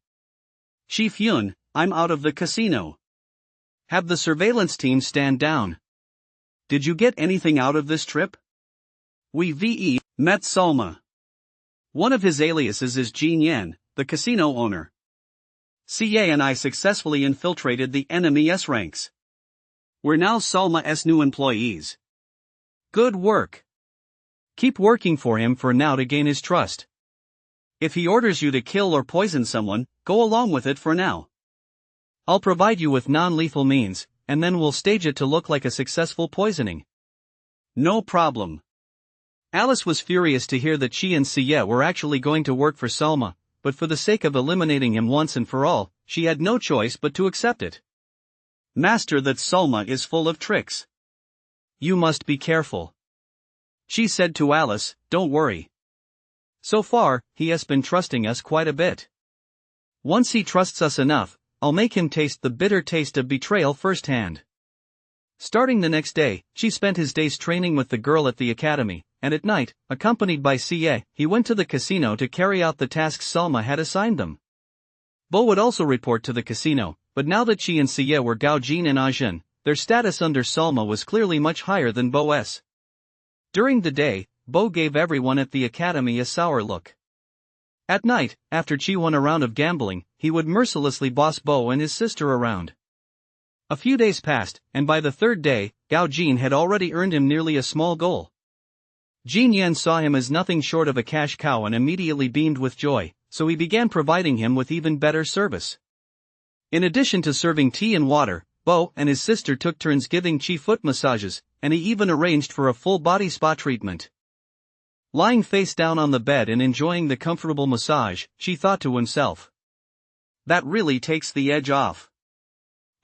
Chief Yun, I'm out of the casino. Have the surveillance team stand down. Did you get anything out of this trip? We met Salma. One of his aliases is Jin Yen, the casino owner. CA and I successfully infiltrated the enemy S ranks. We're now Salma's new employees. Good work. Keep working for him for now to gain his trust. If he orders you to kill or poison someone, go along with it for now. I'll provide you with non-lethal means, and then we'll stage it to look like a successful poisoning. No problem. Alice was furious to hear that she and Siya were actually going to work for Salma, but for the sake of eliminating him once and for all, she had no choice but to accept it. Master, that Salma is full of tricks. You must be careful. She said to Alice, don't worry. So far, he has been trusting us quite a bit. Once he trusts us enough, I'll make him taste the bitter taste of betrayal firsthand. Starting the next day, she spent his days training with the girl at the academy, and at night, accompanied by CA, he went to the casino to carry out the tasks Salma had assigned them. Bo would also report to the casino, but now that she and CA were Gao Jin and Ajin, their status under Salma was clearly much higher than Bo's. During the day, Bo gave everyone at the academy a sour look. At night, after Chi won a round of gambling, he would mercilessly boss Bo and his sister around. A few days passed, and by the 3rd day, Gao Jin had already earned him nearly a small goal. Jin Yan saw him as nothing short of a cash cow and immediately beamed with joy, so he began providing him with even better service. In addition to serving tea and water, Bo and his sister took turns giving Chi foot massages, and he even arranged for a full-body spa treatment. Lying face down on the bed and enjoying the comfortable massage, she thought to himself. That really takes the edge off.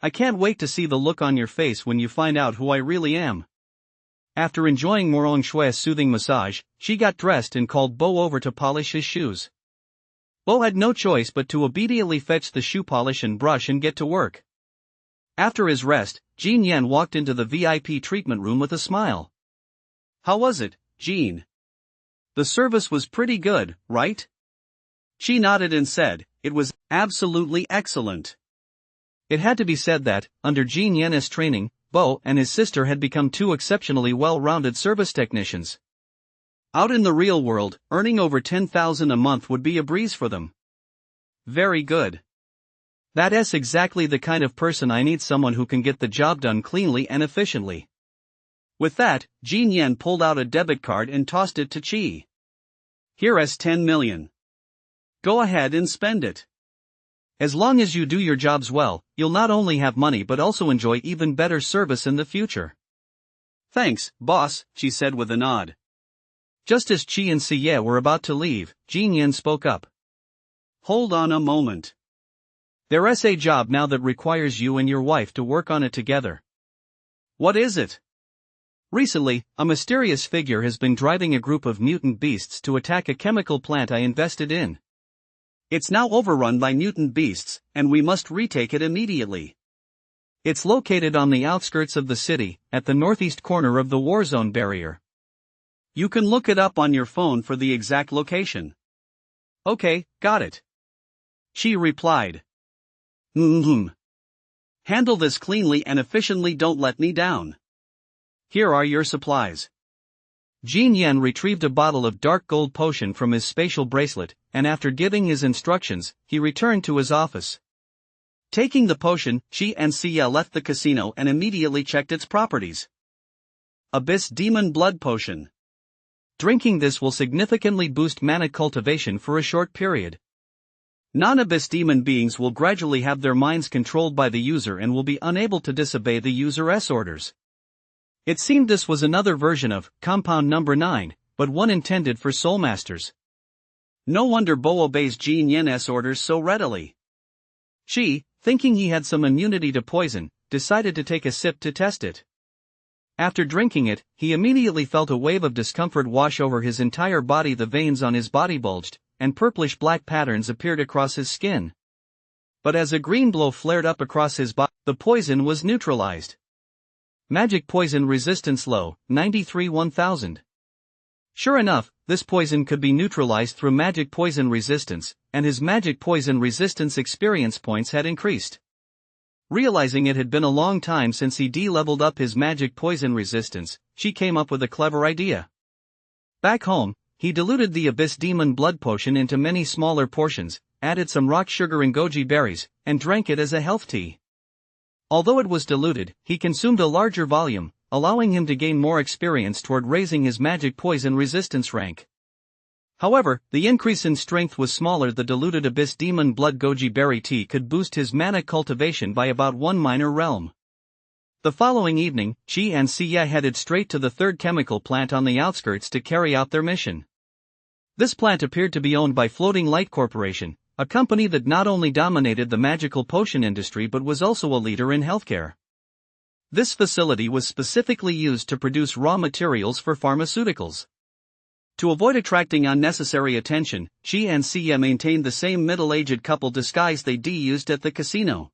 I can't wait to see the look on your face when you find out who I really am. After enjoying Morong Shui's soothing massage, she got dressed and called Bo over to polish his shoes. Bo had no choice but to obediently fetch the shoe polish and brush and get to work. After his rest, Jin Yan walked into the VIP treatment room with a smile. How was it, Jin? The service was pretty good, right? She nodded and said, it was absolutely excellent. It had to be said that, under Jin Yan's training, Bo and his sister had become 2 exceptionally well-rounded service technicians. Out in the real world, earning over 10,000 a month would be a breeze for them. Very good. That's exactly the kind of person I need, someone who can get the job done cleanly and efficiently. With that, Jin Yan pulled out a debit card and tossed it to Chi. Here's 10 million. Go ahead and spend it. As long as you do your jobs well, you'll not only have money but also enjoy even better service in the future. Thanks, boss, she said with a nod. Just as Chi and Siye were about to leave, Jin Yan spoke up. Hold on a moment. There's a job now that requires you and your wife to work on it together. What is it? Recently, a mysterious figure has been driving a group of mutant beasts to attack a chemical plant I invested in. It's now overrun by mutant beasts, and we must retake it immediately. It's located on the outskirts of the city, at the northeast corner of the war zone barrier. You can look it up on your phone for the exact location. Okay, got it. She replied. Handle this cleanly and efficiently, don't let me down. Here are your supplies. Jin Yan retrieved a bottle of dark gold potion from his spatial bracelet, and after giving his instructions, he returned to his office. Taking the potion, she and Siya left the casino and immediately checked its properties. Abyss Demon Blood Potion. Drinking this will significantly boost mana cultivation for a short period. Non-abyss demon beings will gradually have their minds controlled by the user and will be unable to disobey the user's orders. It seemed this was another version of Compound Number 9, but one intended for soul masters. No wonder Bo obeys Jin Yen's orders so readily. She, thinking he had some immunity to poison, decided to take a sip to test it. After drinking it, he immediately felt a wave of discomfort wash over his entire body. The veins on his body bulged, and purplish-black patterns appeared across his skin. But as a green glow flared up across his body, the poison was neutralized. Magic poison resistance low, 93-1000. Sure enough, this poison could be neutralized through magic poison resistance, and his magic poison resistance experience points had increased. Realizing it had been a long time since he de-leveled up his magic poison resistance, she came up with a clever idea. Back home, he diluted the Abyss Demon Blood Potion into many smaller portions, added some rock sugar and goji berries, and drank it as a health tea. Although it was diluted, he consumed a larger volume, allowing him to gain more experience toward raising his magic poison resistance rank. However, the increase in strength was smaller. The diluted Abyss Demon Blood Goji Berry Tea could boost his mana cultivation by about 1 minor realm. The following evening, Chi and Siya headed straight to the third chemical plant on the outskirts to carry out their mission. This plant appeared to be owned by Floating Light Corporation, a company that not only dominated the magical potion industry but was also a leader in healthcare. This facility was specifically used to produce raw materials for pharmaceuticals. To avoid attracting unnecessary attention, Chi and Siya maintained the same middle-aged couple disguise they used at the casino.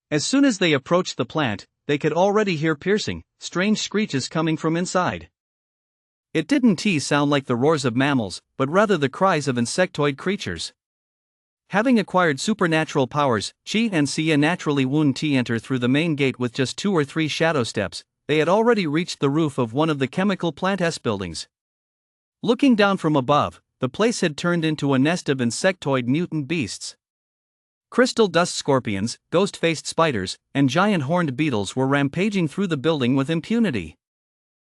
As soon as they approached the plant, they could already hear piercing, strange screeches coming from inside. It didn't sound like the roars of mammals, but rather the cries of insectoid creatures. Having acquired supernatural powers, Chi and Siya naturally wouldn't enter through the main gate with just 2 or 3 shadow steps. They had already reached the roof of one of the chemical plant's buildings. Looking down from above, the place had turned into a nest of insectoid mutant beasts. Crystal dust scorpions, ghost-faced spiders, and giant horned beetles were rampaging through the building with impunity.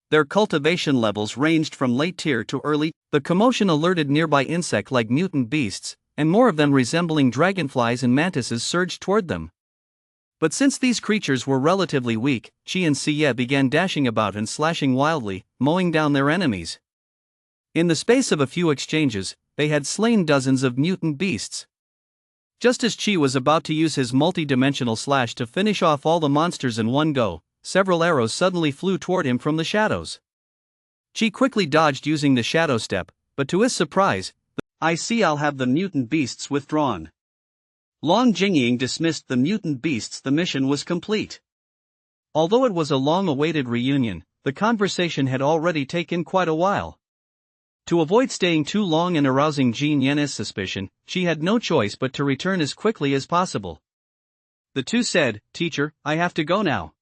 Their cultivation levels ranged from late tier to early. The commotion alerted nearby insect-like mutant beasts, and more of them resembling dragonflies and mantises surged toward them. But since these creatures were relatively weak, Chi and Siya began dashing about and slashing wildly, mowing down their enemies. In the space of a few exchanges, they had slain dozens of mutant beasts. Just as Chi was about to use his multi-dimensional slash to finish off all the monsters in one go, several arrows suddenly flew toward him from the shadows. Chi quickly dodged using the shadow step, but to his surprise, I'll have the mutant beasts withdrawn. Long Jingying dismissed the mutant beasts. The mission was complete. Although it was a long-awaited reunion, the conversation had already taken quite a while. To avoid staying too long and arousing Jin Yen's suspicion, she had no choice but to return as quickly as possible. The two said, "Teacher, I have to go now.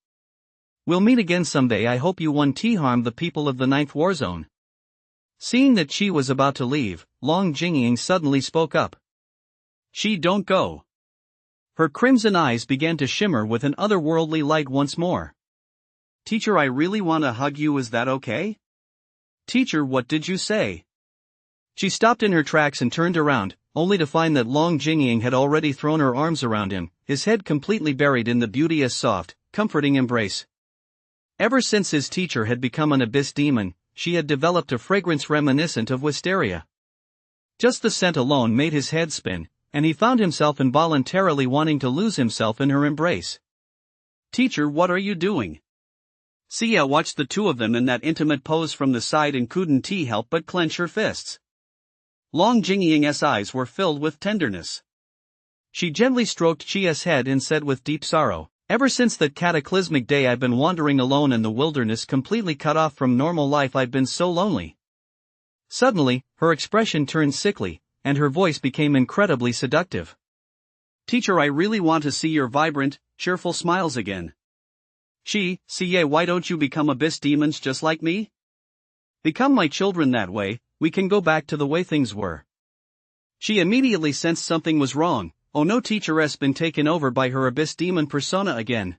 We'll meet again someday. I hope you won't harm the people of the 9th War Zone." Seeing that she was about to leave, Long Jingying suddenly spoke up. "She don't go." Her crimson eyes began to shimmer with an otherworldly light once more. "Teacher, I really want to hug you. Is that okay?" "Teacher, what did you say?" She stopped in her tracks and turned around, only to find that Long Jingying had already thrown her arms around him, his head completely buried in the beauteous soft, comforting embrace. Ever since his teacher had become an abyss demon, she had developed a fragrance reminiscent of wisteria. Just the scent alone made his head spin, and he found himself involuntarily wanting to lose himself in her embrace. "Teacher, what are you doing?" Siya watched the two of them in that intimate pose from the side and couldn't help but clench her fists. Long Jingying's eyes were filled with tenderness. She gently stroked Chia's head and said with deep sorrow, "Ever since that cataclysmic day I've been wandering alone in the wilderness, completely cut off from normal life. I've been so lonely." Suddenly, her expression turned sickly, and her voice became incredibly seductive. "Teacher, I really want to see your vibrant, cheerful smiles again. Siya, why don't you become abyss demons just like me? Become my children. That way, we can go back to the way things were." She immediately sensed something was wrong. Oh no, teacher's been taken over by her abyss demon persona again.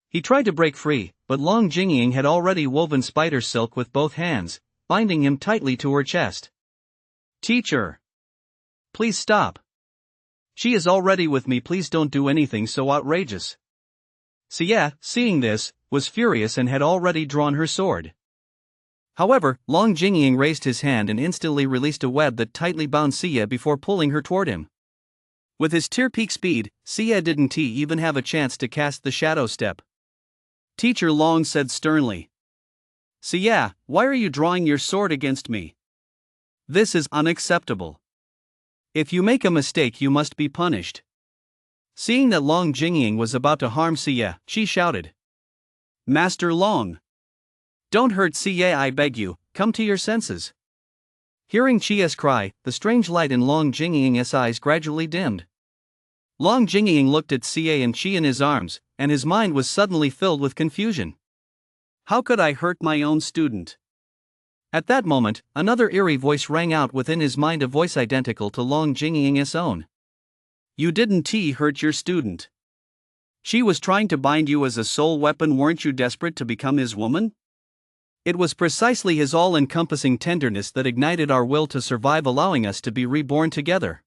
He tried to break free, but Long Jingying had already woven spider silk with both hands, binding him tightly to her chest. Teacher! Please stop. She is already with me, please don't do anything so outrageous. Xie, seeing this, was furious and had already drawn her sword. However, Long Jingying raised his hand and instantly released a web that tightly bound Xie before pulling her toward him. With his tear-peak speed, Xie didn't even have a chance to cast the shadow step. Teacher Long said sternly. Xie, why are you drawing your sword against me? This is unacceptable. If you make a mistake, you must be punished. Seeing that Long Jingying was about to harm Xie, she shouted. Master Long! Don't hurt Xie, I beg you, come to your senses. Hearing Xie's cry, the strange light in Long Jingying's eyes gradually dimmed. Long Jingying looked at Xie and Qi in his arms, and his mind was suddenly filled with confusion. How could I hurt my own student? At that moment, another eerie voice rang out within his mind, a voice identical to Long Jingying's own. You didn't hurt your student. She was trying to bind you as a soul weapon, weren't you desperate to become his woman? It was precisely his all-encompassing tenderness that ignited our will to survive, allowing us to be reborn together.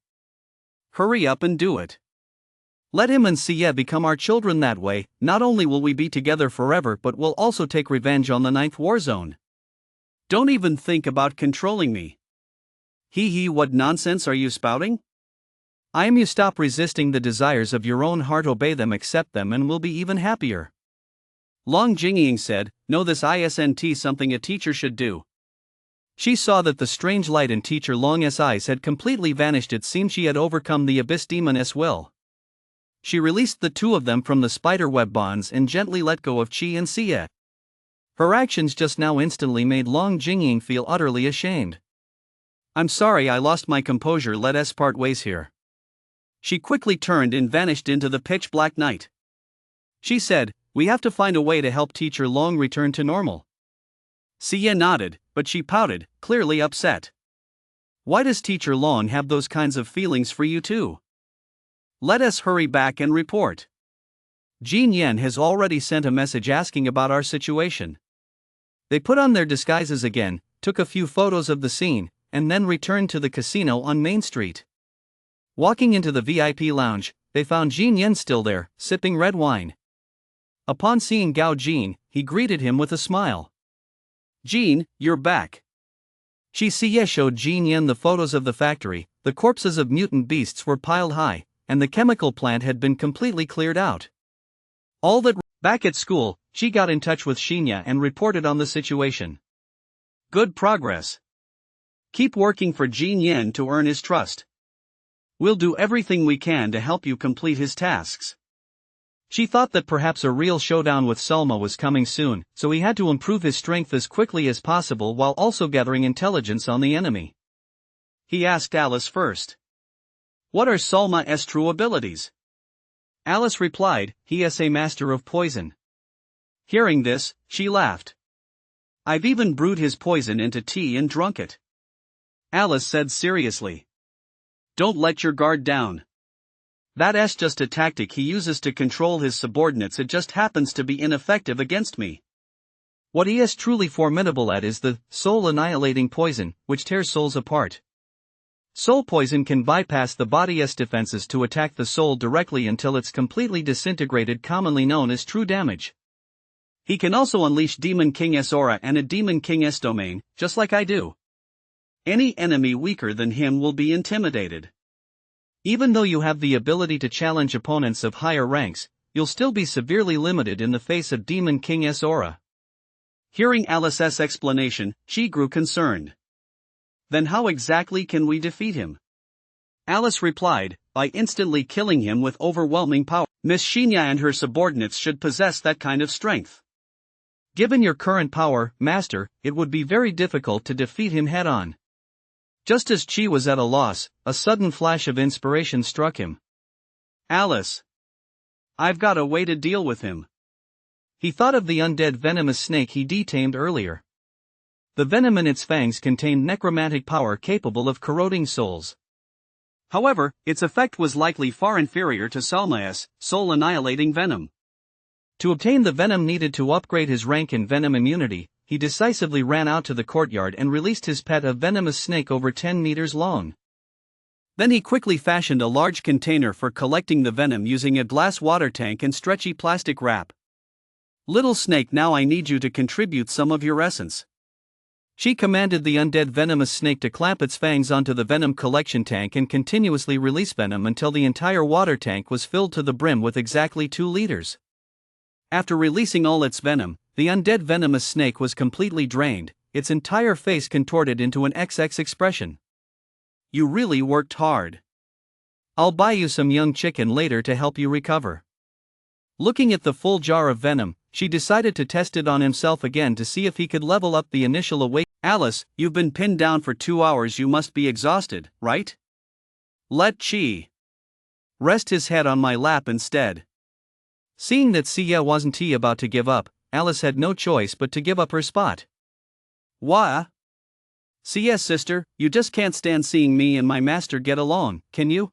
Hurry up and do it. Let him and Xie become our children. That way, not only will we be together forever, but we'll also take revenge on the 9th war zone. Don't even think about controlling me. What nonsense are you spouting? I am you. Stop resisting the desires of your own heart, obey them, accept them, and we'll be even happier. Long Jingying said, no, this isn't something a teacher should do. She saw that the strange light in Teacher Long's eyes had completely vanished. It seemed she had overcome the Abyss Demon's will. She released the two of them from the spiderweb bonds and gently let go of Qi and Xie. Her actions just now instantly made Long Jingying feel utterly ashamed. I'm sorry, I lost my composure, let us part ways here. She quickly turned and vanished into the pitch-black night. She said, we have to find a way to help Teacher Long return to normal. Xie nodded, but she pouted, clearly upset. Why does Teacher Long have those kinds of feelings for you too? Let us hurry back and report. Jin Yan has already sent a message asking about our situation. They put on their disguises again, took a few photos of the scene, and then returned to the casino on Main Street. Walking into the VIP lounge, they found Jin Yan still there, sipping red wine. Upon seeing Gao Jin, he greeted him with a smile. Jin, you're back. Xie showed Jin Yan the photos of the factory. The corpses of mutant beasts were piled high, and the chemical plant had been completely cleared out. Back at school, she got in touch with Xinya and reported on the situation. Good progress. Keep working for Jin Yan to earn his trust. We'll do everything we can to help you complete his tasks. She thought that perhaps a real showdown with Selma was coming soon, so he had to improve his strength as quickly as possible while also gathering intelligence on the enemy. He asked Alice first. What are Selma's true abilities? Alice replied, he is a master of poison. Hearing this, she laughed. I've even brewed his poison into tea and drunk it. Alice said seriously. Don't let your guard down. That's just a tactic he uses to control his subordinates, it just happens to be ineffective against me. What he is truly formidable at is the soul-annihilating poison, which tears souls apart. Soul poison can bypass the body's defenses to attack the soul directly until it's completely disintegrated, commonly known as true damage. He can also unleash Demon King's aura and a Demon King's domain, just like I do. Any enemy weaker than him will be intimidated. Even though you have the ability to challenge opponents of higher ranks, you'll still be severely limited in the face of Demon King's aura. Hearing Alice's explanation, she grew concerned. Then how exactly can we defeat him? Alice replied, by instantly killing him with overwhelming power. Miss Xinya and her subordinates should possess that kind of strength. Given your current power, Master, it would be very difficult to defeat him head-on. Just as Qi was at a loss, a sudden flash of inspiration struck him. Alice. I've got a way to deal with him. He thought of the undead venomous snake he detamed earlier. The venom in its fangs contained necromantic power capable of corroding souls. However, its effect was likely far inferior to Selma's soul-annihilating venom. To obtain the venom needed to upgrade his rank in venom immunity, he decisively ran out to the courtyard and released his pet, a venomous snake over 10 meters long. Then he quickly fashioned a large container for collecting the venom using a glass water tank and stretchy plastic wrap. "Little snake, now I need you to contribute some of your essence." She commanded the undead venomous snake to clamp its fangs onto the venom collection tank and continuously release venom until the entire water tank was filled to the brim with exactly 2 liters. After releasing all its venom, the undead venomous snake was completely drained, its entire face contorted into an XX expression. "You really worked hard. I'll buy you some young chicken later to help you recover." Looking at the full jar of venom, she decided to test it on himself again to see if he could level up the initial awake. "Alice, you've been pinned down for 2 hours, you must be exhausted, right? Let Chi rest his head on my lap instead." Seeing that Sia wasn't about to give up, Alice had no choice but to give up her spot. "Wha? Sia's sister, you just can't stand seeing me and my master get along, can you?"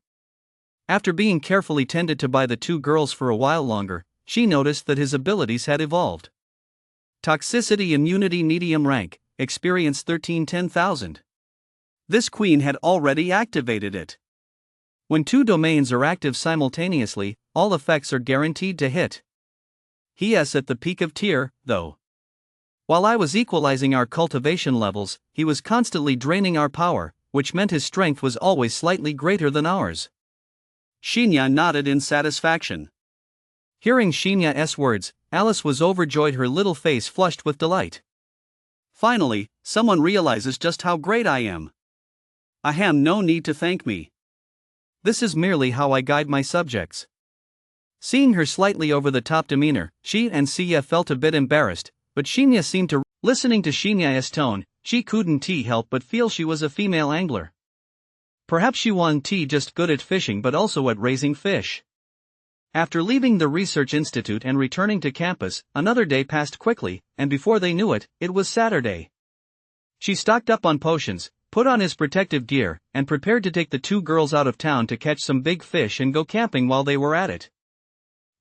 After being carefully tended to by the 2 girls for a while longer, she noticed that his abilities had evolved. Toxicity immunity medium rank, experience 13-10,000. This queen had already activated it. When 2 domains are active simultaneously, all effects are guaranteed to hit. He is at the peak of tier, though. While I was equalizing our cultivation levels, he was constantly draining our power, which meant his strength was always slightly greater than ours. Shinya nodded in satisfaction. Hearing Shinya's words, Alice was overjoyed, her little face flushed with delight. "Finally, someone realizes just how great I am. I have no need to thank me. This is merely how I guide my subjects." Seeing her slightly over-the-top demeanor, she and Sia felt a bit embarrassed, but Shinya seemed to. Listening to Shinya's tone, she couldn't help but feel she was a female angler. Perhaps she wasn't just good at fishing but also at raising fish. After leaving the research institute and returning to campus, another day passed quickly, and before they knew it, it was Saturday. She stocked up on potions, put on his protective gear, and prepared to take the 2 girls out of town to catch some big fish and go camping while they were at it.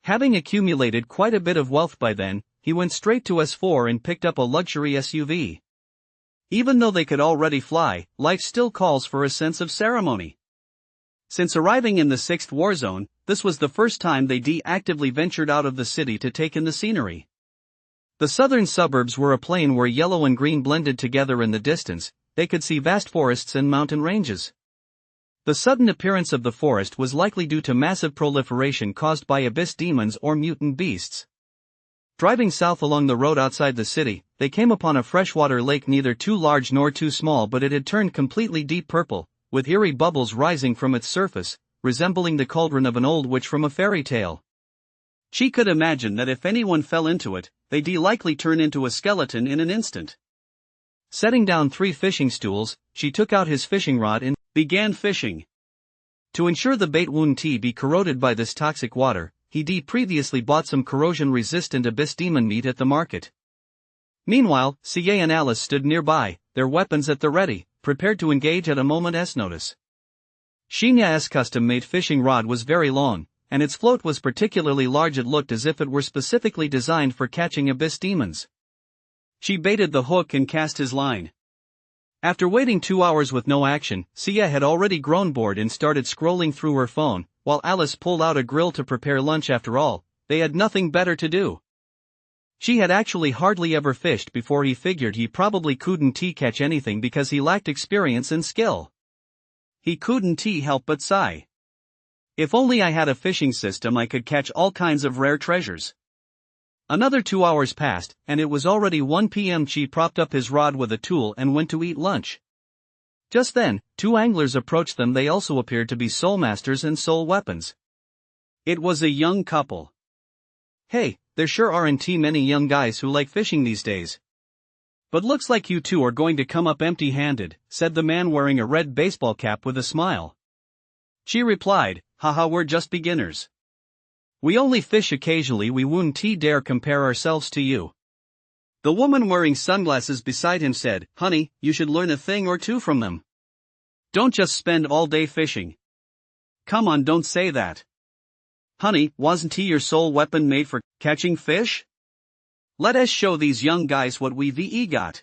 Having accumulated quite a bit of wealth by then, he went straight to S4 and picked up a luxury SUV. Even though they could already fly, life still calls for a sense of ceremony. Since arriving in the 6th war zone, this was the first time they actively ventured out of the city to take in the scenery. The southern suburbs were a plain where yellow and green blended together in the distance. They could see vast forests and mountain ranges. The sudden appearance of the forest was likely due to massive proliferation caused by abyss demons or mutant beasts. Driving south along the road outside the city, they came upon a freshwater lake neither too large nor too small, but it had turned completely deep purple, with eerie bubbles rising from its surface, resembling the cauldron of an old witch from a fairy tale. She could imagine that if anyone fell into it, they'd likely turn into a skeleton in an instant. Setting down 3 fishing stools, she took out his fishing rod and began fishing. To ensure the bait wouldn't be corroded by this toxic water, he previously bought some corrosion-resistant abyss demon meat at the market. Meanwhile, Sia and Alice stood nearby, their weapons at the ready, prepared to engage at a moment's notice. Shinya's custom-made fishing rod was very long, and its float was particularly large. It looked as if it were specifically designed for catching abyss demons. She baited the hook and cast his line. After waiting 2 hours with no action, Sia had already grown bored and started scrolling through her phone, while Alice pulled out a grill to prepare lunch. After all, they had nothing better to do. She had actually hardly ever fished before. He figured he probably couldn't catch anything because he lacked experience and skill. He couldn't help but sigh. "If only I had a fishing system, I could catch all kinds of rare treasures." Another 2 hours passed, and it was already 1 p.m. She propped up his rod with a tool and went to eat lunch. Just then, 2 anglers approached them. They also appeared to be soul masters and soul weapons. It was a young couple. "Hey, there sure aren't many young guys who like fishing these days. But looks like you 2 are going to come up empty-handed," said the man wearing a red baseball cap with a smile. She replied, "Haha, we're just beginners. We only fish occasionally. We wouldn't dare compare ourselves to you." The woman wearing sunglasses beside him said, "Honey, you should learn a thing or 2 from them. Don't just spend all day fishing. Come on, don't say that. Honey, wasn't your soul weapon made for catching fish?" Let us show these young guys what we got.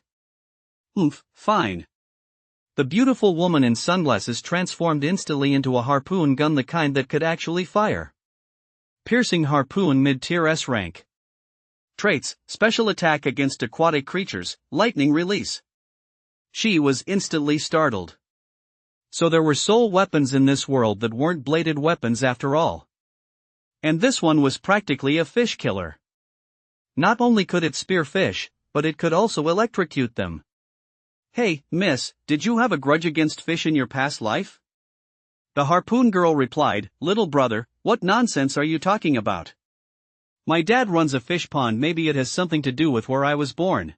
Fine. The beautiful woman in sunglasses transformed instantly into a harpoon gun, the kind that could actually fire. Piercing harpoon mid-tier S rank. Traits: special attack against aquatic creatures, lightning release. She was instantly startled. So there were soul weapons in this world that weren't bladed weapons after all. And this one was practically a fish killer. Not only could it spear fish, but it could also electrocute them. Hey, miss, did you have a grudge against fish in your past life? The harpoon girl replied, little brother, what nonsense are you talking about? My dad runs a fish pond, maybe it has something to do with where I was born.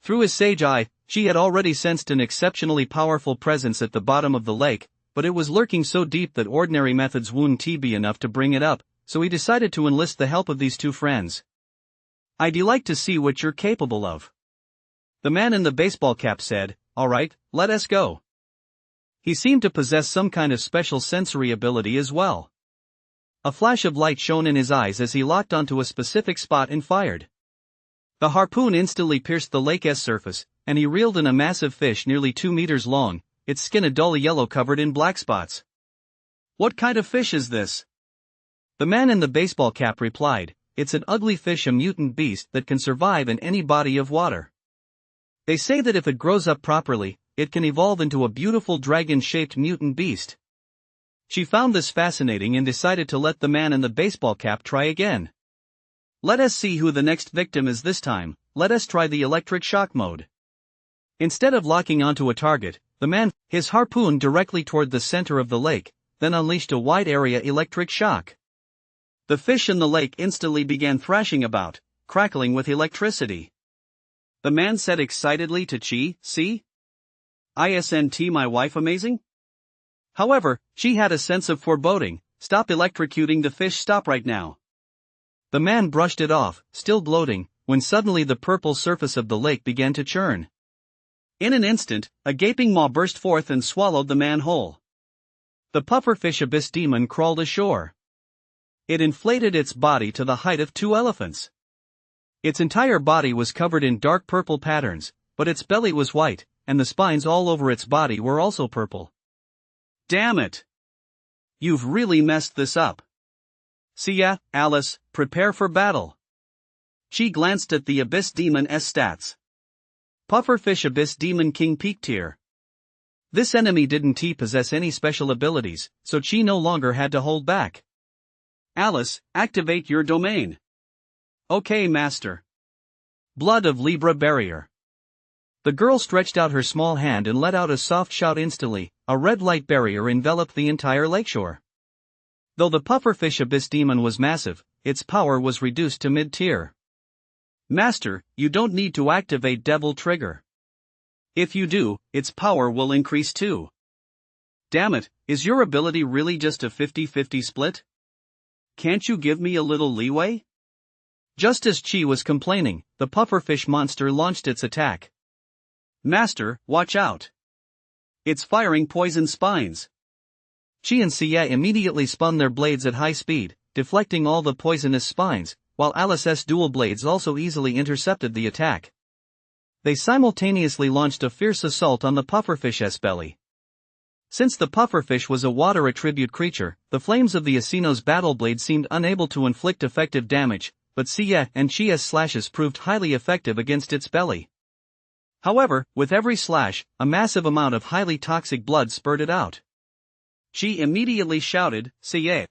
Through his sage eye, she had already sensed an exceptionally powerful presence at the bottom of the lake, but it was lurking so deep that ordinary methods wouldn't be enough to bring it up, so he decided to enlist the help of these two friends. I'd like to see what you're capable of. The man in the baseball cap said, all right, let us go. He seemed to possess some kind of special sensory ability as well. A flash of light shone in his eyes as he locked onto a specific spot and fired. The harpoon instantly pierced the lake's surface, and he reeled in a massive fish nearly 2 meters long, its skin a dull yellow covered in black spots. What kind of fish is this? The man in the baseball cap replied, it's an ugly fish, a mutant beast that can survive in any body of water. They say that if it grows up properly, it can evolve into a beautiful dragon-shaped mutant beast. She found this fascinating and decided to let the man in the baseball cap try again. Let us see who the next victim is this time. Let us try the electric shock mode. Instead of locking onto a target, the man, his harpoon directly toward the center of the lake, then unleashed a wide area electric shock. The fish in the lake instantly began thrashing about, crackling with electricity. The man said excitedly to Chi, see? Isn't my wife amazing? However, she had a sense of foreboding. Stop electrocuting the fish, stop right now. The man brushed it off, still gloating, when suddenly the purple surface of the lake began to churn. In an instant, a gaping maw burst forth and swallowed the man whole. The pufferfish abyss demon crawled ashore. It inflated its body to the height of 2 elephants. Its entire body was covered in dark purple patterns, but its belly was white, and the spines all over its body were also purple. Damn it! You've really messed this up. See ya, Alice, prepare for battle. She glanced at the Abyss Demon's stats. Pufferfish Abyss Demon King Peak Tier. This enemy didn't possess any special abilities, so Chi no longer had to hold back. Alice, activate your domain. Okay, master. Blood of Libra Barrier. The girl stretched out her small hand and let out a soft shout. Instantly, a red light barrier enveloped the entire lakeshore. Though the pufferfish abyss demon was massive, its power was reduced to mid-tier. Master, you don't need to activate Devil Trigger. If you do, its power will increase too. Damn it, is your ability really just a 50-50 split? Can't you give me a little leeway? Just as Chi was complaining, the pufferfish monster launched its attack. Master, watch out. It's firing poison spines. Chi and Sia immediately spun their blades at high speed, deflecting all the poisonous spines, while Alice's dual blades also easily intercepted the attack. They simultaneously launched a fierce assault on the pufferfish's belly. Since the pufferfish was a water attribute creature, the flames of the Asino's battle blade seemed unable to inflict effective damage, but Sia and Chia's slashes proved highly effective against its belly. However, with every slash, a massive amount of highly toxic blood spurted out. She immediately shouted, Sia.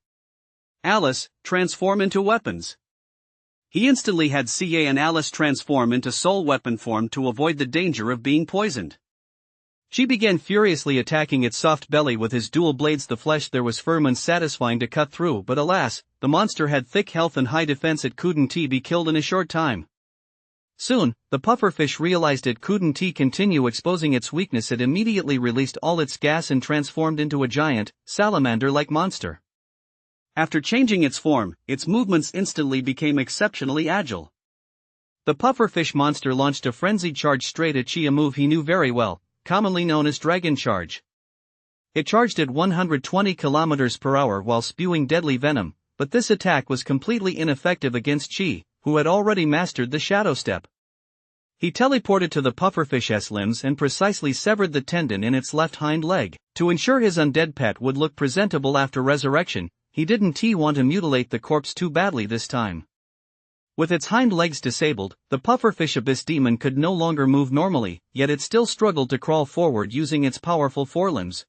Alice, transform into weapons. He instantly had Sia and Alice transform into soul weapon form to avoid the danger of being poisoned. She began furiously attacking its soft belly with his dual blades. The flesh there was firm and satisfying to cut through, but alas, the monster had thick health and high defense. It couldn't be killed in a short time. Soon, the pufferfish realized it couldn't continue exposing its weakness. It immediately released all its gas and transformed into a giant, salamander-like monster. After changing its form, its movements instantly became exceptionally agile. The pufferfish monster launched a frenzied charge straight at Chi, a move he knew very well, commonly known as Dragon Charge. It charged at 120 km/h while spewing deadly venom, but this attack was completely ineffective against Chi, who had already mastered the shadow step. He teleported to the pufferfish's limbs and precisely severed the tendon in its left hind leg. To ensure his undead pet would look presentable after resurrection, he didn't want to mutilate the corpse too badly this time. With its hind legs disabled, the pufferfish abyss demon could no longer move normally, yet it still struggled to crawl forward using its powerful forelimbs.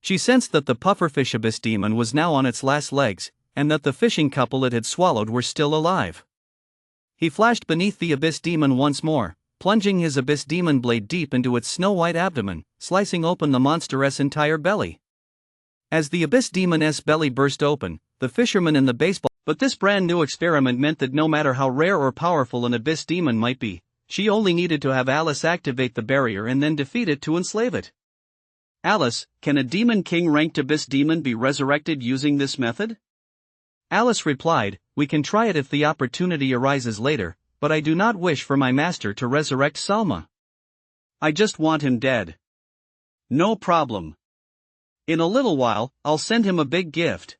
She sensed that the pufferfish abyss demon was now on its last legs, and that the fishing couple it had swallowed were still alive. He flashed beneath the abyss demon once more, plunging his abyss demon blade deep into its snow-white abdomen, slicing open the monster's entire belly. As the abyss demon's belly burst open, the fisherman in the baseball. But this brand new experiment meant that no matter how rare or powerful an abyss demon might be, she only needed to have Alice activate the barrier and then defeat it to enslave it. Alice, can a Demon King ranked abyss demon be resurrected using this method? Alice replied, we can try it if the opportunity arises later, but I do not wish for my master to resurrect Salma. I just want him dead. No problem. In a little while, I'll send him a big gift.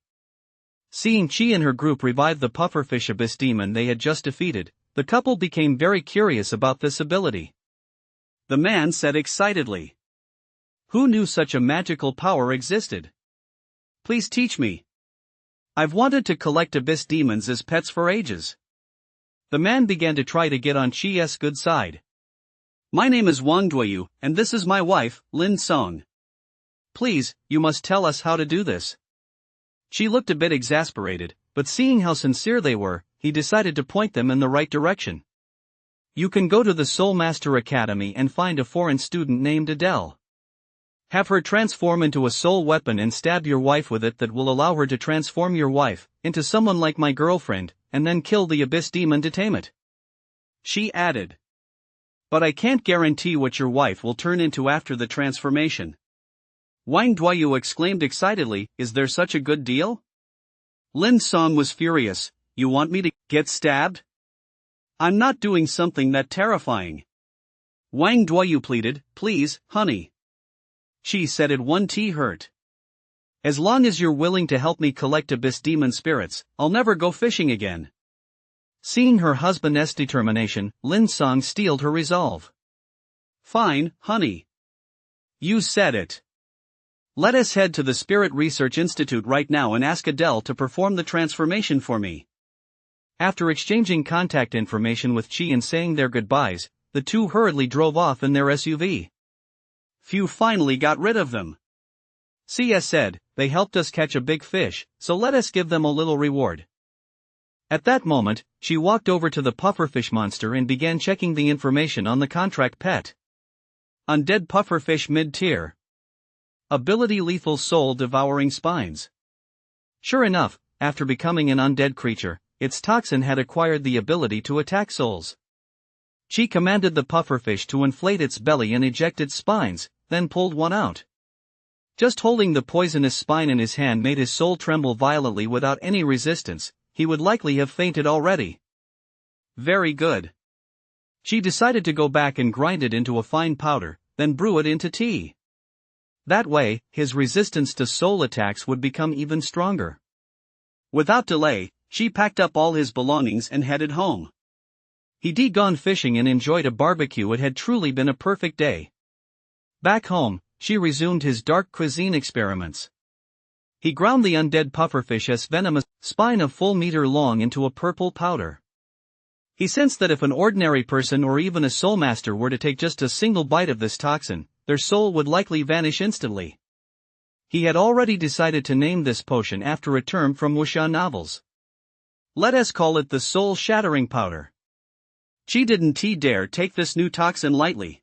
Seeing Chi and her group revive the pufferfish abyss demon they had just defeated, the couple became very curious about this ability. The man said excitedly, who knew such a magical power existed? Please teach me. I've wanted to collect abyss demons as pets for ages. The man began to try to get on Chi's good side. My name is Wang Duoyu, and this is my wife, Lin Song. Please, you must tell us how to do this. She looked a bit exasperated, but seeing how sincere they were, he decided to point them in the right direction. You can go to the Soul Master Academy and find a foreign student named Adele. Have her transform into a soul weapon and stab your wife with it that will allow her to transform your wife into someone like my girlfriend, and then kill the abyss demon to tame it. She added. But I can't guarantee what your wife will turn into after the transformation. Wang Duoyu exclaimed excitedly, is there such a good deal? Lin Song was furious, you want me to get stabbed? I'm not doing something that terrifying. Wang Duoyu pleaded, please, honey. She said it won't hurt. As long as you're willing to help me collect abyss demon spirits, I'll never go fishing again. Seeing her husband's determination, Lin Song steeled her resolve. Fine, honey. You said it. Let us head to the Spirit Research Institute right now and ask Adele to perform the transformation for me. After exchanging contact information with Chi and saying their goodbyes, the two hurriedly drove off in their SUV. Phew, finally got rid of them. CS said, they helped us catch a big fish, so let us give them a little reward. At that moment, she walked over to the pufferfish monster and began checking the information on the contract pet. Undead pufferfish mid-tier. Ability lethal soul devouring spines. Sure enough, after becoming an undead creature, its toxin had acquired the ability to attack souls. She commanded the pufferfish to inflate its belly and eject its spines, then pulled one out. Just holding the poisonous spine in his hand made his soul tremble violently without any resistance, he would likely have fainted already. Very good. She decided to go back and grind it into a fine powder, then brew it into tea. That way, his resistance to soul attacks would become even stronger. Without delay, she packed up all his belongings and headed home. He'd gone fishing and enjoyed a barbecue. It had truly been a perfect day. Back home, she resumed his dark cuisine experiments. He ground the undead pufferfish's venomous spine a full meter long into a purple powder. He sensed that if an ordinary person or even a soul master were to take just a single bite of this toxin, their soul would likely vanish instantly. He had already decided to name this potion after a term from wuxia novels. Let us call it the soul-shattering powder. Chi didn't dare take this new toxin lightly.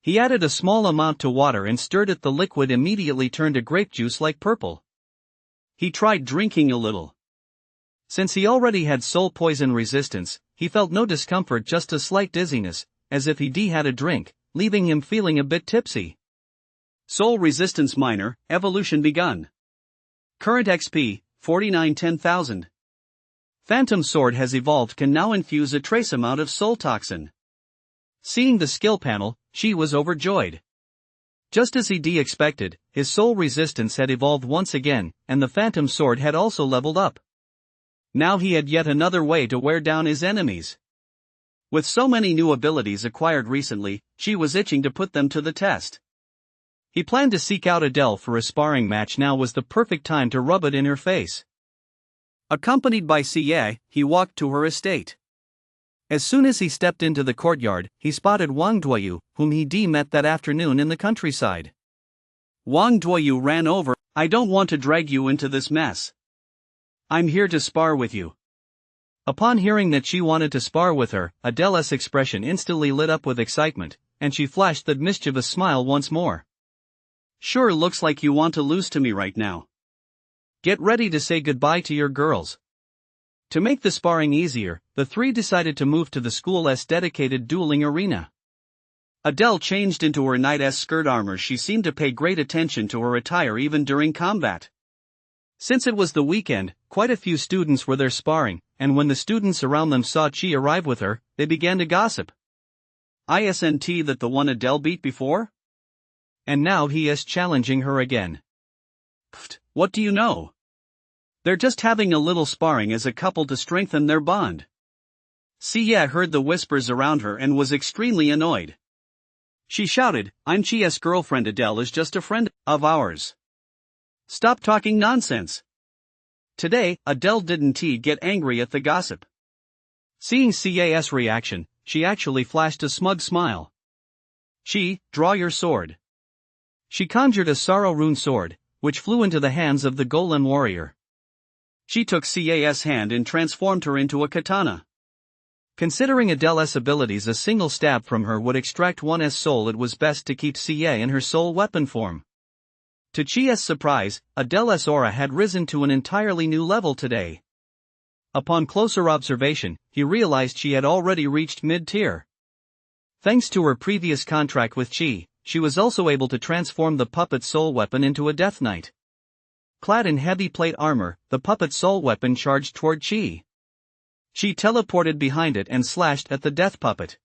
He added a small amount to water and stirred it. The liquid immediately turned to grape juice like purple. He tried drinking a little. Since he already had soul poison resistance, he felt no discomfort, just a slight dizziness, as if he'd had a drink, leaving him feeling a bit tipsy. Soul resistance minor, evolution begun. Current XP, 49-10,000. Phantom sword has evolved, can now infuse a trace amount of soul toxin. Seeing the skill panel, she was overjoyed. Just as he'd expected, his soul resistance had evolved once again, and the phantom sword had also leveled up. Now he had yet another way to wear down his enemies. With so many new abilities acquired recently, Chi was itching to put them to the test. He planned to seek out Adele for a sparring match. Now was the perfect time to rub it in her face. Accompanied by Xie, he walked to her estate. As soon as he stepped into the courtyard, he spotted Wang Duoyu, whom he met that afternoon in the countryside. Wang Duoyu ran over. "I don't want to drag you into this mess. I'm here to spar with you." Upon hearing that she wanted to spar with her, Adele's expression instantly lit up with excitement, and she flashed that mischievous smile once more. "Sure looks like you want to lose to me right now. Get ready to say goodbye to your girls." To make the sparring easier, the three decided to move to the school's dedicated dueling arena. Adele changed into her knight's skirt armor. She seemed to pay great attention to her attire even during combat. Since it was the weekend, quite a few students were there sparring, and when the students around them saw Chi arrive with her, they began to gossip. "Isn't that the one Adele beat before? And now he is challenging her again." "Pfft, what do you know? They're just having a little sparring as a couple to strengthen their bond." Xie heard the whispers around her and was extremely annoyed. She shouted, "I'm Chi's girlfriend. Adele is just a friend of ours. Stop talking nonsense." Today, Adele didn't get angry at the gossip. Seeing Xie's reaction, she actually flashed a smug smile. "Chi, draw your sword." She conjured a sorrow rune sword, which flew into the hands of the Golan warrior. She took Xie's hand and transformed her into a katana. Considering Adele's abilities, a single stab from her would extract one's soul. It was best to keep Xie in her soul weapon form. To Chi's surprise, Adele's aura had risen to an entirely new level today. Upon closer observation, he realized she had already reached mid-tier. Thanks to her previous contract with Chi, she was also able to transform the puppet soul weapon into a Death Knight. Clad in heavy plate armor, the puppet soul weapon charged toward Chi. Chi teleported behind it and slashed at the death puppet.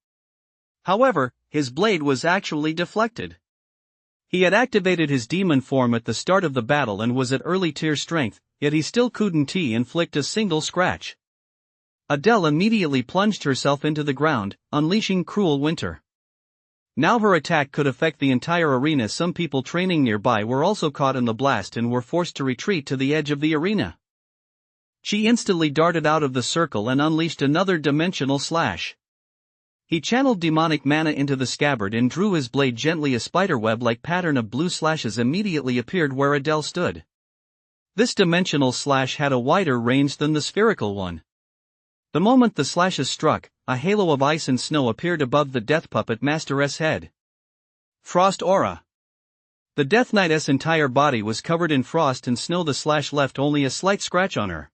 However, his blade was actually deflected. He had activated his demon form at the start of the battle and was at early tier strength, yet he still couldn't inflict a single scratch. Adele immediately plunged herself into the ground, unleashing cruel winter. Now her attack could affect the entire arena. Some people training nearby were also caught in the blast and were forced to retreat to the edge of the arena. She instantly darted out of the circle and unleashed another dimensional slash. He channeled demonic mana into the scabbard and drew his blade gently. A spiderweb-like pattern of blue slashes immediately appeared where Adele stood. This dimensional slash had a wider range than the spherical one. The moment the slashes struck, a halo of ice and snow appeared above the Death Puppet Master's head. Frost Aura. The Death Knight's entire body was covered in frost and snow. The slash left only a slight scratch on her.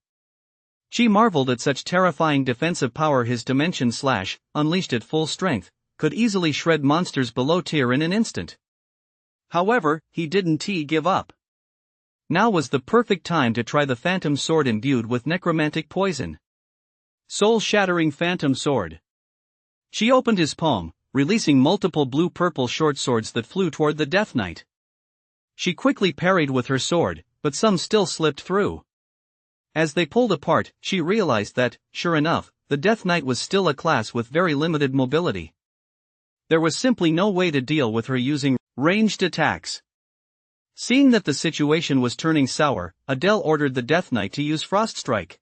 She marveled at such terrifying defensive power. His dimension slash, unleashed at full strength, could easily shred monsters below tier in an instant. However, he didn't give up. Now was the perfect time to try the Phantom Sword imbued with necromantic poison. Soul-shattering Phantom Sword. She opened his palm, releasing multiple blue-purple short swords that flew toward the Death Knight. She quickly parried with her sword, but some still slipped through. As they pulled apart, she realized that, sure enough, the Death Knight was still a class with very limited mobility. There was simply no way to deal with her using ranged attacks. Seeing that the situation was turning sour, Adele ordered the Death Knight to use Frost Strike.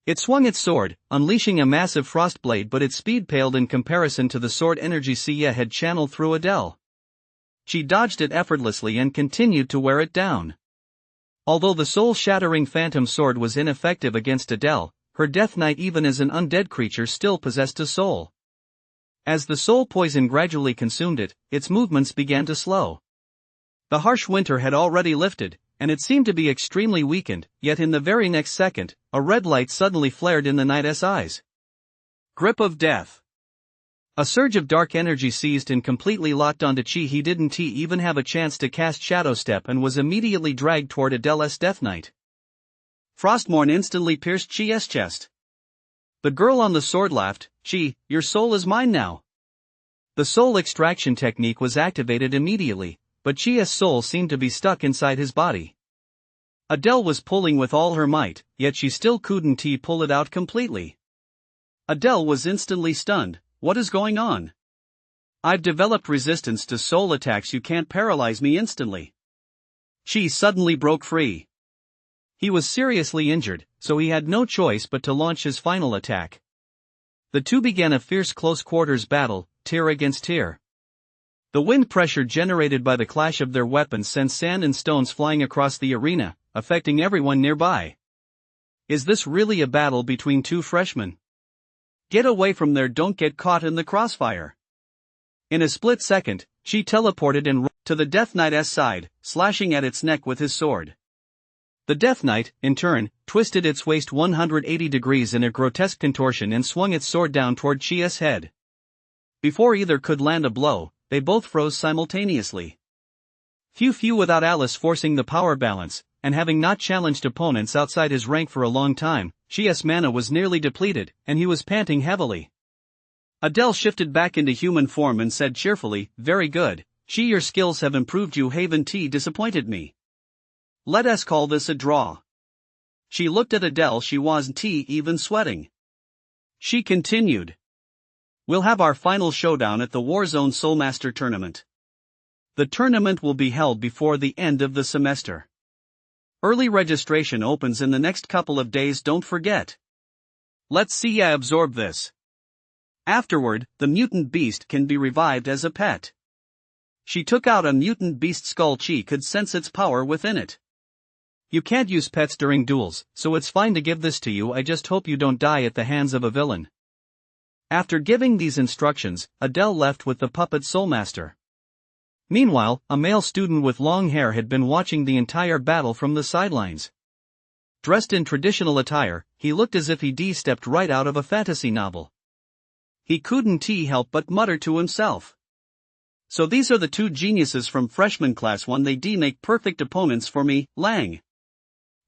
It swung its sword, unleashing a massive frost blade, but its speed paled in comparison to the sword energy Xie had channeled through Adele. She dodged it effortlessly and continued to wear it down. Although the soul-shattering Phantom Sword was ineffective against Adele, her Death Knight, even as an undead creature, still possessed a soul. As the soul poison gradually consumed it, its movements began to slow. The harsh winter had already lifted, and it seemed to be extremely weakened, yet in the very next second, a red light suddenly flared in the Knight's eyes. Grip of Death. A surge of dark energy seized and completely locked onto Chi. He didn't even have a chance to cast Shadow Step and was immediately dragged toward Adele's Death Knight. Frostmourne instantly pierced Chi's chest. The girl on the sword laughed, "Chi, your soul is mine now." The soul extraction technique was activated immediately, but Chi's soul seemed to be stuck inside his body. Adele was pulling with all her might, yet she still couldn't pull it out completely. Adele was instantly stunned. What is going on? I've developed resistance to soul attacks, you can't paralyze me instantly. She suddenly broke free. He was seriously injured, so he had no choice but to launch his final attack. The two began a fierce close-quarters battle, tier against tier. The wind pressure generated by the clash of their weapons sent sand and stones flying across the arena, affecting everyone nearby. Is this really a battle between two freshmen? Get away from there, don't get caught in the crossfire. In a split second, she teleported and ran to the Death Knight's side, slashing at its neck with his sword. The Death Knight, in turn, twisted its waist 180 degrees in a grotesque contortion and swung its sword down toward Chia's head. Before either could land a blow, they both froze simultaneously. Few without Alice forcing the power balance, and having not challenged opponents outside his rank for a long time, Chia's mana was nearly depleted, and he was panting heavily. Adele shifted back into human form and said cheerfully, "Very good, Chi, your skills have improved, you haven't disappointed me. Let us call this a draw." She looked at Adele, she wasn't even sweating. She continued. "We'll have our final showdown at the Warzone Soulmaster Tournament. The tournament will be held before the end of the semester. Early registration opens in the next couple of days, don't forget. Let's see ya absorb this. Afterward, the mutant beast can be revived as a pet." She took out a mutant beast skull. Chi could sense its power within it. "You can't use pets during duels, so it's fine to give this to you, I just hope you don't die at the hands of a villain." After giving these instructions, Adele left with the puppet Soulmaster. Meanwhile, a male student with long hair had been watching the entire battle from the sidelines. Dressed in traditional attire, he looked as if he'd stepped right out of a fantasy novel. He couldn't help but mutter to himself. "So these are the two geniuses from freshman class 1, they make perfect opponents for me, Lang.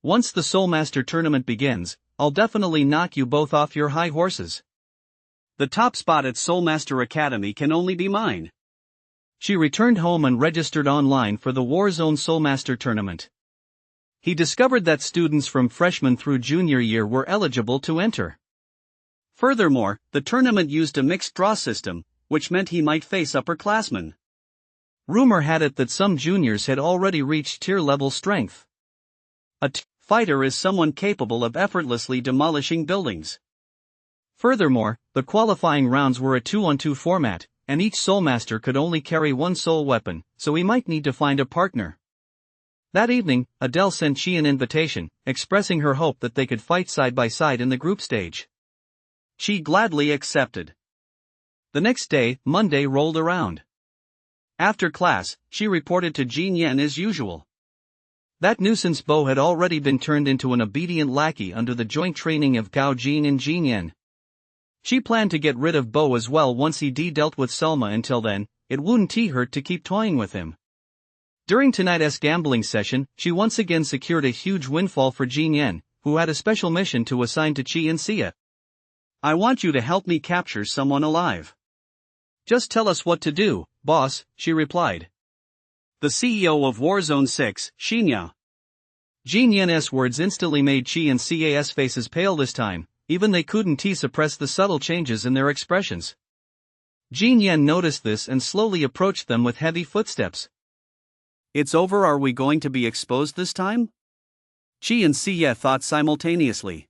Once the Soulmaster tournament begins, I'll definitely knock you both off your high horses. The top spot at Soulmaster Academy can only be mine." She returned home and registered online for the Warzone Soulmaster tournament. He discovered that students from freshman through junior year were eligible to enter. Furthermore, the tournament used a mixed draw system, which meant he might face upperclassmen. Rumor had it that some juniors had already reached tier-level strength. A fighter is someone capable of effortlessly demolishing buildings. Furthermore, the qualifying rounds were a 2-on-2 format, and each Soulmaster could only carry one soul weapon, so he might need to find a partner. That evening, Adele sent Chi an invitation, expressing her hope that they could fight side by side in the group stage. She gladly accepted. The next day, Monday, rolled around. After class, she reported to Jin Yan as usual. That nuisance Bo had already been turned into an obedient lackey under the joint training of Gao Jin and Jin Yan. She planned to get rid of Bo as well once he dealt with Selma. Until then, it wouldn't hurt to keep toying with him. During tonight's gambling session, she once again secured a huge windfall for Jin Yan, who had a special mission to assign to Chi and Sia. "I want you to help me capture someone alive." "Just tell us what to do, boss," she replied. "The CEO of Warzone 6, Shinya." Jin Yan's words instantly made Chi and Sia's faces pale this time. Even they couldn't suppress the subtle changes in their expressions. Jin Yan noticed this and slowly approached them with heavy footsteps. "It's over, are we going to be exposed this time?" Chi and Sia thought simultaneously.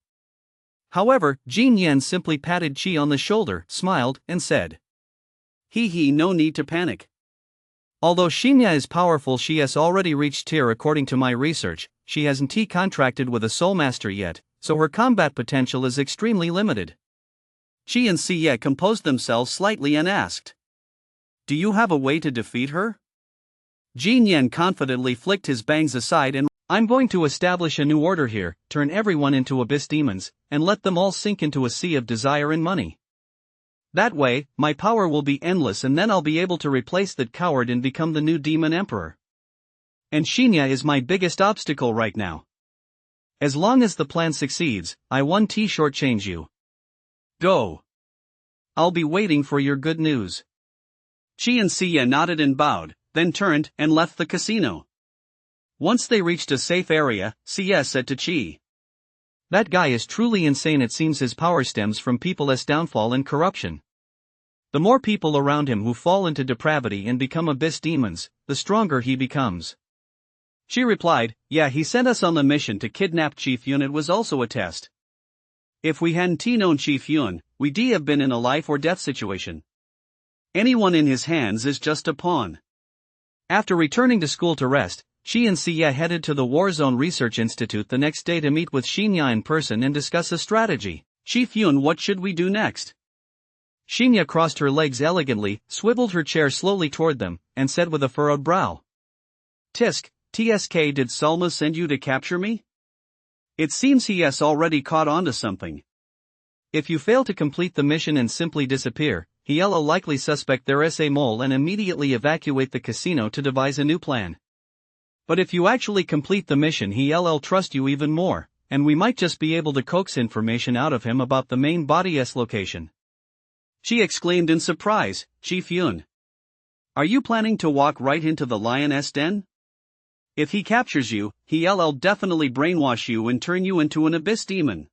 However, Jin Yan simply patted Chi on the shoulder, smiled, and said, No need to panic. Although Shinya is powerful, she has already reached tier according to my research. She hasn't contracted with a Soulmaster yet, so her combat potential is extremely limited." Chi and Sia composed themselves slightly and asked, "Do you have a way to defeat her?" Jin Yan confidently flicked his bangs aside and, "I'm going to establish a new order here, turn everyone into abyss demons, and let them all sink into a sea of desire and money. That way, my power will be endless, and then I'll be able to replace that coward and become the new demon emperor. And Shinya is my biggest obstacle right now. As long as the plan succeeds, I won't shortchange you. Go. I'll be waiting for your good news." Chi and Sia nodded and bowed, then turned and left the casino. Once they reached a safe area, Xie said to Qi. That guy is truly insane. It seems his power stems from people's downfall and corruption. The more people around him who fall into depravity and become abyss demons, the stronger he becomes. She replied, yeah, he sent us on the mission to kidnap Chief Yun. It was also a test. If we hadn't known Chief Yun, we'd have been in a life or death situation. Anyone in his hands is just a pawn. After returning to school to rest, Qi and Xie headed to the Warzone Research Institute the next day to meet with Xinya in person and discuss a strategy. Chief Yun, what should we do next? Xinya crossed her legs elegantly, swiveled her chair slowly toward them, and said with a furrowed brow. TSK, did Salma send you to capture me? It seems he has already caught on to something. If you fail to complete the mission and simply disappear, he'll likely suspect there's a mole and immediately evacuate the casino to devise a new plan. But if you actually complete the mission, he'll trust you even more, and we might just be able to coax information out of him about the main body's location. She exclaimed in surprise, Chief Yun. Are you planning to walk right into the lioness den? If he captures you, he'll definitely brainwash you and turn you into an abyss demon.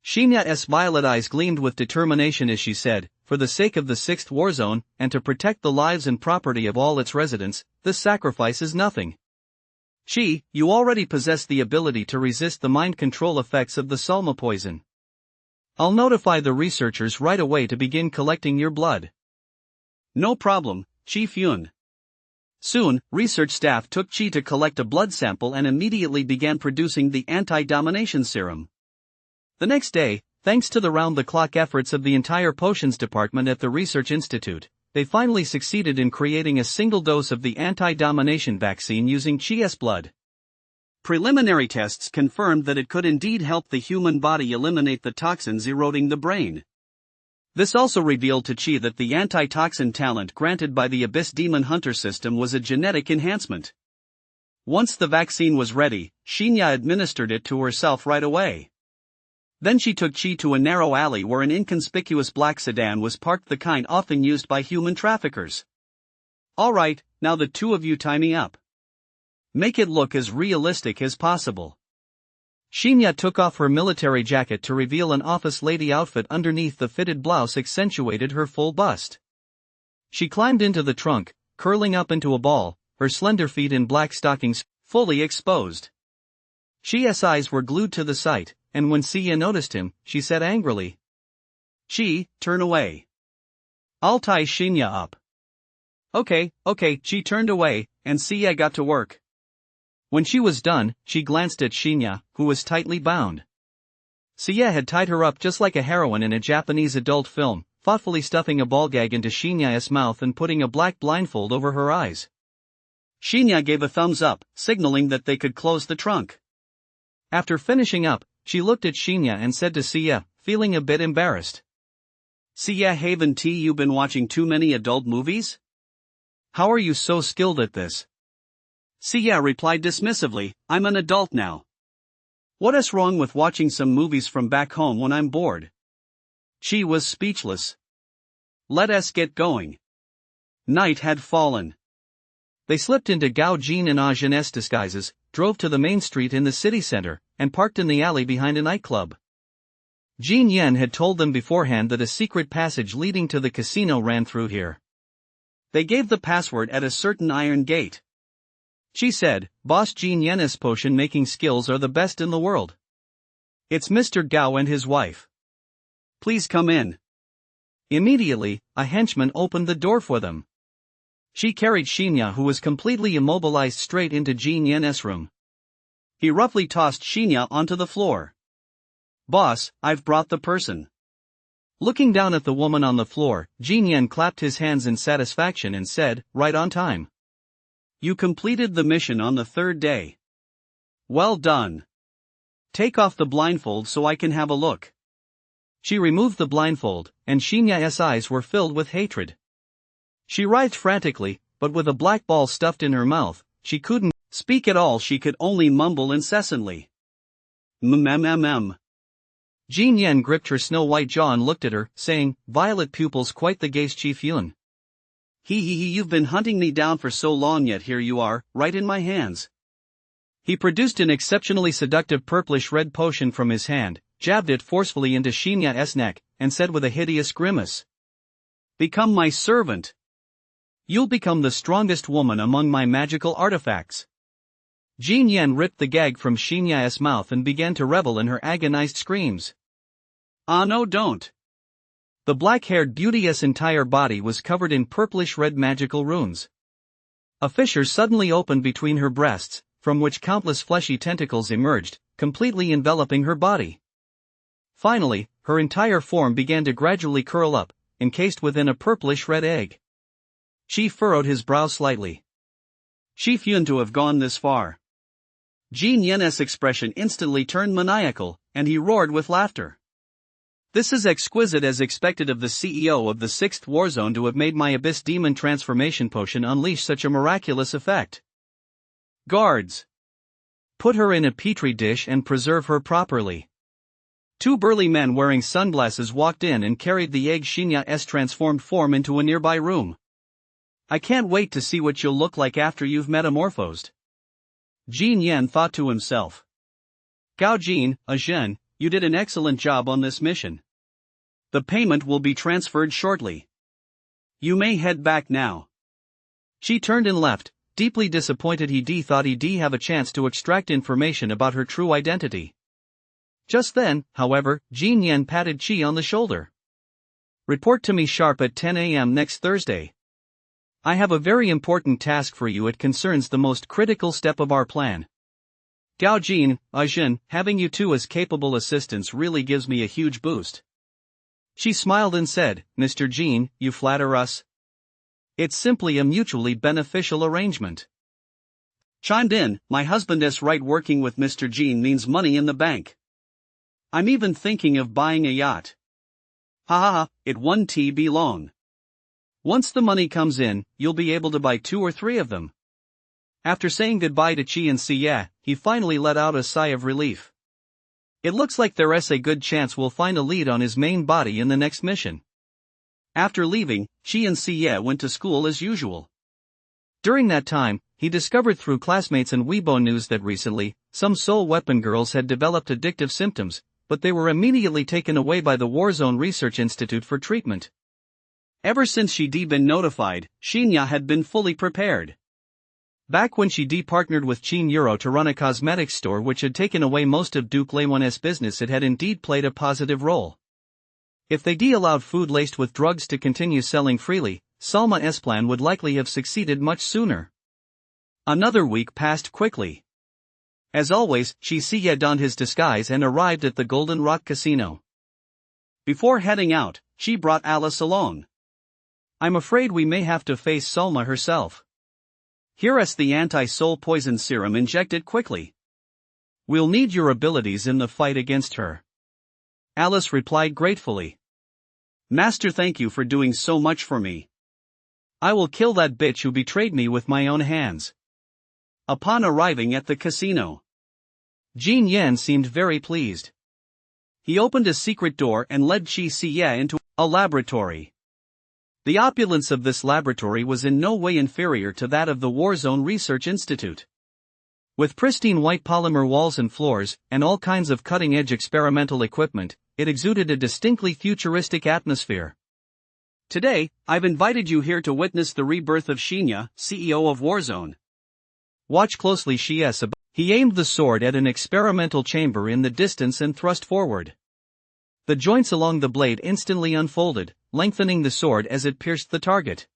Xinya's violet eyes gleamed with determination as she said, for the sake of the 6th Warzone, and to protect the lives and property of all its residents, this sacrifice is nothing. Qi, you already possess the ability to resist the mind control effects of the Salma poison. I'll notify the researchers right away to begin collecting your blood. No problem, Chief Yun. Soon, research staff took Qi to collect a blood sample and immediately began producing the anti-domination serum. The next day, thanks to the round-the-clock efforts of the entire potions department at the Research Institute, they finally succeeded in creating a single dose of the anti-domination vaccine using Qi's blood. Preliminary tests confirmed that it could indeed help the human body eliminate the toxins eroding the brain. This also revealed to Qi that the anti-toxin talent granted by the Abyss Demon Hunter system was a genetic enhancement. Once the vaccine was ready, Xinya administered it to herself right away. Then she took Qi to a narrow alley where an inconspicuous black sedan was parked, the kind often used by human traffickers. Alright, now the two of you tie me up. Make it look as realistic as possible. Xinya took off her military jacket to reveal an office lady outfit underneath. The fitted blouse accentuated her full bust. She climbed into the trunk, curling up into a ball, her slender feet in black stockings, fully exposed. Qi's eyes were glued to the sight, and when Xia noticed him, she said angrily, Qi, turn away. I'll tie Xinya up. Okay, Qi turned away, and Xia got to work. When she was done, she glanced at Xinya, who was tightly bound. Xia had tied her up just like a heroine in a Japanese adult film, thoughtfully stuffing a ball gag into Xinya's mouth and putting a black blindfold over her eyes. Xinya gave a thumbs up, signaling that they could close the trunk. After finishing up, she looked at Xinya and said to Xia, feeling a bit embarrassed. Xia, haven't you been watching too many adult movies? How are you so skilled at this? Xia replied dismissively, I'm an adult now. What is wrong with watching some movies from back home when I'm bored? Qi was speechless. Let us get going. Night had fallen. They slipped into Gao Jin and Ajin's disguises, drove to the main street in the city center, and parked in the alley behind a nightclub. Jin Yen had told them beforehand that a secret passage leading to the casino ran through here. They gave the password at a certain iron gate. She said, Boss Jin Yen's potion-making skills are the best in the world. It's Mr. Gao and his wife. Please come in. Immediately, a henchman opened the door for them. She carried Xinya, who was completely immobilized, straight into Jin Yen's room. He roughly tossed Xinya onto the floor. Boss, I've brought the person. Looking down at the woman on the floor, Jin Yen clapped his hands in satisfaction and said, right on time. You completed the mission on the 3rd day. Well done. Take off the blindfold so I can have a look. She removed the blindfold, and Xinya's eyes were filled with hatred. She writhed frantically, but with a black ball stuffed in her mouth, she couldn't speak at all. She could only mumble incessantly. Mm. Jin Yen gripped her snow-white jaw and looked at her, saying, violet pupils, quite the gaze, Chief Yun. You've been hunting me down for so long, yet here you are, right in my hands. He produced an exceptionally seductive purplish-red potion from his hand, jabbed it forcefully into Xinya's neck, and said with a hideous grimace, "Become my servant. You'll become the strongest woman among my magical artifacts." Jin Yan ripped the gag from Xinya's mouth and began to revel in her agonized screams. "Ah no, don't." The black-haired beauty's entire body was covered in purplish-red magical runes. A fissure suddenly opened between her breasts, from which countless fleshy tentacles emerged, completely enveloping her body. Finally, her entire form began to gradually curl up, encased within a purplish-red egg. She furrowed his brow slightly. She fumed to have gone this far. Jin Yan's expression instantly turned maniacal, and he roared with laughter. "This is exquisite, as expected of the CEO of the 6th Warzone to have made my Abyss Demon transformation potion unleash such a miraculous effect. Guards! Put her in a petri dish and preserve her properly." Two burly men wearing sunglasses walked in and carried the egg Xinya's transformed form into a nearby room. "I can't wait to see what you'll look like after you've metamorphosed," Jin Yan thought to himself. "Gao Jin, Zhen, you did an excellent job on this mission. The payment will be transferred shortly. You may head back now." She turned and left, deeply disappointed. He thought he'd have a chance to extract information about her true identity. Just then, however, Jin Yan patted Chi on the shoulder. "Report to me sharp at 10 a.m. next Thursday. I have a very important task for you. It concerns the most critical step of our plan. Gao Jin, Zhen, having you two as capable assistants really gives me a huge boost." She smiled and said, "Mr. Jin, you flatter us. It's simply a mutually beneficial arrangement." Chimed in, "My husband's right, working with Mr. Jin means money in the bank. I'm even thinking of buying a yacht. Ha ha ha, it won't be long. Once the money comes in, you'll be able to buy 2 or 3 of them." After saying goodbye to Chi and Siya, he finally let out a sigh of relief. It looks like there's a good chance we'll find a lead on his main body in the next mission. After leaving, Chi and Siya went to school as usual. During that time, he discovered through classmates and Weibo news that recently, some soul weapon girls had developed addictive symptoms, but they were immediately taken away by the Warzone Research Institute for treatment. Ever since she'd been notified, Xinya had been fully prepared. Back when she partnered with Qin Euro to run a cosmetics store which had taken away most of Duke Leiwon's business, it had indeed played a positive role. If they allowed food laced with drugs to continue selling freely, Salma's plan would likely have succeeded much sooner. Another week passed quickly. As always, Siya donned his disguise and arrived at the Golden Rock Casino. Before heading out, she brought Alice along. "I'm afraid we may have to face Salma herself. Here's the anti-soul poison serum, injected quickly. We'll need your abilities in the fight against her." Alice replied gratefully. "Master, thank you for doing so much for me. I will kill that bitch who betrayed me with my own hands." Upon arriving at the casino, Jin Yan seemed very pleased. He opened a secret door and led Siya into a laboratory. The opulence of this laboratory was in no way inferior to that of the Warzone Research Institute. With pristine white polymer walls and floors, and all kinds of cutting-edge experimental equipment, it exuded a distinctly futuristic atmosphere. "Today, I've invited you here to witness the rebirth of Xinya, CEO of Warzone. Watch closely." He aimed the sword at an experimental chamber in the distance and thrust forward. The joints along the blade instantly unfolded, lengthening the sword as it pierced the target.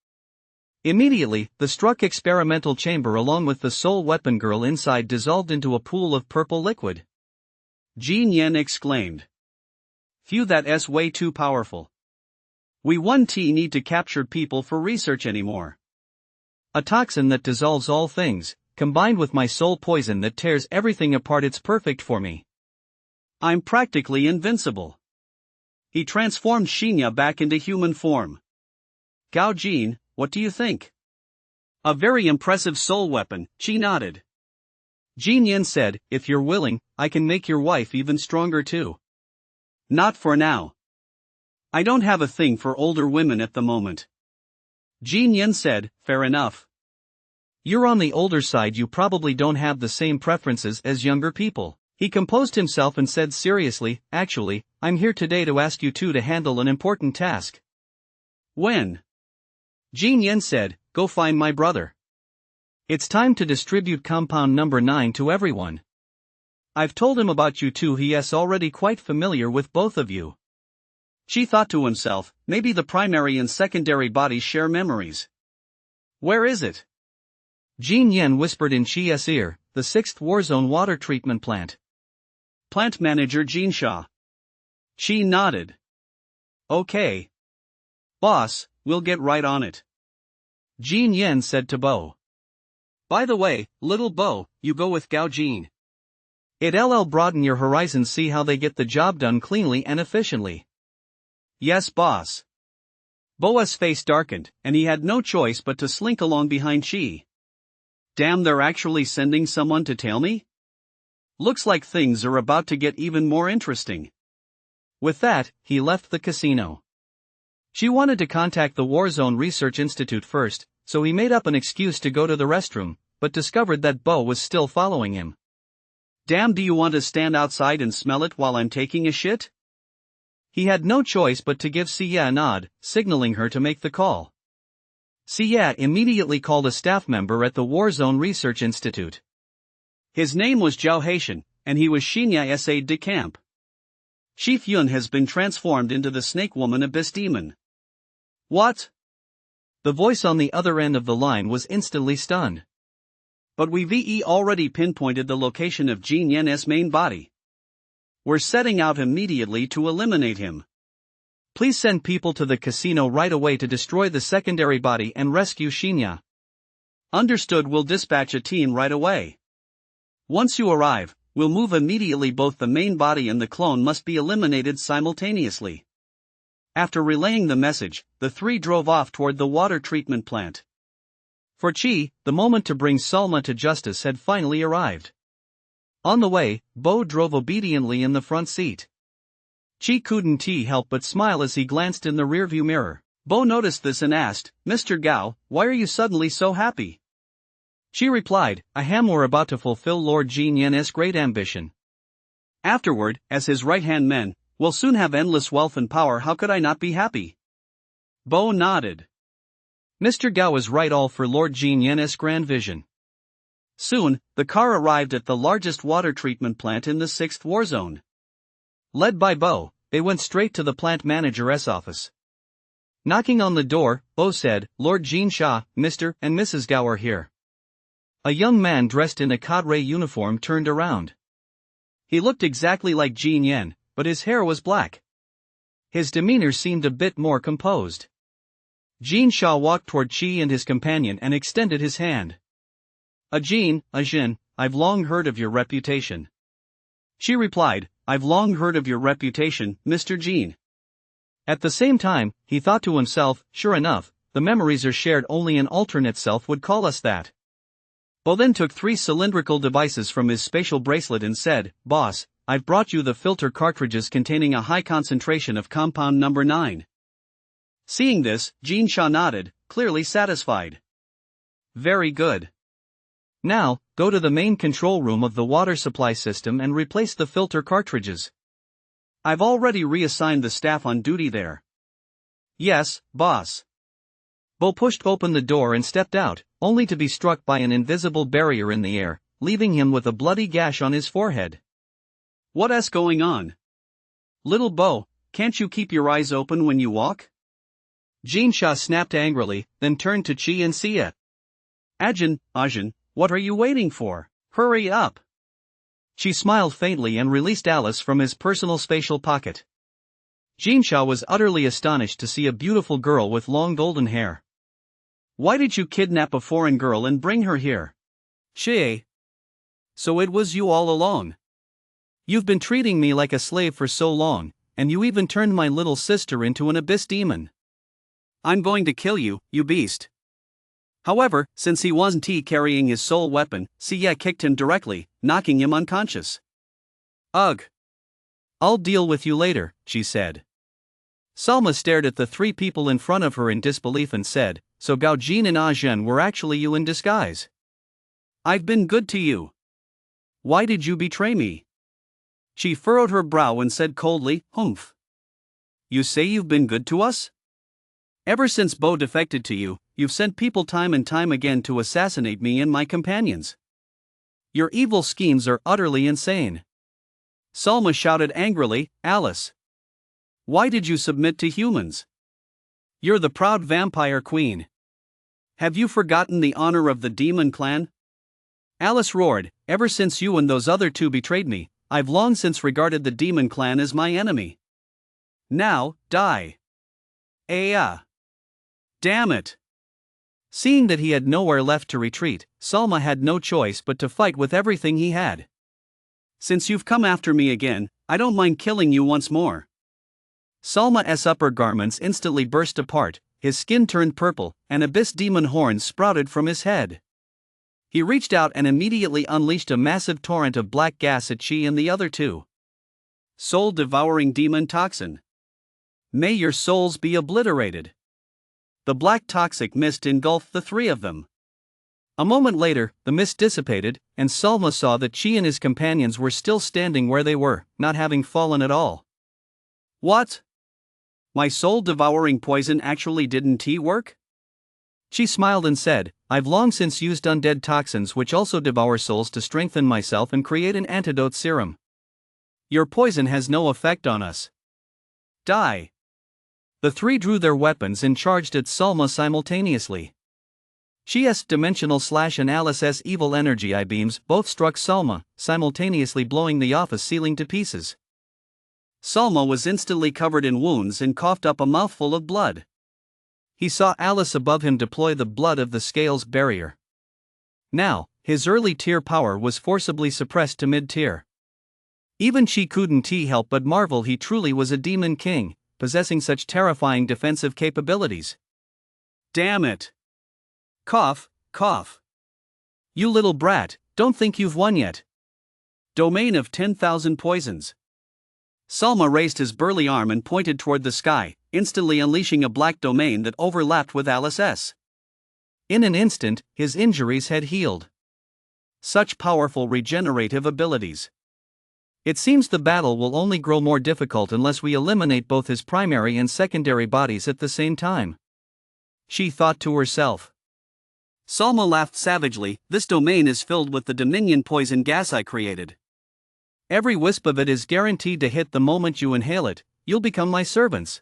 Immediately, the struck experimental chamber along with the soul weapon girl inside dissolved into a pool of purple liquid. Jin Yan exclaimed. "Phew, that's way too powerful. We won't need to capture people for research anymore. A toxin that dissolves all things, combined with my soul poison that tears everything apart, it's perfect for me. I'm practically invincible." He transformed Xinya back into human form. "Gao Jin, what do you think?" "A very impressive soul weapon," she nodded. Jin Yan said, "If you're willing, I can make your wife even stronger too." "Not for now. I don't have a thing for older women at the moment." Jin Yan said, "Fair enough. You're on the older side, you probably don't have the same preferences as younger people. He composed himself and said seriously, actually, I'm here today to ask you two to handle an important task. When? Jin Yen said, go find my brother. It's time to distribute compound number 9 to everyone. I've told him about you two, he is already quite familiar with both of you. Qi thought to himself, maybe the primary and secondary bodies share memories. Where is it? Jin Yen whispered in Qi's ear, the 6th Warzone water treatment plant. Plant manager Jin Sha. Qi nodded. Okay. Boss, we'll get right on it. Jin Yen said to Bo. By the way, little Bo, you go with Gao Jin. It'll broaden your horizons, see how they get the job done cleanly and efficiently. Yes, boss. Bo's face darkened, and he had no choice but to slink along behind Qi. Damn, they're actually sending someone to tail me? Looks like things are about to get even more interesting. With that, he left the casino. Qi wanted to contact the Warzone Research Institute first, so he made up an excuse to go to the restroom, but discovered that Bo was still following him. Damn, do you want to stand outside and smell it while I'm taking a shit? He had no choice but to give Xia a nod, signaling her to make the call. Xia immediately called a staff member at the Warzone Research Institute. His name was Zhao Haitian, and he was Xinya's aide de camp. Chief Yun has been transformed into the Snake Woman Abyss Demon. What? The voice on the other end of the line was instantly stunned. But we've already pinpointed the location of Jin Yen's main body. We're setting out immediately to eliminate him. Please send people to the casino right away to destroy the secondary body and rescue Xinya. Understood, we'll dispatch a team right away. Once you arrive, we'll move immediately. Both the main body and the clone must be eliminated simultaneously. After relaying the message, the three drove off toward the water treatment plant. For Qi, the moment to bring Salma to justice had finally arrived. On the way, Bo drove obediently in the front seat. Qi couldn't help but smile as he glanced in the rearview mirror. Bo noticed this and asked, Mr. Gao, why are you suddenly so happy? Qi replied, we're about to fulfill Lord Jin Yen's great ambition. Afterward, as his right-hand men, we'll soon have endless wealth and power. How could I not be happy? Bo nodded. Mr. Gao is right, all for Lord Jin Yen's grand vision. Soon, the car arrived at the largest water treatment plant in the 6th Warzone. Led by Bo, they went straight to the plant manager's office. Knocking on the door, Bo said, Lord Jin Sha, Mr. and Mrs. Gao are here. A young man dressed in a cadre uniform turned around. He looked exactly like Jin Yen, but his hair was black. His demeanor seemed a bit more composed. Jin Sha walked toward Qi and his companion and extended his hand. Jin, I've long heard of your reputation. Qi replied, I've long heard of your reputation, Mr. Jin. At the same time, he thought to himself, sure enough, the memories are shared, only an alternate self would call us that. Bo then took 3 cylindrical devices from his spatial bracelet and said, Boss, I've brought you the filter cartridges containing a high concentration of compound number 9. Seeing this, Jin Sha nodded, clearly satisfied. Very good. Now, go to the main control room of the water supply system and replace the filter cartridges. I've already reassigned the staff on duty there. Yes, boss. Bo pushed open the door and stepped out, only to be struck by an invisible barrier in the air, leaving him with a bloody gash on his forehead. What's going on? Little Bo, can't you keep your eyes open when you walk? Jin Sha snapped angrily, then turned to Qi and Xia. Ajin, what are you waiting for? Hurry up! Qi smiled faintly and released Alice from his personal spatial pocket. Jin Sha was utterly astonished to see a beautiful girl with long golden hair. Why did you kidnap a foreign girl and bring her here? Xie. So it was you all along. You've been treating me like a slave for so long, and you even turned my little sister into an abyss demon. I'm going to kill you, you beast. However, since he wasn't carrying his soul weapon, Xia kicked him directly, knocking him unconscious. Ugh. I'll deal with you later, she said. Salma stared at the 3 people in front of her in disbelief and said, so Gao Jin and Ah Zhen were actually you in disguise. I've been good to you. Why did you betray me? She furrowed her brow and said coldly, "Humph. You say you've been good to us? Ever since Bo defected to you, you've sent people time and time again to assassinate me and my companions. Your evil schemes are utterly insane." Salma shouted angrily, "Alice! Why did you submit to humans? You're the proud vampire queen. Have you forgotten the honor of the demon clan?" Alice roared, "Ever since you and those other two betrayed me, I've long since regarded the demon clan as my enemy. Now, die. Damn it." Seeing that he had nowhere left to retreat, Salma had no choice but to fight with everything he had. "Since you've come after me again, I don't mind killing you once more." Salma's upper garments instantly burst apart, his skin turned purple, and abyss demon horns sprouted from his head. He reached out and immediately unleashed a massive torrent of black gas at Chi and the other two. Soul-devouring demon toxin. May your souls be obliterated. The black toxic mist engulfed the three of them. A moment later, the mist dissipated, and Salma saw that Chi and his companions were still standing where they were, not having fallen at all. "What? My soul-devouring poison actually didn't work?" She smiled and said, "I've long since used undead toxins which also devour souls to strengthen myself and create an antidote serum. Your poison has no effect on us. Die." The three drew their weapons and charged at Salma simultaneously. Chi's dimensional slash and Alice's evil energy I-beams both struck Salma, simultaneously blowing the office ceiling to pieces. Salma was instantly covered in wounds and coughed up a mouthful of blood. He saw Alice above him deploy the blood of the scales barrier. Now, his early tier power was forcibly suppressed to mid-tier. Even Chi couldn't help but marvel he truly was a demon king, possessing such terrifying defensive capabilities. "Damn it. Cough, cough. You little brat, don't think you've won yet. Domain of 10,000 poisons." Salma raised his burly arm and pointed toward the sky, instantly unleashing a black domain that overlapped with Alice's. In an instant, his injuries had healed. Such powerful regenerative abilities. It seems the battle will only grow more difficult unless we eliminate both his primary and secondary bodies at the same time. She thought to herself. Salma laughed savagely, "This domain is filled with the Dominion poison gas I created. Every wisp of it is guaranteed to hit the moment you inhale it. You'll become my servants.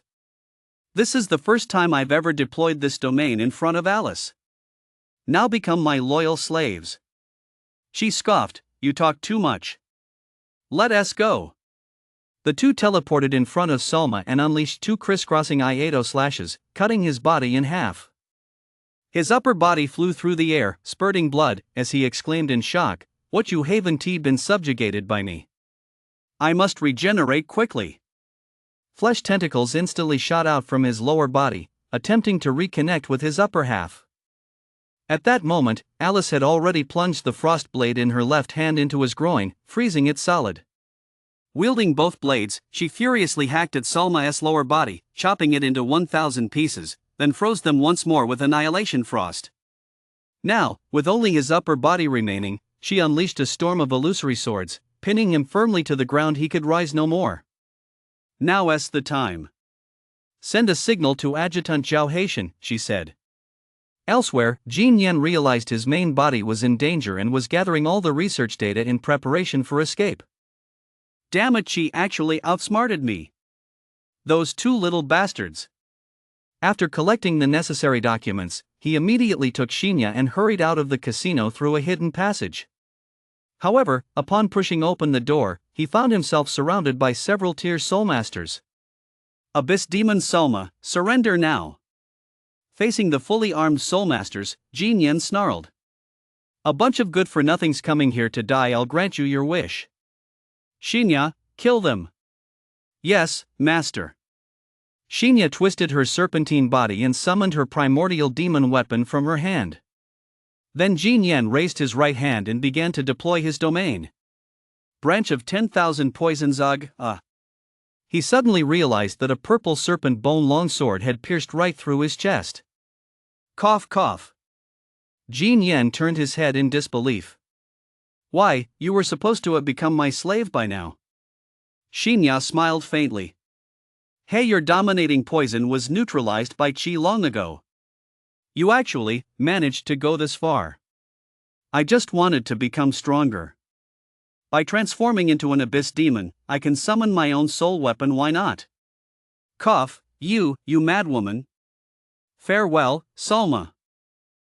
This is the first time I've ever deployed this domain in front of Alice. Now become my loyal slaves." She scoffed, "You talk too much. Let us go." The two teleported in front of Salma and unleashed two crisscrossing Iato slashes, cutting his body in half. His upper body flew through the air, spurting blood, as he exclaimed in shock, "What you haven't been subjugated by me. I must regenerate quickly." Flesh tentacles instantly shot out from his lower body, attempting to reconnect with his upper half. At that moment, Alice had already plunged the frost blade in her left hand into his groin, freezing it solid. Wielding both blades, she furiously hacked at Salma's lower body, chopping it into 1,000 pieces, then froze them once more with annihilation frost. Now, with only his upper body remaining, she unleashed a storm of illusory swords, pinning him firmly to the ground. He could rise no more. "Now's the time. Send a signal to Adjutant Zhao Haitian," she said. Elsewhere, Jin Yan realized his main body was in danger and was gathering all the research data in preparation for escape. Damn it, she actually outsmarted me. Those two little bastards. After collecting the necessary documents, he immediately took Shinya and hurried out of the casino through a hidden passage. However, upon pushing open the door, he found himself surrounded by several tier soulmasters. "Abyss Demon Salma, surrender now." Facing the fully armed soulmasters, Jin Yan snarled. "A bunch of good-for-nothings coming here to die. I'll grant you your wish." "Shinya, kill them." "Yes, master." Shinya twisted her serpentine body and summoned her primordial demon weapon from her hand. Then Jin Yan raised his right hand and began to deploy his domain. Branch of 10,000 poisons. He suddenly realized that a purple serpent bone longsword had pierced right through his chest. Cough cough. Jin Yan turned his head in disbelief. Why, you were supposed to have become my slave by now. Shinya smiled faintly. Hey, your dominating poison was neutralized by qi long ago. You actually managed to go this far. I just wanted to become stronger. By transforming into an abyss demon, I can summon my own soul weapon, why not? Cough, you madwoman. Farewell, Salma.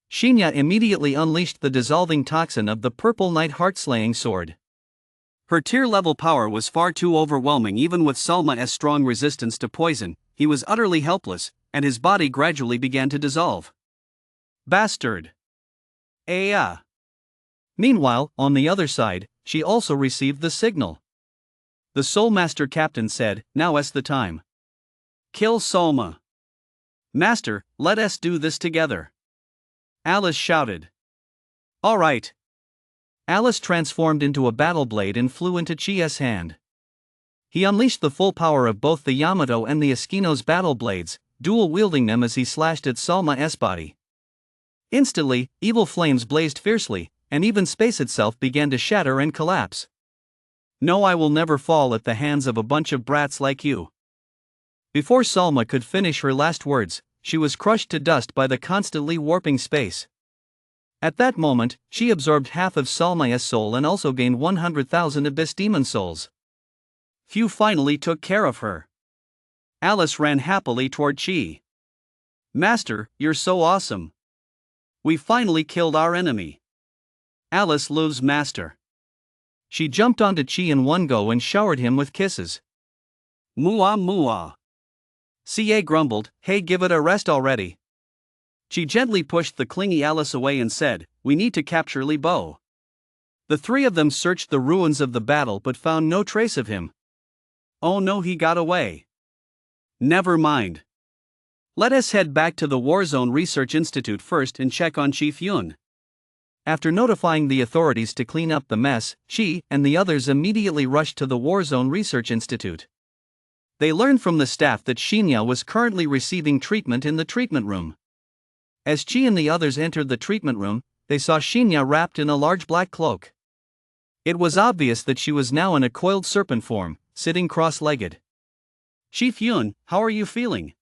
Shinya immediately unleashed the dissolving toxin of the purple night heart-slaying sword. Her tier-level power was far too overwhelming. Even with Salma's strong resistance to poison, he was utterly helpless, and his body gradually began to dissolve. Bastard! Aya! Meanwhile, on the other side, she also received the signal. The Soul Master Captain said, "Now is the time. Kill Salma. Master, let us do this together." Alice shouted. All right. Alice transformed into a battle blade and flew into Chi's hand. He unleashed the full power of both the Yamato and the Eskino's battle blades, dual-wielding them as he slashed at Salma's body. Instantly, evil flames blazed fiercely, and even space itself began to shatter and collapse. No, I will never fall at the hands of a bunch of brats like you. Before Salma could finish her last words, she was crushed to dust by the constantly warping space. At that moment, she absorbed half of Salma's soul and also gained 100,000 Abyss Demon souls. Few finally took care of her. Alice ran happily toward Chi. Master, you're so awesome. We finally killed our enemy. Alice loves Master. She jumped onto Chi in one go and showered him with kisses. Mua mua. CA grumbled, hey, give it a rest already. She gently pushed the clingy Alice away and said, we need to capture Li Bo. The three of them searched the ruins of the battle but found no trace of him. Oh no, he got away. Never mind. Let us head back to the Warzone Research Institute first and check on Chief Yun. After notifying the authorities to clean up the mess, she and the others immediately rushed to the Warzone Research Institute. They learned from the staff that Shinya was currently receiving treatment in the treatment room. As Chi and the others entered the treatment room, they saw Shinya wrapped in a large black cloak. It was obvious that she was now in a coiled serpent form, sitting cross-legged. Chief Yun, how are you feeling?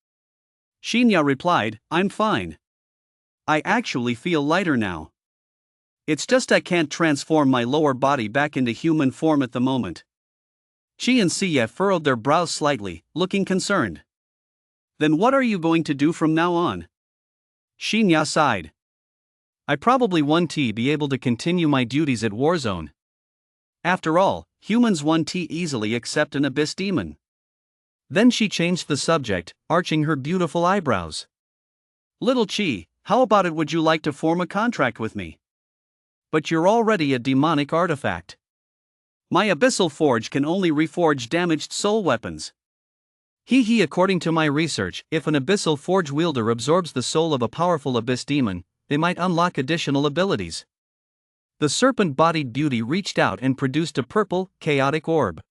Shinya replied, I'm fine. I actually feel lighter now. It's just I can't transform my lower body back into human form at the moment. Chi and Siya furrowed their brows slightly, looking concerned. Then what are you going to do from now on? Shinya sighed. I probably won't be able to continue my duties at Warzone. After all, humans won't easily accept an abyss demon. Then she changed the subject, arching her beautiful eyebrows. Little Chi, how about it, would you like to form a contract with me? But you're already a demonic artifact. My abyssal forge can only reforge damaged soul weapons. According to my research, if an abyssal forge wielder absorbs the soul of a powerful abyss demon, they might unlock additional abilities. The serpent-bodied beauty reached out and produced a purple, chaotic orb.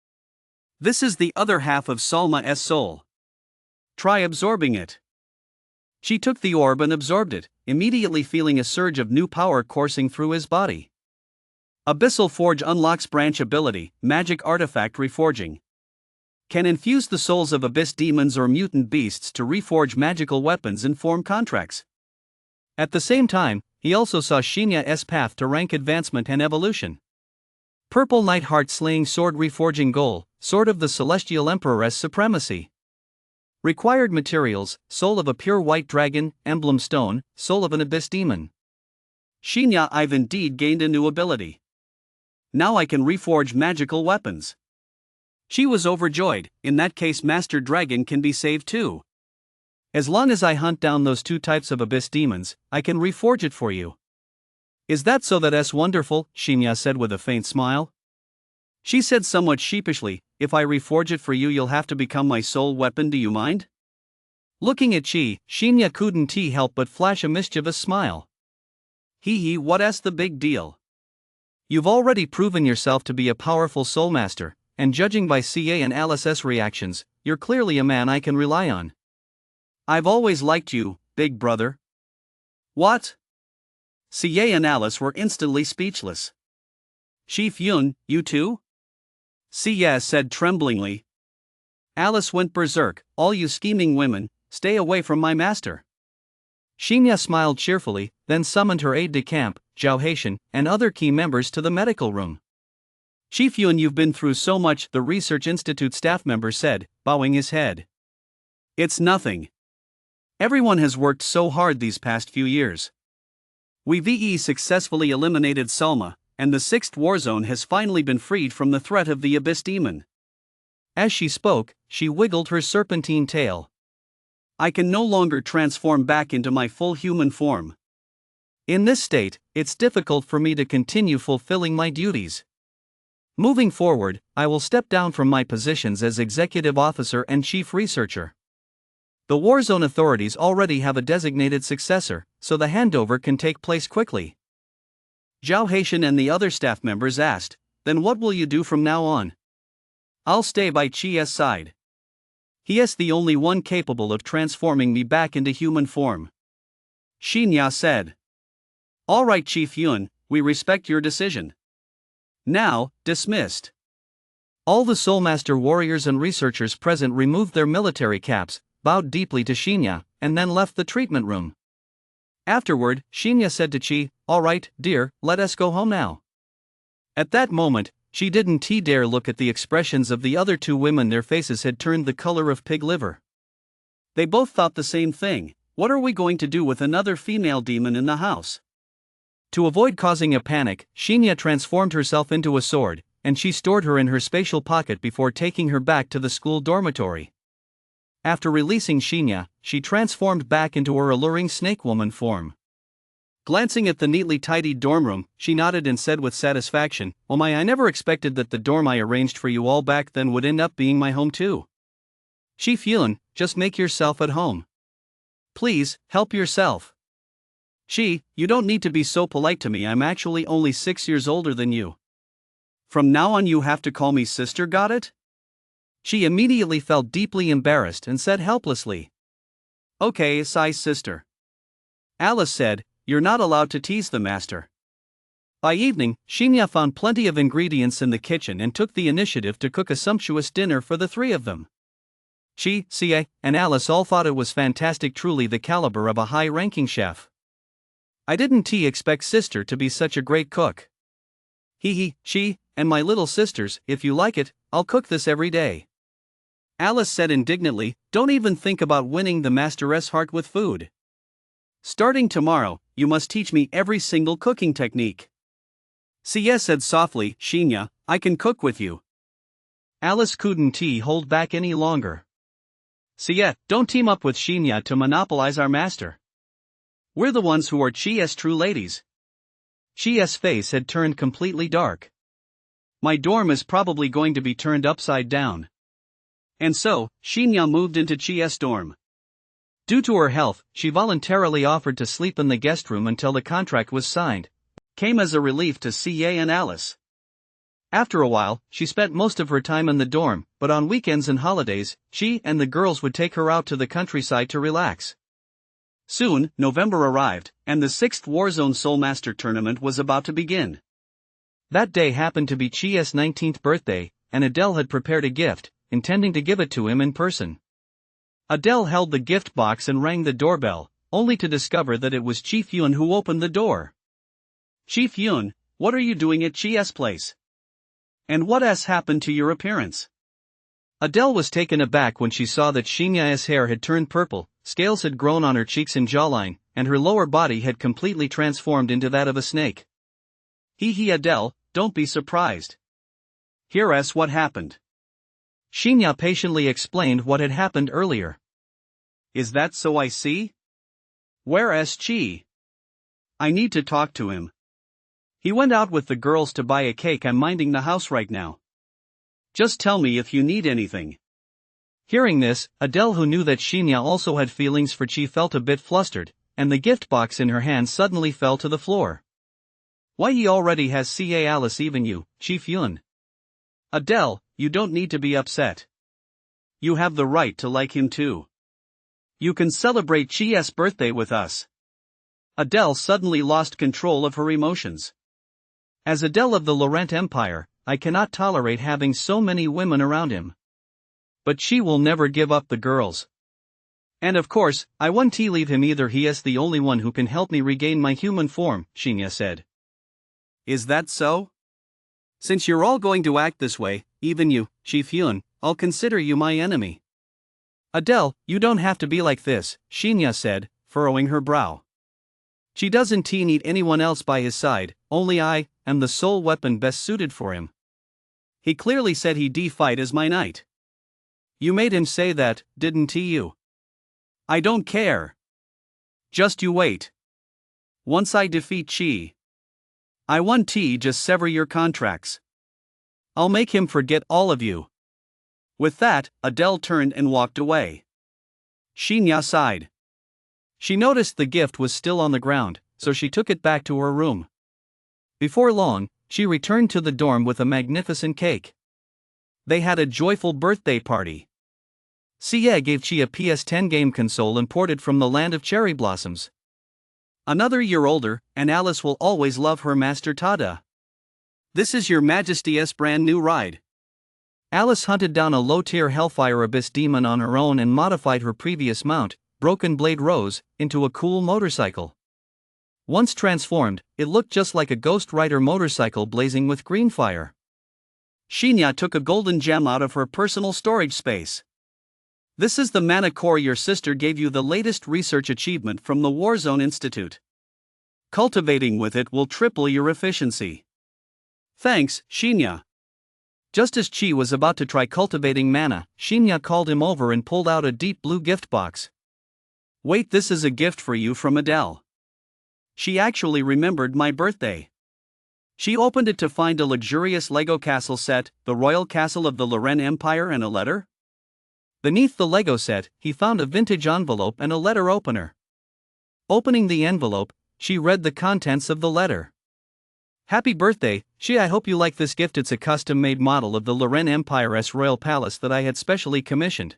This is the other half of Salma's soul. Try absorbing it. She took the orb and absorbed it, immediately feeling a surge of new power coursing through his body. Abyssal Forge unlocks branch ability, magic artifact reforging. Can infuse the souls of abyss demons or mutant beasts to reforge magical weapons and form contracts. At the same time, he also saw Shinya's path to rank advancement and evolution. Purple Night Heart Slaying Sword Reforging Goal, Sword of the Celestial Emperor's Supremacy. Required materials, Soul of a Pure White Dragon, Emblem Stone, Soul of an Abyss Demon. Shinya, I've indeed gained a new ability. Now I can reforge magical weapons. She was overjoyed. In that case, Master Dragon can be saved too. As long as I hunt down those two types of abyss demons, I can reforge it for you. Is that so? That's wonderful, Shinya said with a faint smile. She said somewhat sheepishly, if I reforge it for you, you'll have to become my soul weapon, do you mind? Looking at Chi, Shinya couldn't help but flash a mischievous smile. What's the big deal? You've already proven yourself to be a powerful soul master, and judging by CA and Alice's reactions, you're clearly a man I can rely on. I've always liked you, big brother. What? CA and Alice were instantly speechless. Chief Yun, you too? CA said tremblingly. Alice went berserk. All you scheming women, stay away from my master. Xinya smiled cheerfully, then summoned her aide-de-camp, Zhao Haitian, and other key members to the medical room. Chief Yun, you've been through so much, the Research Institute staff member said, bowing his head. It's nothing. Everyone has worked so hard these past few years. We've successfully eliminated Salma, and the 6th war zone has finally been freed from the threat of the Abyss Demon. As she spoke, she wiggled her serpentine tail. I can no longer transform back into my full human form. In this state, it's difficult for me to continue fulfilling my duties. Moving forward, I will step down from my positions as executive officer and chief researcher. The Warzone authorities already have a designated successor, so the handover can take place quickly. Zhao Haitian and the other staff members asked, then what will you do from now on? I'll stay by Chi's side. He is the only one capable of transforming me back into human form. Xinya said. All right, Chief Yun, we respect your decision. Now, dismissed. All the Soulmaster warriors and researchers present removed their military caps, bowed deeply to Xinya, and then left the treatment room. Afterward, Xinya said to Qi, all right, dear, let us go home now. At that moment, she didn't dare look at the expressions of the other two women. Their faces had turned the color of pig liver. They both thought the same thing. What are we going to do with another female demon in the house? To avoid causing a panic, Xinya transformed herself into a sword, and she stored her in her spatial pocket before taking her back to the school dormitory. After releasing Xinya, she transformed back into her alluring snake woman form. Glancing at the neatly tidied dorm room, she nodded and said with satisfaction, "Oh my, I never expected that the dorm I arranged for you all back then would end up being my home too. Chief Yun, just make yourself at home. Please, help yourself. She, you don't need to be so polite to me, I'm actually only 6 years older than you. From now on you have to call me sister, got it?" She immediately felt deeply embarrassed and said helplessly, "Okay, size sister." Alice said, "You're not allowed to tease the master." By evening, Xinya found plenty of ingredients in the kitchen and took the initiative to cook a sumptuous dinner for the three of them. She, Cia, and Alice all thought it was fantastic, truly the caliber of a high-ranking chef. "I didn't expect sister to be such a great cook. She, and my little sisters, if you like it, I'll cook this every day." Alice said indignantly, "Don't even think about winning the master's heart with food. Starting tomorrow, you must teach me every single cooking technique." Cia said softly, "Xinya, I can cook with you." Alice couldn't hold back any longer. "Cia, don't team up with Xinya to monopolize our master. We're the ones who are Chi's true ladies." Chi's face had turned completely dark. "My dorm is probably going to be turned upside down." And so, Xinya moved into Chi's dorm. Due to her health, she voluntarily offered to sleep in the guest room until the contract was signed. Came as a relief to CA and Alice. After a while, she spent most of her time in the dorm, but on weekends and holidays, she and the girls would take her out to the countryside to relax. Soon, November arrived, and the 6th Warzone Soulmaster tournament was about to begin. That day happened to be Chi's 19th birthday, and Adele had prepared a gift, intending to give it to him in person. Adele held the gift box and rang the doorbell, only to discover that it was Chief Yun who opened the door. "Chief Yun, what are you doing at Chi's place? And what has happened to your appearance?" Adele was taken aback when she saw that Xinya's hair had turned purple, scales had grown on her cheeks and jawline, and her lower body had completely transformed into that of a snake. Adele, don't be surprised. Hear us what happened." Xinya patiently explained what had happened earlier. "Is that so? I see. Where is Chi? I need to talk to him. He went out with the girls to buy a cake. I'm minding the house right now. Just tell me if you need anything." Hearing this, Adele, who knew that Xinya also had feelings for Chi, felt a bit flustered, and the gift box in her hand suddenly fell to the floor. "Why, he already has Ca Alice, even you, Chief Yun." "Adele, you don't need to be upset. You have the right to like him too. You can celebrate Chi's birthday with us." Adele suddenly lost control of her emotions. As Adele of the Laurent Empire, I cannot tolerate having so many women around him. But she will never give up the girls. And of course, I won't leave him either. He is the only one who can help me regain my human form, Shinya said. Is that so? Since you're all going to act this way, even you, Shi-hyun, I'll consider you my enemy. Adele, you don't have to be like this, Shinya said, furrowing her brow. She doesn't need anyone else by his side, only I am the sole weapon best suited for him. He clearly said he'd fight as my knight. You made him say that, didn't you? I don't care. Just you wait. Once I defeat Chi, I won't just sever your contracts. I'll make him forget all of you. With that, Adele turned and walked away. Shinya sighed. She noticed the gift was still on the ground, so she took it back to her room. Before long, she returned to the dorm with a magnificent cake. They had a joyful birthday party. Sia gave Chi a PS10 game console imported from the land of cherry blossoms. Another year older, and Alice will always love her master Tada. This is your Majesty's brand new ride. Alice hunted down a low-tier Hellfire Abyss demon on her own and modified her previous mount, Broken Blade Rose, into a cool motorcycle. Once transformed, it looked just like a Ghost Rider motorcycle blazing with green fire. Shinya took a golden gem out of her personal storage space. This is the mana core your sister gave you, the latest research achievement from the Warzone Institute. Cultivating with it will triple your efficiency. Thanks, Shinya. Just as Chi was about to try cultivating mana, Shinya called him over and pulled out a deep blue gift box. Wait, this is a gift for you from Adele. She actually remembered my birthday. She opened it to find a luxurious Lego castle set, the royal castle of the Laurent Empire, and a letter. Beneath the Lego set, he found a vintage envelope and a letter opener. Opening the envelope, she read the contents of the letter. Happy birthday, Shi. I hope you like this gift. It's a custom-made model of the Laurent Empire's royal palace that I had specially commissioned.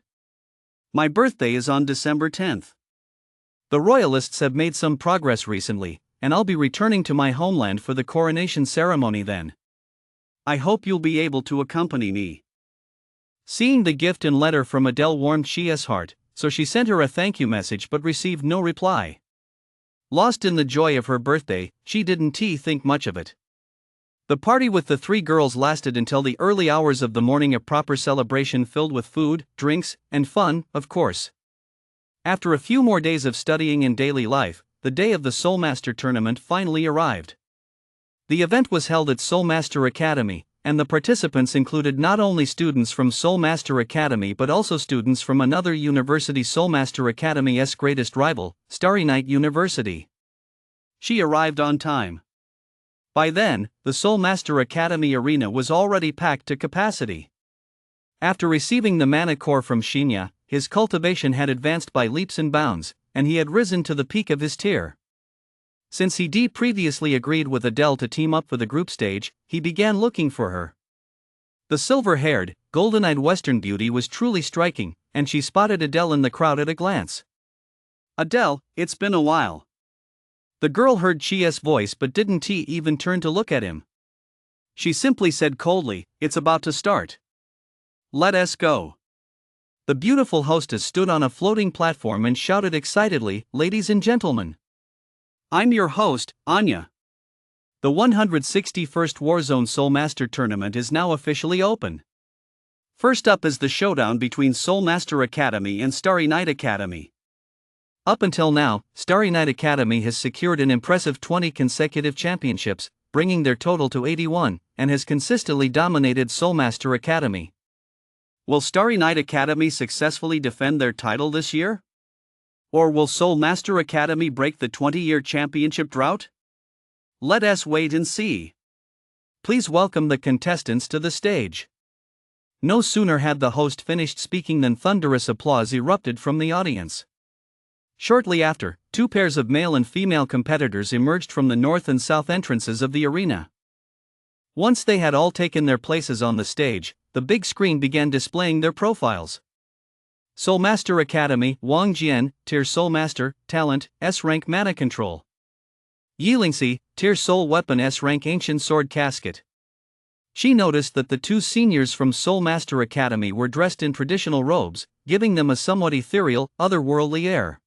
My birthday is on December 10th. The royalists have made some progress recently, and I'll be returning to my homeland for the coronation ceremony then. I hope you'll be able to accompany me. Seeing the gift and letter from Adele warmed Shia's heart, so she sent her a thank you message but received no reply. Lost in the joy of her birthday, she didn't think much of it. The party with the three girls lasted until the early hours of the morning, a proper celebration filled with food, drinks, and fun, of course. After a few more days of studying and daily life, the day of the Soulmaster tournament finally arrived. The event was held at Soulmaster Academy, and the participants included not only students from Soulmaster Academy but also students from another university, Soulmaster Academy's greatest rival, Starry Night University. She arrived on time. By then, the Soulmaster Academy arena was already packed to capacity. After receiving the mana core from Shinya, his cultivation had advanced by leaps and bounds, and he had risen to the peak of his tier. Since he previously agreed with Adele to team up for the group stage, he began looking for her. The silver-haired, golden-eyed Western beauty was truly striking, and she spotted Adele in the crowd at a glance. Adele, it's been a while. The girl heard Chia's voice but didn't even turn to look at him. She simply said coldly, "It's about to start. Let us go." The beautiful hostess stood on a floating platform and shouted excitedly, "Ladies and gentlemen, I'm your host, Anya. The 161st Warzone Soulmaster Tournament is now officially open. First up is the showdown between Soulmaster Academy and Starry Night Academy. Up until now, Starry Night Academy has secured an impressive 20 consecutive championships, bringing their total to 81, and has consistently dominated Soulmaster Academy. Will Starry Night Academy successfully defend their title this year? Or will Soulmaster Academy break the 20-year championship drought? Let us wait and see. Please welcome the contestants to the stage." No sooner had the host finished speaking than thunderous applause erupted from the audience. Shortly after, two pairs of male and female competitors emerged from the north and south entrances of the arena. Once they had all taken their places on the stage, the big screen began displaying their profiles. Soulmaster Academy, Wang Jian, Tier Soulmaster, Talent, S-Rank Mana Control. Yilingxi, Tier Soul Weapon S Rank Ancient Sword Casket. She noticed that the two seniors from Soul Master Academy were dressed in traditional robes, giving them a somewhat ethereal, otherworldly air.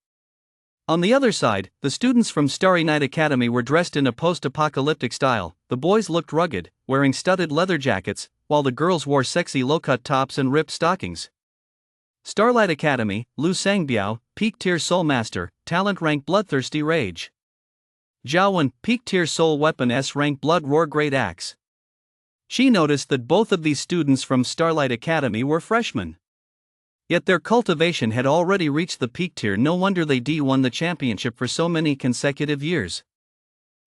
On the other side, the students from Starry Night Academy were dressed in a post-apocalyptic style. The boys looked rugged, wearing studded leather jackets, while the girls wore sexy low-cut tops and ripped stockings. Starlight Academy, Lu Sangbiao, Peak Tier Soul Master, Talent Rank Bloodthirsty Rage. Zhaowen, Peak Tier Soul Weapon S Rank Blood Roar Great Axe. She noticed that both of these students from Starlight Academy were freshmen. Yet their cultivation had already reached the peak tier. No wonder they won the championship for so many consecutive years.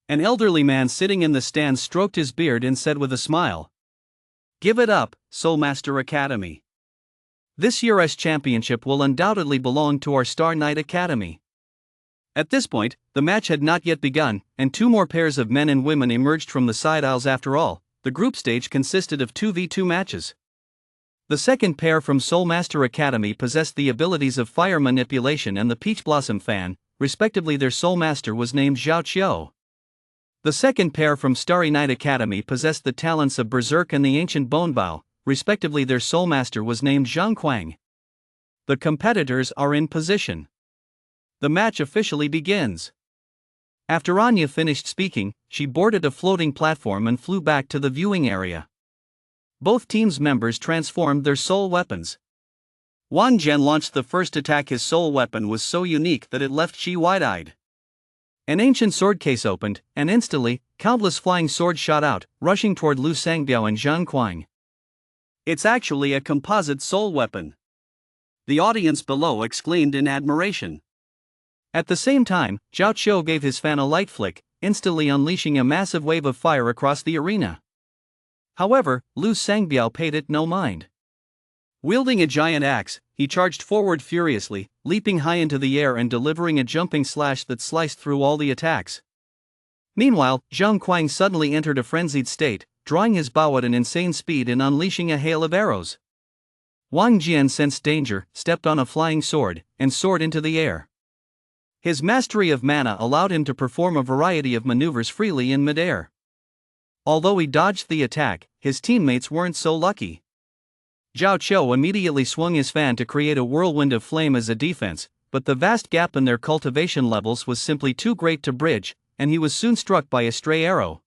An elderly man sitting in the stands stroked his beard and said with a smile, "Give it up, Soul Master Academy. This year's championship will undoubtedly belong to our Star Knight Academy." At this point, the match had not yet begun, and two more pairs of men and women emerged from the side aisles. After all, the group stage consisted of 2v2 matches. The second pair from Soul Master Academy possessed the abilities of fire manipulation and the Peach Blossom Fan, respectively. Their Soul Master was named Zhao Qiu. The second pair from Starry Night Academy possessed the talents of Berserk and the Ancient Bone Bow, respectively. Their Soul Master was named Zhang Quang. The competitors are in position. The match officially begins. After Anya finished speaking, she boarded a floating platform and flew back to the viewing area. Both teams' members transformed their soul weapons. Wang Jian launched the first attack. His soul weapon was so unique that it left Qi wide-eyed. An ancient sword case opened, and instantly, countless flying swords shot out, rushing toward Lu Sangbiao and Zhang Quang. "It's actually a composite soul weapon!" The audience below exclaimed in admiration. At the same time, Zhao Qiu gave his fan a light flick, instantly unleashing a massive wave of fire across the arena. However, Lu Sangbiao paid it no mind. Wielding a giant axe, he charged forward furiously, leaping high into the air and delivering a jumping slash that sliced through all the attacks. Meanwhile, Zhang Quang suddenly entered a frenzied state, drawing his bow at an insane speed and unleashing a hail of arrows. Wang Jian sensed danger, stepped on a flying sword, and soared into the air. His mastery of mana allowed him to perform a variety of maneuvers freely in midair. Although he dodged the attack, his teammates weren't so lucky. Zhao Qiu immediately swung his fan to create a whirlwind of flame as a defense, but the vast gap in their cultivation levels was simply too great to bridge, and he was soon struck by a stray arrow.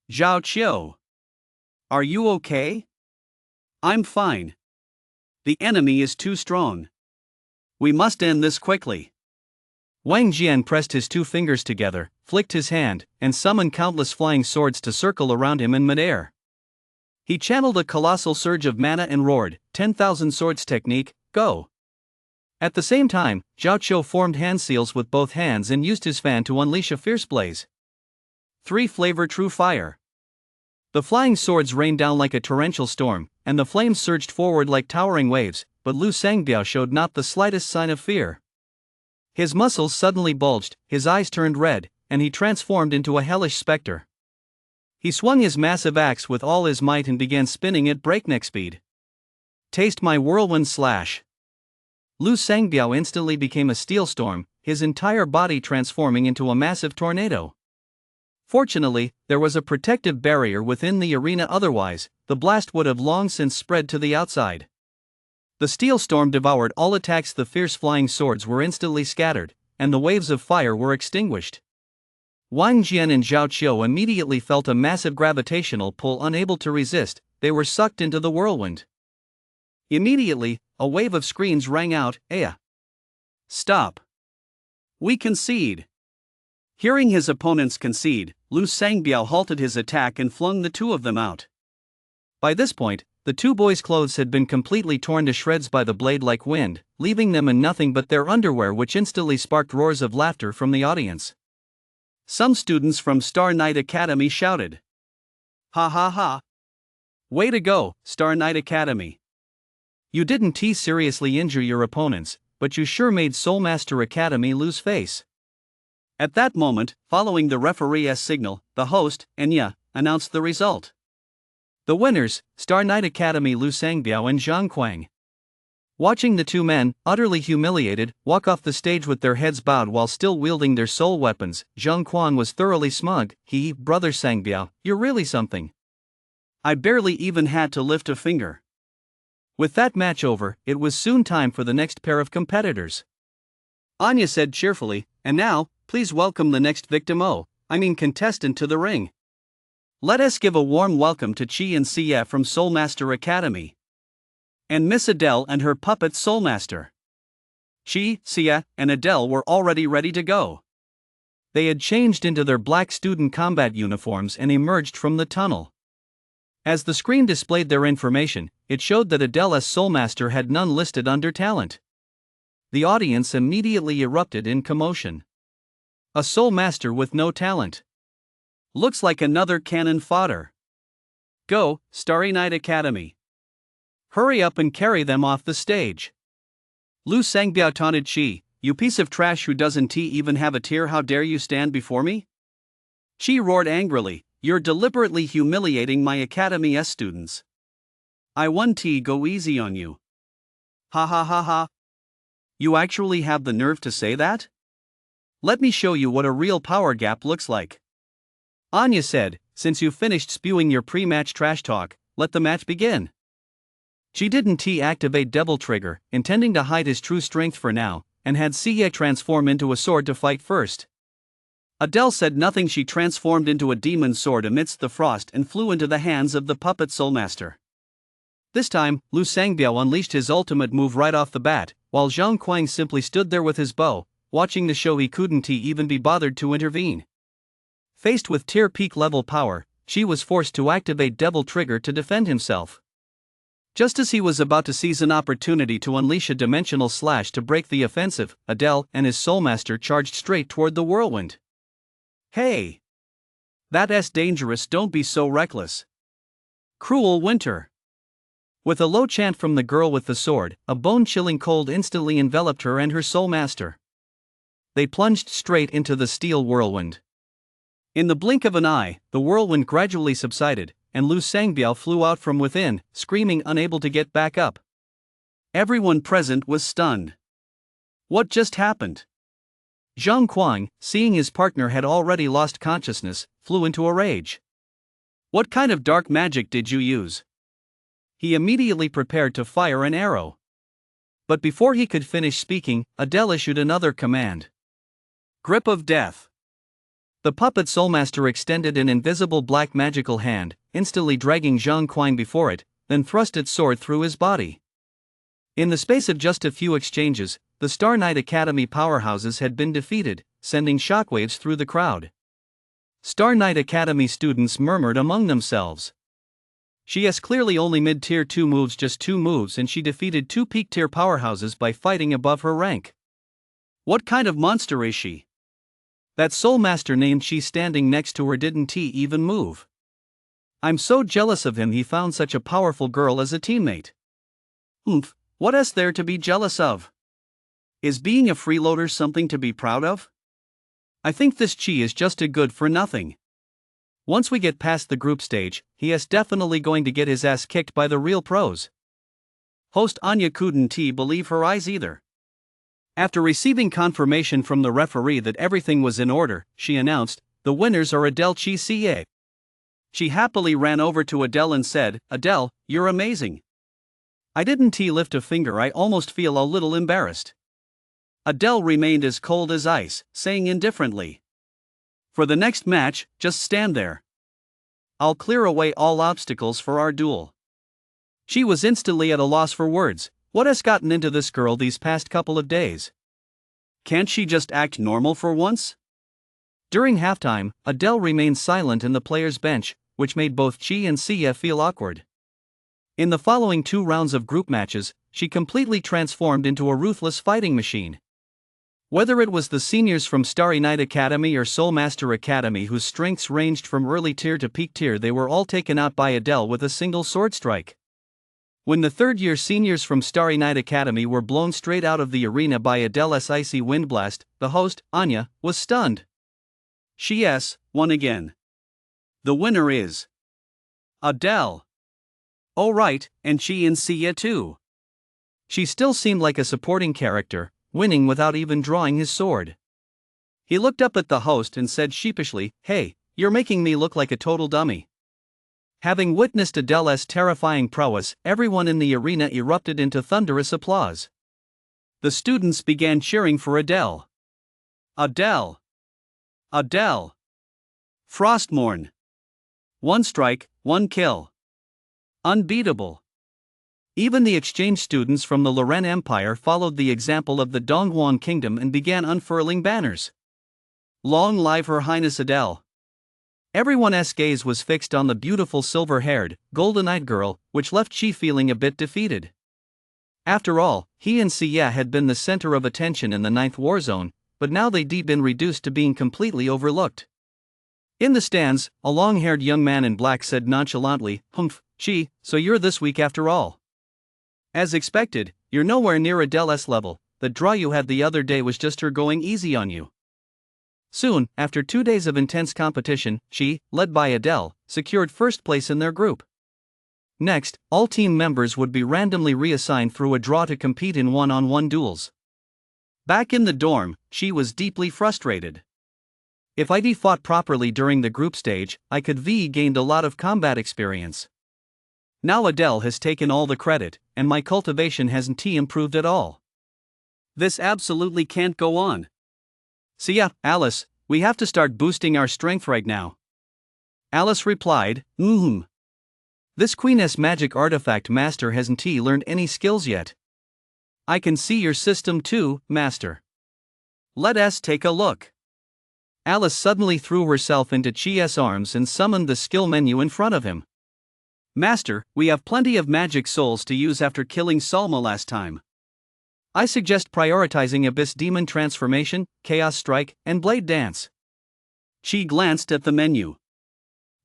"Zhao Qiu, are you okay?" "I'm fine. The enemy is too strong. We must end this quickly." Wang Jian pressed his two fingers together, flicked his hand, and summoned countless flying swords to circle around him in midair. He channeled a colossal surge of mana and roared, 10,000 swords technique, go! At the same time, Zhao Qiu formed hand seals with both hands and used his fan to unleash a fierce blaze. 3 Flavor True Fire. The flying swords rained down like a torrential storm, and the flames surged forward like towering waves, but Lu Sangbiao showed not the slightest sign of fear. His muscles suddenly bulged, his eyes turned red, and he transformed into a hellish specter. He swung his massive axe with all his might and began spinning at breakneck speed. "Taste my whirlwind slash." Lu Sangbiao instantly became a steel storm, his entire body transforming into a massive tornado. Fortunately, there was a protective barrier within the arena, otherwise, the blast would have long since spread to the outside. The steel storm devoured all attacks. The fierce flying swords were instantly scattered, and the waves of fire were extinguished. Wang Jian and Zhao Qiu immediately felt a massive gravitational pull. Unable to resist, they were sucked into the whirlwind. Immediately, a wave of screams rang out, "Aya! Stop! We concede!" Hearing his opponents concede, Lu Sangbiao halted his attack and flung the two of them out. By this point, the two boys' clothes had been completely torn to shreds by the blade-like wind, leaving them in nothing but their underwear, which instantly sparked roars of laughter from the audience. Some students from Star Knight Academy shouted, "Ha ha ha! Way to go, Star Knight Academy! You didn't seriously injure your opponents, but you sure made Soul Master Academy lose face." At that moment, following the referee's signal, the host, Enya, announced the result. The winners, Star Knight Academy Lu Sangbiao and Zhang Quang. Watching the two men, utterly humiliated, walk off the stage with their heads bowed while still wielding their soul weapons, Zhang Quan was thoroughly smug. Brother Sangbiao, you're really something. I barely even had to lift a finger. With that match over, it was soon time for the next pair of competitors. Anya said cheerfully, and now, please welcome the next contestant to the ring. Let us give a warm welcome to Qi and Xie from Soulmaster Academy. And Miss Adele and her puppet Soulmaster. Qi, Xie, and Adele were already ready to go. They had changed into their black student combat uniforms and emerged from the tunnel. As the screen displayed their information, it showed that Adele's Soulmaster had none listed under talent. The audience immediately erupted in commotion. A Soulmaster with no talent. Looks like another cannon fodder. Go, Starry Night Academy. Hurry up and carry them off the stage. Lu Sangbiao taunted Qi, you piece of trash who doesn't even have a tear, how dare you stand before me? Qi roared angrily, you're deliberately humiliating my Academy students. I want to go easy on you. Ha ha ha ha. You actually have the nerve to say that? Let me show you what a real power gap looks like. Anya said, since you finished spewing your pre-match trash talk, let the match begin. She didn't activate Devil Trigger, intending to hide his true strength for now, and had Xie transform into a sword to fight first. Adele said nothing. She transformed into a demon sword amidst the frost and flew into the hands of the puppet Soulmaster. This time, Lu Sangbiao unleashed his ultimate move right off the bat, while Zhang Quang simply stood there with his bow, watching the show. He couldn't even be bothered to intervene. Faced with tier peak level power, Qi was forced to activate Devil Trigger to defend himself. Just as he was about to seize an opportunity to unleash a dimensional slash to break the offensive, Adele and his Soulmaster charged straight toward the whirlwind. Hey! That's dangerous, don't be so reckless. Cruel winter. With a low chant from the girl with the sword, a bone-chilling cold instantly enveloped her and her Soulmaster. They plunged straight into the steel whirlwind. In the blink of an eye, the whirlwind gradually subsided, and Lu Sangbiao flew out from within, screaming, unable to get back up. Everyone present was stunned. What just happened? Zhang Quang, seeing his partner had already lost consciousness, flew into a rage. What kind of dark magic did you use? He immediately prepared to fire an arrow. But before he could finish speaking, Adele issued another command. Grip of Death. The puppet Soulmaster extended an invisible black magical hand, instantly dragging Zhang Quang before it, then thrust its sword through his body. In the space of just a few exchanges, the Star Knight Academy powerhouses had been defeated, sending shockwaves through the crowd. Star Knight Academy students murmured among themselves. She has clearly only mid-tier 2 moves, just 2 moves, and she defeated 2 peak-tier powerhouses by fighting above her rank. What kind of monster is she? That Soulmaster named Qi standing next to her didn't even move. I'm so jealous of him, he found such a powerful girl as a teammate. What is there to be jealous of? Is being a freeloader something to be proud of? I think this Qi is just a good for nothing. Once we get past the group stage, he is definitely going to get his ass kicked by the real pros. Host Anya couldn't believe her eyes either. After receiving confirmation from the referee that everything was in order, she announced, the winners are Adele, Qi, Xie. She happily ran over to Adele and said, Adele, you're amazing. I didn't lift a finger, I almost feel a little embarrassed. Adele remained as cold as ice, saying indifferently, for the next match, just stand there. I'll clear away all obstacles for our duel. She was instantly at a loss for words. What has gotten into this girl these past couple of days? Can't she just act normal for once? During halftime, Adele remained silent in the players' bench, which made both Qi and Xie feel awkward. In the following 2 rounds of group matches, she completely transformed into a ruthless fighting machine. Whether it was the seniors from Starry Night Academy or Soulmaster Academy whose strengths ranged from early tier to peak tier, they were all taken out by Adele with a single sword strike. When the third-year seniors from Starry Night Academy were blown straight out of the arena by Adele's icy wind blast, the host, Anya, was stunned. She won again. The winner is Adele. Oh right, and Qi and Xie too. She still seemed like a supporting character, winning without even drawing his sword. He looked up at the host and said sheepishly, "Hey, you're making me look like a total dummy." Having witnessed Adele's terrifying prowess, everyone in the arena erupted into thunderous applause. The students began cheering for Adele. Adele! Adele! Frostmourne! 1 strike, 1 kill. Unbeatable. Even the exchange students from the Loren Empire followed the example of the Dongguan Kingdom and began unfurling banners. Long live Her Highness Adele! Everyone's gaze was fixed on the beautiful silver-haired, golden-eyed girl, which left Chi feeling a bit defeated. After all, he and Xia had been the center of attention in the 9th war zone, but now they'd been reduced to being completely overlooked. In the stands, a long-haired young man in black said nonchalantly, "Humph, Chi, so you're this weak after all." As expected, you're nowhere near Adele's level. The draw you had the other day was just her going easy on you. Soon, after 2 days of intense competition, Chi, led by Adele, secured first place in their group. Next, all team members would be randomly reassigned through a draw to compete in one-on-one duels. Back in the dorm, Chi was deeply frustrated. If I'd fought properly during the group stage, I could have gained a lot of combat experience. Now Adele has taken all the credit, and my cultivation hasn't improved at all. This absolutely can't go on. "Xia, Alice, we have to start boosting our strength right now." Alice replied, This Queen's magic artifact master hasn't learned any skills yet." "I can see your system too, master. Let us take a look." Alice suddenly threw herself into Chi's arms and summoned the skill menu in front of him. "Master, we have plenty of magic souls to use after killing Salma last time. I suggest prioritizing Abyss Demon Transformation, Chaos Strike, and Blade Dance." Chi glanced at the menu.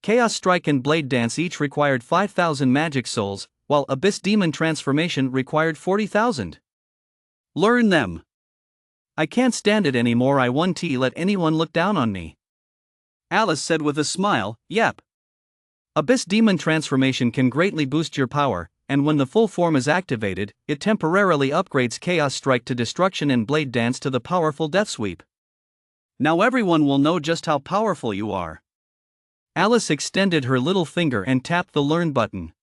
Chaos Strike and Blade Dance each required 5,000 magic souls, while Abyss Demon Transformation required 40,000. "Learn them. I can't stand it anymore. I won't let anyone look down on me." Alice said with a smile, "Yep. Abyss Demon Transformation can greatly boost your power, and when the full form is activated, it temporarily upgrades Chaos Strike to Destruction and Blade Dance to the powerful Death Sweep. Now everyone will know just how powerful you are." Alice extended her little finger and tapped the Learn button.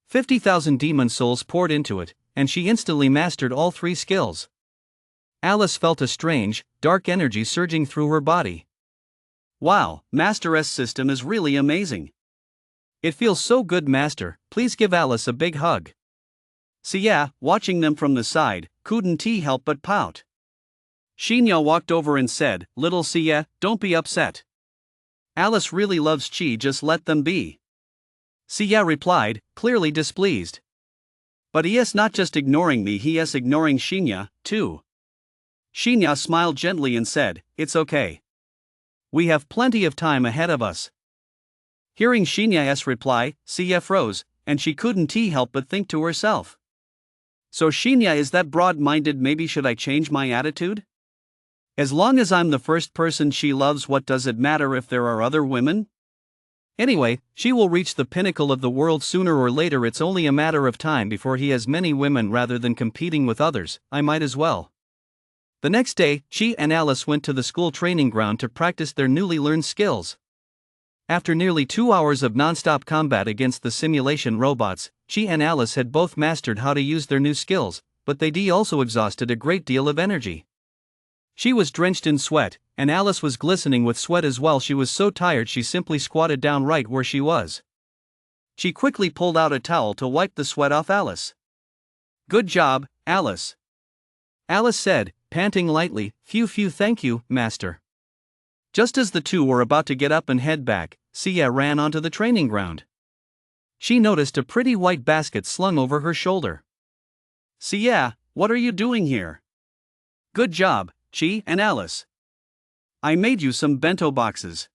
50,000 demon souls poured into it, and she instantly mastered all 3 skills. Alice felt a strange, dark energy surging through her body. "Wow, Master's system is really amazing. It feels so good, Master. Please give Alice a big hug." Xia, watching them from the side, couldn't help but pout. Xinya walked over and said, "Little Xia, don't be upset. Alice really loves Chi, just let them be." Xia replied, clearly displeased. "But he is not just ignoring me, he is ignoring Xinya, too." Xinya smiled gently and said, "It's okay. We have plenty of time ahead of us." Hearing Xinya's reply, Xia froze, and she couldn't help but think to herself. So Xinya is that broad-minded? Maybe should I change my attitude? As long as I'm the first person she loves, what does it matter if there are other women? Anyway, she will reach the pinnacle of the world sooner or later. It's only a matter of time before he has many women. Rather than competing with others, I might as well. The next day, Chi and Alice went to the school training ground to practice their newly learned skills. After nearly 2 hours of non-stop combat against the simulation robots, Chi and Alice had both mastered how to use their new skills, but they also exhausted a great deal of energy. She was drenched in sweat, and Alice was glistening with sweat as well. She was so tired she simply squatted down right where she was. She quickly pulled out a towel to wipe the sweat off Alice. "Good job, Alice," Alice said, panting lightly. Phew, thank you, Master." Just as the two were about to get up and head back, Xia ran onto the training ground. She noticed a pretty white basket slung over her shoulder. "Xia, what are you doing here?" "Good job, Chi and Alice. I made you some bento boxes."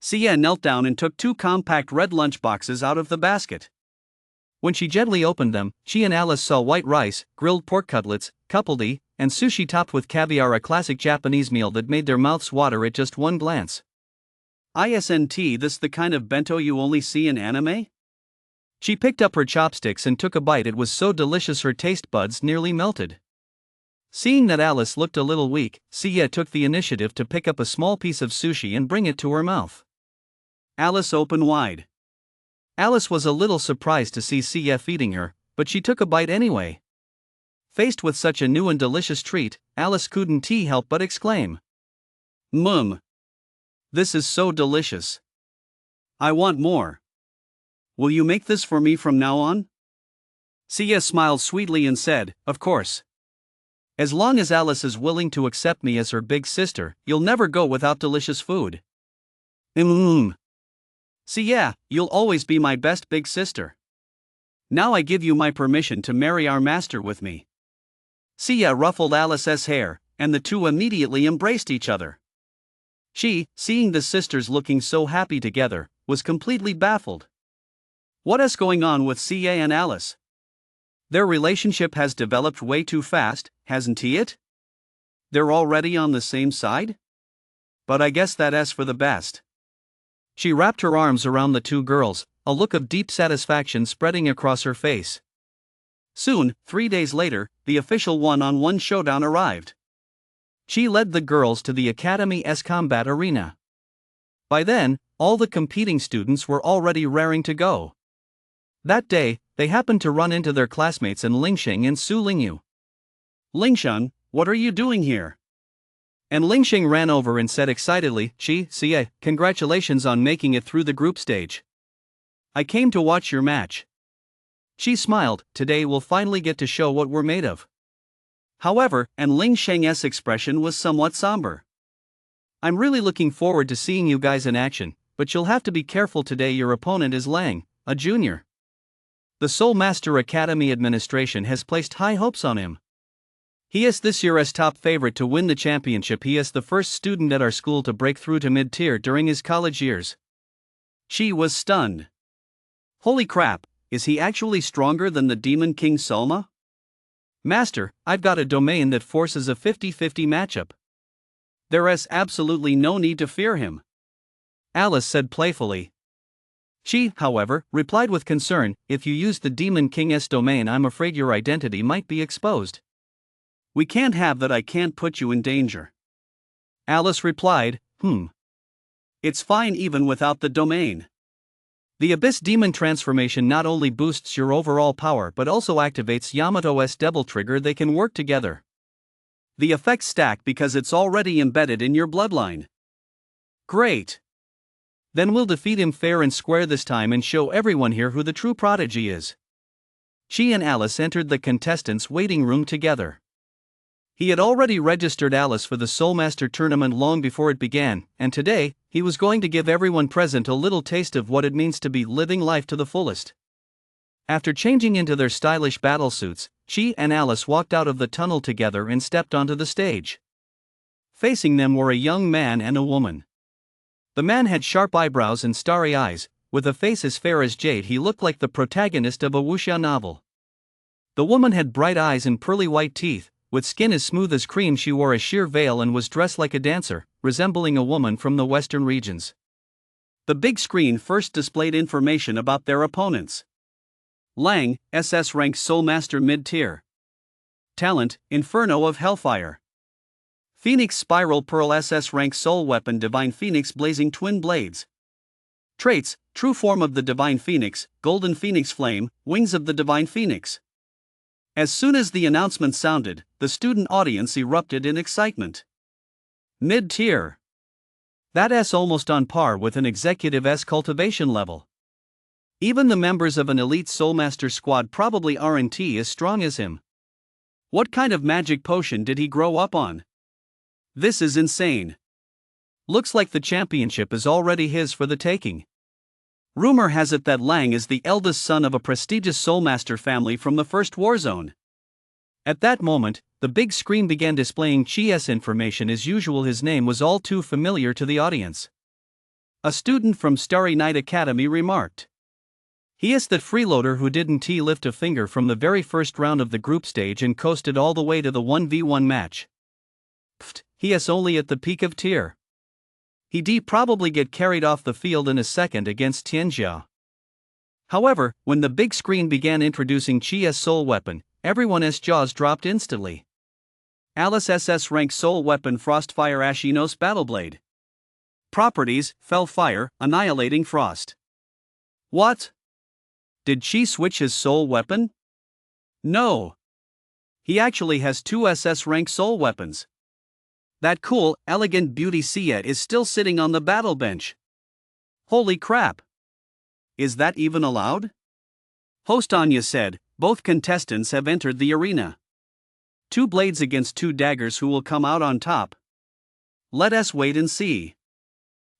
Xia knelt down and took 2 compact red lunch boxes out of the basket. When she gently opened them, Chi and Alice saw white rice, grilled pork cutlets, coupledy, and sushi topped with caviar, a classic Japanese meal that made their mouths water at just one glance. "Isn't this the kind of bento you only see in anime?" She picked up her chopsticks and took a bite. It was so delicious her taste buds nearly melted. Seeing that Alice looked a little weak, Sia took the initiative to pick up a small piece of sushi and bring it to her mouth. Alice opened wide. Alice was a little surprised to see Sia feeding her, but she took a bite anyway. Faced with such a new and delicious treat, Alice couldn't help but exclaim, "Mmm! This is so delicious. I want more. Will you make this for me from now on?" Sia smiled sweetly and said, "Of course. As long as Alice is willing to accept me as her big sister, you'll never go without delicious food." Sia, you'll always be my best big sister. Now I give you my permission to marry our master with me." Sia ruffled Alice's hair, and the two immediately embraced each other. She, seeing the sisters looking so happy together, was completely baffled. What is going on with Sia and Alice? Their relationship has developed way too fast, hasn't it? They're already on the same side? But I guess that's for the best. She wrapped her arms around the two girls, a look of deep satisfaction spreading across her face. Soon, 3 days later, the official one-on-one showdown arrived. She led the girls to the Academy's combat arena. By then, all the competing students were already raring to go. That day, they happened to run into their classmates in Lingxing and Su Lingyu. "Lingsheng, what are you doing here?" And Lingxing ran over and said excitedly, "Sia, congratulations on making it through the group stage. I came to watch your match." She smiled, "Today we'll finally get to show what we're made of." However, and Lingsheng's expression was somewhat somber. "I'm really looking forward to seeing you guys in action, but you'll have to be careful today. Your opponent is Lang, a junior. The Soul Master Academy administration has placed high hopes on him. He is this year's top favorite to win the championship. He is the first student at our school to break through to mid-tier during his college years." She was stunned. Holy crap, is he actually stronger than the Demon King Soma? "Master, I've got a domain that forces a 50-50 matchup. There is absolutely no need to fear him," Alice said playfully. She, however, replied with concern, "If you use the Demon King's domain, I'm afraid your identity might be exposed." "We can't have that. I can't put you in danger." Alice replied, It's fine even without the domain. The Abyss Demon transformation not only boosts your overall power but also activates Yamato's double trigger. They can work together. The effects stack because it's already embedded in your bloodline." "Great. Then we'll defeat him fair and square this time and show everyone here who the true prodigy is." She and Alice entered the contestants' waiting room together. He had already registered Alice for the Soulmaster tournament long before it began, and today, he was going to give everyone present a little taste of what it means to be living life to the fullest. After changing into their stylish battle suits, she and Alice walked out of the tunnel together and stepped onto the stage. Facing them were a young man and a woman. The man had sharp eyebrows and starry eyes, with a face as fair as jade. He looked like the protagonist of a wuxia novel. The woman had bright eyes and pearly white teeth, with skin as smooth as cream. She wore a sheer veil and was dressed like a dancer, resembling a woman from the western regions. The big screen first displayed information about their opponents. Lang, SS rank Soulmaster mid-tier. Talent, Inferno of Hellfire. Phoenix Spiral Pearl SS rank Soul Weapon Divine Phoenix Blazing Twin Blades. Traits, True Form of the Divine Phoenix, Golden Phoenix Flame, Wings of the Divine Phoenix. As soon as the announcement sounded, the student audience erupted in excitement. Mid-tier. That's almost on par with an executive's cultivation level. Even the members of an elite Soulmaster squad probably aren't as strong as him. What kind of magic potion did he grow up on? This is insane. Looks like the championship is already his for the taking. Rumor has it that Lang is the eldest son of a prestigious Soulmaster family from the first war zone. At that moment, the big screen began displaying Chi's information as usual. His name was all too familiar to the audience. A student from Starry Night Academy remarked. He is that freeloader who didn't lift a finger from the very first round of the group stage and coasted all the way to the 1v1 match. Pfft, he is only at the peak of tier. He'd probably get carried off the field in a second against Tianjia. However, when the big screen began introducing Chi's soul weapon, everyone's jaws dropped instantly. Alice SS rank soul weapon Frostfire Ashinos Battleblade. Properties: Fell Fire, Annihilating Frost. What? Did Chi switch his soul weapon? No. He actually has two SS rank soul weapons. That cool, elegant beauty Sia is still sitting on the battle bench. Holy crap! Is that even allowed? Host Anya said, both contestants have entered the arena. 2 blades against 2 daggers, who will come out on top? Let us wait and see.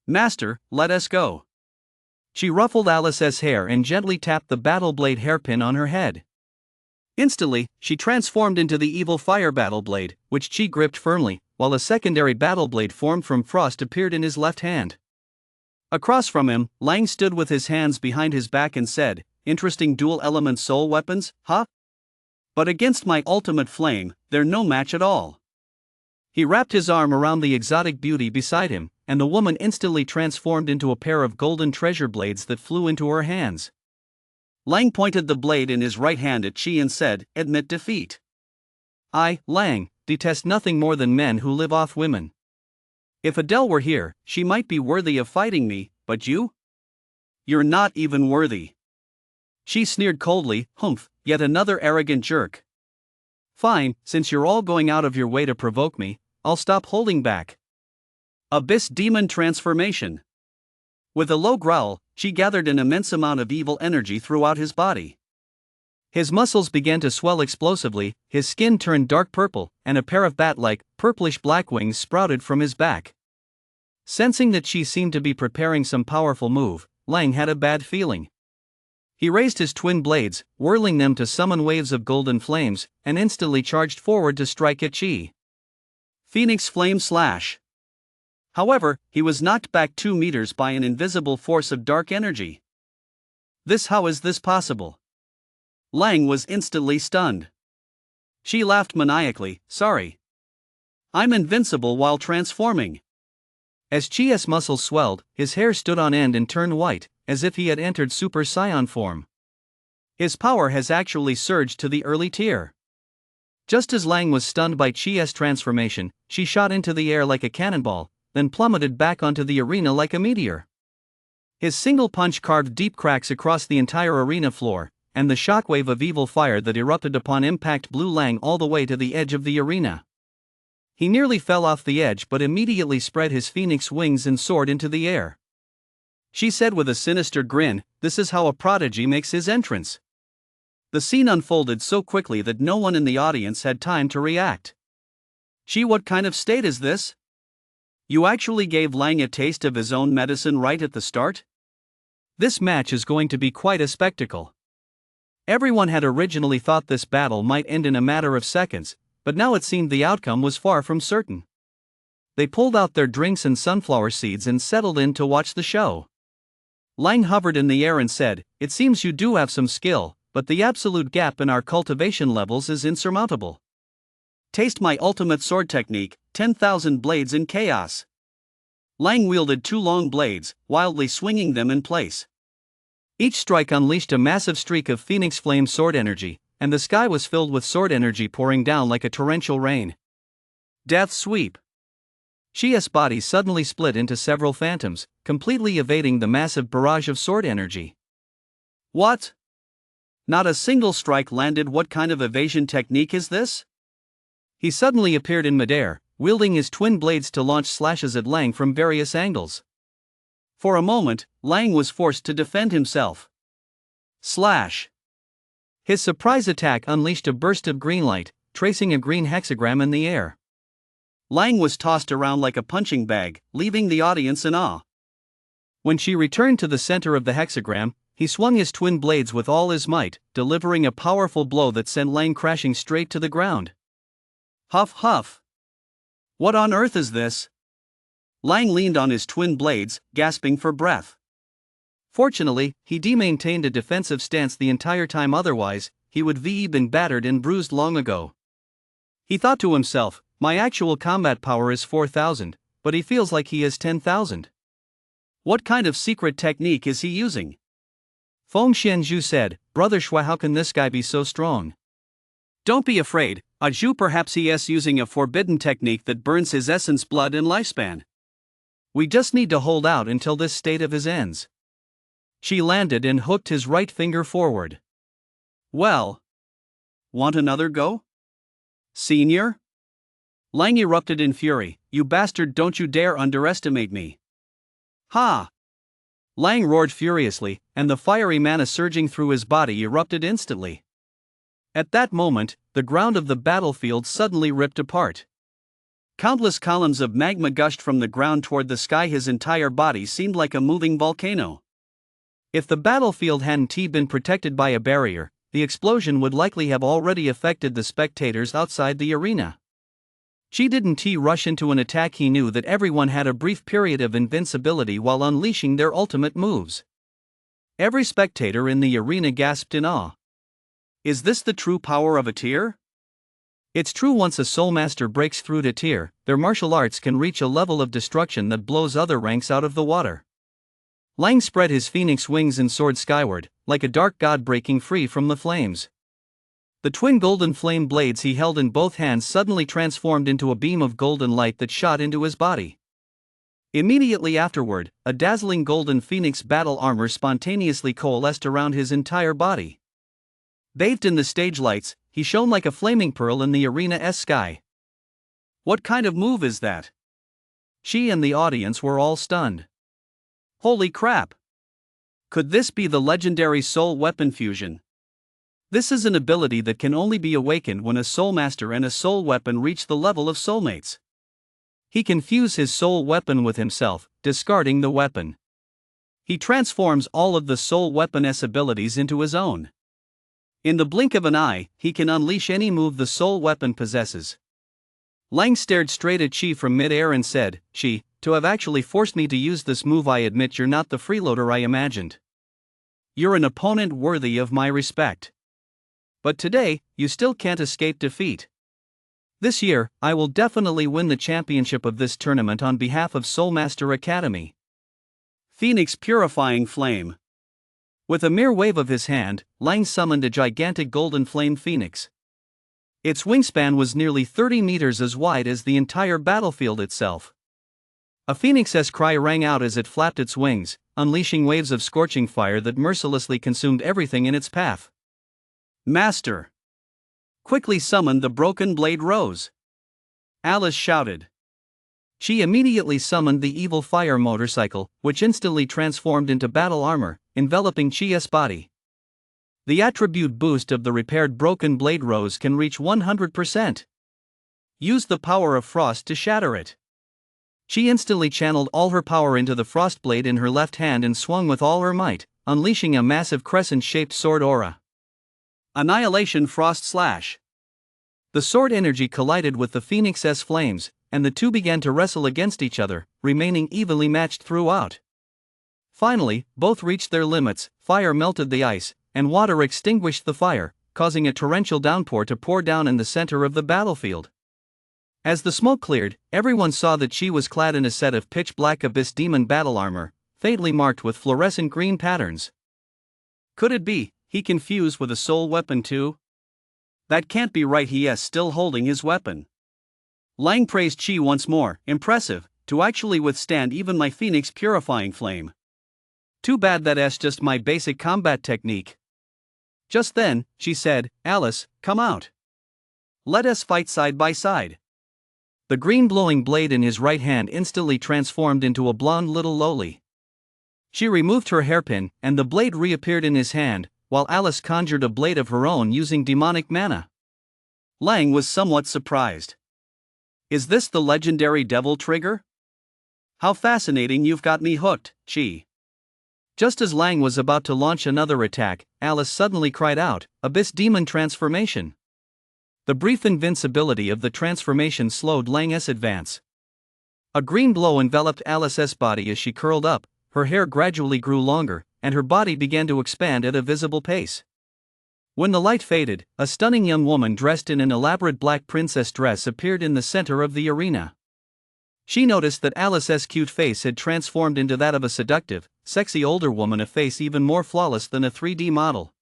Master, let us go. She ruffled Alice's hair and gently tapped the battle blade hairpin on her head. Instantly, she transformed into the evil fire battle blade, which Chi gripped firmly, while a secondary battle blade formed from frost appeared in his left hand. Across from him, Lang stood with his hands behind his back and said, "Interesting dual-element soul weapons, huh? But against my ultimate flame, they're no match at all." He wrapped his arm around the exotic beauty beside him, and the woman instantly transformed into a pair of golden treasure blades that flew into her hands. Lang pointed the blade in his right hand at Chi and said, "Admit defeat." I, Lang, detest nothing more than men who live off women. If Adele were here, she might be worthy of fighting me, but you? You're not even worthy. She sneered coldly. Humph, yet another arrogant jerk. Fine, since you're all going out of your way to provoke me, I'll stop holding back. Abyss Demon Transformation. With a low growl, she gathered an immense amount of evil energy throughout his body. His muscles began to swell explosively, his skin turned dark purple, and a pair of bat-like, purplish-black wings sprouted from his back. Sensing that she seemed to be preparing some powerful move, Lang had a bad feeling. He raised his twin blades, whirling them to summon waves of golden flames, and instantly charged forward to strike at Chi. Phoenix Flame Slash. However, he was knocked back 2 meters by an invisible force of dark energy. How is this possible? Lang was instantly stunned. She laughed maniacally. Sorry. I'm invincible while transforming. As Chi's muscles swelled, his hair stood on end and turned white, as if he had entered Super Saiyan form. His power has actually surged to the early tier. Just as Lang was stunned by Chi's transformation, she shot into the air like a cannonball, then plummeted back onto the arena like a meteor. His single punch carved deep cracks across the entire arena floor, and the shockwave of evil fire that erupted upon impact blew Lang all the way to the edge of the arena. He nearly fell off the edge but immediately spread his phoenix wings and soared into the air. She said with a sinister grin, "This is how a prodigy makes his entrance." The scene unfolded so quickly that no one in the audience had time to react. "Chi, what kind of state is this? You actually gave Lang a taste of his own medicine right at the start?" This match is going to be quite a spectacle. Everyone had originally thought this battle might end in a matter of seconds, but now it seemed the outcome was far from certain. They pulled out their drinks and sunflower seeds and settled in to watch the show. Lang hovered in the air and said, "It seems you do have some skill, but the absolute gap in our cultivation levels is insurmountable. Taste my ultimate sword technique, 10,000 blades in chaos." Lang wielded 2 long blades, wildly swinging them in place. Each strike unleashed a massive streak of phoenix flame sword energy, and the sky was filled with sword energy pouring down like a torrential rain. Death Sweep. Chi's body suddenly split into several phantoms, completely evading the massive barrage of sword energy. What? Not a single strike landed. What kind of evasion technique is this? He suddenly appeared in midair, wielding his twin blades to launch slashes at Lang from various angles. For a moment, Lang was forced to defend himself. Slash! His surprise attack unleashed a burst of green light, tracing a green hexagram in the air. Lang was tossed around like a punching bag, leaving the audience in awe. When she returned to the center of the hexagram, he swung his twin blades with all his might, delivering a powerful blow that sent Lang crashing straight to the ground. Huff huff! What on earth is this? Lang leaned on his twin blades, gasping for breath. Fortunately, he maintained a defensive stance the entire time, otherwise, he would have been battered and bruised long ago. He thought to himself, my actual combat power is 4,000, but he feels like he is 10,000. What kind of secret technique is he using? Feng Xianzhu said, Brother Shui, how can this guy be so strong? Don't be afraid, Zhu, perhaps he is using a forbidden technique that burns his essence, blood, and lifespan. We just need to hold out until this state of his ends. She landed and hooked his right finger forward. Well. Want another go? Senior? Lang erupted in fury. You bastard, don't you dare underestimate me. Ha! Lang roared furiously, and the fiery mana surging through his body erupted instantly. At that moment, the ground of the battlefield suddenly ripped apart. Countless columns of magma gushed from the ground toward the sky. His entire body seemed like a moving volcano. If the battlefield hadn't been protected by a barrier, the explosion would likely have already affected the spectators outside the arena. She didn't rush into an attack. He knew that everyone had a brief period of invincibility while unleashing their ultimate moves. Every spectator in the arena gasped in awe. Is this the true power of a tier? It's true. Once a soul master breaks through to tier, their martial arts can reach a level of destruction that blows other ranks out of the water. Lang spread his phoenix wings and soared skyward, like a dark god breaking free from the flames. The twin golden flame blades he held in both hands suddenly transformed into a beam of golden light that shot into his body. Immediately afterward, a dazzling golden phoenix battle armor spontaneously coalesced around his entire body. Bathed in the stage lights, he shone like a flaming pearl in the arena's sky. What kind of move is that? She and the audience were all stunned. Holy crap! Could this be the legendary soul weapon fusion? This is an ability that can only be awakened when a soul master and a soul weapon reach the level of soulmates. He can fuse his soul weapon with himself, discarding the weapon. He transforms all of the soul weapon's abilities into his own. In the blink of an eye, he can unleash any move the soul weapon possesses. Lang stared straight at Qi from mid-air and said, Qi, to have actually forced me to use this move, I admit you're not the freeloader I imagined. You're an opponent worthy of my respect. But today, you still can't escape defeat. This year, I will definitely win the championship of this tournament on behalf of Soulmaster Academy. Phoenix Purifying Flame. With a mere wave of his hand, Lang summoned a gigantic golden flame phoenix. Its wingspan was nearly 30 meters, as wide as the entire battlefield itself. A phoenix's cry rang out as it flapped its wings, unleashing waves of scorching fire that mercilessly consumed everything in its path. Master! Quickly summon the broken blade rose! Alice shouted. She immediately summoned the evil fire motorcycle, which instantly transformed into battle armor, enveloping Chi's body. The attribute boost of the repaired broken blade rose can reach 100%. Use the power of frost to shatter it. She instantly channeled all her power into the frost blade in her left hand and swung with all her might, unleashing a massive crescent-shaped sword aura. Annihilation Frost Slash. The sword energy collided with the phoenix's flames, and the two began to wrestle against each other, remaining evenly matched throughout. Finally, both reached their limits. Fire melted the ice, and water extinguished the fire, causing a torrential downpour to pour down in the center of the battlefield. As the smoke cleared, everyone saw that she was clad in a set of pitch-black abyss demon battle armor, faintly marked with fluorescent green patterns. Could it be he can fuse with a soul weapon too? That can't be right. He is still holding his weapon. Lang praised Qi once more. Impressive, to actually withstand even my Phoenix Purifying Flame. Too bad that's just my basic combat technique. Just then, she said, Alice, come out. Let us fight side by side. The green glowing blade in his right hand instantly transformed into a blonde little loli. She removed her hairpin, and the blade reappeared in his hand, while Alice conjured a blade of her own using demonic mana. Lang was somewhat surprised. Is this the legendary devil trigger? How fascinating, you've got me hooked, Qi. Just as Lang was about to launch another attack, Alice suddenly cried out, Abyss Demon Transformation. The brief invincibility of the transformation slowed Lang's advance. A green glow enveloped Alice's body as she curled up, her hair gradually grew longer, and her body began to expand at a visible pace. When the light faded, a stunning young woman dressed in an elaborate black princess dress appeared in the center of the arena. She noticed that Alice's cute face had transformed into that of a seductive, sexy older woman, a face even more flawless than a 3D model.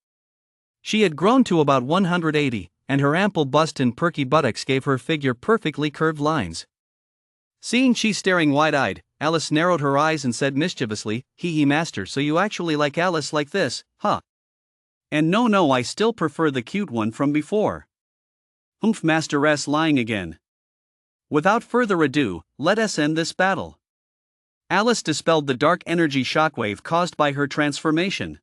She had grown to about 180, and her ample bust and perky buttocks gave her figure perfectly curved lines. Seeing she staring wide-eyed, Alice narrowed her eyes and said mischievously, "Hee master, so you actually like Alice like this, huh?" And no, I still prefer the cute one from before. Humph, master S lying again. Without further ado, let us end this battle. Alice dispelled the dark energy shockwave caused by her transformation.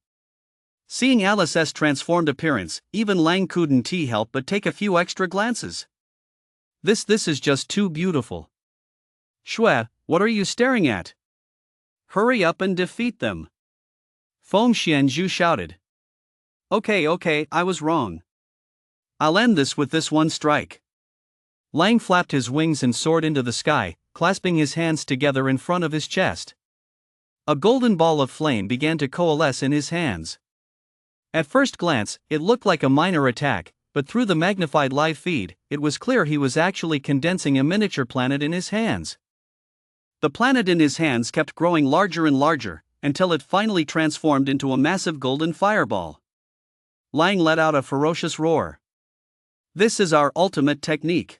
Seeing Alice's transformed appearance, even Lang couldn't help but take a few extra glances. This is just too beautiful. Shue, what are you staring at? Hurry up and defeat them. Feng Xianzhu shouted. Okay, I was wrong. I'll end this with this one strike. Lang flapped his wings and soared into the sky, clasping his hands together in front of his chest. A golden ball of flame began to coalesce in his hands. At first glance, it looked like a minor attack, but through the magnified live feed, it was clear he was actually condensing a miniature planet in his hands. The planet in his hands kept growing larger and larger, until it finally transformed into a massive golden fireball. Lang let out a ferocious roar. This is our ultimate technique.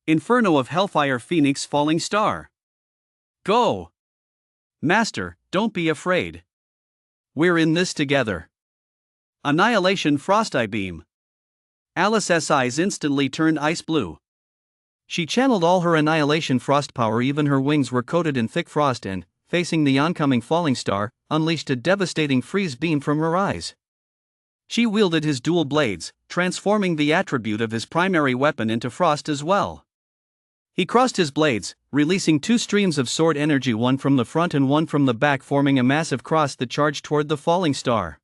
Inferno of Hellfire Phoenix Falling Star. Go! Master, don't be afraid. We're in this together. Annihilation Frost-Eye Beam. Alice's eyes instantly turned ice blue. She channeled all her annihilation frost power, even her wings were coated in thick frost and, facing the oncoming falling star, unleashed a devastating freeze beam from her eyes. She wielded his dual blades, transforming the attribute of his primary weapon into frost as well. He crossed his blades, releasing two streams of sword energy, one from the front and one from the back, forming a massive cross that charged toward the falling star.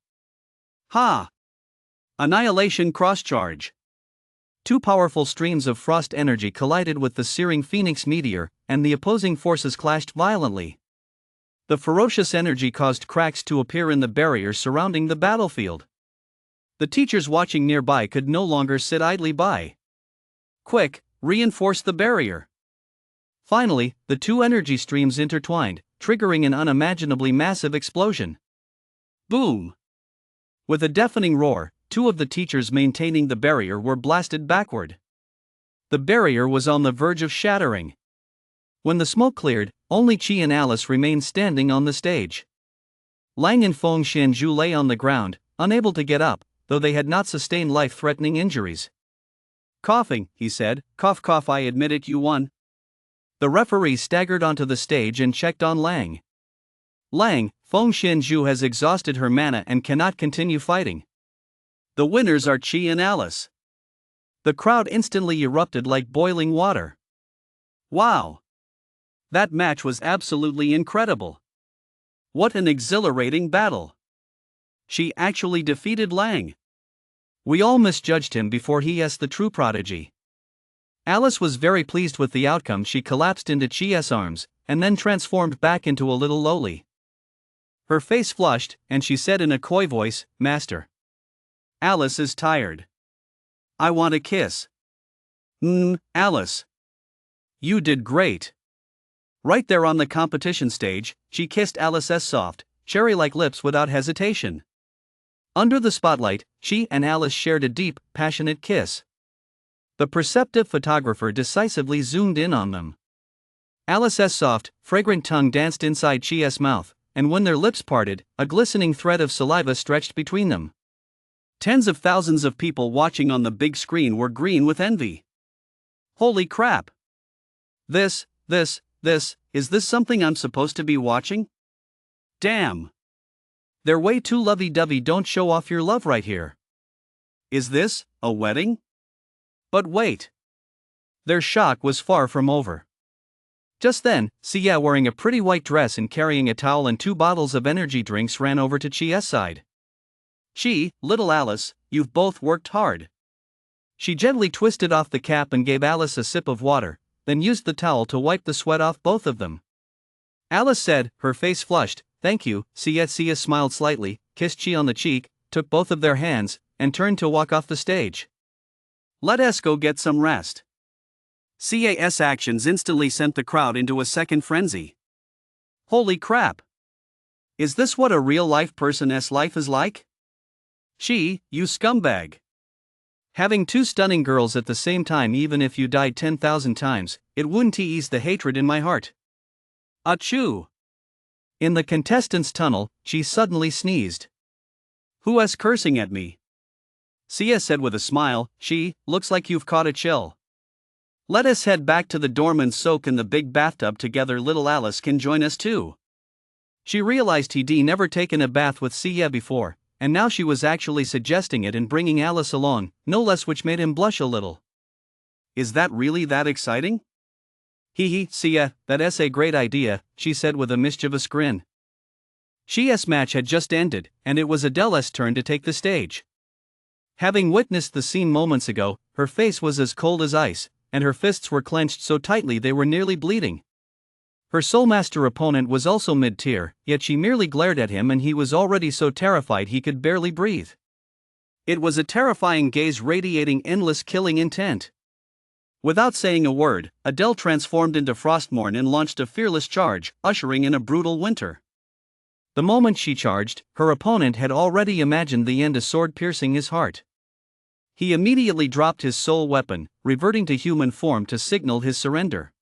Ha! Annihilation Cross Charge. Two powerful streams of frost energy collided with the searing Phoenix meteor, and the opposing forces clashed violently. The ferocious energy caused cracks to appear in the barriers surrounding the battlefield. The teachers watching nearby could no longer sit idly by. Quick, reinforce the barrier. Finally, the two energy streams intertwined, triggering an unimaginably massive explosion. Boom! With a deafening roar, two of the teachers maintaining the barrier were blasted backward. The barrier was on the verge of shattering. When the smoke cleared, only Qi and Alice remained standing on the stage. Lang and Feng Xianzhu lay on the ground, unable to get up, though they had not sustained life-threatening injuries. Coughing, he said, cough, I admit it, you won. The referee staggered onto the stage and checked on Lang. Lang, Feng Xianzhu has exhausted her mana and cannot continue fighting. The winners are Qi and Alice. The crowd instantly erupted like boiling water. Wow! That match was absolutely incredible. What an exhilarating battle! She actually defeated Lang. We all misjudged him before he is the true prodigy. Alice was very pleased with the outcome. She collapsed into Qi's arms, and then transformed back into a little lowly. Her face flushed, and she said in a coy voice, "Master. Alice is tired. I want a kiss." Alice. You did great. Right there on the competition stage, she kissed Alice's soft, cherry-like lips without hesitation. Under the spotlight, she and Alice shared a deep, passionate kiss. The perceptive photographer decisively zoomed in on them. Alice's soft, fragrant tongue danced inside Qi's mouth, and when their lips parted, a glistening thread of saliva stretched between them. Tens of thousands of people watching on the big screen were green with envy. Holy crap! Is this something I'm supposed to be watching? Damn! They're way too lovey-dovey. Don't show off your love right here. Is this a wedding? But wait. Their shock was far from over. Just then, Xia, wearing a pretty white dress and carrying a towel and 2 bottles of energy drinks, ran over to Qi's side. Qi, little Alice, you've both worked hard. She gently twisted off the cap and gave Alice a sip of water, then used the towel to wipe the sweat off both of them. Alice said, her face flushed, "Thank you." Xia smiled slightly, kissed Qi on the cheek, took both of their hands, and turned to walk off the stage. Let us go get some rest. CAS actions instantly sent the crowd into a second frenzy. Holy crap! Is this what a real-life person's life is like? You scumbag! Having two stunning girls at the same time, even if you died 10,000 times, it wouldn't ease the hatred in my heart. Achoo! In the contestants' tunnel, she suddenly sneezed. Who's cursing at me? Sia said with a smile, looks like you've caught a chill. Let us head back to the dorm and soak in the big bathtub together. Little Alice can join us too. She realized he'd never taken a bath with Sia before, and now she was actually suggesting it and bringing Alice along, no less, which made him blush a little. Is that really that exciting? Sia, that's a great idea, she said with a mischievous grin. Shia's match had just ended, and it was Adele's turn to take the stage. Having witnessed the scene moments ago, her face was as cold as ice, and her fists were clenched so tightly they were nearly bleeding. Her Soulmaster opponent was also mid-tier, yet she merely glared at him and he was already so terrified he could barely breathe. It was a terrifying gaze radiating endless killing intent. Without saying a word, Adele transformed into Frostmourne and launched a fearless charge, ushering in a brutal winter. The moment she charged, her opponent had already imagined the end, a sword piercing his heart. He immediately dropped his soul weapon, reverting to human form to signal his surrender.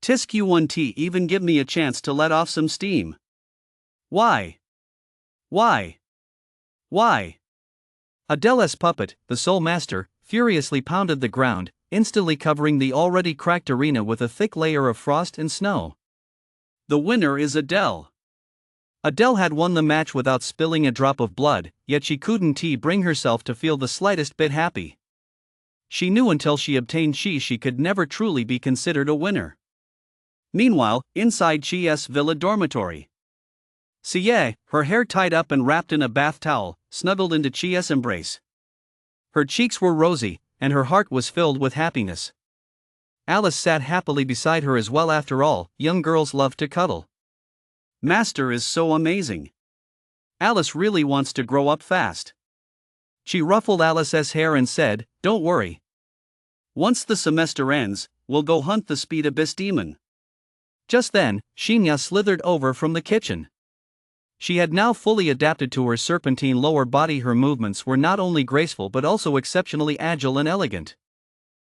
Tisk you1t even give me a chance to let off some steam. Why? Adele's puppet, the Soul Master, furiously pounded the ground, instantly covering the already cracked arena with a thick layer of frost and snow. The winner is Adele. Adele had won the match without spilling a drop of blood, yet she couldn't bring herself to feel the slightest bit happy. She knew until she obtained she could never truly be considered a winner. Meanwhile, inside Chi's villa dormitory, Sia, her hair tied up and wrapped in a bath towel, snuggled into Chi's embrace. Her cheeks were rosy, and her heart was filled with happiness. Alice sat happily beside her as well. After all, young girls love to cuddle. Master is so amazing. Alice really wants to grow up fast. She ruffled Alice's hair and said, "Don't worry. Once the semester ends, we'll go hunt the speed abyss demon." Just then, Shinya slithered over from the kitchen. She had now fully adapted to her serpentine lower body. Her movements were not only graceful but also exceptionally agile and elegant.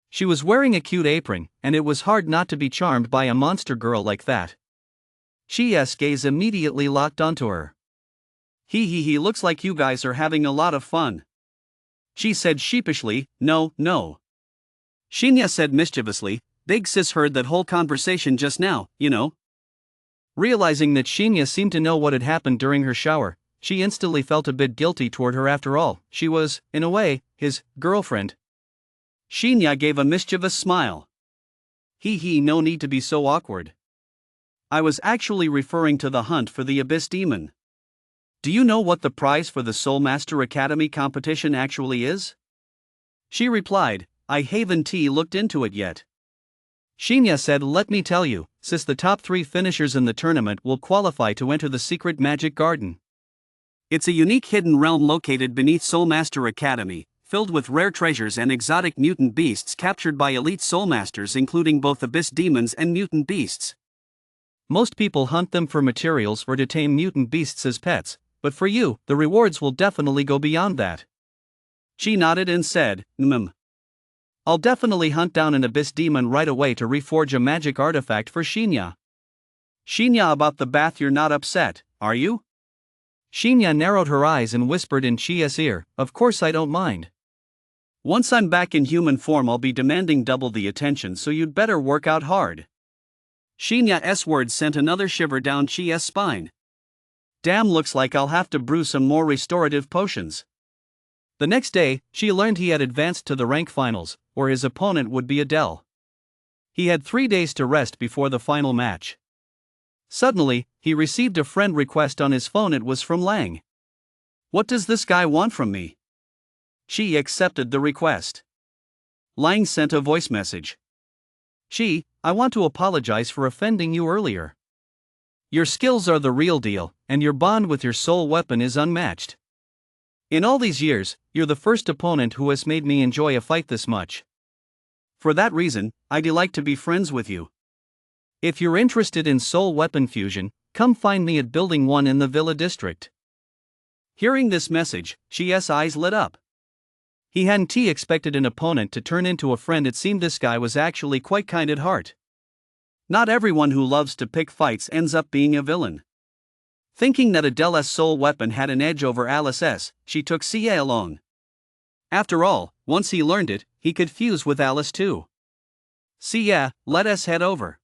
She was wearing a cute apron, and it was hard not to be charmed by a monster girl like that. Chi's gaze immediately locked onto her. He looks like you guys are having a lot of fun. She said sheepishly, No. Shinya said mischievously, Big Sis heard that whole conversation just now, you know. Realizing that Shinya seemed to know what had happened during her shower, she instantly felt a bit guilty toward her. After all, she was, in a way, his girlfriend. Shinya gave a mischievous smile. No need to be so awkward. I was actually referring to the hunt for the Abyss Demon. Do you know what the prize for the Soul Master Academy competition actually is? She replied, I haven't looked into it yet. Shinya said, Let me tell you, sis, the top 3 finishers in the tournament will qualify to enter the secret magic garden. It's a unique hidden realm located beneath Soul Master Academy, filled with rare treasures and exotic mutant beasts captured by elite Soul Masters, including both Abyss Demons and mutant beasts. Most people hunt them for materials or to tame mutant beasts as pets, but for you, the rewards will definitely go beyond that. She nodded and said, I'll definitely hunt down an Abyss Demon right away to reforge a magic artifact for Shinya. Shinya, about the bath you're not upset, are you? Shinya narrowed her eyes and whispered in Chia's ear, Of course I don't mind. Once I'm back in human form I'll be demanding double the attention, so you'd better work out hard. Shinya's words sent another shiver down Chia's spine. Damn, looks like I'll have to brew some more restorative potions. The next day, she learned he had advanced to the rank finals, where his opponent would be Adele. He had 3 days to rest before the final match. Suddenly, he received a friend request on his phone. It was from Lang. What does this guy want from me? She accepted the request. Lang sent a voice message. I want to apologize for offending you earlier. Your skills are the real deal, and your bond with your soul weapon is unmatched. In all these years, you're the first opponent who has made me enjoy a fight this much. For that reason, I'd like to be friends with you. If you're interested in soul weapon fusion, come find me at Building 1 in the Villa District. Hearing this message, Chi's eyes lit up. He hadn't expected an opponent to turn into a friend. It seemed this guy was actually quite kind at heart. Not everyone who loves to pick fights ends up being a villain. Thinking that Adele's soul weapon had an edge over Alice's, she took Cia along. After all, once he learned it, he could fuse with Alice too. Cia, let us head over.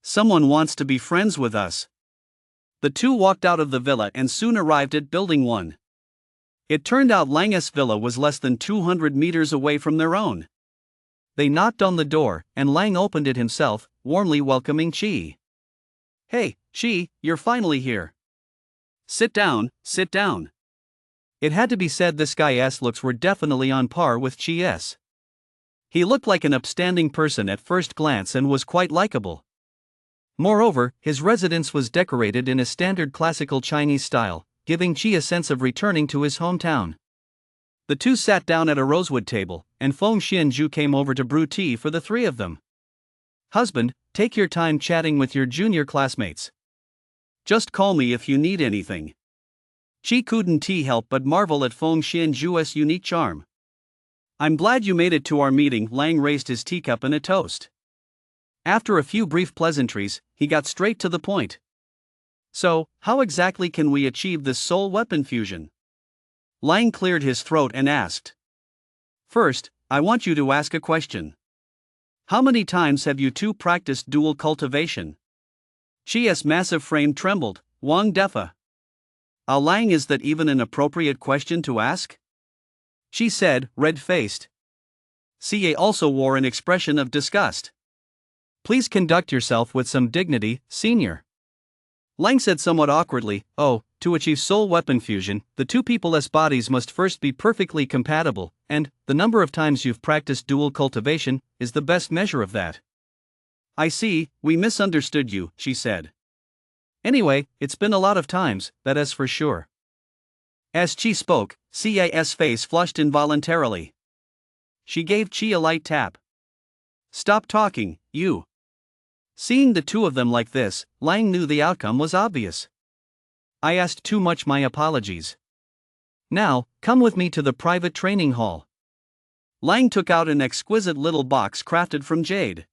Someone wants to be friends with us. The two walked out of the villa and soon arrived at Building 1. It turned out Lang's villa was less than 200 meters away from their own. They knocked on the door, and Lang opened it himself, warmly welcoming Chi. Hey, Chi, you're finally here. Sit down, sit down. It had to be said this guy's looks were definitely on par with Chi's. He looked like an upstanding person at first glance and was quite likable. Moreover, his residence was decorated in a standard classical Chinese style, giving Chi a sense of returning to his hometown. The two sat down at a rosewood table, and Feng Xianzhu came over to brew tea for the three of them. Husband, take your time chatting with your junior classmates. Just call me if you need anything. Chi couldn't help but marvel at Feng Xianzhu's unique charm. I'm glad you made it to our meeting. Lang raised his teacup in a toast. After a few brief pleasantries, he got straight to the point. So, how exactly can we achieve this soul weapon fusion? Lang cleared his throat and asked. First, I want you to ask a question. How many times have you two practiced dual cultivation? Chi's massive frame trembled. Wang Defa. Lang, is that even an appropriate question to ask? She said, red-faced. Cia also wore an expression of disgust. Please conduct yourself with some dignity, senior. Lang said somewhat awkwardly, Oh, to achieve soul weapon fusion, the two people's bodies must first be perfectly compatible, and the number of times you've practiced dual cultivation is the best measure of that. I see, we misunderstood you, she said. Anyway, it's been a lot of times, that is for sure. As Chi spoke, Ci's face flushed involuntarily. She gave Chi a light tap. Stop talking, you. Seeing the two of them like this, Lang knew the outcome was obvious. I asked too much, my apologies. Now, come with me to the private training hall. Lang took out an exquisite little box crafted from jade.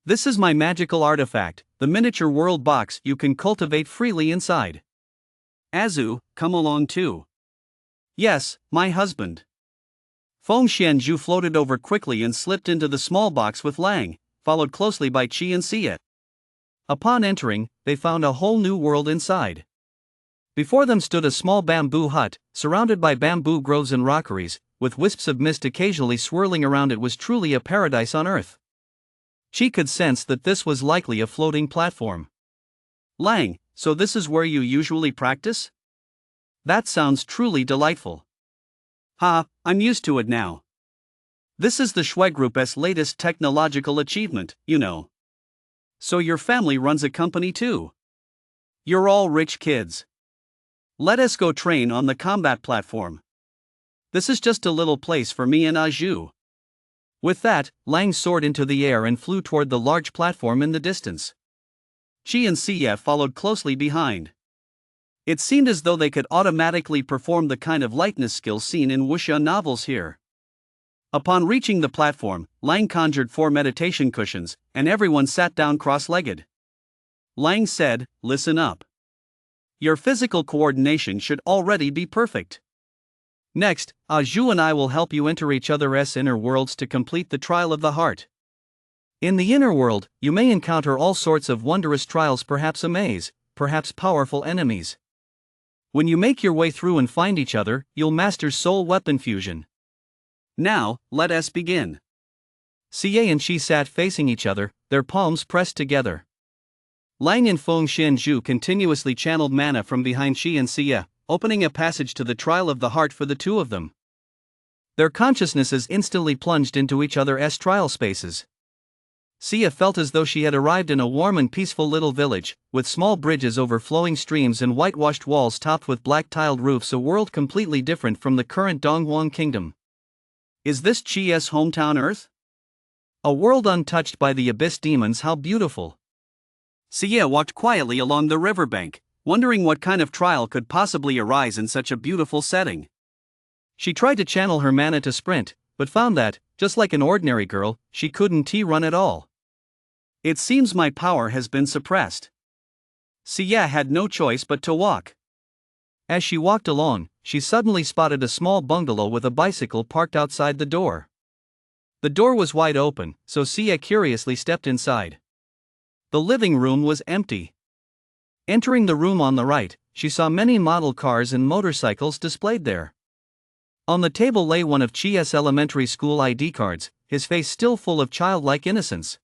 This is my magical artifact, the miniature world box you can cultivate freely inside. Azu, come along too. Yes, my husband. Feng Xianzhu floated over quickly and slipped into the small box with Lang, followed closely by Chi and Cia. Upon entering, they found a whole new world inside. Before them stood a small bamboo hut, surrounded by bamboo groves and rockeries, with wisps of mist occasionally swirling around. It was truly a paradise on earth. Chi could sense that this was likely a floating platform. Lang, so this is where you usually practice? That sounds truly delightful. I'm used to it now. This is the Shui Group's latest technological achievement, you know. So your family runs a company too? You're all rich kids. Let us go train on the combat platform. This is just a little place for me and Aju. With that, Lang soared into the air and flew toward the large platform in the distance. Chi and Cia followed closely behind. It seemed as though they could automatically perform the kind of lightness skills seen in wuxia novels here. Upon reaching the platform, Lang conjured 4 meditation cushions, and everyone sat down cross-legged. Lang said, listen up. Your physical coordination should already be perfect. Next, Aju and I will help you enter each other's inner worlds to complete the trial of the heart. In the inner world, you may encounter all sorts of wondrous trials, perhaps a maze, perhaps powerful enemies. When you make your way through and find each other, you'll master soul weapon fusion. Now, let us begin. Cia and Chi sat facing each other, their palms pressed together. Lang and Feng Xianzhu continuously channeled mana from behind Chi and Cia, opening a passage to the trial of the heart for the two of them. Their consciousnesses instantly plunged into each other's trial spaces. Cia felt as though she had arrived in a warm and peaceful little village, with small bridges over flowing streams and whitewashed walls topped with black tiled roofs, a world completely different from the current Donghuang kingdom. Is this Chi's hometown Earth? A world untouched by the abyss demons, how beautiful. Xie walked quietly along the riverbank, wondering what kind of trial could possibly arise in such a beautiful setting. She tried to channel her mana to sprint, but found that, just like an ordinary girl, she couldn't run at all. It seems my power has been suppressed. Xie had no choice but to walk. As she walked along, she suddenly spotted a small bungalow with a bicycle parked outside the door. The door was wide open, so Xie curiously stepped inside. The living room was empty. Entering the room on the right, she saw many model cars and motorcycles displayed there. On the table lay one of Chi's elementary school ID cards, his face still full of childlike innocence.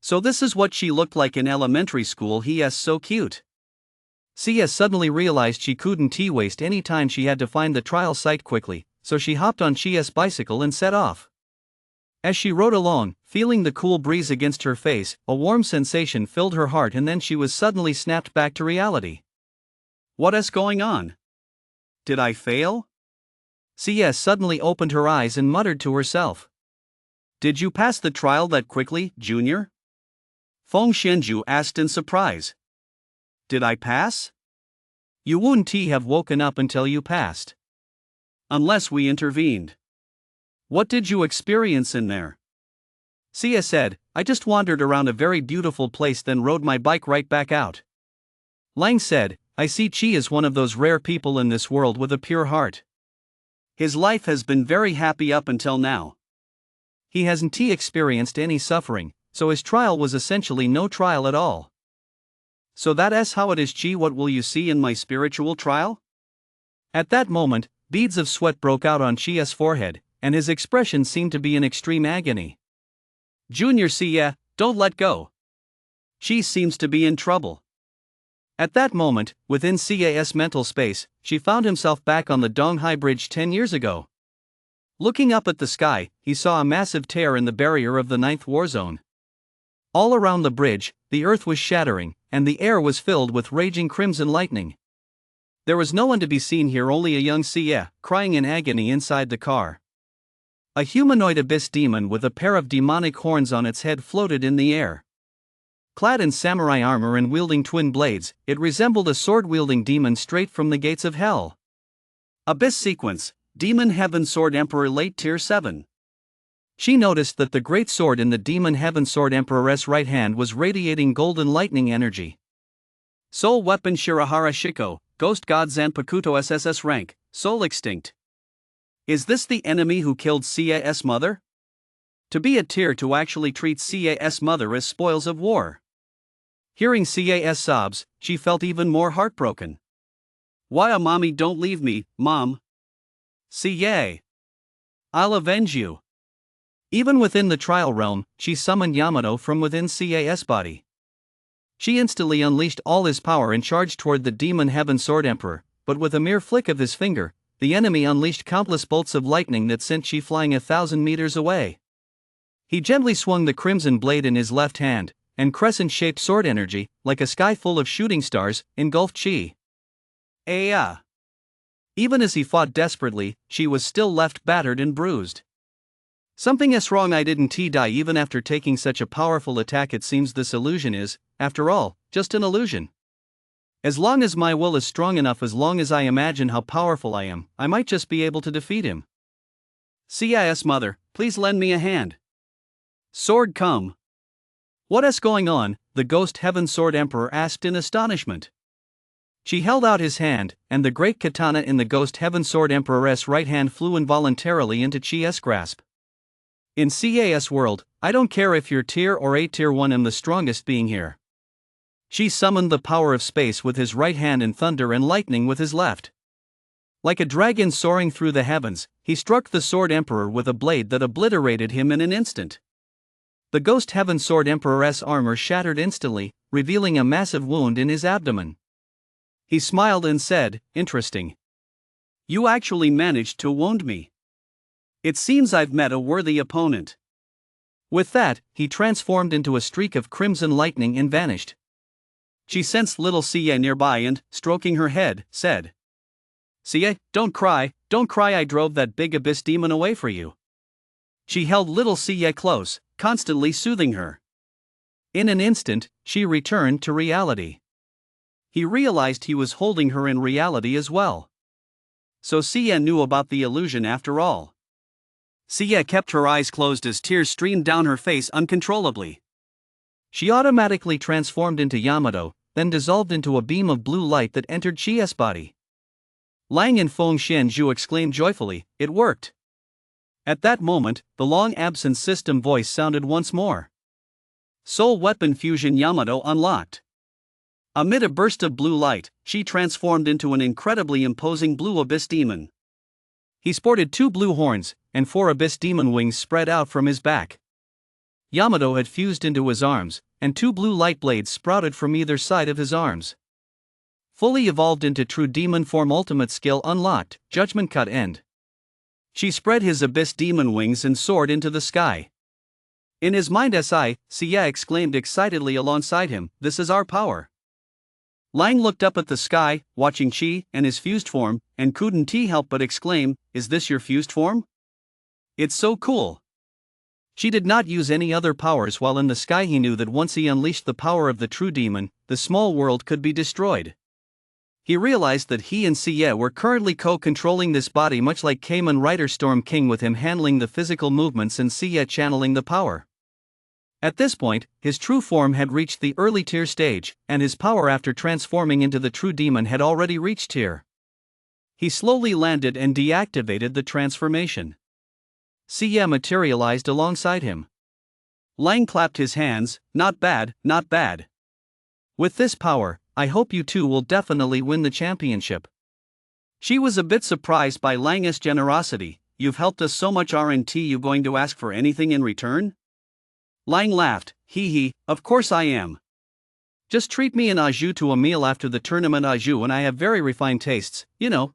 So this is what she looked like in elementary school. He is so cute. Xie suddenly realized she couldn't waste any time. She had to find the trial site quickly, so she hopped on Chi's bicycle and set off. As she rode along, feeling the cool breeze against her face, a warm sensation filled her heart, and then she was suddenly snapped back to reality. What is going on? Did I fail? Xie suddenly opened her eyes and muttered to herself. Did you pass the trial that quickly, Junior? Feng Xianju asked in surprise. Did I pass? You wouldn't have woken up until you passed. Unless we intervened. What did you experience in there? Xie said, I just wandered around a very beautiful place, then rode my bike right back out. Lang said, I see Chi is one of those rare people in this world with a pure heart. His life has been very happy up until now. He hasn't experienced any suffering, so his trial was essentially no trial at all. So that's how it is, Chi. What will you see in my spiritual trial? At that moment, beads of sweat broke out on Chi's forehead, and his expression seemed to be in extreme agony. Junior Xie, don't let go. Chi seems to be in trouble. At that moment, within Xie's mental space, she found himself back on the Donghai Bridge 10 years ago. Looking up at the sky, he saw a massive tear in the barrier of the 9th war zone. All around the bridge, the earth was shattering, and the air was filled with raging crimson lightning. There was no one to be seen here, only a young Xie, crying in agony inside the car. A humanoid abyss demon with a pair of demonic horns on its head floated in the air. Clad in samurai armor and wielding twin blades, it resembled a sword-wielding demon straight from the gates of hell. Abyss sequence, Demon Heaven Sword Emperor late tier 7. She noticed that the great sword in the Demon Heaven Sword Emperor's right hand was radiating golden lightning energy. Soul Weapon Shirahara Shiko, Ghost God Zanpakuto SSS rank, Soul Extinct. Is this the enemy who killed Xie's mother? To be a tier to actually treat Xie's mother as spoils of war. Hearing Xie's sobs, she felt even more heartbroken. Why, mommy, don't leave me, mom. Xie. I'll avenge you. Even within the trial realm, she summoned Yamato from within Xie's body. She instantly unleashed all his power and charged toward the Demon Heaven Sword Emperor, but with a mere flick of his finger, the enemy unleashed countless bolts of lightning that sent Chi flying 1,000 meters away. He gently swung the crimson blade in his left hand, and crescent-shaped sword energy, like a sky full of shooting stars, engulfed Chi. Even as he fought desperately, Chi was still left battered and bruised. Something is wrong. I didn't die even after taking such a powerful attack. It seems this illusion is, after all, just an illusion. As long as my will is strong enough, as long as I imagine how powerful I am, I might just be able to defeat him. Xie's mother, please lend me a hand. Sword come. What is going on? The Ghost Heaven Sword Emperor asked in astonishment. She held out his hand, and the great katana in the Ghost Heaven Sword Emperor's right hand flew involuntarily into Chi's grasp. In Xie's world, I don't care if you're tier or a tier 1, I'm the strongest being here. She summoned the power of space with his right hand and thunder and lightning with his left. Like a dragon soaring through the heavens, he struck the Sword Emperor with a blade that obliterated him in an instant. The Ghost Heaven Sword Emperor's armor shattered instantly, revealing a massive wound in his abdomen. He smiled and said, "Interesting. You actually managed to wound me. It seems I've met a worthy opponent." With that, he transformed into a streak of crimson lightning and vanished. She sensed little Xie nearby and, stroking her head, said, "Xie, don't cry, I drove that big abyss demon away for you." She held little Xie close, constantly soothing her. In an instant, she returned to reality. He realized he was holding her in reality as well. So Xie knew about the illusion after all. Xie kept her eyes closed as tears streamed down her face uncontrollably. She automatically transformed into Yamato, then dissolved into a beam of blue light that entered Xie's body. Lang and Feng Xianzhu exclaimed joyfully, "It worked!" At that moment, the long-absent system voice sounded once more. Soul Weapon Fusion Yamato unlocked. Amid a burst of blue light, she transformed into an incredibly imposing blue abyss demon. He sported 2 blue horns, and 4 abyss demon wings spread out from his back. Yamato had fused into his arms, and 2 blue light blades sprouted from either side of his arms. Fully evolved into true demon form, ultimate skill unlocked, Judgment Cut End. She spread his abyss demon wings and soared into the sky. In his mind, Xie exclaimed excitedly alongside him, "This is our power." Lang looked up at the sky, watching Qi and his fused form, and couldn't help but exclaim, "Is this your fused form? It's so cool." She did not use any other powers while in the sky. He knew that once he unleashed the power of the true demon, the small world could be destroyed. He realized that he and Xie were currently co-controlling this body, much like Kamen Rider Storm King, with him handling the physical movements and Xie channeling the power. At this point, his true form had reached the early tier stage, and his power after transforming into the true demon had already reached tier. He slowly landed and deactivated the transformation. Xie materialized alongside him. Lang clapped his hands, "Not bad, not bad. With this power, I hope you two will definitely win the championship." She was a bit surprised by Lang's generosity. "You've helped us so much, aren't you going to ask for anything in return?" Lang laughed, "Hee, of course I am. Just treat me and Aju to a meal after the tournament. Aju and I have very refined tastes, you know."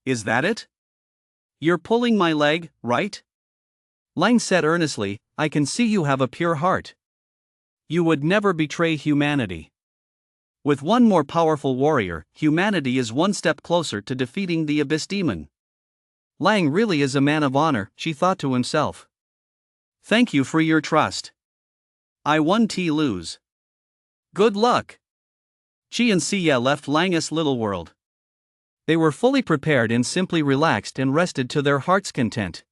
"Is that it? You're pulling my leg, right?" Lang said earnestly, "I can see you have a pure heart. You would never betray humanity. With one more powerful warrior, humanity is one step closer to defeating the Abyss Demon." Lang really is a man of honor, she thought to himself. "Thank you for your trust. I won, lose. Good luck." Qi and Xie left Lang's little world. They were fully prepared and simply relaxed and rested to their heart's content.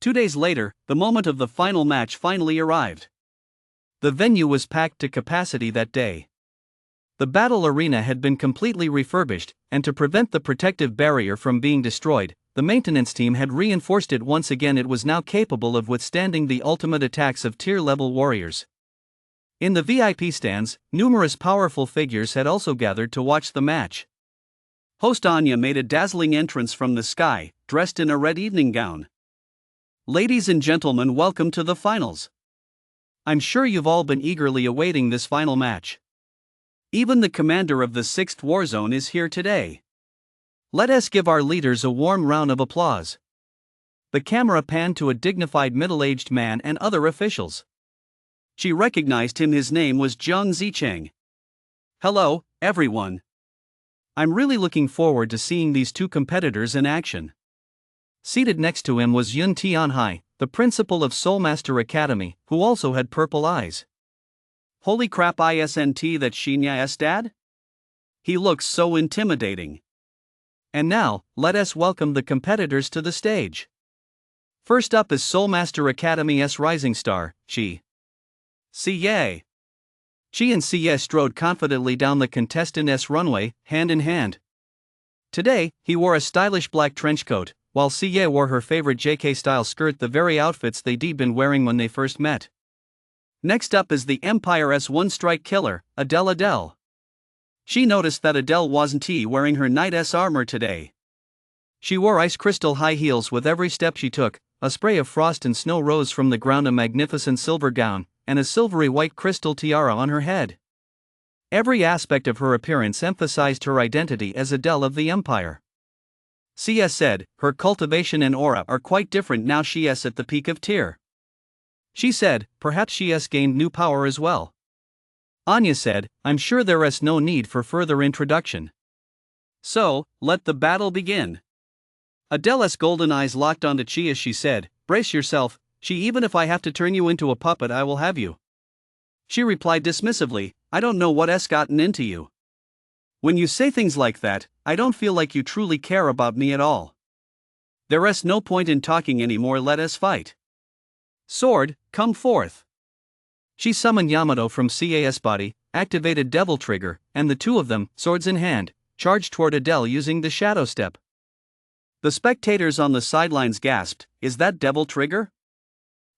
2 days later, the moment of the final match finally arrived. The venue was packed to capacity that day. The battle arena had been completely refurbished, and to prevent the protective barrier from being destroyed, the maintenance team had reinforced it once again. It was now capable of withstanding the ultimate attacks of tier-level warriors. In the VIP stands, numerous powerful figures had also gathered to watch the match. Host Anya made a dazzling entrance from the sky, dressed in a red evening gown. "Ladies and gentlemen, welcome to the finals. I'm sure you've all been eagerly awaiting this final match. Even the commander of the 6th War Zone is here today. Let us give our leaders a warm round of applause." The camera panned to a dignified middle-aged man and other officials. She recognized him. His name was Jiang Zicheng. "Hello, everyone. I'm really looking forward to seeing these two competitors in action." Seated next to him was Yun Tianhai, the principal of Soulmaster Academy, who also had purple eyes. "Holy crap, isn't that Xinya's dad? He looks so intimidating." And now, let us welcome the competitors to the stage. First up is Soulmaster Academy's rising star, Qi. Xie. Qi and Xie strode confidently down the contestant's runway, hand in hand. Today, he wore a stylish black trench coat, while Xie wore her favorite JK-style skirt, the very outfits they'd been wearing when they first met. Next up is the Empire's one-strike killer, Adele. She noticed that Adele wasn't wearing her knight's armor today. She wore ice crystal high heels with every step she took, a spray of frost and snow rose from the ground, a magnificent silver gown, and a silvery white crystal tiara on her head. Every aspect of her appearance emphasized her identity as Adele of the Empire. Xie said, "Her cultivation and aura are quite different now. She's at the peak of tier." She said, "Perhaps she's gained new power as well." Anya said, "I'm sure there's no need for further introduction. So, let the battle begin." Adele's golden eyes locked onto Qi as she said, "Brace yourself, she even if I have to turn you into a puppet I will have you. She replied dismissively, I don't know what's gotten into you. When you say things like that, I don't feel like you truly care about me at all. There's no point in talking anymore, let us fight. Sword, come forth. She summoned Yamato from CAS body, activated Devil Trigger, and the two of them, swords in hand, charged toward Adele using the Shadow Step. The spectators on the sidelines gasped, is that Devil Trigger?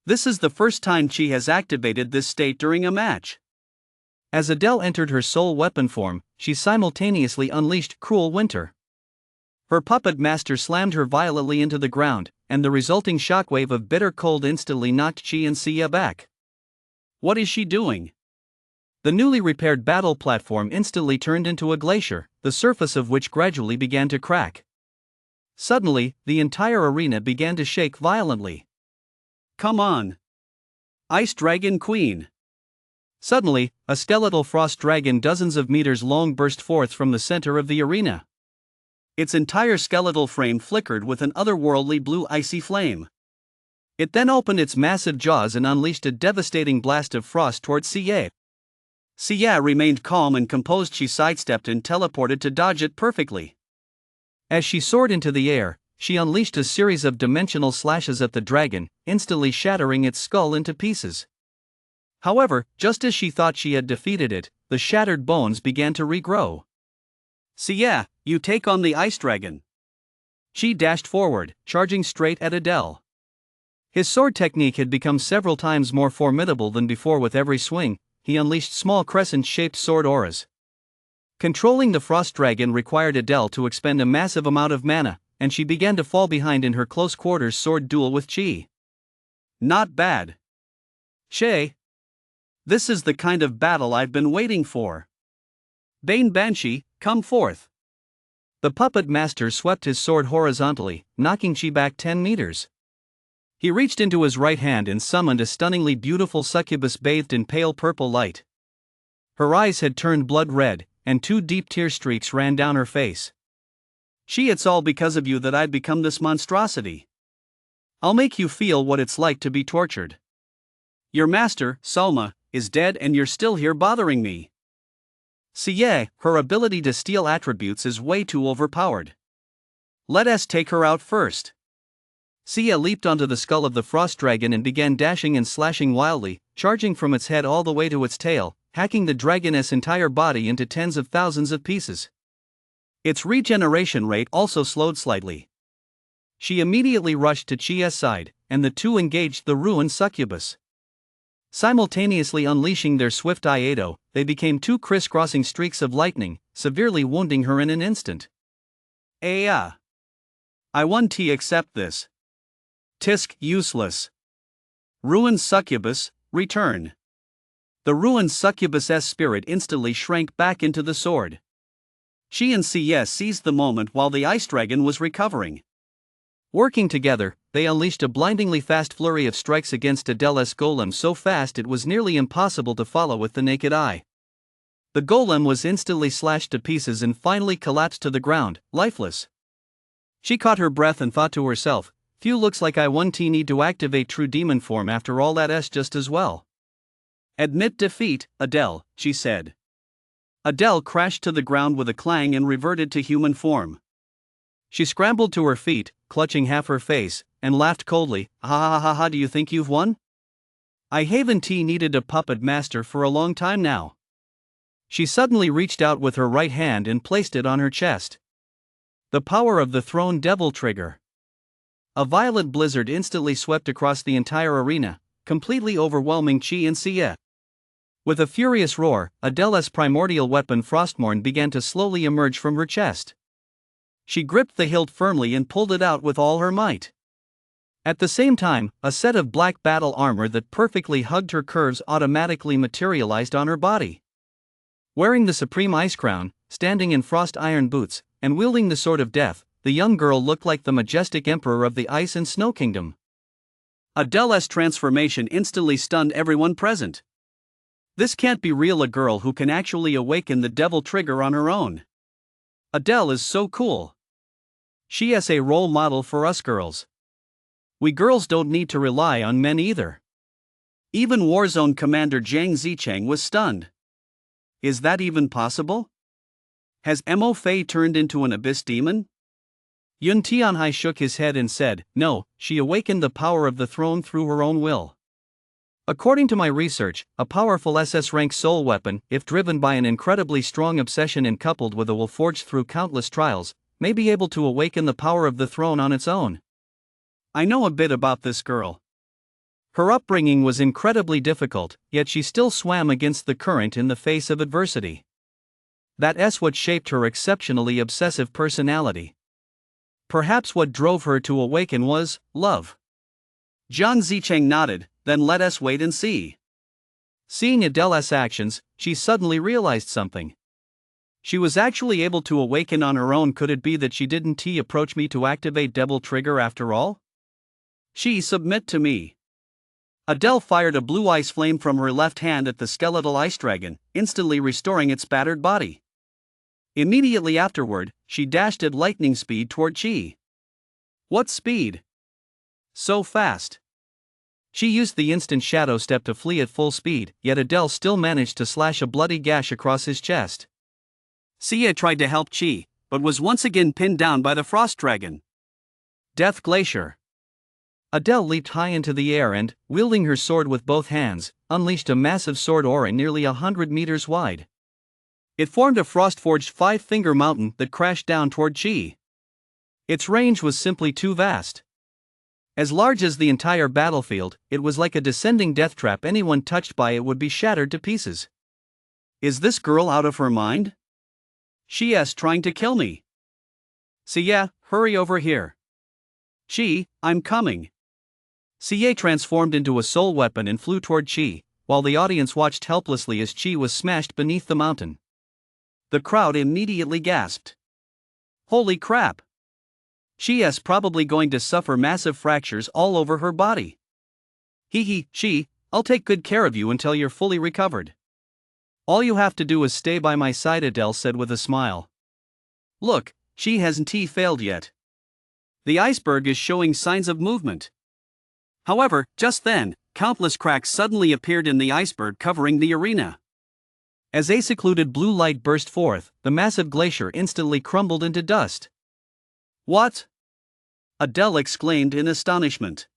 This is the first time Chi has activated this state during a match. As Adele entered her soul weapon form, she simultaneously unleashed Cruel Winter. Her puppet master slammed her violently into the ground, and the resulting shockwave of bitter cold instantly knocked Chi and Sia back. What is she doing? The newly repaired battle platform instantly turned into a glacier, the surface of which gradually began to crack. Suddenly, the entire arena began to shake violently. Come on! Ice Dragon Queen! Suddenly, a skeletal frost dragon dozens of meters long burst forth from the center of the arena. Its entire skeletal frame flickered with an otherworldly blue icy flame. It then opened its massive jaws and unleashed a devastating blast of frost toward Sia. Sia remained calm and composed. She sidestepped and teleported to dodge it perfectly. As she soared into the air, she unleashed a series of dimensional slashes at the dragon, instantly shattering its skull into pieces. However, just as she thought she had defeated it, the shattered bones began to regrow. Sia, you take on the ice dragon. She dashed forward, charging straight at Adele. His sword technique had become several times more formidable than before. With every swing, he unleashed small crescent-shaped sword auras. Controlling the frost dragon required Adele to expend a massive amount of mana, and she began to fall behind in her close-quarters sword duel with Chi. Not bad. Shay. This is the kind of battle I've been waiting for. Bane Banshee, come forth. The puppet master swept his sword horizontally, knocking Chi back 10 meters. He reached into his right hand and summoned a stunningly beautiful succubus bathed in pale purple light. Her eyes had turned blood red, and 2 deep tear streaks ran down her face. Chi, it's all because of you that I've become this monstrosity. I'll make you feel what it's like to be tortured. Your master, Salma, is dead and you're still here bothering me. Sia, her ability to steal attributes is way too overpowered. Let us take her out first. Sia leaped onto the skull of the frost dragon and began dashing and slashing wildly, charging from its head all the way to its tail, hacking the dragoness' entire body into tens of thousands of pieces. Its regeneration rate also slowed slightly. She immediately rushed to Chia's side, and the two engaged the ruined succubus. Simultaneously unleashing their swift Iato, they became 2 crisscrossing streaks of lightning, severely wounding her in an instant. I won. Accept this. Tisk, useless. Ruined succubus, return. The ruined succubus' spirit instantly shrank back into the sword. Chi and CS seized the moment while the ice dragon was recovering. Working together, they unleashed a blindingly fast flurry of strikes against Adele's golem, so fast it was nearly impossible to follow with the naked eye. The golem was instantly slashed to pieces and finally collapsed to the ground, lifeless. She caught her breath and thought to herself, "Phew, looks like I won. Need to activate true demon form after all that just as well." "Admit defeat, Adele," she said. Adele crashed to the ground with a clang and reverted to human form. She scrambled to her feet, clutching half her face, and laughed coldly. "Ha ha ha ha, do you think you've won? I haven't needed a puppet master for a long time now." She suddenly reached out with her right hand and placed it on her chest. The power of the Throne Devil Trigger. A violent blizzard instantly swept across the entire arena, completely overwhelming Chi and Sia. With a furious roar, Adele's primordial weapon Frostmourne began to slowly emerge from her chest. She gripped the hilt firmly and pulled it out with all her might. At the same time, a set of black battle armor that perfectly hugged her curves automatically materialized on her body. Wearing the supreme ice crown, standing in frost iron boots, and wielding the sword of death, the young girl looked like the majestic emperor of the Ice and Snow Kingdom. Adele's transformation instantly stunned everyone present. This can't be real, a girl who can actually awaken the devil trigger on her own. Adele is so cool. She is a role model for us girls. We girls don't need to rely on men either. Even Warzone Commander Jiang Zicheng was stunned. Is that even possible? Has Mo Fei turned into an abyss demon? Yun Tianhai shook his head and said, no, she awakened the power of the throne through her own will. According to my research, a powerful SS rank soul weapon, if driven by an incredibly strong obsession and coupled with a will forged through countless trials, may be able to awaken the power of the throne on its own. I know a bit about this girl. Her upbringing was incredibly difficult, yet she still swam against the current in the face of adversity. That's what shaped her exceptionally obsessive personality. Perhaps what drove her to awaken was love. Jiang Zicheng nodded, then let us wait and see. Seeing Adele's actions, she suddenly realized something. She was actually able to awaken on her own. Could it be that she didn't approach me to activate Devil Trigger after all? She submit to me. Adele fired a blue ice flame from her left hand at the skeletal ice dragon, instantly restoring its battered body. Immediately afterward, she dashed at lightning speed toward Chi. What speed? So fast. She used the instant shadow step to flee at full speed, yet Adele still managed to slash a bloody gash across his chest. Xie tried to help Chi, but was once again pinned down by the frost dragon. Death Glacier. Adele leaped high into the air and, wielding her sword with both hands, unleashed a massive sword aura nearly 100 meters wide. It formed a frost-forged five-finger mountain that crashed down toward Chi. Its range was simply too vast. As large as the entire battlefield, it was like a descending death trap. Anyone touched by it would be shattered to pieces. Is this girl out of her mind? She's trying to kill me. Xie, hurry over here. Chi, I'm coming. Xie transformed into a soul weapon and flew toward Chi, while the audience watched helplessly as Chi was smashed beneath the mountain. The crowd immediately gasped. Holy crap! Chi's probably going to suffer massive fractures all over her body. Chi, I'll take good care of you until you're fully recovered. All you have to do is stay by my side, Adele said with a smile. Look, Chi hasn't failed yet. The iceberg is showing signs of movement. However, just then, countless cracks suddenly appeared in the iceberg covering the arena. As a secluded blue light burst forth, the massive glacier instantly crumbled into dust. What? Adele exclaimed in astonishment.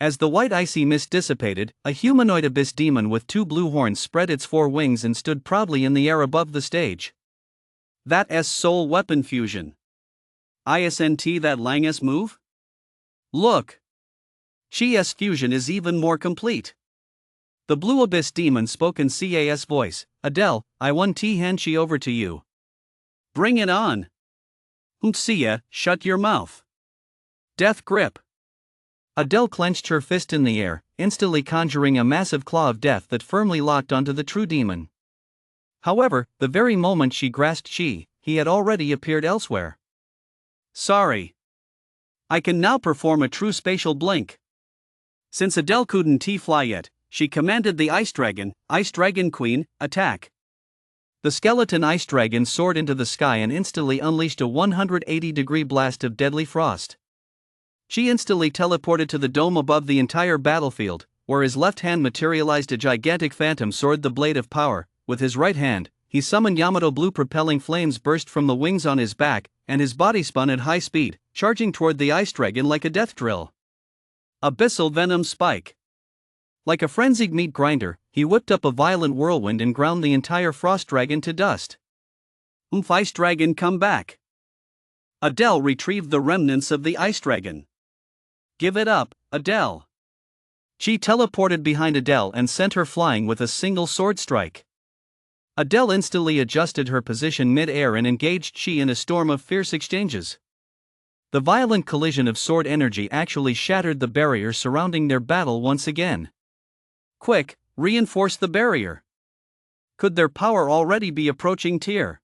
As the white icy mist dissipated, a humanoid abyss demon with two blue horns spread its four wings and stood proudly in the air above the stage. That's soul weapon fusion. Isn't that Lang's move? Look! Chi's fusion is even more complete. The blue abyss demon spoke in Ca's voice. Adele, I want hand Chi over to you. Bring it on. Xie, shut your mouth. Death grip. Adele clenched her fist in the air, instantly conjuring a massive claw of death that firmly locked onto the true demon. However, the very moment she grasped Chi, he had already appeared elsewhere. Sorry. I can now perform a true spatial blink. Since Adele couldn't fly yet, she commanded the Ice Dragon Queen, attack. The skeleton ice dragon soared into the sky and instantly unleashed a 180-degree blast of deadly frost. She instantly teleported to the dome above the entire battlefield, where his left hand materialized a gigantic phantom sword, the blade of power. With his right hand, he summoned Yamato blue propelling flames burst from the wings on his back, and his body spun at high speed, charging toward the ice dragon like a death drill. Abyssal venom spike. Like a frenzied meat grinder, he whipped up a violent whirlwind and ground the entire frost dragon to dust. Ice dragon, come back. Adele retrieved the remnants of the ice dragon. Give it up, Adele. Chi teleported behind Adele and sent her flying with a single sword strike. Adele instantly adjusted her position mid-air and engaged Chi in a storm of fierce exchanges. The violent collision of sword energy actually shattered the barrier surrounding their battle once again. Quick, reinforce the barrier. Could their power already be approaching tier?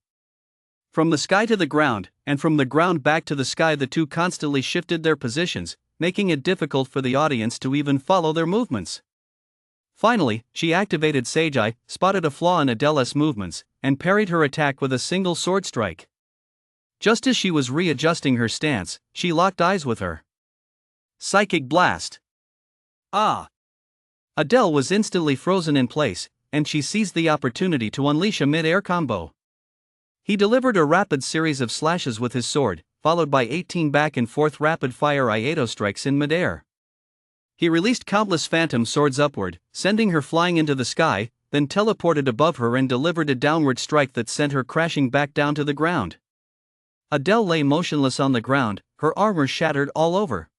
From the sky to the ground, and from the ground back to the sky, the two constantly shifted their positions, making it difficult for the audience to even follow their movements. Finally, she activated Sage Eye, spotted a flaw in Adele's movements, and parried her attack with a single sword strike. Just as she was readjusting her stance, she locked eyes with her. Psychic blast. Ah! Adele was instantly frozen in place, and she seized the opportunity to unleash a mid-air combo. He delivered a rapid series of slashes with his sword, followed by 18 back-and-forth rapid-fire Iato strikes in mid-air. He released countless phantom swords upward, sending her flying into the sky, then teleported above her and delivered a downward strike that sent her crashing back down to the ground. Adele lay motionless on the ground, her armor shattered all over.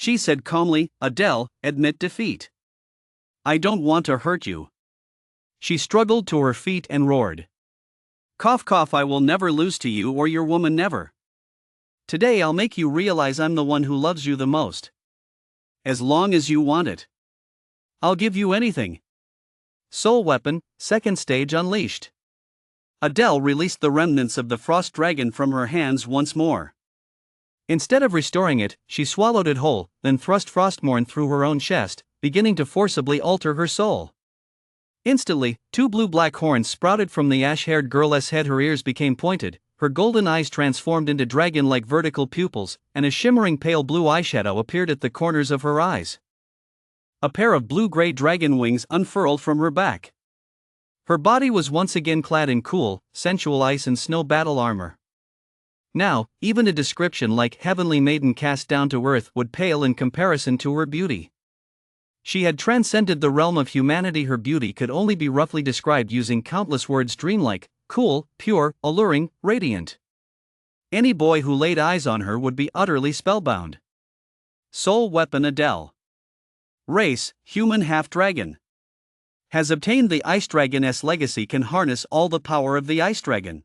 She said calmly, "Adele, admit defeat. I don't want to hurt you." She struggled to her feet and roared. "Cough cough, I will never lose to you or your woman, never. Today I'll make you realize I'm the one who loves you the most. As long as you want it, I'll give you anything." Soul Weapon, second stage unleashed. Adele released the remnants of the frost dragon from her hands once more. Instead of restoring it, she swallowed it whole, then thrust Frostmourne through her own chest, beginning to forcibly alter her soul. Instantly, two blue-black horns sprouted from the ash-haired girl's head. Her ears became pointed, her golden eyes transformed into dragon-like vertical pupils, and a shimmering pale blue eyeshadow appeared at the corners of her eyes. A pair of blue-gray dragon wings unfurled from her back. Her body was once again clad in cool, sensual ice and snow battle armor. Now, even a description like Heavenly Maiden cast down to earth would pale in comparison to her beauty. She had transcended the realm of humanity. Her beauty could only be roughly described using countless words: dreamlike, cool, pure, alluring, radiant. Any boy who laid eyes on her would be utterly spellbound. Soul Weapon Adele. Race, human half-dragon. Has obtained the Ice Dragon's legacy, can harness all the power of the Ice Dragon.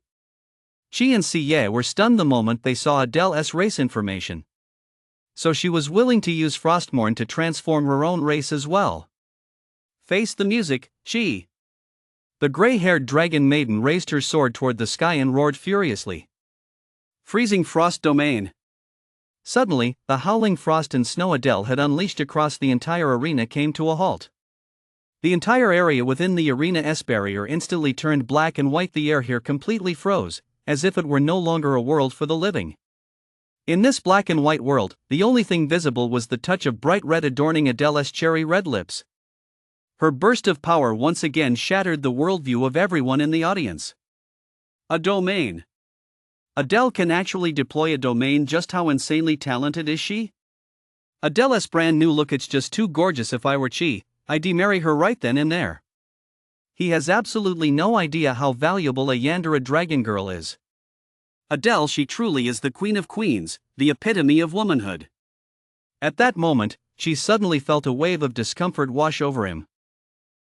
Chi and Siye were stunned the moment they saw Adele's race information. So she was willing to use Frostmourne to transform her own race as well. Face the music, Chi. The gray-haired dragon maiden raised her sword toward the sky and roared furiously. Freezing Frost Domain. Suddenly, the howling frost and snow Adele had unleashed across the entire arena came to a halt. The entire area within the arena's barrier instantly turned black and white. The air here completely froze, as if it were no longer a world for the living. In this black and white world, the only thing visible was the touch of bright red adorning Adele's cherry red lips. Her burst of power once again shattered the worldview of everyone in the audience. A domain. Adele can actually deploy a domain. Just how insanely talented is she? Adele's brand new look. It's just too gorgeous. If I were Chi, I'd marry her right then and there. He has absolutely no idea how valuable a Yandere dragon girl is. Adele, she truly is the queen of queens, the epitome of womanhood. At that moment, Chi suddenly felt a wave of discomfort wash over him.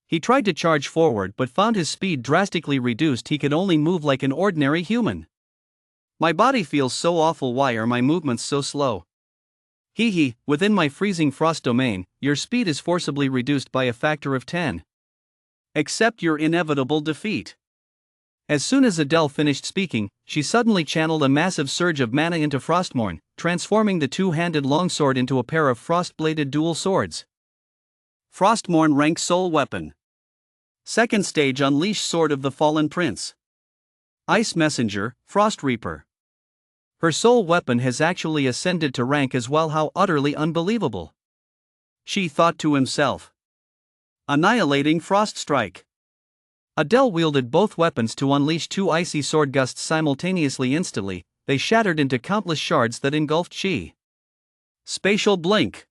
He tried to charge forward but found his speed drastically reduced. He could only move like an ordinary human. My body feels so awful. Why are my movements so slow? Hee, within my freezing frost domain, your speed is forcibly reduced by a factor of 10. Accept your inevitable defeat. As soon as Adele finished speaking, she suddenly channeled a massive surge of mana into Frostmourne, transforming the two-handed longsword into a pair of frost-bladed dual swords. Frostmourne rank Soul Weapon. Second stage unleash Sword of the Fallen Prince. Ice Messenger, Frost Reaper. Her soul weapon has actually ascended to rank as well. How utterly unbelievable. She thought to himself. Annihilating Frost Strike. Adele wielded both weapons to unleash two icy sword gusts simultaneously. Instantly, they shattered into countless shards that engulfed Chi. Spatial Blink.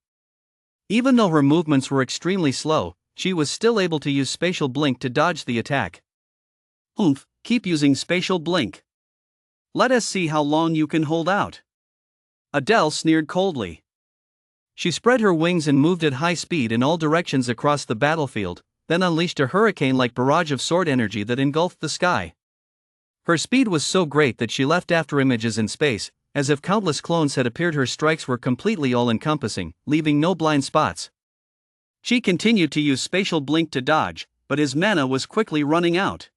Even though her movements were extremely slow, she was still able to use Spatial Blink to dodge the attack. Keep using Spatial Blink. Let us see how long you can hold out. Adele sneered coldly. She spread her wings and moved at high speed in all directions across the battlefield, then unleashed a hurricane-like barrage of sword energy that engulfed the sky. Her speed was so great that she left after images in space, as if countless clones had appeared. Her strikes were completely all-encompassing, leaving no blind spots. She continued to use Spatial Blink to dodge, but his mana was quickly running out.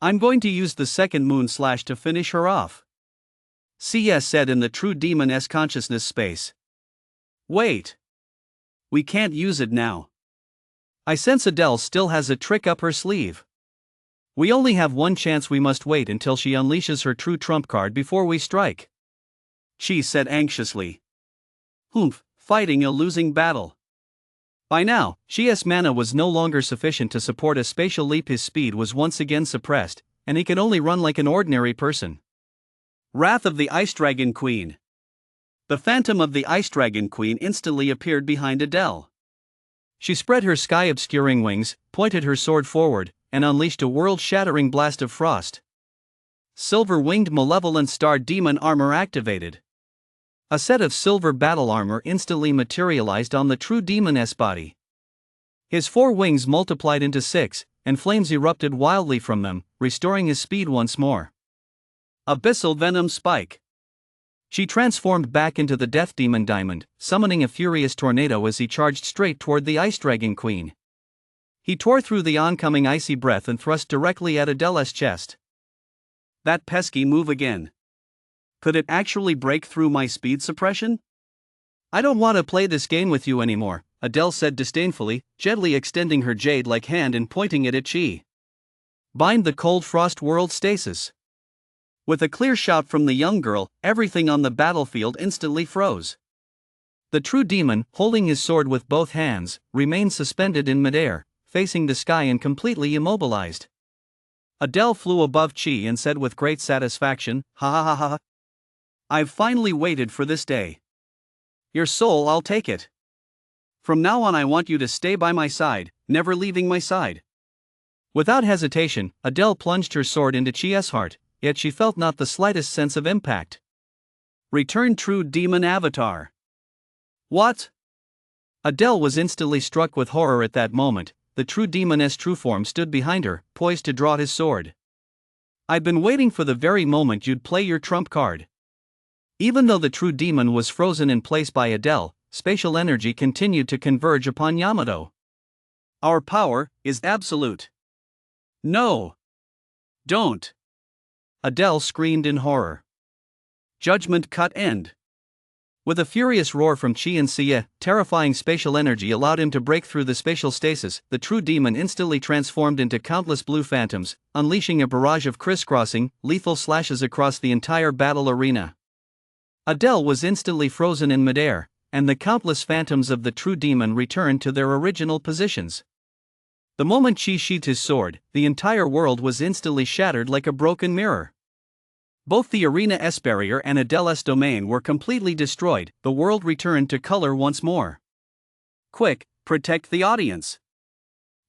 I'm going to use the second Moon Slash to finish her off. CS said in the true demon-esque consciousness space. Wait. We can't use it now. I sense Adele still has a trick up her sleeve. We only have one chance. We must wait until she unleashes her true trump card before we strike. Chi said anxiously. Fighting a losing battle. By now, Chi's mana was no longer sufficient to support a spatial leap. His speed was once again suppressed, and he could only run like an ordinary person. Wrath of the Ice Dragon Queen. The phantom of the Ice Dragon Queen instantly appeared behind Adele. She spread her sky-obscuring wings, pointed her sword forward, and unleashed a world-shattering blast of frost. Silver-winged malevolent star demon armor activated. A set of silver battle armor instantly materialized on the true demon's body. His 4 wings multiplied into 6, and flames erupted wildly from them, restoring his speed once more. Abyssal venom spike. She transformed back into the Death Demon Diamond, summoning a furious tornado as he charged straight toward the Ice Dragon Queen. He tore through the oncoming icy breath and thrust directly at Adele's chest. That pesky move again. Could it actually break through my speed suppression? I don't want to play this game with you anymore, Adele said disdainfully, gently extending her jade-like hand and pointing it at Chi. Bind the cold frost world stasis. With a clear shout from the young girl, everything on the battlefield instantly froze. The true demon, holding his sword with both hands, remained suspended in midair, facing the sky and completely immobilized. Adele flew above Chi and said with great satisfaction, "Ha ha ha ha. I've finally waited for this day. Your soul, I'll take it. From now on I want you to stay by my side, never leaving my side." Without hesitation, Adele plunged her sword into Chi's heart, yet she felt not the slightest sense of impact. Return true demon avatar. What? Adele was instantly struck with horror at that moment. The true demon's true form stood behind her, poised to draw his sword. "I'd been waiting for the very moment you'd play your trump card." Even though the true demon was frozen in place by Adele, spatial energy continued to converge upon Yamato. "Our power is absolute." "No. Don't." Adele screamed in horror. Judgment cut end. With a furious roar from Chi and Sia, terrifying spatial energy allowed him to break through the spatial stasis. The true demon instantly transformed into countless blue phantoms, unleashing a barrage of crisscrossing, lethal slashes across the entire battle arena. Adele was instantly frozen in midair, and the countless phantoms of the true demon returned to their original positions. The moment Chi sheathed his sword, the entire world was instantly shattered like a broken mirror. Both the arena's barrier and Adele's domain were completely destroyed. The world returned to color once more. Quick, protect the audience.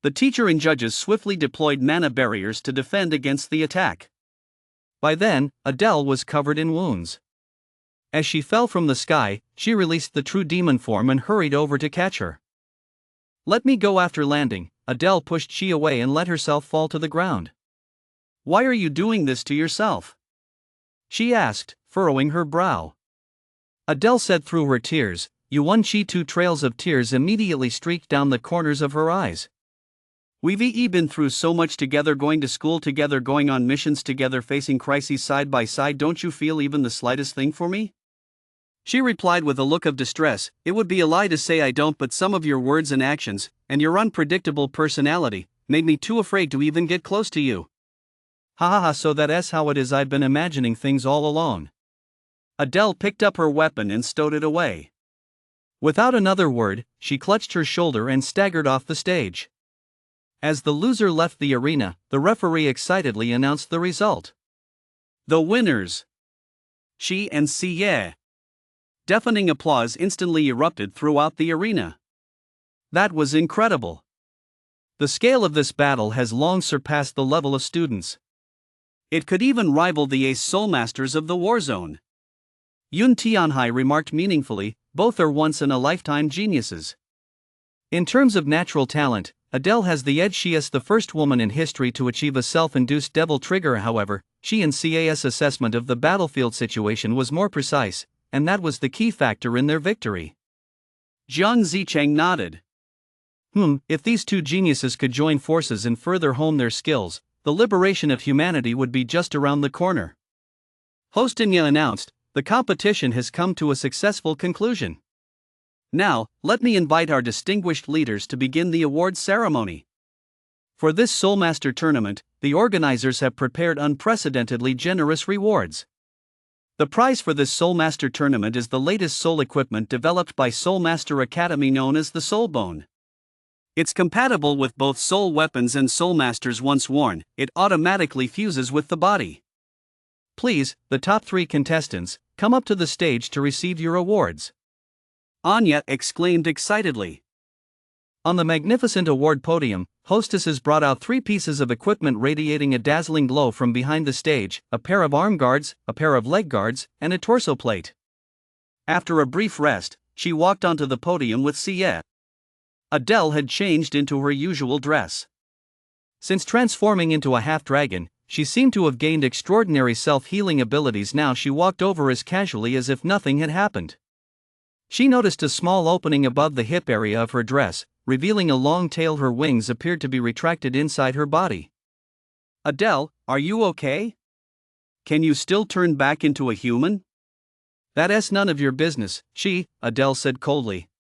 The teacher and judges swiftly deployed mana barriers to defend against the attack. By then, Adele was covered in wounds. As she fell from the sky, she released the true demon form and hurried over to catch her. "Let me go." After landing, Adele pushed Chi away and let herself fall to the ground. "Why are you doing this to yourself?" she asked, furrowing her brow. Adele said through her tears, "You won." Chi. 2 trails of tears immediately streaked down the corners of her eyes. "We've been through so much together, going to school together, going on missions together, facing crises side by side. Don't you feel even the slightest thing for me?" She replied with a look of distress, "It would be a lie to say I don't, but some of your words and actions, and your unpredictable personality, made me too afraid to even get close to you." "Ha ha ha, so that's how it is. I've been imagining things all along." Adele picked up her weapon and stowed it away. Without another word, she clutched her shoulder and staggered off the stage. As the loser left the arena, the referee excitedly announced the result. The winners: Chi and Sia. Deafening applause instantly erupted throughout the arena. That was incredible. The scale of this battle has long surpassed the level of students. It could even rival the ace soulmasters of the Warzone. Yun Tianhai remarked meaningfully, "Both are once-in-a-lifetime geniuses." In terms of natural talent, Adele has the edge. She is the first woman in history to achieve a self-induced devil trigger. However, Chi and Sia's assessment of the battlefield situation was more precise, and that was the key factor in their victory. Jiang Zicheng nodded. If these two geniuses could join forces and further hone their skills, the liberation of humanity would be just around the corner. Host Inya announced, "The competition has come to a successful conclusion. Now, let me invite our distinguished leaders to begin the awards ceremony." For this Soulmaster tournament, the organizers have prepared unprecedentedly generous rewards. The prize for this Soul Master tournament is the latest soul equipment developed by Soul Master Academy known as the Soul Bone. It's compatible with both soul weapons and Soul Masters. Once worn, it automatically fuses with the body. Please, the top 3 contestants, come up to the stage to receive your awards. Anya exclaimed excitedly. On the magnificent award podium, hostesses brought out 3 pieces of equipment radiating a dazzling glow from behind the stage: a pair of arm guards, a pair of leg guards, and a torso plate. After a brief rest, she walked onto the podium with Sia. Adele had changed into her usual dress. Since transforming into a half-dragon, she seemed to have gained extraordinary self-healing abilities. Now she walked over as casually as if nothing had happened. She noticed a small opening above the hip area of her dress, revealing a long tail. Her wings appeared to be retracted inside her body. Adele, are you okay? Can you still turn back into a human? That's none of your business, Adele said coldly.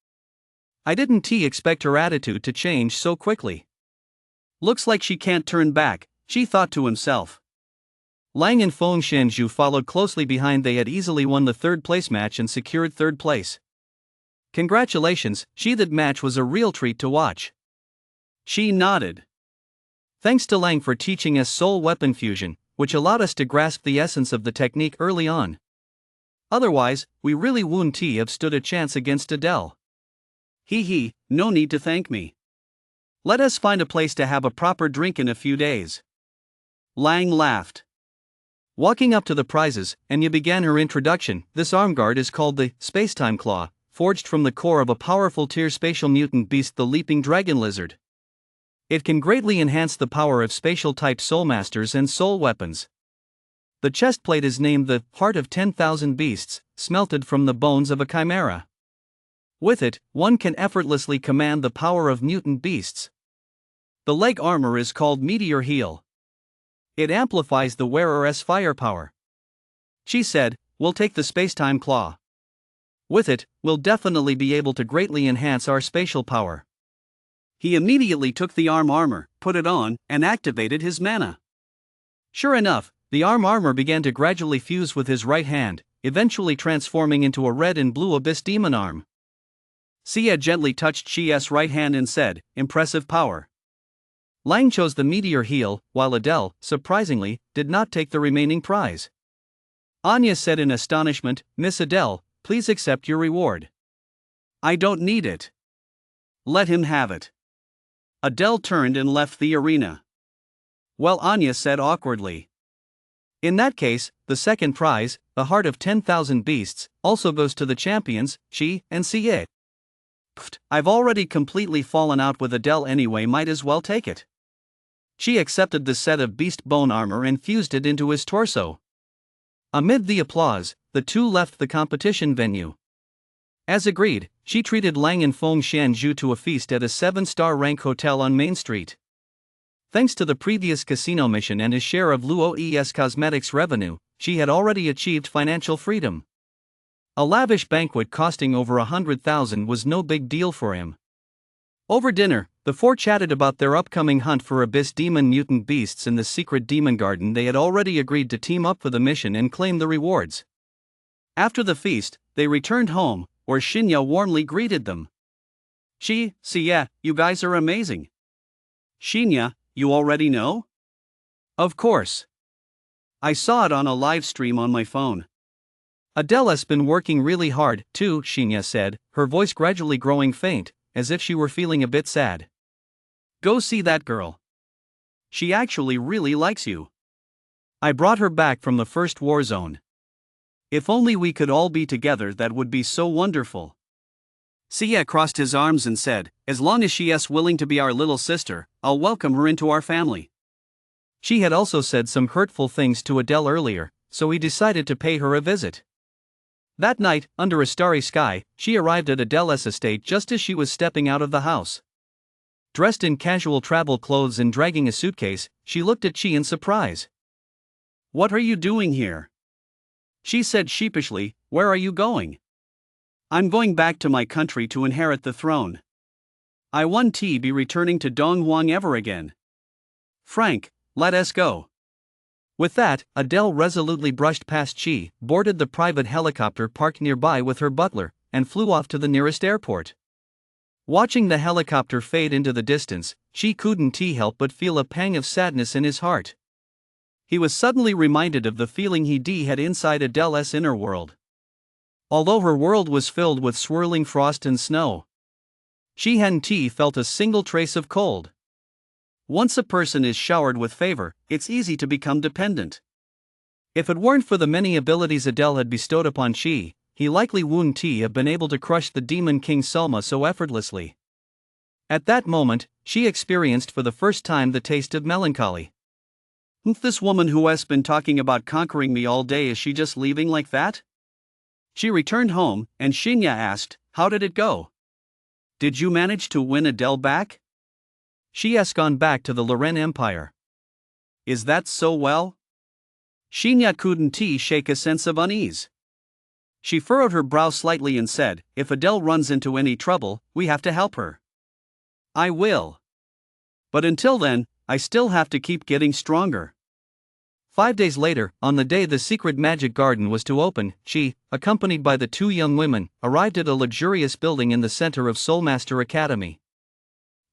I didn't expect her attitude to change so quickly. Looks like she can't turn back, she thought to himself. Lang and Feng Shanzhu followed closely behind. They had easily won the 3rd place match and secured 3rd place. Congratulations, that match was a real treat to watch. She nodded. Thanks to Lang for teaching us soul weapon fusion, which allowed us to grasp the essence of the technique early on. Otherwise, we really wouldn't have stood a chance against Adele. No need to thank me. Let us find a place to have a proper drink in a few days. Lang laughed. Walking up to the prizes, Anya began her introduction. This armguard is called the Spacetime Claw, forged from the core of a powerful tier spatial mutant beast, the Leaping Dragon Lizard. It can greatly enhance the power of spatial-type soul masters and soul weapons. The chest plate is named the Heart of 10,000 Beasts, smelted from the bones of a chimera. With it, one can effortlessly command the power of mutant beasts. The leg armor is called Meteor Heel. It amplifies the wearer's firepower. She said, we'll take the Spacetime Claw. With it, we'll definitely be able to greatly enhance our spatial power. He immediately took the arm armor, put it on, and activated his mana. Sure enough, the arm armor began to gradually fuse with his right hand, eventually transforming into a red and blue abyss demon arm. Sia gently touched Chi's right hand and said, impressive power. Lang chose the Meteor Heel, while Adele, surprisingly, did not take the remaining prize. Anya said in astonishment, Miss Adele, please accept your reward. I don't need it. Let him have it. Adele turned and left the arena. Well, Anya said awkwardly. In that case, the second prize, the Heart of 10,000 Beasts, also goes to the champions, Chi and Sia. I've already completely fallen out with Adele anyway, might as well take it. She accepted the set of beast bone armor and fused it into his torso. Amid the applause, the two left the competition venue. As agreed, she treated Lang and Feng Shanzhu to a feast at a 7-star rank hotel on Main Street. Thanks to the previous casino mission and his share of Luo's cosmetics revenue, she had already achieved financial freedom. A lavish banquet costing over 100,000 was no big deal for him. Over dinner, the four chatted about their upcoming hunt for abyss demon mutant beasts in the secret demon garden. They had already agreed to team up for the mission and claim the rewards. After the feast, they returned home, where Shinya warmly greeted them. Sia, you guys are amazing. Shinya, you already know? Of course. I saw it on a live stream on my phone. Adele's been working really hard, too, Shinya said, her voice gradually growing faint, as if she were feeling a bit sad. Go see that girl. She actually really likes you. I brought her back from the first war zone. If only we could all be together, that would be so wonderful. Sia crossed his arms and said, as long as she's willing to be our little sister, I'll welcome her into our family. She had also said some hurtful things to Adele earlier, so he decided to pay her a visit. That night, under a starry sky, she arrived at Adele's estate just as she was stepping out of the house. Dressed in casual travel clothes and dragging a suitcase, she looked at Chi in surprise. What are you doing here? She said sheepishly, where are you going? I'm going back to my country to inherit the throne. I won't be returning to Donghuang ever again. Frank, let us go. With that, Adele resolutely brushed past Chi, boarded the private helicopter parked nearby with her butler, and flew off to the nearest airport. Watching the helicopter fade into the distance, Chi couldn't help but feel a pang of sadness in his heart. He was suddenly reminded of the feeling he had inside Adele's inner world. Although her world was filled with swirling frost and snow, she hadn't felt a single trace of cold. Once a person is showered with favor, it's easy to become dependent. If it weren't for the many abilities Adele had bestowed upon Chi, he likely wouldn't have been able to crush the Demon King Selma so effortlessly. At that moment, she experienced for the first time the taste of melancholy. This woman who has been talking about conquering me all day, is she just leaving like that? She returned home, and Shinya asked, "How did it go? Did you manage to win Adele back?" She has gone back to the Loren Empire. Is that so? Well? Shinya couldn't shake a sense of unease. She furrowed her brow slightly and said, "If Adele runs into any trouble, we have to help her." "I will. But until then, I still have to keep getting stronger." 5 days later, on the day the secret magic garden was to open, Chi, accompanied by the two young women, arrived at a luxurious building in the center of Soulmaster Academy.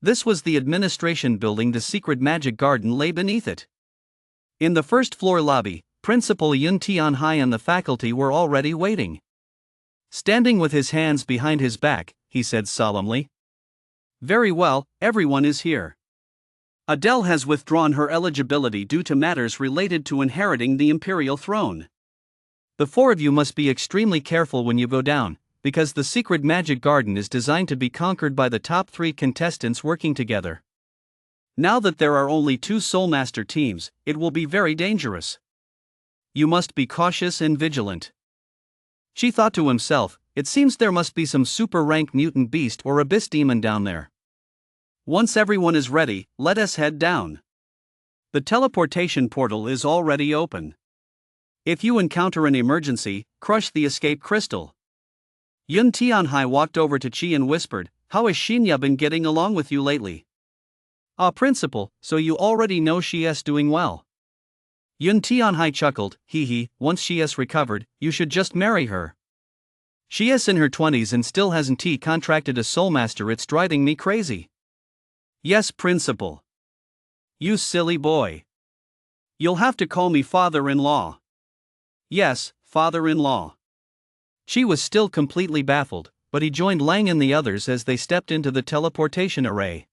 This was the administration building. The secret magic garden lay beneath it. In the first floor lobby, Principal Yun Tianhai and the faculty were already waiting. Standing with his hands behind his back, he said solemnly, "Very well, everyone is here. Adele has withdrawn her eligibility due to matters related to inheriting the imperial throne. The four of you must be extremely careful when you go down, because the secret magic garden is designed to be conquered by the top 3 contestants working together. Now that there are only 2 Soulmaster teams, it will be very dangerous. You must be cautious and vigilant." She thought to himself, it seems there must be some super-rank mutant beast or abyss demon down there. "Once everyone is ready, let us head down. The teleportation portal is already open. If you encounter an emergency, crush the escape crystal." Yun Tianhai walked over to Chi and whispered, "How has Shinya been getting along with you lately?" "Ah, Principal, so you already know she is doing well." Yun Tianhai chuckled, "Once she has recovered, you should just marry her. She is in her 20s and still hasn't contracted a Soulmaster. It's driving me crazy." "Yes, Principal. You silly boy. You'll have to call me father-in-law." "Yes, father-in-law." She was still completely baffled, but he joined Lang and the others as they stepped into the teleportation array.